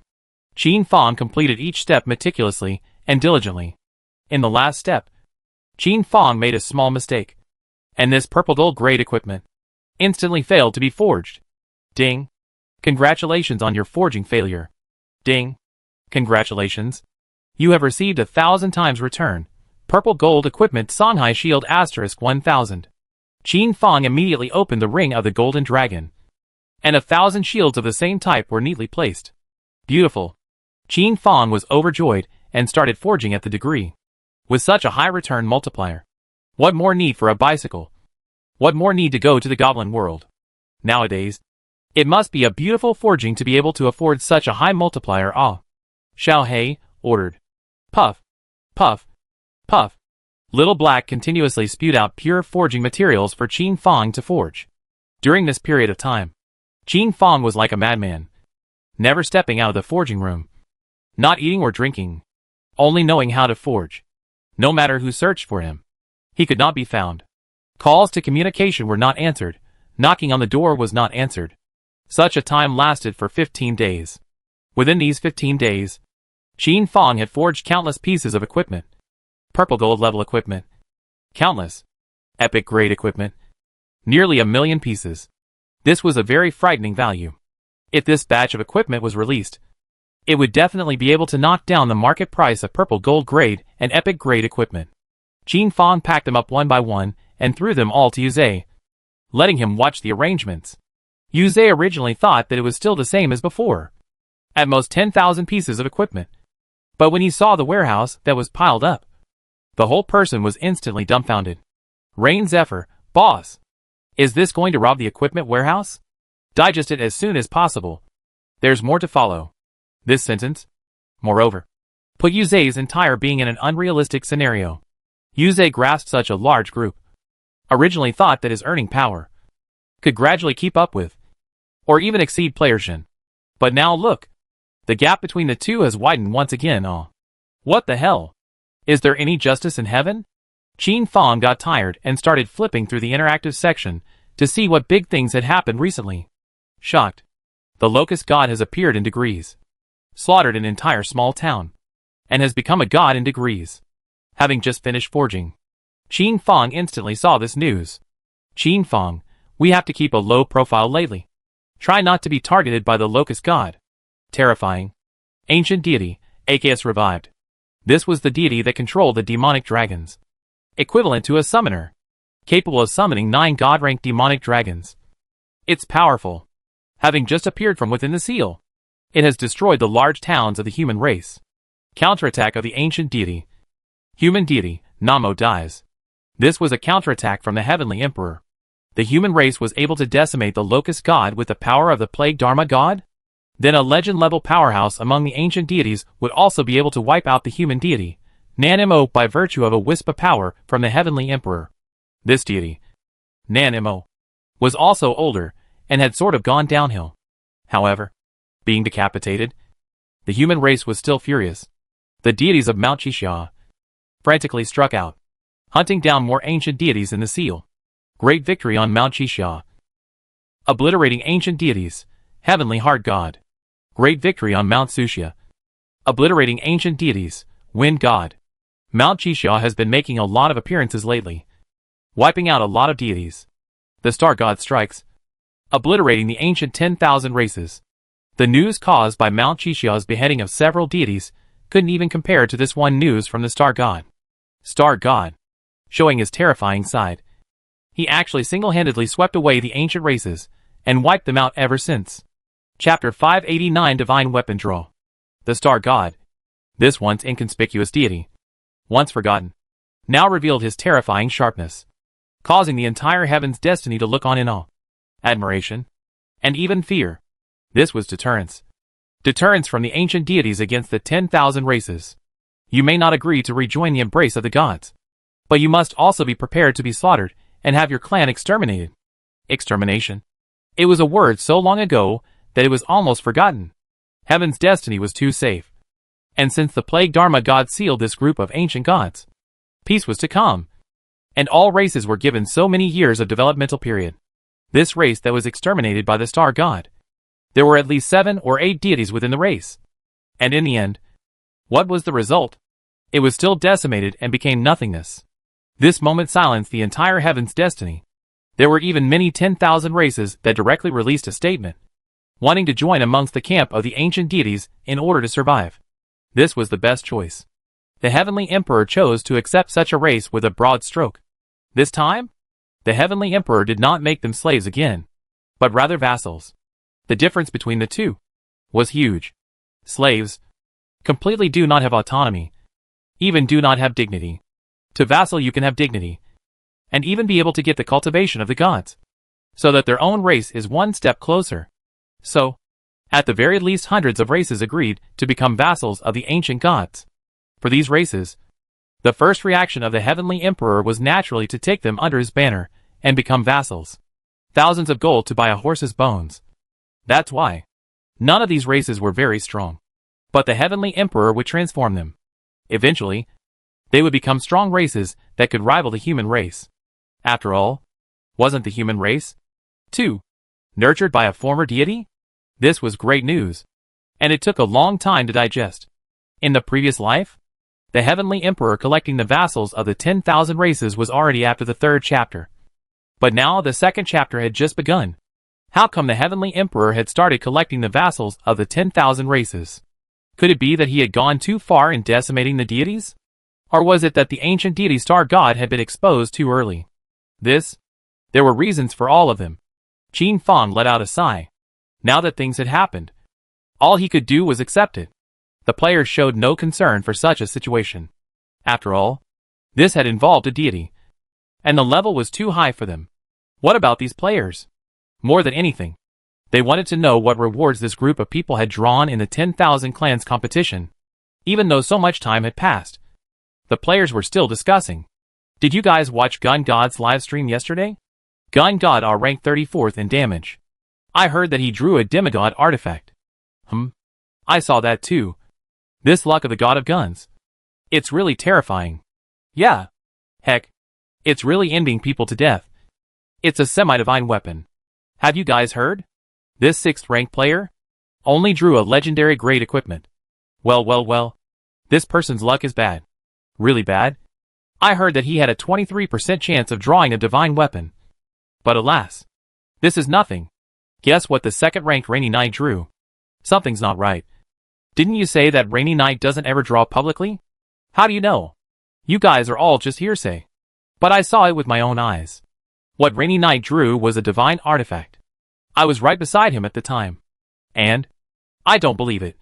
Qin Fang completed each step meticulously and diligently. In the last step, Qin Fang made a small mistake, and this purple gold grade equipment instantly failed to be forged. Ding. Congratulations on your forging failure. Ding. Congratulations. You have received 1,000 times return. Purple gold equipment Songhai Shield *1000. Qin Fang immediately opened the ring of the golden dragon, and 1,000 shields of the same type were neatly placed. Beautiful. Qin Fang was overjoyed and started forging at the degree. With such a high return multiplier, what more need for a bicycle? What more need to go to the goblin world? Nowadays, it must be a beautiful forging to be able to afford such a high multiplier. Xiaohei ordered. Puff. Puff. Puff. Little Black continuously spewed out pure forging materials for Qin Fang to forge. During this period of time, Qin Fang was like a madman, never stepping out of the forging room. Not eating or drinking. Only knowing how to forge. No matter who searched for him, he could not be found. Calls to communication were not answered. Knocking on the door was not answered. Such a time lasted for 15 days. Within these 15 days, Qin Fong had forged countless pieces of equipment. Purple gold level equipment. Countless. Epic grade equipment. Nearly 1,000,000 pieces. This was a very frightening value. If this batch of equipment was released, it would definitely be able to knock down the market price of purple gold grade and epic grade equipment. Qin Fong packed them up one by one and threw them all to Yuze, letting him watch the arrangements. Yuze originally thought that it was still the same as before. At most 10,000 pieces of equipment. But when he saw the warehouse that was piled up, the whole person was instantly dumbfounded. Rain Zephyr, boss. Is this going to rob the equipment warehouse? Digest it as soon as possible. There's more to follow. This sentence, moreover, put Yuze's entire being in an unrealistic scenario. Yuze grasped such a large group. Originally thought that his earning power could gradually keep up with, or even exceed Player Shin. But now look. The gap between the two has widened once again. What the hell? Is there any justice in heaven? Qin Fong got tired and started flipping through the interactive section to see what big things had happened recently. Shocked. The locust god has appeared in degrees. Slaughtered an entire small town. And has become a god in degrees. Having just finished forging. Qin Fong instantly saw this news. Qin Fong, we have to keep a low profile lately. Try not to be targeted by the locust god. Terrifying. Ancient deity, AKS revived. This was the deity that controlled the demonic dragons. Equivalent to a summoner. Capable of summoning 9 god-ranked demonic dragons. It's powerful. Having just appeared from within the seal. It has destroyed the large towns of the human race. Counterattack of the ancient deity. Human deity, Namo dies. This was a counterattack from the heavenly emperor. The human race was able to decimate the locust god with the power of the plague Dharma god? Then a legend-level powerhouse among the ancient deities would also be able to wipe out the human deity, Nan-Mo, by virtue of a wisp of power from the heavenly emperor. This deity, Nan-Mo, was also older and had sort of gone downhill. However, being decapitated, the human race was still furious. The deities of Mount Chixia frantically struck out, hunting down more ancient deities in the seal. Great victory on Mount Chixia. Obliterating ancient deities, heavenly hard god. Great victory on Mount Sushia. Obliterating ancient deities, wind god. Mount Chixia has been making a lot of appearances lately, wiping out a lot of deities. The star god strikes, obliterating the ancient 10,000 races. The news caused by Mount Chixia's beheading of several deities couldn't even compare to this one news from the star god. Star god, showing his terrifying side. He actually single-handedly swept away the ancient races and wiped them out ever since. Chapter 589 Divine Weapon Draw. The Star God. This once inconspicuous deity, once forgotten, now revealed his terrifying sharpness, causing the entire heaven's destiny to look on in awe, admiration, and even fear. This was deterrence. Deterrence from the ancient deities against the 10,000 races. You may not agree to rejoin the embrace of the gods, but you must also be prepared to be slaughtered and have your clan exterminated. Extermination. It was a word so long ago that it was almost forgotten. Heaven's destiny was too safe. And since the plague Dharma god sealed this group of ancient gods, peace was to come. And all races were given so many years of developmental period. This race that was exterminated by the star god. There were at least 7 or 8 deities within the race. And in the end, what was the result? It was still decimated and became nothingness. This moment silenced the entire heaven's destiny. There were even many 10,000 races that directly released a statement, wanting to join amongst the camp of the ancient deities in order to survive. This was the best choice. The heavenly emperor chose to accept such a race with a broad stroke. This time, the heavenly emperor did not make them slaves again, but rather vassals. The difference between the two was huge. Slaves completely do not have autonomy, even do not have dignity. To vassal you can have dignity, and even be able to get the cultivation of the gods, so that their own race is one step closer. So, at the very least hundreds of races agreed to become vassals of the ancient gods. For these races, the first reaction of the heavenly emperor was naturally to take them under his banner and become vassals. Thousands of gold to buy a horse's bones. That's why. None of these races were very strong. But the Heavenly Emperor would transform them. Eventually, they would become strong races that could rival the human race. After all, wasn't the human race, too, nurtured by a former deity? This was great news, and it took a long time to digest. In the previous life, the Heavenly Emperor collecting the vassals of the 10,000 races was already after the 3rd chapter. But now the 2nd chapter had just begun. How come the Heavenly Emperor had started collecting the vassals of the 10,000 races? Could it be that he had gone too far in decimating the deities? Or was it that the ancient deity star god had been exposed too early? There were reasons for all of them. Qin Fang let out a sigh. Now that things had happened, all he could do was accept it. The players showed no concern for such a situation. After all, this had involved a deity, and the level was too high for them. What about these players? More than anything, they wanted to know what rewards this group of people had drawn in the 10,000 clans competition. Even though so much time had passed, the players were still discussing. Did you guys watch Gun God's live stream yesterday? Gun God are ranked 34th in damage. I heard that he drew a demigod artifact. I saw that too. This luck of the god of guns. It's really terrifying. Yeah. Heck, it's really ending people to death. It's a semi-divine weapon. Have you guys heard? This 6th rank player only drew a legendary grade equipment. Well. This person's luck is bad. Really bad? I heard that he had a 23% chance of drawing a divine weapon. But alas, this is nothing. Guess what the 2nd ranked Rainy Knight drew? Something's not right. Didn't you say that Rainy Knight doesn't ever draw publicly? How do you know? You guys are all just hearsay. But I saw it with my own eyes. What Rainy Knight drew was a divine artifact. I was right beside him at the time. And I don't believe it.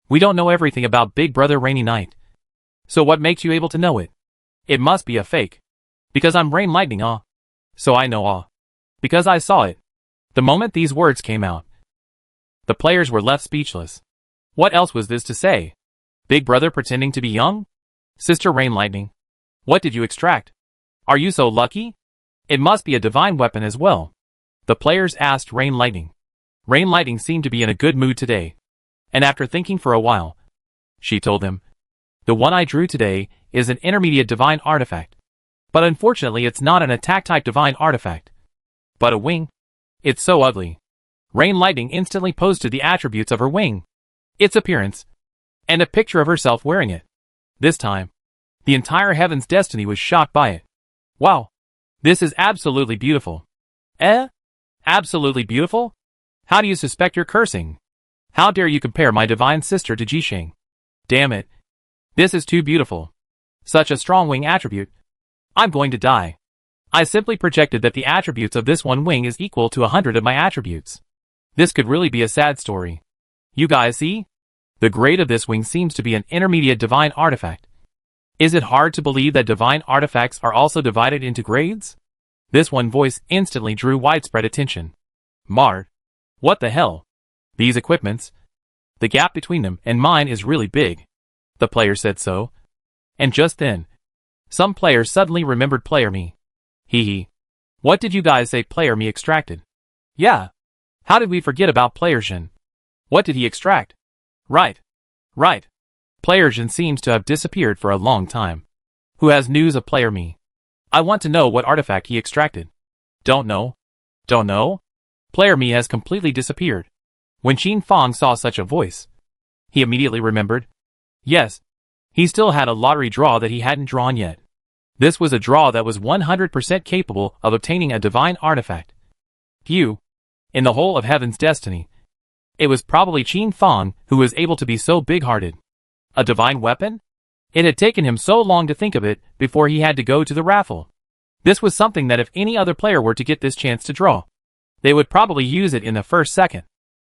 We don't know everything about Big Brother Rainy Knight. So what makes you able to know it? It must be a fake. Because I'm Rain Lightning, So I know, because I saw it. The moment these words came out, the players were left speechless. What else was this to say? Big Brother pretending to be young? Sister Rain Lightning, what did you extract? Are you so lucky? It must be a divine weapon as well. The players asked Rain Lightning. Rain Lightning seemed to be in a good mood today. And after thinking for a while, she told them, the one I drew today is an intermediate divine artifact. But unfortunately it's not an attack-type divine artifact, but a wing. It's so ugly. Rain Lightning instantly posted the attributes of her wing, its appearance, and a picture of herself wearing it. This time, the entire Heaven's Destiny was shocked by it. Wow, this is absolutely beautiful. Absolutely beautiful? How do you suspect you're cursing? How dare you compare my divine sister to Jisheng? Damn it. This is too beautiful. Such a strong wing attribute. I'm going to die. I simply projected that the attributes of this one wing is equal to 100 of my attributes. This could really be a sad story. You guys see? The grade of this wing seems to be an intermediate divine artifact. Is it hard to believe that divine artifacts are also divided into grades? This one voice instantly drew widespread attention. Mard. What the hell? These equipments. The gap between them and mine is really big. The player said so. And just then, some players suddenly remembered Player Me. Hee. What did you guys say Player Me extracted? Yeah. How did we forget about Player Jin? What did he extract? Right. Player Jin seems to have disappeared for a long time. Who has news of Player Me? I want to know what artifact he extracted. Don't know. Player Me has completely disappeared. When Qin Fang saw such a voice, he immediately remembered. Yes, he still had a lottery draw that he hadn't drawn yet. This was a draw that was 100% capable of obtaining a divine artifact. Phew. In the whole of Heaven's Destiny, it was probably Qin Fang who was able to be so big-hearted. A divine weapon? It had taken him so long to think of it before he had to go to the raffle. This was something that if any other player were to get this chance to draw, they would probably use it in the first second.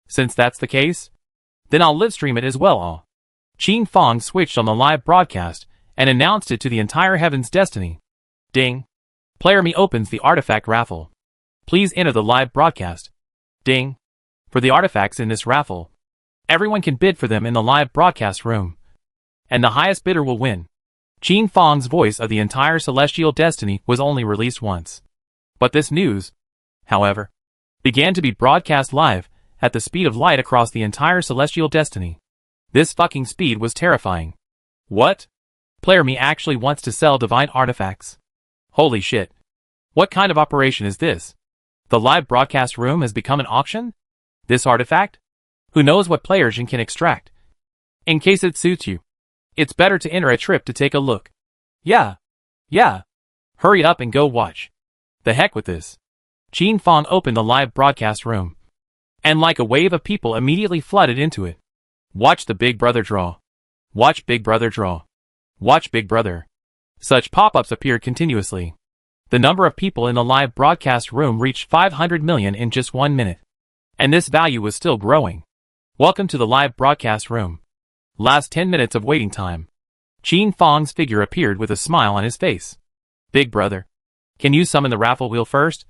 Since that's the case, then I'll live stream it as well. Qin Fang switched on the live broadcast and announced it to the entire Heaven's Destiny. Ding. Player Me opens the artifact raffle. Please enter the live broadcast. Ding. For the artifacts in this raffle, everyone can bid for them in the live broadcast room. And the highest bidder will win. Qin Fang's voice of the entire Celestial Destiny was only released once. But this news, however, began to be broadcast live at the speed of light across the entire Celestial Destiny. This fucking speed was terrifying. What? Player me actually wants to sell divine artifacts. Holy shit. What kind of operation is this? The live broadcast room has become an auction? This artifact? Who knows what players can extract? In case it suits you, it's better to enter a trip to take a look. Yeah. Hurry up and go watch. The heck with this. Qin Fong opened the live broadcast room. And like a wave of people immediately flooded into it. Watch the Big Brother draw. Watch Big Brother draw. Watch Big Brother. Such pop-ups appeared continuously. The number of people in the live broadcast room reached 500 million in just 1 minute. And this value was still growing. Welcome to the live broadcast room. Last 10 minutes of waiting time. Qin Fong's figure appeared with a smile on his face. Big Brother, can you summon the raffle wheel first?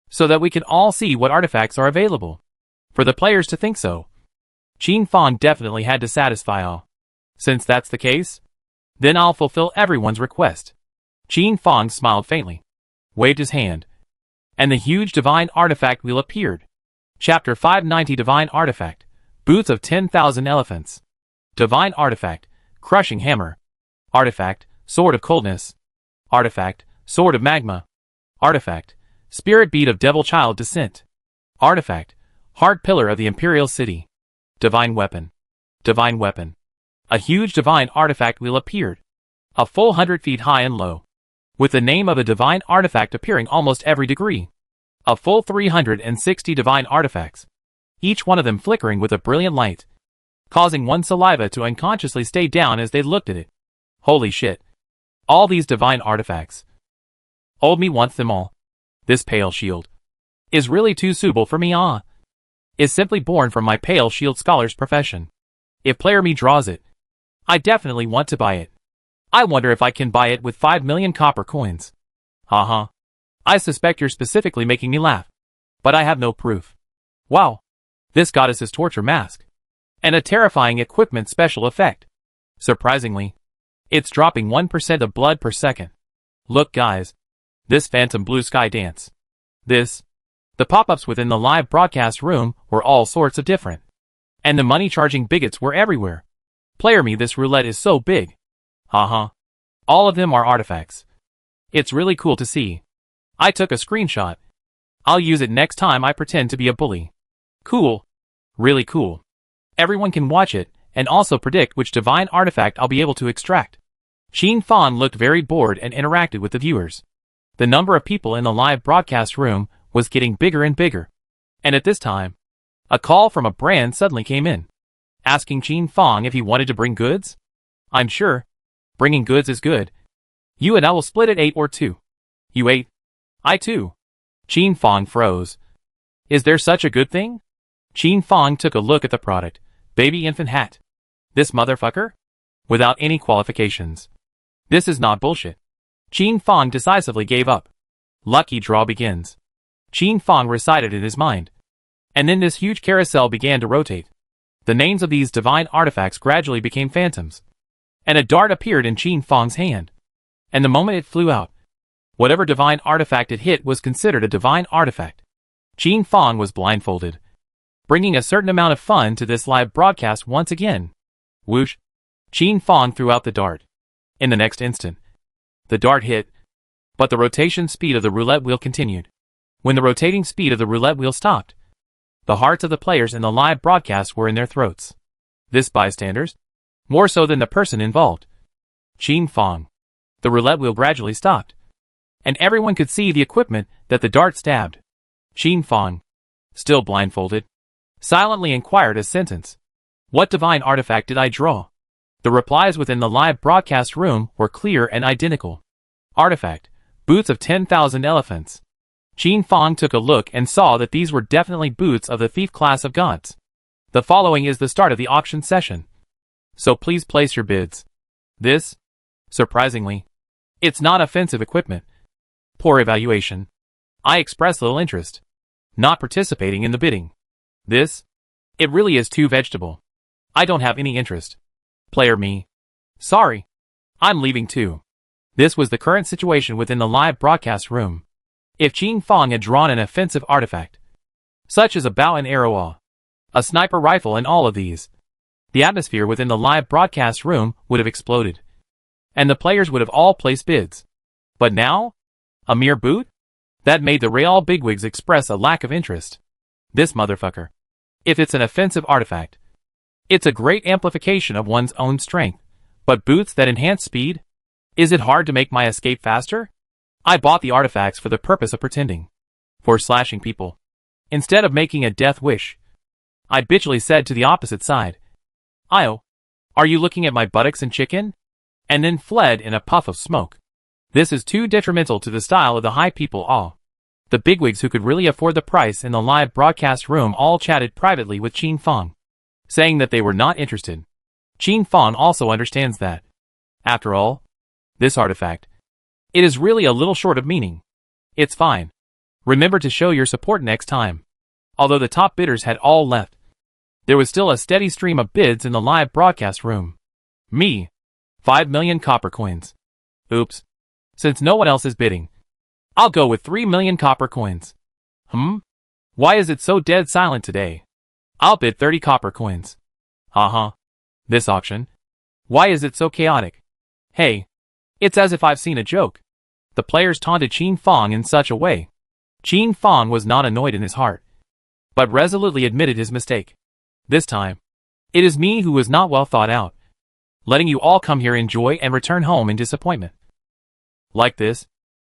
So that we can all see what artifacts are available. For the players to think so. Qin Fong definitely had to satisfy all. Since that's the case, then I'll fulfill everyone's request. Qin Fong smiled faintly, waved his hand, and the huge divine artifact wheel appeared. Chapter 590 Divine Artifact, Boots of 10,000 Elephants. Divine Artifact, Crushing Hammer. Artifact, Sword of Coldness. Artifact, Sword of Magma. Artifact, Spirit Bead of Devil Child Descent. Artifact, Hard Pillar of the Imperial City. Divine Weapon. Divine Weapon. A huge divine artifact wheel appeared. A full 100 feet high and low. With the name of a divine artifact appearing almost every degree. A full 360 divine artifacts. Each one of them flickering with a brilliant light. Causing one's saliva to unconsciously stay down as they looked at it. Holy shit. All these divine artifacts. Old me wants them all. This pale shield is really too suitable for me, is simply born from my pale shield scholar's profession. If player me draws it, I definitely want to buy it. I wonder if I can buy it with 5 million copper coins. Haha. I suspect you're specifically making me laugh. But I have no proof. Wow. This goddess's torture mask. And a terrifying equipment special effect. Surprisingly, it's dropping 1% of blood per second. Look guys. This phantom blue sky dance. The pop-ups within the live broadcast room were all sorts of different. And the money-charging bigots were everywhere. Player me, this roulette is so big. Haha. All of them are artifacts. It's really cool to see. I took a screenshot. I'll use it next time I pretend to be a bully. Cool. Really cool. Everyone can watch it, and also predict which divine artifact I'll be able to extract. Qin Fong looked very bored and interacted with the viewers. The number of people in the live broadcast room was getting bigger and bigger. And at this time, a call from a brand suddenly came in, asking Qin Fong if he wanted to bring goods. I'm sure. Bringing goods is good. You and I will split it 8 or 2. You 8. I 2. Qin Fong froze. Is there such a good thing? Qin Fong took a look at the product. Baby infant hat. This motherfucker? Without any qualifications. This is not bullshit. Qin Fong decisively gave up. Lucky draw begins. Qin Fong recited in his mind. And then this huge carousel began to rotate. The names of these divine artifacts gradually became phantoms. And a dart appeared in Qin Fong's hand. And the moment it flew out, whatever divine artifact it hit was considered a divine artifact. Qin Fong was blindfolded, bringing a certain amount of fun to this live broadcast once again. Whoosh! Qin Fong threw out the dart. In the next instant, the dart hit, but the rotation speed of the roulette wheel continued. When the rotating speed of the roulette wheel stopped, the hearts of the players in the live broadcast were in their throats. This bystanders? More so than the person involved. Qin Fong. The roulette wheel gradually stopped, and everyone could see the equipment that the dart stabbed. Qin Fong, still blindfolded, silently inquired a sentence. What divine artifact did I draw? The replies within the live broadcast room were clear and identical. Artifact, Boots of 10,000 Elephants. Qin Fong took a look and saw that these were definitely boots of the thief class of gods. The following is the start of the auction session. So please place your bids. This, surprisingly, it's not offensive equipment. Poor evaluation. I express little interest. Not participating in the bidding. This, it really is too vegetable. I don't have any interest. Player me. Sorry. I'm leaving too. This was the current situation within the live broadcast room. If Qin Fong had drawn an offensive artifact, such as a bow and arrow, a sniper rifle and all of these, the atmosphere within the live broadcast room would have exploded. And the players would have all placed bids. But now? A mere boot? That made the Real bigwigs express a lack of interest. This motherfucker. If it's an offensive artifact, it's a great amplification of one's own strength. But boots that enhance speed? Is it hard to make my escape faster? I bought the artifacts for the purpose of pretending. For slashing people. Instead of making a death wish. I bitchily said to the opposite side. Io, are you looking at my buttocks and chicken? And then fled in a puff of smoke. This is too detrimental to the style of the high people all. The bigwigs who could really afford the price in the live broadcast room all chatted privately with Qin Fang, saying that they were not interested. Qin Fang also understands that. After all, this artifact, it is really a little short of meaning. It's fine. Remember to show your support next time. Although the top bidders had all left, there was still a steady stream of bids in the live broadcast room. Me. 5 million copper coins. Oops. Since no one else is bidding, I'll go with 3 million copper coins. Why is it so dead silent today? I'll bid 30 copper coins. This auction. Why is it so chaotic? Hey, it's as if I've seen a joke. The players taunted Qin Fang in such a way. Qin Fang was not annoyed in his heart, but resolutely admitted his mistake. This time, it is me who was not well thought out, letting you all come here in joy and return home in disappointment. Like this,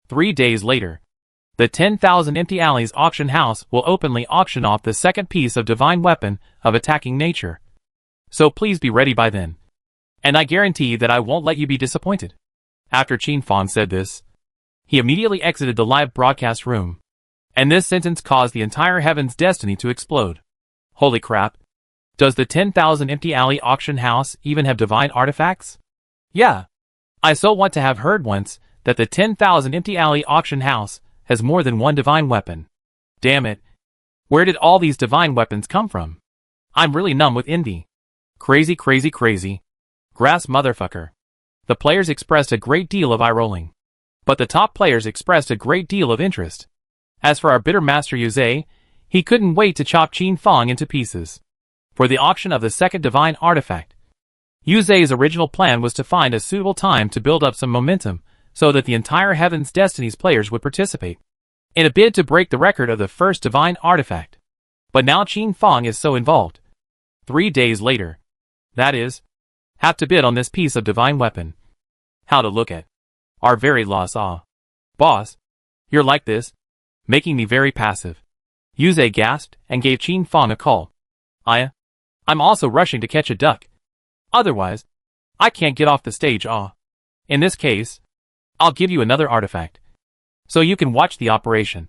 3 days later, the 10,000 Empty Alleys auction house will openly auction off the second piece of divine weapon of attacking nature. So please be ready by then. And I guarantee that I won't let you be disappointed. After Qin Fang said this, he immediately exited the live broadcast room. And this sentence caused the entire Heaven's destiny to explode. Holy crap. Does the 10,000 Empty Alley auction house even have divine artifacts? Yeah. I so want to have heard once that the 10,000 Empty Alley auction house has more than one divine weapon. Damn it. Where did all these divine weapons come from? I'm really numb with envy. Crazy. Grass motherfucker. The players expressed a great deal of eye-rolling. But the top players expressed a great deal of interest. As for our bitter master Yuze, he couldn't wait to chop Qin Fang into pieces. For the auction of the second divine artifact, Yuze's original plan was to find a suitable time to build up some momentum so that the entire Heaven's Destinies players would participate, in a bid to break the record of the first divine artifact. But now Qin Fang is so involved. 3 days later, that is, have to bid on this piece of divine weapon. How to look at our very loss. Boss, you're like this, making me very passive. Yuze gasped and gave Qin Fang a call. I'm also rushing to catch a duck. Otherwise, I can't get off the stage. In this case, I'll give you another artifact, so you can watch the operation.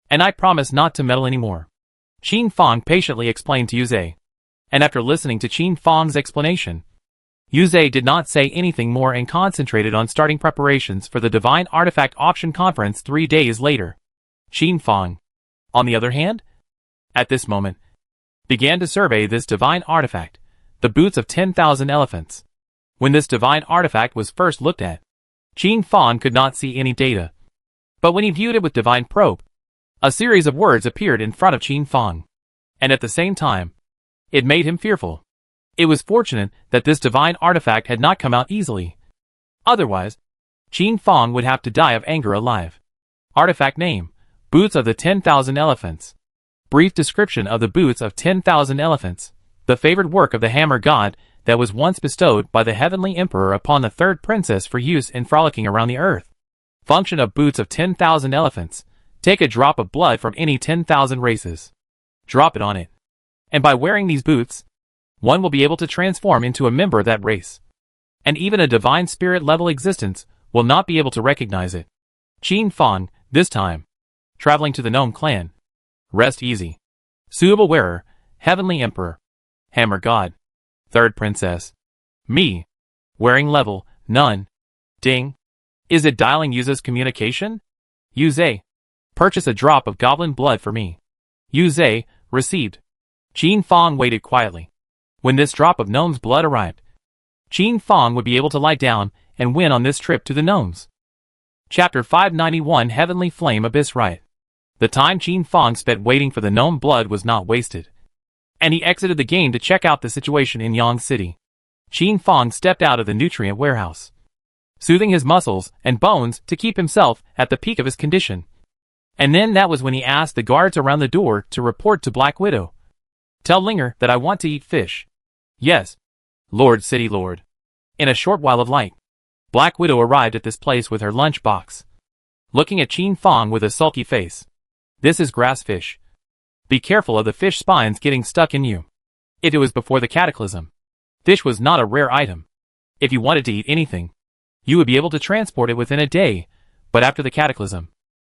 And I promise not to meddle anymore. Qin Fang patiently explained to Yuze. And after listening to Qin Fang's explanation, Yuze did not say anything more and concentrated on starting preparations for the Divine Artifact Auction Conference 3 days later. Qin Fang, on the other hand, at this moment, began to survey this divine artifact, the boots of 10,000 elephants. When this divine artifact was first looked at, Qin Fang could not see any data. But when he viewed it with divine probe, a series of words appeared in front of Qin Fang. And at the same time, it made him fearful. It was fortunate that this divine artifact had not come out easily. Otherwise, Qin Fang would have to die of anger alive. Artifact name, Boots of the 10,000 Elephants. Brief description of the Boots of 10,000 Elephants, the favored work of the Hammer God that was once bestowed by the Heavenly Emperor upon the third princess for use in frolicking around the earth. Function of Boots of 10,000 Elephants. Take a drop of blood from any 10,000 races. Drop it on it. And by wearing these boots, one will be able to transform into a member of that race. And even a divine spirit level existence will not be able to recognize it. Qin Fang, this time, traveling to the Gnome clan. Rest easy. Suitable wearer, Heavenly Emperor. Hammer God. Third princess. Me. Wearing level, none. Ding. Is it dialing Yuze's communication? Yuze. Purchase a drop of goblin blood for me. Yuze, received. Qin Fang waited quietly. When this drop of gnome's blood arrived, Qin Fang would be able to lie down and win on this trip to the gnomes. Chapter 591 Heavenly Flame Abyss Riot. The time Qin Fang spent waiting for the gnome blood was not wasted. and he exited the game to check out the situation in Yang City. Qin Fong stepped out of the nutrient warehouse, soothing his muscles and bones to keep himself at the peak of his condition. And then that was when he asked the guards around the door to report to Black Widow. "Tell Linger that I want to eat fish." "Yes, Lord City Lord." In a short while of light, Black Widow arrived at this place with her lunch box, looking at Qin Fong with a sulky face. "This is grass fish. Be careful of the fish spines getting stuck in you." It was before the cataclysm. Fish was not a rare item. If you wanted to eat anything, you would be able to transport it within a day, but after the cataclysm,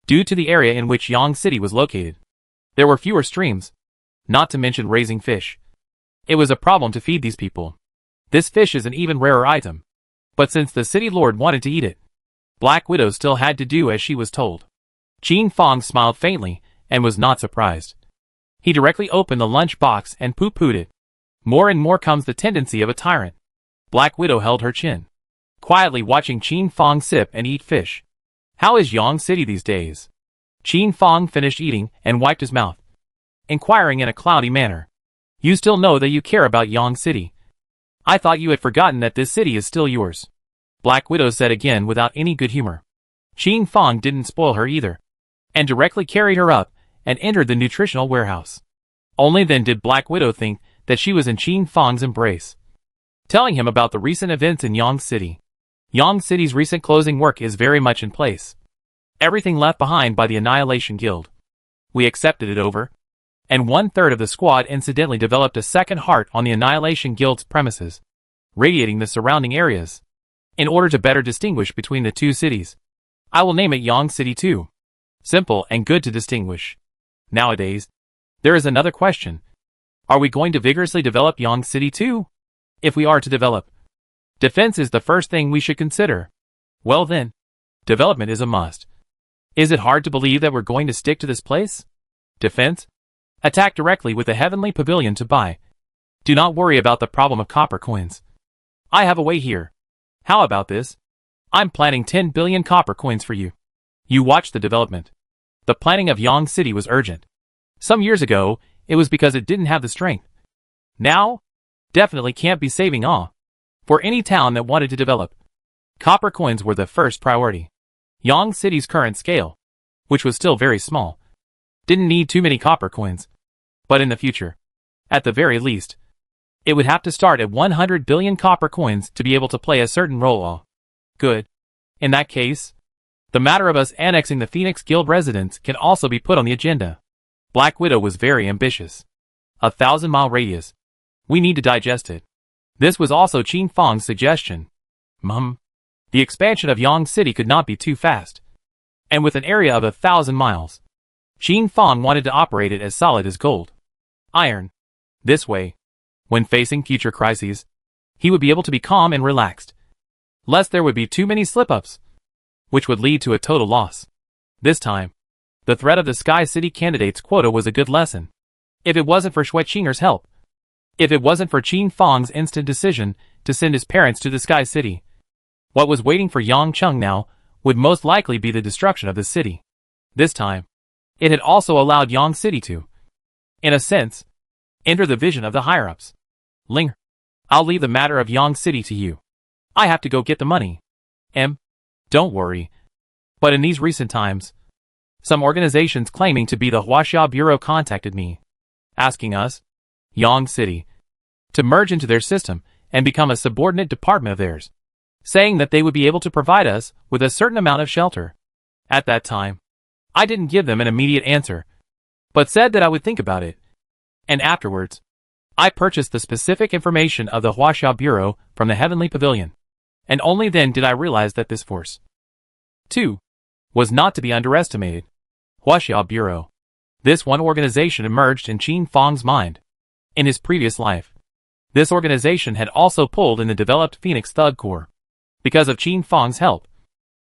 due to the area in which Yang City was located, there were fewer streams, not to mention raising fish. It was a problem to feed these people. This fish is an even rarer item. But since the city lord wanted to eat it, Black Widow still had to do as she was told. Qin Fong smiled faintly and was not surprised. He directly opened the lunch box and poo-pooed it. More and more comes the tendency of a tyrant. Black Widow held her chin, quietly watching Qin Fong sip and eat fish. "How is Yang City these days?" Qin Fong finished eating and wiped his mouth, inquiring in a cloudy manner. "You still know that you care about Yang City. I thought you had forgotten that this city is still yours," Black Widow said again without any good humor. Qin Fong didn't spoil her either, and directly carried her up and entered the nutritional warehouse. Only then did Black Widow think that she was in Qin Fong's embrace, telling him about the recent events in Yang City. Yang City's recent closing work is very much in place. Everything left behind by the Annihilation Guild. We accepted it over, and 1/3 of the squad incidentally developed a second heart on the Annihilation Guild's premises, radiating the surrounding areas, in order to better distinguish between the two cities. I will name it Yang City too. Simple and good to distinguish. Nowadays, there is another question. Are we going to vigorously develop Yang City too? If we are to develop, defense is the first thing we should consider. Well then, development is a must. Is it hard to believe that we're going to stick to this place? Defense? Attack directly with the Heavenly Pavilion to buy. Do not worry about the problem of copper coins. I have a way here. How about this? I'm planning 10 billion copper coins for you. You watch the development. The planning of Yang City was urgent. Some years ago, it was because it didn't have the strength. Now, definitely can't be saving all. For any town that wanted to develop, copper coins were the first priority. Yang City's current scale, which was still very small, didn't need too many copper coins. But in the future, at the very least, it would have to start at 100 billion copper coins to be able to play a certain role. Good. In that case, the matter of us annexing the Phoenix Guild residents can also be put on the agenda. Black Widow was very ambitious. 1,000-mile radius. We need to digest it. This was also Qin Fong's suggestion. The expansion of Yang City could not be too fast. And with an area of 1,000 miles, Qin Fong wanted to operate it as solid as gold. Iron. This way, when facing future crises, he would be able to be calm and relaxed, lest there would be too many slip-ups, which would lead to a total loss. This time, the threat of the Sky City candidate's quota was a good lesson. If it wasn't for Shui Qinger's help, if it wasn't for Qin Fong's instant decision to send his parents to the Sky City, what was waiting for Yang Cheng now would most likely be the destruction of the city. This time, it had also allowed Yang City to, in a sense, enter the vision of the higher-ups. Linger, I'll leave the matter of Yang City to you. I have to go get the money. Don't worry. But in these recent times, some organizations claiming to be the Huaxia Bureau contacted me, asking us, Yang City, to merge into their system and become a subordinate department of theirs, saying that they would be able to provide us with a certain amount of shelter. At that time, I didn't give them an immediate answer, but said that I would think about it. And afterwards, I purchased the specific information of the Huaxia Bureau from the Heavenly Pavilion, and only then did I realize that this force, too, was not to be underestimated. Huaxia Bureau. This one organization emerged in Qin Fong's mind. In his previous life, this organization had also pulled in the developed Phoenix Thug Corps. Because of Qin Fong's help,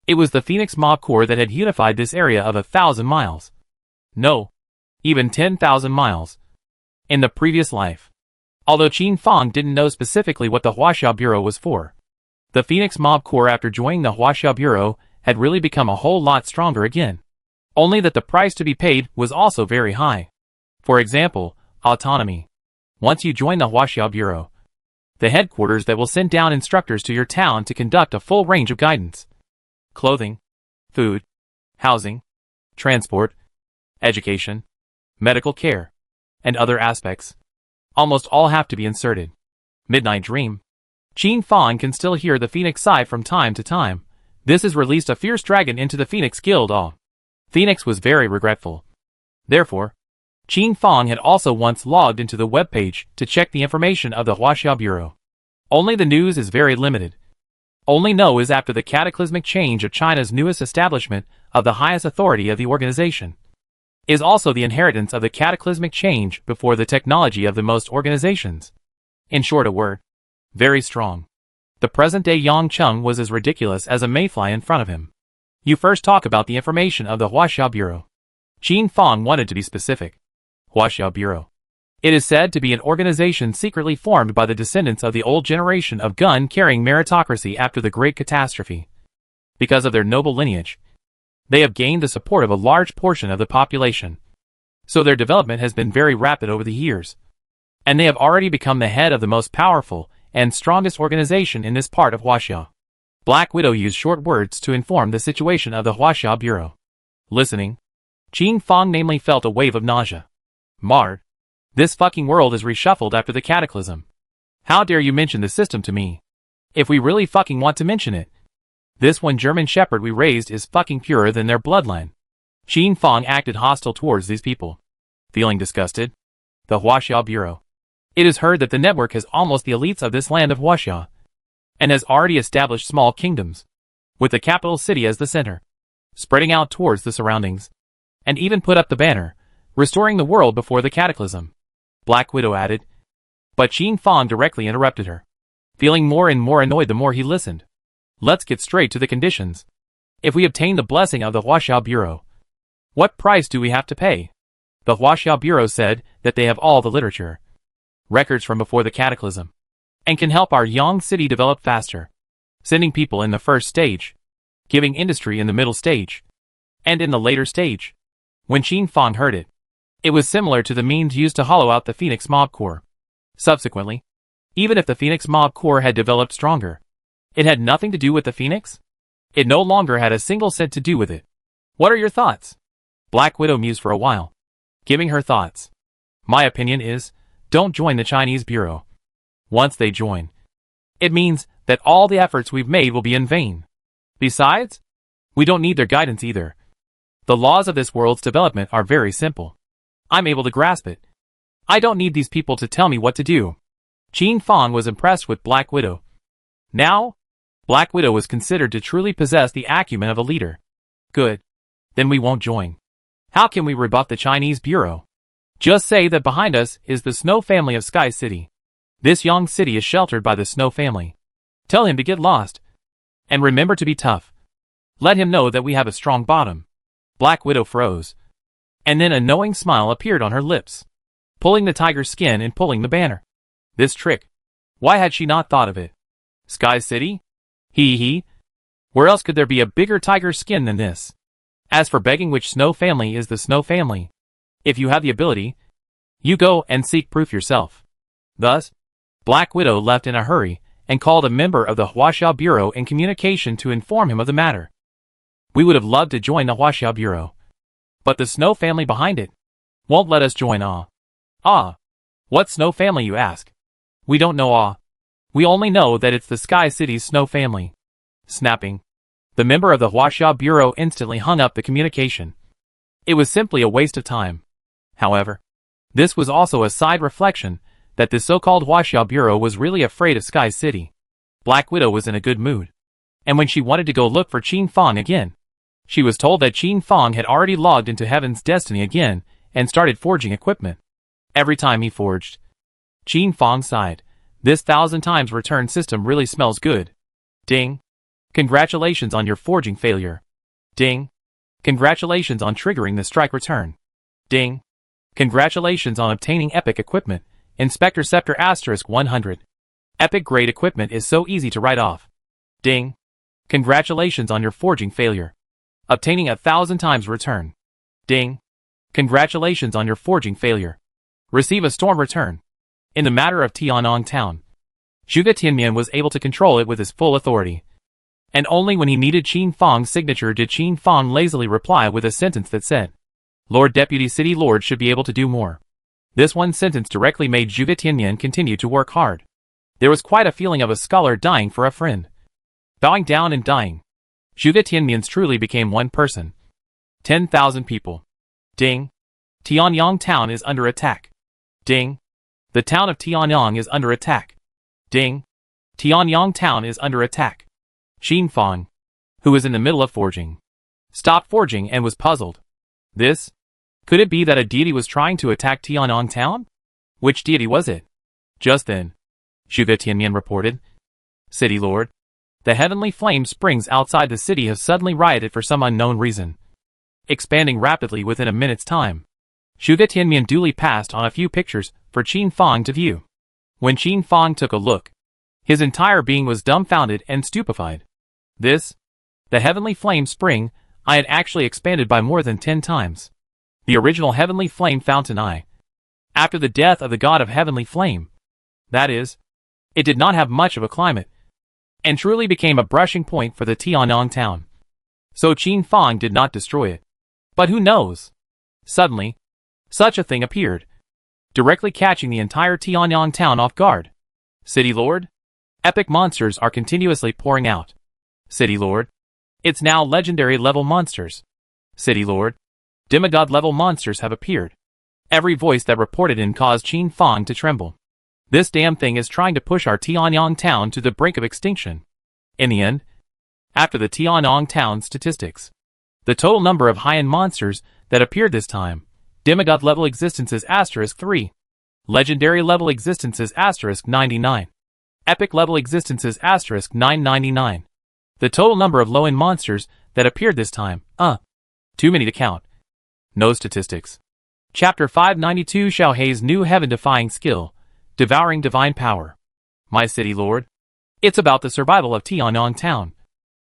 it was the Phoenix Mob Corps that had unified this area of 1,000 miles. No, even 10,000 miles. In the previous life. Although Qin Fong didn't know specifically what the Huaxia Bureau was for, the Phoenix Mob Corps after joining the Huaxia Bureau had really become a whole lot stronger again. Only that the price to be paid was also very high. For example, autonomy. Once you join the Huaxia Bureau, the headquarters that will send down instructors to your town to conduct a full range of guidance. Clothing, food, housing, transport, education, medical care, and other aspects. Almost all have to be inserted. Midnight Dream. Qin Fang can still hear the Phoenix sigh from time to time. This has released a fierce dragon into the Phoenix Guild. Phoenix was very regretful. Therefore, Qin Fang had also once logged into the webpage to check the information of the Huaxia Bureau. Only the news is very limited. Only know is after the cataclysmic change of China's newest establishment of the highest authority of the organization. Is also the inheritance of the cataclysmic change before the technology of the most organizations. In short, a word. Very strong. The present-day Yang Cheng was as ridiculous as a mayfly in front of him. You first talk about the information of the Huaxia Bureau. Qin Fang wanted to be specific. Huaxia Bureau. It is said to be an organization secretly formed by the descendants of the old generation of gun-carrying meritocracy after the Great Catastrophe. Because of their noble lineage, they have gained the support of a large portion of the population. So their development has been very rapid over the years. And they have already become the head of the most powerful and strongest organization in this part of Huaxia. Black Widow used short words to inform the situation of the Huaxia Bureau. Listening, Qin Fang namely felt a wave of nausea. Mard. This fucking world is reshuffled after the cataclysm. How dare you mention the system to me? If we really fucking want to mention it. This one German shepherd we raised is fucking purer than their bloodline. Qin Fang acted hostile towards these people. Feeling disgusted? The Huaxia Bureau. It is heard that the network has almost the elites of this land of Huaxia, and has already established small kingdoms, with the capital city as the center, spreading out towards the surroundings, and even put up the banner, restoring the world before the cataclysm. Black Widow added. But Qin Fang directly interrupted her. Feeling more and more annoyed the more he listened. Let's get straight to the conditions. If we obtain the blessing of the Huaxia Bureau, what price do we have to pay? The Huaxia Bureau said that they have all the literature, records from before the cataclysm, and can help our Yang city develop faster, sending people in the first stage, giving industry in the middle stage, and in the later stage. When Qin Fang heard it, it was similar to the means used to hollow out the Phoenix Mob Core. Subsequently, even if the Phoenix Mob Core had developed stronger, it had nothing to do with the Phoenix? It no longer had a single cent to do with it. What are your thoughts? Black Widow mused for a while, giving her thoughts. My opinion is, don't join the Chinese Bureau. Once they join, it means that all the efforts we've made will be in vain. Besides, we don't need their guidance either. The laws of this world's development are very simple. I'm able to grasp it. I don't need these people to tell me what to do. Qin Fang was impressed with Black Widow. Now, Black Widow was considered to truly possess the acumen of a leader. Good. Then we won't join. How can we rebuff the Chinese Bureau? Just say that behind us is the Snow family of Sky City. This Yang city is sheltered by the Snow family. Tell him to get lost. And remember to be tough. Let him know that we have a strong bottom. Black Widow froze. And then a knowing smile appeared on her lips, pulling the tiger skin and pulling the banner. This trick. Why had she not thought of it? Sky City? Hee. Where else could there be a bigger tiger skin than this? As for begging, which Snow family is the Snow family? If you have the ability, you go and seek proof yourself. Thus, Black Widow left in a hurry and called a member of the Huaxia Bureau in communication to inform him of the matter. We would have loved to join the Huaxia Bureau, but the Snow family behind it won't let us join. What Snow family, you ask? We don't know. We only know that it's the Sky City's Snow family. Snapping. The member of the Huaxia Bureau instantly hung up the communication. It was simply a waste of time. However, this was also a side reflection that the so-called Huaxia Bureau was really afraid of Sky City. Black Widow was in a good mood, and when she wanted to go look for Qin Fang again, she was told that Qin Fang had already logged into Heaven's Destiny again and started forging equipment. Every time he forged, Qin Fang sighed. This 1,000 times return system really smells good. Ding. Congratulations on your forging failure. Ding. Congratulations on triggering the strike return. Ding. Congratulations on obtaining epic equipment. Inspector Scepter * 100. Epic grade equipment is so easy to write off. Ding. Congratulations on your forging failure. Obtaining 1,000 times return. Ding. Congratulations on your forging failure. Receive a storm return. In the matter of Tianyang Town, Zhuge Tianmian was able to control it with his full authority. And only when he needed Qin Fang's signature did Qin Fang lazily reply with a sentence that said, "Lord Deputy City Lord should be able to do more." This one sentence directly made Zhuge Tianmian continue to work hard. There was quite a feeling of a scholar dying for a friend. Bowing down and dying. Zhuge Tianmian's truly became one person. 10,000 people. Ding. Tianyang Town is under attack. Ding. The town of Tianyang is under attack. Ding. Tianyang Town is under attack. Qin Fang, who was in the middle of forging, stopped forging and was puzzled. This? Could it be that a deity was trying to attack Tianyang Town? Which deity was it? Just then, Zhuge Tianmian reported, "City Lord, the heavenly flame springs outside the city have suddenly rioted for some unknown reason, expanding rapidly within a minute's time." Zhuge Tianmian duly passed on a few pictures for Qin Fang to view. When Qin Fang took a look, his entire being was dumbfounded and stupefied. This? The heavenly flame spring I had actually expanded by more than 10 times. The original heavenly flame fountain after the death of the god of heavenly flame. That is, it did not have much of a climate, and truly became a brushing point for the Tianyang Town. So Qin Fang did not destroy it. But who knows? Suddenly, such a thing appeared, directly catching the entire Tianyang Town off guard. City Lord? Epic monsters are continuously pouring out. City Lord? It's now legendary level monsters. City Lord? Demigod level monsters have appeared. Every voice that reported in caused Qin Fang to tremble. This damn thing is trying to push our Tianyang Town to the brink of extinction. In the end, after the Tianyang Town statistics, the total number of high-end monsters that appeared this time, demigod level existences *3, legendary level existences *99, epic level existences *999. The total number of low-end monsters that appeared this time, too many to count. No statistics. Chapter 592 Xiao Hei's new heaven-defying skill, devouring divine power. My city lord, it's about the survival of Tianyang Town.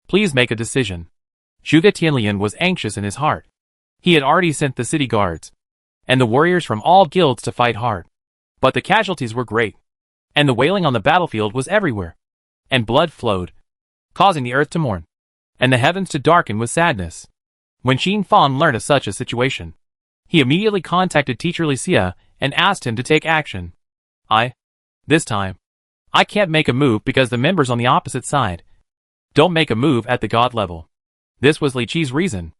Please make a decision. Zhuge Tianlian was anxious in his heart. He had already sent the city guards and the warriors from all guilds to fight hard. But the casualties were great, and the wailing on the battlefield was everywhere, and blood flowed, causing the earth to mourn, and the heavens to darken with sadness. When Qin Fang learned of such a situation, he immediately contacted Teacher Licia and asked him to take action. This time, I can't make a move because the members on the opposite side don't make a move at the god level. This was Li Qi's reason.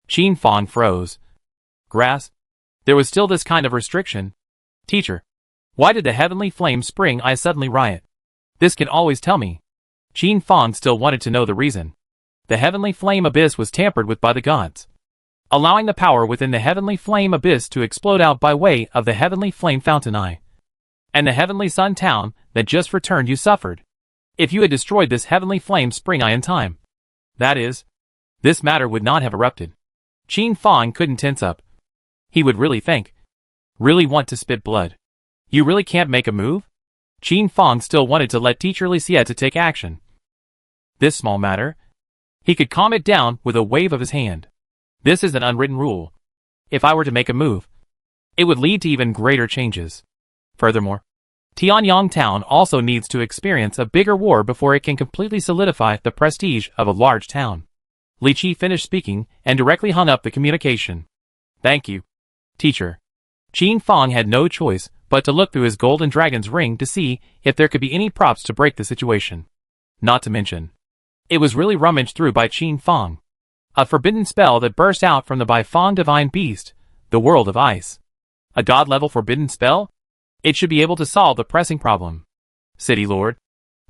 Qin Fang froze. Grass? There was still this kind of restriction? Teacher, why did the heavenly flame spring suddenly riot? This can always tell me. Qin Fang still wanted to know the reason. The heavenly flame abyss was tampered with by the gods, allowing the power within the heavenly flame abyss to explode out by way of the heavenly flame fountain and the heavenly sun town that just returned you suffered. If you had destroyed this heavenly flame spring in time, that is, this matter would not have erupted. Qin Fang couldn't tense up. He would really want to spit blood. You really can't make a move? Qin Fang still wanted to let Teacher Licia to take action. This small matter? He could calm it down with a wave of his hand. This is an unwritten rule. If I were to make a move, it would lead to even greater changes. Furthermore, Tianyang Town also needs to experience a bigger war before it can completely solidify the prestige of a large town. Li Qi finished speaking and directly hung up the communication. Thank you, teacher. Qin Fang had no choice but to look through his golden dragon's ring to see if there could be any props to break the situation. Not to mention, it was really rummaged through by Qin Fang. A forbidden spell that burst out from the Baifang divine beast, the world of ice. A god-level forbidden spell? It should be able to solve the pressing problem. City Lord,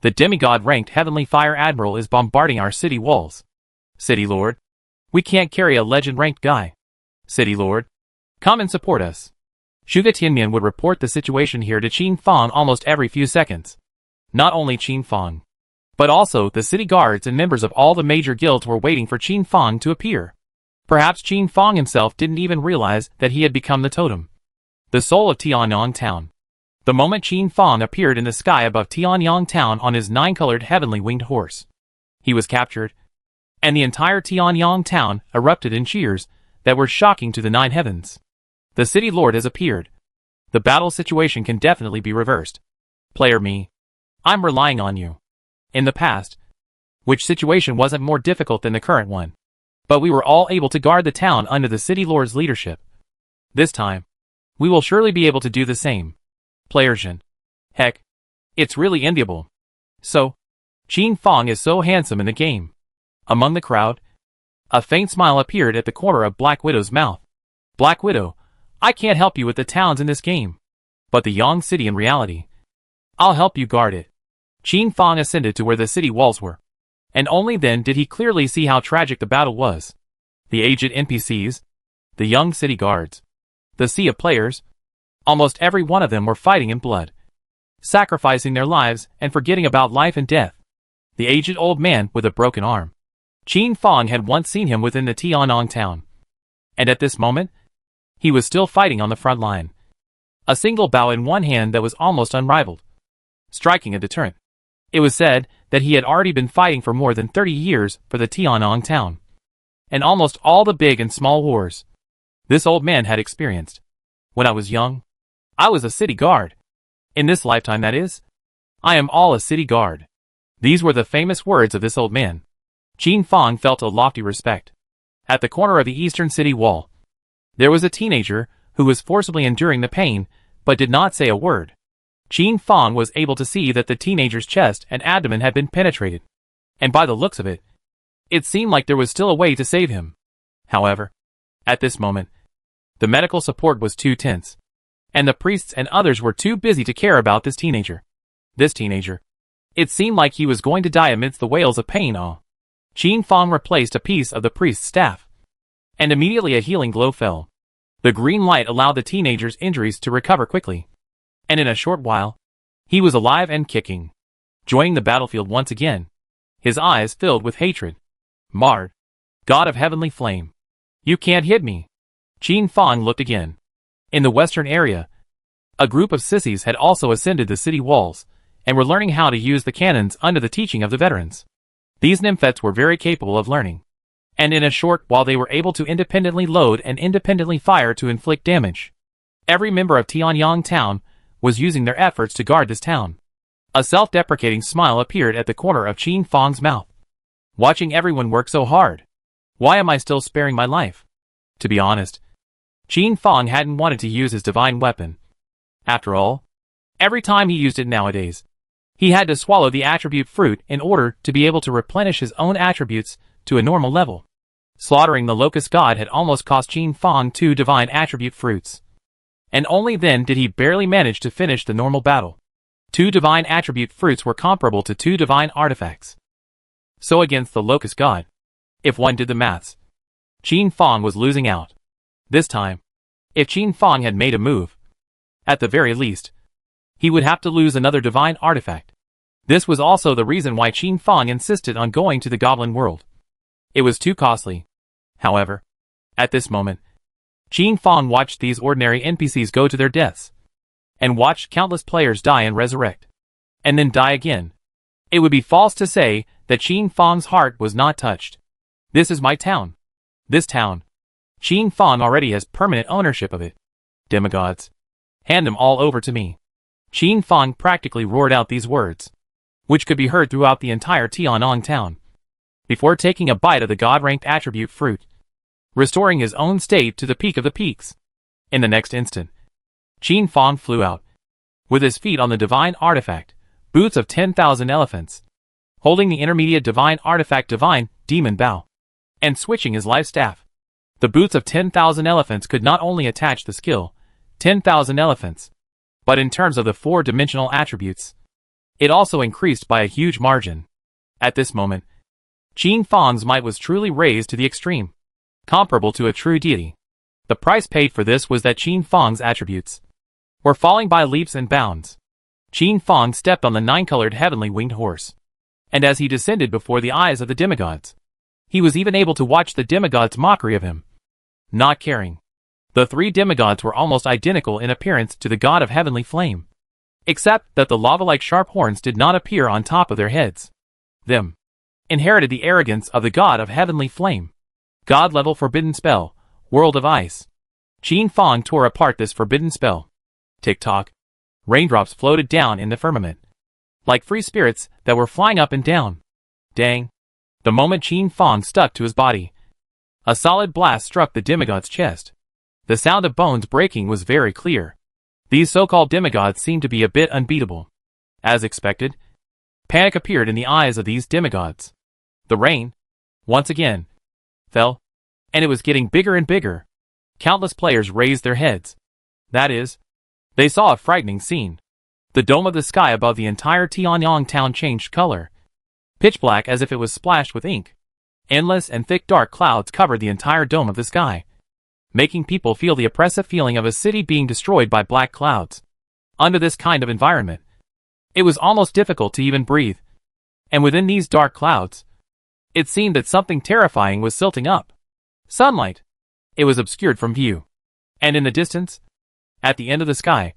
the demigod-ranked Heavenly Fire Admiral is bombarding our city walls. City Lord, we can't carry a legend-ranked guy. City Lord, come and support us. Zhuge Tianmian would report the situation here to Qin Fang almost every few seconds. Not only Qin Fang, but also the city guards and members of all the major guilds were waiting for Qin Fang to appear. Perhaps Qin Fang himself didn't even realize that he had become the totem, the soul of Tianyang Town. The moment Qin Fang appeared in the sky above Tianyang Town on his 9-colored heavenly winged horse, he was captured, and the entire Tianyang Town erupted in cheers that were shocking to the 9 heavens. The city lord has appeared. The battle situation can definitely be reversed. Player me. I'm relying on you. In the past, which situation wasn't more difficult than the current one, but we were all able to guard the town under the city lord's leadership. This time, we will surely be able to do the same. Player Jin. Heck, it's really enviable. So, Qin Fong is so handsome in the game. Among the crowd, a faint smile appeared at the corner of Black Widow's mouth. Black Widow, I can't help you with the towns in this game, but the Yang City in reality, I'll help you guard it. Qin Fong ascended to where the city walls were, and only then did he clearly see how tragic the battle was. The aged NPCs, the young city guards, the sea of players, almost every one of them were fighting in blood, sacrificing their lives and forgetting about life and death. The aged old man with a broken arm. Qin Fong had once seen him within the Tiannong town, and at this moment, he was still fighting on the front line. A single bow in one hand that was almost unrivaled, striking a deterrent. It was said that he had already been fighting for more than 30 years for the Tiannong town, and almost all the big and small wars this old man had experienced. When I was young, I was a city guard. In this lifetime, that is, I am all a city guard. These were the famous words of this old man. Qin Fong felt a lofty respect. At the corner of the eastern city wall, there was a teenager who was forcibly enduring the pain, but did not say a word. Qin Fong was able to see that the teenager's chest and abdomen had been penetrated, and by the looks of it, it seemed like there was still a way to save him. However, at this moment, the medical support was too tense, and the priests and others were too busy to care about this teenager. It seemed like he was going to die amidst the wails of pain. Qin Fong replaced a piece of the priest's staff, and immediately a healing glow fell. The green light allowed the teenager's injuries to recover quickly, and in a short while, he was alive and kicking, joining the battlefield once again, his eyes filled with hatred. Mard, god of heavenly flame, you can't hit me. Qin Fong looked again. In the western area, a group of sissies had also ascended the city walls, and were learning how to use the cannons under the teaching of the veterans. These nymphets were very capable of learning, and in a short while they were able to independently load and independently fire to inflict damage. Every member of Tianyang town was using their efforts to guard this town. A self-deprecating smile appeared at the corner of Qin Fong's mouth. Watching everyone work so hard, why am I still sparing my life? To be honest, Qin Fong hadn't wanted to use his divine weapon. After all, every time he used it nowadays, he had to swallow the attribute fruit in order to be able to replenish his own attributes to a normal level. Slaughtering the locust god had almost cost Qin Fong 2 divine attribute fruits, and only then did he barely manage to finish the normal battle. 2 divine attribute fruits were comparable to 2 divine artifacts. So against the locust god, if one did the maths, Qin Fong was losing out. This time, if Qin Fong had made a move, at the very least, he would have to lose another divine artifact. This was also the reason why Qin Fong insisted on going to the Goblin world. It was too costly. However, at this moment, Qin Fong watched these ordinary NPCs go to their deaths, and watched countless players die and resurrect, and then die again. It would be false to say that Qin Fong's heart was not touched. This is my town. This town. Qin Fong already has permanent ownership of it. Demigods, hand them all over to me. Qin Fong practically roared out these words, which could be heard throughout the entire Tiannong town, before taking a bite of the god-ranked attribute fruit, restoring his own state to the peak of the peaks. In the next instant, Qin Fong flew out, with his feet on the divine artifact, boots of 10,000 elephants, holding the intermediate divine artifact divine demon bow, and switching his life staff. The boots of 10,000 elephants could not only attach the skill, 10,000 elephants, but in terms of the 4-dimensional attributes, it also increased by a huge margin. At this moment, Qin Fong's might was truly raised to the extreme, comparable to a true deity. The price paid for this was that Qin Fong's attributes were falling by leaps and bounds. Qin Fong stepped on the 9-colored heavenly winged horse, and as he descended before the eyes of the demigods, he was even able to watch the demigods' mockery of him. Not caring. The 3 demigods were almost identical in appearance to the god of heavenly flame, except that the lava-like sharp horns did not appear on top of their heads. Them inherited the arrogance of the god of heavenly flame. God-level forbidden spell, World of Ice. Qin Fong tore apart this forbidden spell, Tick-tock. Raindrops floated down in the firmament, like free spirits that were flying up and down. Dang. The moment Qin Fong stuck to his body, a solid blast struck the demigod's chest. The sound of bones breaking was very clear. These so-called demigods seemed to be a bit unbeatable. As expected, panic appeared in the eyes of these demigods. The rain, once again, fell, and it was getting bigger and bigger. Countless players raised their heads. That is, they saw a frightening scene. The dome of the sky above the entire Tianyang town changed color, pitch black as if it was splashed with ink. Endless and thick dark clouds covered the entire dome of the sky, making people feel the oppressive feeling of a city being destroyed by black clouds. Under this kind of environment, it was almost difficult to even breathe. And within these dark clouds, it seemed that something terrifying was silting up. Sunlight. It was obscured from view. And in the distance, at the end of the sky,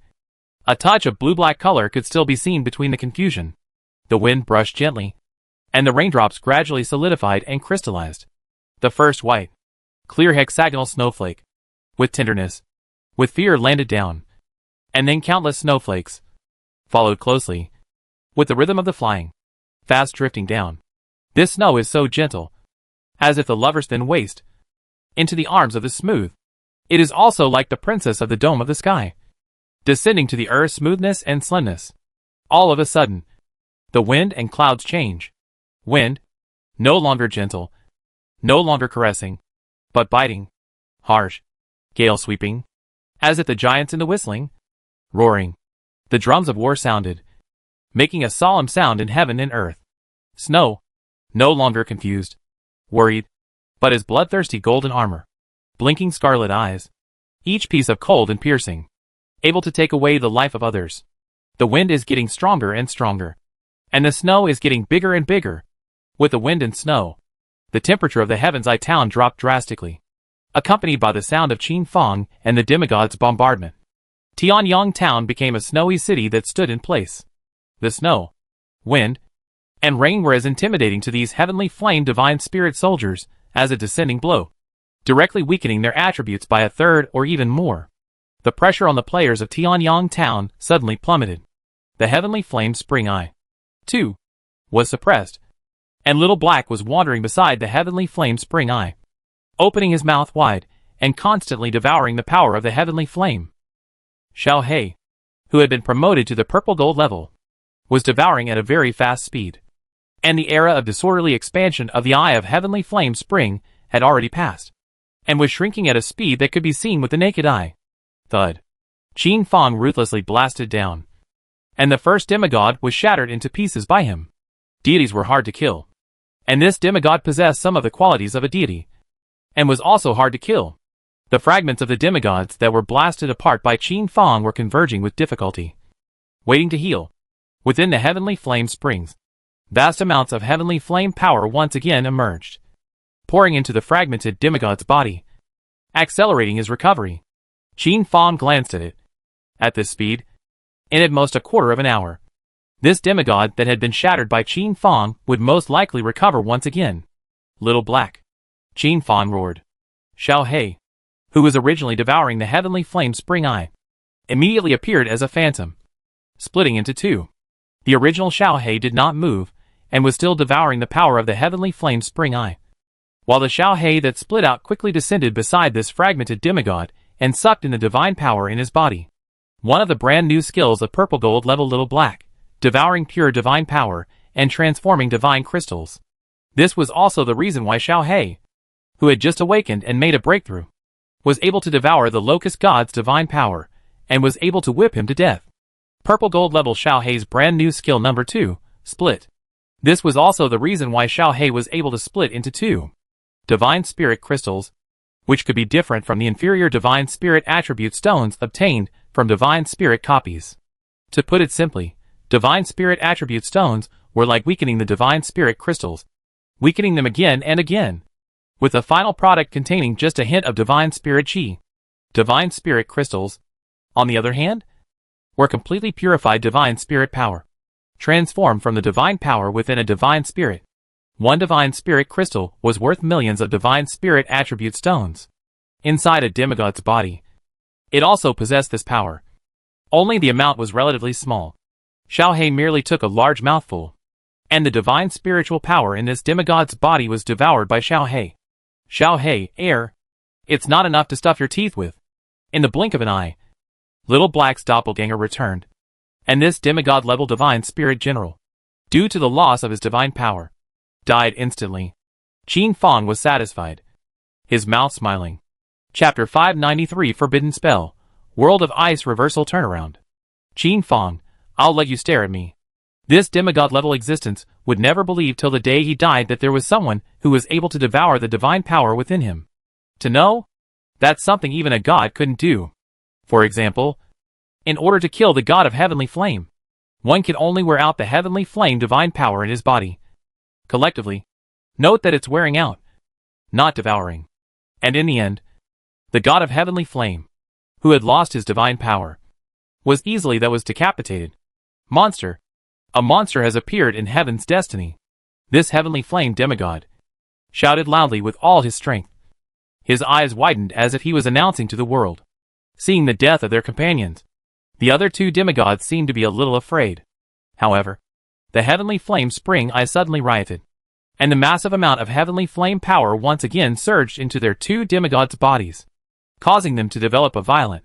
a touch of blue-black color could still be seen between the confusion. The wind brushed gently, and the raindrops gradually solidified and crystallized. The first white, clear hexagonal snowflake, with tenderness, with fear landed down, and then countless snowflakes followed closely, with the rhythm of the flying, fast drifting down. This snow is so gentle, as if the lover's thin waist, into the arms of the smooth. It is also like the princess of the dome of the sky, descending to the earth's smoothness and slimness. All of a sudden, the wind and clouds change. Wind, no longer gentle, no longer caressing, but biting, harsh, gale sweeping, as if the giants in the whistling, roaring. The drums of war sounded, making a solemn sound in heaven and earth. Snow, no longer confused, worried, but his bloodthirsty golden armor, blinking scarlet eyes, each piece of cold and piercing, able to take away the life of others. The wind is getting stronger and stronger, and the snow is getting bigger and bigger. With the wind and snow, the temperature of the heavens' eye town dropped drastically, accompanied by the sound of Qin Fong and the demigod's bombardment. Tianyang town became a snowy city that stood in place. The snow, wind, and rain were as intimidating to these heavenly flame divine spirit soldiers as a descending blow, directly weakening their attributes by a third or even more. The pressure on the players of Tianyang town suddenly plummeted. The heavenly flame spring eye, too, was suppressed, and Little Black was wandering beside the heavenly flame spring eye, opening his mouth wide and constantly devouring the power of the heavenly flame. Xiao He, who had been promoted to the purple gold level, was devouring at a very fast speed, and the era of disorderly expansion of the eye of heavenly flame spring had already passed, and was shrinking at a speed that could be seen with the naked eye. Thud. Qin Fong ruthlessly blasted down, and the first demigod was shattered into pieces by him. Deities were hard to kill, and this demigod possessed some of the qualities of a deity, and was also hard to kill. The fragments of the demigods that were blasted apart by Qin Fong were converging with difficulty, waiting to heal. Within the heavenly flame springs, vast amounts of heavenly flame power once again emerged, pouring into the fragmented demigod's body, accelerating his recovery. Qin Fong glanced at it. At this speed, in at most a quarter of an hour, this demigod that had been shattered by Qin Fong would most likely recover once again. Little Black. Qin Fong roared. Xiao He, who was originally devouring the heavenly flame spring eye, immediately appeared as a phantom, splitting into two. The original Xiao He did not move, and was still devouring the power of the heavenly flame spring eye, while the Xiao He that split out quickly descended beside this fragmented demigod and sucked in the divine power in his body. One of the brand new skills of purple gold level Little Black, devouring pure divine power and transforming divine crystals. This was also the reason why Xiao He, who had just awakened and made a breakthrough, was able to devour the locust god's divine power, and was able to whip him to death. Purple gold level Xiao He's brand new skill number 2, Split. This was also the reason why Xiao He was able to split into two divine spirit crystals, which could be different from the inferior divine spirit attribute stones obtained from divine spirit copies. To put it simply, divine spirit attribute stones were like weakening the divine spirit crystals, weakening them again and again, with the final product containing just a hint of divine spirit chi. Divine spirit crystals, on the other hand, were completely purified divine spirit power, transformed from the divine power within a divine spirit. One divine spirit crystal was worth millions of divine spirit attribute stones. Inside a demigod's body, it also possessed this power, Only the amount was relatively small. Xiao He merely took a large mouthful. And the divine spiritual power in this demigod's body was devoured by Xiao He. Xiao He, air. It's not enough to stuff your teeth with. In the blink of an eye, Little Black's doppelganger returned. And this demigod-level divine spirit general, due to the loss of his divine power, died instantly. Qin Fong was satisfied, his mouth smiling. Chapter 593 Forbidden Spell, World of Ice Reversal Turnaround. Qin Fong, I'll let you stare at me. This demigod-level existence would never believe till the day he died that there was someone who was able to devour the divine power within him. To know? That's something even a god couldn't do. For example, in order to kill the god of heavenly flame, one can only wear out the heavenly flame divine power in his body. Collectively, note that it's wearing out, not devouring. And in the end, the god of heavenly flame, who had lost his divine power, was decapitated. Monster. A monster has appeared in heaven's destiny. This heavenly flame demigod shouted loudly with all his strength. His eyes widened as if he was announcing to the world, seeing the death of their companions. The other two demigods seemed to be a little afraid. However, the heavenly flame spring eye suddenly rioted, and the massive amount of heavenly flame power once again surged into their two demigods' bodies, causing them to develop a violent,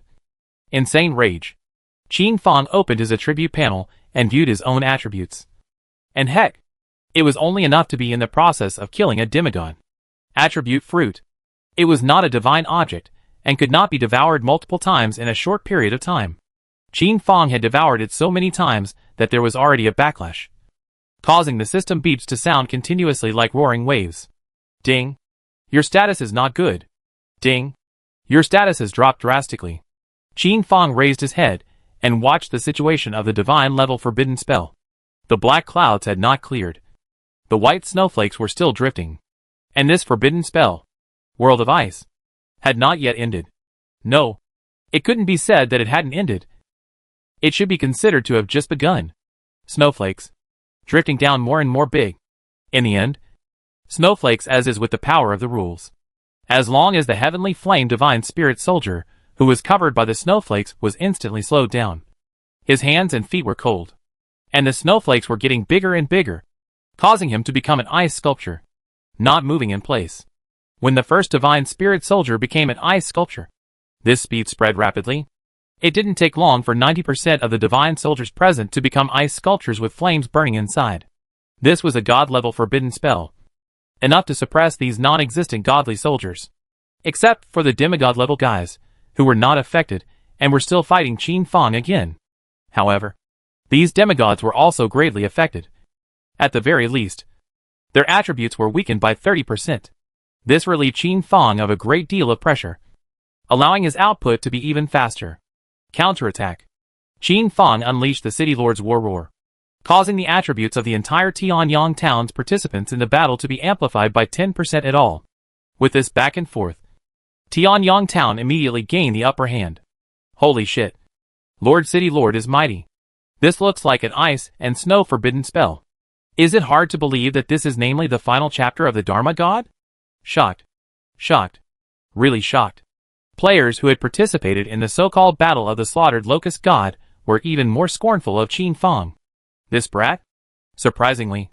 insane rage. Qin Fong opened his attribute panel and viewed his own attributes. And heck, it was only enough to be in the process of killing a demigod. Attribute fruit. It was not a divine object, and could not be devoured multiple times in a short period of time. Qin Fong had devoured it so many times that there was already a backlash, causing the system beeps to sound continuously like roaring waves. Ding. Your status is not good. Ding. Your status has dropped drastically. Qin Fong raised his head and watched the situation of the divine-level forbidden spell. The black clouds had not cleared. The white snowflakes were still drifting. And this forbidden spell, World of Ice, had not yet ended. No, it couldn't be said that it hadn't ended. It should be considered to have just begun. Snowflakes, drifting down more and more big. In the end, snowflakes as is with the power of the rules. As long as the heavenly flame divine spirit soldier, who was covered by the snowflakes, was instantly slowed down. His hands and feet were cold, and the snowflakes were getting bigger and bigger, causing him to become an ice sculpture, not moving in place. When the first divine spirit soldier became an ice sculpture, this speed spread rapidly. It didn't take long for 90% of the divine soldiers present to become ice sculptures with flames burning inside. This was a god-level forbidden spell, enough to suppress these non-existent godly soldiers, except for the demigod-level guys, who were not affected and were still fighting Qin Fong again. However, these demigods were also greatly affected. At the very least, their attributes were weakened by 30%. This relieved Qin Fong of a great deal of pressure, allowing his output to be even faster. Counterattack. Qin Fong unleashed the City Lord's War Roar, causing the attributes of the entire Tianyang town's participants in the battle to be amplified by 10% at all. With this back and forth, Tianyang town immediately gained the upper hand. Holy shit. Lord City Lord is mighty. This looks like an ice and snow forbidden spell. Is it hard to believe that this is namely the final chapter of the Dharma God? Shocked. Shocked. Really shocked. Players who had participated in the so-called Battle of the Slaughtered Locust God were even more scornful of Qin Fong. This brat? Surprisingly,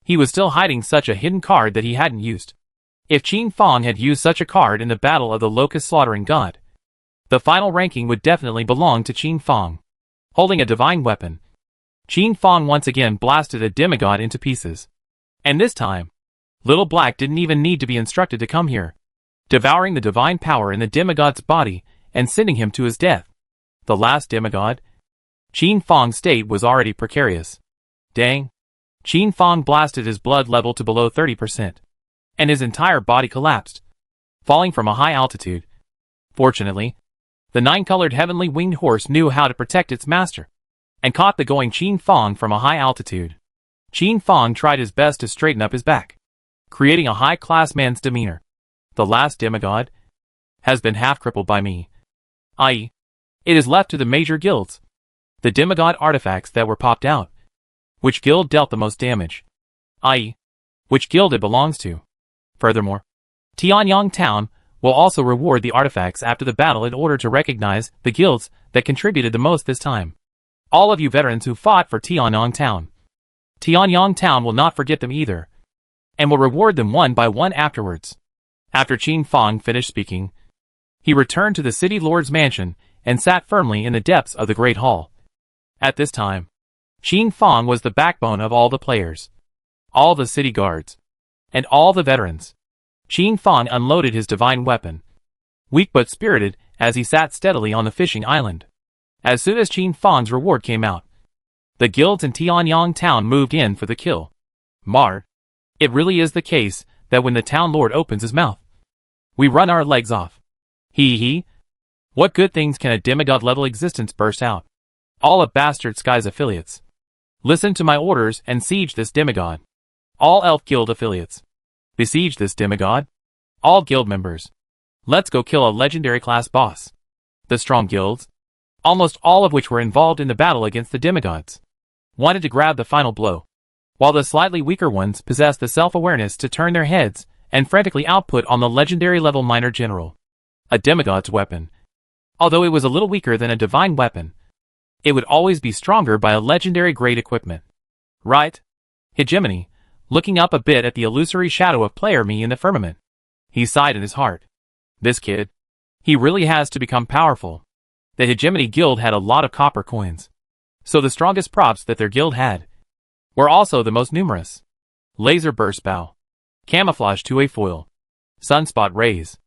he was still hiding such a hidden card that he hadn't used. If Qin Fong had used such a card in the Battle of the Locust Slaughtering God, the final ranking would definitely belong to Qin Fong. Holding a divine weapon, Qin Fong once again blasted a demigod into pieces. And this time, Little Black didn't even need to be instructed to come here, devouring the divine power in the demigod's body and sending him to his death. The last demigod? Qin Fong's state was already precarious. Dang. Qin Fong blasted his blood level to below 30%, and his entire body collapsed, falling from a high altitude. Fortunately, the nine-colored heavenly winged horse knew how to protect its master, and caught the going Qin Fong from a high altitude. Qin Fong tried his best to straighten up his back, creating a high-class man's demeanor. The last demigod has been half-crippled by me, i.e., it is left to the major guilds, the demigod artifacts that were popped out. Which guild dealt the most damage, i.e., which guild it belongs to. Furthermore, Tianyang Town will also reward the artifacts after the battle in order to recognize the guilds that contributed the most this time. All of you veterans who fought for Tianyang Town. Tianyang Town will not forget them either, and will reward them one by one afterwards. After Qin Fang finished speaking, he returned to the city lord's mansion and sat firmly in the depths of the great hall. At this time, Qin Fang was the backbone of all the players, all the city guards, and all the veterans. Qin Fang unloaded his divine weapon, weak but spirited, as he sat steadily on the fishing island. As soon as Qin Fang's reward came out, the guilds in Tianyang Town moved in for the kill. Mar, it really is the case that when the town lord opens his mouth, we run our legs off. Hee. What good things can a demigod-level existence burst out? All of Bastard Sky's affiliates, listen to my orders and siege this demigod. All Elf Guild affiliates, besiege this demigod. All guild members, let's go kill a legendary class boss. The strong guilds, almost all of which were involved in the battle against the demigods, wanted to grab the final blow, while the slightly weaker ones possessed the self-awareness to turn their heads and frantically output on the legendary level minor general. A demigod's weapon, although it was a little weaker than a divine weapon, it would always be stronger by a legendary grade equipment. Right? Hegemony, looking up a bit at the illusory shadow of player me in the firmament, he sighed in his heart. This kid, he really has to become powerful. The Hegemony Guild had a lot of copper coins, so the strongest props that their guild had were also the most numerous. Laser burst bow, camouflage 2A foil, sunspot rays.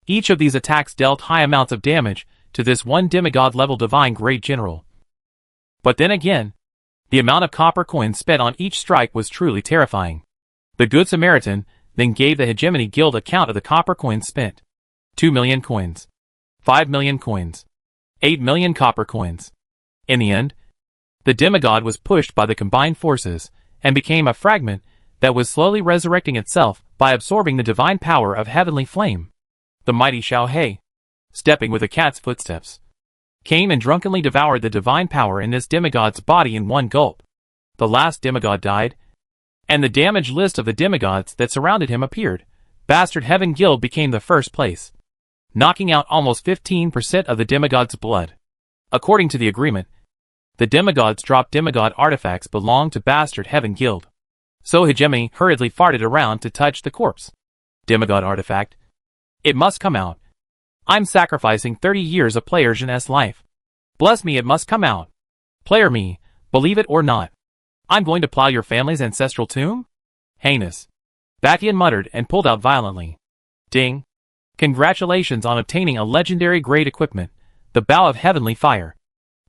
Each of these attacks dealt high amounts of damage to this one demigod-level divine grade general. But then again, the amount of copper coins spent on each strike was truly terrifying. The Good Samaritan then gave the Hegemony Guild a count of the copper coins spent. 2 million coins. 5 million coins. 8 million copper coins. In the end, the demigod was pushed by the combined forces and became a fragment that was slowly resurrecting itself by absorbing the divine power of heavenly flame. The mighty Xiao He, stepping with a cat's footsteps, came and drunkenly devoured the divine power in this demigod's body in one gulp. The last demigod died, and the damage list of the demigods that surrounded him appeared. Bastard Heaven Guild became the first place, knocking out almost 15% of the demigod's blood. According to the agreement, the demigods dropped demigod artifacts belong to Bastard Heaven Guild. So Hegemony hurriedly farted around to touch the corpse. Demigod artifact. It must come out. I'm sacrificing 30 years of player Jeunesse life. Bless me, it must come out. Player me, believe it or not. I'm going to plow your family's ancestral tomb? Heinous. Batian muttered and pulled out violently. Ding. Congratulations on obtaining a legendary grade equipment, the Bow of Heavenly Fire.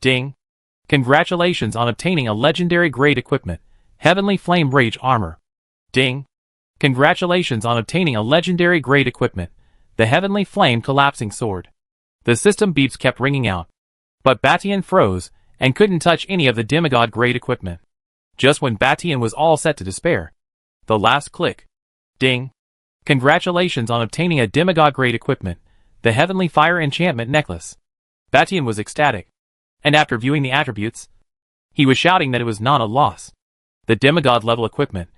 Ding. Congratulations on obtaining a legendary grade equipment, Heavenly Flame Rage Armor. Ding. Congratulations on obtaining a legendary grade equipment, the Heavenly Flame Collapsing Sword. The system beeps kept ringing out, but Batian froze and couldn't touch any of the demigod grade equipment. Just when Batian was all set to despair, the last click. Ding. Congratulations on obtaining a demigod grade equipment, the Heavenly Fire Enchantment Necklace. Batian was ecstatic, and after viewing the attributes, he was shouting that it was not a loss. The demigod level equipment,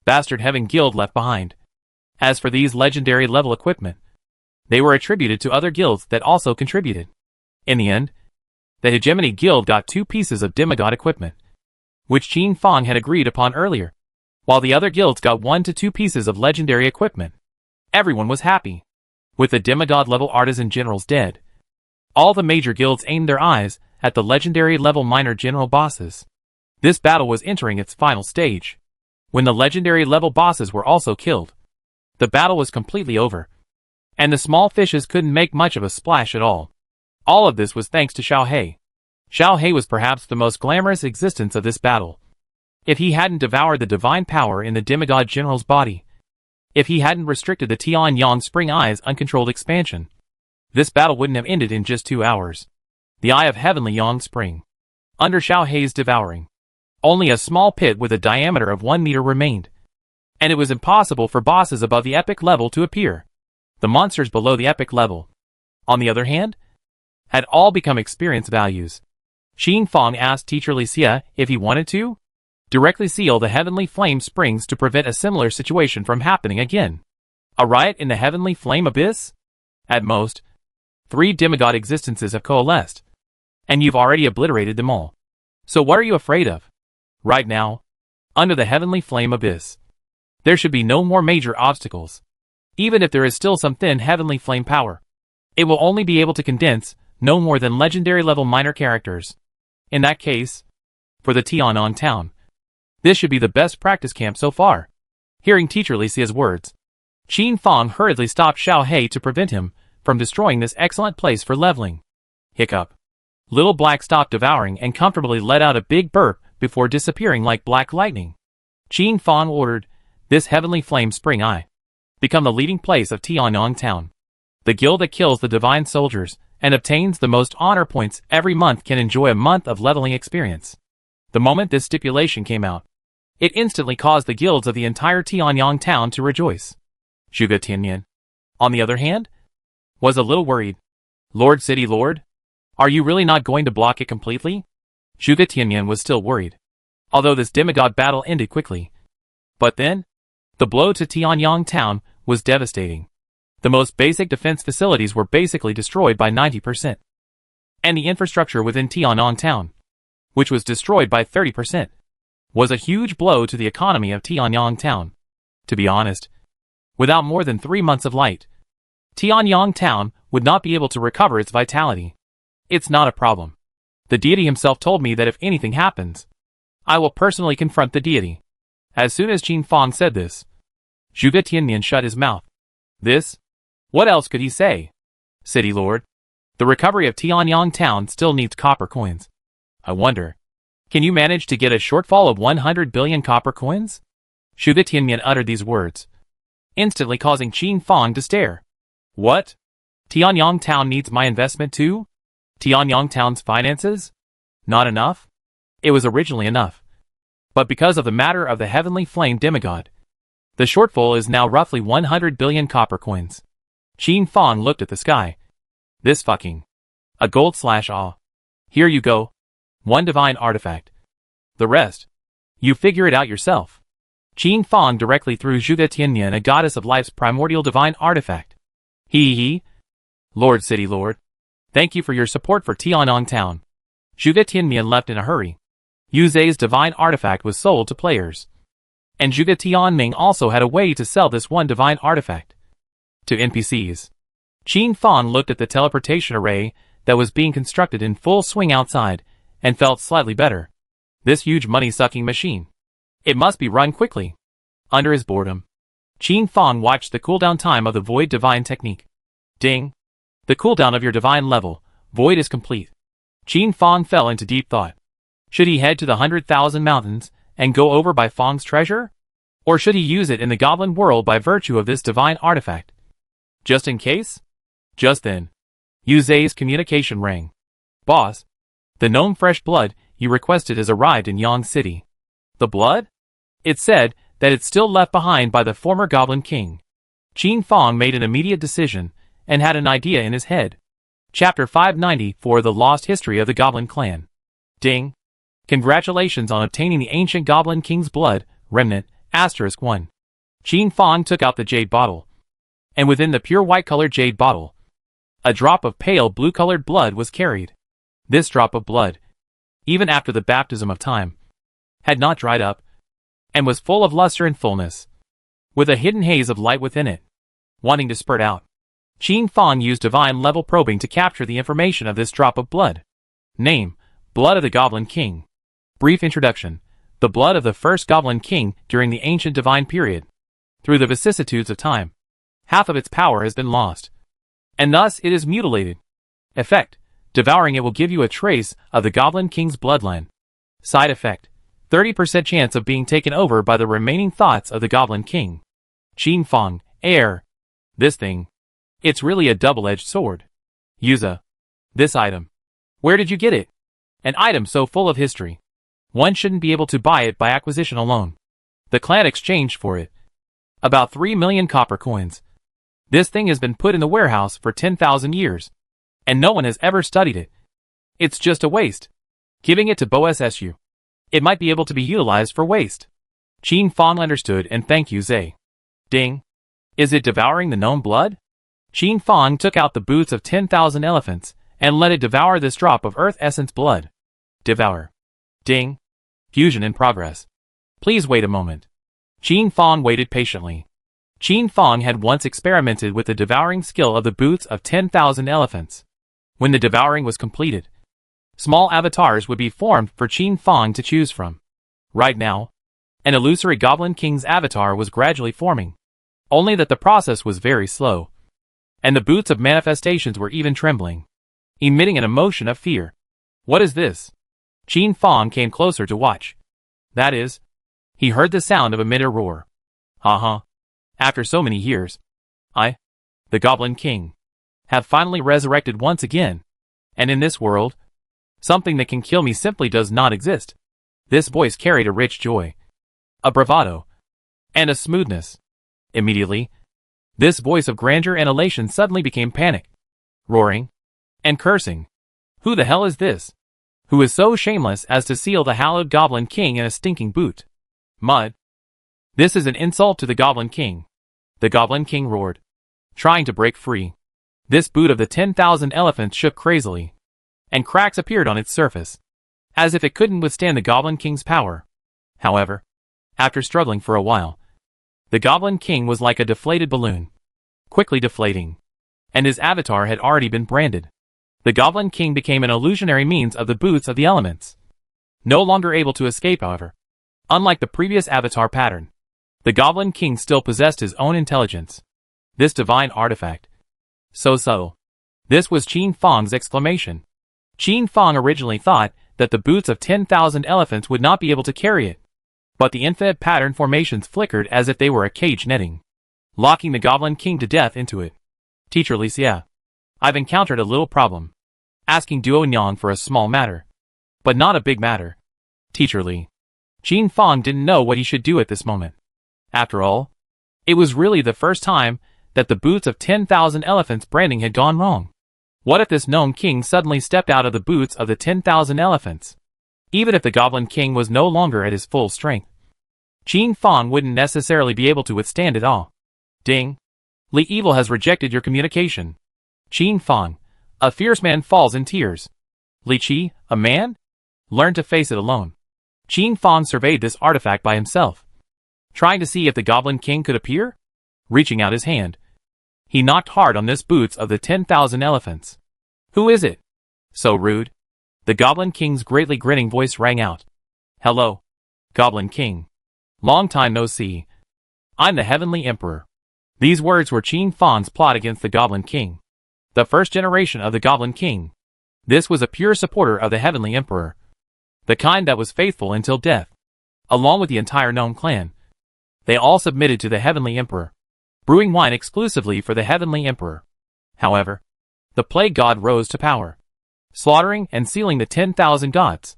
Bastard Heaven Guild left behind. As for these legendary level equipment, they were attributed to other guilds that also contributed. In the end, the Hegemony Guild got 2 pieces of demigod equipment, which Qin Fang had agreed upon earlier, while the other guilds got 1 to 2 pieces of legendary equipment. Everyone was happy. With the demigod level artisan generals dead, all the major guilds aimed their eyes at the legendary level minor general bosses. This battle was entering its final stage. When the legendary level bosses were also killed, the battle was completely over, and the small fishes couldn't make much of a splash at all. All of this was thanks to Xiao He. Xiao He was perhaps the most glamorous existence of this battle. If he hadn't devoured the divine power in the demigod general's body, if he hadn't restricted the Tianyang Spring Eye's uncontrolled expansion, this battle wouldn't have ended in just 2 hours. The Eye of Heavenly Yang Spring. Under Xiao He's devouring, only a small pit with a diameter of 1 meter remained, and it was impossible for bosses above the epic level to appear. The monsters below the epic level, on the other hand, had all become experience values. Qin Fang asked Teacher Licia if he wanted to directly seal the Heavenly Flame Springs to prevent a similar situation from happening again. A riot in the Heavenly Flame Abyss? At most, 3 demigod existences have coalesced, and you've already obliterated them all. So what are you afraid of? Right now, under the heavenly flame abyss, there should be no more major obstacles. Even if there is still some thin heavenly flame power, it will only be able to condense no more than legendary level minor characters. In that case, for the Tianan town, this should be the best practice camp so far. Hearing Teacher Lisia's words, Qin Fong hurriedly stopped Xiao Hei to prevent him from destroying this excellent place for leveling. Hiccup. Little Black stopped devouring and comfortably let out a big burp before disappearing like black lightning. Qin Fong ordered, "This heavenly flame spring eye become the leading place of Tianyang Town. The guild that kills the divine soldiers and obtains the most honor points every month can enjoy a month of leveling experience." The moment this stipulation came out, it instantly caused the guilds of the entire Tianyang Town to rejoice. Zhuge Tianyan, on the other hand, was a little worried. "Lord City Lord, are you really not going to block it completely?" Zhuge Tianyan was still worried, although this demigod battle ended quickly. But then, the blow to Tianyang Town was devastating. The most basic defense facilities were basically destroyed by 90%. And the infrastructure within Tianyang Town, which was destroyed by 30%, was a huge blow to the economy of Tianyang Town. To be honest, without more than 3 months of light, Tianyang Town would not be able to recover its vitality. It's not a problem. The deity himself told me that if anything happens, I will personally confront the deity. As soon as Qin Fong said this, Zhuge Tianyan shut his mouth. This? What else could he say? City Lord, the recovery of Tianyang Town still needs copper coins. I wonder, can you manage to get a shortfall of 100 billion copper coins? Zhuge Tianyan uttered these words, instantly causing Qin Fong to stare. What? Tianyang Town needs my investment too? Tianyang Town's finances? Not enough? It was originally enough. But because of the matter of the heavenly flame demigod, the shortfall is now roughly 100 billion copper coins. Qin Fong looked at the sky. This fucking. A gold/awe. Here you go. 1 divine artifact. The rest, you figure it out yourself. Qin Fong directly threw Zhuge Tianyan a goddess of life's primordial divine artifact. He. Lord City Lord, thank you for your support for Tianyang Town. Zhuge Tianyan left in a hurry. Yu Zhe's divine artifact was sold to players, and Zhuge Tianming also had a way to sell this 1 divine artifact to NPCs. Qin Fong looked at the teleportation array that was being constructed in full swing outside and felt slightly better. This huge money-sucking machine. It must be run quickly. Under his boredom, Qin Fong watched the cooldown time of the Void Divine technique. Ding! The cooldown of your divine level, Void, is complete. Qin Fong fell into deep thought. Should he head to the 100,000 mountains and go over by Fong's treasure? Or should he use it in the goblin world by virtue of this divine artifact? Just in case? Just then, Yu Zhe's communication rang. Boss, the gnome fresh blood you requested has arrived in Yang City. The blood? It said that it's still left behind by the former Goblin King. Qin Fong made an immediate decision and had an idea in his head. Chapter 594, The Lost History of the Goblin Clan. Ding! Congratulations on obtaining the ancient Goblin King's blood, remnant, *1. Qin Fong took out the jade bottle, and within the pure white-colored jade bottle, a drop of pale blue-colored blood was carried. This drop of blood, even after the baptism of time, had not dried up, and was full of luster and fullness, with a hidden haze of light within it, wanting to spurt out. Qin Fong used divine level probing to capture the information of this drop of blood. Name: Blood of the Goblin King. Brief introduction: the blood of the first Goblin King during the ancient divine period. Through the vicissitudes of time, half of its power has been lost, and thus it is mutilated. Effect: devouring it will give you a trace of the Goblin King's bloodline. Side effect: 30% chance of being taken over by the remaining thoughts of the Goblin King. Qin Fong, heir. This thing. It's really a double-edged sword. Yuza. This item. Where did you get it? An item so full of history. One shouldn't be able to buy it by acquisition alone. The clan exchanged for it about 3 million copper coins. This thing has been put in the warehouse for 10,000 years, and no one has ever studied it. It's just a waste. Giving it to Bossu. It might be able to be utilized for waste. Qin Fong understood and thanked Yu Zhe. Ding. Is it devouring the gnome blood? Qin Fong took out the boots of 10,000 elephants and let it devour this drop of earth essence blood. Devour. Ding. Fusion in progress. Please wait a moment. Qin Fong waited patiently. Qin Fong had once experimented with the devouring skill of the boots of 10,000 elephants. When the devouring was completed, small avatars would be formed for Qin Fong to choose from. Right now, an illusory Goblin King's avatar was gradually forming. Only that the process was very slow, and the boots of manifestations were even trembling, emitting an emotion of fear. What is this? Qin Fong came closer to watch. That is, he heard the sound of a mid roar. Ha. After so many years, I, the Goblin King, have finally resurrected once again, and in this world, something that can kill me simply does not exist. This voice carried a rich joy, a bravado, and a smoothness. Immediately, this voice of grandeur and elation suddenly became panic, roaring, and cursing. Who the hell is this? Who is so shameless as to seal the hallowed Goblin King in a stinking boot? Mud. This is an insult to the Goblin King. The Goblin King roared, trying to break free. This boot of the 10,000 elephants shook crazily, and cracks appeared on its surface, as if it couldn't withstand the Goblin King's power. However, after struggling for a while, the Goblin King was like a deflated balloon, quickly deflating, and his avatar had already been branded. The Goblin King became an illusionary means of the boots of the elements. No longer able to escape, however. Unlike the previous avatar pattern, the Goblin King still possessed his own intelligence. This divine artifact. So subtle. This was Qin Fong's exclamation. Qin Fong originally thought that the boots of 10,000 elephants would not be able to carry it. But the infinite pattern formations flickered as if they were a cage netting, locking the Goblin King to death into it. Teacher Licia, I've encountered a little problem. Asking Duo Nyang for a small matter, but not a big matter. Teacher Li. Qin Fong didn't know what he should do at this moment. After all, it was really the first time that the boots of 10,000 elephants branding had gone wrong. What if this gnome king suddenly stepped out of the boots of the 10,000 elephants? Even if the Goblin King was no longer at his full strength, Qin Fong wouldn't necessarily be able to withstand it all. Ding. Li Evil has rejected your communication. Qin Fong, a fierce man, falls in tears. Li Qi, a man? Learn to face it alone. Qin Fong surveyed this artifact by himself, trying to see if the Goblin King could appear. Reaching out his hand, he knocked hard on this boots of the 10,000 elephants. Who is it? So rude. The Goblin King's greatly grinning voice rang out. Hello, Goblin King. Long time no see. I'm the Heavenly Emperor. These words were Qin Fong's plot against the Goblin King, the first generation of the Goblin King. This was a pure supporter of the Heavenly Emperor, the kind that was faithful until death. Along with the entire gnome clan, they all submitted to the Heavenly Emperor, brewing wine exclusively for the Heavenly Emperor. However, the plague god rose to power, slaughtering and sealing the 10,000 gods.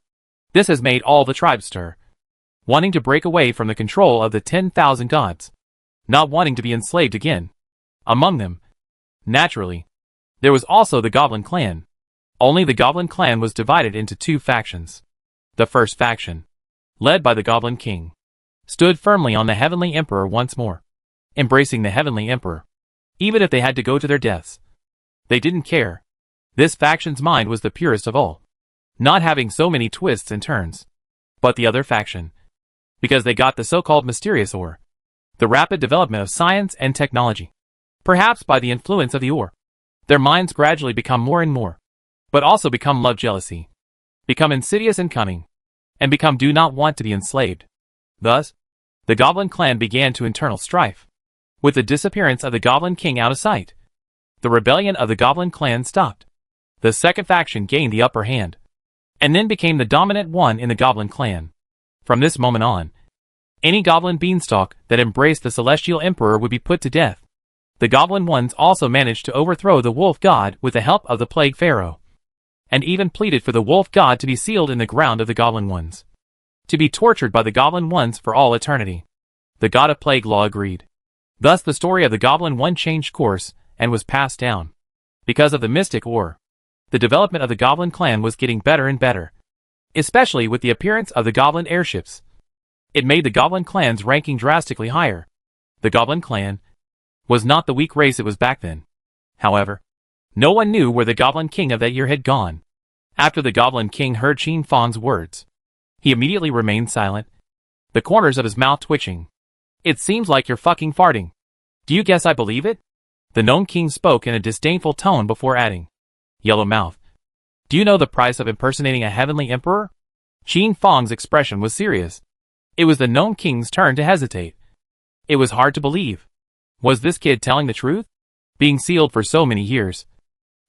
This has made all the tribes stir, wanting to break away from the control of the 10,000 gods, not wanting to be enslaved again. Among them, naturally, there was also the Goblin clan. Only the Goblin clan was divided into two factions. The first faction, led by the Goblin King, stood firmly on the Heavenly Emperor once more, embracing the Heavenly Emperor, even if they had to go to their deaths. They didn't care. This faction's mind was the purest of all, not having so many twists and turns. But the other faction, because they got the so-called mysterious ore, the rapid development of science and technology, perhaps by the influence of the ore, their minds gradually become more and more, but also become love jealousy, become insidious and cunning, and become do not want to be enslaved. Thus, the Goblin clan began to internal strife. With the disappearance of the Goblin King out of sight, the rebellion of the Goblin clan stopped. The second faction gained the upper hand, and then became the dominant one in the Goblin clan. From this moment on, any Goblin beanstalk that embraced the Celestial Emperor would be put to death. The Goblin ones also managed to overthrow the Wolf God with the help of the Plague Pharaoh, and even pleaded for the Wolf God to be sealed in the ground of the Goblin ones, to be tortured by the Goblin ones for all eternity. The God of Plague Law agreed. Thus the story of the Goblin one changed course and was passed down. Because of the mystic ore, the development of the Goblin clan was getting better and better, especially with the appearance of the Goblin airships. It made the Goblin clan's ranking drastically higher. The Goblin clan was not the weak race it was back then. However, no one knew where the Goblin King of that year had gone. After the Goblin King heard Qin Fang's words, he immediately remained silent, the corners of his mouth twitching. It seems like you're fucking farting. Do you guess I believe it? The Gnome King spoke in a disdainful tone before adding, Yellow Mouth, do you know the price of impersonating a heavenly emperor? Qin Fang's expression was serious. It was the Gnome King's turn to hesitate. It was hard to believe. Was this kid telling the truth? Being sealed for so many years.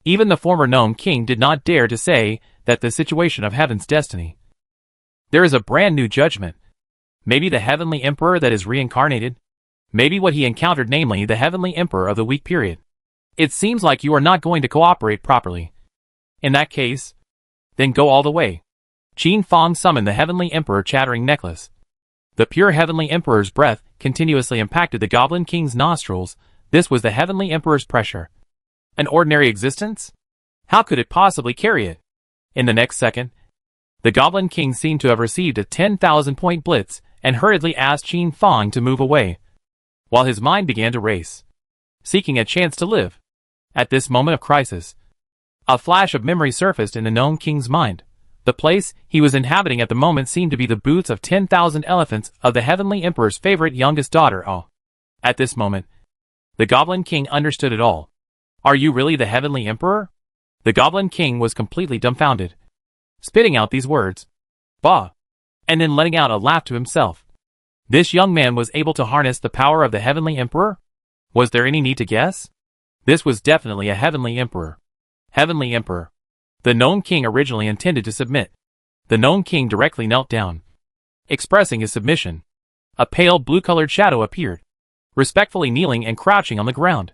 Even the former Gnome King did not dare to say that the situation of heaven's destiny. There is a brand new judgment. Maybe the heavenly emperor that is reincarnated. Maybe what he encountered, namely the heavenly emperor of the weak period. It seems like you are not going to cooperate properly. In that case, then go all the way. Qin Fang summoned the heavenly emperor chattering necklace. The pure heavenly emperor's breath continuously impacted the Goblin King's nostrils. This was the heavenly emperor's pressure. An ordinary existence? How could it possibly carry it? In the next second, the Goblin King seemed to have received a 10,000-point blitz and hurriedly asked Qin Fang to move away, while his mind began to race, seeking a chance to live. At this moment of crisis, a flash of memory surfaced in the Gnome King's mind. The place he was inhabiting at the moment seemed to be the booths of 10,000 elephants of the Heavenly Emperor's favorite youngest daughter. Oh. At this moment, the Goblin King understood it all. Are you really the Heavenly Emperor? The Goblin King was completely dumbfounded, spitting out these words. Bah! And then letting out a laugh to himself. This young man was able to harness the power of the Heavenly Emperor? Was there any need to guess? This was definitely a Heavenly Emperor. Heavenly Emperor. The Gnome King originally intended to submit. The Gnome King directly knelt down, expressing his submission. A pale blue-colored shadow appeared, respectfully kneeling and crouching on the ground,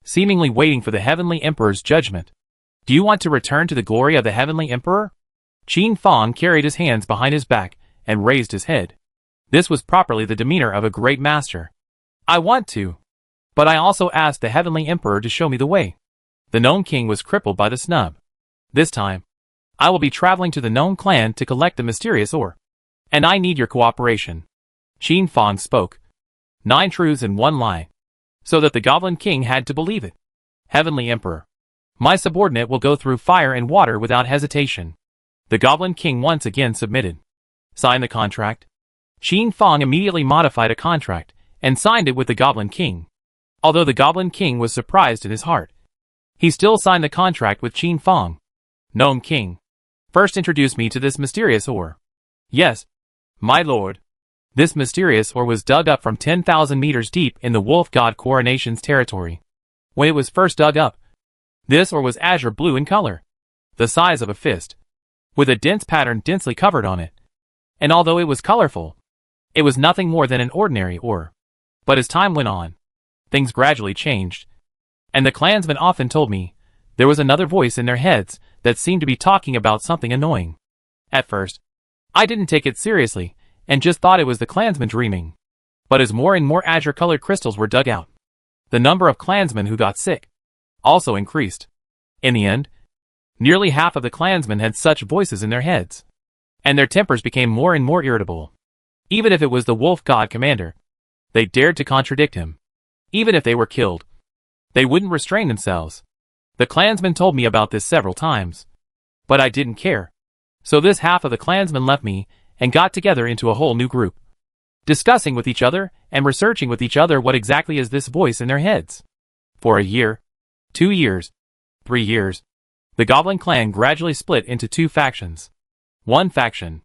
seemingly waiting for the Heavenly Emperor's judgment. Do you want to return to the glory of the Heavenly Emperor? Qin Fang carried his hands behind his back and raised his head. This was properly the demeanor of a great master. I want to. But I also asked the Heavenly Emperor to show me the way. The Gnome King was crippled by the snub. This time, I will be traveling to the Gnome clan to collect the mysterious ore. And I need your cooperation. Qin Fang spoke. 9 truths and 1 lie. So that the Goblin King had to believe it. Heavenly Emperor. My subordinate will go through fire and water without hesitation. The Goblin King once again submitted. Sign the contract. Qin Fang immediately modified a contract and signed it with the Goblin King. Although the Goblin King was surprised in his heart, he still signed the contract with Qin Fang. Gnome King, first introduce me to this mysterious ore. Yes, my lord. This mysterious ore was dug up from 10,000 meters deep in the Wolf God Coronation's territory. When it was first dug up, this ore was azure blue in color, the size of a fist, with a dense pattern densely covered on it. And although it was colorful, it was nothing more than an ordinary ore. But as time went on, things gradually changed. And the clansmen often told me there was another voice in their heads that seemed to be talking about something annoying. At first, I didn't take it seriously and just thought it was the clansmen dreaming. But as more and more azure-colored crystals were dug out, the number of clansmen who got sick also increased. In the end, nearly half of the clansmen had such voices in their heads, and their tempers became more and more irritable. Even if it was the Wolf God Commander, they dared to contradict him. Even if they were killed, they wouldn't restrain themselves. The clansmen told me about this several times, but I didn't care. So this half of the clansmen left me and got together into a whole new group, discussing with each other and researching with each other what exactly is this voice in their heads. For a year, 2 years, 3 years, the Goblin clan gradually split into 2 factions. One faction.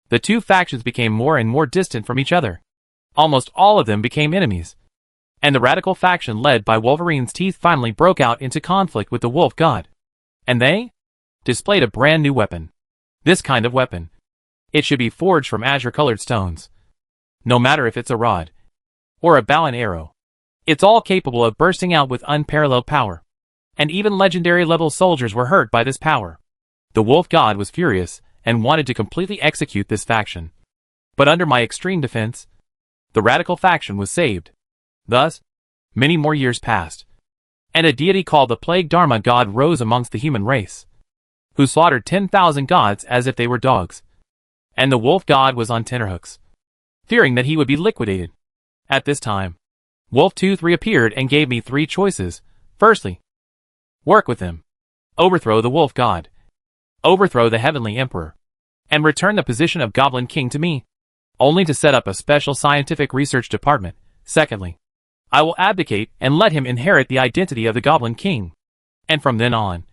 The 2 factions became more and more distant from each other. Almost all of them became enemies. And the radical faction led by Wolverine's Teeth finally broke out into conflict with the Wolf God. And they displayed a brand new weapon. This kind of weapon. It should be forged from azure-colored stones. No matter if it's a rod or a bow and arrow, it's all capable of bursting out with unparalleled power. And even legendary-level soldiers were hurt by this power. The Wolf God was furious and wanted to completely execute this faction. But under my extreme defense, the radical faction was saved. Thus, many more years passed, and a deity called the Plague Dharma God rose amongst the human race, who slaughtered 10,000 gods as if they were dogs. And the Wolf God was on tenterhooks, fearing that he would be liquidated. At this time, Wolf 2-3 appeared and gave me 3 choices. Firstly, Work with him. Overthrow the wolf god. Overthrow the heavenly emperor. And return the position of Goblin King to me. Only to set up a special scientific research department. Secondly, I will abdicate and let him inherit the identity of the Goblin King. And from then on,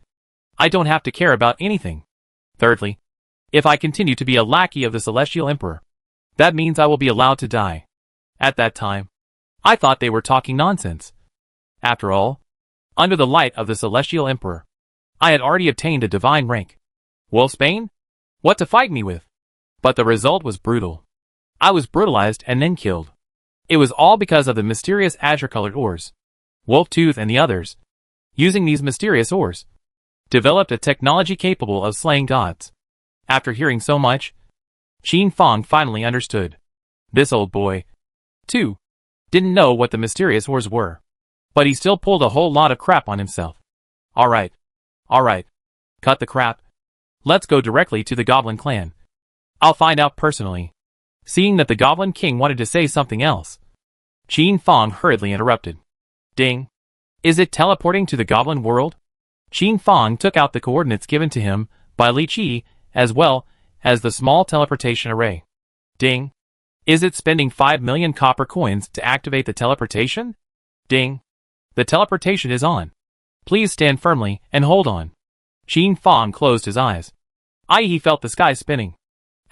I don't have to care about anything. Thirdly, if I continue to be a lackey of the Celestial Emperor, that means I will be allowed to die. At that time, I thought they were talking nonsense. After all, under the light of the Celestial Emperor, I had already obtained a divine rank. Wolfsbane? What to fight me with? But the result was brutal. I was brutalized and then killed. It was all because of the mysterious azure-colored ores. Wolftooth and the others, using these mysterious ores, developed a technology capable of slaying gods. After hearing so much, Qin Fang finally understood. This old boy, too, didn't know what the mysterious ores were. But he still pulled a whole lot of crap on himself. Alright. Cut the crap. Let's go directly to the Goblin Clan. I'll find out personally. Seeing that the Goblin King wanted to say something else, Qin Fang hurriedly interrupted. Ding. Is it teleporting to the Goblin world? Qin Fang took out the coordinates given to him by Li Qi, as well as the small teleportation array. Ding. Is it spending 5 million copper coins to activate the teleportation? Ding. The teleportation is on. Please stand firmly and hold on. Qin Fang closed his eyes. He felt the sky spinning,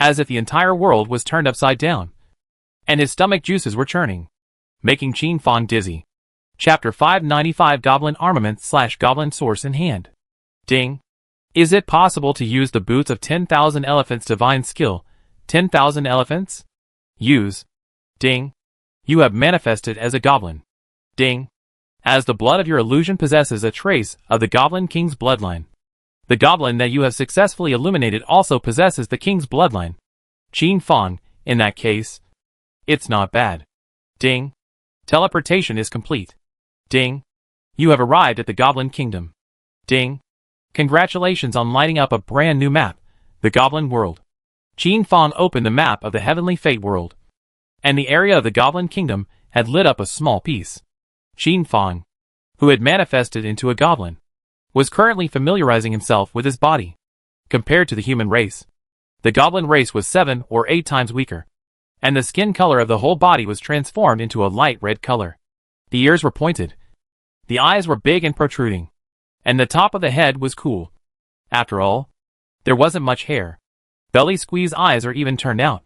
as if the entire world was turned upside down, and his stomach juices were churning, making Qin Fang dizzy. Chapter 595 Goblin Armament / Goblin Source in Hand. Ding. Is it possible to use the boots of 10,000 elephants divine skill? 10,000 elephants? Use. Ding. You have manifested as a goblin. Ding. As the blood of your illusion possesses a trace of the Goblin King's bloodline. The goblin that you have successfully illuminated also possesses the king's bloodline. Qin Fang, in that case, it's not bad. Ding. Teleportation is complete. Ding. You have arrived at the Goblin Kingdom. Ding. Congratulations on lighting up a brand new map, the Goblin World. Qin Fang opened the map of the Heavenly Fate World, and the area of the Goblin Kingdom had lit up a small piece. Qin Fang, who had manifested into a goblin, was currently familiarizing himself with his body. Compared to the human race, the goblin race was 7 or 8 times weaker, and the skin color of the whole body was transformed into a light red color. The ears were pointed, the eyes were big and protruding, and the top of the head was cool. After all, there wasn't much hair. Belly squeeze eyes are even turned out.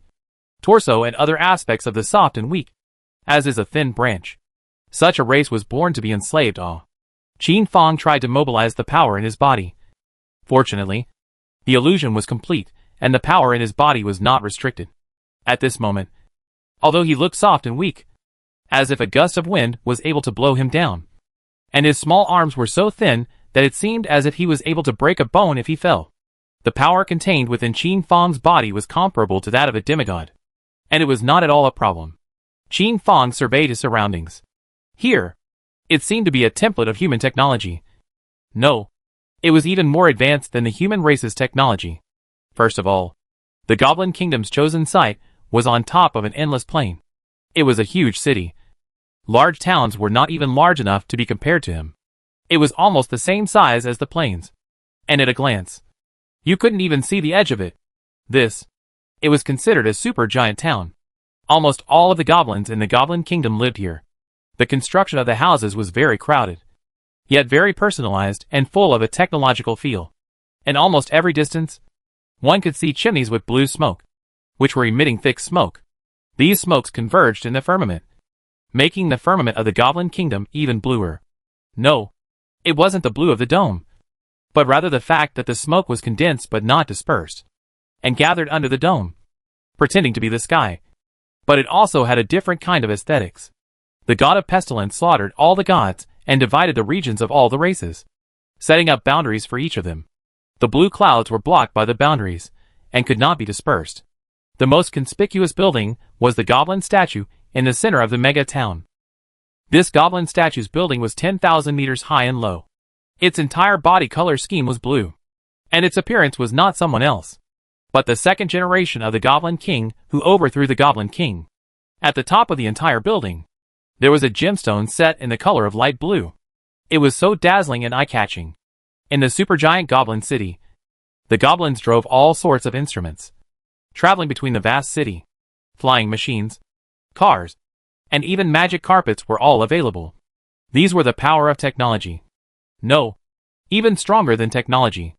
Torso and other aspects of the soft and weak, as is a thin branch. Such a race was born to be enslaved. Qin Fang tried to mobilize the power in his body. Fortunately, the illusion was complete, and the power in his body was not restricted. At this moment, although he looked soft and weak, as if a gust of wind was able to blow him down, and his small arms were so thin that it seemed as if he was able to break a bone if he fell. The power contained within Qin Fang's body was comparable to that of a demigod, and it was not at all a problem. Qin Fang surveyed his surroundings. Here, it seemed to be a template of human technology. No, it was even more advanced than the human race's technology. First of all, the Goblin Kingdom's chosen site was on top of an endless plain. It was a huge city. Large towns were not even large enough to be compared to him. It was almost the same size as the plains, and at a glance, you couldn't even see the edge of it. It was considered a super giant town. Almost all of the goblins in the Goblin Kingdom lived here. The construction of the houses was very crowded, yet very personalized and full of a technological feel. In almost every distance, one could see chimneys with blue smoke, which were emitting thick smoke. These smokes converged in the firmament, making the firmament of the Goblin Kingdom even bluer. No, it wasn't the blue of the dome, but rather the fact that the smoke was condensed but not dispersed, and gathered under the dome, pretending to be the sky. But it also had a different kind of aesthetics. The god of pestilence slaughtered all the gods and divided the regions of all the races, setting up boundaries for each of them. The blue clouds were blocked by the boundaries, and could not be dispersed. The most conspicuous building was the goblin statue in the center of the mega town. This goblin statue's building was 10,000 meters high and low. Its entire body color scheme was blue, and its appearance was not someone else, but the second generation of the Goblin King who overthrew the Goblin King. At the top of the entire building, there was a gemstone set in the color of light blue. It was so dazzling and eye-catching In the supergiant goblin city, the goblins drove all sorts of instruments, traveling between the vast city. Flying machines, cars, and even magic carpets were all available. These were the power of technology. No, even stronger than technology.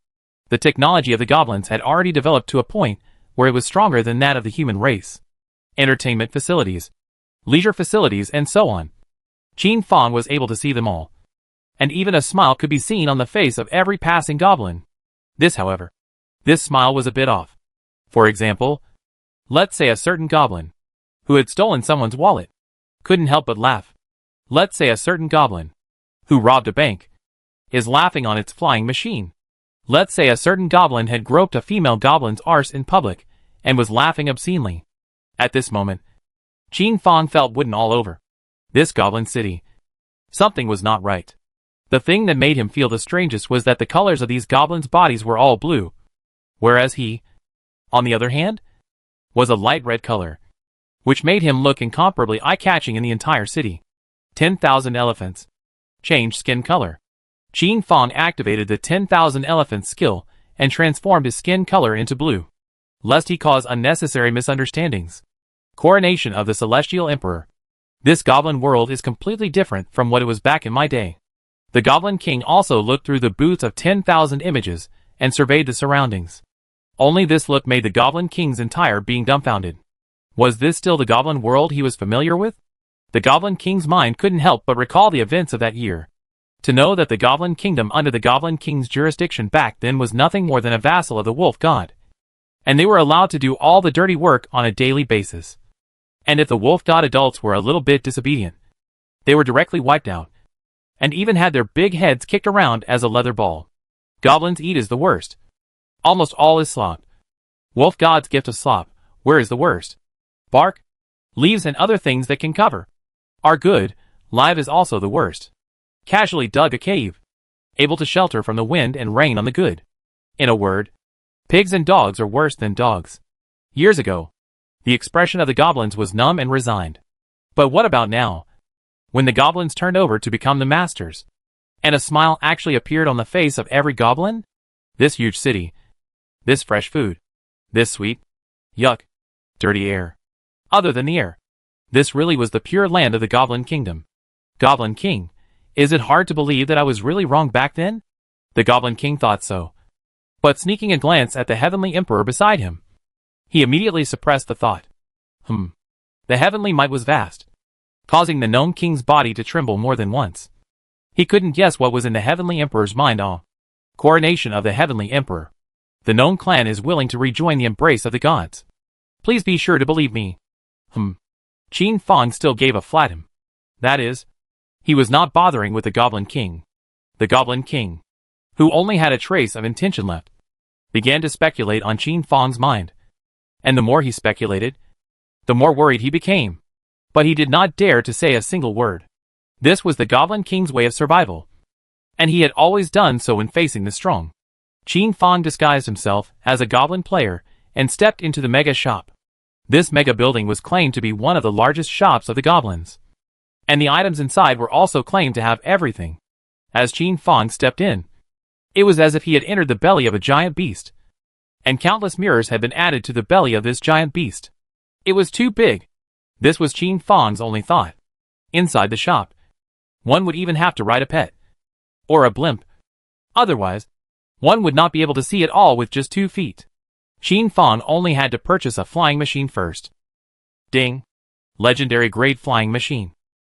The technology of the goblins had already developed to a point where it was stronger than that of the human race. Entertainment facilities, leisure facilities, and so on. Qin Fang was able to see them all. And even a smile could be seen on the face of every passing goblin. This smile was a bit off. For example, let's say a certain goblin, who had stolen someone's wallet, couldn't help but laugh. Let's say a certain goblin, who robbed a bank, is laughing on its flying machine. Let's say a certain goblin had groped a female goblin's arse in public, and was laughing obscenely. At this moment, Qin Fang felt wooden all over. This goblin city. Something was not right. The thing that made him feel the strangest was that the colors of these goblins' bodies were all blue, whereas he, on the other hand, was a light red color, which made him look incomparably eye-catching in the entire city. 10,000 elephants. Changed skin color. Qin Fang activated the 10,000 elephants skill and transformed his skin color into blue, lest he cause unnecessary misunderstandings. Coronation of the Celestial Emperor. This goblin world is completely different from what it was back in my day. The Goblin King also looked through the booths of 10,000 images and surveyed the surroundings. Only this look made the Goblin King's entire being dumbfounded. Was this still the goblin world he was familiar with? The Goblin King's mind couldn't help but recall the events of that year. To know that the Goblin Kingdom under the Goblin King's jurisdiction back then was nothing more than a vassal of the Wolf God. And they were allowed to do all the dirty work on a daily basis. And if the Wolf God adults were a little bit disobedient, they were directly wiped out, and even had their big heads kicked around as a leather ball. Goblins eat is the worst. Almost all is slop. Wolf God's gift of slop, where is the worst? Bark, leaves and other things that can cover are good, live is also the worst. Casually dug a cave, able to shelter from the wind and rain on the good. In a word, pigs and dogs are worse than dogs. Years ago, the expression of the goblins was numb and resigned. But what about now, when the goblins turned over to become the masters, and a smile actually appeared on the face of every goblin? This huge city, this fresh food, this sweet, yuck, dirty air. Other than the air, this really was the pure land of the Goblin Kingdom. Goblin King, is it hard to believe that I was really wrong back then? The Goblin King thought so. But sneaking a glance at the Heavenly Emperor beside him, he immediately suppressed the thought. The heavenly might was vast, causing the Gnome King's body to tremble more than once. He couldn't guess what was in the Heavenly Emperor's mind. Coronation of the Heavenly Emperor. The Gnome clan is willing to rejoin the embrace of the gods. Please be sure to believe me. Qin Fang still gave a flat him. That is, he was not bothering with the Goblin King. The Goblin King, who only had a trace of intention left, began to speculate on Qin Fang's mind. And the more he speculated, the more worried he became. But he did not dare to say a single word. This was the Goblin King's way of survival, and he had always done so when facing the strong. Qin Fang disguised himself as a goblin player and stepped into the mega shop. This mega building was claimed to be one of the largest shops of the goblins, and the items inside were also claimed to have everything. As Qin Fang stepped in, it was as if he had entered the belly of a giant beast, and countless mirrors had been added to the belly of this giant beast. It was too big. This was Qin Fang's only thought. Inside the shop, one would even have to ride a pet, or a blimp. Otherwise, one would not be able to see it all with just 2 feet. Qin Fang only had to purchase a flying machine first. Ding. Legendary grade flying machine.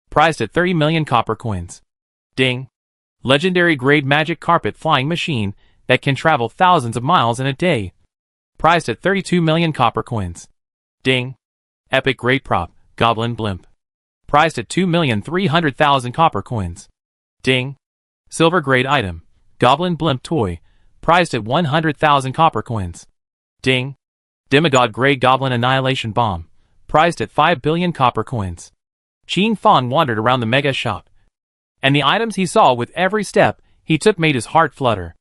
Priced at 30 million copper coins. Ding. Legendary grade magic carpet flying machine that can travel thousands of miles in a day. Priced at 32 million copper coins. Ding. Epic grade prop, goblin blimp. Priced at 2,300,000 copper coins. Ding. Silver grade item, goblin blimp toy. Priced at 100,000 copper coins. Ding. Demigod grade goblin annihilation bomb. Priced at 5 billion copper coins. Qin Fang wandered around the mega shop, and the items he saw with every step he took made his heart flutter.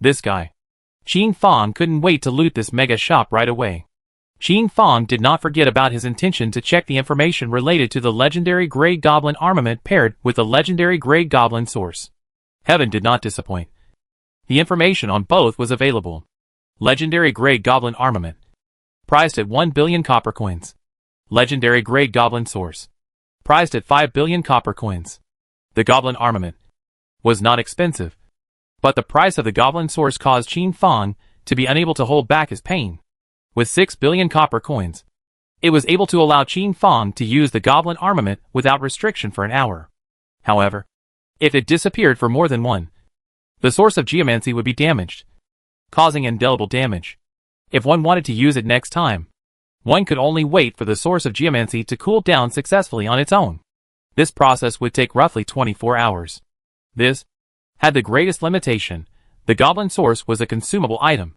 This guy. Qin Fang couldn't wait to loot this mega shop right away. Qin Fang did not forget about his intention to check the information related to the legendary grade goblin armament paired with the legendary grade goblin source. Heaven did not disappoint. The information on both was available. Legendary Grey Goblin Armament. Priced at 1 billion copper coins. Legendary Grey Goblin Source. Priced at 5 billion copper coins. The Goblin Armament was not expensive, but the price of the Goblin Source caused Qin Fang to be unable to hold back his pain. With 6 billion copper coins, it was able to allow Qin Fang to use the Goblin Armament without restriction for an hour. However, if it disappeared for more than one, the source of geomancy would be damaged, causing indelible damage. If one wanted to use it next time, one could only wait for the source of geomancy to cool down successfully on its own. This process would take roughly 24 hours. This had the greatest limitation. The Goblin Source was a consumable item,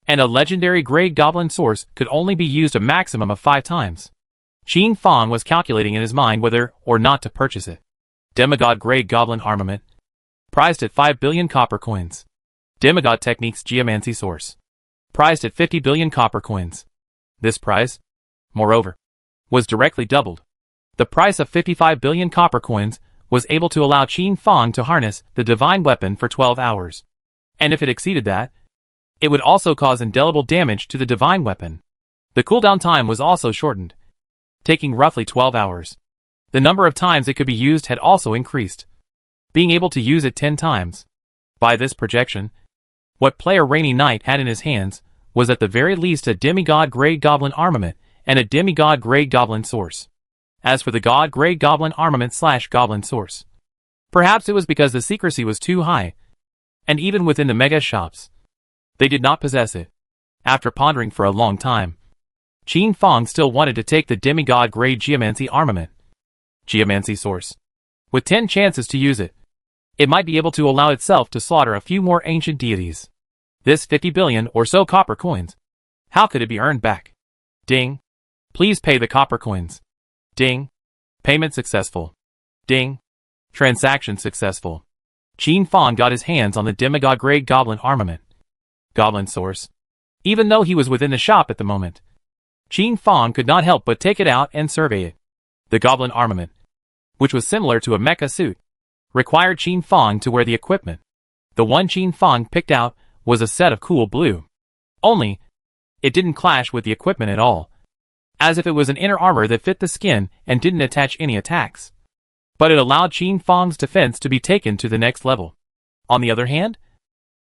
and a legendary Grey Goblin Source could only be used a maximum of 5 times. Qin Fang was calculating in his mind whether or not to purchase it. Demigod Grey Goblin Armament. Priced at 5 billion copper coins. Demigod Techniques Geomancy Source. Priced at 50 billion copper coins. This price, moreover, was directly doubled. The price of 55 billion copper coins was able to allow Qin Fang to harness the divine weapon for 12 hours. And if it exceeded that, it would also cause indelible damage to the divine weapon. The cooldown time was also shortened, taking roughly 12 hours. The number of times it could be used had also increased, being able to use it 10 times. By this projection, what player Rainy Knight had in his hands was at the very least a Demigod Grey Goblin Armament and a Demigod Grey Goblin Source. As for the God Grey Goblin Armament / Goblin Source, perhaps it was because the secrecy was too high, and even within the mega shops, they did not possess it. After pondering for a long time, Qin Fang still wanted to take the Demigod Grey Geomancy Armament. Geomancy Source. With 10 chances to use it, it might be able to allow itself to slaughter a few more ancient deities. This 50 billion or so copper coins. How could it be earned back? Ding. Please pay the copper coins. Ding. Payment successful. Ding. Transaction successful. Qin Fang got his hands on the Demigod Grey Goblin Armament. Goblin Source. Even though he was within the shop at the moment, Qin Fang could not help but take it out and survey it. The Goblin Armament, which was similar to a mecha suit, required Qin Fang to wear the equipment. The one Qin Fang picked out was a set of cool blue. Only, it didn't clash with the equipment at all, as if it was an inner armor that fit the skin and didn't attach any attacks. But it allowed Qin Fang's defense to be taken to the next level. On the other hand,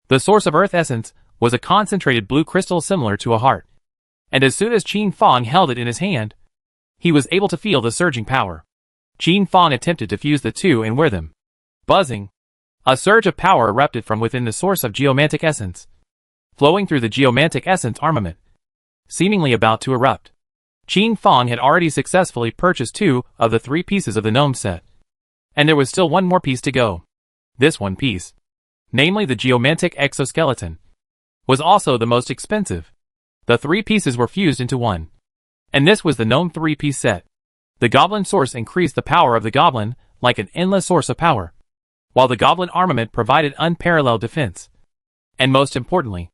the source of Earth Essence was a concentrated blue crystal similar to a heart, and as soon as Qin Fang held it in his hand, he was able to feel the surging power. Qin Fang attempted to fuse the two and wear them. Buzzing, a surge of power erupted from within the source of Geomantic Essence, flowing through the Geomantic Essence armament, seemingly about to erupt. Qin Fang had already successfully purchased 2 of the 3 pieces of the gnome set, and there was still one more piece to go. This one piece, namely the Geomantic Exoskeleton, was also the most expensive. The 3 pieces were fused into one, and this was the gnome 3-piece set. The Goblin Source increased the power of the Goblin like an endless source of power, while the Goblin Armament provided unparalleled defense. And most importantly,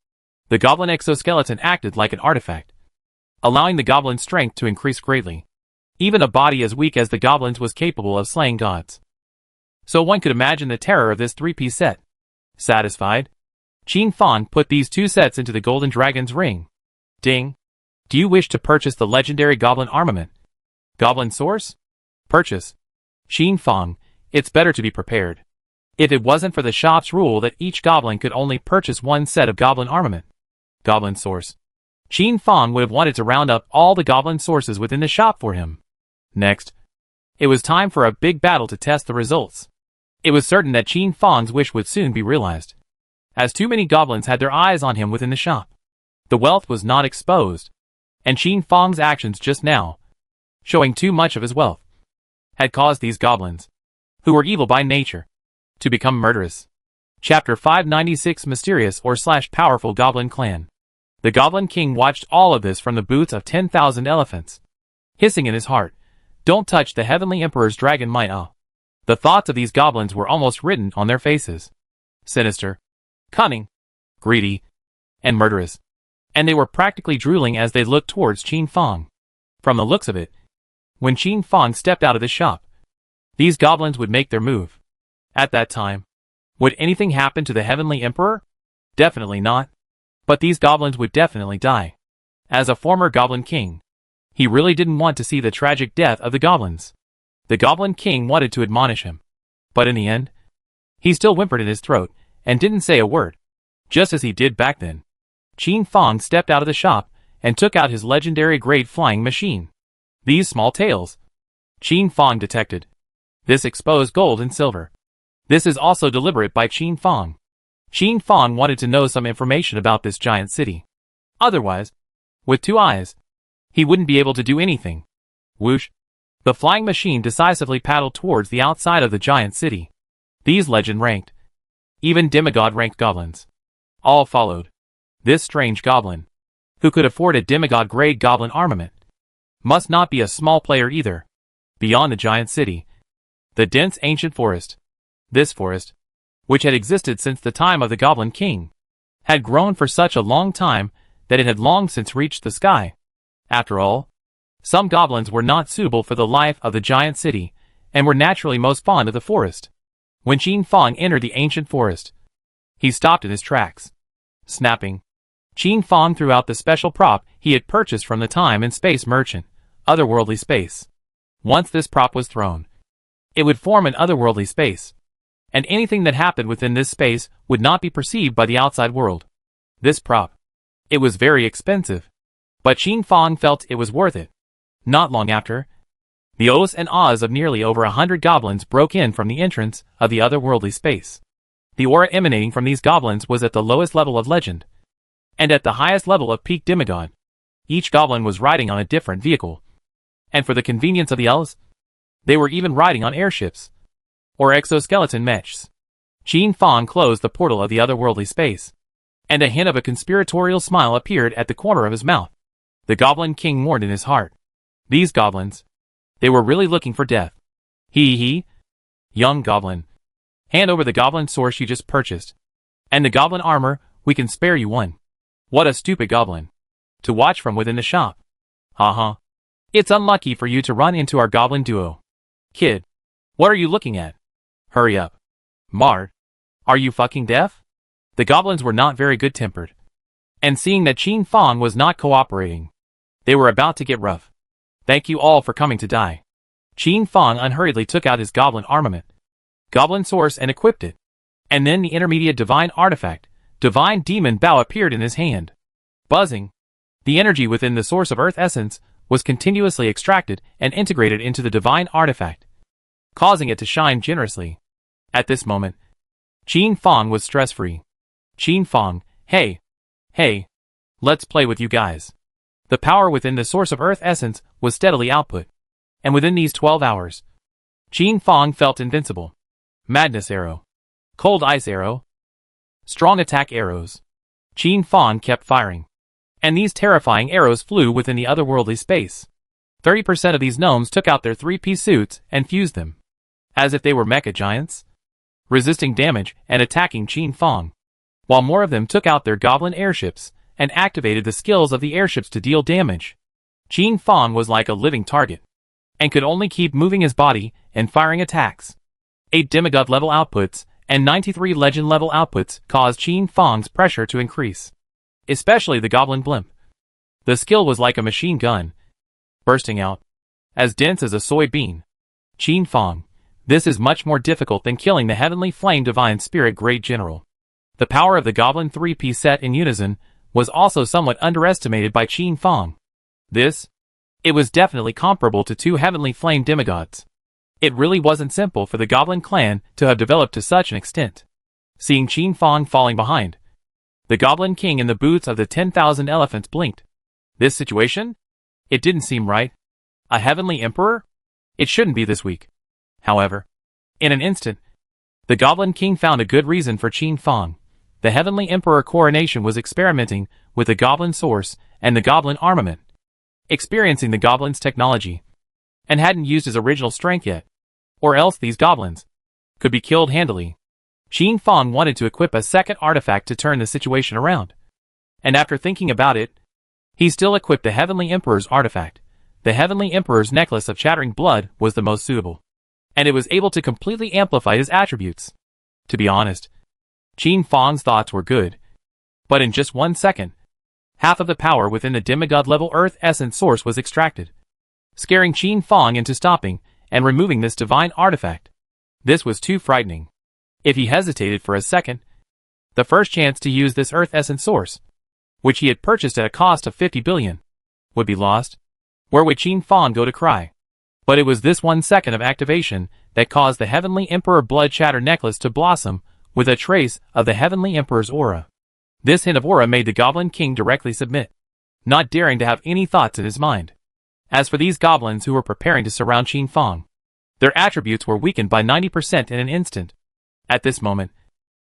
the Goblin Exoskeleton acted like an artifact, allowing the Goblin's strength to increase greatly. Even a body as weak as the Goblin's was capable of slaying gods. So one could imagine the terror of this 3-piece set. Satisfied, Qin Fang put these 2 sets into the Golden Dragon's ring. Ding. Do you wish to purchase the legendary Goblin Armament? Goblin Source? Purchase. Qin Fang, it's better to be prepared. If it wasn't for the shop's rule that each goblin could only purchase 1 set of Goblin Armament. Goblin Source. Qin Fang would have wanted to round up all the Goblin Sources within the shop for him. Next, it was time for a big battle to test the results. It was certain that Qin Fang's wish would soon be realized, as too many goblins had their eyes on him within the shop. The wealth was not exposed, and Qin Fang's actions just now, showing too much of his wealth, had caused these goblins, who were evil by nature, to become murderous. Chapter 596 Mysterious or / Powerful Goblin Clan. The Goblin King watched all of this from the boots of 10,000 elephants, hissing in his heart, "Don't touch the Heavenly Emperor's dragon might." The thoughts of these goblins were almost written on their faces. Sinister, cunning, greedy, and murderous. And they were practically drooling as they looked towards Qin Fang. From the looks of it, when Qin Fang stepped out of the shop, these goblins would make their move. At that time, would anything happen to the Heavenly Emperor? Definitely not. But these goblins would definitely die. As a former Goblin King, he really didn't want to see the tragic death of the goblins. The Goblin King wanted to admonish him. But in the end, he still whimpered in his throat and didn't say a word. Just as he did back then, Qin Fong stepped out of the shop and took out his legendary grade flying machine. These small tails, Qin Fong detected. This exposed gold and silver. This is also deliberate by Qin Fong. Qin Fong wanted to know some information about this giant city. Otherwise, with 2 eyes, he wouldn't be able to do anything. Whoosh! The flying machine decisively paddled towards the outside of the giant city. These legend-ranked, even demigod-ranked goblins, all followed. This strange goblin, who could afford a demigod-grade goblin armament, must not be a small player either. Beyond the giant city, the dense ancient forest. This forest, which had existed since the time of the Goblin King, had grown for such a long time that it had long since reached the sky. After all, some goblins were not suitable for the life of the giant city and were naturally most fond of the forest. When Qin Fong entered the ancient forest, he stopped in his tracks. Snapping, Qin Fong threw out the special prop he had purchased from the time and space merchant, Otherworldly Space. Once this prop was thrown, it would form an otherworldly space, and anything that happened within this space would not be perceived by the outside world. This prop, it was very expensive, but Qin Fong felt it was worth it. Not long after, the ohs and ahs of nearly over 100 goblins broke in from the entrance of the otherworldly space. The aura emanating from these goblins was at the lowest level of legend, and at the highest level of peak demigod. Each goblin was riding on a different vehicle, and for the convenience of the elves, they were even riding on airships, or exoskeleton mechs. Qin Fong closed the portal of the otherworldly space, and a hint of a conspiratorial smile appeared at the corner of his mouth. The Goblin King mourned in his heart. These goblins, they were really looking for death. Hee. Young goblin, hand over the goblin source you just purchased, and the goblin armor, we can spare you one. What a stupid goblin. To watch from within the shop. Haha. It's unlucky for you to run into our goblin duo. Kid, what are you looking at? Hurry up. Mart, are you fucking deaf? The goblins were not very good-tempered, and seeing that Qin Fong was not cooperating, they were about to get rough. Thank you all for coming to die. Qin Fong unhurriedly took out his goblin armament, goblin source, and equipped it. And then the intermediate divine artifact, divine demon bow, appeared in his hand. Buzzing, the energy within the source of earth essence was continuously extracted and integrated into the divine artifact, causing it to shine generously. At this moment, Qin Fong was stress-free. Qin Fong, hey, let's play with you guys. The power within the source of earth essence was steadily output, and within these 12 hours, Qin Fong felt invincible. Madness arrow, cold ice arrow, strong attack arrows. Qin Fong kept firing, and these terrifying arrows flew within the otherworldly space. 30% of these gnomes took out their 3-piece suits and fused them, as if they were mecha giants, resisting damage and attacking Qin Fong, while more of them took out their goblin airships and activated the skills of the airships to deal damage. Qin Fong was like a living target, and could only keep moving his body and firing attacks. 8 demigod level outputs and 93 legend level outputs caused Qin Fong's pressure to increase, especially the goblin blimp. The skill was like a machine gun, bursting out, as dense as a soybean. Qin Fong, this is much more difficult than killing the heavenly flame divine spirit grade general. The power of the goblin 3-piece set in unison was also somewhat underestimated by Qin Fong. It was definitely comparable to 2 heavenly flame demigods. It really wasn't simple for the goblin clan to have developed to such an extent. Seeing Qin Fong falling behind, the Goblin King in the boots of the 10,000 elephants blinked. This situation? It didn't seem right. A heavenly emperor? It shouldn't be this weak. However, in an instant, the Goblin King found a good reason for Qin Fong. The heavenly emperor coronation was experimenting with the goblin source and the goblin armament, experiencing the goblin's technology, and hadn't used his original strength yet, or else these goblins could be killed handily. Qin Fong wanted to equip a second artifact to turn the situation around, and after thinking about it, he still equipped the Heavenly Emperor's artifact. The Heavenly Emperor's necklace of chattering blood was the most suitable, and it was able to completely amplify his attributes. To be honest, Qin Fong's thoughts were good. But in just 1 second, half of the power within the demigod-level Earth Essence source was extracted, scaring Qin Fong into stopping and removing this divine artifact. This was too frightening. If he hesitated for a second, the first chance to use this Earth Essence source, which he had purchased at a cost of 50 billion, would be lost. Where would Qin Fong go to cry? But it was this 1 second of activation that caused the Heavenly Emperor Blood Shatter necklace to blossom with a trace of the Heavenly Emperor's aura. This hint of aura made the Goblin King directly submit, not daring to have any thoughts in his mind. As for these goblins who were preparing to surround Qin Fong, their attributes were weakened by 90% in an instant. At this moment,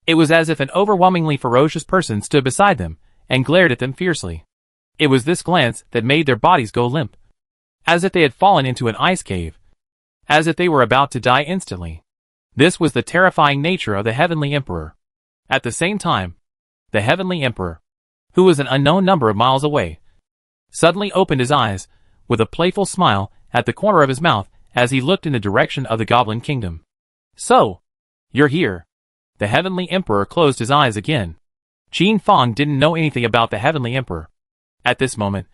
it was as if an overwhelmingly ferocious person stood beside them and glared at them fiercely. It was this glance that made their bodies go limp, as if they had fallen into an ice cave, as if they were about to die instantly. This was the terrifying nature of the Heavenly Emperor. At the same time, the Heavenly Emperor, who was an unknown number of miles away, suddenly opened his eyes with a playful smile at the corner of his mouth as he looked in the direction of the Goblin Kingdom. So, you're here. The Heavenly Emperor closed his eyes again. Qin Fong didn't know anything about the Heavenly Emperor. At this moment,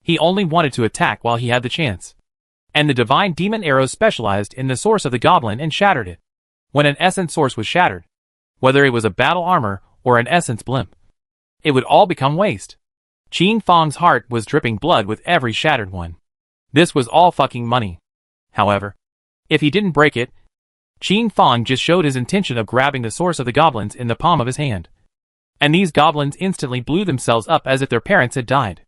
he only wanted to attack while he had the chance. And the divine demon arrow specialized in the source of the goblin and shattered it. When an essence source was shattered, whether it was a battle armor or an essence blimp, it would all become waste. Qin Fong's heart was dripping blood with every shattered one. This was all fucking money. However, if he didn't break it, Qin Fong just showed his intention of grabbing the source of the goblins in the palm of his hand. And these goblins instantly blew themselves up as if their parents had died.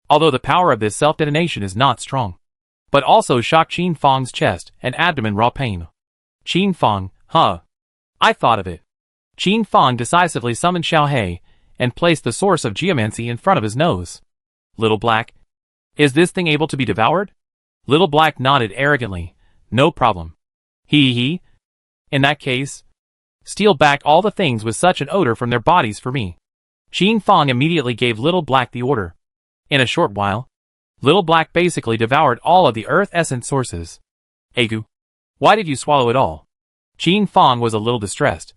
Although the power of this self-detonation is not strong, but also shocked Qin Fong's chest and abdomen raw pain. Qin Fong, huh? I thought of it. Qin Fong decisively summoned Xiao He and placed the source of geomancy in front of his nose. Little Black, is this thing able to be devoured? Little Black nodded arrogantly. No problem. He. In that case, steal back all the things with such an odor from their bodies for me. Qin Fong immediately gave Little Black the order. In a short while, Little Black basically devoured all of the Earth Essence sources. Egu, why did you swallow it all? Qin Fong was a little distressed.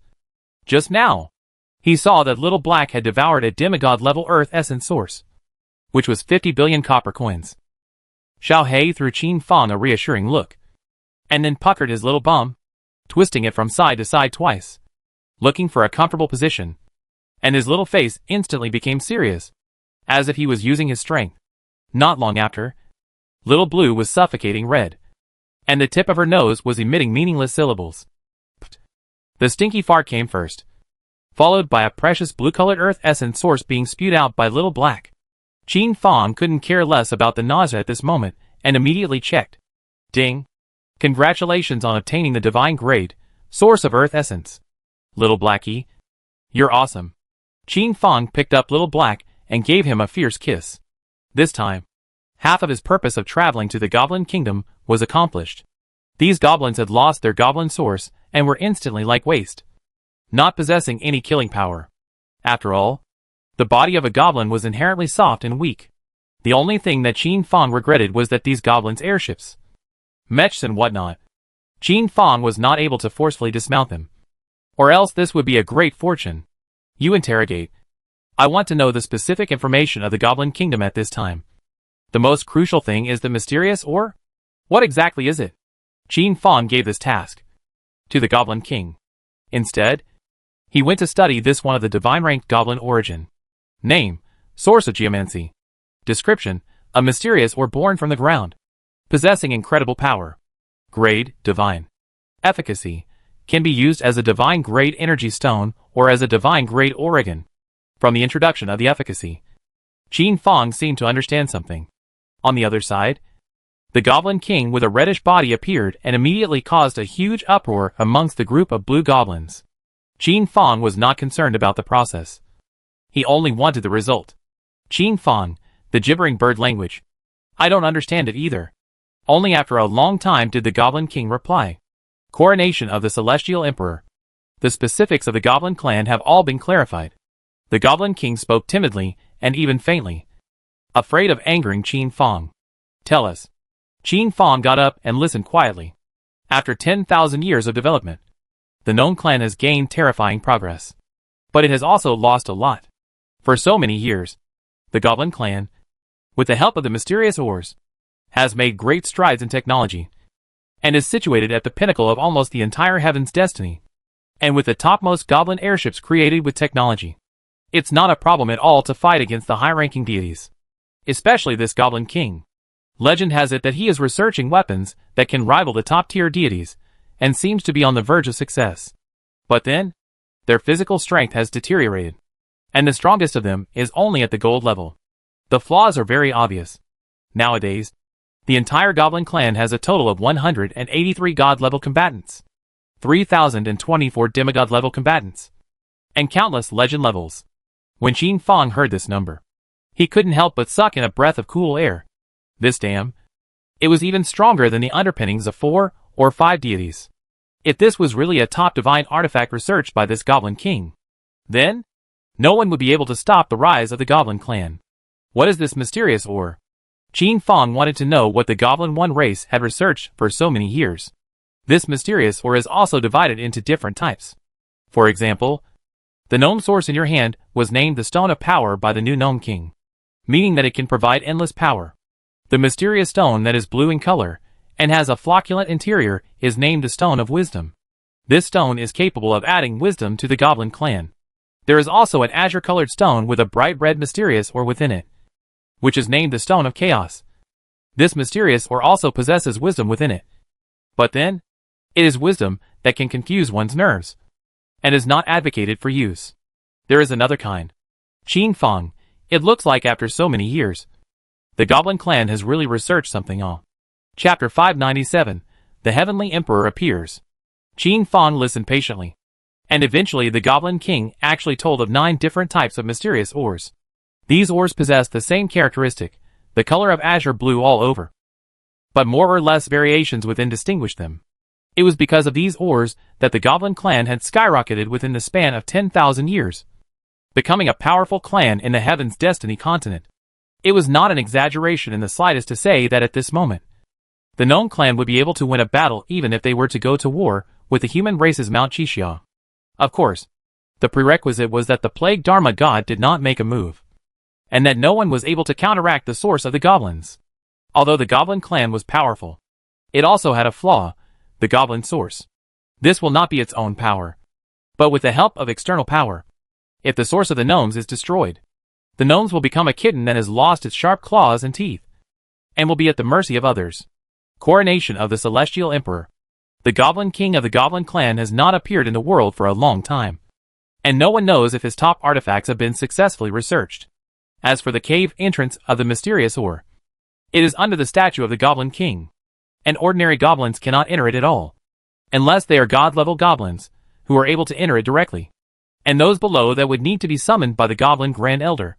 Just now, he saw that Little Black had devoured a demigod-level Earth Essence source, which was 50 billion copper coins. Xiao He threw Qin Fong a reassuring look, and then puckered his little bum, twisting it from side to side twice, looking for a comfortable position, and his little face instantly became serious, as if he was using his strength. Not long after, Little Blue was suffocating red, and the tip of her nose was emitting meaningless syllables. The stinky fart came first, followed by a precious blue-colored Earth Essence source being spewed out by Little Black. Qin Fong couldn't care less about the nausea at this moment, and immediately checked. Ding! Congratulations on obtaining the divine grade, source of Earth Essence. Little Blackie, you're awesome. Qin Fong picked up Little Black and gave him a fierce kiss. This time, half of his purpose of traveling to the Goblin Kingdom was accomplished. These goblins had lost their goblin source and were instantly like waste, not possessing any killing power. After all, the body of a goblin was inherently soft and weak. The only thing that Qin Fong regretted was that these goblins' airships, mechs and whatnot, Qin Fong was not able to forcefully dismount them. Or else this would be a great fortune. You interrogate. I want to know the specific information of the Goblin Kingdom at this time. The most crucial thing is the mysterious ore? What exactly is it? Qin Fong gave this task to the Goblin King. Instead, he went to study this one of the divine-ranked goblin origin. Name, source of geomancy. Description, a mysterious ore born from the ground, possessing incredible power. Grade, divine. Efficacy, can be used as a divine grade energy stone or as a divine grade organ. From the introduction of the efficacy, Qin Fong seemed to understand something. On the other side, the Goblin King with a reddish body appeared and immediately caused a huge uproar amongst the group of blue goblins. Qin Fong was not concerned about the process. He only wanted the result. Qin Fong, the gibbering bird language. I don't understand it either. Only after a long time did the Goblin King reply. Coronation of the Celestial Emperor. The specifics of the Goblin clan have all been clarified. The Goblin King spoke timidly and even faintly, afraid of angering Qin Fong. Tell us. Qin Fong got up and listened quietly. After 10,000 years of development, the known clan has gained terrifying progress. But it has also lost a lot. For so many years, the Goblin clan, with the help of the mysterious ores, has made great strides in technology, and is situated at the pinnacle of almost the entire heaven's destiny, and with the topmost goblin airships created with technology. It's not a problem at all to fight against the high-ranking deities, especially this Goblin King. Legend has it that he is researching weapons that can rival the top-tier deities, and seems to be on the verge of success. But then, their physical strength has deteriorated, and the strongest of them is only at the gold level. The flaws are very obvious. Nowadays, the entire Goblin clan has a total of 183 god-level combatants, 3,024 demigod-level combatants, and countless legend levels. When Qin Fong heard this number, he couldn't help but suck in a breath of cool air. This dam, it was even stronger than the underpinnings of 4 or 5 deities. If this was really a top divine artifact researched by this Goblin King, then no one would be able to stop the rise of the Goblin clan. What is this mysterious ore? Qin Fong wanted to know what the Goblin One race had researched for so many years. This mysterious ore is also divided into different types. For example, the gnome source in your hand was named the Stone of Power by the new Gnome King, meaning that it can provide endless power. The mysterious stone that is blue in color and has a flocculent interior is named the Stone of Wisdom. This stone is capable of adding wisdom to the Goblin clan. There is also an azure-colored stone with a bright red mysterious ore within it, which is named the Stone of Chaos. This mysterious ore also possesses wisdom within it. But then, it is wisdom that can confuse one's nerves, and is not advocated for use. There is another kind. Qin Fong, it looks like after so many years, the Goblin clan has really researched something all. Chapter 597, The Heavenly Emperor Appears. Qin Fong listened patiently, and eventually the Goblin King actually told of 9 different types of mysterious ores. These ores possess the same characteristic, the color of azure blue all over, but more or less variations within distinguish them. It was because of these ores that the Goblin clan had skyrocketed within the span of 10,000 years, becoming a powerful clan in the Heaven's Destiny continent. It was not an exaggeration in the slightest to say that at this moment, the Gnome clan would be able to win a battle even if they were to go to war with the human race's Mount Chixia. Of course, the prerequisite was that the Plague Dharma god did not make a move, and that no one was able to counteract the source of the goblins. Although the Goblin clan was powerful, it also had a flaw, the Goblin source. This will not be its own power, but with the help of external power. If the source of the gnomes is destroyed, the gnomes will become a kitten that has lost its sharp claws and teeth, and will be at the mercy of others. Coronation of the Celestial Emperor. The Goblin King of the Goblin clan has not appeared in the world for a long time, and no one knows if his top artifacts have been successfully researched. As for the cave entrance of the mysterious ore, it is under the statue of the Goblin King, and ordinary goblins cannot enter it at all, unless they are god-level goblins, who are able to enter it directly, and those below that would need to be summoned by the Goblin Grand Elder.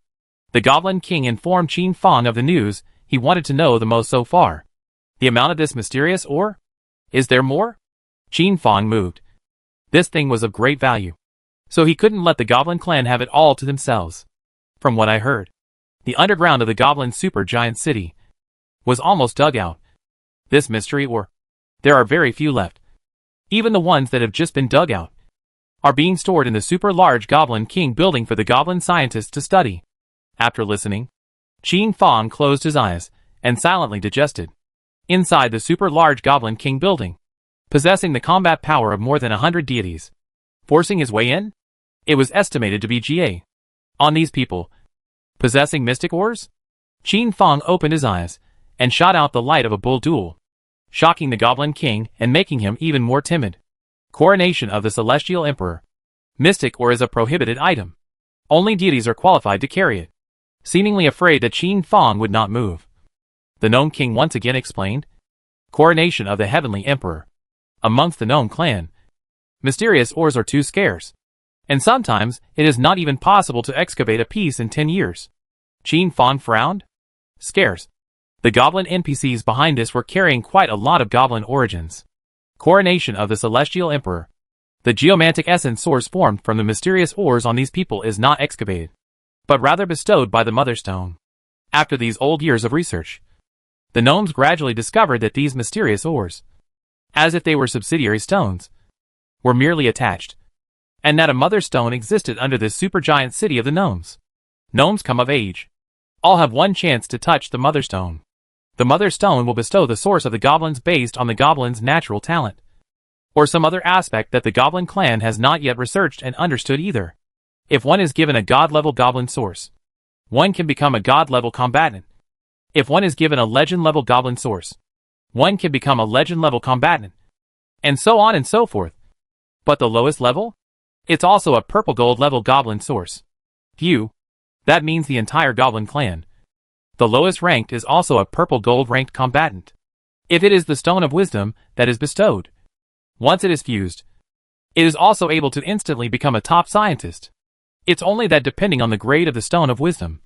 The Goblin King informed Qin Fong of the news he wanted to know the most so far. The amount of this mysterious ore? Is there more? Qin Fong moved. This thing was of great value, so he couldn't let the Goblin clan have it all to themselves. From what I heard, the underground of the Goblin supergiant city was almost dug out. This mystery ore, there are very few left. Even the ones that have just been dug out are being stored in the super large Goblin King building for the Goblin scientists to study. After listening, Qin Fong closed his eyes and silently digested. Inside the super large Goblin King building, possessing the combat power of more than 100 deities, forcing his way in, it was estimated to be GA. On these people, possessing mystic ores? Qin Fong opened his eyes and shot out the light of a bull duel, shocking the Goblin King and making him even more timid. Coronation of the Celestial Emperor. Mystic ore is a prohibited item. Only deities are qualified to carry it. Seemingly afraid that Qin Fong would not move, the Gnome King once again explained. Coronation of the Heavenly Emperor. Amongst the Gnome clan, mysterious ores are too scarce, and sometimes it is not even possible to excavate a piece in 10 years. Qin Fong frowned. Scarce. The goblin NPCs behind this were carrying quite a lot of goblin origins. Coronation of the Celestial Emperor. The geomantic essence source formed from the mysterious ores on these people is not excavated, but rather bestowed by the Mother Stone. After these old years of research, the gnomes gradually discovered that these mysterious ores, as if they were subsidiary stones, were merely attached, and that a Mother Stone existed under this supergiant city of the gnomes. Gnomes come of age. All have one chance to touch the Mother Stone. The Mother Stone will bestow the source of the goblins based on the goblin's natural talent, or some other aspect that the goblin clan has not yet researched and understood either. If one is given a god-level goblin source, one can become a god-level combatant. If one is given a legend-level goblin source, one can become a legend-level combatant, and so on and so forth. But the lowest level? It's also a purple gold level goblin source. Phew. That means the entire goblin clan. The lowest ranked is also a purple gold ranked combatant. If it is the Stone of Wisdom that is bestowed, once it is fused, it is also able to instantly become a top scientist. It's only that depending on the grade of the Stone of Wisdom,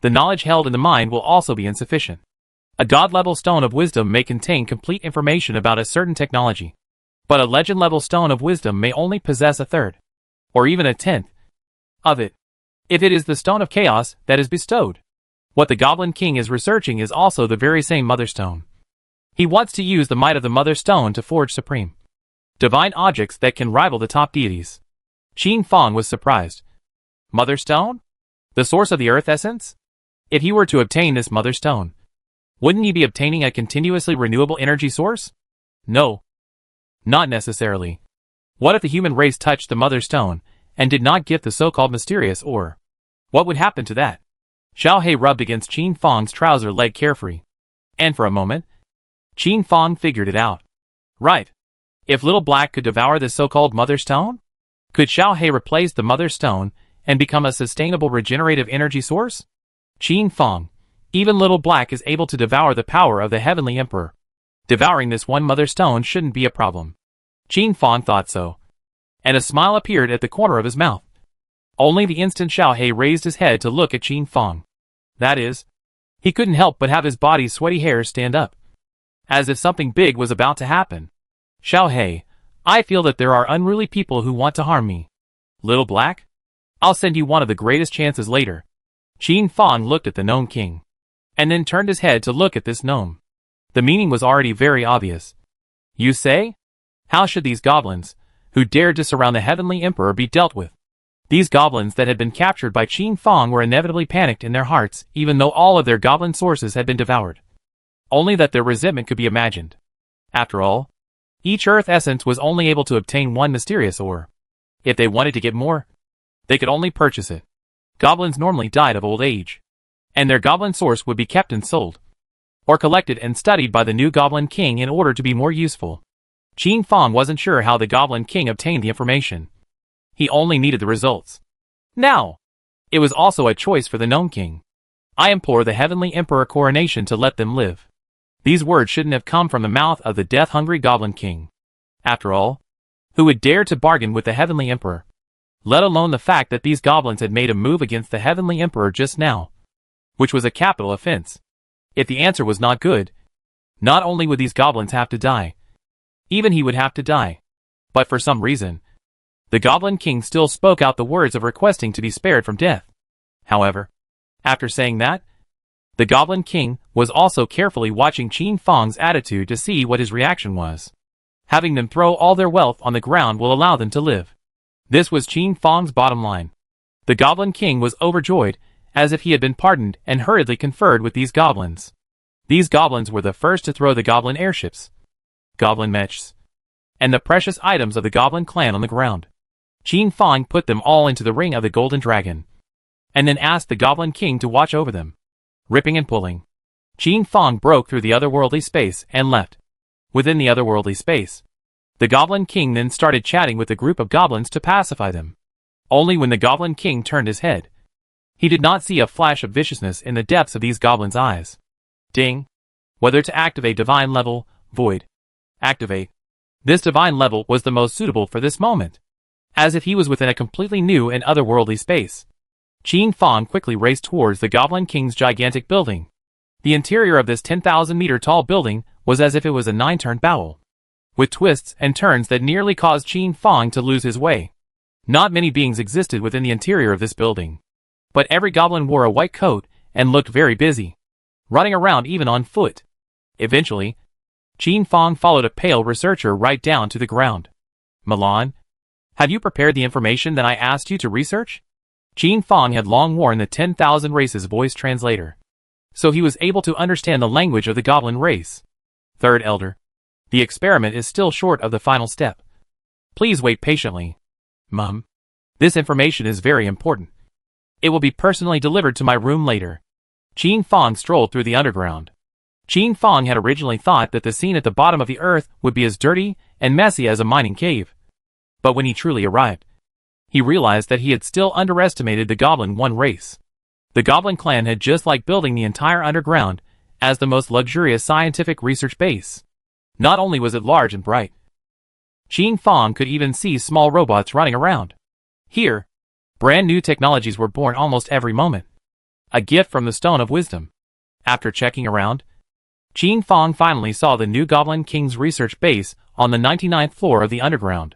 the knowledge held in the mind will also be insufficient. A god-level Stone of Wisdom may contain complete information about a certain technology, but a legend-level Stone of Wisdom may only possess a third, or even a tenth, of it, if it is the Stone of Chaos that is bestowed. What the Goblin King is researching is also the very same Mother Stone. He wants to use the might of the Mother Stone to forge supreme divine objects that can rival the top deities. Qin Fong was surprised. Mother Stone? The source of the Earth Essence? If he were to obtain this Mother Stone, wouldn't he be obtaining a continuously renewable energy source? No. Not necessarily. What if the human race touched the Mother Stone and did not get the so-called mysterious ore? What would happen to that? Xiao He rubbed against Qin Fong's trouser leg carefree. And for a moment, Qin Fong figured it out. Right. If Little Black could devour this so-called Mother Stone? Could Xiao He replace the Mother Stone and become a sustainable regenerative energy source? Qin Fong, even Little Black is able to devour the power of the Heavenly Emperor. Devouring this one Mother Stone shouldn't be a problem. Qin Fong thought so. And a smile appeared at the corner of his mouth. Only the instant Xiao He raised his head to look at Qin Fong. That is, he couldn't help but have his body's sweaty hairs stand up, as if something big was about to happen. Xiao He, I feel that there are unruly people who want to harm me. Little Black? I'll send you one of the greatest chances later. Qin Fong looked at the Gnome King, and then turned his head to look at this gnome. The meaning was already very obvious. You say? How should these goblins, who dared to surround the Heavenly Emperor, be dealt with? These goblins that had been captured by Qin Fong were inevitably panicked in their hearts, even though all of their goblin sources had been devoured. Only that their resentment could be imagined. After all, each Earth Essence was only able to obtain one mysterious ore. If they wanted to get more, they could only purchase it. Goblins normally died of old age, and their goblin source would be kept and sold, or collected and studied by the new Goblin King in order to be more useful. Qin Fong wasn't sure how the Goblin King obtained the information. He only needed the results. Now, it was also a choice for the Gnome King. I implore the Heavenly Emperor coronation to let them live. These words shouldn't have come from the mouth of the death-hungry Goblin King. After all, who would dare to bargain with the Heavenly Emperor? Let alone the fact that these goblins had made a move against the Heavenly Emperor just now, which was a capital offense. If the answer was not good, not only would these goblins have to die, even he would have to die. But for some reason, the Goblin King still spoke out the words of requesting to be spared from death. However, after saying that, the Goblin King was also carefully watching Qin Fong's attitude to see what his reaction was. Having them throw all their wealth on the ground will allow them to live. This was Qin Fong's bottom line. The Goblin King was overjoyed, as if he had been pardoned, and hurriedly conferred with these goblins. These goblins were the first to throw the goblin airships, goblin mechs, and the precious items of the Goblin clan on the ground. Qin Fong put them all into the ring of the Golden Dragon, and then asked the Goblin King to watch over them. Ripping and pulling, Qin Fong broke through the otherworldly space and left. Within the otherworldly space, the Goblin King then started chatting with a group of goblins to pacify them. Only when the Goblin King turned his head, he did not see a flash of viciousness in the depths of these goblins' eyes. Ding! Whether to activate divine level, void. Activate. This divine level was the most suitable for this moment, as if he was within a completely new and otherworldly space. Qin Fong quickly raced towards the Goblin King's gigantic building. The interior of this 10,000-meter tall building was as if it was a 9-turn bowl, with twists and turns that nearly caused Qin Fong to lose his way. Not many beings existed within the interior of this building, but every goblin wore a white coat and looked very busy, running around even on foot. Eventually, Qin Fong followed a pale researcher right down to the ground. Milan, have you prepared the information that I asked you to research? Qin Fong had long worn the 10,000 Races voice translator, so he was able to understand the language of the goblin race. Third Elder. The experiment is still short of the final step. Please wait patiently. Mum. This information is very important. It will be personally delivered to my room later. Qin Fong strolled through the underground. Qin Fong had originally thought that the scene at the bottom of the earth would be as dirty and messy as a mining cave. But when he truly arrived, he realized that he had still underestimated the Goblin One race. The Goblin clan had just like building the entire underground as the most luxurious scientific research base. Not only was it large and bright, Qin Fong could even see small robots running around. Here, brand new technologies were born almost every moment. A gift from the Stone of Wisdom. After checking around, Qin Fong finally saw the new Goblin King's research base on the 99th floor of the underground.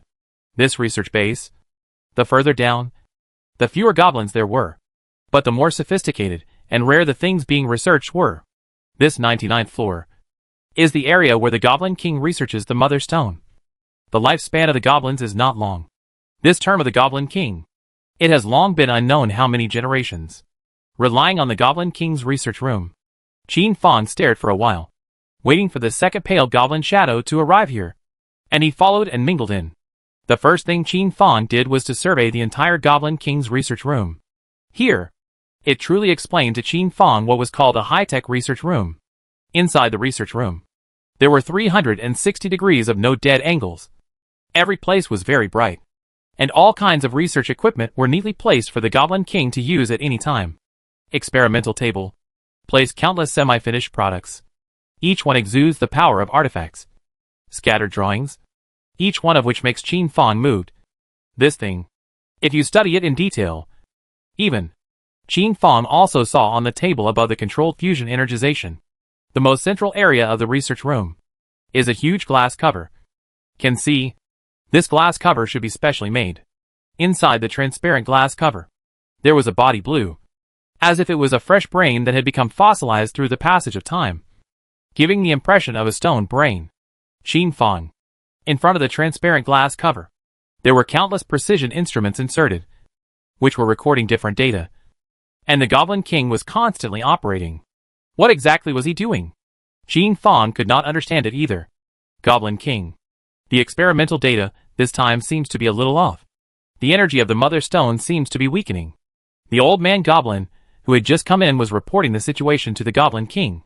This research base, the further down, the fewer goblins there were, but the more sophisticated and rare the things being researched were. This 99th floor is the area where the Goblin King researches the Mother Stone. The lifespan of the goblins is not long. This term of the Goblin King, it has long been unknown how many generations. Relying on the Goblin King's research room, Qin Fong stared for a while, waiting for the second pale goblin shadow to arrive here, and he followed and mingled in. The first thing Qin Fong did was to survey the entire Goblin King's research room. Here, it truly explained to Qin Fong what was called a high-tech research room. Inside the research room, there were 360 degrees of no dead angles. Every place was very bright, and all kinds of research equipment were neatly placed for the Goblin King to use at any time. Experimental table placed countless semi-finished products. Each one exudes the power of artifacts. Scattered drawings, each one of which makes Qin Fong moved. This thing, if you study it in detail, even, Qin Fong also saw on the table above the controlled fusion energization. The most central area of the research room is a huge glass cover. Can see, this glass cover should be specially made. Inside the transparent glass cover, there was a body blue, as if it was a fresh brain that had become fossilized through the passage of time, giving the impression of a stone brain. Qin Fong. In front of the transparent glass cover, there were countless precision instruments inserted, which were recording different data, and the Goblin King was constantly operating. What exactly was he doing? Qin Fong could not understand it either. Goblin King. The experimental data, this time seems to be a little off. The energy of the Mother Stone seems to be weakening. The old man Goblin, who had just come in, was reporting the situation to the Goblin King.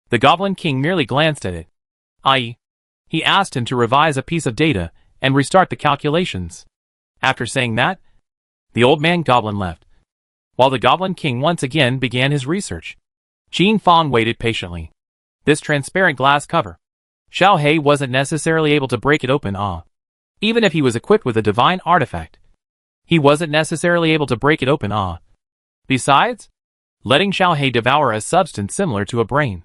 The Goblin King merely glanced at it. I.e., he asked him to revise a piece of data and restart the calculations. After saying that, the old man Goblin left, while the Goblin King once again began his research. Qin Fong waited patiently. This transparent glass cover, Xiao He wasn't necessarily able to break it open. Even if he was equipped with a divine artifact, he wasn't necessarily able to break it open. Besides, letting Xiao He devour a substance similar to a brain,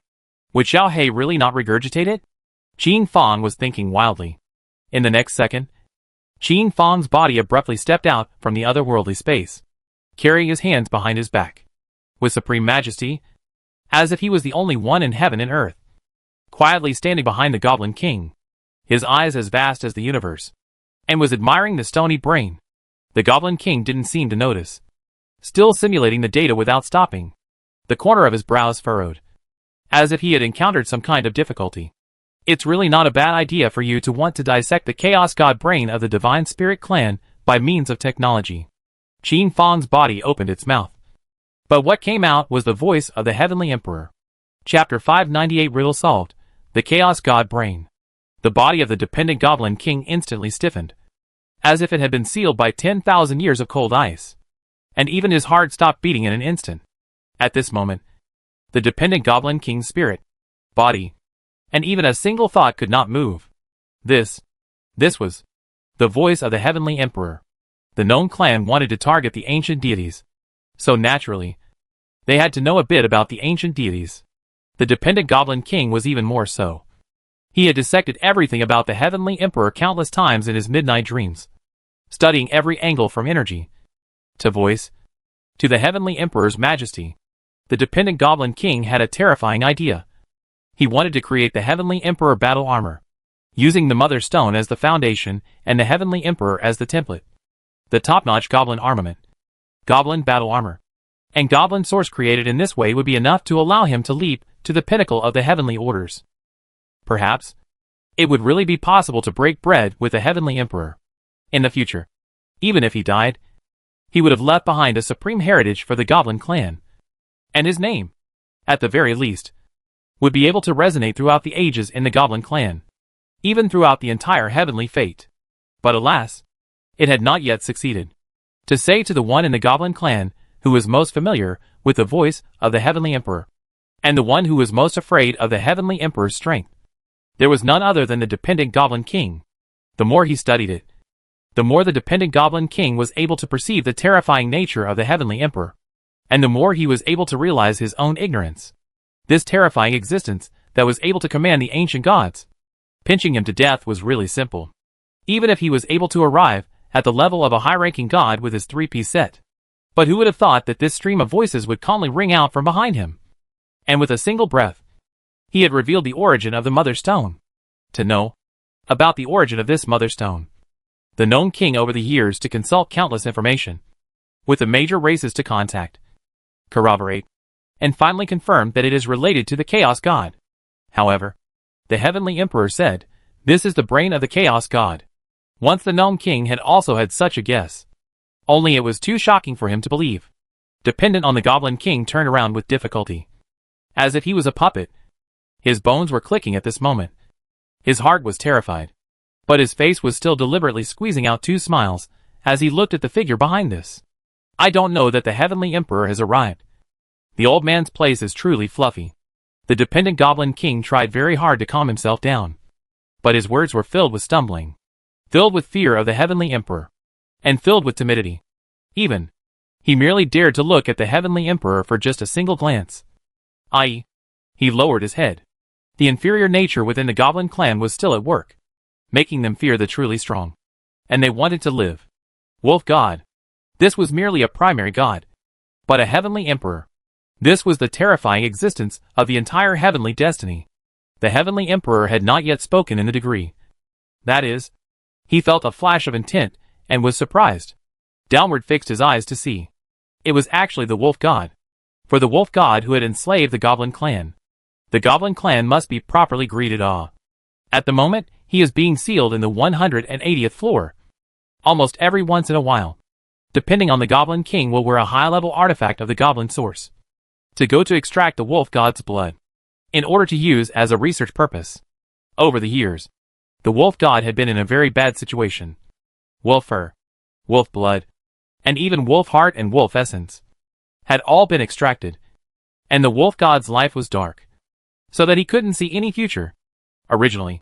would Xiao He really not regurgitate it? Qin Fong was thinking wildly. In the next second, Qin Fong's body abruptly stepped out from the otherworldly space, carrying his hands behind his back. With supreme majesty, as if he was the only one in heaven and earth, quietly standing behind the Goblin King, his eyes as vast as the universe, and was admiring the stony brain. The Goblin King didn't seem to notice, still simulating the data without stopping. The corner of his brows furrowed, as if he had encountered some kind of difficulty. It's really not a bad idea for you to want to dissect the Chaos God brain of the Divine Spirit Clan by means of technology. Qin Fong's body opened its mouth, but what came out was the voice of the Heavenly Emperor. Chapter 598 Riddle Solved. The Chaos God Brain. The body of the dependent Goblin King instantly stiffened, as if it had been sealed by 10,000 years of cold ice, and even his heart stopped beating in an instant. At this moment, the dependent Goblin King's spirit, body, and even a single thought could not move. This was the voice of the Heavenly Emperor. The known clan wanted to target the ancient deities, so naturally, they had to know a bit about the ancient deities. The dependent Goblin King was even more so. He had dissected everything about the Heavenly Emperor countless times in his midnight dreams, studying every angle from energy to voice to the Heavenly Emperor's majesty. The dependent Goblin King had a terrifying idea. He wanted to create the Heavenly Emperor battle armor, using the Mother Stone as the foundation and the Heavenly Emperor as the template. The top-notch Goblin armament. goblin battle armor. And goblin source created in this way would be enough to allow him to leap to the pinnacle of the heavenly orders. Perhaps it would really be possible to break bread with the heavenly emperor. In the future, even if he died, he would have left behind a supreme heritage for the goblin clan. And his name, at the very least, would be able to resonate throughout the ages in the goblin clan, even throughout the entire heavenly fate. But alas, it had not yet succeeded. To say to the one in the goblin clan who was most familiar with the voice of the heavenly emperor, and the one who was most afraid of the heavenly emperor's strength, there was none other than the dependent goblin king. The more he studied it, the more the dependent goblin king was able to perceive the terrifying nature of the heavenly emperor, and the more he was able to realize his own ignorance. This terrifying existence that was able to command the ancient gods. Pinching him to death was really simple. Even if he was able to arrive at the level of a high-ranking god with his three-piece set. But who would have thought that this stream of voices would calmly ring out from behind him? And with a single breath, he had revealed the origin of the Mother Stone. To know about the origin of this Mother Stone, the known king over the years to consult countless information, with the major races to contact, corroborate, and finally confirm that it is related to the Chaos God. However, the heavenly emperor said, this is the brain of the Chaos God. Once the gnome king had also had such a guess. Only it was too shocking for him to believe. Dependent on the goblin king turned around with difficulty. As if he was a puppet. His bones were clicking at this moment. His heart was terrified. But his face was still deliberately squeezing out two smiles as he looked at the figure behind this. I don't know that the heavenly emperor has arrived. The old man's place is truly fluffy. The dependent goblin king tried very hard to calm himself down. But his words were filled with stumbling. Filled with fear of the heavenly emperor. And filled with timidity. Even, he merely dared to look at the heavenly emperor for just a single glance. I.e., he lowered his head. The inferior nature within the goblin clan was still at work, making them fear the truly strong. And they wanted to live. Wolf God. This was merely a primary god. But a heavenly emperor. This was the terrifying existence of the entire heavenly destiny. The heavenly emperor had not yet spoken in the degree. That is, he felt a flash of intent and was surprised. Downward fixed his eyes to see. It was actually the wolf god. For the wolf god who had enslaved the goblin clan. The goblin clan must be properly greeted. At the moment, he is being sealed in the 180th floor. Almost every once in a while, depending on the goblin king, will wear a high-level artifact of the goblin source to go to extract the wolf god's blood in order to use as a research purpose. Over the years, the wolf god had been in a very bad situation. Wolf fur, wolf blood, and even wolf heart and wolf essence had all been extracted, and the wolf god's life was dark, so that he couldn't see any future. Originally,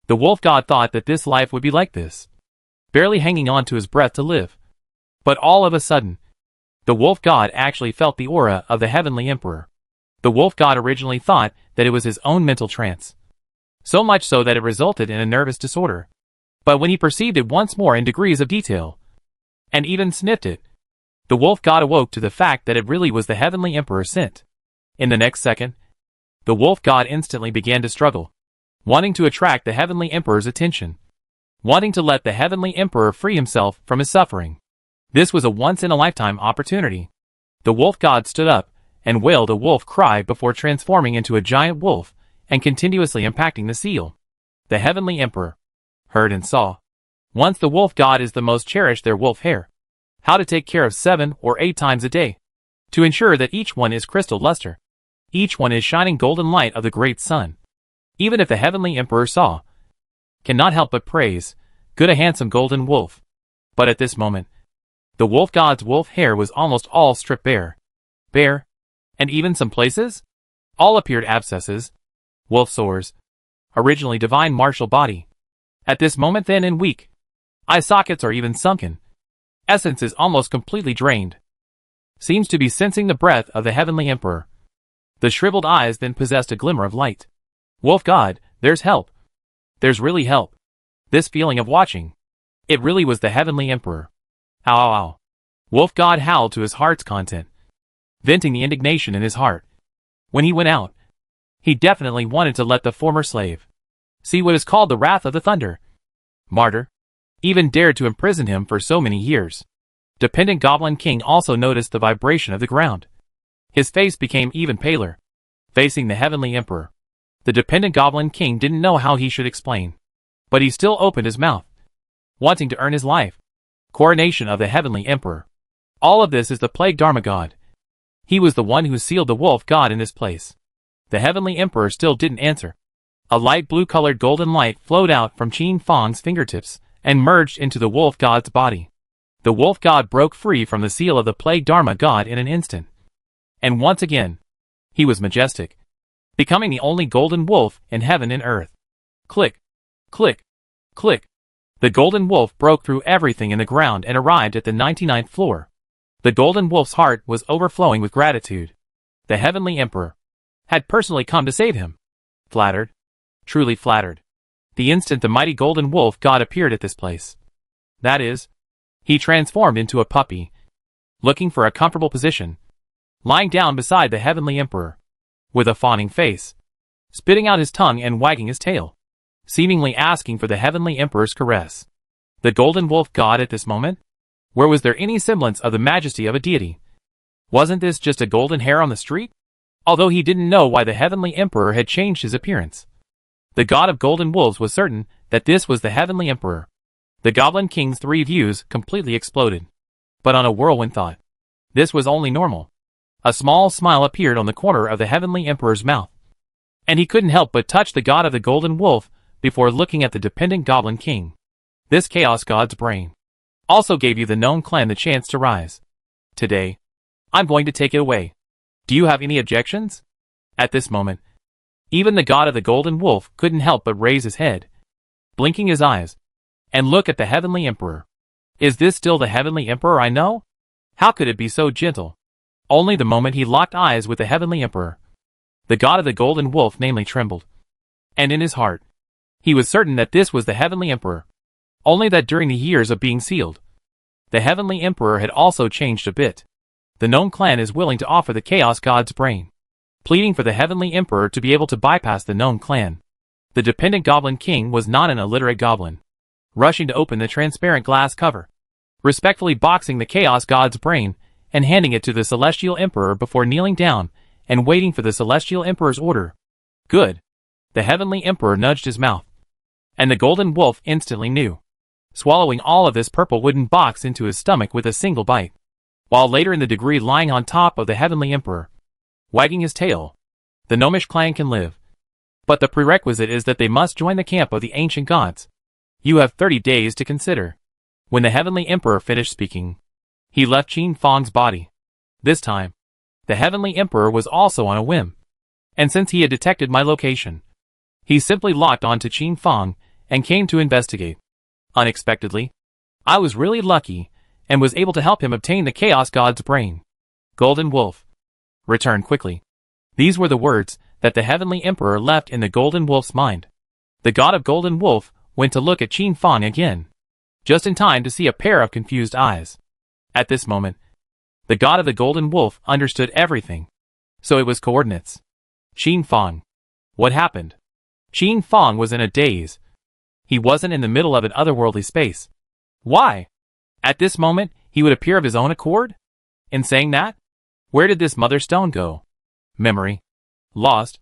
the wolf god thought that this life would be like this, barely hanging on to his breath to live. But all of a sudden, the wolf god actually felt the aura of the heavenly emperor. The wolf god originally thought that it was his own mental trance, so much so that it resulted in a nervous disorder. But when he perceived it once more in degrees of detail, and even sniffed it, the wolf god awoke to the fact that it really was the heavenly emperor sent. In the next second, the wolf god instantly began to struggle, wanting to attract the heavenly emperor's attention, wanting to let the heavenly emperor free himself from his suffering. This was a once-in-a-lifetime opportunity. The wolf god stood up and wailed a wolf cry before transforming into a giant wolf and continuously impacting the seal. The heavenly emperor heard and saw. Once the wolf god is the most cherished their wolf hair. How to take care of 7 or 8 times a day, to ensure that each one is crystal luster. Each one is shining golden light of the great sun. Even if the heavenly emperor saw, cannot help but praise, good a handsome golden wolf. But at this moment, the wolf god's wolf hair was almost all stripped bare. Bare, and even some places, all appeared abscesses, wolf sores, originally divine martial body. At this moment thin and weak, eye sockets are even sunken. Essence is almost completely drained. Seems to be sensing the breath of the heavenly emperor. The shriveled eyes then possessed a glimmer of light. Wolf god, there's help. There's really help. This feeling of watching. It really was the heavenly emperor. Ow ow ow. Wolf god howled to his heart's content, venting the indignation in his heart. When he went out, he definitely wanted to let the former slave see what is called the wrath of the thunder. Martyr. Even dared to imprison him for so many years. Dependent Goblin King also noticed the vibration of the ground. His face became even paler, facing the Heavenly Emperor. The Dependent Goblin King didn't know how he should explain, but he still opened his mouth, wanting to earn his life. Coronation of the Heavenly Emperor. All of this is the Plague Dharma God. He was the one who sealed the Wolf God in this place. The Heavenly Emperor still didn't answer. A light blue-colored golden light flowed out from Qin Fang's fingertips and merged into the Wolf God's body. The Wolf God broke free from the seal of the Plague Dharma God in an instant. And once again, he was majestic, becoming the only golden wolf in heaven and earth. Click, click, click. The golden wolf broke through everything in the ground and arrived at the 99th floor. The golden wolf's heart was overflowing with gratitude. The Heavenly Emperor had personally come to save him. Flattered, truly flattered. The instant the mighty golden wolf God appeared at this place. That is, he transformed into a puppy, looking for a comfortable position, lying down beside the Heavenly Emperor, with a fawning face, spitting out his tongue and wagging his tail, seemingly asking for the Heavenly Emperor's caress. The golden wolf God at this moment? Where was there any semblance of the majesty of a deity? Wasn't this just a golden hare on the street? Although he didn't know why the Heavenly Emperor had changed his appearance. The God of Golden Wolves was certain that this was the Heavenly Emperor. The Goblin King's three views completely exploded. But on a whirlwind thought, this was only normal. A small smile appeared on the corner of the Heavenly Emperor's mouth, and he couldn't help but touch the God of the Golden Wolf before looking at the Dependent Goblin King. This Chaos God's brain also gave you the known clan the chance to rise. Today, I'm going to take it away. Do you have any objections? At this moment, even the God of the Golden Wolf couldn't help but raise his head, blinking his eyes, and look at the Heavenly Emperor. Is this still the Heavenly Emperor I know? How could it be so gentle? Only the moment he locked eyes with the Heavenly Emperor, the God of the Golden Wolf namely trembled. And in his heart, he was certain that this was the Heavenly Emperor. Only that during the years of being sealed, the Heavenly Emperor had also changed a bit. The known clan is willing to offer the Chaos God's brain, pleading for the Heavenly Emperor to be able to bypass the known clan. The Dependent Goblin King was not an illiterate goblin, rushing to open the transparent glass cover, respectfully boxing the Chaos God's brain and handing it to the Celestial Emperor before kneeling down and waiting for the Celestial Emperor's order. Good. The Heavenly Emperor nudged his mouth, and the Golden Wolf instantly knew, swallowing all of this purple wooden box into his stomach with a single bite, while later in the degree lying on top of the Heavenly Emperor, wagging his tail. The Gnomish clan can live, but the prerequisite is that they must join the camp of the ancient gods. You have 30 days to consider. When the Heavenly Emperor finished speaking, he left Qin Fang's body. This time, the Heavenly Emperor was also on a whim, and since he had detected my location, he simply locked on to Qin Fang and came to investigate. Unexpectedly, I was really lucky and was able to help him obtain the Chaos God's brain. Golden Wolf, return quickly. These were the words that the Heavenly Emperor left in the Golden Wolf's mind. The God of Golden Wolf went to look at Qin Fang again, just in time to see a pair of confused eyes. At this moment, the God of the Golden Wolf understood everything. So it was coordinates. Qin Fang. What happened? Qin Fang was in a daze. He wasn't in the middle of an otherworldly space. Why? At this moment, he would appear of his own accord? In saying that, where did this mother stone go? Memory. Lost.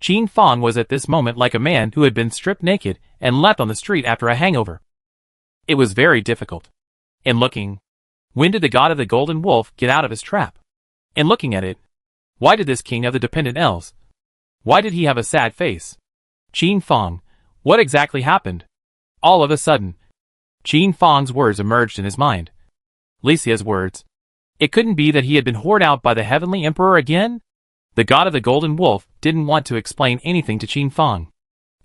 Qin Fang was at this moment like a man who had been stripped naked and left on the street after a hangover. It was very difficult. In looking, when did the God of the Golden Wolf get out of his trap? In looking at it, why did this king of the dependent elves? Why did he have a sad face? Qin Fang, what exactly happened? All of a sudden, Qin Fang's words emerged in his mind. Lycia's words. It couldn't be that he had been whored out by the Heavenly Emperor again? The God of the Golden Wolf didn't want to explain anything to Qin Fang,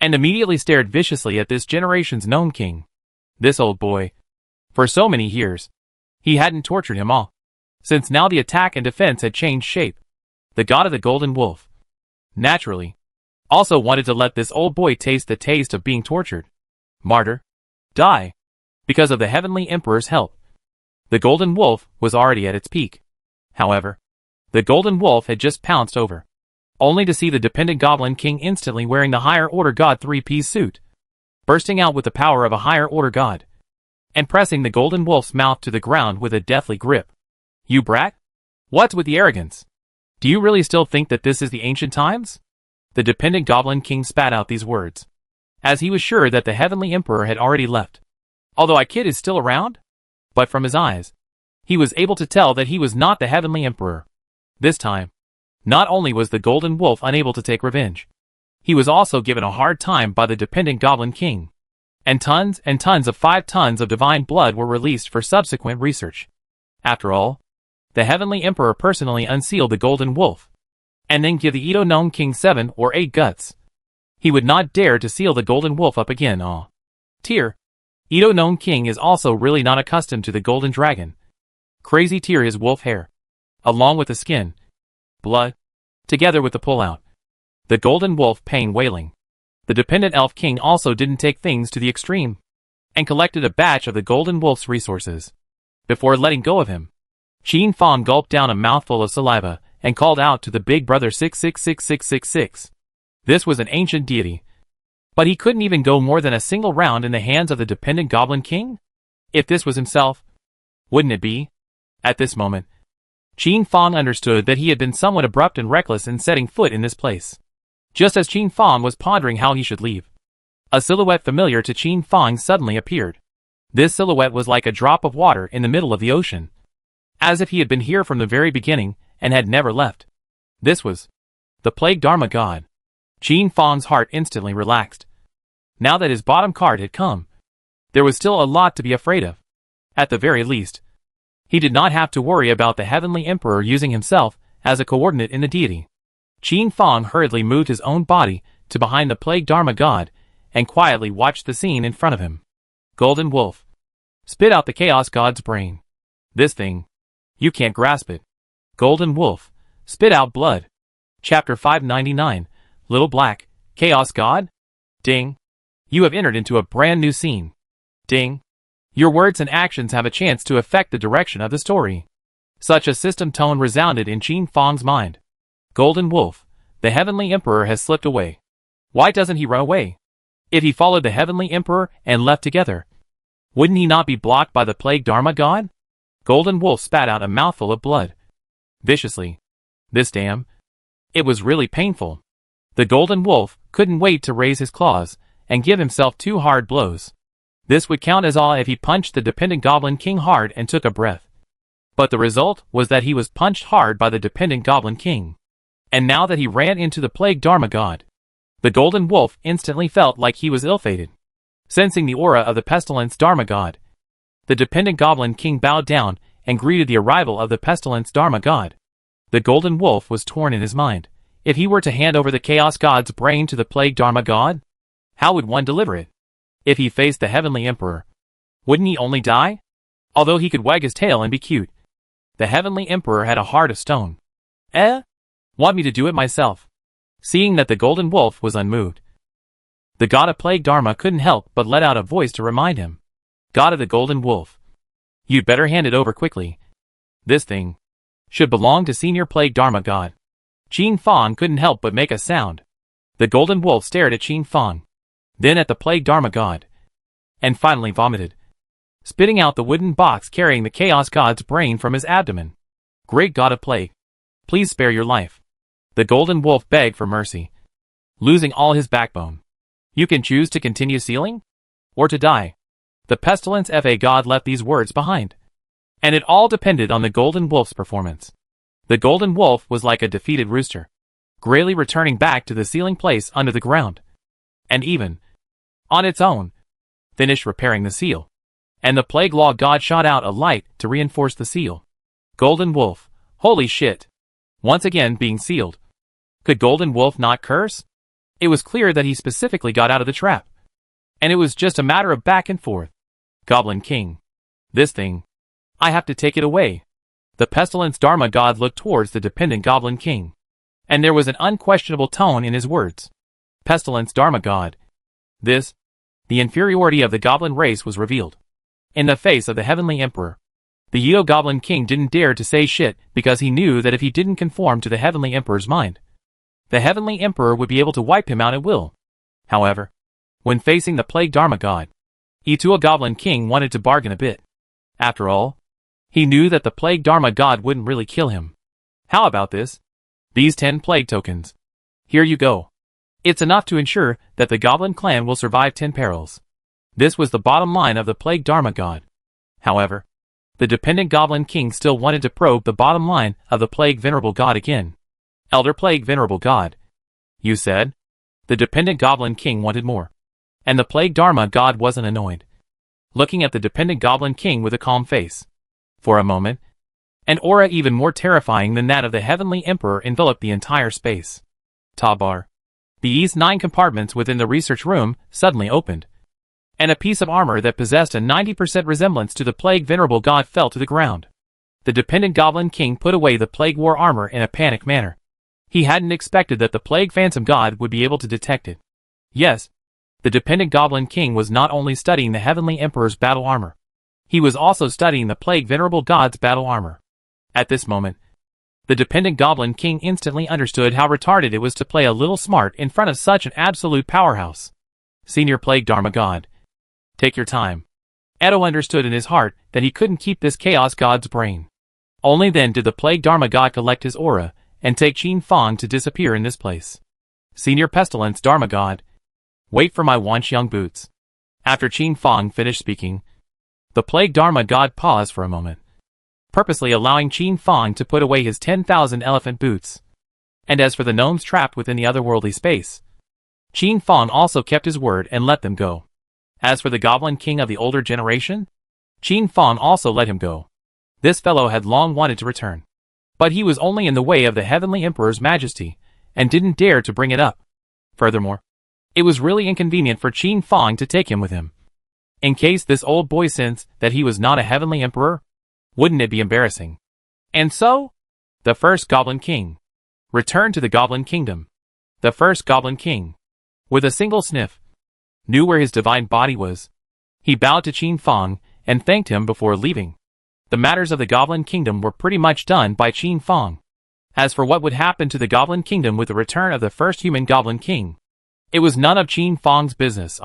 and immediately stared viciously at this generation's known king. This old boy. For so many years, he hadn't tortured him all, since now the attack and defense had changed shape. The God of the Golden Wolf, naturally, also wanted to let this old boy taste the taste of being tortured. Martyr. Die. Because of the Heavenly Emperor's help. The Golden Wolf was already at its peak. However, the Golden Wolf had just pounced over, only to see the Dependent Goblin King instantly wearing the Higher Order God three-piece suit, bursting out with the power of a Higher Order God. and pressing the golden wolf's mouth to the ground with a deathly grip. You brat? What's with the arrogance? Do you really still think that this is the ancient times? The dependent Goblin King spat out these words, as he was sure that the Heavenly Emperor had already left. Although I kid is still around? But from his eyes, he was able to tell that he was not the Heavenly Emperor. This time, not only was the Golden Wolf unable to take revenge, he was also given a hard time by the dependent Goblin King. And tons of 5 tons of divine blood were released for subsequent research. After all, the Heavenly Emperor personally unsealed the Golden Wolf, and then give the Edo Gnome King 7 or 8 guts. He would not dare to seal the Golden Wolf up again. Tear. Edo Gnome King is also really not accustomed to the Golden Dragon. Crazy Tear his wolf hair, along with the skin, blood, together with the pullout. The Golden Wolf pain wailing. The dependent Elf King also didn't take things to the extreme, and collected a batch of the Golden Wolf's resources. Before letting go of him, Qin Fong gulped down a mouthful of saliva and called out to the big brother 666666. This was an ancient deity, but he couldn't even go more than a single round in the hands of the dependent Goblin King? If this was himself, wouldn't it be? At this moment, Qin Fong understood that he had been somewhat abrupt and reckless in setting foot in this place. Just as Qin Fong was pondering how he should leave, a silhouette familiar to Qin Fong suddenly appeared. This silhouette was like a drop of water in the middle of the ocean, as if he had been here from the very beginning and had never left. This was the Plague Dharma God. Qin Fong's heart instantly relaxed. Now that his bottom card had come, there was still a lot to be afraid of. At the very least, he did not have to worry about the Heavenly Emperor using himself as a coordinate in the deity. Qin Fong hurriedly moved his own body to behind the Plague Dharma God and quietly watched the scene in front of him. Golden Wolf. Spit out the Chaos God's brain. This thing. You can't grasp it. Golden Wolf. Spit out blood. Chapter 599. Little Black. Chaos God? Ding. You have entered into a brand new scene. Ding. Your words and actions have a chance to affect the direction of the story. Such a system tone resounded in Qin Fong's mind. Golden Wolf, the Heavenly Emperor has slipped away. Why doesn't he run away? If he followed the Heavenly Emperor and left together, wouldn't he not be blocked by the Plague Dharma God? Golden Wolf spat out a mouthful of blood. Viciously. This damn. It was really painful. The Golden Wolf couldn't wait to raise his claws and give himself 2 hard blows. This would count as all if he punched the dependent Goblin King hard and took a breath. But the result was that he was punched hard by the dependent Goblin King. And now that he ran into the Plague Dharma God, the Golden Wolf instantly felt like he was ill-fated. Sensing the aura of the Pestilence Dharma God, the dependent Goblin King bowed down and greeted the arrival of the Pestilence Dharma God. The Golden Wolf was torn in his mind. If he were to hand over the Chaos God's brain to the Plague Dharma God, how would one deliver it? If he faced the Heavenly Emperor, wouldn't he only die? Although he could wag his tail and be cute, the Heavenly Emperor had a heart of stone. Want me to do it myself? Seeing that the Golden Wolf was unmoved, the God of Plague Dharma couldn't help but let out a voice to remind him. God of the Golden Wolf, you'd better hand it over quickly. This thing should belong to Senior Plague Dharma God. Qin Fong couldn't help but make a sound. The Golden Wolf stared at Qin Fong, then at the Plague Dharma God, and finally vomited, spitting out the wooden box carrying the Chaos God's brain from his abdomen. Great God of Plague, please spare your life. The Golden Wolf begged for mercy, losing all his backbone. You can choose to continue sealing, or to die. The Pestilence Fa God left these words behind, and it all depended on the Golden Wolf's performance. The Golden Wolf was like a defeated rooster, grayly returning back to the sealing place under the ground, and even, on its own, finished repairing the seal, and the Plague Law God shot out a light to reinforce the seal. Golden Wolf, holy shit! Once again being sealed. Could Golden Wolf not curse? It was clear that he specifically got out of the trap, and it was just a matter of back and forth. Goblin King. This thing. I have to take it away. The Pestilence Dharma God looked towards the dependent Goblin King, and there was an unquestionable tone in his words. Pestilence Dharma God. The inferiority of the goblin race was revealed in the face of the Heavenly Emperor. The Edo Goblin King didn't dare to say shit because he knew that if he didn't conform to the Heavenly Emperor's mind, the Heavenly Emperor would be able to wipe him out at will. However, when facing the Plague Dharma God, E2 Goblin King wanted to bargain a bit. After all, he knew that the Plague Dharma god wouldn't really kill him. How about this? These 10 plague tokens. Here you go. It's enough to ensure that the Goblin clan will survive 10 perils. This was the bottom line of the Plague Dharma god. However, the dependent Goblin King still wanted to probe the bottom line of the Plague Venerable God again. Elder Plague Venerable God, you said? The dependent Goblin King wanted more. And the Plague Dharma god wasn't annoyed. Looking at the dependent Goblin King with a calm face. For a moment, an aura even more terrifying than that of the Heavenly Emperor enveloped the entire space. Tabar. The E's 9 compartments within the research room suddenly opened, and a piece of armor that possessed a 90% resemblance to the Plague Venerable God fell to the ground. The dependent Goblin King put away the Plague War armor in a panicked manner. He hadn't expected that the Plague Phantom God would be able to detect it. Yes, the dependent Goblin King was not only studying the Heavenly Emperor's battle armor, he was also studying the Plague Venerable God's battle armor. At this moment, the dependent Goblin King instantly understood how retarded it was to play a little smart in front of such an absolute powerhouse. Senior Plague Dharma God. Take your time. Edo understood in his heart that he couldn't keep this Chaos God's brain. Only then did the Plague Dharma God collect his aura and take Qin Fang to disappear in this place. Senior Pestilence Dharma God. Wait for my Wanxiang boots. After Qin Fang finished speaking, the Plague Dharma God paused for a moment, purposely allowing Qin Fang to put away his 10,000 elephant boots. And as for the gnomes trapped within the otherworldly space, Qin Fang also kept his word and let them go. As for the Goblin King of the older generation, Qin Fang also let him go. This fellow had long wanted to return, but he was only in the way of the Heavenly Emperor's majesty, and didn't dare to bring it up. Furthermore, it was really inconvenient for Qin Fang to take him with him. In case this old boy sensed that he was not a Heavenly Emperor, wouldn't it be embarrassing? And so, the first Goblin King returned to the Goblin Kingdom. The first Goblin King, with a single sniff, knew where his divine body was. He bowed to Qin Fang and thanked him before leaving. The matters of the Goblin Kingdom were pretty much done by Qin Fang. As for what would happen to the Goblin Kingdom with the return of the first human Goblin King, it was none of Qin Fang's business.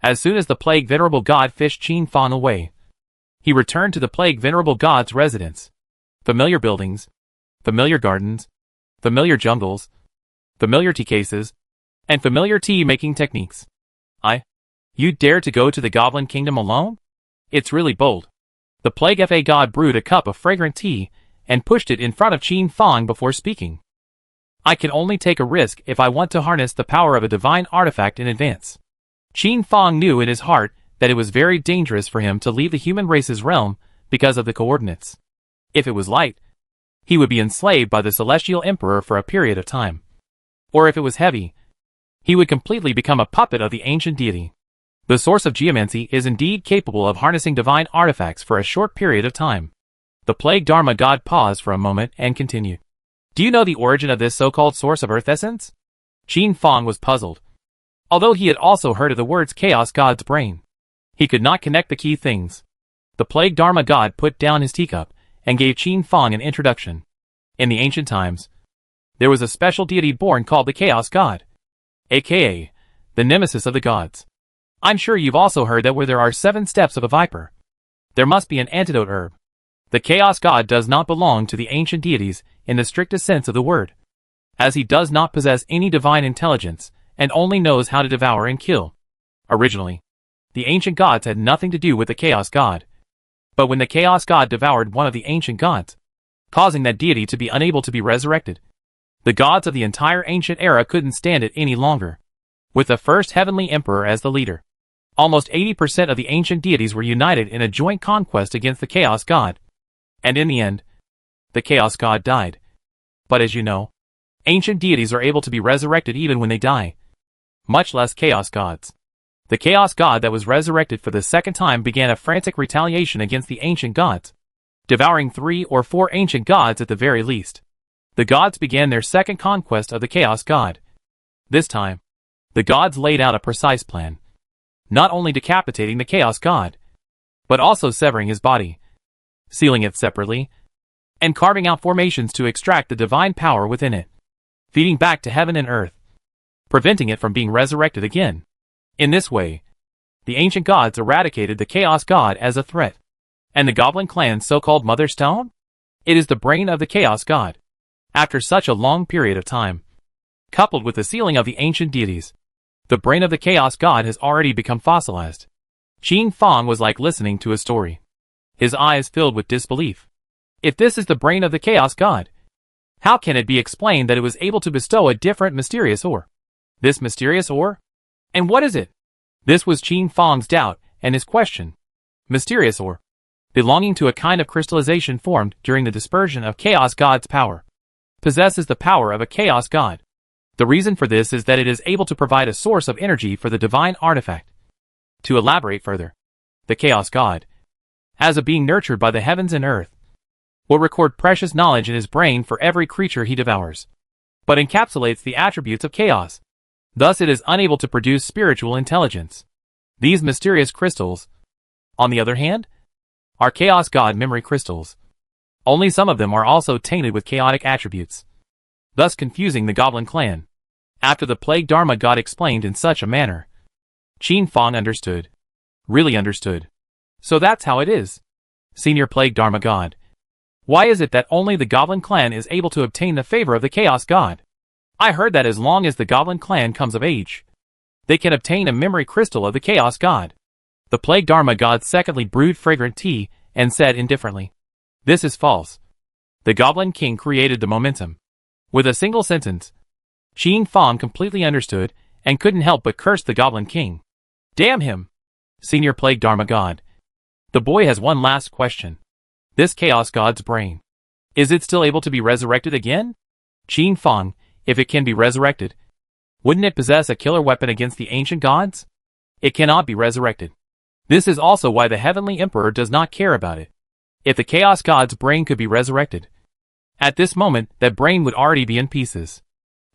As soon as the Plague Venerable God fished Qin Fang away, he returned to the Plague Venerable God's residence. Familiar buildings, familiar gardens, familiar jungles, familiar tea cases, and familiar tea-making techniques. You dare to go to the Goblin Kingdom alone? It's really bold. The Plague Fa God brewed a cup of fragrant tea and pushed it in front of Qin Fang before speaking. I can only take a risk if I want to harness the power of a divine artifact in advance. Qin Fang knew in his heart that it was very dangerous for him to leave the human race's realm because of the coordinates. If it was light, he would be enslaved by the Celestial Emperor for a period of time. Or if it was heavy, he would completely become a puppet of the ancient deity. The source of geomancy is indeed capable of harnessing divine artifacts for a short period of time. The Plague Dharma God paused for a moment and continued. Do you know the origin of this so-called source of earth essence? Qin Fang was puzzled. Although he had also heard of the words Chaos God's brain, he could not connect the key things. The Plague Dharma God put down his teacup and gave Qin Fang an introduction. In the ancient times, there was a special deity born called the Chaos God, aka the nemesis of the gods. I'm sure you've also heard that where there are 7 steps of a viper, there must be an antidote herb. The Chaos God does not belong to the ancient deities in the strictest sense of the word, as he does not possess any divine intelligence and only knows how to devour and kill. Originally, the ancient gods had nothing to do with the Chaos God. But when the Chaos God devoured one of the ancient gods, causing that deity to be unable to be resurrected, the gods of the entire ancient era couldn't stand it any longer. With the first Heavenly Emperor as the leader, almost 80% of the ancient deities were united in a joint conquest against the Chaos God. And in the end, the Chaos God died. But as you know, ancient deities are able to be resurrected even when they die, much less Chaos Gods. The Chaos God that was resurrected for the second time began a frantic retaliation against the ancient gods, devouring 3 or 4 ancient gods at the very least. The gods began their second conquest of the Chaos God. This time, the gods laid out a precise plan, not only decapitating the Chaos God, but also severing his body, sealing it separately, and carving out formations to extract the divine power within it, feeding back to heaven and earth, preventing it from being resurrected again. In this way, The ancient gods eradicated the Chaos God as a threat. And the Goblin Clan's so-called Mother Stone? It is the brain of the Chaos God. After such a long period of time, coupled with the sealing of the ancient deities, the brain of the Chaos God has already become fossilized. Qin Fang was like listening to a story. His eyes filled with disbelief. If this is the brain of the Chaos God, how can it be explained that it was able to bestow a different mysterious ore? This mysterious ore? And what is it? This was Qin Fang's doubt and his question. Mysterious ore, belonging to a kind of crystallization formed during the dispersion of Chaos God's power, possesses the power of a Chaos God. The reason for this is that it is able to provide a source of energy for the divine artifact. To elaborate further, the Chaos God, as a being nurtured by the heavens and earth, will record precious knowledge in his brain for every creature he devours, but encapsulates the attributes of chaos. Thus it is unable to produce spiritual intelligence. These mysterious crystals, on the other hand, are Chaos God memory crystals. Only some of them are also tainted with chaotic attributes, thus confusing the Goblin Clan. After the Plague Dharma God explained in such a manner, Qin Fang understood. Really understood. So that's how it is. Senior Plague Dharma God. Why is it that only the Goblin Clan is able to obtain the favor of the Chaos God? I heard that as long as the Goblin Clan comes of age, they can obtain a memory crystal of the Chaos God. The Plague Dharma God secondly brewed fragrant tea and said indifferently, "This is false." The Goblin King created the momentum. With a single sentence, Qin Fang completely understood and couldn't help but curse the Goblin King. Damn him! Senior Plague Dharma God. The boy has one last question. This Chaos God's brain, is it still able to be resurrected again? Qin Fang, if it can be resurrected, wouldn't it possess a killer weapon against the ancient gods? It cannot be resurrected. This is also why the Heavenly Emperor does not care about it. If the Chaos God's brain could be resurrected, at this moment that brain would already be in pieces.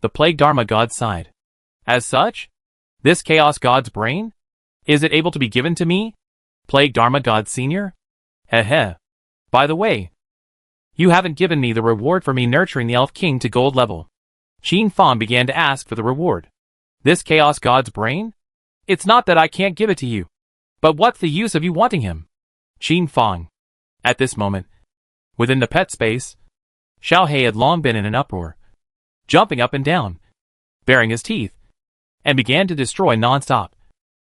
The Plague Dharma God sighed. As such, this Chaos God's brain? Is it able to be given to me? Plague Dharma God Senior? Heh. By the way, you haven't given me the reward for me nurturing the Elf King to gold level. Qin Fang began to ask for the reward. This Chaos God's brain? It's not that I can't give it to you. But what's the use of you wanting him? Qin Fang. At this moment, within the pet space, Xiao He had long been in an uproar, jumping up and down, baring his teeth, and began to destroy non-stop,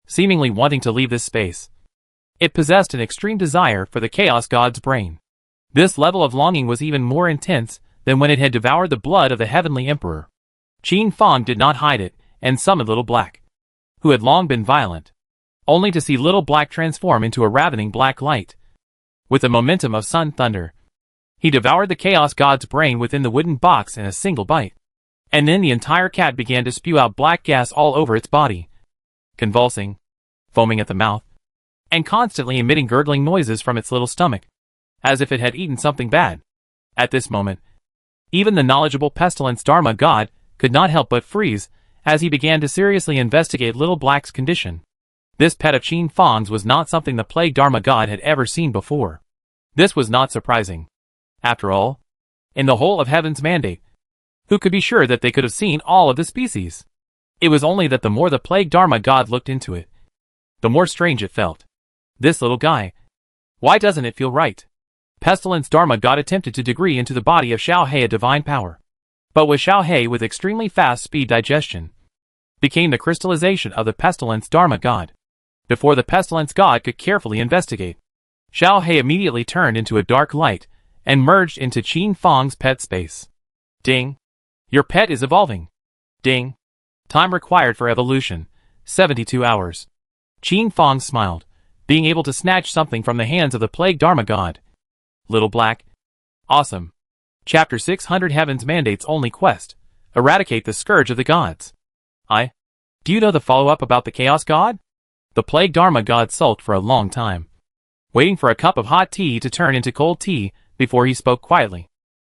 seemingly wanting to leave this space. It possessed an extreme desire for the Chaos God's brain. This level of longing was even more intense than when it had devoured the blood of the Heavenly Emperor. Qin Fang did not hide it and summoned Little Black, who had long been violent, only to see Little Black transform into a ravening black light. With the momentum of sun thunder, he devoured the Chaos God's brain within the wooden box in a single bite. And then the entire cat began to spew out black gas all over its body, convulsing, foaming at the mouth, and constantly emitting gurgling noises from its little stomach, as if it had eaten something bad. At this moment, even the knowledgeable Pestilence Dharma God could not help but freeze as he began to seriously investigate Little Black's condition. This pet of Qin Fang's was not something the Plague Dharma God had ever seen before. This was not surprising. After all, in the whole of Heaven's mandate, who could be sure that they could have seen all of the species? It was only that the more the Plague Dharma God looked into it, the more strange it felt. This little guy. Why doesn't it feel right? Pestilence Dharma God attempted to degree into the body of Xiao He a divine power. But with Xiao He with extremely fast speed digestion, became the crystallization of the Pestilence Dharma God. Before the Pestilence God could carefully investigate, Xiao He immediately turned into a dark light and merged into Qin Fang's pet space. Ding. Your pet is evolving. Ding. Time required for evolution, 72 hours. Qin Fang smiled, being able to snatch something from the hands of the Plague Dharma God. Little Black. Awesome. Chapter 600 Heaven's Mandate's Only Quest. Eradicate the Scourge of the Gods. Do you know the follow-up about the Chaos God? The Plague Dharma God sulked for a long time, waiting for a cup of hot tea to turn into cold tea before he spoke quietly,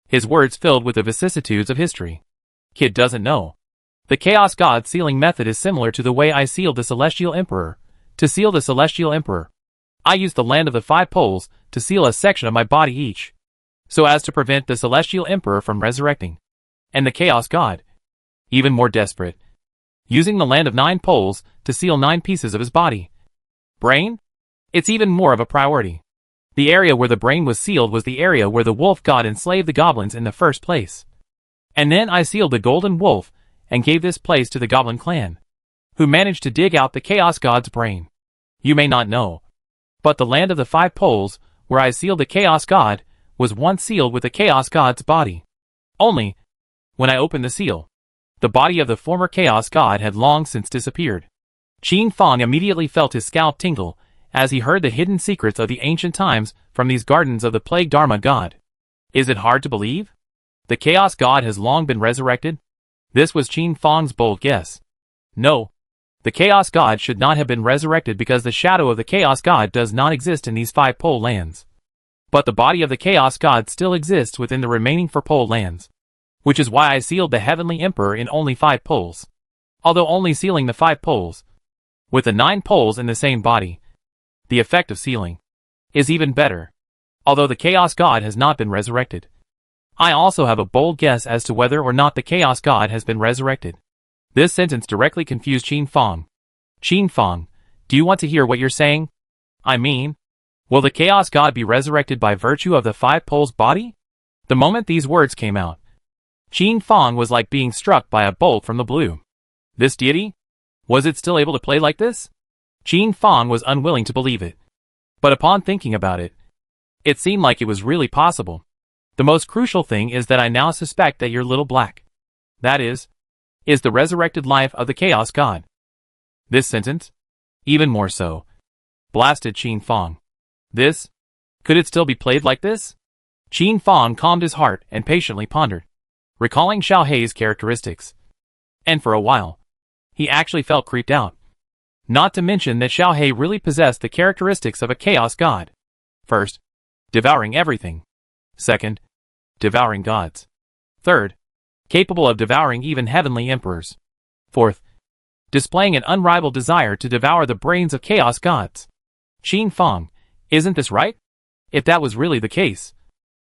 his words filled with the vicissitudes of history. Kid doesn't know. The Chaos God sealing method is similar to the way I sealed the Celestial Emperor. To seal the Celestial Emperor, I used the Land of the Five Poles to seal a section of my body each, so as to prevent the Celestial Emperor from resurrecting. And the Chaos God, even more desperate, using the Land of Nine Poles to seal 9 pieces of his body. Brain? It's even more of a priority. The area where the brain was sealed was the area where the wolf god enslaved the goblins in the first place. And then I sealed the golden wolf and gave this place to the goblin clan, who managed to dig out the chaos god's brain. You may not know, but the land of the 5 poles, where I sealed the chaos god, was once sealed with the chaos god's body. Only, when I opened the seal, the body of the former chaos god had long since disappeared. Qin Fang immediately felt his scalp tingle as he heard the hidden secrets of the ancient times from these gardens of the plague Dharma god. Is it hard to believe? The chaos god has long been resurrected? This was Qin Fang's bold guess. No. The chaos god should not have been resurrected because the shadow of the chaos god does not exist in these 5 pole lands. But the body of the chaos god still exists within the remaining 4 pole lands, which is why I sealed the heavenly emperor in only 5 poles. Although only sealing the 5 poles, with the 9 poles in the same body, the effect of sealing is even better. Although the chaos god has not been resurrected, I also have a bold guess as to whether or not the chaos god has been resurrected. This sentence directly confused Qin Fang. Qin Fang, do you want to hear what you're saying? I mean, will the chaos god be resurrected by virtue of the 5 poles body? The moment these words came out, Qin Fang was like being struck by a bolt from the blue. This deity? Was it still able to play like this? Qin Fang was unwilling to believe it. But upon thinking about it, it seemed like it was really possible. The most crucial thing is that I now suspect that your little black, that is the resurrected life of the chaos god. This sentence? Even more so. Blasted Qin Fang. This? Could it still be played like this? Qin Fang calmed his heart and patiently pondered, recalling Xiao Hei's characteristics. And for a while, he actually felt creeped out. Not to mention that Xiao Hei really possessed the characteristics of a chaos god. First, devouring everything. Second, devouring gods. Third, capable of devouring even heavenly emperors. Fourth, displaying an unrivaled desire to devour the brains of chaos gods. Qin Fang, isn't this right? If that was really the case,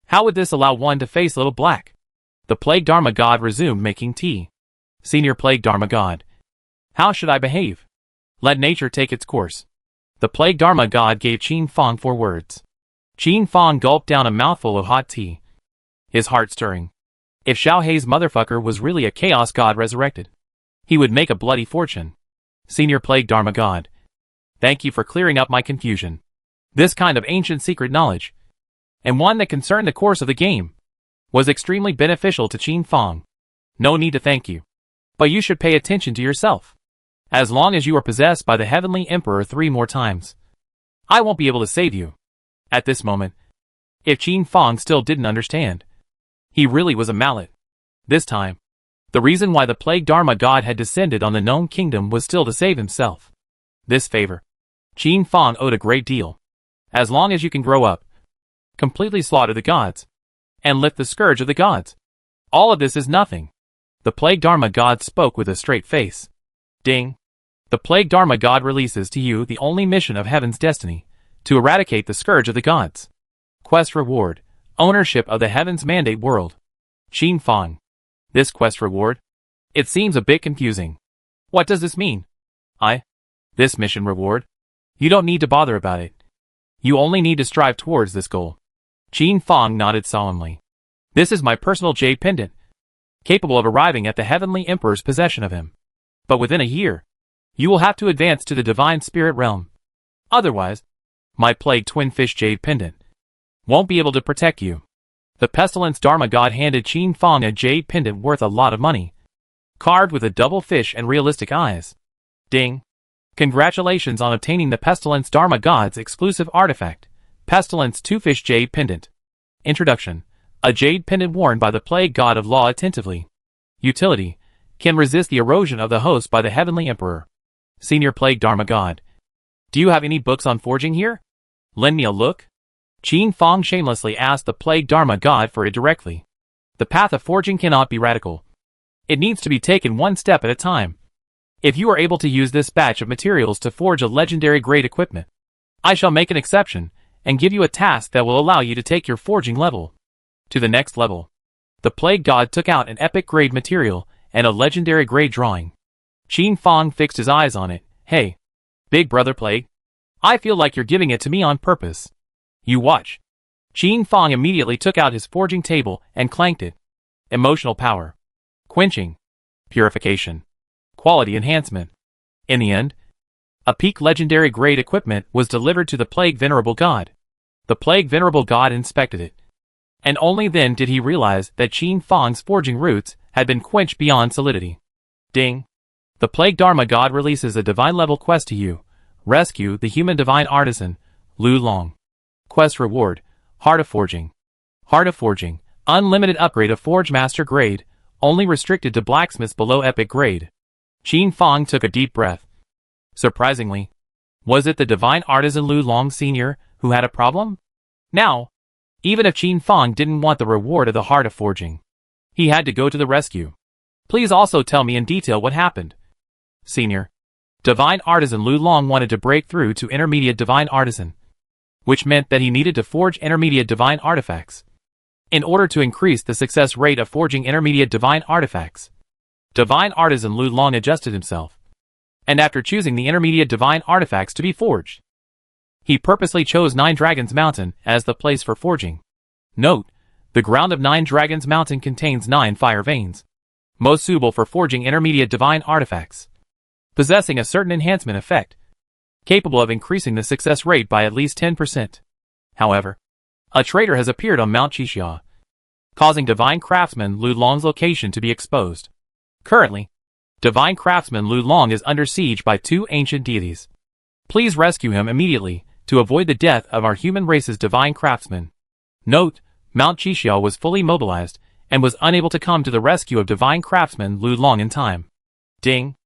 how would this allow one to face Little Black? The Plague Dharma god resumed making tea. Senior Plague Dharma god, how should I behave? Let nature take its course. The Plague Dharma god gave Qin Fang 4 words. Qin Fang gulped down a mouthful of hot tea, his heart stirring. If Xiao Hei's motherfucker was really a chaos god resurrected, he would make a bloody fortune. Senior Plague Dharma god, thank you for clearing up my confusion. This kind of ancient secret knowledge, and one that concerned the course of the game, was extremely beneficial to Qin Fang. No need to thank you. But you should pay attention to yourself. As long as you are possessed by the Heavenly Emperor 3 more times, I won't be able to save you. At this moment, if Qin Fang still didn't understand, he really was a mallet. This time, the reason why the Plague Dharma god had descended on the Gnome Kingdom was still to save himself. This favor, Qin Fang owed a great deal. As long as you can grow up, completely slaughter the gods, and lift the scourge of the gods, all of this is nothing. The Plague Dharma god spoke with a straight face. Ding. The Plague Dharma god releases to you the only mission of heaven's destiny, to eradicate the scourge of the gods. Quest reward, ownership of the heaven's mandate world. Qin Fang. This quest reward? It seems a bit confusing. What does this mean? This mission reward? You don't need to bother about it. You only need to strive towards this goal. Qin Fang nodded solemnly. This is my personal jade pendant, capable of arriving at the Heavenly Emperor's possession of him. But within a year, you will have to advance to the Divine Spirit Realm. Otherwise, my Plague Twin Fish Jade Pendant won't be able to protect you. The Pestilence Dharma god handed Qin Fang a jade pendant worth a lot of money, carved with a double fish and realistic eyes. Ding. Congratulations on obtaining the Pestilence Dharma god's exclusive artifact, Pestilence 2-Fish Jade Pendant. Introduction. A jade pendant worn by the Plague God of Law attentively. Utility. Can resist the erosion of the host by the Heavenly Emperor. Senior Plague Dharma god, do you have any books on forging here? Lend me a look? Qin Fang shamelessly asked the Plague Dharma god for it directly. The path of forging cannot be radical. It needs to be taken one step at a time. If you are able to use this batch of materials to forge a legendary grade equipment, I shall make an exception and give you a task that will allow you to take your forging level to the next level. The Plague God took out an epic grade material and a legendary grade drawing. Qin Fang fixed his eyes on it. Hey, big brother Plague, I feel like you're giving it to me on purpose. You watch. Qin Fang immediately took out his forging table and clanked it. Emotional power. Quenching. Purification. Quality enhancement. In the end, a peak legendary grade equipment was delivered to the Plague Venerable God. The Plague Venerable God inspected it. And only then did he realize that Qin Fang's forging roots had been quenched beyond solidity. Ding. The Plague Dharma God releases a divine level quest to you. Rescue the human divine artisan, Lu Long. Quest reward, Heart of Forging. Heart of Forging, unlimited upgrade of Forge Master grade, only restricted to blacksmiths below epic grade. Qin Fang took a deep breath. Surprisingly, was it the divine artisan Lu Long Sr. who had a problem? Now, even if Qin Fang didn't want the reward of the Heart of Forging, he had to go to the rescue. Please also tell me in detail what happened. Senior. Divine Artisan Lu Long wanted to break through to Intermediate Divine Artisan, which meant that he needed to forge Intermediate Divine Artifacts. In order to increase the success rate of forging Intermediate Divine Artifacts, Divine Artisan Lu Long adjusted himself, and after choosing the Intermediate Divine Artifacts to be forged, he purposely chose Nine Dragons Mountain as the place for forging. Note, the ground of Nine Dragons Mountain contains 9 fire veins, most suitable for forging Intermediate Divine Artifacts, possessing a certain enhancement effect, capable of increasing the success rate by at least 10%. However, a traitor has appeared on Mount Qixia, causing Divine Craftsman Lu Long's location to be exposed. Currently, Divine Craftsman Lu Long is under siege by 2 ancient deities. Please rescue him immediately to avoid the death of our human race's Divine Craftsman. Note, Mount Qixia was fully mobilized and was unable to come to the rescue of Divine Craftsman Lu Long in time. Ding.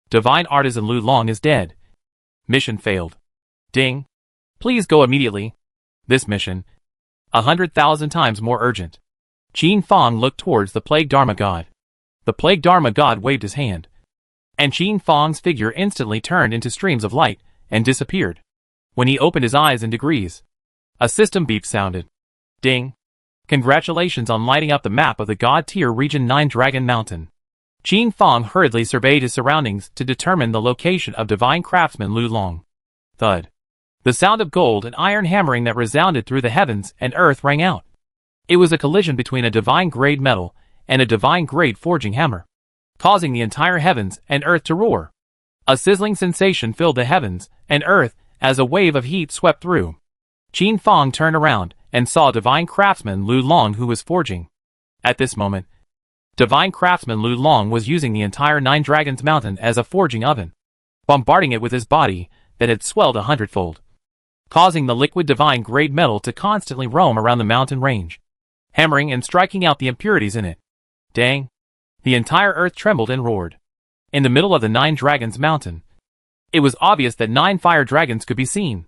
Divine Artisan Lu Long is dead. Mission failed. Ding. Please go immediately. This mission, 100,000 times more urgent. Qin Fang looked towards the Plague Dharma God. The Plague Dharma God waved his hand, and Qin Fang's figure instantly turned into streams of light and disappeared. When he opened his eyes in degrees, a system beep sounded. Ding. Congratulations on lighting up the map of the God-tier region 9 Dragon Mountain. Qin Fang hurriedly surveyed his surroundings to determine the location of Divine Craftsman Lu Long. Thud. The sound of gold and iron hammering that resounded through the heavens and earth rang out. It was a collision between a divine-grade metal and a divine-grade forging hammer, causing the entire heavens and earth to roar. A sizzling sensation filled the heavens and earth as a wave of heat swept through. Qin Fang turned around and saw Divine Craftsman Lu Long, who was forging. At this moment, Divine Craftsman Lu Long was using the entire 9 Dragons Mountain as a forging oven, bombarding it with his body that had swelled 100-fold, causing the liquid divine-grade metal to constantly roam around the mountain range, hammering and striking out the impurities in it. Dang! The entire earth trembled and roared. In the middle of the 9 Dragons Mountain, it was obvious that 9 fire dragons could be seen,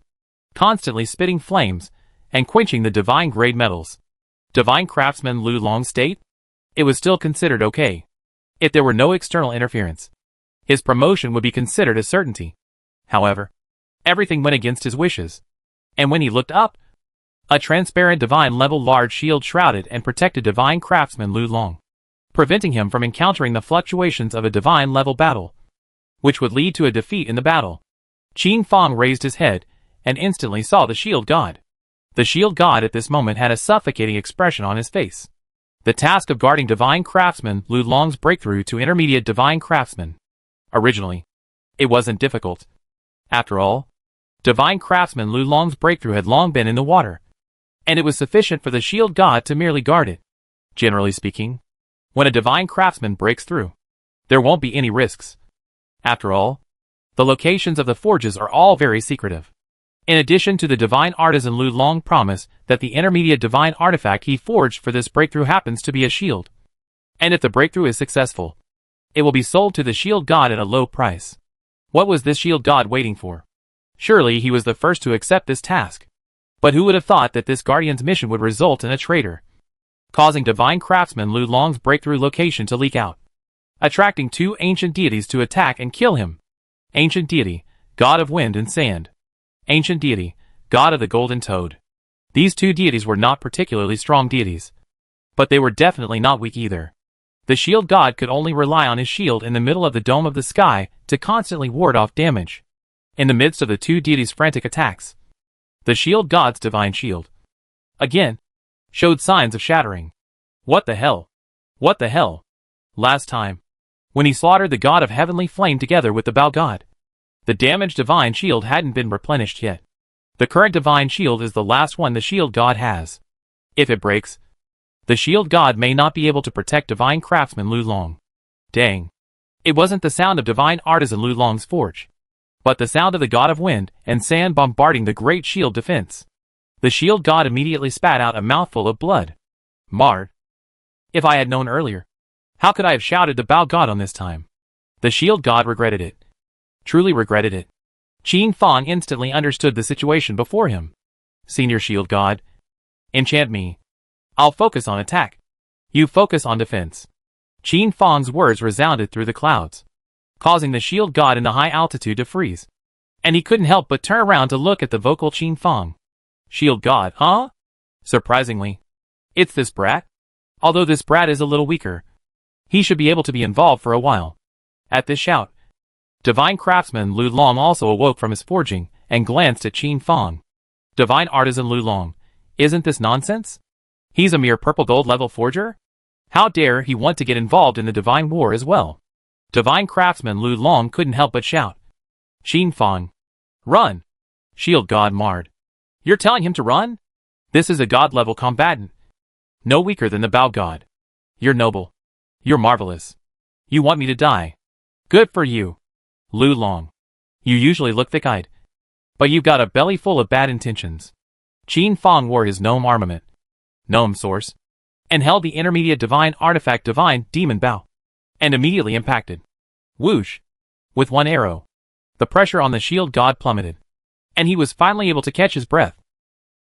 constantly spitting flames and quenching the divine-grade metals. Divine Craftsman Lu Long's state? It was still considered okay. If there were no external interference, his promotion would be considered a certainty. However, everything went against his wishes, and when he looked up, a transparent divine-level large shield shrouded and protected Divine Craftsman Lu Long, preventing him from encountering the fluctuations of a divine-level battle, which would lead to a defeat in the battle. Qin Fang raised his head and instantly saw the shield god. The shield god at this moment had a suffocating expression on his face. The task of guarding Divine Craftsman Lu Long's breakthrough to Intermediate Divine Craftsman. Originally, it wasn't difficult. After all, Divine Craftsman Lu Long's breakthrough had long been in the water, and it was sufficient for the shield god to merely guard it. Generally speaking, when a Divine Craftsman breaks through, there won't be any risks. After all, the locations of the forges are all very secretive. In addition to the Divine Artisan Lu Long promise that the Intermediate Divine Artifact he forged for this breakthrough happens to be a shield, and if the breakthrough is successful, it will be sold to the shield god at a low price. What was this shield god waiting for? Surely he was the first to accept this task. But who would have thought that this guardian's mission would result in a traitor, causing Divine Craftsman Lu Long's breakthrough location to leak out, attracting 2 ancient deities to attack and kill him. Ancient deity, god of wind and sand. Ancient deity, god of the golden toad. These 2 deities were not particularly strong deities, but they were definitely not weak either. The shield god could only rely on his shield in the middle of the dome of the sky to constantly ward off damage. In the midst of the two deities' frantic attacks, the shield god's divine shield, again, showed signs of shattering. What the hell? What the hell? Last time, when he slaughtered the god of heavenly flame together with the bow god, the damaged divine shield hadn't been replenished yet. The current divine shield is the last one the shield god has. If it breaks, the shield god may not be able to protect divine craftsman Lu Long. Dang. It wasn't the sound of divine artisan Lu Long's forge, but the sound of the god of wind and sand bombarding the great shield defense. The shield god immediately spat out a mouthful of blood. Marred. If I had known earlier, how could I have shouted the bow god on this time? The shield god regretted it. Truly regretted it. Qin Fang instantly understood the situation before him. Senior shield god. Enchant me. I'll focus on attack. You focus on defense. Qin Fang's words resounded through the clouds, causing the shield god in the high altitude to freeze. And he couldn't help but turn around to look at the vocal Qin Fang. Shield god, huh? Surprisingly, it's this brat? Although this brat is a little weaker, he should be able to be involved for a while. At this shout, divine craftsman Lu Long also awoke from his forging and glanced at Qin Fang. Divine artisan Lu Long, isn't this nonsense? He's a mere purple gold level forger? How dare he want to get involved in the divine war as well? Divine craftsman Lu Long couldn't help but shout. Qin Fang, run! Shield god marred. You're telling him to run? This is a god level combatant, no weaker than the bow god. You're noble. You're marvelous. You want me to die. Good for you, Lu Long. You usually look thick-eyed, but you've got a belly full of bad intentions. Qin Fang wore his gnome armament, gnome source, and held the intermediate divine artifact divine demon bow, and immediately impacted. Whoosh! With one arrow, the pressure on the shield god plummeted, and he was finally able to catch his breath.